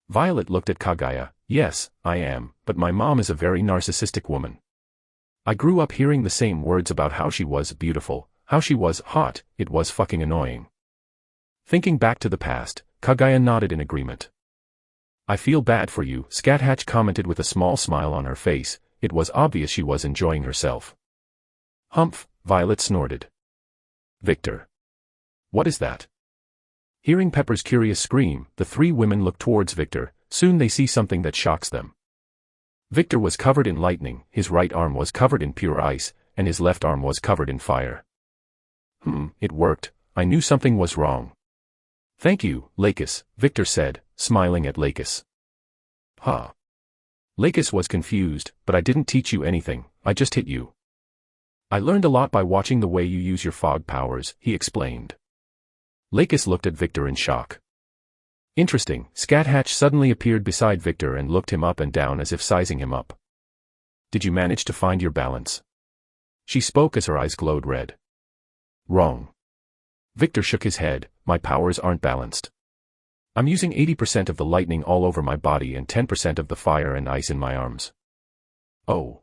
Violet looked at Kaguya. Yes, I am, but my mom is a very narcissistic woman. I grew up hearing the same words about how she was beautiful, how she was hot. It was fucking annoying. Thinking back to the past, Kaguya nodded in agreement. I feel bad for you, Scat Hatch commented with a small smile on her face. It was obvious she was enjoying herself. Humph, Violet snorted. Victor. What is that? Hearing Pepper's curious scream, the 3 women look towards Victor. Soon they see something that shocks them. Victor was covered in lightning, his right arm was covered in pure ice, and his left arm was covered in fire. It worked. I knew something was wrong. Thank you, Lakis, Victor said, smiling at Lakis. Huh. Lakis was confused, but I didn't teach you anything, I just hit you. I learned a lot by watching the way you use your fog powers, he explained. Lakis looked at Victor in shock. Interesting, Scat Hatch suddenly appeared beside Victor and looked him up and down as if sizing him up. Did you manage to find your balance? She spoke as her eyes glowed red. Wrong. Victor shook his head. My powers aren't balanced. I'm using 80% of the lightning all over my body and 10% of the fire and ice in my arms. Oh.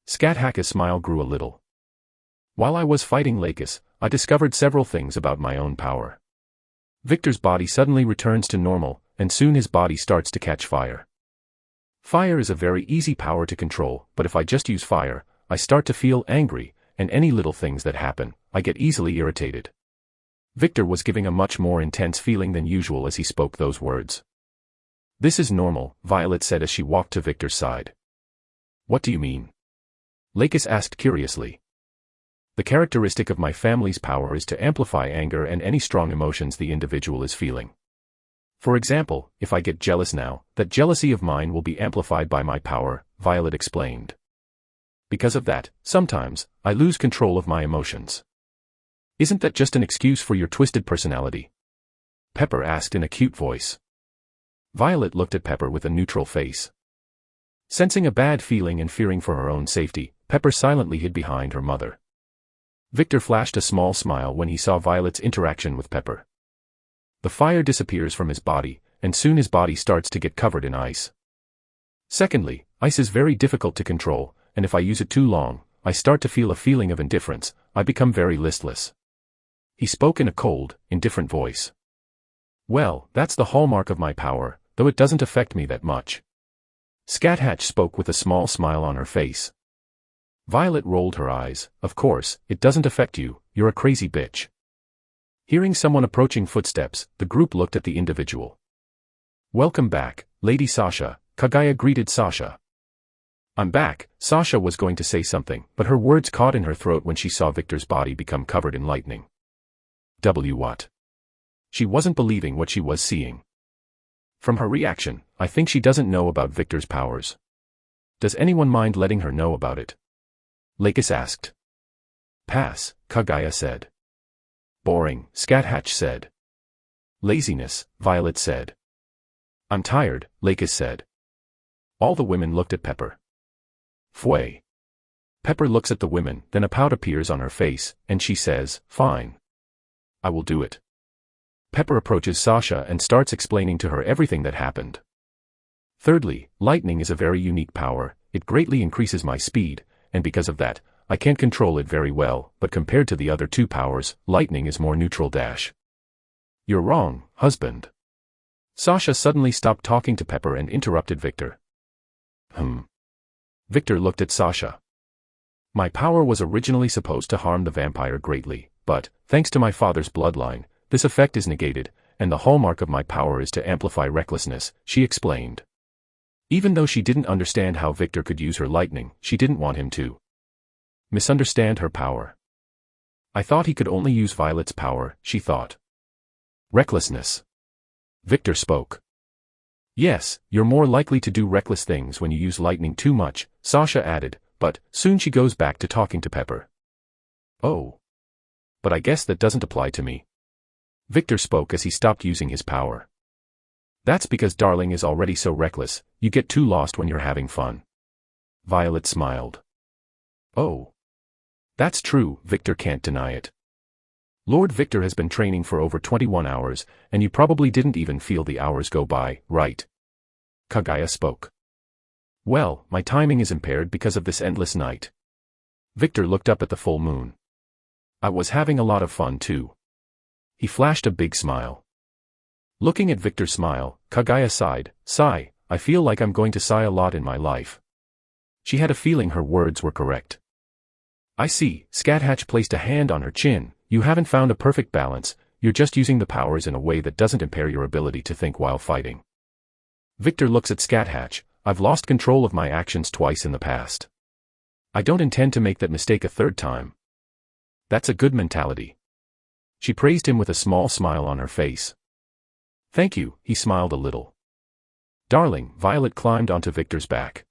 Scat Hack's smile grew a little. While I was fighting Lakis, I discovered several things about my own power. Victor's body suddenly returns to normal, and soon his body starts to catch fire. Fire is a very easy power to control, but if I just use fire, I start to feel angry, and any little things that happen, I get easily irritated. Victor was giving a much more intense feeling than usual as he spoke those words. This is normal, Violet said as she walked to Victor's side. What do you mean? Lakis asked curiously. The characteristic of my family's power is to amplify anger and any strong emotions the individual is feeling. For example, if I get jealous now, that jealousy of mine will be amplified by my power, Violet explained. Because of that, sometimes, I lose control of my emotions. Isn't that just an excuse for your twisted personality? Pepper asked in a cute voice. Violet looked at Pepper with a neutral face. Sensing a bad feeling and fearing for her own safety, Pepper silently hid behind her mother. Victor flashed a small smile when he saw Violet's interaction with Pepper. The fire disappears from his body, and soon his body starts to get covered in ice. Secondly, ice is very difficult to control, and if I use it too long, I start to feel a feeling of indifference. I become very listless. He spoke in a cold, indifferent voice. Well, that's the hallmark of my power, though it doesn't affect me that much. Scat Hatch spoke with a small smile on her face. Violet rolled her eyes. Of course, it doesn't affect you, you're a crazy bitch. Hearing someone approaching footsteps, the group looked at the individual. Welcome back, Lady Sasha, Kaguya greeted Sasha. I'm back, Sasha was going to say something, but her words caught in her throat when she saw Victor's body become covered in lightning. What? She wasn't believing what she was seeing. From her reaction, I think she doesn't know about Victor's powers. Does anyone mind letting her know about it? Lakis asked. Pass, Kaguya said. Boring, Scat Hatch said. Laziness, Violet said. I'm tired, Lakis said. All the women looked at Pepper. Fway. Pepper looks at the women, then a pout appears on her face, and she says, fine. I will do it. Pepper approaches Sasha and starts explaining to her everything that happened. Thirdly, lightning is a very unique power, it greatly increases my speed, and because of that, I can't control it very well, but compared to the other two powers, lightning is more neutral. You're wrong, husband. Sasha suddenly stopped talking to Pepper and interrupted Victor. Victor looked at Sasha. My power was originally supposed to harm the vampire greatly, but, thanks to my father's bloodline, this effect is negated, and the hallmark of my power is to amplify recklessness, she explained. Even though she didn't understand how Victor could use her lightning, she didn't want him to misunderstand her power. I thought he could only use Violet's power, she thought. Recklessness. Victor spoke. Yes, you're more likely to do reckless things when you use lightning too much, Sasha added, but soon she goes back to talking to Pepper. Oh. But I guess that doesn't apply to me. Victor spoke as he stopped using his power. That's because darling is already so reckless, you get too lost when you're having fun. Violet smiled. Oh. That's true, Victor can't deny it. Lord Victor has been training for over 21 hours, and you probably didn't even feel the hours go by, right? Kaguya spoke. Well, my timing is impaired because of this endless night. Victor looked up at the full moon. I was having a lot of fun too. He flashed a big smile. Looking at Victor's smile, Kaguya sighed, Sigh, I feel like I'm going to sigh a lot in my life. She had a feeling her words were correct. I see, Scathatch placed a hand on her chin, you haven't found a perfect balance, you're just using the powers in a way that doesn't impair your ability to think while fighting. Victor looks at Scathatch, I've lost control of my actions twice in the past. I don't intend to make that mistake a third time. That's a good mentality. She praised him with a small smile on her face. Thank you, he smiled a little. Darling, Violet climbed onto Victor's back.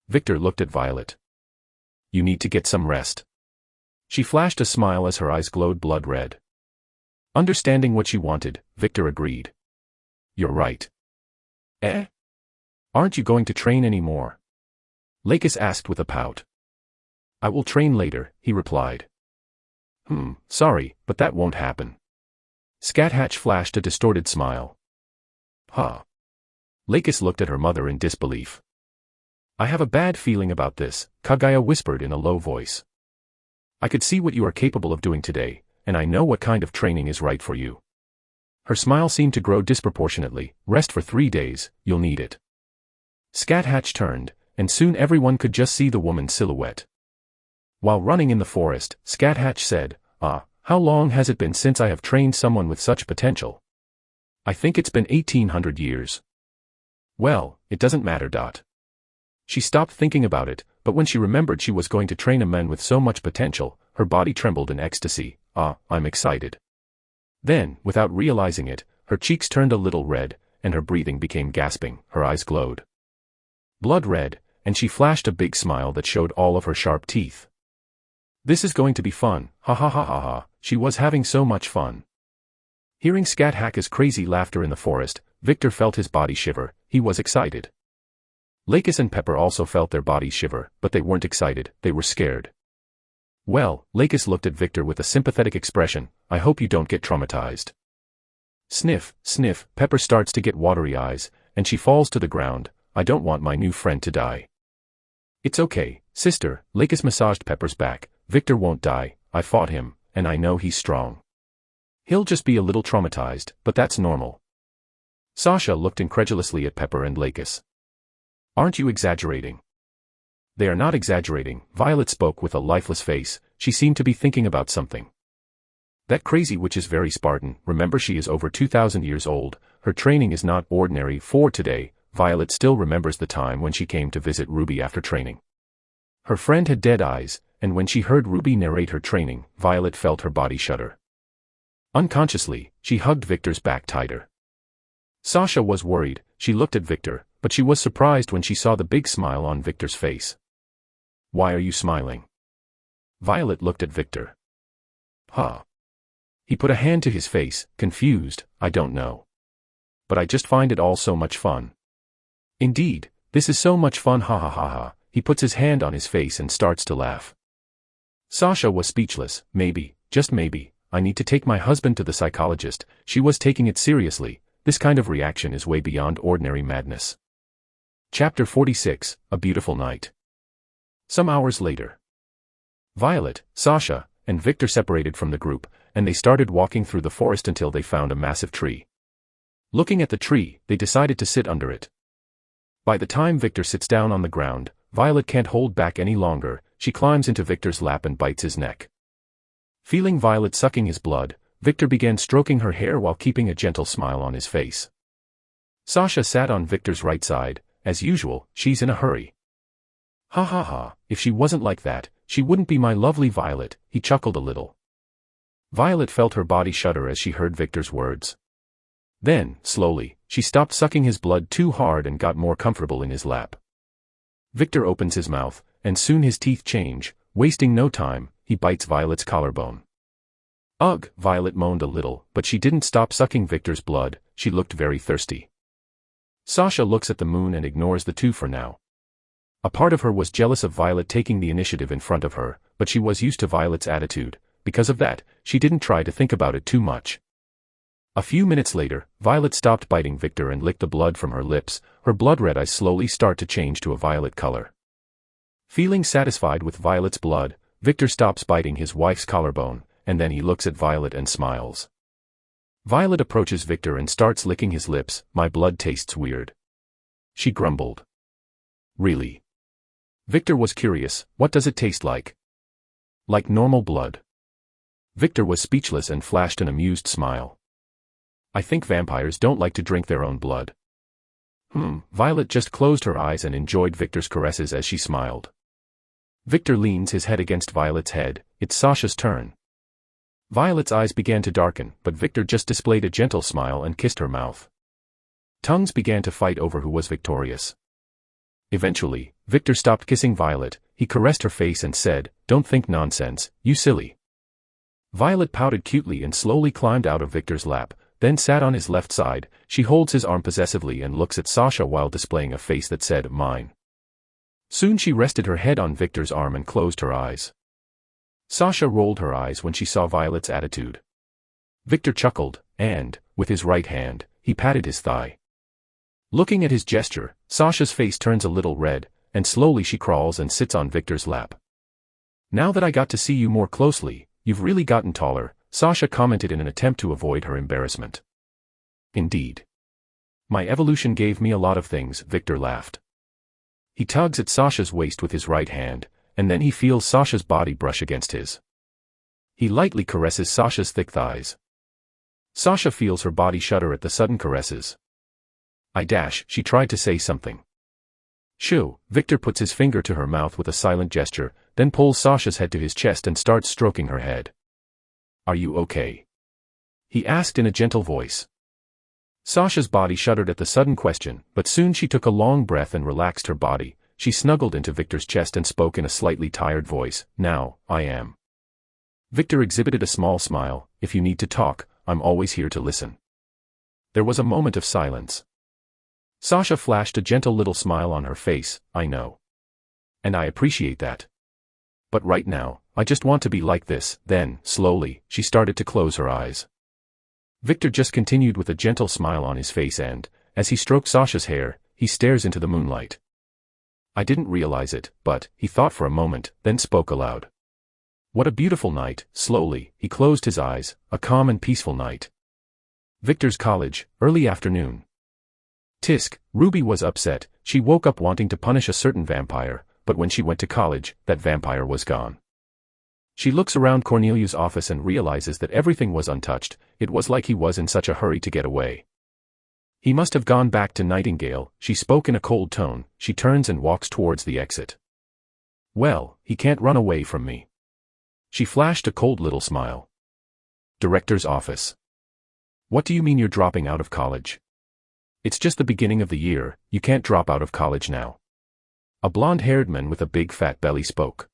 Victor looked at Violet. You need to get some rest. She flashed a smile as her eyes glowed blood red. Understanding what she wanted, Victor agreed. You're right. Aren't you going to train anymore? Lakis asked with a pout. I will train later, he replied. Sorry, but that won't happen. Scathatch flashed a distorted smile. Huh. Lakis looked at her mother in disbelief. I have a bad feeling about this, Kaguya whispered in a low voice. I could see what you are capable of doing today, and I know what kind of training is right for you. Her smile seemed to grow disproportionately. Rest for 3 days, you'll need it. Scathatch turned, and soon everyone could just see the woman's silhouette. While running in the forest, Scathatch said, how long has it been since I have trained someone with such potential? I think it's been 1800 years. Well, it doesn't matter. She stopped thinking about it, but when she remembered she was going to train a man with so much potential, her body trembled in ecstasy. I'm excited. Then, without realizing it, her cheeks turned a little red, and her breathing became gasping, her eyes glowed blood red, and she flashed a big smile that showed all of her sharp teeth. This is going to be fun, ha ha ha ha ha, she was having so much fun. Hearing Scathatch's crazy laughter in the forest, Victor felt his body shiver, he was excited. Lakis and Pepper also felt their bodies shiver, but they weren't excited, they were scared. Well, Lakis looked at Victor with a sympathetic expression, I hope you don't get traumatized. Sniff, sniff, Pepper starts to get watery eyes, and she falls to the ground, I don't want my new friend to die. It's okay, sister, Lakis massaged Pepper's back, Victor won't die, I fought him, and I know he's strong. He'll just be a little traumatized, but that's normal. Sasha looked incredulously at Pepper and Lakis. Aren't you exaggerating? They are not exaggerating, Violet spoke with a lifeless face, she seemed to be thinking about something. That crazy witch is very Spartan, remember she is over 2,000 years old, her training is not ordinary. For today, Violet still remembers the time when she came to visit Ruby after training. Her friend had dead eyes, and when she heard Ruby narrate her training, Violet felt her body shudder. Unconsciously, she hugged Victor's back tighter. Sasha was worried, she looked at Victor, but she was surprised when she saw the big smile on Victor's face. Why are you smiling? Violet looked at Victor. He put a hand to his face, confused, I don't know. But I just find it all so much fun. Indeed, this is so much fun, ha ha ha ha, he puts his hand on his face and starts to laugh. Sasha was speechless, maybe, just maybe, I need to take my husband to the psychologist. She was taking it seriously. This kind of reaction is way beyond ordinary madness. Chapter 46, A Beautiful Night. Some hours later. Violet, Sasha, and Victor separated from the group, and they started walking through the forest until they found a massive tree. Looking at the tree, they decided to sit under it. By the time Victor sits down on the ground, Violet can't hold back any longer. She climbs into Victor's lap and bites his neck. Feeling Violet sucking his blood, Victor began stroking her hair while keeping a gentle smile on his face. Sasha sat on Victor's right side. As usual, she's in a hurry. Ha ha ha, if she wasn't like that, she wouldn't be my lovely Violet, he chuckled a little. Violet felt her body shudder as she heard Victor's words. Then, slowly, she stopped sucking his blood too hard and got more comfortable in his lap. Victor opens his mouth, and soon his teeth change. Wasting no time, he bites Violet's collarbone. Ugh, Violet moaned a little, but she didn't stop sucking Victor's blood. She looked very thirsty. Sasha looks at the moon and ignores the two for now. A part of her was jealous of Violet taking the initiative in front of her, but she was used to Violet's attitude. Because of that, she didn't try to think about it too much. A few minutes later, Violet stopped biting Victor and licked the blood from her lips. Her blood-red eyes slowly start to change to a violet color. Feeling satisfied with Violet's blood, Victor stops biting his wife's collarbone, and then he looks at Violet and smiles. Violet approaches Victor and starts licking his lips. My blood tastes weird. She grumbled. Really? Victor was curious. What does it taste like? Like normal blood. Victor was speechless and flashed an amused smile. I think vampires don't like to drink their own blood. Violet just closed her eyes and enjoyed Victor's caresses as she smiled. Victor leans his head against Violet's head. It's Sasha's turn. Violet's eyes began to darken, but Victor just displayed a gentle smile and kissed her mouth. Tongues began to fight over who was victorious. Eventually, Victor stopped kissing Violet. He caressed her face and said, "Don't think nonsense, you silly." Violet pouted cutely and slowly climbed out of Victor's lap, then sat on his left side. She holds his arm possessively and looks at Sasha while displaying a face that said, "Mine." Soon she rested her head on Victor's arm and closed her eyes. Sasha rolled her eyes when she saw Violet's attitude. Victor chuckled, and, with his right hand, he patted his thigh. Looking at his gesture, Sasha's face turns a little red, and slowly she crawls and sits on Victor's lap. "Now that I got to see you more closely, you've really gotten taller," Sasha commented in an attempt to avoid her embarrassment. "Indeed. My evolution gave me a lot of things," Victor laughed. He tugs at Sasha's waist with his right hand, and then he feels Sasha's body brush against his. He lightly caresses Sasha's thick thighs. Sasha feels her body shudder at the sudden caresses. She tried to say something. "Shoo," Victor puts his finger to her mouth with a silent gesture, then pulls Sasha's head to his chest and starts stroking her head. "Are you okay?" he asked in a gentle voice. Sasha's body shuddered at the sudden question, but soon she took a long breath and relaxed her body. She snuggled into Victor's chest and spoke in a slightly tired voice, "Now, I am." Victor exhibited a small smile. "If you need to talk, I'm always here to listen." There was a moment of silence. Sasha flashed a gentle little smile on her face. "I know. And I appreciate that. But right now, I just want to be like this." Then, slowly, she started to close her eyes. Victor just continued with a gentle smile on his face and, as he stroked Sasha's hair, he stares into the moonlight. "I didn't realize it, but," he thought for a moment, then spoke aloud. "What a beautiful night." Slowly, he closed his eyes. A calm and peaceful night. Victor's college, early afternoon. Tisk, Ruby was upset. She woke up wanting to punish a certain vampire, but when she went to college, that vampire was gone. She looks around Corneliu's office and realizes that everything was untouched. It was like he was in such a hurry to get away. He must have gone back to Nightingale. She spoke in a cold tone. She turns and walks towards the exit. "Well, he can't run away from me." She flashed a cold little smile. Director's office. "What do you mean you're dropping out of college?" "It's just the beginning of the year. You can't drop out of college now." A blonde-haired man with a big fat belly spoke.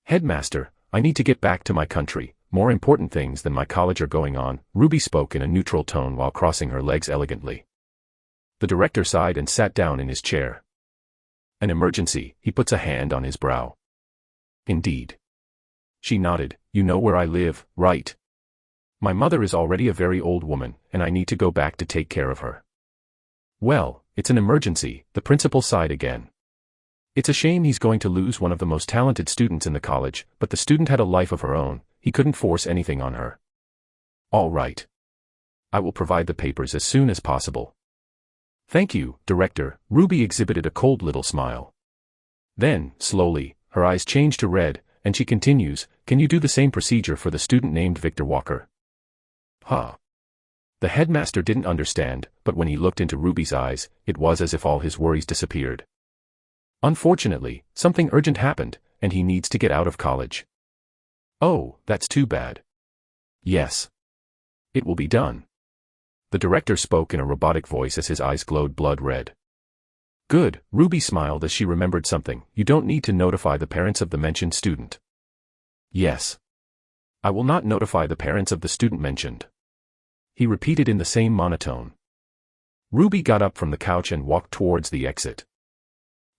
"Headmaster, I need to get back to my country. More important things than my college are going on," Ruby spoke in a neutral tone while crossing her legs elegantly. The director sighed and sat down in his chair. "An emergency," he puts a hand on his brow. "Indeed." She nodded. "You know where I live, right?" My mother is already a very old woman, and I need to go back to take care of her. Well, it's an emergency, the principal sighed again. It's a shame he's going to lose one of the most talented students in the college, but the student had a life of her own, he couldn't force anything on her. All right. I will provide the papers as soon as possible. Thank you, Director. Ruby exhibited a cold little smile. Then, slowly, her eyes changed to red, and she continues, can you do the same procedure for the student named Victor Walker? Huh. The headmaster didn't understand, but when he looked into Ruby's eyes, it was as if all his worries disappeared. Unfortunately, something urgent happened, and he needs to get out of college. Oh, that's too bad. Yes. It will be done. The director spoke in a robotic voice as his eyes glowed blood red. Good, Ruby smiled as she remembered something. You don't need to notify the parents of the mentioned student. Yes. I will not notify the parents of the student mentioned. He repeated in the same monotone. Ruby got up from the couch and walked towards the exit.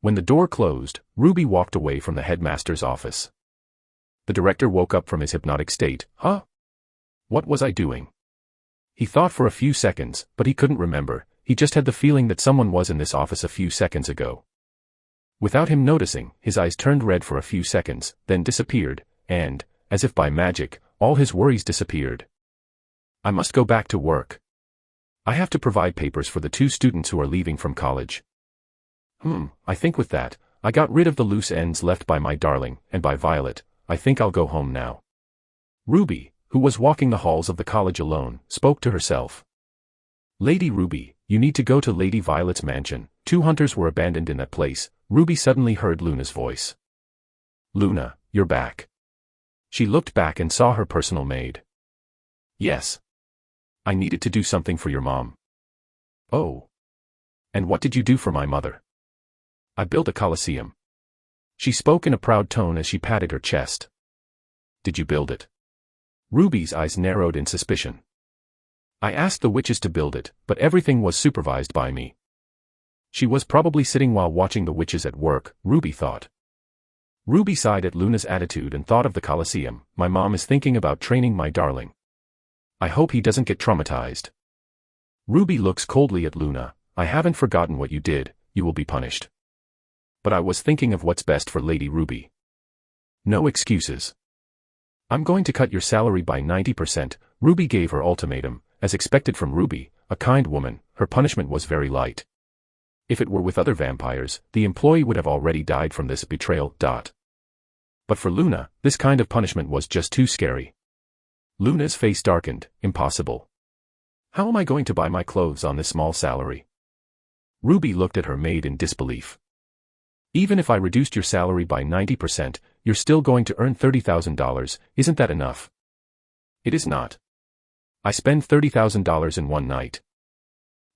When the door closed, Ruby walked away from the headmaster's office. The director woke up from his hypnotic state. Huh? What was I doing? He thought for a few seconds, but he couldn't remember. He just had the feeling that someone was in this office a few seconds ago. Without him noticing, his eyes turned red for a few seconds, then disappeared, and, as if by magic, all his worries disappeared. I must go back to work. I have to provide papers for the 2 students who are leaving from college. I think with that, I got rid of the loose ends left by my darling, and by Violet. I think I'll go home now. Ruby, who was walking the halls of the college alone, spoke to herself. Lady Ruby, you need to go to Lady Violet's mansion. 2 hunters were abandoned in that place. Ruby suddenly heard Luna's voice. Luna, you're back. She looked back and saw her personal maid. Yes. I needed to do something for your mom. Oh. And what did you do for my mother? I built a coliseum. She spoke in a proud tone as she patted her chest. Did you build it? Ruby's eyes narrowed in suspicion. I asked the witches to build it, but everything was supervised by me. She was probably sitting while watching the witches at work, Ruby thought. Ruby sighed at Luna's attitude and thought of the coliseum. My mom is thinking about training my darling. I hope he doesn't get traumatized. Ruby looks coldly at Luna. I haven't forgotten what you did, you will be punished. But I was thinking of what's best for Lady Ruby. No excuses. I'm going to cut your salary by 90%, Ruby gave her ultimatum. As expected from Ruby, a kind woman, her punishment was very light. If it were with other vampires, the employee would have already died from this betrayal. But for Luna, this kind of punishment was just too scary. Luna's face darkened. Impossible. How am I going to buy my clothes on this small salary? Ruby looked at her maid in disbelief. Even if I reduced your salary by 90%, you're still going to earn $30,000, isn't that enough? It is not. I spend $30,000 in one night.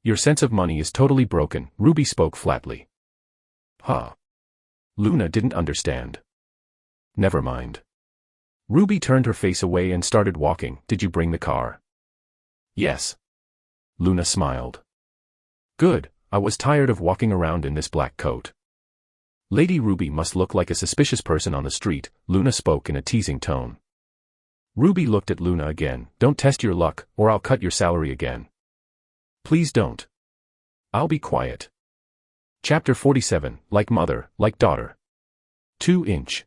Your sense of money is totally broken, Ruby spoke flatly. Huh. Luna didn't understand. Never mind. Ruby turned her face away and started walking. Did you bring the car? Yes. Luna smiled. Good, I was tired of walking around in this black coat. Lady Ruby must look like a suspicious person on the street, Luna spoke in a teasing tone. Ruby looked at Luna again. Don't test your luck, or I'll cut your salary again. Please don't. I'll be quiet. Chapter 47, Like Mother, Like Daughter. 2-inch.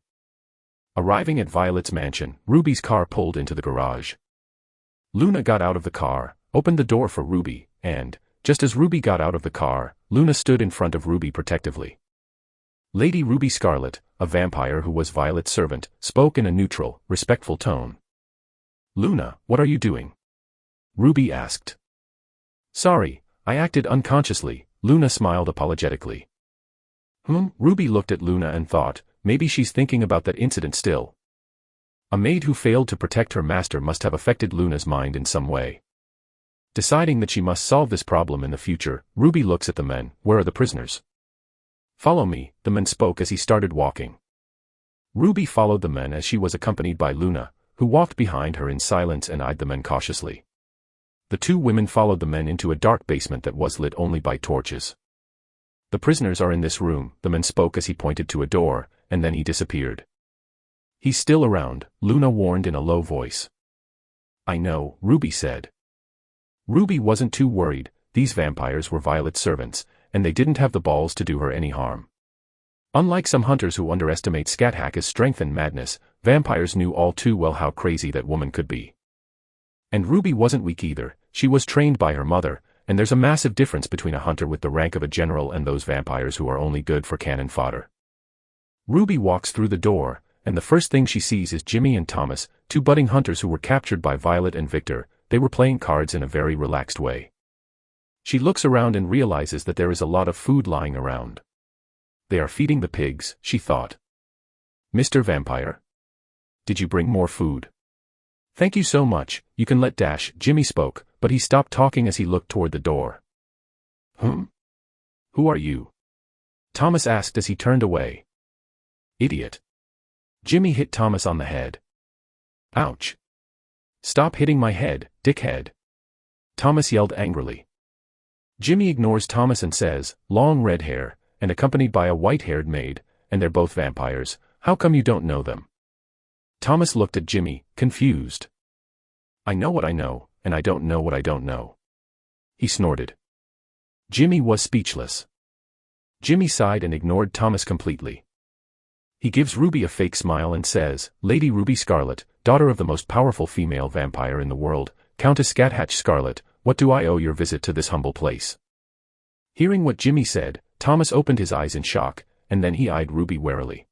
Arriving at Violet's mansion, Ruby's car pulled into the garage. Luna got out of the car, opened the door for Ruby, and, just as Ruby got out of the car, Luna stood in front of Ruby protectively. Lady Ruby Scarlet, a vampire who was Violet's servant, spoke in a neutral, respectful tone. Luna, what are you doing? Ruby asked. Sorry, I acted unconsciously, Luna smiled apologetically. Ruby looked at Luna and thought, maybe she's thinking about that incident still. A maid who failed to protect her master must have affected Luna's mind in some way. Deciding that she must solve this problem in the future, Ruby looks at the men. Where are the prisoners? Follow me, the man spoke as he started walking. Ruby followed the men as she was accompanied by Luna, who walked behind her in silence and eyed the men cautiously. The 2 women followed the men into a dark basement that was lit only by torches. The prisoners are in this room, the man spoke as he pointed to a door, and then he disappeared. He's still around, Luna warned in a low voice. I know, Ruby said. Ruby wasn't too worried. These vampires were Violet's servants, and they didn't have the balls to do her any harm. Unlike some hunters who underestimate Scathach's strength and madness, vampires knew all too well how crazy that woman could be. And Ruby wasn't weak either. She was trained by her mother, and there's a massive difference between a hunter with the rank of a general and those vampires who are only good for cannon fodder. Ruby walks through the door, and the first thing she sees is Jimmy and Thomas, two budding hunters who were captured by Violet and Victor. They were playing cards in a very relaxed way. She looks around and realizes that there is a lot of food lying around. They are feeding the pigs, she thought. Mr. Vampire? Did you bring more food? Thank you so much, you can let Dash. Jimmy spoke, but he stopped talking as he looked toward the door. Who are you? Thomas asked as he turned away. Idiot. Jimmy hit Thomas on the head. Ouch. Stop hitting my head, dickhead. Thomas yelled angrily. Jimmy ignores Thomas and says, long red hair, and accompanied by a white-haired maid, and they're both vampires, how come you don't know them? Thomas looked at Jimmy, confused. I know what I know, and I don't know what I don't know. He snorted. Jimmy was speechless. Jimmy sighed and ignored Thomas completely. He gives Ruby a fake smile and says, Lady Ruby Scarlet, daughter of the most powerful female vampire in the world, Countess Scathach Scarlet, what do I owe your visit to this humble place? Hearing what Jimmy said, Thomas opened his eyes in shock, and then he eyed Ruby warily.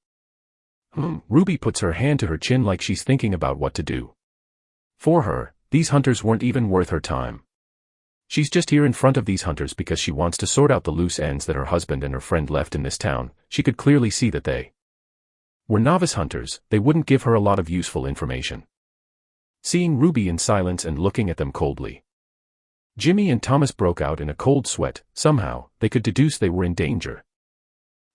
Ruby puts her hand to her chin like she's thinking about what to do. For her, these hunters weren't even worth her time. She's just here in front of these hunters because she wants to sort out the loose ends that her husband and her friend left in this town. She could clearly see that they were novice hunters. They wouldn't give her a lot of useful information. Seeing Ruby in silence and looking at them coldly, Jimmy and Thomas broke out in a cold sweat. Somehow, they could deduce they were in danger.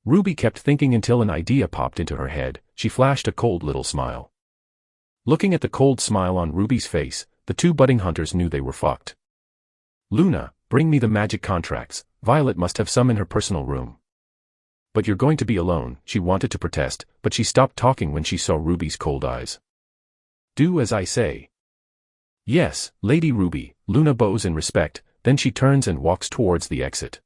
Ruby kept thinking until an idea popped into her head. She flashed a cold little smile. Looking at the cold smile on Ruby's face, the two budding hunters knew they were fucked. Luna, bring me the magic contracts. Violet must have some in her personal room. But you're going to be alone, she wanted to protest, but she stopped talking when she saw Ruby's cold eyes. Do as I say. Yes, Lady Ruby, Luna bows in respect, then she turns and walks towards the exit.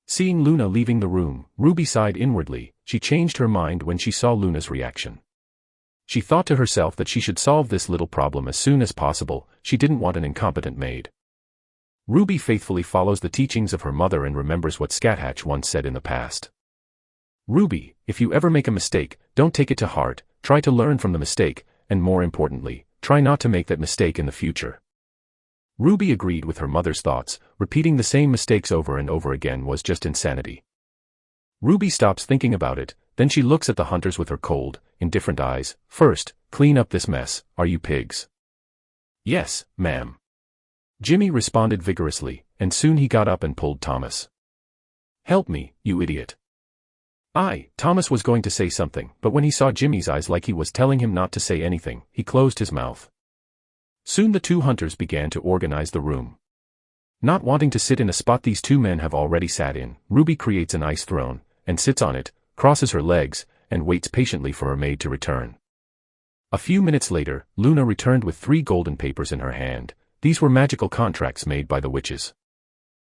Seeing Luna leaving the room, Ruby sighed inwardly. She changed her mind when she saw Luna's reaction. She thought to herself that she should solve this little problem as soon as possible. She didn't want an incompetent maid. Ruby faithfully follows the teachings of her mother and remembers what Scathach once said in the past. Ruby, if you ever make a mistake, don't take it to heart, try to learn from the mistake, and more importantly, try not to make that mistake in the future. Ruby agreed with her mother's thoughts. Repeating the same mistakes over and over again was just insanity. Ruby stops thinking about it, then she looks at the hunters with her cold, indifferent eyes. First, clean up this mess, are you pigs? Yes, ma'am. Jimmy responded vigorously, and soon he got up and pulled Thomas. Help me, you idiot. Thomas was going to say something, but when he saw Jimmy's eyes like he was telling him not to say anything, he closed his mouth. Soon the two hunters began to organize the room. Not wanting to sit in a spot these two men have already sat in, Ruby creates an ice throne, and sits on it, crosses her legs, and waits patiently for her maid to return. A few minutes later, Luna returned with 3 golden papers in her hand. These were magical contracts made by the witches.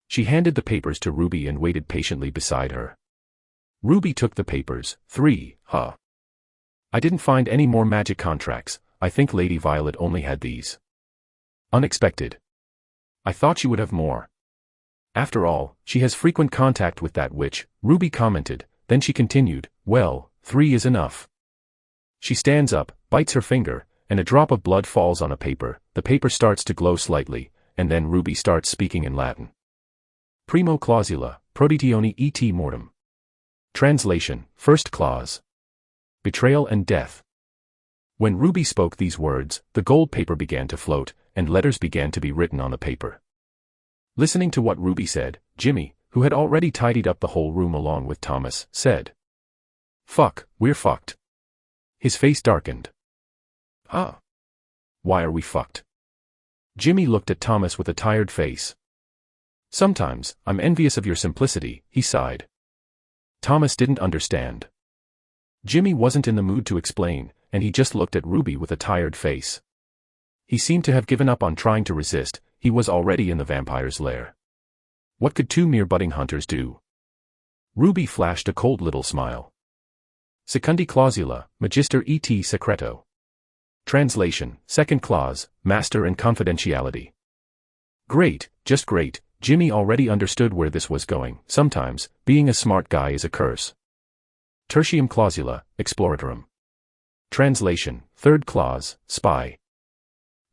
She handed the papers to Ruby and waited patiently beside her. Ruby took the papers. 3, huh? I didn't find any more magic contracts. I think Lady Violet only had these. Unexpected. I thought she would have more. After all, she has frequent contact with that witch, Ruby commented, then she continued, well, 3 is enough. She stands up, bites her finger, and a drop of blood falls on a paper. The paper starts to glow slightly, and then Ruby starts speaking in Latin. Primo clausula, proditione et mortem. Translation, first clause. Betrayal and death. When Ruby spoke these words, the gold paper began to float, and letters began to be written on the paper. Listening to what Ruby said, Jimmy, who had already tidied up the whole room along with Thomas, said, Fuck, we're fucked. His face darkened. Huh? Why are we fucked? Jimmy looked at Thomas with a tired face. Sometimes, I'm envious of your simplicity, he sighed. Thomas didn't understand. Jimmy wasn't in the mood to explain, and he just looked at Ruby with a tired face. He seemed to have given up on trying to resist. He was already in the vampire's lair. What could two mere budding hunters do? Ruby flashed a cold little smile. Secundi clausula, magister et secreto. Translation, second clause, master and confidentiality. Great, just great. Jimmy already understood where this was going. Sometimes, being a smart guy is a curse. Tertium clausula, exploratorum. Translation, third clause, spy.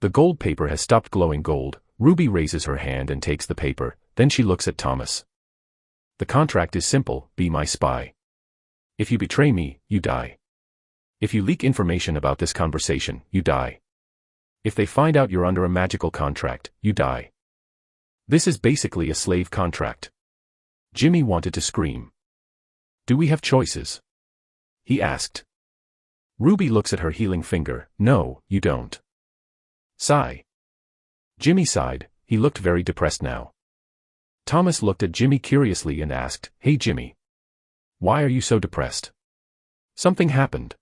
The gold paper has stopped glowing gold. Ruby raises her hand and takes the paper, then she looks at Thomas. The contract is simple, be my spy. If you betray me, you die. If you leak information about this conversation, you die. If they find out you're under a magical contract, you die. This is basically a slave contract. Jimmy wanted to scream. Do we have choices? He asked. Ruby looks at her healing finger. No, you don't. Sigh. Jimmy sighed. He looked very depressed now. Thomas looked at Jimmy curiously and asked, Hey Jimmy. Why are you so depressed? Something happened.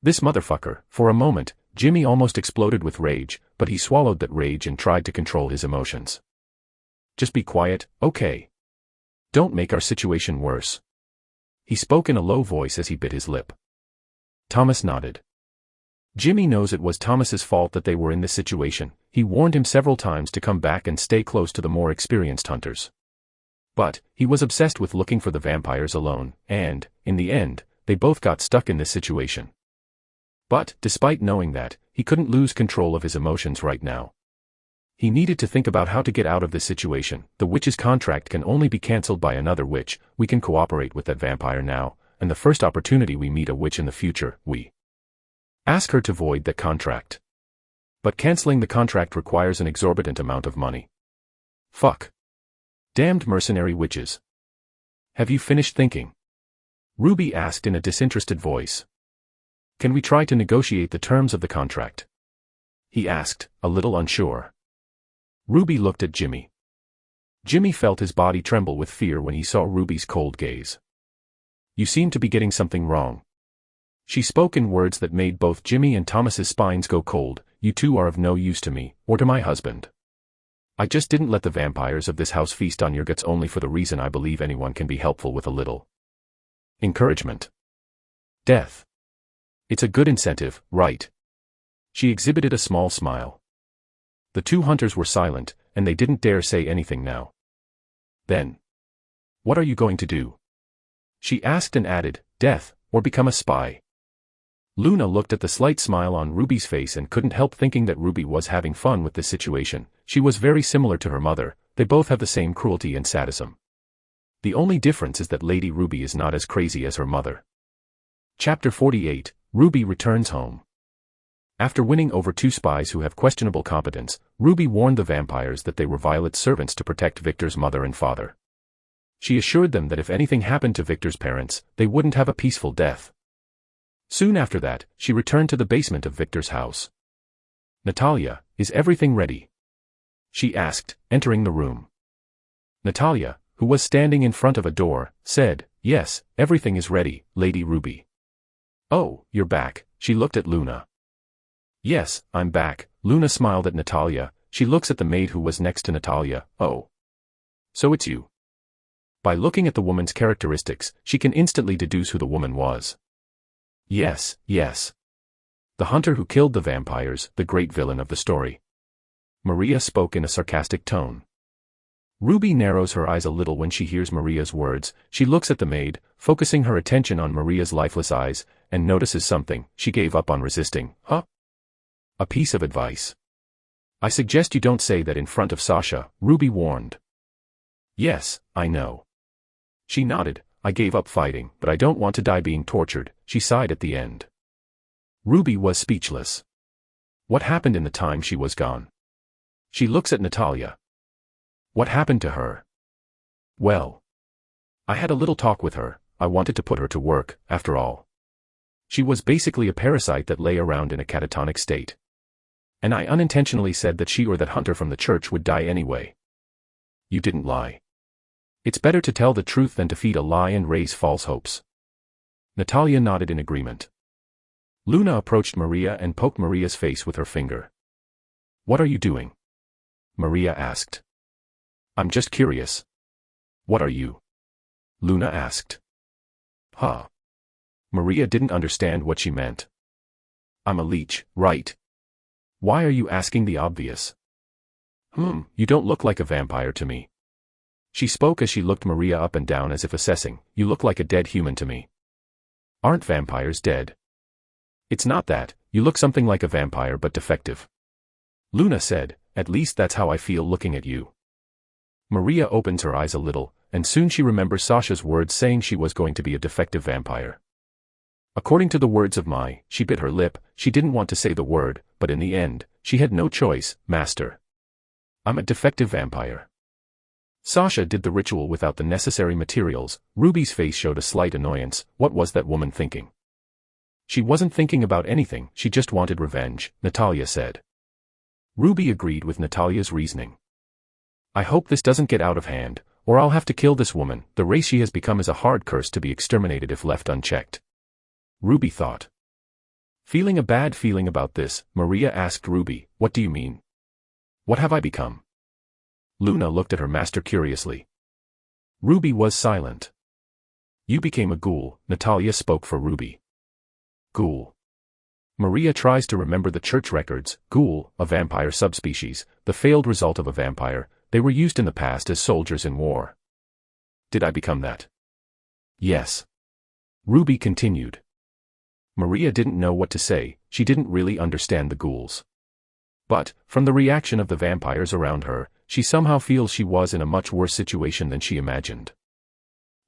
This motherfucker. For a moment, Jimmy almost exploded with rage, but he swallowed that rage and tried to control his emotions. Just be quiet, okay? Don't make our situation worse. He spoke in a low voice as he bit his lip. Thomas nodded. Jimmy knows it was Thomas's fault that they were in this situation. He warned him several times to come back and stay close to the more experienced hunters. But, he was obsessed with looking for the vampires alone, and, in the end, they both got stuck in this situation. But, despite knowing that, he couldn't lose control of his emotions right now. He needed to think about how to get out of this situation. The witch's contract can only be cancelled by another witch. We can cooperate with that vampire now, and the first opportunity we meet a witch in the future, we ask her to void that contract. But cancelling the contract requires an exorbitant amount of money. Fuck. Damned mercenary witches. Have you finished thinking? Ruby asked in a disinterested voice. Can we try to negotiate the terms of the contract? He asked, a little unsure. Ruby looked at Jimmy. Jimmy felt his body tremble with fear when he saw Ruby's cold gaze. You seem to be getting something wrong. She spoke in words that made both Jimmy and Thomas's spines go cold. You two are of no use to me, or to my husband. I just didn't let the vampires of this house feast on your guts only for the reason I believe anyone can be helpful with a little encouragement. Death. It's a good incentive, right? She exhibited a small smile. The two hunters were silent, and they didn't dare say anything now. Then. What are you going to do? She asked and added, death, or become a spy. Luna looked at the slight smile on Ruby's face and couldn't help thinking that Ruby was having fun with this situation. She was very similar to her mother. They both have the same cruelty and sadism. The only difference is that Lady Ruby is not as crazy as her mother. Chapter 48, Ruby returns home. After winning over two spies who have questionable competence, Ruby warned the vampires that they were Violet's servants to protect Victor's mother and father. She assured them that if anything happened to Victor's parents, they wouldn't have a peaceful death. Soon after that, she returned to the basement of Victor's house. Natalia, is everything ready? She asked, entering the room. Natalia, who was standing in front of a door, said, Yes, everything is ready, Lady Ruby. Oh, you're back, she looked at Luna. Yes, I'm back, Luna smiled at Natalia. She looks at the maid who was next to Natalia. Oh. So it's you. By looking at the woman's characteristics, she can instantly deduce who the woman was. Yes, yes. The hunter who killed the vampires, the great villain of the story. Maria spoke in a sarcastic tone. Ruby narrows her eyes a little when she hears Maria's words. She looks at the maid, focusing her attention on Maria's lifeless eyes, and notices something. She gave up on resisting. Huh? A piece of advice. I suggest you don't say that in front of Sasha, Ruby warned. Yes, I know. She nodded. I gave up fighting, but I don't want to die being tortured, she sighed at the end. Ruby was speechless. What happened in the time she was gone? She looks at Natalia. What happened to her? Well, I had a little talk with her. I wanted to put her to work, after all. She was basically a parasite that lay around in a catatonic state. And I unintentionally said that she or that hunter from the church would die anyway. You didn't lie. It's better to tell the truth than to feed a lie and raise false hopes. Natalia nodded in agreement. Luna approached Maria and poked Maria's face with her finger. What are you doing? Maria asked. I'm just curious. What are you? Luna asked. Huh. Maria didn't understand what she meant. I'm a leech, right? Why are you asking the obvious? You don't look like a vampire to me. She spoke as she looked Maria up and down as if assessing, you look like a dead human to me. Aren't vampires dead? It's not that, you look something like a vampire but defective. Luna said, at least that's how I feel looking at you. Maria opens her eyes a little, and soon she remembers Sasha's words saying she was going to be a defective vampire. According to the words of Mai, she bit her lip, she didn't want to say the word, but in the end, she had no choice, master. I'm a defective vampire. Sasha did the ritual without the necessary materials. Ruby's face showed a slight annoyance. What was that woman thinking? She wasn't thinking about anything, she just wanted revenge, Natalia said. Ruby agreed with Natalia's reasoning. I hope this doesn't get out of hand, or I'll have to kill this woman. The race she has become is a hard curse to be exterminated if left unchecked. Ruby thought. Feeling a bad feeling about this, Maria asked Ruby, what do you mean? What have I become? Luna looked at her master curiously. Ruby was silent. You became a ghoul, Natalia spoke for Ruby. Ghoul. Maria tries to remember the church records. Ghoul, a vampire subspecies, the failed result of a vampire. They were used in the past as soldiers in war. Did I become that? Yes. Ruby continued. Maria didn't know what to say, she didn't really understand the ghouls. But, from the reaction of the vampires around her, she somehow feels she was in a much worse situation than she imagined.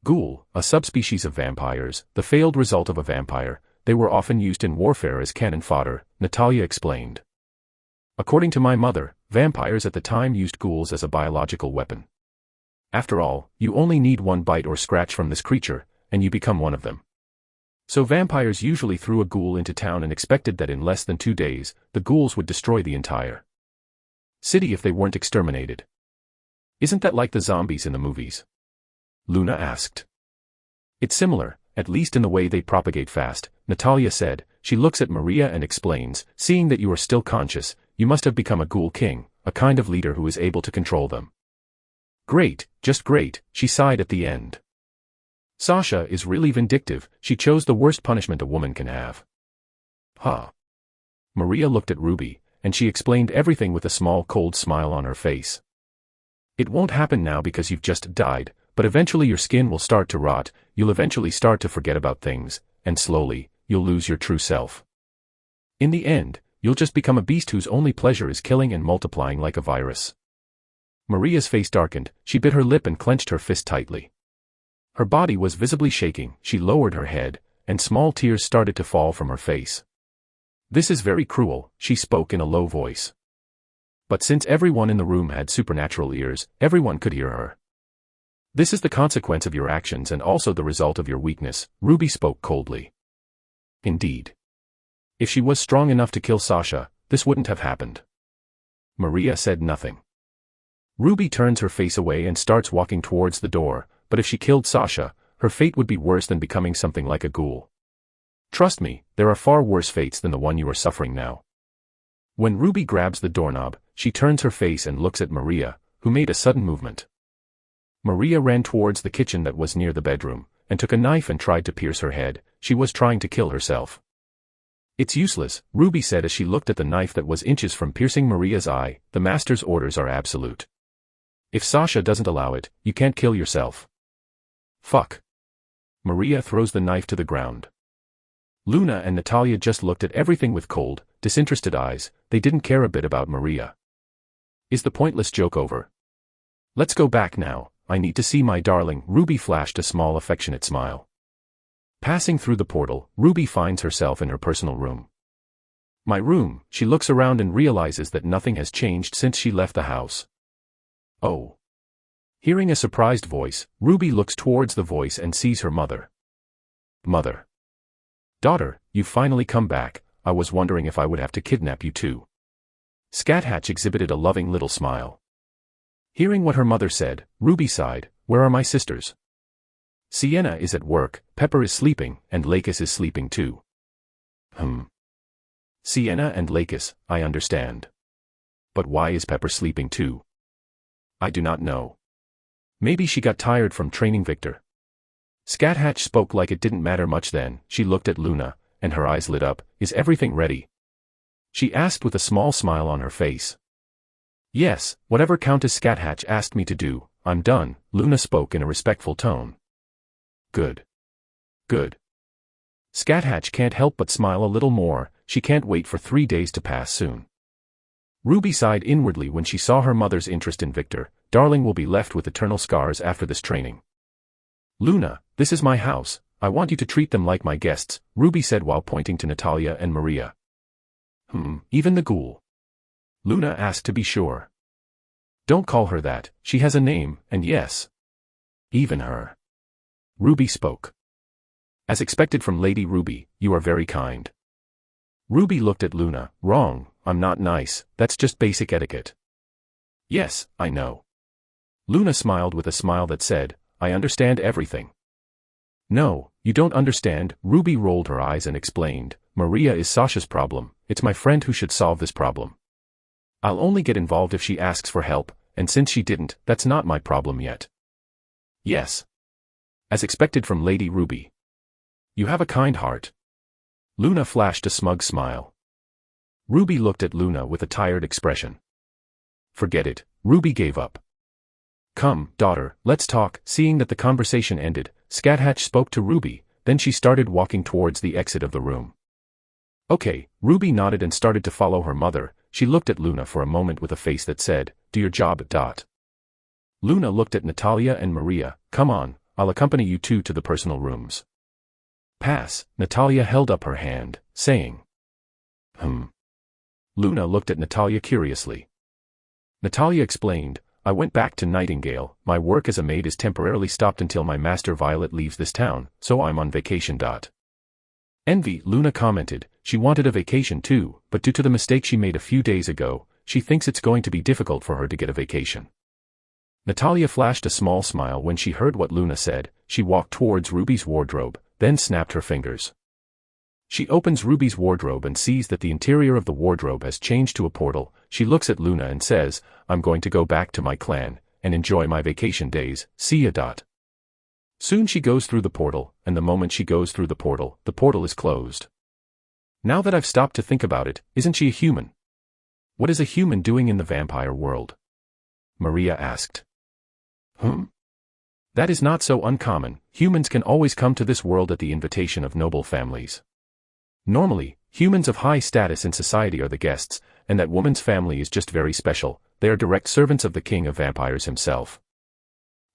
Ghoul, a subspecies of vampires, the failed result of a vampire, they were often used in warfare as cannon fodder, Natalia explained. According to my mother, vampires at the time used ghouls as a biological weapon. After all, you only need one bite or scratch from this creature, and you become one of them. So vampires usually threw a ghoul into town and expected that in less than 2 days, the ghouls would destroy the entire city if they weren't exterminated. Isn't that like the zombies in the movies? Luna asked. It's similar, at least in the way they propagate fast, Natalia said. She looks at Maria and explains, seeing that you are still conscious, you must have become a ghoul king, a kind of leader who is able to control them. Great, just great, she sighed at the end. Sasha is really vindictive, she chose the worst punishment a woman can have. Huh. Maria looked at Ruby, and she explained everything with a small cold smile on her face. It won't happen now because you've just died, but eventually your skin will start to rot, you'll eventually start to forget about things, and slowly, you'll lose your true self. In the end, you'll just become a beast whose only pleasure is killing and multiplying like a virus. Maria's face darkened, she bit her lip and clenched her fist tightly. Her body was visibly shaking, she lowered her head, and small tears started to fall from her face. This is very cruel, she spoke in a low voice. But since everyone in the room had supernatural ears, everyone could hear her. This is the consequence of your actions and also the result of your weakness, Ruby spoke coldly. Indeed. If she was strong enough to kill Sasha, this wouldn't have happened. Maria said nothing. Ruby turns her face away and starts walking towards the door, but if she killed Sasha, her fate would be worse than becoming something like a ghoul. Trust me, there are far worse fates than the one you are suffering now. When Ruby grabs the doorknob, she turns her face and looks at Maria, who made a sudden movement. Maria ran towards the kitchen that was near the bedroom, and took a knife and tried to pierce her head. She was trying to kill herself. It's useless, Ruby said as she looked at the knife that was inches from piercing Maria's eye. The master's orders are absolute. If Sasha doesn't allow it, you can't kill yourself. Fuck. Maria throws the knife to the ground. Luna and Natalia just looked at everything with cold, disinterested eyes. They didn't care a bit about Maria. Is the pointless joke over? Let's go back now, I need to see my darling. Ruby flashed a small affectionate smile. Passing through the portal, Ruby finds herself in her personal room. My room, she looks around and realizes that nothing has changed since she left the house. Oh. Hearing a surprised voice, Ruby looks towards the voice and sees her mother. Mother. Daughter, you've finally come back, I was wondering if I would have to kidnap you too. Scathatch exhibited a loving little smile. Hearing what her mother said, Ruby sighed, where are my sisters? Sienna is at work, Pepper is sleeping, and Lakis is sleeping too. Sienna and Lakis, I understand. But why is Pepper sleeping too? I do not know. Maybe she got tired from training Victor. Scat Hatch spoke like it didn't matter much then. She looked at Luna, and her eyes lit up. Is everything ready? She asked with a small smile on her face. Yes, whatever Countess Scat Hatch asked me to do, I'm done, Luna spoke in a respectful tone. Good. Good. Scat Hatch can't help but smile a little more. She can't wait for 3 days to pass soon. Ruby sighed inwardly when she saw her mother's interest in Victor. Darling will be left with eternal scars after this training. Luna, this is my house. I want you to treat them like my guests, Ruby said while pointing to Natalia and Maria. Even the ghoul? Luna asked to be sure. Don't call her that, she has a name, and yes. Even her. Ruby spoke. As expected from Lady Ruby, you are very kind. Ruby looked at Luna. Wrong, I'm not nice, that's just basic etiquette. Yes, I know. Luna smiled with a smile that said, I understand everything. No, you don't understand, Ruby rolled her eyes and explained, Maria is Sasha's problem, it's my friend who should solve this problem. I'll only get involved if she asks for help, and since she didn't, that's not my problem yet. Yes. As expected from Lady Ruby. You have a kind heart. Luna flashed a smug smile. Ruby looked at Luna with a tired expression. Forget it, Ruby gave up. Come, daughter, let's talk. Seeing that the conversation ended, Scat Hatch spoke to Ruby, then she started walking towards the exit of the room. Okay, Ruby nodded and started to follow her mother. She looked at Luna for a moment with a face that said, do your job. Luna looked at Natalia and Maria. Come on, I'll accompany you two to the personal rooms. Pass, Natalia held up her hand, saying. Luna looked at Natalia curiously. Natalia explained, I went back to Nightingale, my work as a maid is temporarily stopped until my master Violet leaves this town, so I'm on vacation. Envy, Luna commented, she wanted a vacation too, but due to the mistake she made a few days ago, she thinks it's going to be difficult for her to get a vacation. Natalia flashed a small smile when she heard what Luna said. She walked towards Ruby's wardrobe, then snapped her fingers. She opens Ruby's wardrobe and sees that the interior of the wardrobe has changed to a portal. She looks at Luna and says, I'm going to go back to my clan, and enjoy my vacation days, see ya. Soon she goes through the portal, and the moment she goes through the portal is closed. Now that I've stopped to think about it, isn't she a human? What is a human doing in the vampire world? Maria asked. That is not so uncommon. Humans can always come to this world at the invitation of noble families. Normally, humans of high status in society are the guests, and that woman's family is just very special. They are direct servants of the king of vampires himself.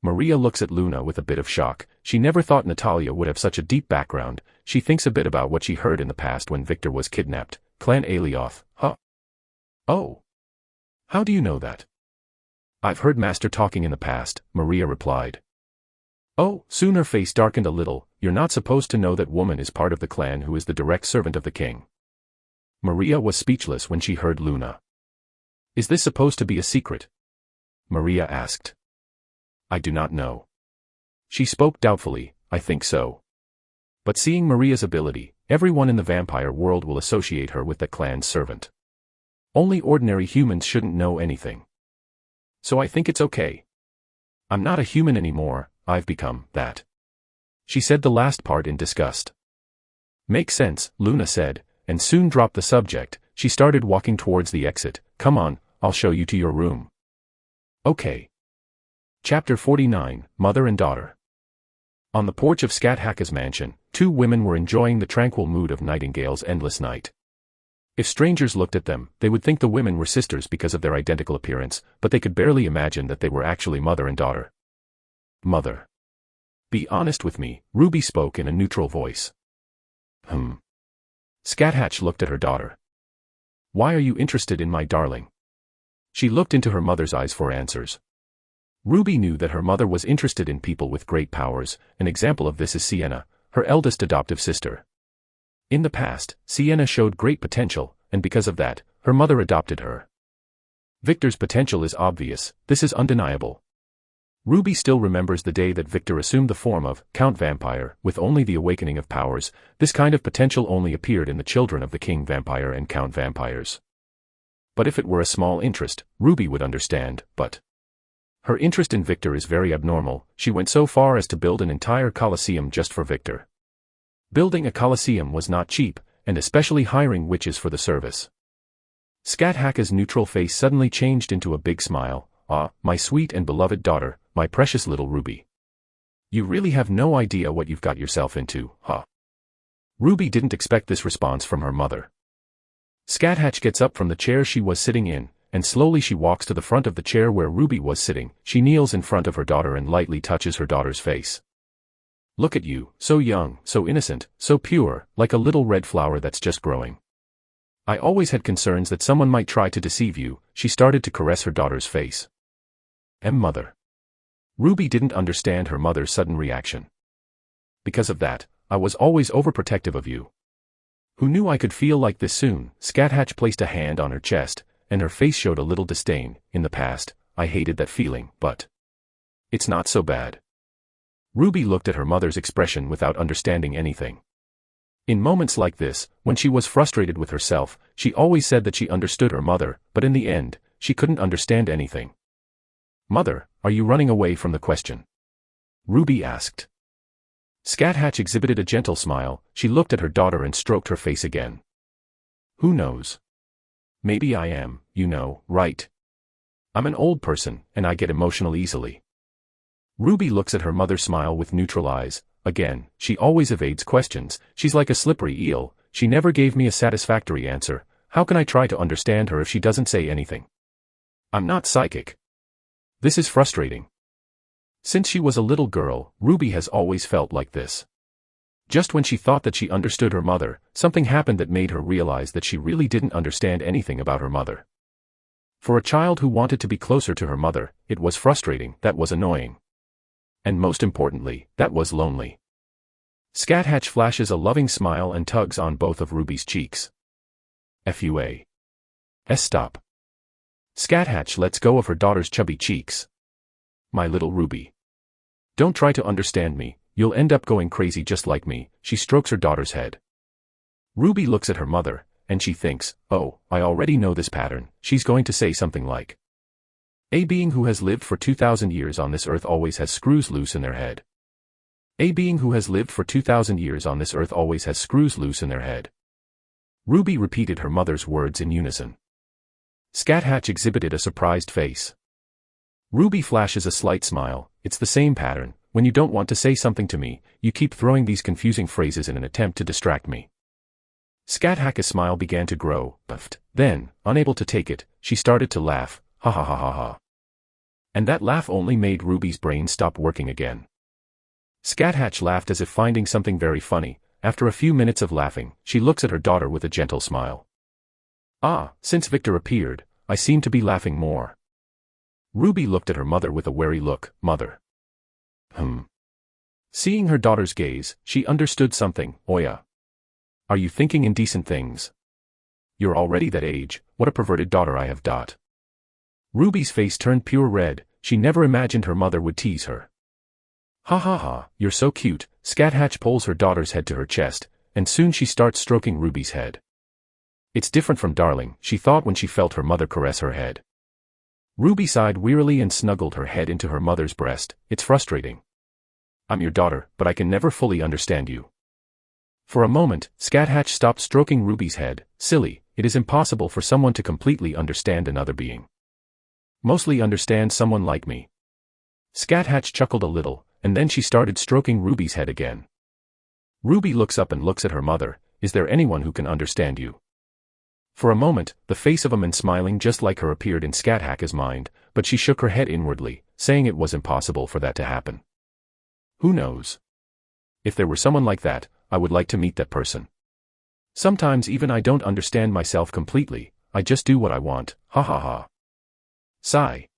Maria looks at Luna with a bit of shock. She never thought Natalia would have such a deep background. She thinks a bit about what she heard in the past when Victor was kidnapped. Clan Alioth, huh? Oh. How do you know that? I've heard Master talking in the past, Maria replied. Oh, soon her face darkened a little. You're not supposed to know that woman is part of the clan who is the direct servant of the king. Maria was speechless when she heard Luna. Is this supposed to be a secret? Maria asked. I do not know. She spoke doubtfully. I think so. But seeing Maria's ability, everyone in the vampire world will associate her with the clan's servant. Only ordinary humans shouldn't know anything. So I think it's okay. I'm not a human anymore, I've become that. She said the last part in disgust. Makes sense, Luna said, and soon dropped the subject. She started walking towards the exit. Come on, I'll show you to your room. Okay. Chapter 49, Mother and Daughter. On the porch of Scat Hatch's mansion, two women were enjoying the tranquil mood of Nightingale's endless night. If strangers looked at them, they would think the women were sisters because of their identical appearance, but they could barely imagine that they were actually mother and daughter. Mother. Be honest with me, Ruby spoke in a neutral voice. Scat Hatch looked at her daughter. Why are you interested in my darling? She looked into her mother's eyes for answers. Ruby knew that her mother was interested in people with great powers. An example of this is Sienna, her eldest adoptive sister. In the past, Sienna showed great potential, and because of that, her mother adopted her. Victor's potential is obvious, this is undeniable. Ruby still remembers the day that Victor assumed the form of Count Vampire. With only the awakening of powers, this kind of potential only appeared in the children of the King Vampire and Count Vampires. but if it were a small interest, Ruby would understand, but her interest in Victor is very abnormal. She went so far as to build an entire coliseum just for Victor. Building a coliseum was not cheap, and especially hiring witches for the service. Scat Hacka's neutral face suddenly changed into a big smile. "Ah, my sweet and beloved daughter, my precious little Ruby. You really have no idea what you've got yourself into, huh?" Ruby didn't expect this response from her mother. Scat Hatch gets up from the chair she was sitting in, and slowly she walks to the front of the chair where Ruby was sitting. She kneels in front of her daughter and lightly touches her daughter's face. "Look at you, so young, so innocent, so pure, like a little red flower that's just growing. I always had concerns that someone might try to deceive you." She started to caress her daughter's face. Mother. Ruby didn't understand her mother's sudden reaction. "Because of that, I was always overprotective of you. Who knew I could feel like this soon?" Scat Hatch placed a hand on her chest, and her face showed a little disdain. "In the past, I hated that feeling, but it's not so bad." Ruby looked at her mother's expression without understanding anything. In moments like this, when she was frustrated with herself, she always said that she understood her mother, but in the end, she couldn't understand anything. "Mother, are you running away from the question?" Ruby asked. Scat Hatch exhibited a gentle smile. She looked at her daughter and stroked her face again. "Who knows? Maybe I am, you know, right? I'm an old person, and I get emotional easily." Ruby looks at her mother's smile with neutral eyes. "Again, she always evades questions. She's like a slippery eel. She never gave me a satisfactory answer. How can I try to understand her if she doesn't say anything? I'm not psychic. This is frustrating." Since she was a little girl, Ruby has always felt like this. Just when she thought that she understood her mother, something happened that made her realize that she really didn't understand anything about her mother. For a child who wanted to be closer to her mother, it was frustrating, that was annoying. And most importantly, that was lonely. Scat Hatch flashes a loving smile and tugs on both of Ruby's cheeks. "Fua. Stop." Scat Hatch lets go of her daughter's chubby cheeks. "My little Ruby. Don't try to understand me, you'll end up going crazy just like me." She strokes her daughter's head. Ruby looks at her mother, and she thinks, "Oh, I already know this pattern." She's going to say something like, "A being who has lived for 2,000 years on this earth always has screws loose in their head. A being who has lived for 2,000 years on this earth always has screws loose in their head." Ruby repeated her mother's words in unison. Scat Hatch exhibited a surprised face. Ruby flashes a slight smile. "It's the same pattern. When you don't want to say something to me, you keep throwing these confusing phrases in an attempt to distract me." Scat Hacka's smile began to grow, but then, unable to take it, she started to laugh. "Ha ha ha ha ha." And that laugh only made Ruby's brain stop working again. Scat Hatch laughed as if finding something very funny. After a few minutes of laughing, she looks at her daughter with a gentle smile. "Ah, since Victor appeared, I seem to be laughing more." Ruby looked at her mother with a wary look. "Mother." Seeing her daughter's gaze, she understood something. "Oya. Are you thinking indecent things? You're already that age. What a perverted daughter I have." Ruby's face turned pure red. She never imagined her mother would tease her. "Ha ha ha, you're so cute." Scat Hatch pulls her daughter's head to her chest, and soon she starts stroking Ruby's head. It's different from darling, she thought when she felt her mother caress her head. Ruby sighed wearily and snuggled her head into her mother's breast. "It's frustrating. I'm your daughter, but I can never fully understand you." For a moment, Scat Hatch stopped stroking Ruby's head. "Silly, it is impossible for someone to completely understand another being. Mostly understand someone like me." Scat Hatch chuckled a little, and then she started stroking Ruby's head again. Ruby looks up and looks at her mother. "Is there anyone who can understand you?" For a moment, the face of a man smiling just like her appeared in Scat Hacka's mind, but she shook her head inwardly, saying it was impossible for that to happen. Who knows? If there were someone like that, I would like to meet that person. Sometimes even I don't understand myself completely, I just do what I want, ha ha ha. Sigh.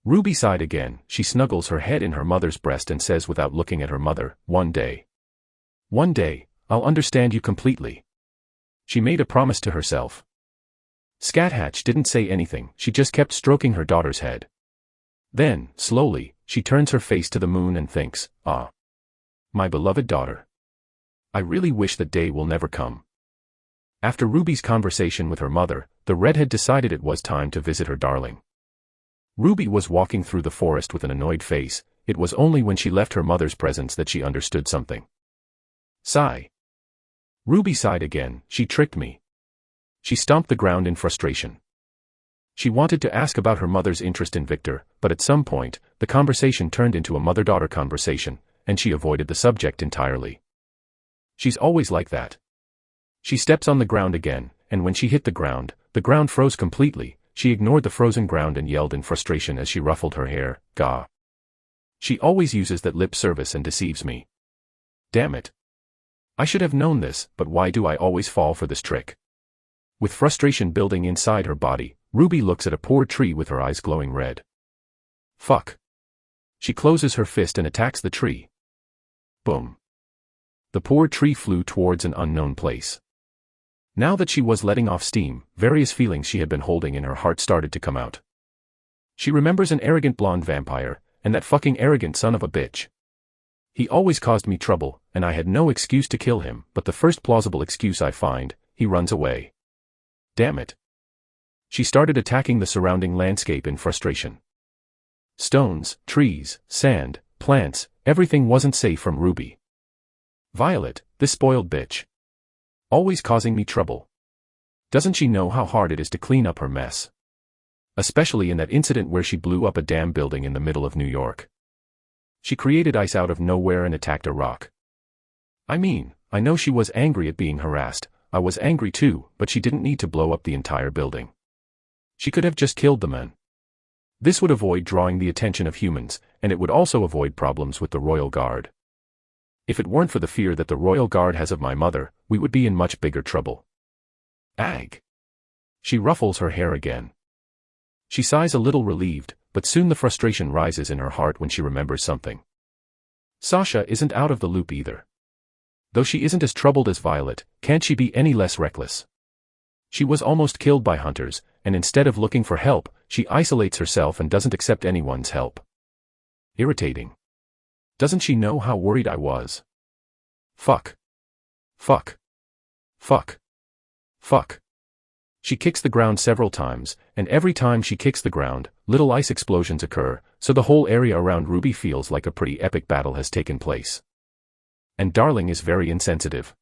Ruby sighed again. She snuggles her head in her mother's breast and says without looking at her mother, One day, I'll understand you completely." She made a promise to herself. Scat Hatch didn't say anything, she just kept stroking her daughter's head. Then, slowly, she turns her face to the moon and thinks, "Ah, my beloved daughter. I really wish that day will never come." After Ruby's conversation with her mother, the redhead decided it was time to visit her darling. Ruby was walking through the forest with an annoyed face. It was only when she left her mother's presence that she understood something. Sigh. Ruby sighed again. She tricked me. She stomped the ground in frustration. She wanted to ask about her mother's interest in Victor, but at some point, the conversation turned into a mother-daughter conversation, and she avoided the subject entirely. She's always like that. She steps on the ground again, and when she hit the ground froze completely. She ignored the frozen ground and yelled in frustration as she ruffled her hair, "Gah." She always uses that lip service and deceives me. Damn it. I should have known this, but why do I always fall for this trick? With frustration building inside her body, Ruby looks at a poor tree with her eyes glowing red. Fuck. She closes her fist and attacks the tree. Boom. The poor tree flew towards an unknown place. Now that she was letting off steam, various feelings she had been holding in her heart started to come out. She remembers an arrogant blonde vampire, and that fucking arrogant son of a bitch. He always caused me trouble, and I had no excuse to kill him, but the first plausible excuse I find, he runs away. Damn it. She started attacking the surrounding landscape in frustration. Stones, trees, sand, plants, everything wasn't safe from Ruby. Violet, this spoiled bitch. Always causing me trouble. Doesn't she know how hard it is to clean up her mess? Especially in that incident where she blew up a damn building in the middle of New York. She created ice out of nowhere and attacked a rock. I mean, I know she was angry at being harassed. I was angry too, but she didn't need to blow up the entire building. She could have just killed the man. This would avoid drawing the attention of humans, and it would also avoid problems with the Royal Guard. If it weren't for the fear that the Royal Guard has of my mother, we would be in much bigger trouble. Ag. She ruffles her hair again. She sighs a little relieved, but soon the frustration rises in her heart when she remembers something. Sasha isn't out of the loop either. Though she isn't as troubled as Violet, can't she be any less reckless? She was almost killed by hunters, and instead of looking for help, she isolates herself and doesn't accept anyone's help. Irritating. Doesn't she know how worried I was? Fuck. Fuck. Fuck. Fuck. She kicks the ground several times, and every time she kicks the ground, little ice explosions occur, so the whole area around Ruby feels like a pretty epic battle has taken place. And Darling is very insensitive.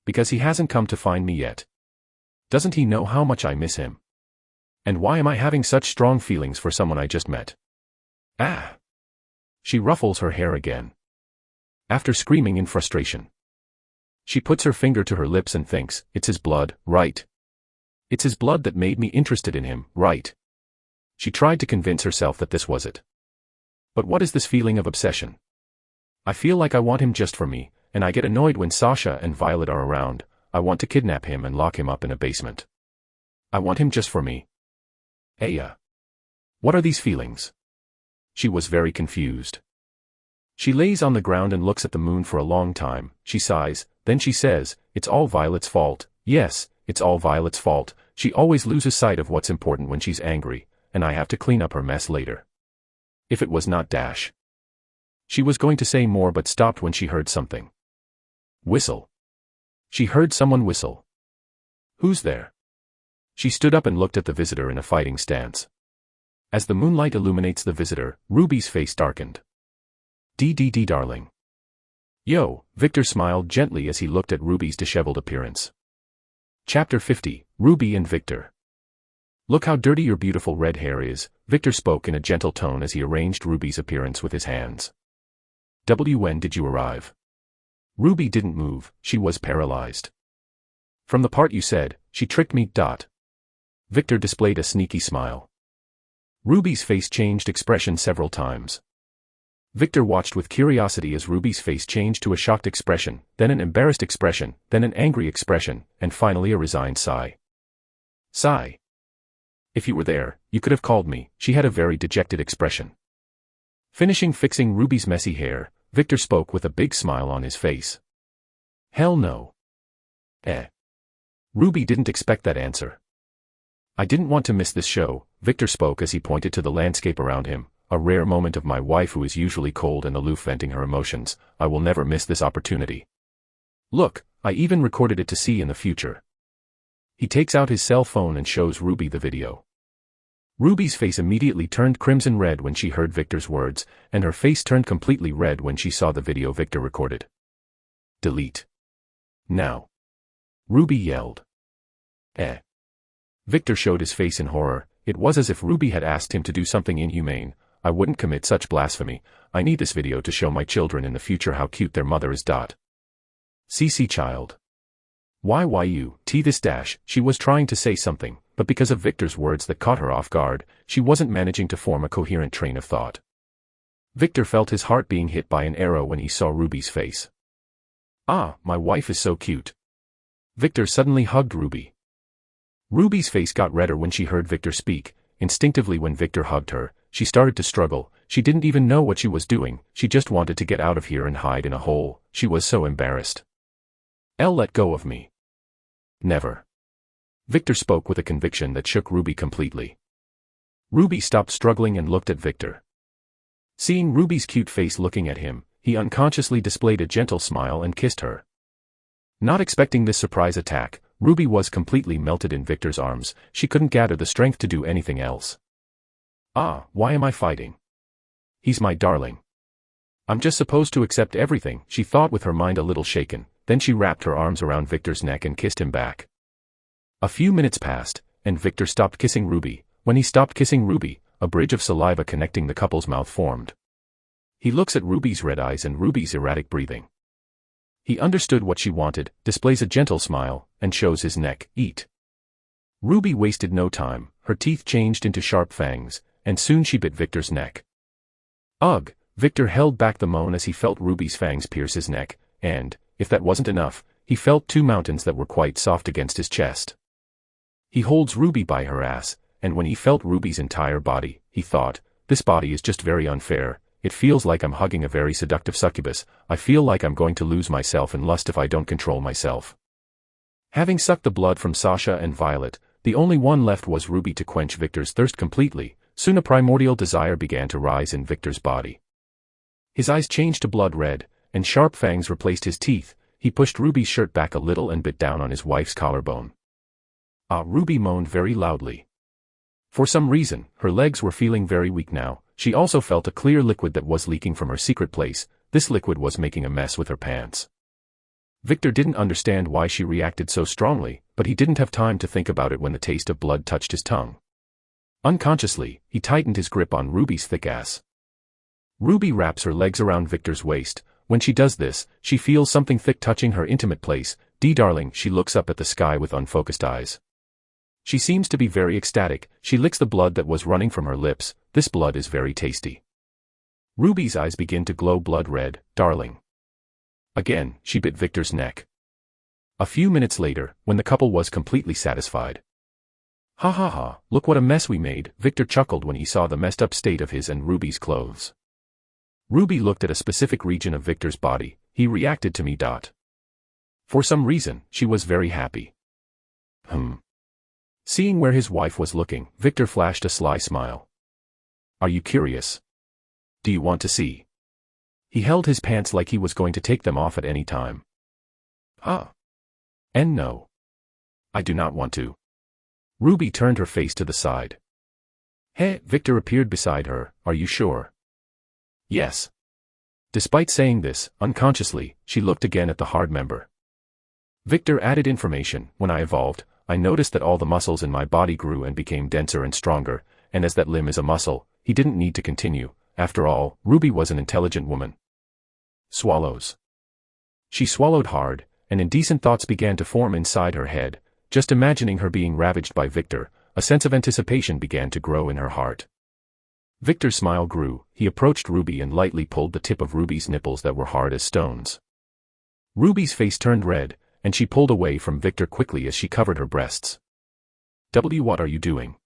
Because he hasn't come to find me yet. Doesn't he know how much I miss him? And why am I having such strong feelings for someone I just met? Ah! She ruffles her hair again. After screaming in frustration. She puts her finger to her lips and thinks, it's his blood, right? It's his blood that made me interested in him, right? She tried to convince herself that this was it. But what is this feeling of obsession? I feel like I want him just for me, and I get annoyed when Sasha and Violet are around. I want to kidnap him and lock him up in a basement. I want him just for me. Aya. What are these feelings? She was very confused. She lays on the ground and looks at the moon for a long time. She sighs, then she says, it's all Violet's fault. Yes, it's all Violet's fault. She always loses sight of what's important when she's angry, and I have to clean up her mess later. If it was not Dash. She was going to say more but stopped when she heard something. Whistle. She heard someone whistle. Who's there? She stood up and looked at the visitor in a fighting stance. As the moonlight illuminates the visitor, Ruby's face darkened. DDD darling. Yo, Victor smiled gently as he looked at Ruby's disheveled appearance. Chapter 50, Ruby and Victor. Look how dirty your beautiful red hair is, Victor spoke in a gentle tone as he arranged Ruby's appearance with his hands. When did you arrive? Ruby didn't move, she was paralyzed. From the part you said, she tricked me. Victor displayed a sneaky smile. Ruby's face changed expression several times. Victor watched with curiosity as Ruby's face changed to a shocked expression, then an embarrassed expression, then an angry expression, and finally a resigned sigh. Sigh. If you were there, you could have called me. She had a very dejected expression. Finishing fixing Ruby's messy hair, Victor spoke with a big smile on his face. Hell no. Ruby didn't expect that answer. I didn't want to miss this show, Victor spoke as he pointed to the landscape around him, a rare moment of my wife who is usually cold and aloof venting her emotions. I will never miss this opportunity. Look, I even recorded it to see in the future. He takes out his cell phone and shows Ruby the video. Ruby's face immediately turned crimson red when she heard Victor's words, and her face turned completely red when she saw the video Victor recorded. Delete. Now. Ruby yelled. Victor showed his face in horror. It was as if Ruby had asked him to do something inhumane. I wouldn't commit such blasphemy. I need this video to show my children in the future how cute their mother is. CC child. This dash, she was trying to say something, but because of Victor's words that caught her off guard, she wasn't managing to form a coherent train of thought. Victor felt his heart being hit by an arrow when he saw Ruby's face. Ah, my wife is so cute. Victor suddenly hugged Ruby. Ruby's face got redder when she heard Victor speak. Instinctively when Victor hugged her, she started to struggle. She didn't even know what she was doing. She just wanted to get out of here and hide in a hole. She was so embarrassed. Let go of me. Never. Victor spoke with a conviction that shook Ruby completely. Ruby stopped struggling and looked at Victor. Seeing Ruby's cute face looking at him, he unconsciously displayed a gentle smile and kissed her. Not expecting this surprise attack, Ruby was completely melted in Victor's arms. She couldn't gather the strength to do anything else. Why am I fighting? He's my darling. I'm just supposed to accept everything, she thought with her mind a little shaken. Then she wrapped her arms around Victor's neck and kissed him back. A few minutes passed, and Victor stopped kissing Ruby. When he stopped kissing Ruby, a bridge of saliva connecting the couple's mouth formed. He looks at Ruby's red eyes and Ruby's erratic breathing. He understood what she wanted, displays a gentle smile, and shows his neck. Eat. Ruby wasted no time. Her teeth changed into sharp fangs, and soon she bit Victor's neck. Ugh! Victor held back the moan as he felt Ruby's fangs pierce his neck, and, if that wasn't enough, he felt two mountains that were quite soft against his chest. He holds Ruby by her ass, and when he felt Ruby's entire body, he thought, this body is just very unfair. It feels like I'm hugging a very seductive succubus. I feel like I'm going to lose myself in lust if I don't control myself. Having sucked the blood from Sasha and Violet, the only one left was Ruby to quench Victor's thirst completely. Soon a primordial desire began to rise in Victor's body. His eyes changed to blood red, and sharp fangs replaced his teeth. He pushed Ruby's shirt back a little and bit down on his wife's collarbone. Ruby moaned very loudly. For some reason, her legs were feeling very weak now. She also felt a clear liquid that was leaking from her secret place. This liquid was making a mess with her pants. Victor didn't understand why she reacted so strongly, but he didn't have time to think about it when the taste of blood touched his tongue. Unconsciously, he tightened his grip on Ruby's thick ass. Ruby wraps her legs around Victor's waist. When she does this, she feels something thick touching her intimate place. Darling, she looks up at the sky with unfocused eyes. She seems to be very ecstatic. She licks the blood that was running from her lips. This blood is very tasty. Ruby's eyes begin to glow blood red. Darling. Again, she bit Victor's neck. A few minutes later, when the couple was completely satisfied. Ha ha ha, look what a mess we made, Victor chuckled when he saw the messed up state of his and Ruby's clothes. Ruby looked at a specific region of Victor's body. He reacted to me. For some reason, she was very happy. Seeing where his wife was looking, Victor flashed a sly smile. Are you curious? Do you want to see? He held his pants like he was going to take them off at any time. And no. I do not want to. Ruby turned her face to the side. Hey, Victor appeared beside her. Are you sure? Yes. Despite saying this, unconsciously, she looked again at the hard member. Victor added information. When I evolved, I noticed that all the muscles in my body grew and became denser and stronger, and as that limb is a muscle, he didn't need to continue. After all, Ruby was an intelligent woman. Swallows. She swallowed hard, and indecent thoughts began to form inside her head. Just imagining her being ravaged by Victor, a sense of anticipation began to grow in her heart. Victor's smile grew. He approached Ruby and lightly pulled the tip of Ruby's nipples that were hard as stones. Ruby's face turned red, and she pulled away from Victor quickly as she covered her breasts. What are you doing?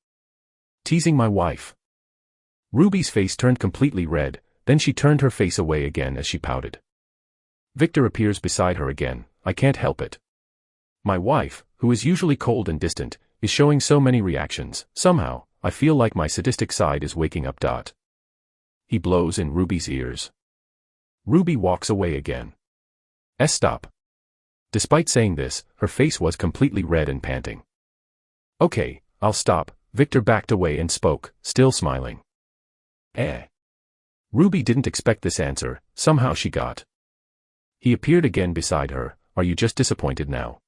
Teasing my wife. Ruby's face turned completely red, then she turned her face away again as she pouted. Victor appears beside her again. I can't help it. My wife, who is usually cold and distant, is showing so many reactions. Somehow, I feel like my sadistic side is waking up. He blows in Ruby's ears. Ruby walks away again. Stop. Despite saying this, her face was completely red and panting. Okay, I'll stop. Victor backed away and spoke, still smiling. Ruby didn't expect this answer, somehow she got. He appeared again beside her. Are you just disappointed now?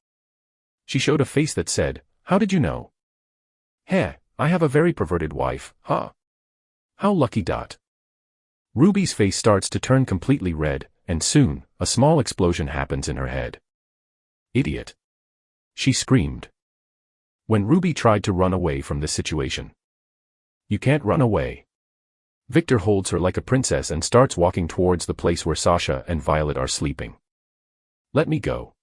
She showed a face that said, how did you know? I have a very perverted wife, huh? How lucky. Ruby's face starts to turn completely red, and soon, a small explosion happens in her head. Idiot! She screamed. When Ruby tried to run away from this situation. You can't run away. Victor holds her like a princess and starts walking towards the place where Sasha and Violet are sleeping. Let me go.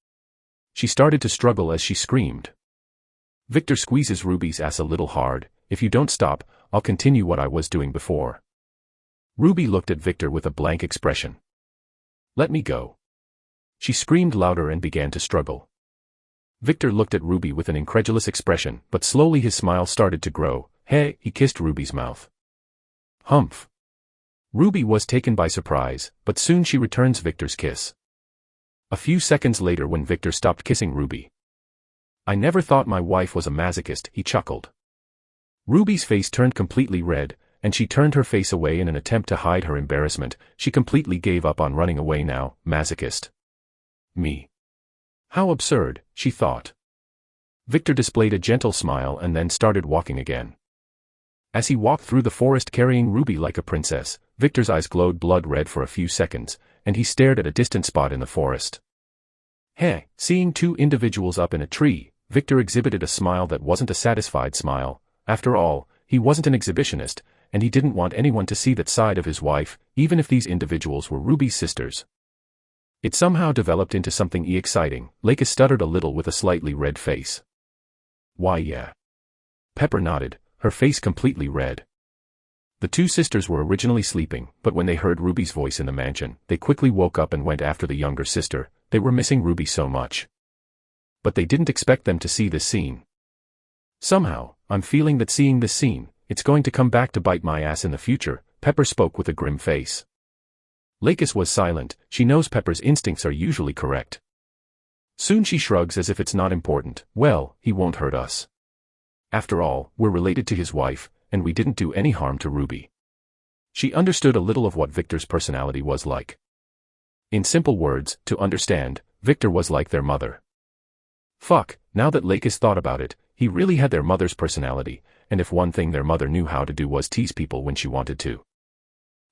She started to struggle as she screamed. Victor squeezes Ruby's ass a little hard. If you don't stop, I'll continue what I was doing before. Ruby looked at Victor with a blank expression. Let me go. She screamed louder and began to struggle. Victor looked at Ruby with an incredulous expression, but slowly his smile started to grow. He kissed Ruby's mouth. Humph. Ruby was taken by surprise, but soon she returns Victor's kiss. A few seconds later when Victor stopped kissing Ruby. I never thought my wife was a masochist, he chuckled. Ruby's face turned completely red, and she turned her face away in an attempt to hide her embarrassment. She completely gave up on running away now. Masochist. Me. How absurd, she thought. Victor displayed a gentle smile and then started walking again. As he walked through the forest carrying Ruby like a princess, Victor's eyes glowed blood red for a few seconds, and he stared at a distant spot in the forest. Seeing two individuals up in a tree, Victor exhibited a smile that wasn't a satisfied smile. After all, he wasn't an exhibitionist, and he didn't want anyone to see that side of his wife, even if these individuals were Ruby's sisters. It somehow developed into something exciting. Lakis stuttered a little with a slightly red face. Why yeah. Pepper nodded, her face completely red. The two sisters were originally sleeping, but when they heard Ruby's voice in the mansion, they quickly woke up and went after the younger sister. They were missing Ruby so much. But they didn't expect them to see this scene. Somehow, I'm feeling that seeing this scene, it's going to come back to bite my ass in the future, Pepper spoke with a grim face. Lakis was silent. She knows Pepper's instincts are usually correct. Soon she shrugs as if it's not important. Well, he won't hurt us. After all, we're related to his wife, and we didn't do any harm to Ruby. She understood a little of what Victor's personality was like. In simple words, to understand, Victor was like their mother. Fuck, now that Lakis thought about it, he really had their mother's personality, and if one thing their mother knew how to do was tease people when she wanted to.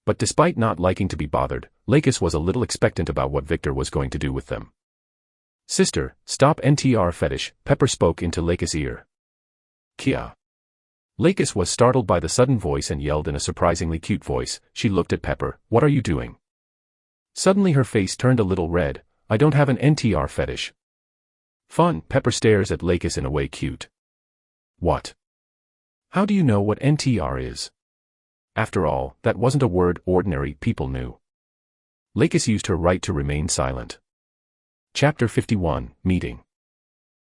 But despite not liking to be bothered, Lakis was a little expectant about what Victor was going to do with them. Sister, stop NTR fetish, Pepper spoke into Lakis' ear. Kia. Lakis was startled by the sudden voice and yelled in a surprisingly cute voice. She looked at Pepper. What are you doing? Suddenly her face turned a little red. I don't have an NTR fetish. Fun, Pepper stares at Lakis in a way cute. What? How do you know what NTR is? After all, that wasn't a word ordinary people knew. Lakis used her right to remain silent. Chapter 51, Meeting.